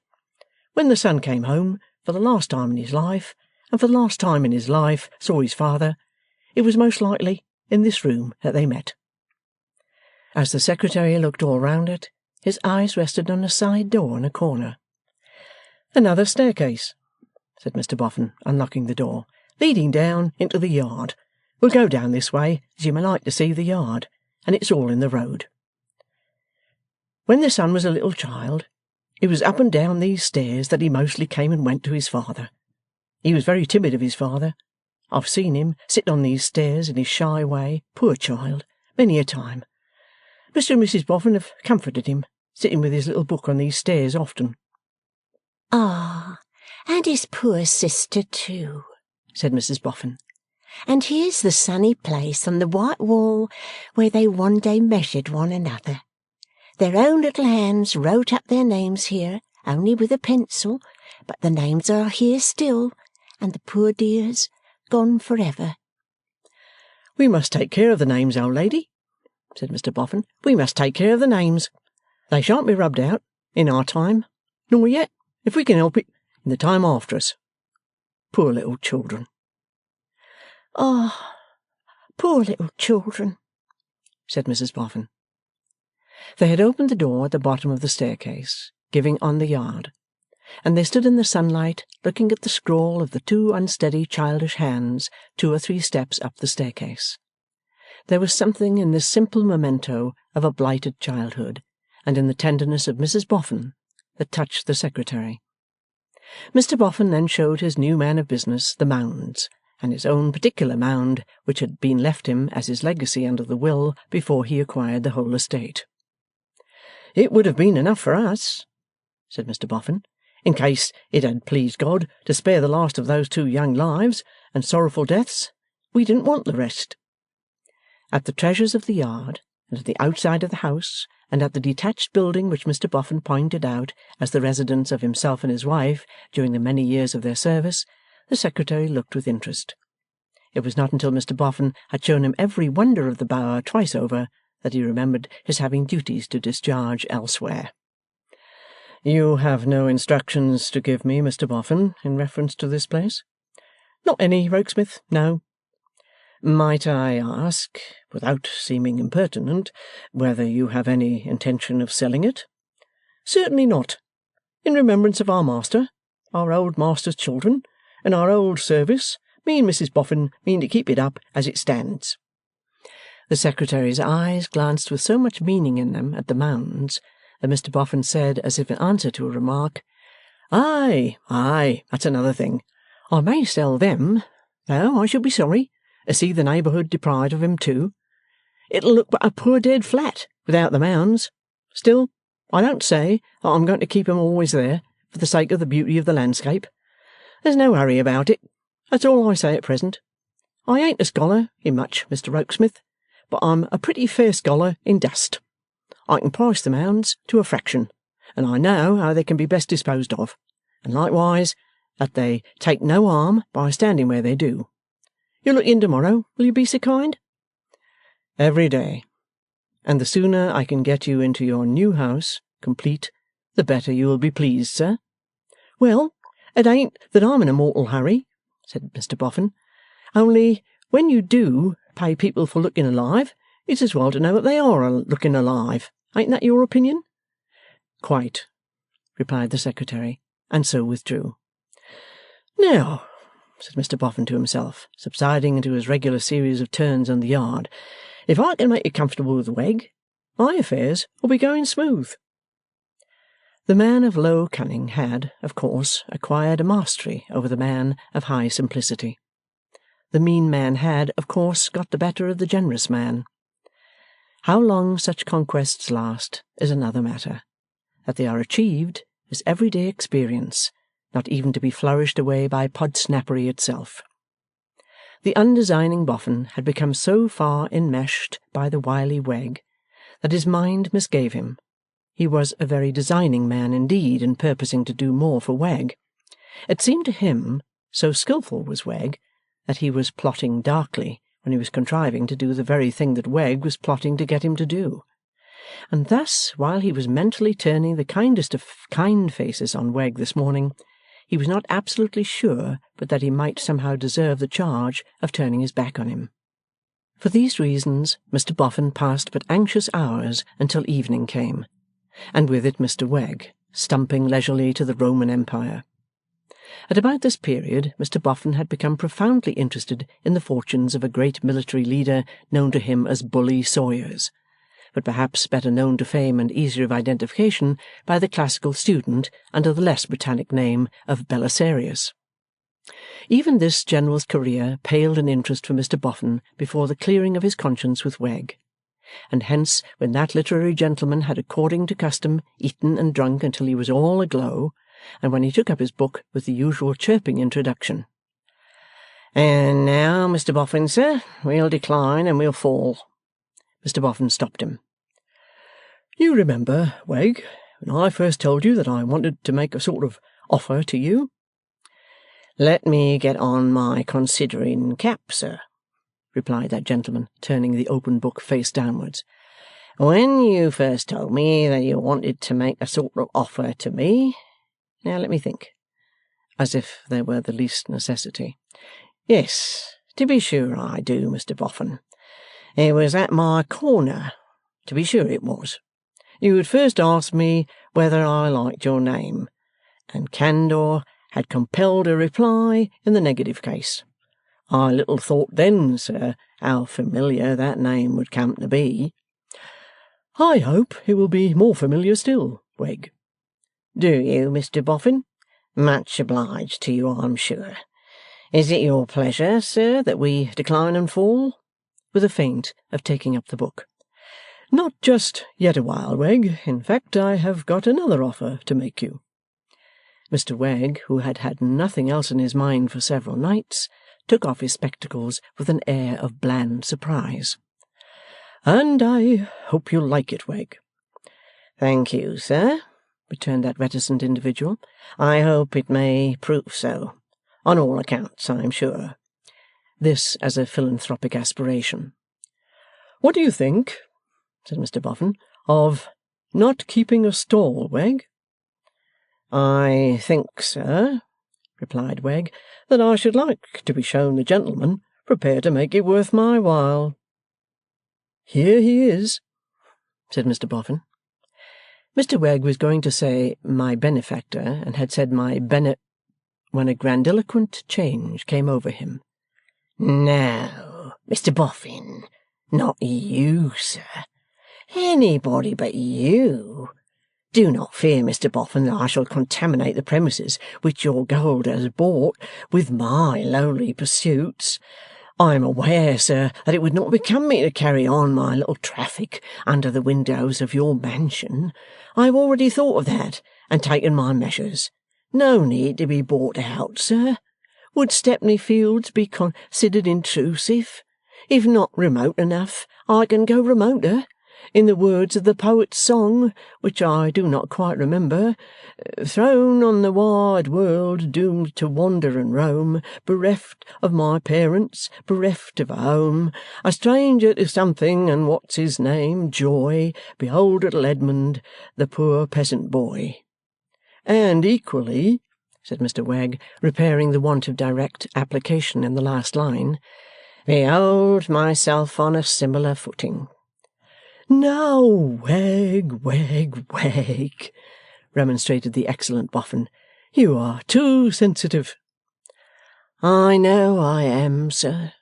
When the son came home for the last time in his life, and for the last time in his life saw his father, it was most likely in this room that they met." As the Secretary looked all round it, his eyes rested on a side door in a corner. "Another staircase," said Mr Boffin, unlocking the door, "leading down into the yard. We'll go down this way, as you may like to see the yard, and it's all in the road. When the son was a little child, it was up and down these stairs that he mostly came and went to his father. He was very timid of his father. I've seen him sit on these stairs in his shy way, poor child, many a time. Mr and Mrs Boffin have comforted him, sitting with his little book on these stairs often." "Ah, and his poor sister too," said Mrs Boffin. "And here's the sunny place on the white wall where they one day measured one another. Their own little hands wrote up their names here, only with a pencil, but the names are here still, and the poor dears gone for ever." "We must take care of the names, old lady," said Mr Boffin. "We must take care of the names. They shan't be rubbed out in our time, nor yet, if we can help it, in the time after us. Poor little children." "Ah, poor little children," said Mrs Boffin. They had opened the door at the bottom of the staircase, giving on the yard, and they stood in the sunlight looking at the scrawl of the two unsteady childish hands 2 or 3 steps up the staircase. There was something in this simple memento of a blighted childhood, and in the tenderness of Mrs Boffin, that touched the Secretary. Mr Boffin then showed his new man of business the mounds, and his own particular mound, which had been left him as his legacy under the will before he acquired the whole estate. "It would have been enough for us," said Mr Boffin, "in case it had pleased God to spare the last of those 2 young lives and sorrowful deaths. We didn't want the rest." At the treasures of the yard, and at the outside of the house, and at the detached building which Mr Boffin pointed out as the residence of himself and his wife during the many years of their service, the Secretary looked with interest. It was not until Mr Boffin had shown him every wonder of the bower twice over that he remembered his having duties to discharge elsewhere. "You have no instructions to give me, Mr Boffin, in reference to this place?" "Not any, Rokesmith, no." "Might I ask, without seeming impertinent, whether you have any intention of selling it?" "Certainly not. In remembrance of our master, our old master's children, and our old service, me and Mrs Boffin mean to keep it up as it stands." The Secretary's eyes glanced with so much meaning in them at the mounds, that Mr Boffin said, as if in answer to a remark, "Aye, aye, that's another thing. I may sell them, though I should be sorry to see the neighbourhood deprived of 'em too. It'll look but a poor dead flat without the mounds. Still, I don't say that I'm going to keep 'em always there, for the sake of the beauty of the landscape. There's no hurry about it. That's all I say at present. I ain't a scholar in much, Mr Rokesmith, but I'm a pretty fair scholar in dust. I can price the mounds to a fraction, and I know how they can be best disposed of, and likewise that they take no harm by standing where they do. You'll look in to-morrow, will you be so kind?" "Every day. And the sooner I can get you into your new house, complete, the better you will be pleased, sir." "Well, it ain't that I'm in a mortal hurry," said Mr Boffin. "Only when you do pay people for looking alive, it's as well to know that they are looking alive. Ain't that your opinion?" "Quite," replied the Secretary, and so withdrew. "Now, said Mr Boffin to himself, subsiding into his regular series of turns on the yard. If I can make you comfortable with Wegg, my affairs will be going smooth. The man of low cunning had, of course, acquired a mastery over the man of high simplicity. The mean man had, of course, got the better of the generous man. How long such conquests last is another matter. That they are achieved is everyday experience, not even to be flourished away by Podsnappery itself. The undesigning Boffin had become so far enmeshed by the wily Wegg that his mind misgave him. He was a very designing man indeed in purposing to do more for Wegg. It seemed to him, so skilful was Wegg, that he was plotting darkly when he was contriving to do the very thing that Wegg was plotting to get him to do. And thus, while he was mentally turning the kindest of kind faces on Wegg this morning, he was not absolutely sure but that he might somehow deserve the charge of turning his back on him. For these reasons, Mr Boffin passed but anxious hours until evening came, and with it Mr Wegg, stumping leisurely to the Roman Empire. At about this period, Mr Boffin had become profoundly interested in the fortunes of a great military leader known to him as Bully Sawyers, but perhaps better known to fame and easier of identification by the classical student under the less Britannic name of Belisarius. Even this general's career paled in interest for Mr Boffin before the clearing of his conscience with Wegg, and hence when that literary gentleman had according to custom eaten and drunk until he was all aglow, and when he took up his book with the usual chirping introduction. "And now, Mr Boffin, sir, we'll decline and we'll fall." Mr Boffin stopped him. "You remember, Wegg, when I first told you that I wanted to make a sort of offer to you?" "Let me get on my considering cap, sir," replied that gentleman, turning the open book face downwards. "When you first told me that you wanted to make a sort of offer to me, now let me think," as if there were the least necessity. "Yes, to be sure I do, Mr Boffin. It was at my corner, to be sure it was. You had first asked me whether I liked your name, and candour had compelled a reply in the negative case. I little thought then, sir, how familiar that name would come to be." "I hope it will be more familiar still, Wegg." "Do you, Mr Boffin? Much obliged to you, I'm sure. Is it your pleasure, sir, that we decline and fall?" with a feint of taking up the book. "Not just yet awhile, Wegg. In fact, I have got another offer to make you." Mr Wegg, who had had nothing else in his mind for several nights, took off his spectacles with an air of bland surprise. "And I hope you'll like it, Wegg." "Thank you, sir," returned that reticent individual. "I hope it may prove so. On all accounts, I'm sure." This as a philanthropic aspiration. "What do you think," said Mr Boffin, "of not keeping a stall, Wegg?" "I think, sir," replied Wegg, "that I should like to be shown the gentleman prepared to make it worth my while." "Here he is," said Mr Boffin. Mr Wegg was going to say "my benefactor," and had said "my when a grandiloquent change came over him. "No, Mr Boffin, not you, sir. Anybody but you. Do not fear, Mr Boffin, that I shall contaminate the premises which your gold has bought with my lowly pursuits. I am aware, sir, that it would not become me to carry on my little traffic under the windows of your mansion. I have already thought of that, and taken my measures. No need to be bought out, sir. Would Stepney Fields be considered intrusive? If not remote enough, I can go remoter. In the words of the poet's song, which I do not quite remember, thrown on the wide world, doomed to wander and roam, bereft of my parents, bereft of a home, a stranger to something, and what's his name, joy, behold little Edmund, the poor peasant boy. And equally," said Mr Wegg, repairing the want of direct application in the last line, "behold myself on a similar footing." "Now, Wegg, Wegg, Wegg," remonstrated the excellent Boffin, "you are too sensitive." I know I am, sir,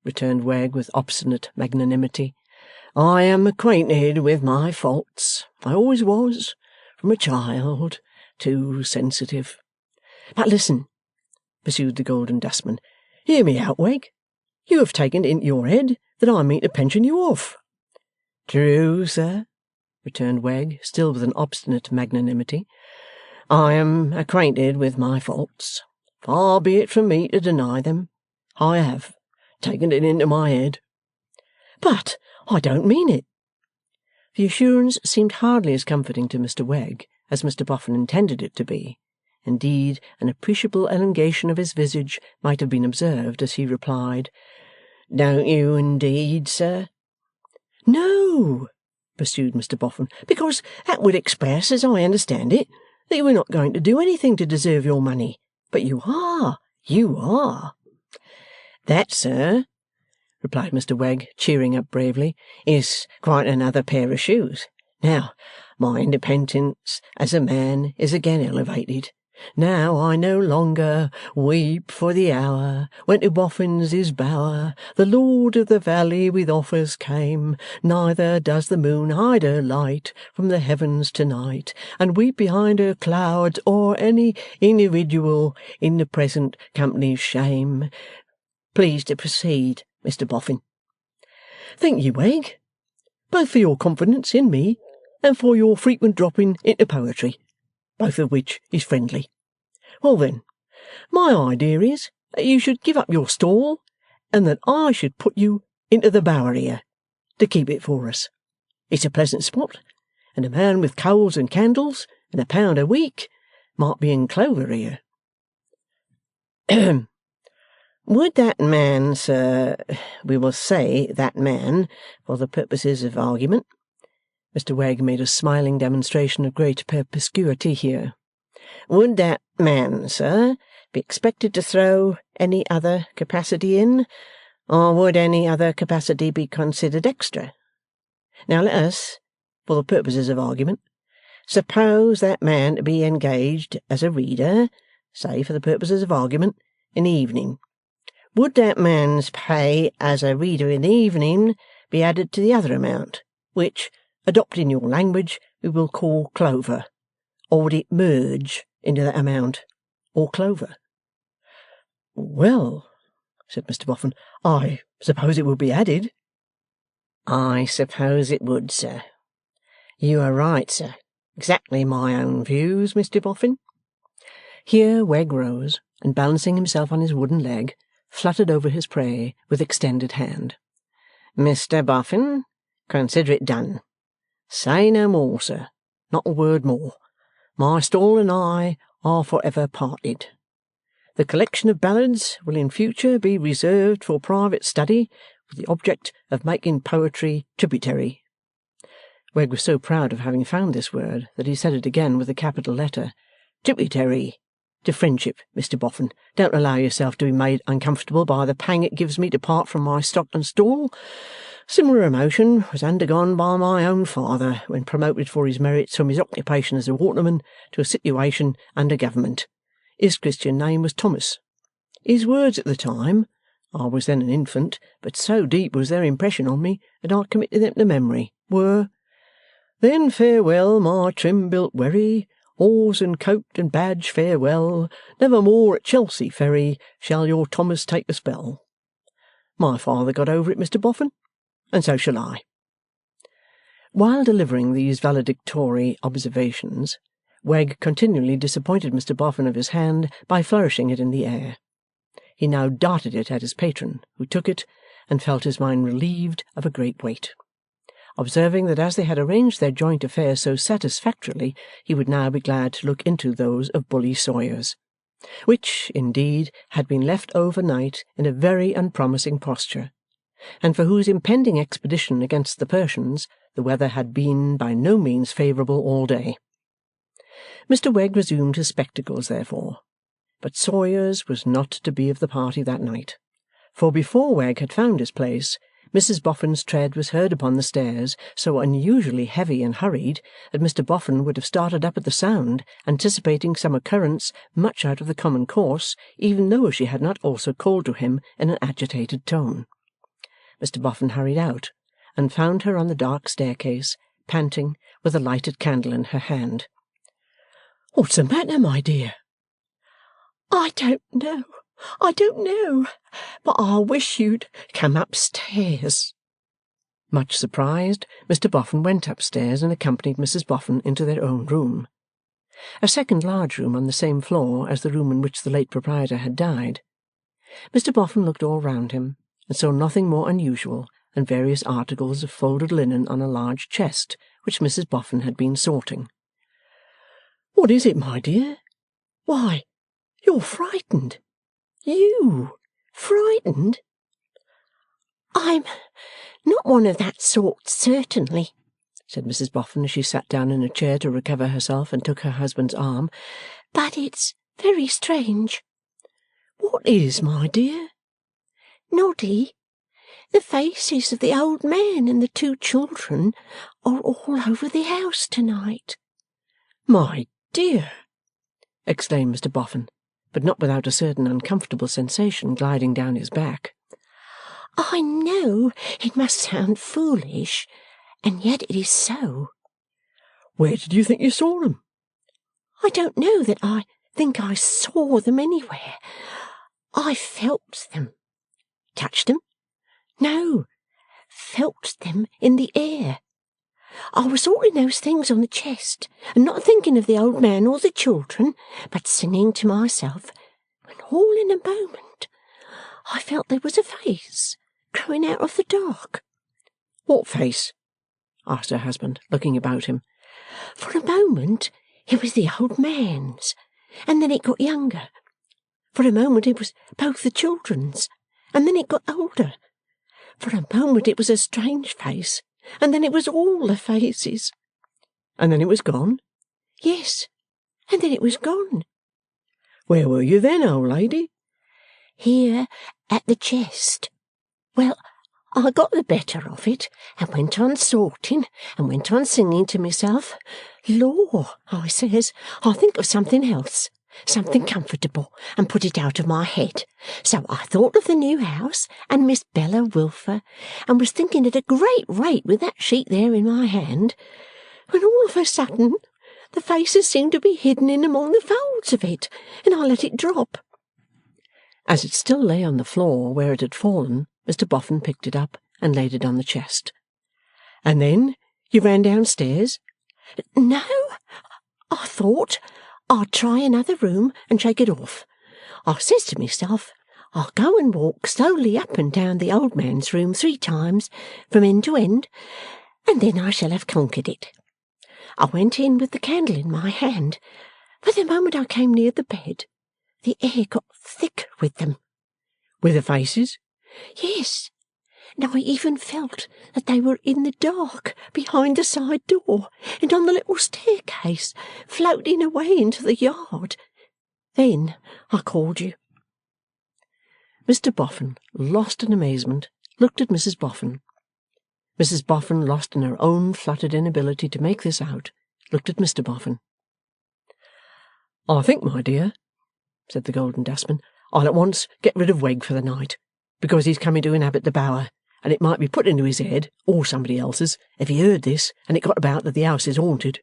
returned Wegg with obstinate magnanimity. I am acquainted with my faults. I always was, from a child, too sensitive. But listen, pursued the Golden Dustman. Hear me out, Wegg. You have taken it into your head that I mean to pension you off. True, sir, returned Wegg, still with an obstinate magnanimity. I am acquainted with my faults. Far be it from me to deny them. I have taken it into my head. But I don't mean it. The assurance seemed hardly as comforting to Mr Wegg as Mr Boffin intended it to be. Indeed, an appreciable elongation of his visage might have been observed as he replied, Don't you indeed, sir? No, pursued Mr Boffin, because that would express, as I understand it, that you were not going to do anything to deserve your money. But you are. You are. That, sir, replied Mr Wegg, cheering up bravely, is quite another pair of shoes. Now, my independence as a man is again elevated. Now I no longer weep for the hour when to Boffin's his bower the Lord of the Valley with offers came, neither does the moon hide her light from the heavens tonight, and weep behind her clouds or any individual in the present company's shame. Please to proceed, Mr Boffin. Thank you, Wegg, both for your confidence in me and for your frequent dropping into poetry, both of which is friendly. Well then, my idea is that you should give up your stall, and that I should put you into the bower here, to keep it for us. It's a pleasant spot, and a man with coals and candles, and £1 a week, might be in clover here. Would that man, sir, we will say that man, for the purposes of argument. Mr Wegg made a smiling demonstration of great perspicuity here. Would that man, sir, be expected to throw any other capacity in, or would any other capacity be considered extra? Now let us, for the purposes of argument, suppose that man to be engaged as a reader, say for the purposes of argument, in the evening. Would that man's pay as a reader in the evening be added to the other amount, which, adopting your language, we will call clover, or would it merge into that amount, or clover? Well, said Mr Boffin, I suppose it would be added. I suppose it would, sir. You are right, sir. Exactly my own views, Mr Boffin. Here Wegg rose, and balancing himself on his wooden leg, fluttered over his prey with extended hand. Mr Boffin, consider it done. Say no more, sir, not a word more. My stall and I are for ever parted. The collection of ballads will in future be reserved for private study, with the object of making poetry tributary. Wegg was so proud of having found this word that he said it again with a capital letter. Tributary to friendship, Mr Boffin. Don't allow yourself to be made uncomfortable by the pang it gives me to part from my stock and stall. Similar emotion was undergone by my own father when promoted for his merits from his occupation as a waterman to a situation under government. His Christian name was Thomas. His words at the time, I was then an infant, but so deep was their impression on me that I committed them to memory, were, Then farewell, my trim-built wherry, oars and coat and badge farewell, never more at Chelsea ferry shall your Thomas take a spell. My father got over it, Mr Boffin, and so shall I. While delivering these valedictory observations, Wegg continually disappointed Mr Boffin of his hand by flourishing it in the air. He now darted it at his patron, who took it, and felt his mind relieved of a great weight. Observing that as they had arranged their joint affairs so satisfactorily, he would now be glad to look into those of Bully Sawyers, which, indeed, had been left overnight in a very unpromising posture, and for whose impending expedition against the Persians the weather had been by no means favourable all day. Mr Wegg resumed his spectacles, therefore, but Sawyers was not to be of the party that night, for before Wegg had found his place, Mrs Boffin's tread was heard upon the stairs, so unusually heavy and hurried that Mr Boffin would have started up at the sound, anticipating some occurrence much out of the common course, even though she had not also called to him in an agitated tone. Mr Boffin hurried out, and found her on the dark staircase, panting, with a lighted candle in her hand. "What's the matter, my dear?" I don't know, but I wish you'd come upstairs." Much surprised, Mr Boffin went upstairs and accompanied Mrs Boffin into their own room. A second large room on the same floor as the room in which the late proprietor had died. Mr Boffin looked all round him, and saw nothing more unusual than various articles of folded linen on a large chest, which Mrs Boffin had been sorting. "What is it, my dear? Why, you're frightened. You frightened?" "I'm not one of that sort, certainly," said Mrs Boffin as she sat down in a chair to recover herself and took her husband's arm. "But it's very strange." "What is, my dear?" "Noddy, the faces of the old man and the two children are all over the house to-night." "My dear!" exclaimed Mr Boffin, but not without a certain uncomfortable sensation gliding down his back. "I know it must sound foolish, and yet it is so." "Where did you think you saw them?" "I don't know that I think I saw them anywhere. I felt them." "Touched them?" "No, felt them in the air. I was sorting those things on the chest, and not thinking of the old man or the children, but singing to myself, when all in a moment I felt there was a face growing out of the dark." "What face?" asked her husband, looking about him. "For a moment it was the old man's, and then it got younger. For a moment it was both the children's, and then it got older. For a moment it was a strange face, and then it was all the faces." "And then it was gone?" "Yes, and then it was gone." "Where were you then, old lady?" "Here at the chest. Well, I got the better of it, and went on sorting, and went on singing to myself. 'Law,' I says, 'I'll think of something else, something comfortable, and put it out of my head.' So I thought of the new house, and Miss Bella Wilfer, and was thinking at a great rate with that sheet there in my hand, when all of a sudden the faces seemed to be hidden in among the folds of it, and I let it drop." As it still lay on the floor where it had fallen, Mr Boffin picked it up and laid it on the chest. "And then you ran downstairs?" "No, I thought I'd try another room and shake it off. I says to myself, I'll go and walk slowly up and down the old man's room 3 times, from end to end, and then I shall have conquered it. I went in with the candle in my hand, but the moment I came near the bed, the air got thick with them." "With the faces?" "Yes, and I even felt that they were in the dark behind the side door, and on the little staircase, floating away into the yard. Then I called you." Mr Boffin, lost in amazement, looked at Mrs Boffin. Mrs Boffin, lost in her own fluttered inability to make this out, looked at Mr Boffin. "I think, my dear," said the Golden Dustman, "I'll at once get rid of Wegg for the night, because he's coming to inhabit the bower, and it might be put into his head, or somebody else's, if he heard this and it got about that the house is haunted.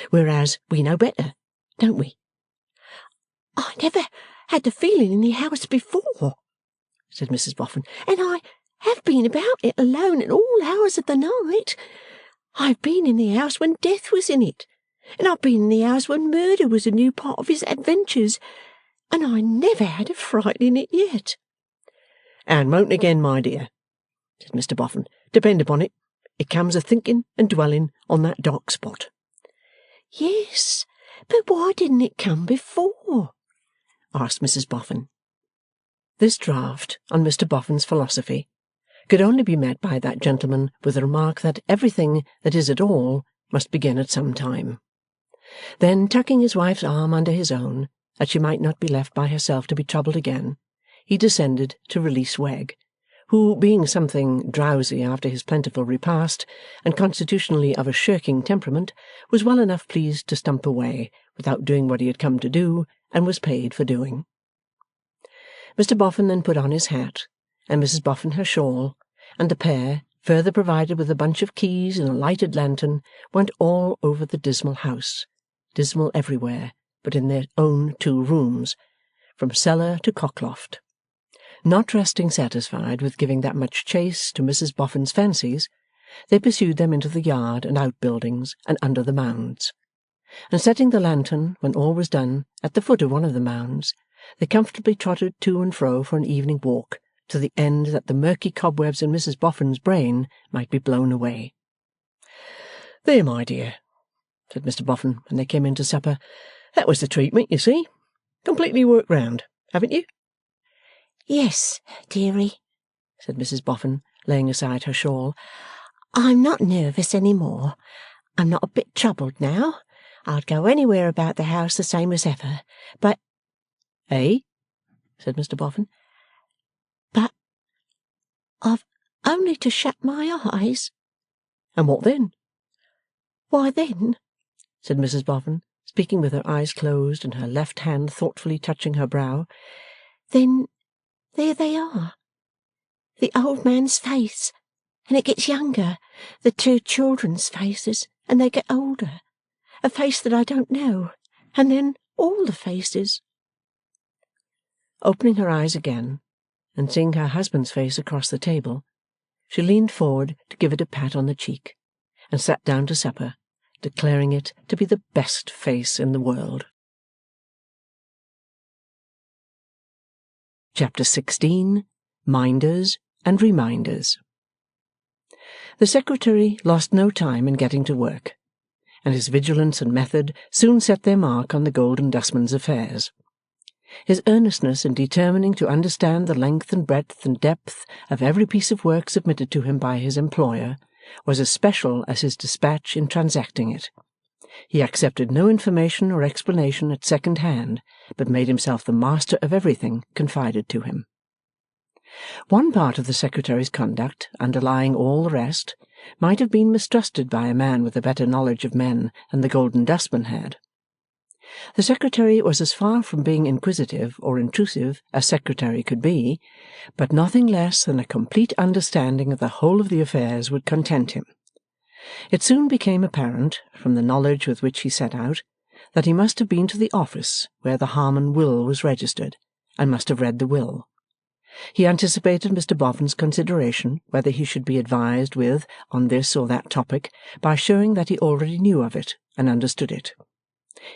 Whereas we know better, don't we?" "I never had the feeling in the house before," said Mrs Boffin, "and I have been about it alone at all hours of the night. I've been in the house when death was in it, and I've been in the house when murder was a new part of his adventures, and I never had a fright in it yet." "And won't again, my dear," said Mr Boffin. "Depend upon it, it comes of thinking and dwelling on that dark spot." "Yes, but why didn't it come before?" asked Mrs Boffin. This draught on Mr Boffin's philosophy could only be met by that gentleman with the remark that everything that is at all must begin at some time. Then, tucking his wife's arm under his own, that she might not be left by herself to be troubled again, he descended to release Wegg, who, being something drowsy after his plentiful repast, and constitutionally of a shirking temperament, was well enough pleased to stump away, without doing what he had come to do, and was paid for doing. Mr Boffin then put on his hat, and Mrs Boffin her shawl, and the pair, further provided with a bunch of keys and a lighted lantern, went all over the dismal house, dismal everywhere but in their own 2 rooms, from cellar to cockloft. Not resting satisfied with giving that much chase to Mrs Boffin's fancies, they pursued them into the yard and outbuildings and under the mounds, and setting the lantern, when all was done, at the foot of one of the mounds, they comfortably trotted to and fro for an evening walk, to the end that the murky cobwebs in Mrs Boffin's brain might be blown away. "There, my dear," said Mr Boffin, when they came in to supper, "that was the treatment, you see. Completely worked round, haven't you?" Yes, dearie, said Mrs Boffin, laying aside her shawl. I'm not nervous any more. I'm not a bit troubled now. I'd go anywhere about the house the same as ever. But—" "Eh?" said Mr Boffin. "But I've only to shut my eyes." "And what then?" "Why then," said Mrs Boffin, speaking with her eyes closed and her left hand thoughtfully touching her brow, "then there they are. The old man's face, and it gets younger. The 2 children's faces, and they get older. A face that I don't know, and then all the faces." Opening her eyes again, and seeing her husband's face across the table, she leaned forward to give it a pat on the cheek, and sat down to supper, declaring it to be the best face in the world. Chapter 16. Minders and Reminders. The Secretary lost no time in getting to work, and his vigilance and method soon set their mark on the Golden Dustman's affairs. His earnestness in determining to understand the length and breadth and depth of every piece of work submitted to him by his employer was as special as his dispatch in transacting it. He accepted no information or explanation at second hand, but made himself the master of everything confided to him. One part of the Secretary's conduct, underlying all the rest, might have been mistrusted by a man with a better knowledge of men than the Golden Dustman had. The Secretary was as far from being inquisitive or intrusive as Secretary could be, but nothing less than a complete understanding of the whole of the affairs would content him. It soon became apparent, from the knowledge with which he set out, that he must have been to the office where the Harmon will was registered, and must have read the will. He anticipated Mr Boffin's consideration whether he should be advised with on this or that topic by showing that he already knew of it and understood it.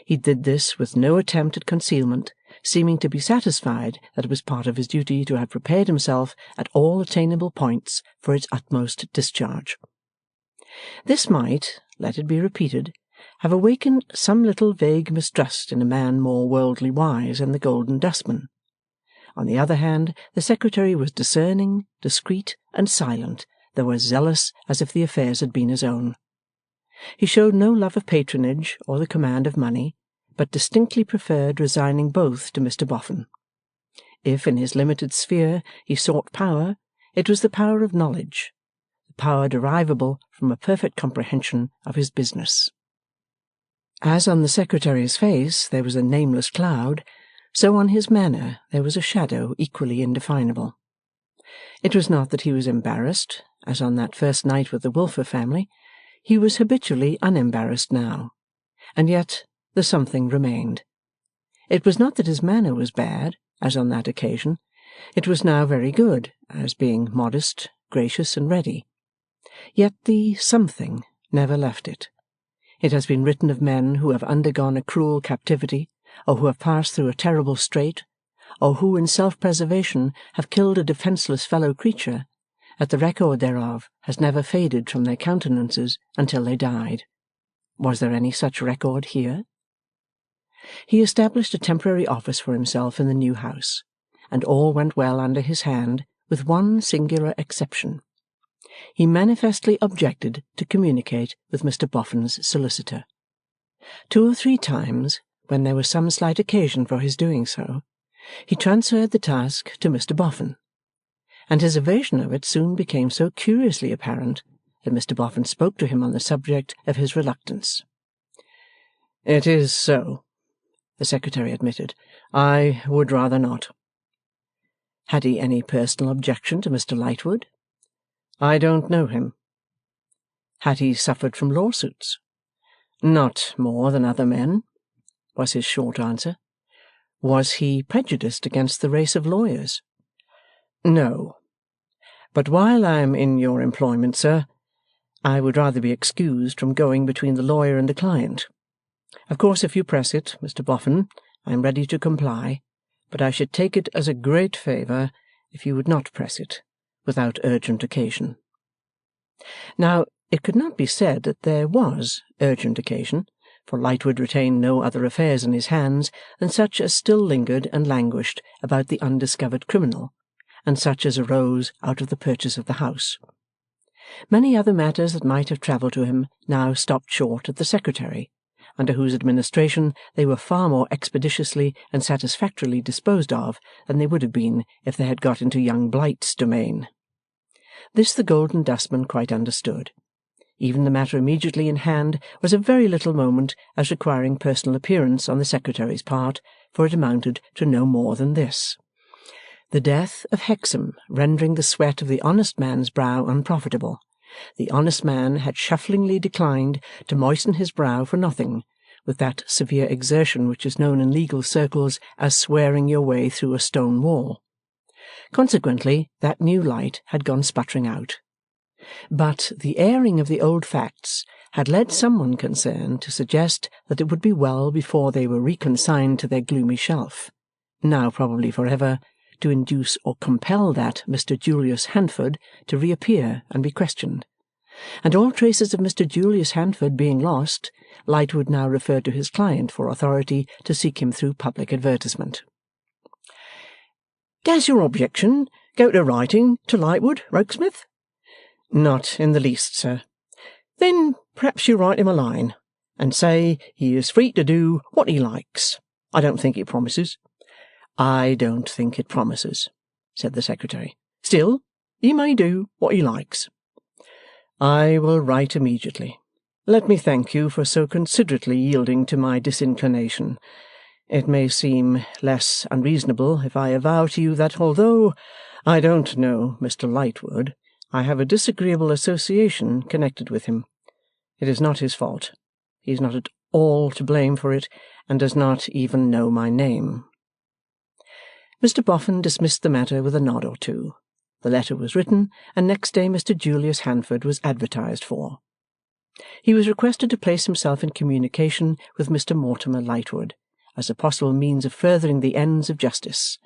He did this with no attempt at concealment, seeming to be satisfied that it was part of his duty to have prepared himself at all attainable points for its utmost discharge. This might, let it be repeated, have awakened some little vague mistrust in a man more worldly wise than the Golden Dustman. On the other hand, the Secretary was discerning, discreet, and silent, though as zealous as if the affairs had been his own. He showed no love of patronage or the command of money, but distinctly preferred resigning both to Mr Boffin. If in his limited sphere he sought power, it was the power of knowledge, the power derivable from a perfect comprehension of his business. As on the Secretary's face there was a nameless cloud, so on his manner there was a shadow equally indefinable. It was not that he was embarrassed, as on that first night with the Wilfer family. He was habitually unembarrassed now, and yet the something remained. It was not that his manner was bad, as on that occasion. It was now very good, as being modest, gracious, and ready. Yet the something never left it. It has been written of men who have undergone a cruel captivity, or who have passed through a terrible strait, or who in self-preservation have killed a defenceless fellow creature, that the record thereof has never faded from their countenances until they died. Was there any such record here? He established a temporary office for himself in the new house, and all went well under his hand, with one singular exception. He manifestly objected to communicate with Mr Boffin's solicitor. 2 or 3 times, when there was some slight occasion for his doing so, he transferred the task to Mr Boffin, and his evasion of it soon became so curiously apparent that Mr Boffin spoke to him on the subject of his reluctance. "It is so," the Secretary admitted. "I would rather not." Had he any personal objection to Mr Lightwood? "I don't know him." Had he suffered from lawsuits? "Not more than other men," was his short answer. Was he prejudiced against the race of lawyers? "No. But while I am in your employment, sir, I would rather be excused from going between the lawyer and the client. Of course, if you press it, Mr Boffin, I am ready to comply, but I should take it as a great favour if you would not press it, without urgent occasion." Now, it could not be said that there was urgent occasion, for Lightwood retained no other affairs in his hands than such as still lingered and languished about the undiscovered criminal, and such as arose out of the purchase of the house. Many other matters that might have travelled to him now stopped short at the Secretary, under whose administration they were far more expeditiously and satisfactorily disposed of than they would have been if they had got into young Blight's domain. This the Golden Dustman quite understood. Even the matter immediately in hand was of very little moment as requiring personal appearance on the Secretary's part, for it amounted to no more than this: the death of Hexam rendering the sweat of the honest man's brow unprofitable, the honest man had shufflingly declined to moisten his brow for nothing, with that severe exertion which is known in legal circles as swearing your way through a stone wall. Consequently, that new light had gone sputtering out. But the airing of the old facts had led some one concerned to suggest that it would be well, before they were reconsigned to their gloomy shelf, now probably for ever, to induce or compel that Mr Julius Handford to reappear and be questioned. And all traces of Mr Julius Handford being lost, Lightwood now referred to his client for authority to seek him through public advertisement. "Does your objection go to writing to Lightwood, Rokesmith?" "Not in the least, sir." "Then perhaps you write him a line, and say he is free to do what he likes. I don't think it promises." "I don't think it promises," said the Secretary. "Still, he may do what he likes." "I will write immediately. Let me thank you for so considerately yielding to my disinclination. It may seem less unreasonable if I avow to you that although I don't know Mr Lightwood, I have a disagreeable association connected with him. It is not his fault. He is not at all to blame for it, and does not even know my name." Mr Boffin dismissed the matter with a nod or two. The letter was written, and next day Mr Julius Handford was advertised for. He was requested to place himself in communication with Mr Mortimer Lightwood, as a possible means of furthering the ends of justice,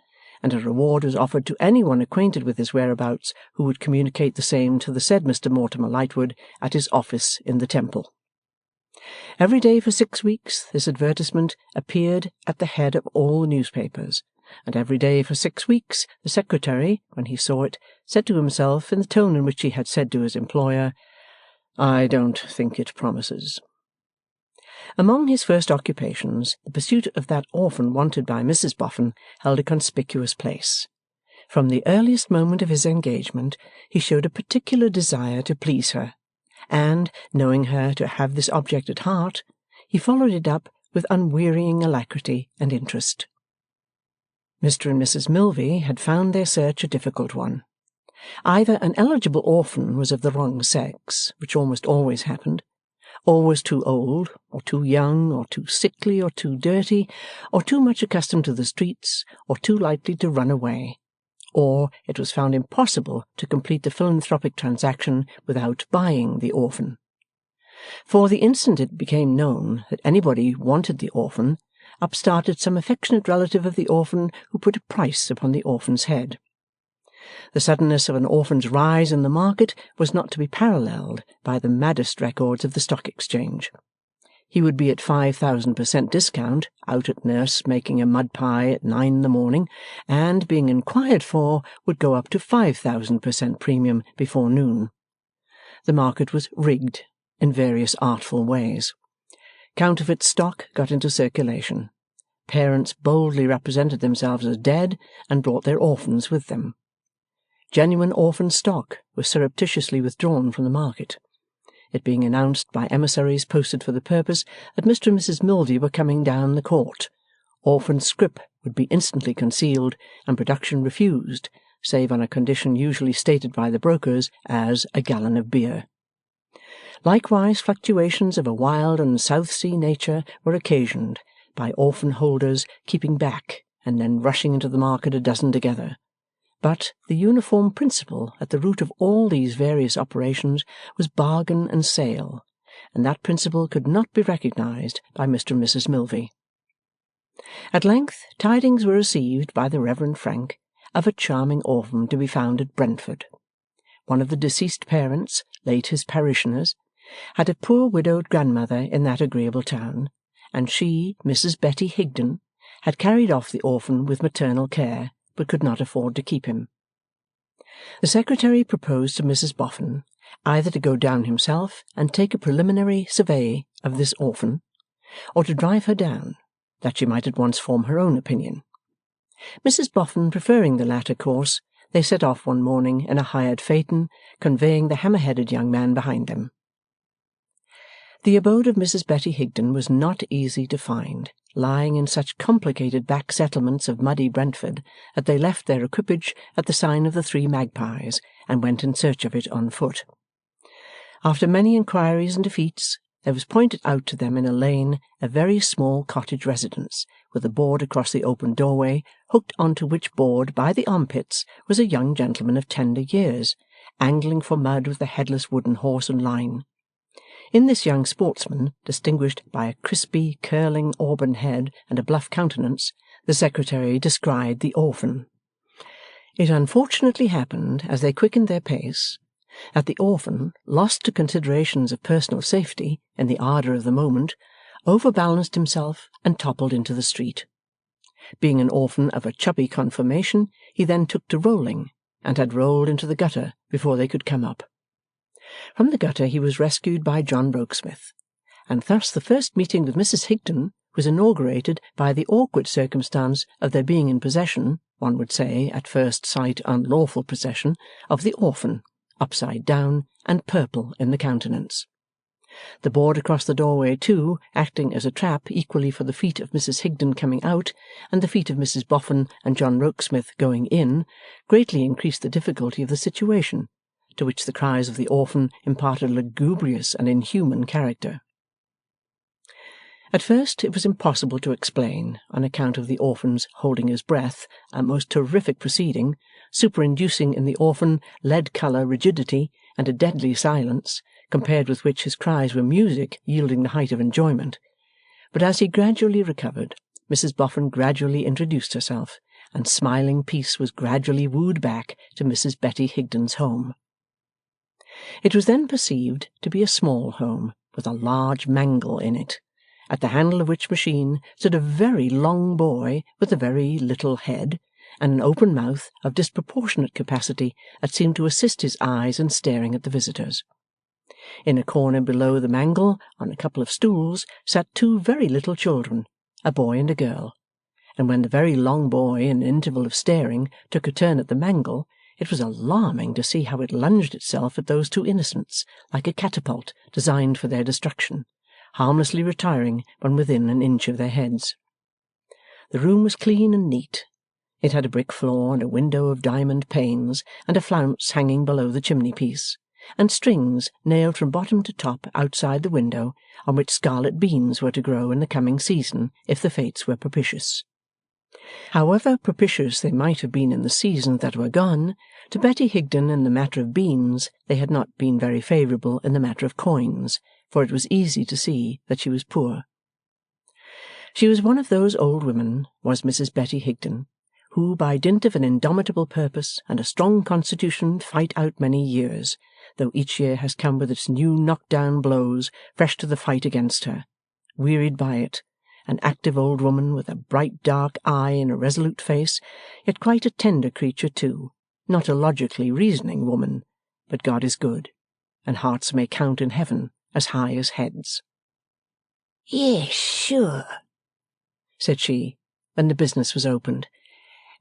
and a reward was offered to any one acquainted with his whereabouts who would communicate the same to the said Mr Mortimer Lightwood at his office in the Temple. Every day for 6 weeks this advertisement appeared at the head of all the newspapers, and every day for 6 weeks the Secretary, when he saw it, said to himself in the tone in which he had said to his employer, "I don't think it promises." Among his first occupations, the pursuit of that orphan wanted by Mrs Boffin held a conspicuous place. From the earliest moment of his engagement, he showed a particular desire to please her, and, knowing her to have this object at heart, he followed it up with unwearying alacrity and interest. Mr and Mrs Milvey had found their search a difficult one. Either an eligible orphan was of the wrong sex, which almost always happened, or was too old, or too young, or too sickly, or too dirty, or too much accustomed to the streets, or too likely to run away, or it was found impossible to complete the philanthropic transaction without buying the orphan. For the instant it became known that anybody wanted the orphan, up started some affectionate relative of the orphan who put a price upon the orphan's head. The suddenness of an orphan's rise in the market was not to be paralleled by the maddest records of the Stock Exchange. He would be at 5,000% discount, out at nurse making a mud pie at 9 in the morning, and, being inquired for, would go up to 5,000% premium before noon. The market was rigged in various artful ways. Counterfeit stock got into circulation. Parents boldly represented themselves as dead, and brought their orphans with them. genuine orphan stock was surreptitiously withdrawn from the market, it being announced by emissaries posted for the purpose that Mr. and Mrs. Milvey were coming down the court. Orphan scrip would be instantly concealed and production refused, save on a condition usually stated by the brokers as a gallon of beer. Likewise fluctuations of a wild and South Sea nature were occasioned by orphan holders keeping back and then rushing into the market a dozen together. But the uniform principle at the root of all these various operations was bargain and sale, and that principle could not be recognized by Mr. and Mrs. Milvey. At length tidings were received by the Reverend Frank of a charming orphan to be found at Brentford. One of the deceased parents, late his parishioners, had a poor widowed grandmother in that agreeable town, and she, Mrs. Betty Higden, had carried off the orphan with maternal care, but could not afford to keep him. The secretary proposed to Mrs. Boffin either to go down himself and take a preliminary survey of this orphan, or to drive her down, that she might at once form her own opinion. Mrs. Boffin preferring the latter course, they set off one morning in a hired phaeton, conveying the hammer-headed young man behind them. The abode of Mrs. Betty Higden was not easy to find, lying in such complicated back settlements of muddy Brentford that they left their equipage at the sign of the Three Magpies and went in search of it on foot. After many inquiries and defeats, there was pointed out to them in a lane a very small cottage residence, with a board across the open doorway, hooked on to which board by the armpits was a young gentleman of tender years, angling for mud with a headless wooden horse and line. In this young sportsman, distinguished by a crispy, curling auburn head and a bluff countenance, the secretary descried the orphan. It unfortunately happened, as they quickened their pace, that the orphan, lost to considerations of personal safety in the ardour of the moment, overbalanced himself and toppled into the street. Being an orphan of a chubby conformation, he then took to rolling, and had rolled into the gutter before they could come up. From the gutter he was rescued by John Rokesmith, and thus the first meeting with Mrs. Higden was inaugurated by the awkward circumstance of their being in possession, one would say, at first sight unlawful possession, of the orphan, upside down and purple in the countenance. The board across the doorway, too, acting as a trap equally for the feet of Mrs. Higden coming out and the feet of Mrs. Boffin and John Rokesmith going in, greatly increased the difficulty of the situation, to which the cries of the orphan imparted a lugubrious and inhuman character. At first it was impossible to explain, on account of the orphan's holding his breath, a most terrific proceeding, superinducing in the orphan lead-colour rigidity and a deadly silence, compared with which his cries were music yielding the height of enjoyment. But as he gradually recovered, Mrs. Boffin gradually introduced herself, and smiling peace was gradually wooed back to Mrs. Betty Higden's home. It was then perceived to be a small home, with a large mangle in it, at the handle of which machine stood a very long boy with a very little head, and an open mouth of disproportionate capacity that seemed to assist his eyes in staring at the visitors. In a corner below the mangle, on a couple of stools, sat two very little children, a boy and a girl, and when the very long boy, in an interval of staring, took a turn at the mangle, it was alarming to see how it lunged itself at those two innocents, like a catapult designed for their destruction, harmlessly retiring when within an inch of their heads. The room was clean and neat. It had a brick floor and a window of diamond panes, and a flounce hanging below the chimney-piece, and strings nailed from bottom to top outside the window, on which scarlet beans were to grow in the coming season if the fates were propitious. However propitious they might have been in the seasons that were gone, to Betty Higden in the matter of beans they had not been very favourable in the matter of coins, for it was easy to see that she was poor. She was one of those old women, was Mrs. Betty Higden, who by dint of an indomitable purpose and a strong constitution fight out many years, though each year has come with its new knock-down blows fresh to the fight against her, wearied by it, an active old woman with a bright dark eye and a resolute face, yet quite a tender creature too, not a logically reasoning woman, but God is good, and hearts may count in heaven as high as heads. "Yes, sure," said she, when the business was opened.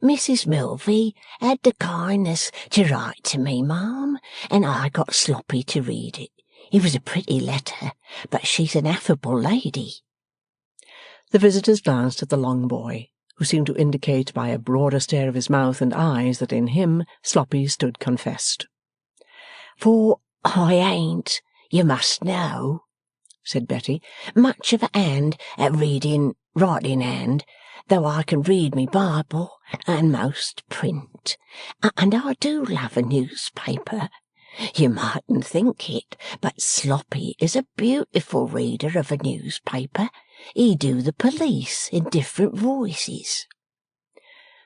Mrs. Milvey had the kindness to write to me, ma'am, and I got Sloppy to read it. It was a pretty letter, but she's an affable lady. The visitors glanced at the long boy, who seemed to indicate by a broader stare of his mouth and eyes that in him Sloppy stood confessed. For I ain't, you must know, said Betty, much of a hand at reading writing-hand, though I can read me Bible and most print, and I do love a newspaper. You mightn't think it, but Sloppy is a beautiful reader of a newspaper. He do the police in different voices.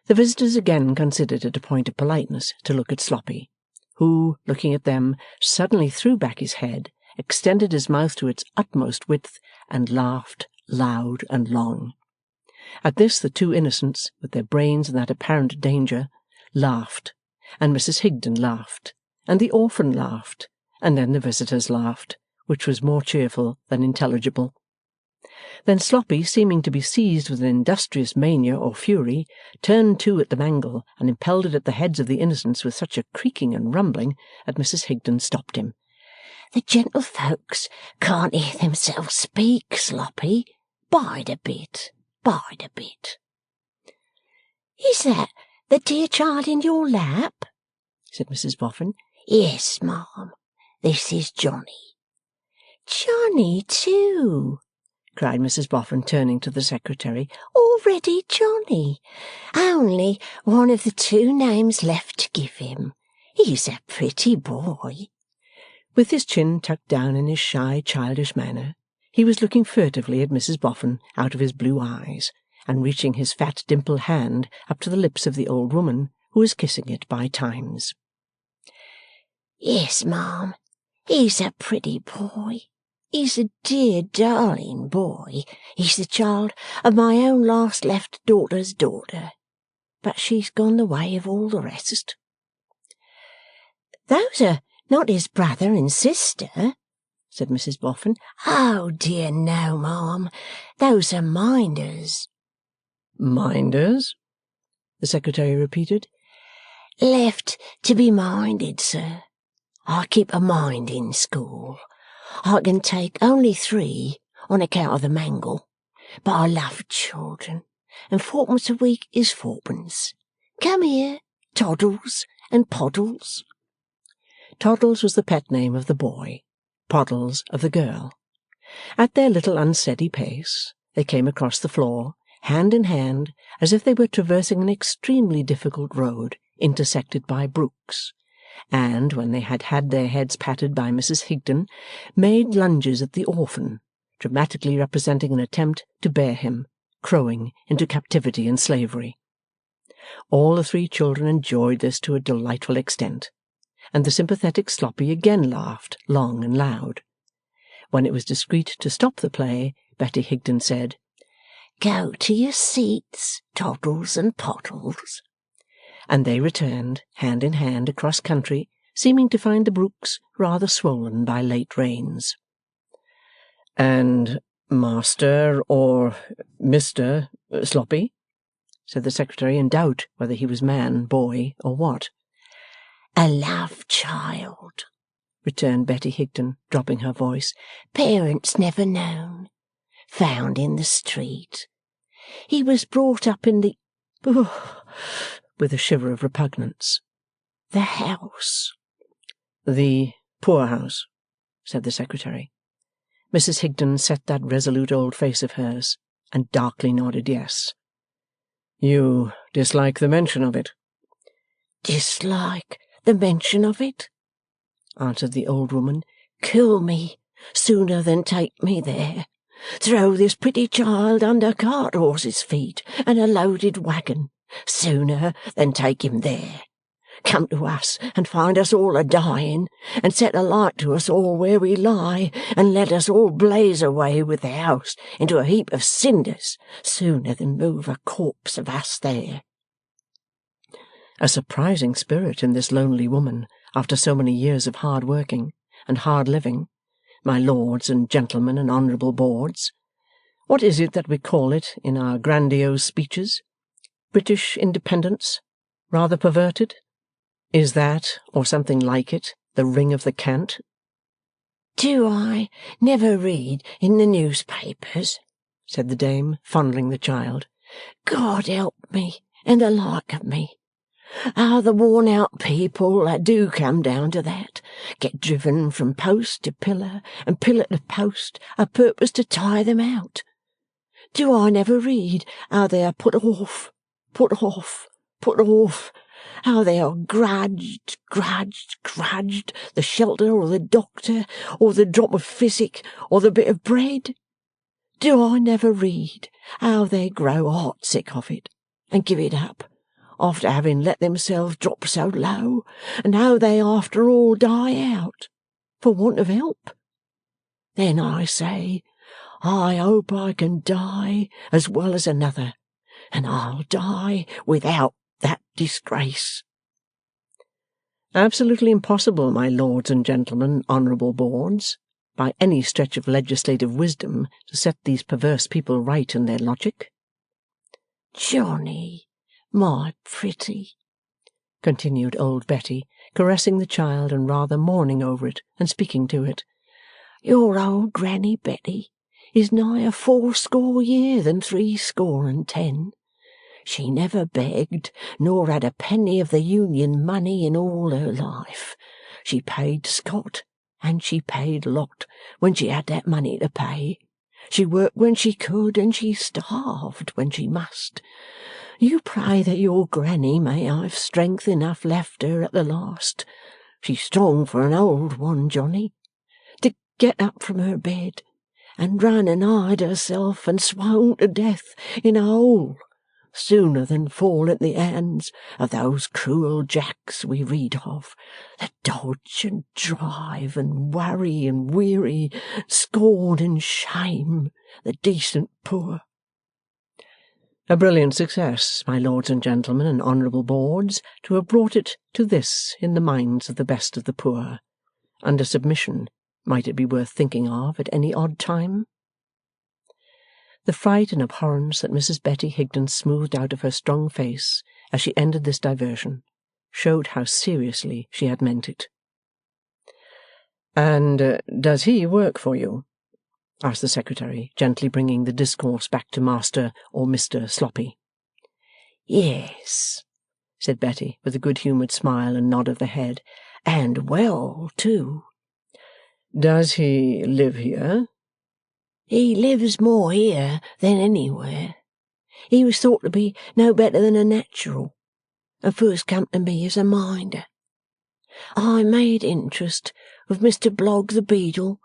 The visitors again considered it a point of politeness to look at Sloppy, who, looking at them, suddenly threw back his head, extended his mouth to its utmost width, and laughed loud and long. At this the two innocents, with their brains in that apparent danger, laughed, and Mrs. Higden laughed, and the orphan laughed, and then the visitors laughed, which was more cheerful than intelligible. Then Sloppy, seeming to be seized with an industrious mania or fury, turned to at the mangle and impelled it at the heads of the innocents with such a creaking and rumbling that Mrs. Higden stopped him. The gentlefolks can't hear themselves speak, Sloppy. Bide a bit, bide a bit. Is that the dear child in your lap? Said Mrs. Boffin. Yes, ma'am. This is Johnny. Johnny, too, cried Mrs. Boffin, turning to the secretary. Already Johnny. Only one of the two names left to give him. He's a pretty boy. With his chin tucked down in his shy, childish manner, he was looking furtively at Mrs. Boffin out of his blue eyes, and reaching his fat dimpled hand up to the lips of the old woman, who was kissing it by times. Yes, ma'am, he's a pretty boy. He's a dear, darling boy. He's the child of my own last left daughter's daughter. But she's gone the way of all the rest. Those are not his brother and sister, said Mrs. Boffin. Oh, dear, no, ma'am. Those are minders. Minders? The secretary repeated. Left to be minded, sir. I keep a minding school. I can take only 3 on account of the mangle, but I love children, and 4pence a week is 4pence. Come here, Toddles and Poddles. Toddles was the pet name of the boy, Poddles of the girl. At their little unsteady pace, they came across the floor, hand in hand, as if they were traversing an extremely difficult road, intersected by brooks, and, when they had had their heads patted by Mrs. Higden, made lunges at the orphan, dramatically representing an attempt to bear him, crowing, into captivity and slavery. All the 3 children enjoyed this to a delightful extent, and the sympathetic Sloppy again laughed long and loud. When it was discreet to stop the play, Betty Higden said, Go to your seats, Toddles and Poddles. And they returned, hand in hand, across country, seeming to find the brooks rather swollen by late rains. And Master or Mr. Sloppy? Said the secretary, in doubt whether he was man, boy, or what. A love child, returned Betty Higden, dropping her voice. Parents never known. Found in the street. He was brought up in the... with a shiver of repugnance. The house. The poorhouse, said the secretary. Mrs. Higden set that resolute old face of hers, and darkly nodded yes. You dislike the mention of it? Dislike the mention of it? Answered the old woman. Kill me sooner than take me there. Throw this pretty child under cart horses' feet and a loaded wagon. Sooner than take him there. Come to us and find us all a-dying, and set a light to us all where we lie, and let us all blaze away with the house into a heap of cinders, sooner than move a corpse of us there. A surprising spirit in this lonely woman, after so many years of hard working and hard living, my lords and gentlemen and honourable boards. What is it that we call it in our grandiose speeches? British independence, rather perverted? Is that, or something like it, the ring of the cant? Do I never read in the newspapers, said the dame, fondling the child, God help me and the like of me, how the worn-out people that do come down to that get driven from post to pillar and pillar to post a purpose to tire them out? Do I never read how they are put off, how they are grudged, the shelter or the doctor or the drop of physic or the bit of bread? Do I never read how they grow heart-sick of it and give it up, after having let themselves drop so low, and how they after all die out, for want of help? Then I say, I hope I can die as well as another, and I'll die without that disgrace. Absolutely impossible, my lords and gentlemen, honourable boards, by any stretch of legislative wisdom, to set these perverse people right in their logic. Johnny, my pretty, continued old Betty, caressing the child and rather mourning over it and speaking to it, your old Granny Betty is nigher 80 year than 70. She never begged, nor had a penny of the Union money in all her life. She paid Scott, and she paid lot when she had that money to pay. She worked when she could, and she starved when she must. You pray that your granny may have strength enough left her at the last. She's strong for an old one, Johnny, to get up from her bed and run and hide herself and swoon to death in a hole, sooner than fall at the hands of those cruel jacks we read of, that dodge and drive and worry and weary, scorn and shame the decent poor. A brilliant success, my lords and gentlemen and honourable boards, to have brought it to this in the minds of the best of the poor. Under submission, might it be worth thinking of at any odd time? The fright and abhorrence that Mrs. Betty Higden smoothed out of her strong face as she ended this diversion showed how seriously she had meant it. "And does he work for you?" asked the secretary, gently bringing the discourse back to Master or Mr. Sloppy. Yes, said Betty, with a good-humoured smile and nod of the head, and well, too. Does he live here? He lives more here than anywhere. He was thought to be no better than a natural, and first come to me as a minder. I made interest with Mr. Blogg the Beadle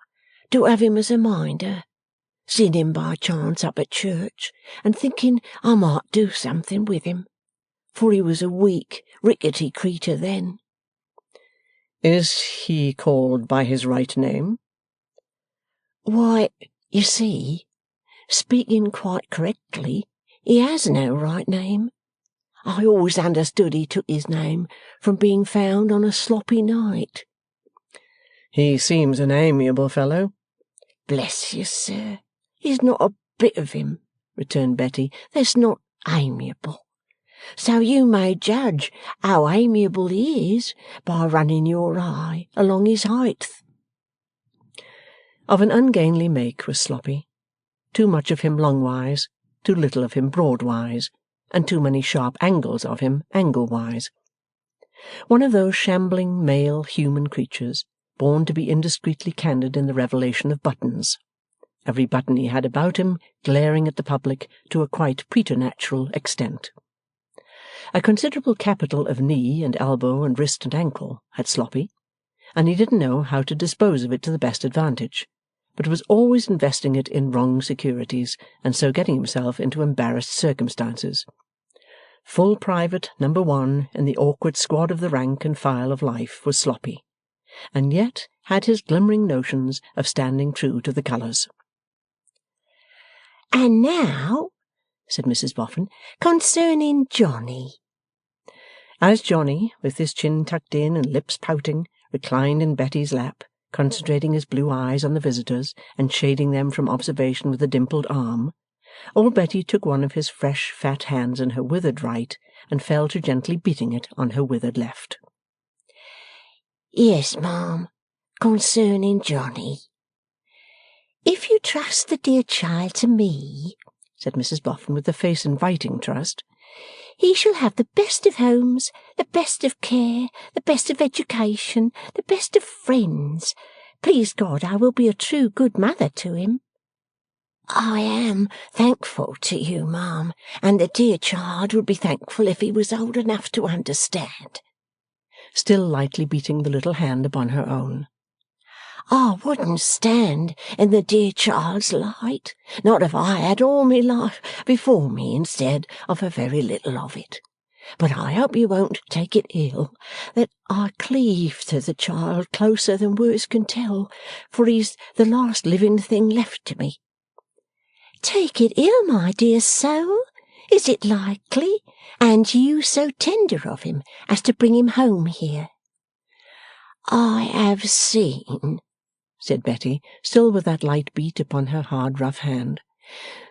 to have him as a minder, seeing him by chance up at church, and thinking I might do something with him, for he was a weak, rickety creature then. Is he called by his right name? Why, you see, speaking quite correctly, he has no right name. I always understood he took his name from being found on a sloppy night. He seems an amiable fellow. Bless you, sir, he's not a bit of him, returned Betty, that's not amiable. So you may judge how amiable he is by running your eye along his height. Of an ungainly make was Sloppy. Too much of him longwise, too little of him broadwise, and too many sharp angles of him anglewise. One of those shambling male human creatures, born to be indiscreetly candid in the revelation of buttons, every button he had about him glaring at the public to a quite preternatural extent. A considerable capital of knee and elbow and wrist and ankle had Sloppy, and he didn't know how to dispose of it to the best advantage, but was always investing it in wrong securities, and so getting himself into embarrassed circumstances. Full Private No. 1 in the awkward squad of the rank and file of life was Sloppy, and yet had his glimmering notions of standing true to the colours. And now, said Mrs Boffin, concerning Johnny. As Johnny, with his chin tucked in and lips pouting, reclined in Betty's lap, concentrating his blue eyes on the visitors and shading them from observation with a dimpled arm, Old Betty took one of his fresh fat hands in her withered right, and fell to gently beating it on her withered left. Yes, ma'am, concerning Johnny. If you trust the dear child to me, said Mrs Boffin with a face inviting trust, he shall have the best of homes, the best of care, the best of education, the best of friends. Please God, I will be a true good mother to him. I am thankful to you, ma'am, and the dear child would be thankful if he was old enough to understand. Still lightly beating the little hand upon her own. I wouldn't stand in the dear child's light, not if I had all my life before me instead of a very little of it. But I hope you won't take it ill that I cleave to the child closer than words can tell, for he's the last living thing left to me. Take it ill, my dear soul? Is it likely? And you so tender of him as to bring him home here? I have seen, said Betty, still with that light beat upon her hard rough hand,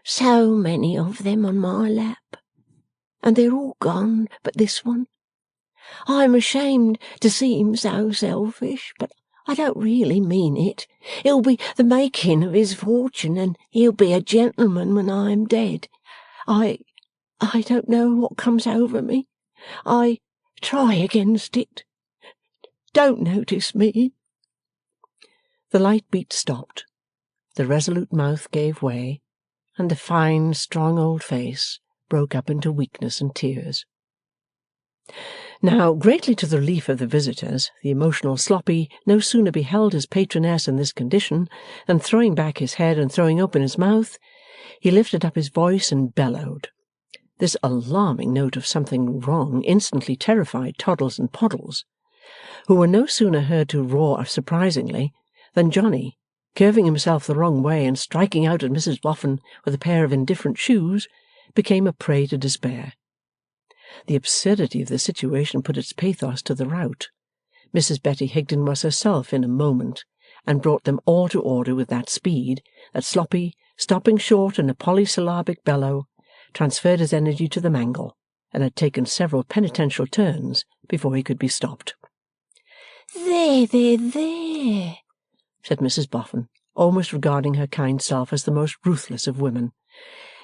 so many of them on my lap, and they're all gone but this one. I'm ashamed to seem so selfish, but I don't really mean it. It'll be the making of his fortune, and he'll be a gentleman when I am dead. I don't know what comes over me. I try against it. Don't notice me. The light beat stopped, the resolute mouth gave way, and the fine, strong old face broke up into weakness and tears. Now, greatly to the relief of the visitors, the emotional Sloppy no sooner beheld his patroness in this condition than, throwing back his head and throwing open his mouth, he lifted up his voice and bellowed. This alarming note of something wrong instantly terrified Toddles and Poddles, who were no sooner heard to roar surprisingly than Johnny, curving himself the wrong way and striking out at Mrs Boffin with a pair of indifferent shoes, became a prey to despair. The absurdity of the situation put its pathos to the rout. Mrs Betty Higden was herself in a moment, and brought them all to order with that speed that Sloppy, stopping short in a polysyllabic bellow, transferred his energy to the mangle, and had taken several penitential turns before he could be stopped. There, there, there, said Mrs Boffin, almost regarding her kind self as the most ruthless of women.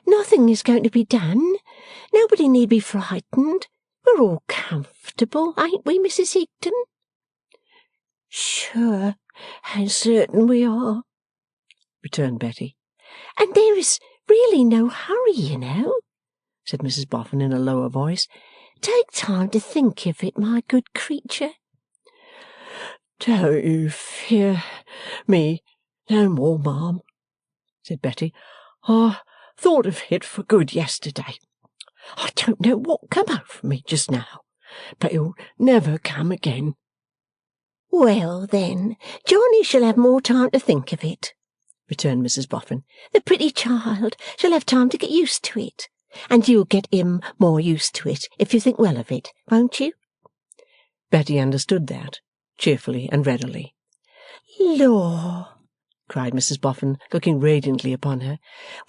Nothing is going to be done. Nobody need be frightened. We're all comfortable, ain't we, Mrs Higden? Sure and certain we are, returned Betty. And there is really no hurry, you know, said Mrs Boffin in a lower voice. Take time to think of it, my good creature. Don't you fear me no more, ma'am, said Betty. I thought of it for good yesterday. I don't know what come over me just now, but it'll never come again. Well, then, Johnny shall have more time to think of it, returned Mrs Boffin. The pretty child shall have time to get used to it, and you'll get him more used to it if you think well of it, won't you? Betty understood that, cheerfully and readily. Law, cried Mrs Boffin, looking radiantly upon her,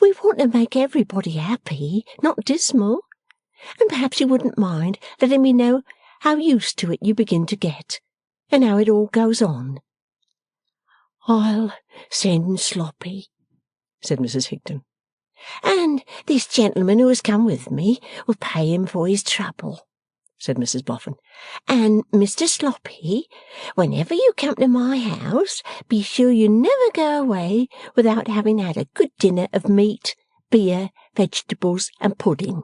we want to make everybody happy, not dismal, and perhaps you wouldn't mind letting me know how used to it you begin to get, and how it all goes on. I'll send Sloppy, said Mrs Higden, and this gentleman who has come with me will pay him for his trouble, said Mrs Boffin. And Mr Sloppy, whenever you come to my house, be sure you never go away without having had a good dinner of meat, beer, vegetables, and pudding.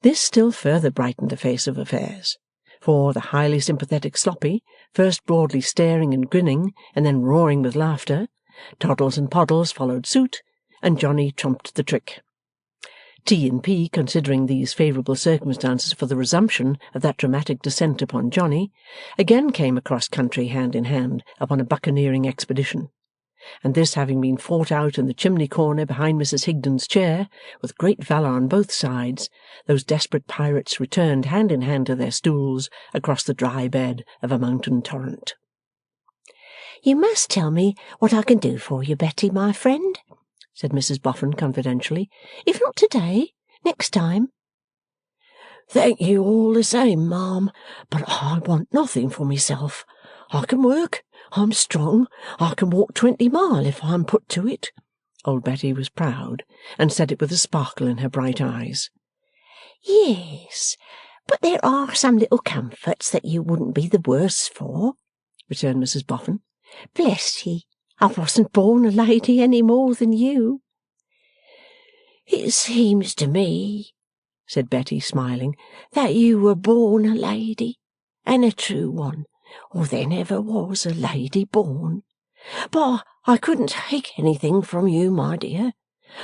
This still further brightened the face of affairs, for the highly sympathetic Sloppy, first broadly staring and grinning, and then roaring with laughter, Toddles and Poddles followed suit, and Johnny trumped the trick. T&P, considering these favourable circumstances for the resumption of that dramatic descent upon Johnny, again came across country hand in hand upon a buccaneering expedition, and this having been fought out in the chimney-corner behind Mrs Higden's chair, with great valour on both sides, those desperate pirates returned hand in hand to their stools across the dry bed of a mountain torrent. You must tell me what I can do for you, Betty, my friend, said Mrs Boffin confidentially. If not today, next time. Thank you all the same, ma'am, but I want nothing for myself. I can work, I'm strong, I can walk 20 mile if I'm put to it. Old Betty was proud, and said it with a sparkle in her bright eyes. Yes, but there are some little comforts that you wouldn't be the worse for, returned Mrs Boffin. Bless ye, I wasn't born a lady any more than you. It seems to me, said Betty, smiling, that you were born a lady, and a true one, or there never was a lady born. But I couldn't take anything from you, my dear.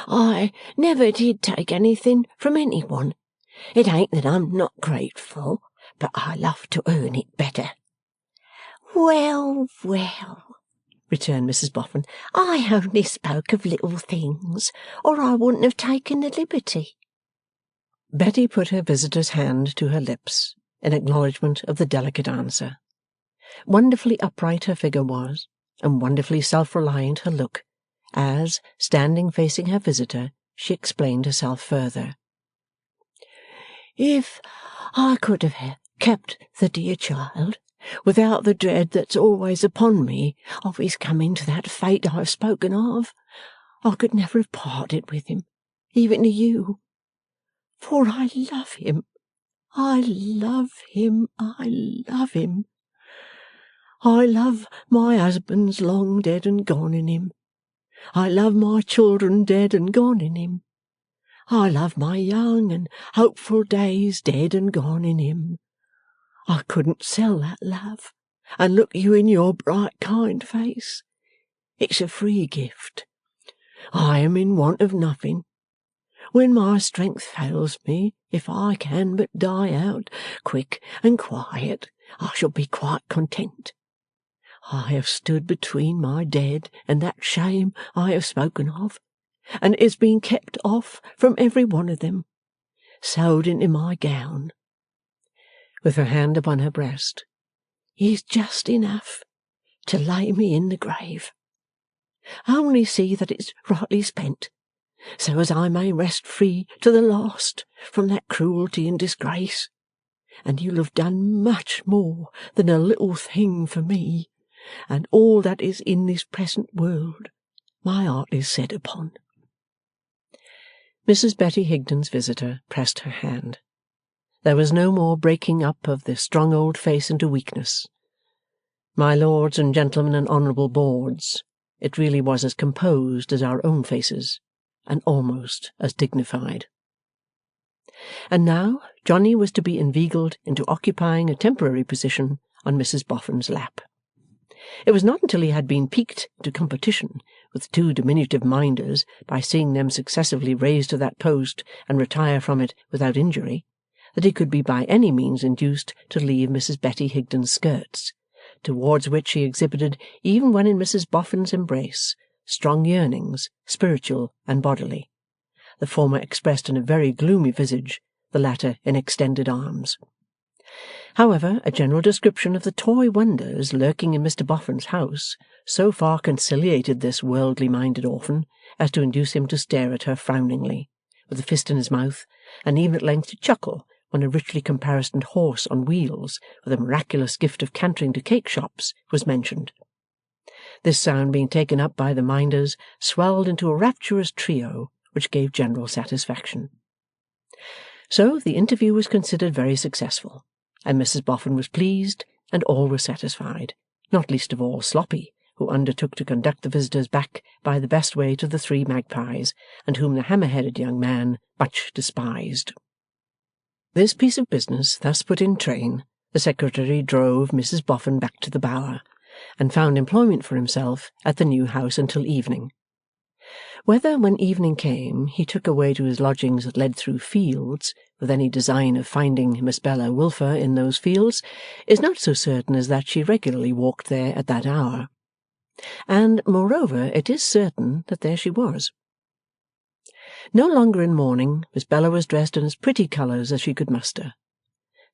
I never did take anything from any one. It ain't that I'm not grateful, but I love to earn it better. Well, well, returned Mrs Boffin, I only spoke of little things, or I wouldn't have taken the liberty. Betty put her visitor's hand to her lips in acknowledgment of the delicate answer. Wonderfully upright her figure was, and wonderfully self-reliant her look, as, standing facing her visitor, she explained herself further. If I could have kept the dear child without the dread that's always upon me of his coming to that fate I have spoken of, I could never have parted with him, even to you. For I love him, I love him, I love him. I love my husband's long dead and gone in him. I love my children dead and gone in him. I love my young and hopeful days dead and gone in him. I couldn't sell that love and look you in your bright kind face. It's a free gift. I am in want of nothing. When my strength fails me, if I can but die out quick and quiet, I shall be quite content. I have stood between my dead and that shame I have spoken of, and it has been kept off from every one of them, sewed into my gown. With her hand upon her breast, is just enough to lay me in the grave. Only see that it's rightly spent, so as I may rest free to the last from that cruelty and disgrace, and you'll have done much more than a little thing for me, and all that is in this present world my heart is set upon. Mrs. Betty Higden's visitor pressed her hand. There was no more breaking up of the strong old face into weakness. My lords and gentlemen and honourable boards, it really was as composed as our own faces, and almost as dignified. And now Johnny was to be inveigled into occupying a temporary position on Mrs Boffin's lap. It was not until he had been piqued into competition with two diminutive minders by seeing them successively raised to that post and retire from it without injury, that he could be by any means induced to leave Mrs Betty Higden's skirts, towards which he exhibited, even when in Mrs Boffin's embrace, strong yearnings, spiritual and bodily, the former expressed in a very gloomy visage, the latter in extended arms. However, a general description of the toy wonders lurking in Mr Boffin's house so far conciliated this worldly-minded orphan as to induce him to stare at her frowningly, with a fist in his mouth, and even at length to chuckle when a richly caparisoned horse on wheels, with a miraculous gift of cantering to cake-shops, was mentioned. This sound being taken up by the minders, swelled into a rapturous trio which gave general satisfaction. So the interview was considered very successful, and Mrs Boffin was pleased, and all were satisfied, not least of all Sloppy, who undertook to conduct the visitors back by the best way to the Three Magpies, and whom the hammer-headed young man much despised. This piece of business thus put in train, the Secretary drove Mrs Boffin back to the Bower, and found employment for himself at the new house until evening. Whether, when evening came, he took away to his lodgings that led through fields, with any design of finding Miss Bella Wilfer in those fields, is not so certain as that she regularly walked there at that hour. And, moreover, it is certain that there she was. No longer in mourning, Miss Bella was dressed in as pretty colours as she could muster.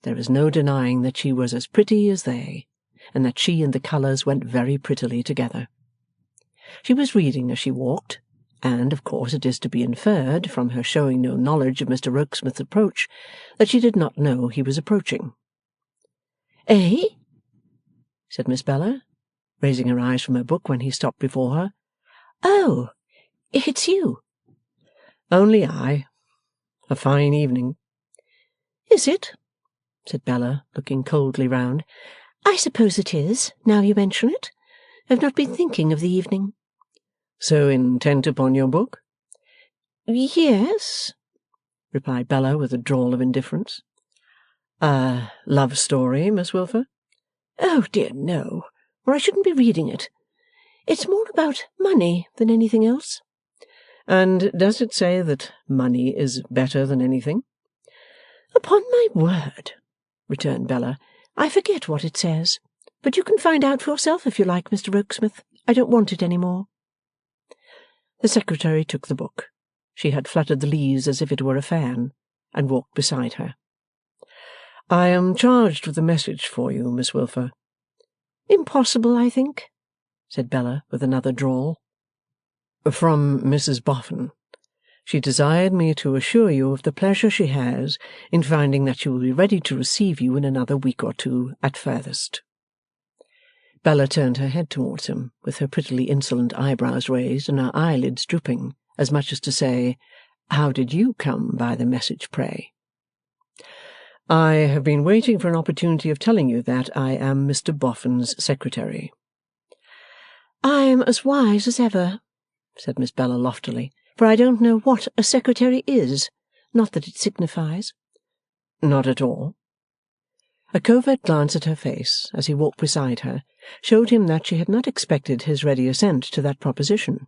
There is no denying that she was as pretty as they, and that she and the colours went very prettily together. She was reading as she walked, and of course it is to be inferred, from her showing no knowledge of Mr Rokesmith's approach, that she did not know he was approaching. "Eh?" said Miss Bella, raising her eyes from her book when he stopped before her. "Oh, it's you." "Only I. A fine evening." "Is it?" said Bella, looking coldly round. "I suppose it is, now you mention it. I've not been thinking of the evening." "So intent upon your book?" "Yes," replied Bella with a drawl of indifference. "A love story, Miss Wilfer?" "Oh dear no, or I shouldn't be reading it. It's more about money than anything else." "And does it say that money is better than anything?" "Upon my word," returned Bella, "I forget what it says. But you can find out for yourself if you like, Mr Rokesmith. I don't want it any more." The secretary took the book. She had fluttered the leaves as if it were a fan, and walked beside her. "I am charged with a message for you, Miss Wilfer." "Impossible, I think," said Bella with another drawl. "From Mrs Boffin. She desired me to assure you of the pleasure she has in finding that she will be ready to receive you in another week or two at furthest." Bella turned her head towards him, with her prettily insolent eyebrows raised and her eyelids drooping, as much as to say, "How did you come by the message, pray?" "I have been waiting for an opportunity of telling you that I am Mr Boffin's secretary." "I am as wise as ever," said Miss Bella loftily, "for I don't know what a secretary is. Not that it signifies." "Not at all?" A covert glance at her face, as he walked beside her, showed him that she had not expected his ready assent to that proposition.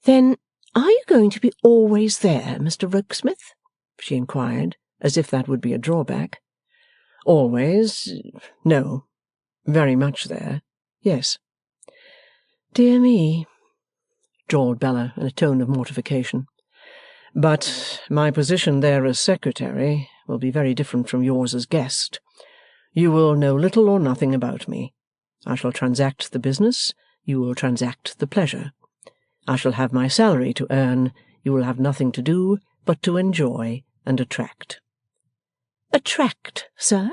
"Then are you going to be always there, Mr Rokesmith?" she inquired, as if that would be a drawback. "Always? No. Very much there. Yes." "Dear me," drawled Bella in a tone of mortification. "But my position there as secretary will be very different from yours as guest. You will know little or nothing about me. I shall transact the business, you will transact the pleasure. I shall have my salary to earn, you will have nothing to do but to enjoy and attract." "Attract, sir?"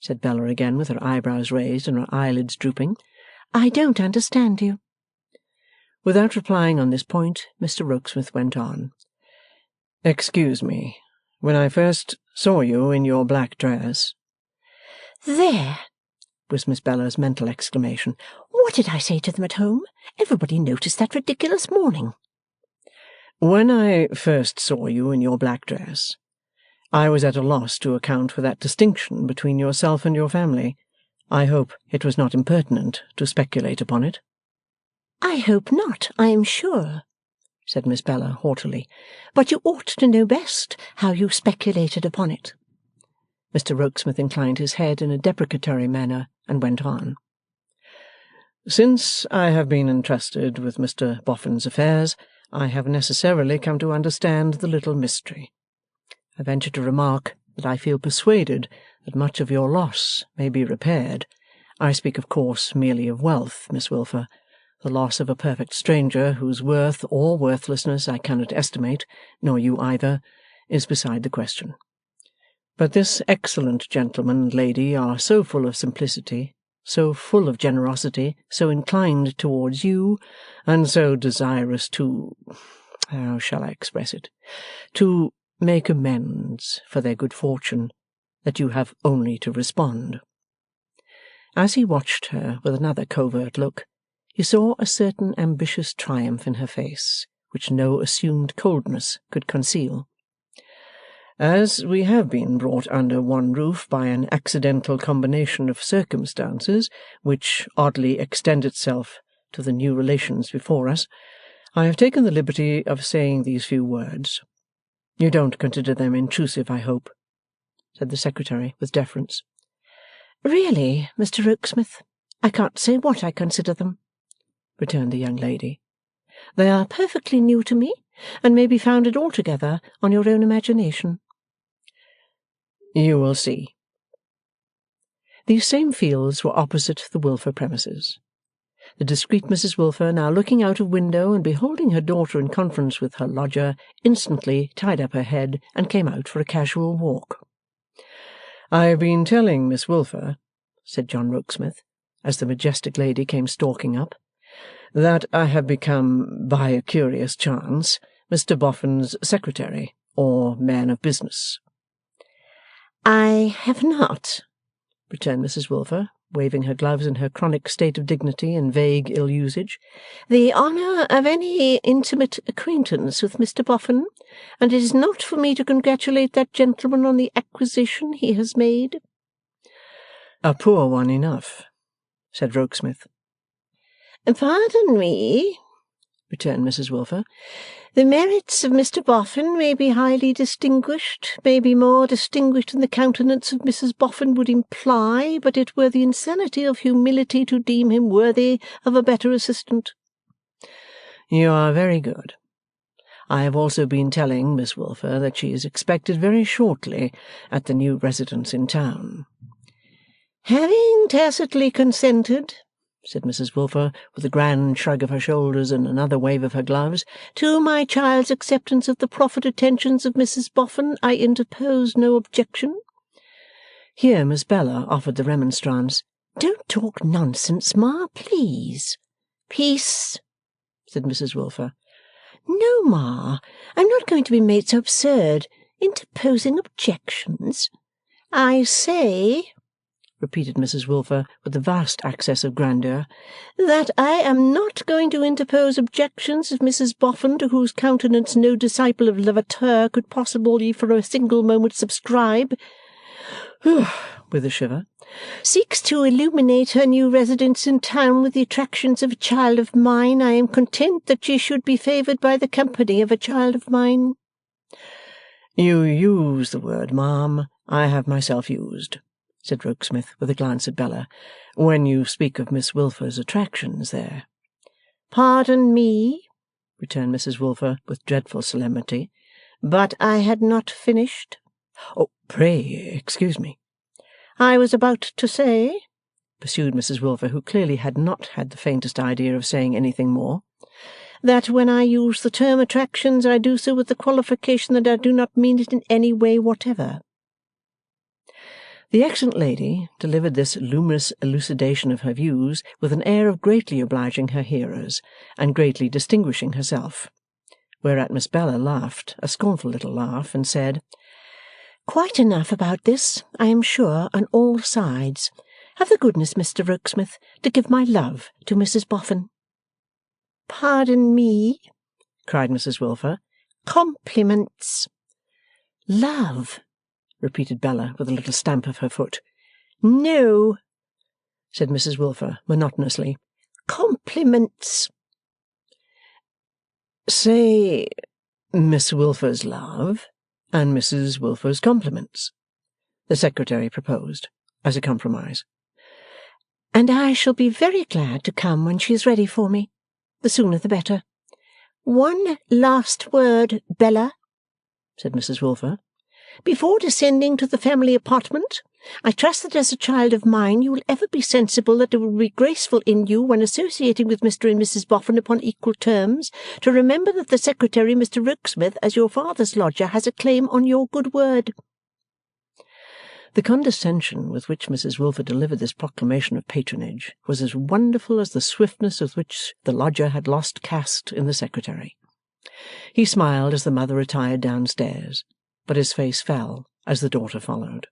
said Bella again, with her eyebrows raised and her eyelids drooping. "I don't understand you." Without replying on this point, Mr Rokesmith went on. "Excuse me. When I first saw you in your black dress—" "There!" was Miss Bella's mental exclamation. "What did I say to them at home? Everybody noticed that ridiculous morning." "When I first saw you in your black dress, I was at a loss to account for that distinction between yourself and your family. I hope it was not impertinent to speculate upon it." "I hope not, I am sure," said Miss Bella haughtily. "But you ought to know best how you speculated upon it." Mr Rokesmith inclined his head in a deprecatory manner and went on. "Since I have been entrusted with Mr Boffin's affairs, I have necessarily come to understand the little mystery. I venture to remark that I feel persuaded that much of your loss may be repaired. I speak, of course, merely of wealth, Miss Wilfer. The loss of a perfect stranger, whose worth or worthlessness I cannot estimate, nor you either, is beside the question. But this excellent gentleman and lady are so full of simplicity, so full of generosity, so inclined towards you, and so desirous to—how shall I express it?—to make amends for their good fortune, that you have only to respond." As he watched her with another covert look, he saw a certain ambitious triumph in her face, which no assumed coldness could conceal. "As we have been brought under one roof by an accidental combination of circumstances which oddly extend itself to the new relations before us, I have taken the liberty of saying these few words. You don't consider them intrusive, I hope?" said the secretary with deference. "Really, Mr Rokesmith, I can't say what I consider them," returned the young lady. "They are perfectly new to me, and may be founded altogether on your own imagination." "You will see." These same fields were opposite the Wilfer premises. The discreet Mrs Wilfer, now looking out of window and beholding her daughter in conference with her lodger, instantly tied up her head and came out for a casual walk. "I have been telling Miss Wilfer," said John Rokesmith, as the majestic lady came stalking up, "that I have become, by a curious chance, Mr Boffin's secretary, or man of business." "I have not," returned Mrs Wilfer, waving her gloves in her chronic state of dignity and vague ill-usage, "the honour of any intimate acquaintance with Mr Boffin, and it is not for me to congratulate that gentleman on the acquisition he has made." "A poor one enough," said Rokesmith. "Pardon me," returned Mrs Wilfer. "The merits of Mr Boffin may be highly distinguished, may be more distinguished than the countenance of Mrs Boffin would imply, but it were the insanity of humility to deem him worthy of a better assistant." "You are very good. I have also been telling Miss Wilfer that she is expected very shortly at the new residence in town." "Having tacitly consented," said Mrs Wilfer, with a grand shrug of her shoulders and another wave of her gloves, "to my child's acceptance of the proffered attentions of Mrs Boffin, I interpose no objection." Here Miss Bella offered the remonstrance. "Don't talk nonsense, Ma, please." "Peace," said Mrs Wilfer. "No, Ma, I'm not going to be made so absurd. Interposing objections. I say," repeated Mrs Wilfer with a vast access of grandeur, "that I am not going to interpose objections of Mrs Boffin, to whose countenance no disciple of Lavater could possibly for a single moment subscribe," with a shiver, "seeks to illuminate her new residence in town with the attractions of a child of mine. I am content that she should be favoured by the company of a child of mine." "You use the word, ma'am, I have myself used," said Rokesmith with a glance at Bella, "when you speak of Miss Wilfer's attractions there." "Pardon me," returned Mrs Wilfer with dreadful solemnity, "but I had not finished." "Oh, pray excuse me." "I was about to say," pursued Mrs Wilfer, who clearly had not had the faintest idea of saying anything more, "that when I use the term attractions, I do so with the qualification that I do not mean it in any way whatever." The excellent lady delivered this luminous elucidation of her views with an air of greatly obliging her hearers, and greatly distinguishing herself. Whereat Miss Bella laughed a scornful little laugh, and said, "Quite enough about this, I am sure, on all sides. Have the goodness, Mr Rokesmith, to give my love to Mrs Boffin." "Pardon me," cried Mrs Wilfer. "Compliments." "Love," repeated Bella with a little stamp of her foot. "No," said Mrs Wilfer monotonously. "Compliments." "Say Miss Wilfer's love and Mrs Wilfer's compliments," the secretary proposed, as a compromise. "And I shall be very glad to come when she is ready for me. The sooner the better. One last word, Bella," said Mrs Wilfer. "Before descending to the family apartment, I trust that as a child of mine you will ever be sensible that it will be graceful in you, when associating with Mr and Mrs Boffin upon equal terms, to remember that the secretary, Mr Rokesmith, as your father's lodger, has a claim on your good word." The condescension with which Mrs Wilfer delivered this proclamation of patronage was as wonderful as the swiftness with which the lodger had lost caste in the secretary. He smiled as the mother retired downstairs, but his face fell as the daughter followed.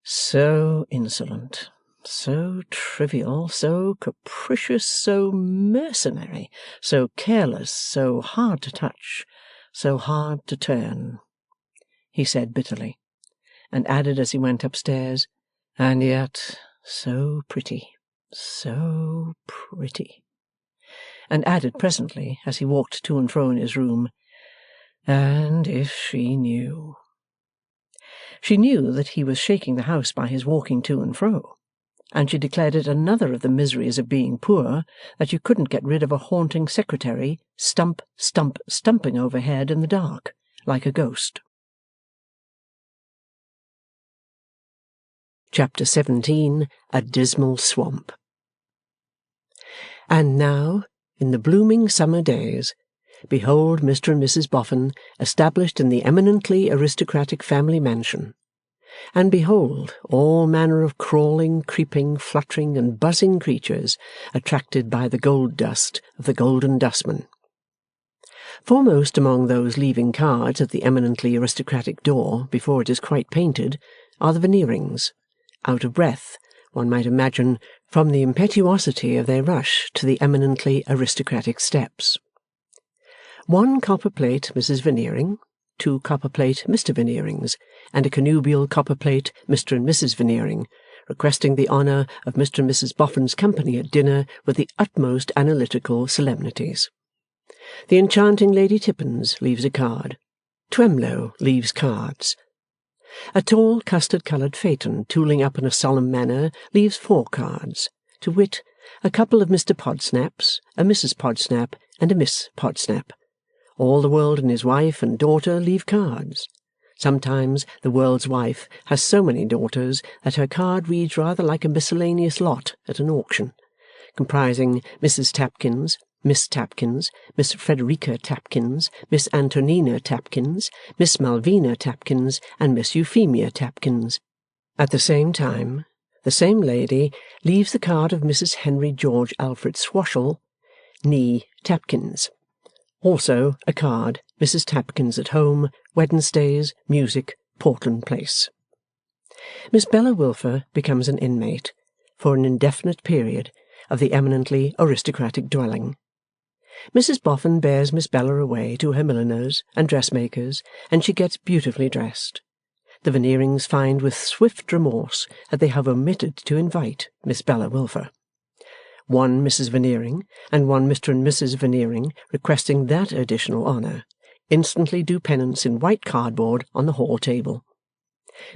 So insolent, so trivial, so capricious, so mercenary, so careless, so hard to touch, so hard to turn, he said bitterly, and added as he went upstairs, and yet so pretty, so pretty, and added presently as he walked to and fro in his room, and if she knew. She knew that he was shaking the house by his walking to and fro, and she declared it another of the miseries of being poor that you couldn't get rid of a haunting secretary stumping overhead in the dark, like a ghost. Chapter 17. A Dismal Swamp. And now, in the blooming summer days, behold Mr. and Mrs. Boffin established in the eminently aristocratic family mansion, and behold all manner of crawling, creeping, fluttering, and buzzing creatures attracted by the gold dust of the Golden Dustman. Foremost among those leaving cards at the eminently aristocratic door before it is quite painted are the Veneerings, out of breath, one might imagine, from the impetuosity of their rush to the eminently aristocratic steps. 1 copper-plate Mrs. Veneering, 2 copper-plate Mr. Veneerings, and a connubial copper-plate Mr. and Mrs. Veneering, requesting the honour of Mr. and Mrs. Boffin's company at dinner with the utmost analytical solemnities. The enchanting Lady Tippins leaves a card. Twemlow leaves cards. A tall custard-coloured phaeton tooling up in a solemn manner leaves 4 cards, to wit, a couple of Mr. Podsnaps, a Mrs. Podsnap, and a Miss Podsnap. All the world and his wife and daughter leave cards. Sometimes the world's wife has so many daughters that her card reads rather like a miscellaneous lot at an auction, comprising Mrs. Tapkins, Miss Tapkins, Miss Frederica Tapkins, Miss Antonina Tapkins, Miss Malvina Tapkins, and Miss Euphemia Tapkins. At the same time, the same lady leaves the card of Mrs. Henry George Alfred Swashel, née Tapkins. Also a card, Mrs. Tapkins at home, Wednesdays, music, Portland Place. Miss Bella Wilfer becomes an inmate, for an indefinite period, of the eminently aristocratic dwelling. Mrs. Boffin bears Miss Bella away to her milliners and dressmakers, and she gets beautifully dressed. The Veneerings find with swift remorse that they have omitted to invite Miss Bella Wilfer. 1 Mrs. Veneering and 1 Mr. and Mrs. Veneering, requesting that additional honour, instantly do penance in white cardboard on the hall table.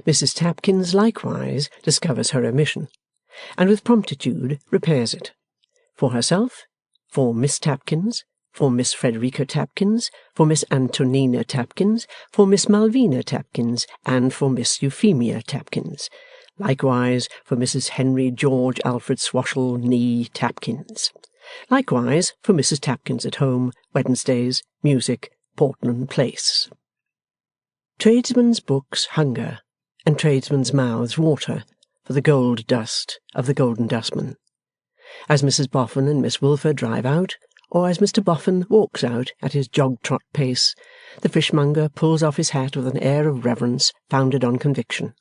Mrs. Tapkins likewise discovers her omission, and with promptitude repairs it. For herself, for Miss Tapkins, for Miss Frederica Tapkins, for Miss Antonina Tapkins, for Miss Malvina Tapkins, and for Miss Euphemia Tapkins. Likewise for Mrs. Henry George Alfred Swashel, née Tapkins. Likewise for Mrs. Tapkins at home, Wednesdays, music, Portland Place. Tradesmen's books hunger, and tradesmen's mouths water, for the gold dust of the Golden Dustman. As Mrs. Boffin and Miss Wilfer drive out, or as Mr. Boffin walks out at his jog-trot pace, the fishmonger pulls off his hat with an air of reverence founded on conviction.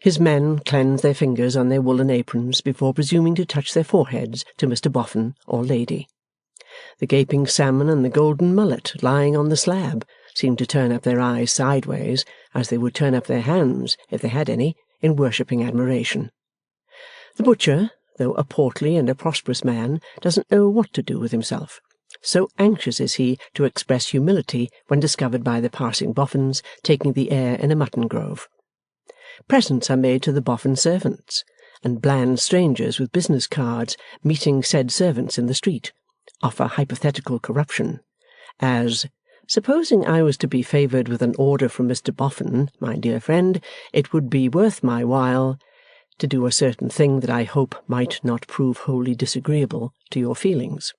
His men cleanse their fingers on their woollen aprons before presuming to touch their foreheads to Mr. Boffin or lady. The gaping salmon and the golden mullet lying on the slab seem to turn up their eyes sideways, as they would turn up their hands, if they had any, in worshipping admiration. The butcher, though a portly and a prosperous man, doesn't know what to do with himself. So anxious is he to express humility when discovered by the passing Boffins taking the air in a mutton grove. Presents are made to the Boffin servants, and bland strangers with business cards, meeting said servants in the street, offer hypothetical corruption, as, "Supposing I was to be favoured with an order from Mr. Boffin, my dear friend, it would be worth my while to do a certain thing that I hope might not prove wholly disagreeable to your feelings."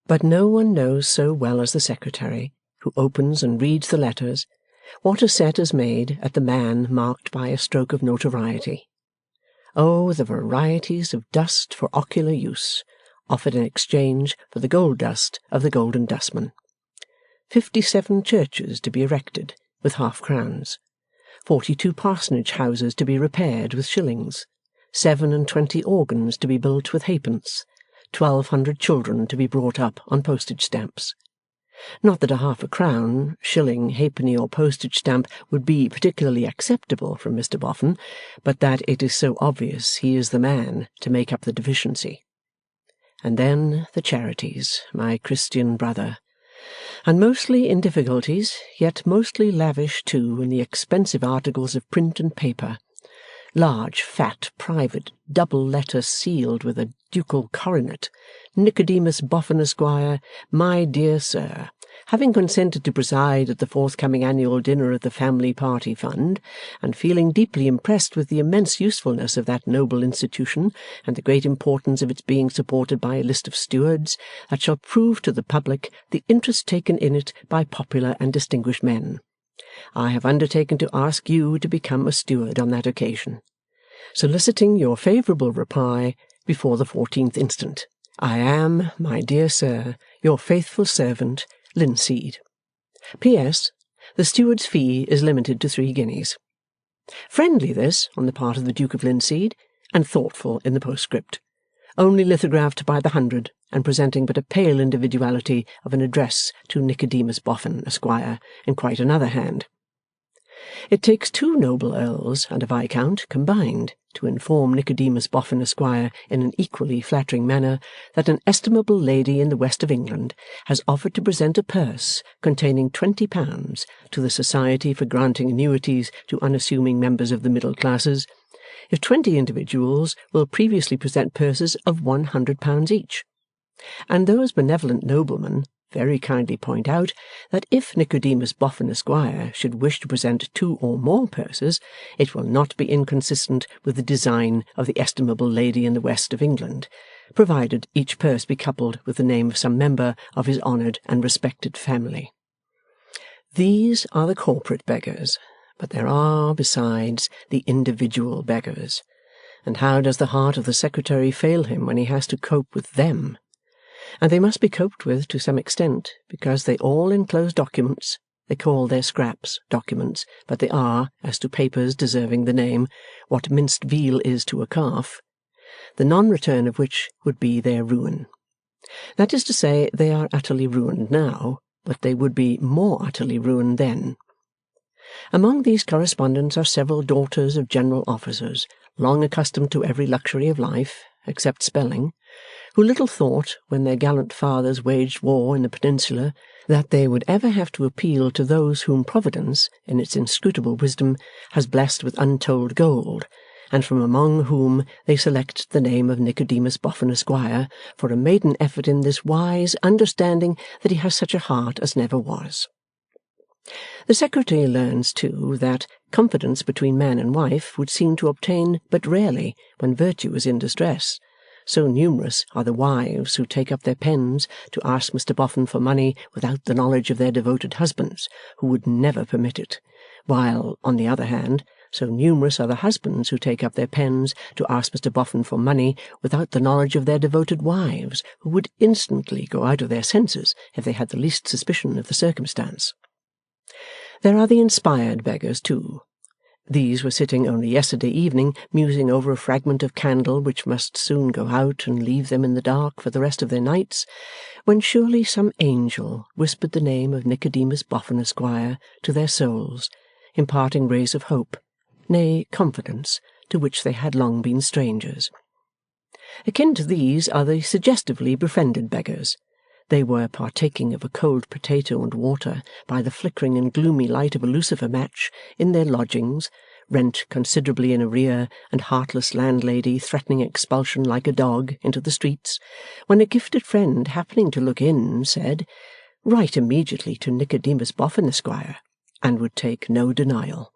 But no one knows so well as the secretary, who opens and reads the letters, what a set is made at the man marked by a stroke of notoriety. Oh, the varieties of dust for ocular use, offered in exchange for the gold dust of the Golden Dustman. 57 churches to be erected, with half-crowns. 42 parsonage houses to be repaired with shillings. 27 organs to be built with halfpence. 1,200 children to be brought up on postage stamps. Not that a half-a-crown, shilling, halfpenny, or postage stamp would be particularly acceptable from Mr. Boffin, but that it is so obvious he is the man to make up the deficiency. And then the charities, my Christian brother, and mostly in difficulties, yet mostly lavish too in the expensive articles of print and paper. Large, fat, private, double letter sealed with a ducal coronet, Nicodemus Boffin, Esquire, my dear sir, Having consented to preside at the forthcoming annual dinner of the Family Party Fund, and feeling deeply impressed with the immense usefulness of that noble institution and the great importance of its being supported by a list of stewards that shall prove to the public the interest taken in it by popular and distinguished men, I have undertaken to ask you to become a steward on that occasion, soliciting your favourable reply before the 14th instant. I am, my dear sir, your faithful servant, Linseed. P.S. The steward's fee is limited to 3 guineas. Friendly this, on the part of the Duke of Linseed, and thoughtful in the postscript. Only lithographed by the 100, and presenting but a pale individuality of an address to Nicodemus Boffin, Esquire, in quite another hand. It takes 2 noble earls and a viscount combined to inform Nicodemus Boffin, Esquire, in an equally flattering manner, that an estimable lady in the west of England has offered to present a purse containing £20 to the Society for Granting Annuities to Unassuming Members of the Middle Classes, if 20 individuals will previously present purses of £100 each. And those benevolent noblemen very kindly point out that if Nicodemus Boffin, Esquire, should wish to present 2 or more purses, it will not be inconsistent with the design of the estimable lady in the west of England, provided each purse be coupled with the name of some member of his honoured and respected family. These are the corporate beggars, but there are, besides, the individual beggars. And how does the heart of the Secretary fail him when he has to cope with them? And they must be coped with to some extent, because they all enclose documents. They call their scraps documents, but they are, as to papers deserving the name, what minced veal is to a calf, the non-return of which would be their ruin. That is to say, they are utterly ruined now, but they would be more utterly ruined then. Among these correspondents are several daughters of general officers, long accustomed to every luxury of life, except spelling, who little thought, when their gallant fathers waged war in the Peninsula, that they would ever have to appeal to those whom Providence, in its inscrutable wisdom, has blessed with untold gold, and from among whom they select the name of Nicodemus Boffin, Esquire, for a maiden effort in this wise, understanding that he has such a heart as never was. The Secretary learns, too, that confidence between man and wife would seem to obtain but rarely when virtue is in distress. So numerous are the wives who take up their pens to ask Mr. Boffin for money without the knowledge of their devoted husbands, who would never permit it, while, on the other hand, so numerous are the husbands who take up their pens to ask Mr. Boffin for money without the knowledge of their devoted wives, who would instantly go out of their senses if they had the least suspicion of the circumstance. There are the inspired beggars, too. These were sitting only yesterday evening musing over a fragment of candle which must soon go out and leave them in the dark for the rest of their nights, when surely some angel whispered the name of Nicodemus Boffin, Esquire, to their souls, imparting rays of hope, nay, confidence, to which they had long been strangers. Akin to these are the suggestively befriended beggars. They were partaking of a cold potato and water by the flickering and gloomy light of a lucifer match in their lodgings, rent considerably in arrear, and heartless landlady threatening expulsion like a dog into the streets, when a gifted friend happening to look in said, "Write immediately to Nicodemus Boffin, Esquire," and would take no denial.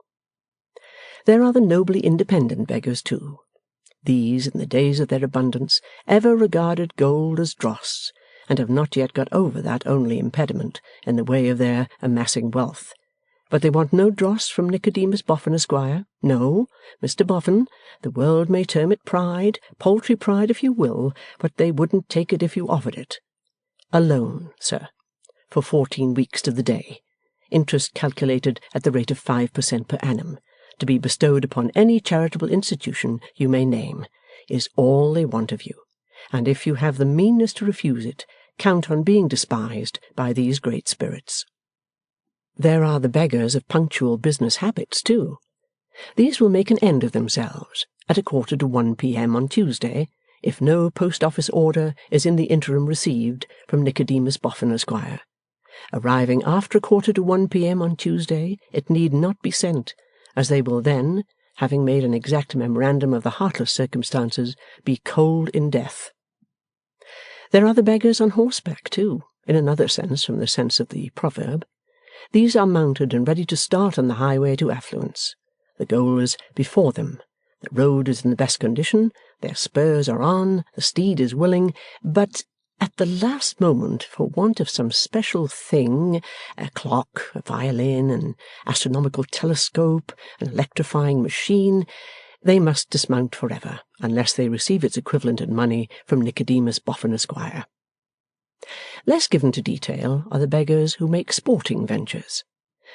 There are the nobly independent beggars too. These, in the days of their abundance, ever regarded gold as dross, and have not yet got over that only impediment in the way of their amassing wealth. But they want no dross from Nicodemus Boffin, Esquire. No, Mr. Boffin, the world may term it pride, paltry pride if you will, but they wouldn't take it if you offered it. A loan, sir, for 14 weeks to the day, interest calculated at the rate of 5% per annum, to be bestowed upon any charitable institution you may name, is all they want of you, and if you have the meanness to refuse it, count on being despised by these great spirits. There are the beggars of punctual business habits, too. These will make an end of themselves at 1:45 p.m. on Tuesday, if no post-office order is in the interim received from Nicodemus Boffin, Esquire. Arriving after 1:45 p.m. on Tuesday, it need not be sent, as they will then, having made an exact memorandum of the heartless circumstances, be cold in death. There are the beggars on horseback, too. in another sense from the sense of the proverb, these are mounted and ready to start on the highway to affluence. The goal is before them, the road is in the best condition, their spurs are on, the steed is willing, but at the last moment, for want of some special thing, a clock, a violin, an astronomical telescope, an electrifying machine, they must dismount for ever, unless they receive its equivalent in money from Nicodemus Boffin, Esquire. Less given to detail are the beggars who make sporting ventures.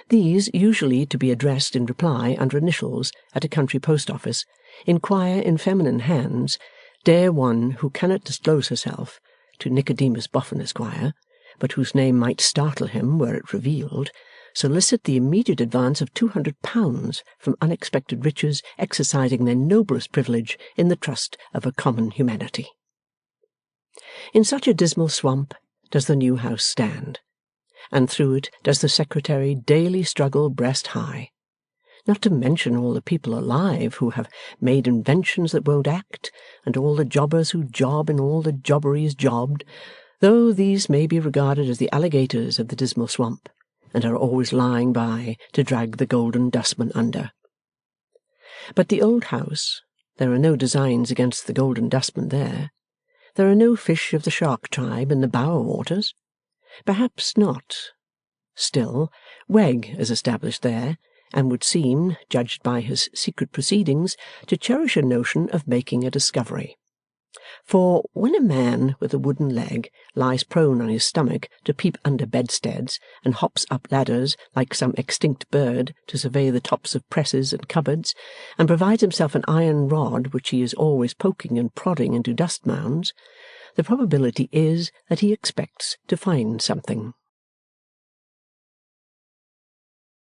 These, usually to be addressed in reply under initials at a country post office, inquire in feminine hands, dare one who cannot disclose herself to Nicodemus Boffin, Esquire, but whose name might startle him were it revealed, solicit the immediate advance of £200 from unexpected riches exercising their noblest privilege in the trust of a common humanity. In such a dismal swamp does the new house stand, and through it does the secretary daily struggle breast high, not to mention all the people alive who have made inventions that won't act, and all the jobbers who job in all the jobberies jobbed, though these may be regarded as the alligators of the dismal swamp, and are always lying by to drag the golden dustman under. But the old house, there are no designs against the golden dustman there. There are no fish of the shark tribe in the Bower waters. Perhaps not. Still, Wegg is established there, and would seem, judged by his secret proceedings, to cherish a notion of making a discovery. For when a man with a wooden leg lies prone on his stomach to peep under bedsteads, and hops up ladders like some extinct bird to survey the tops of presses and cupboards, and provides himself an iron rod which he is always poking and prodding into dust mounds, the probability is that he expects to find something.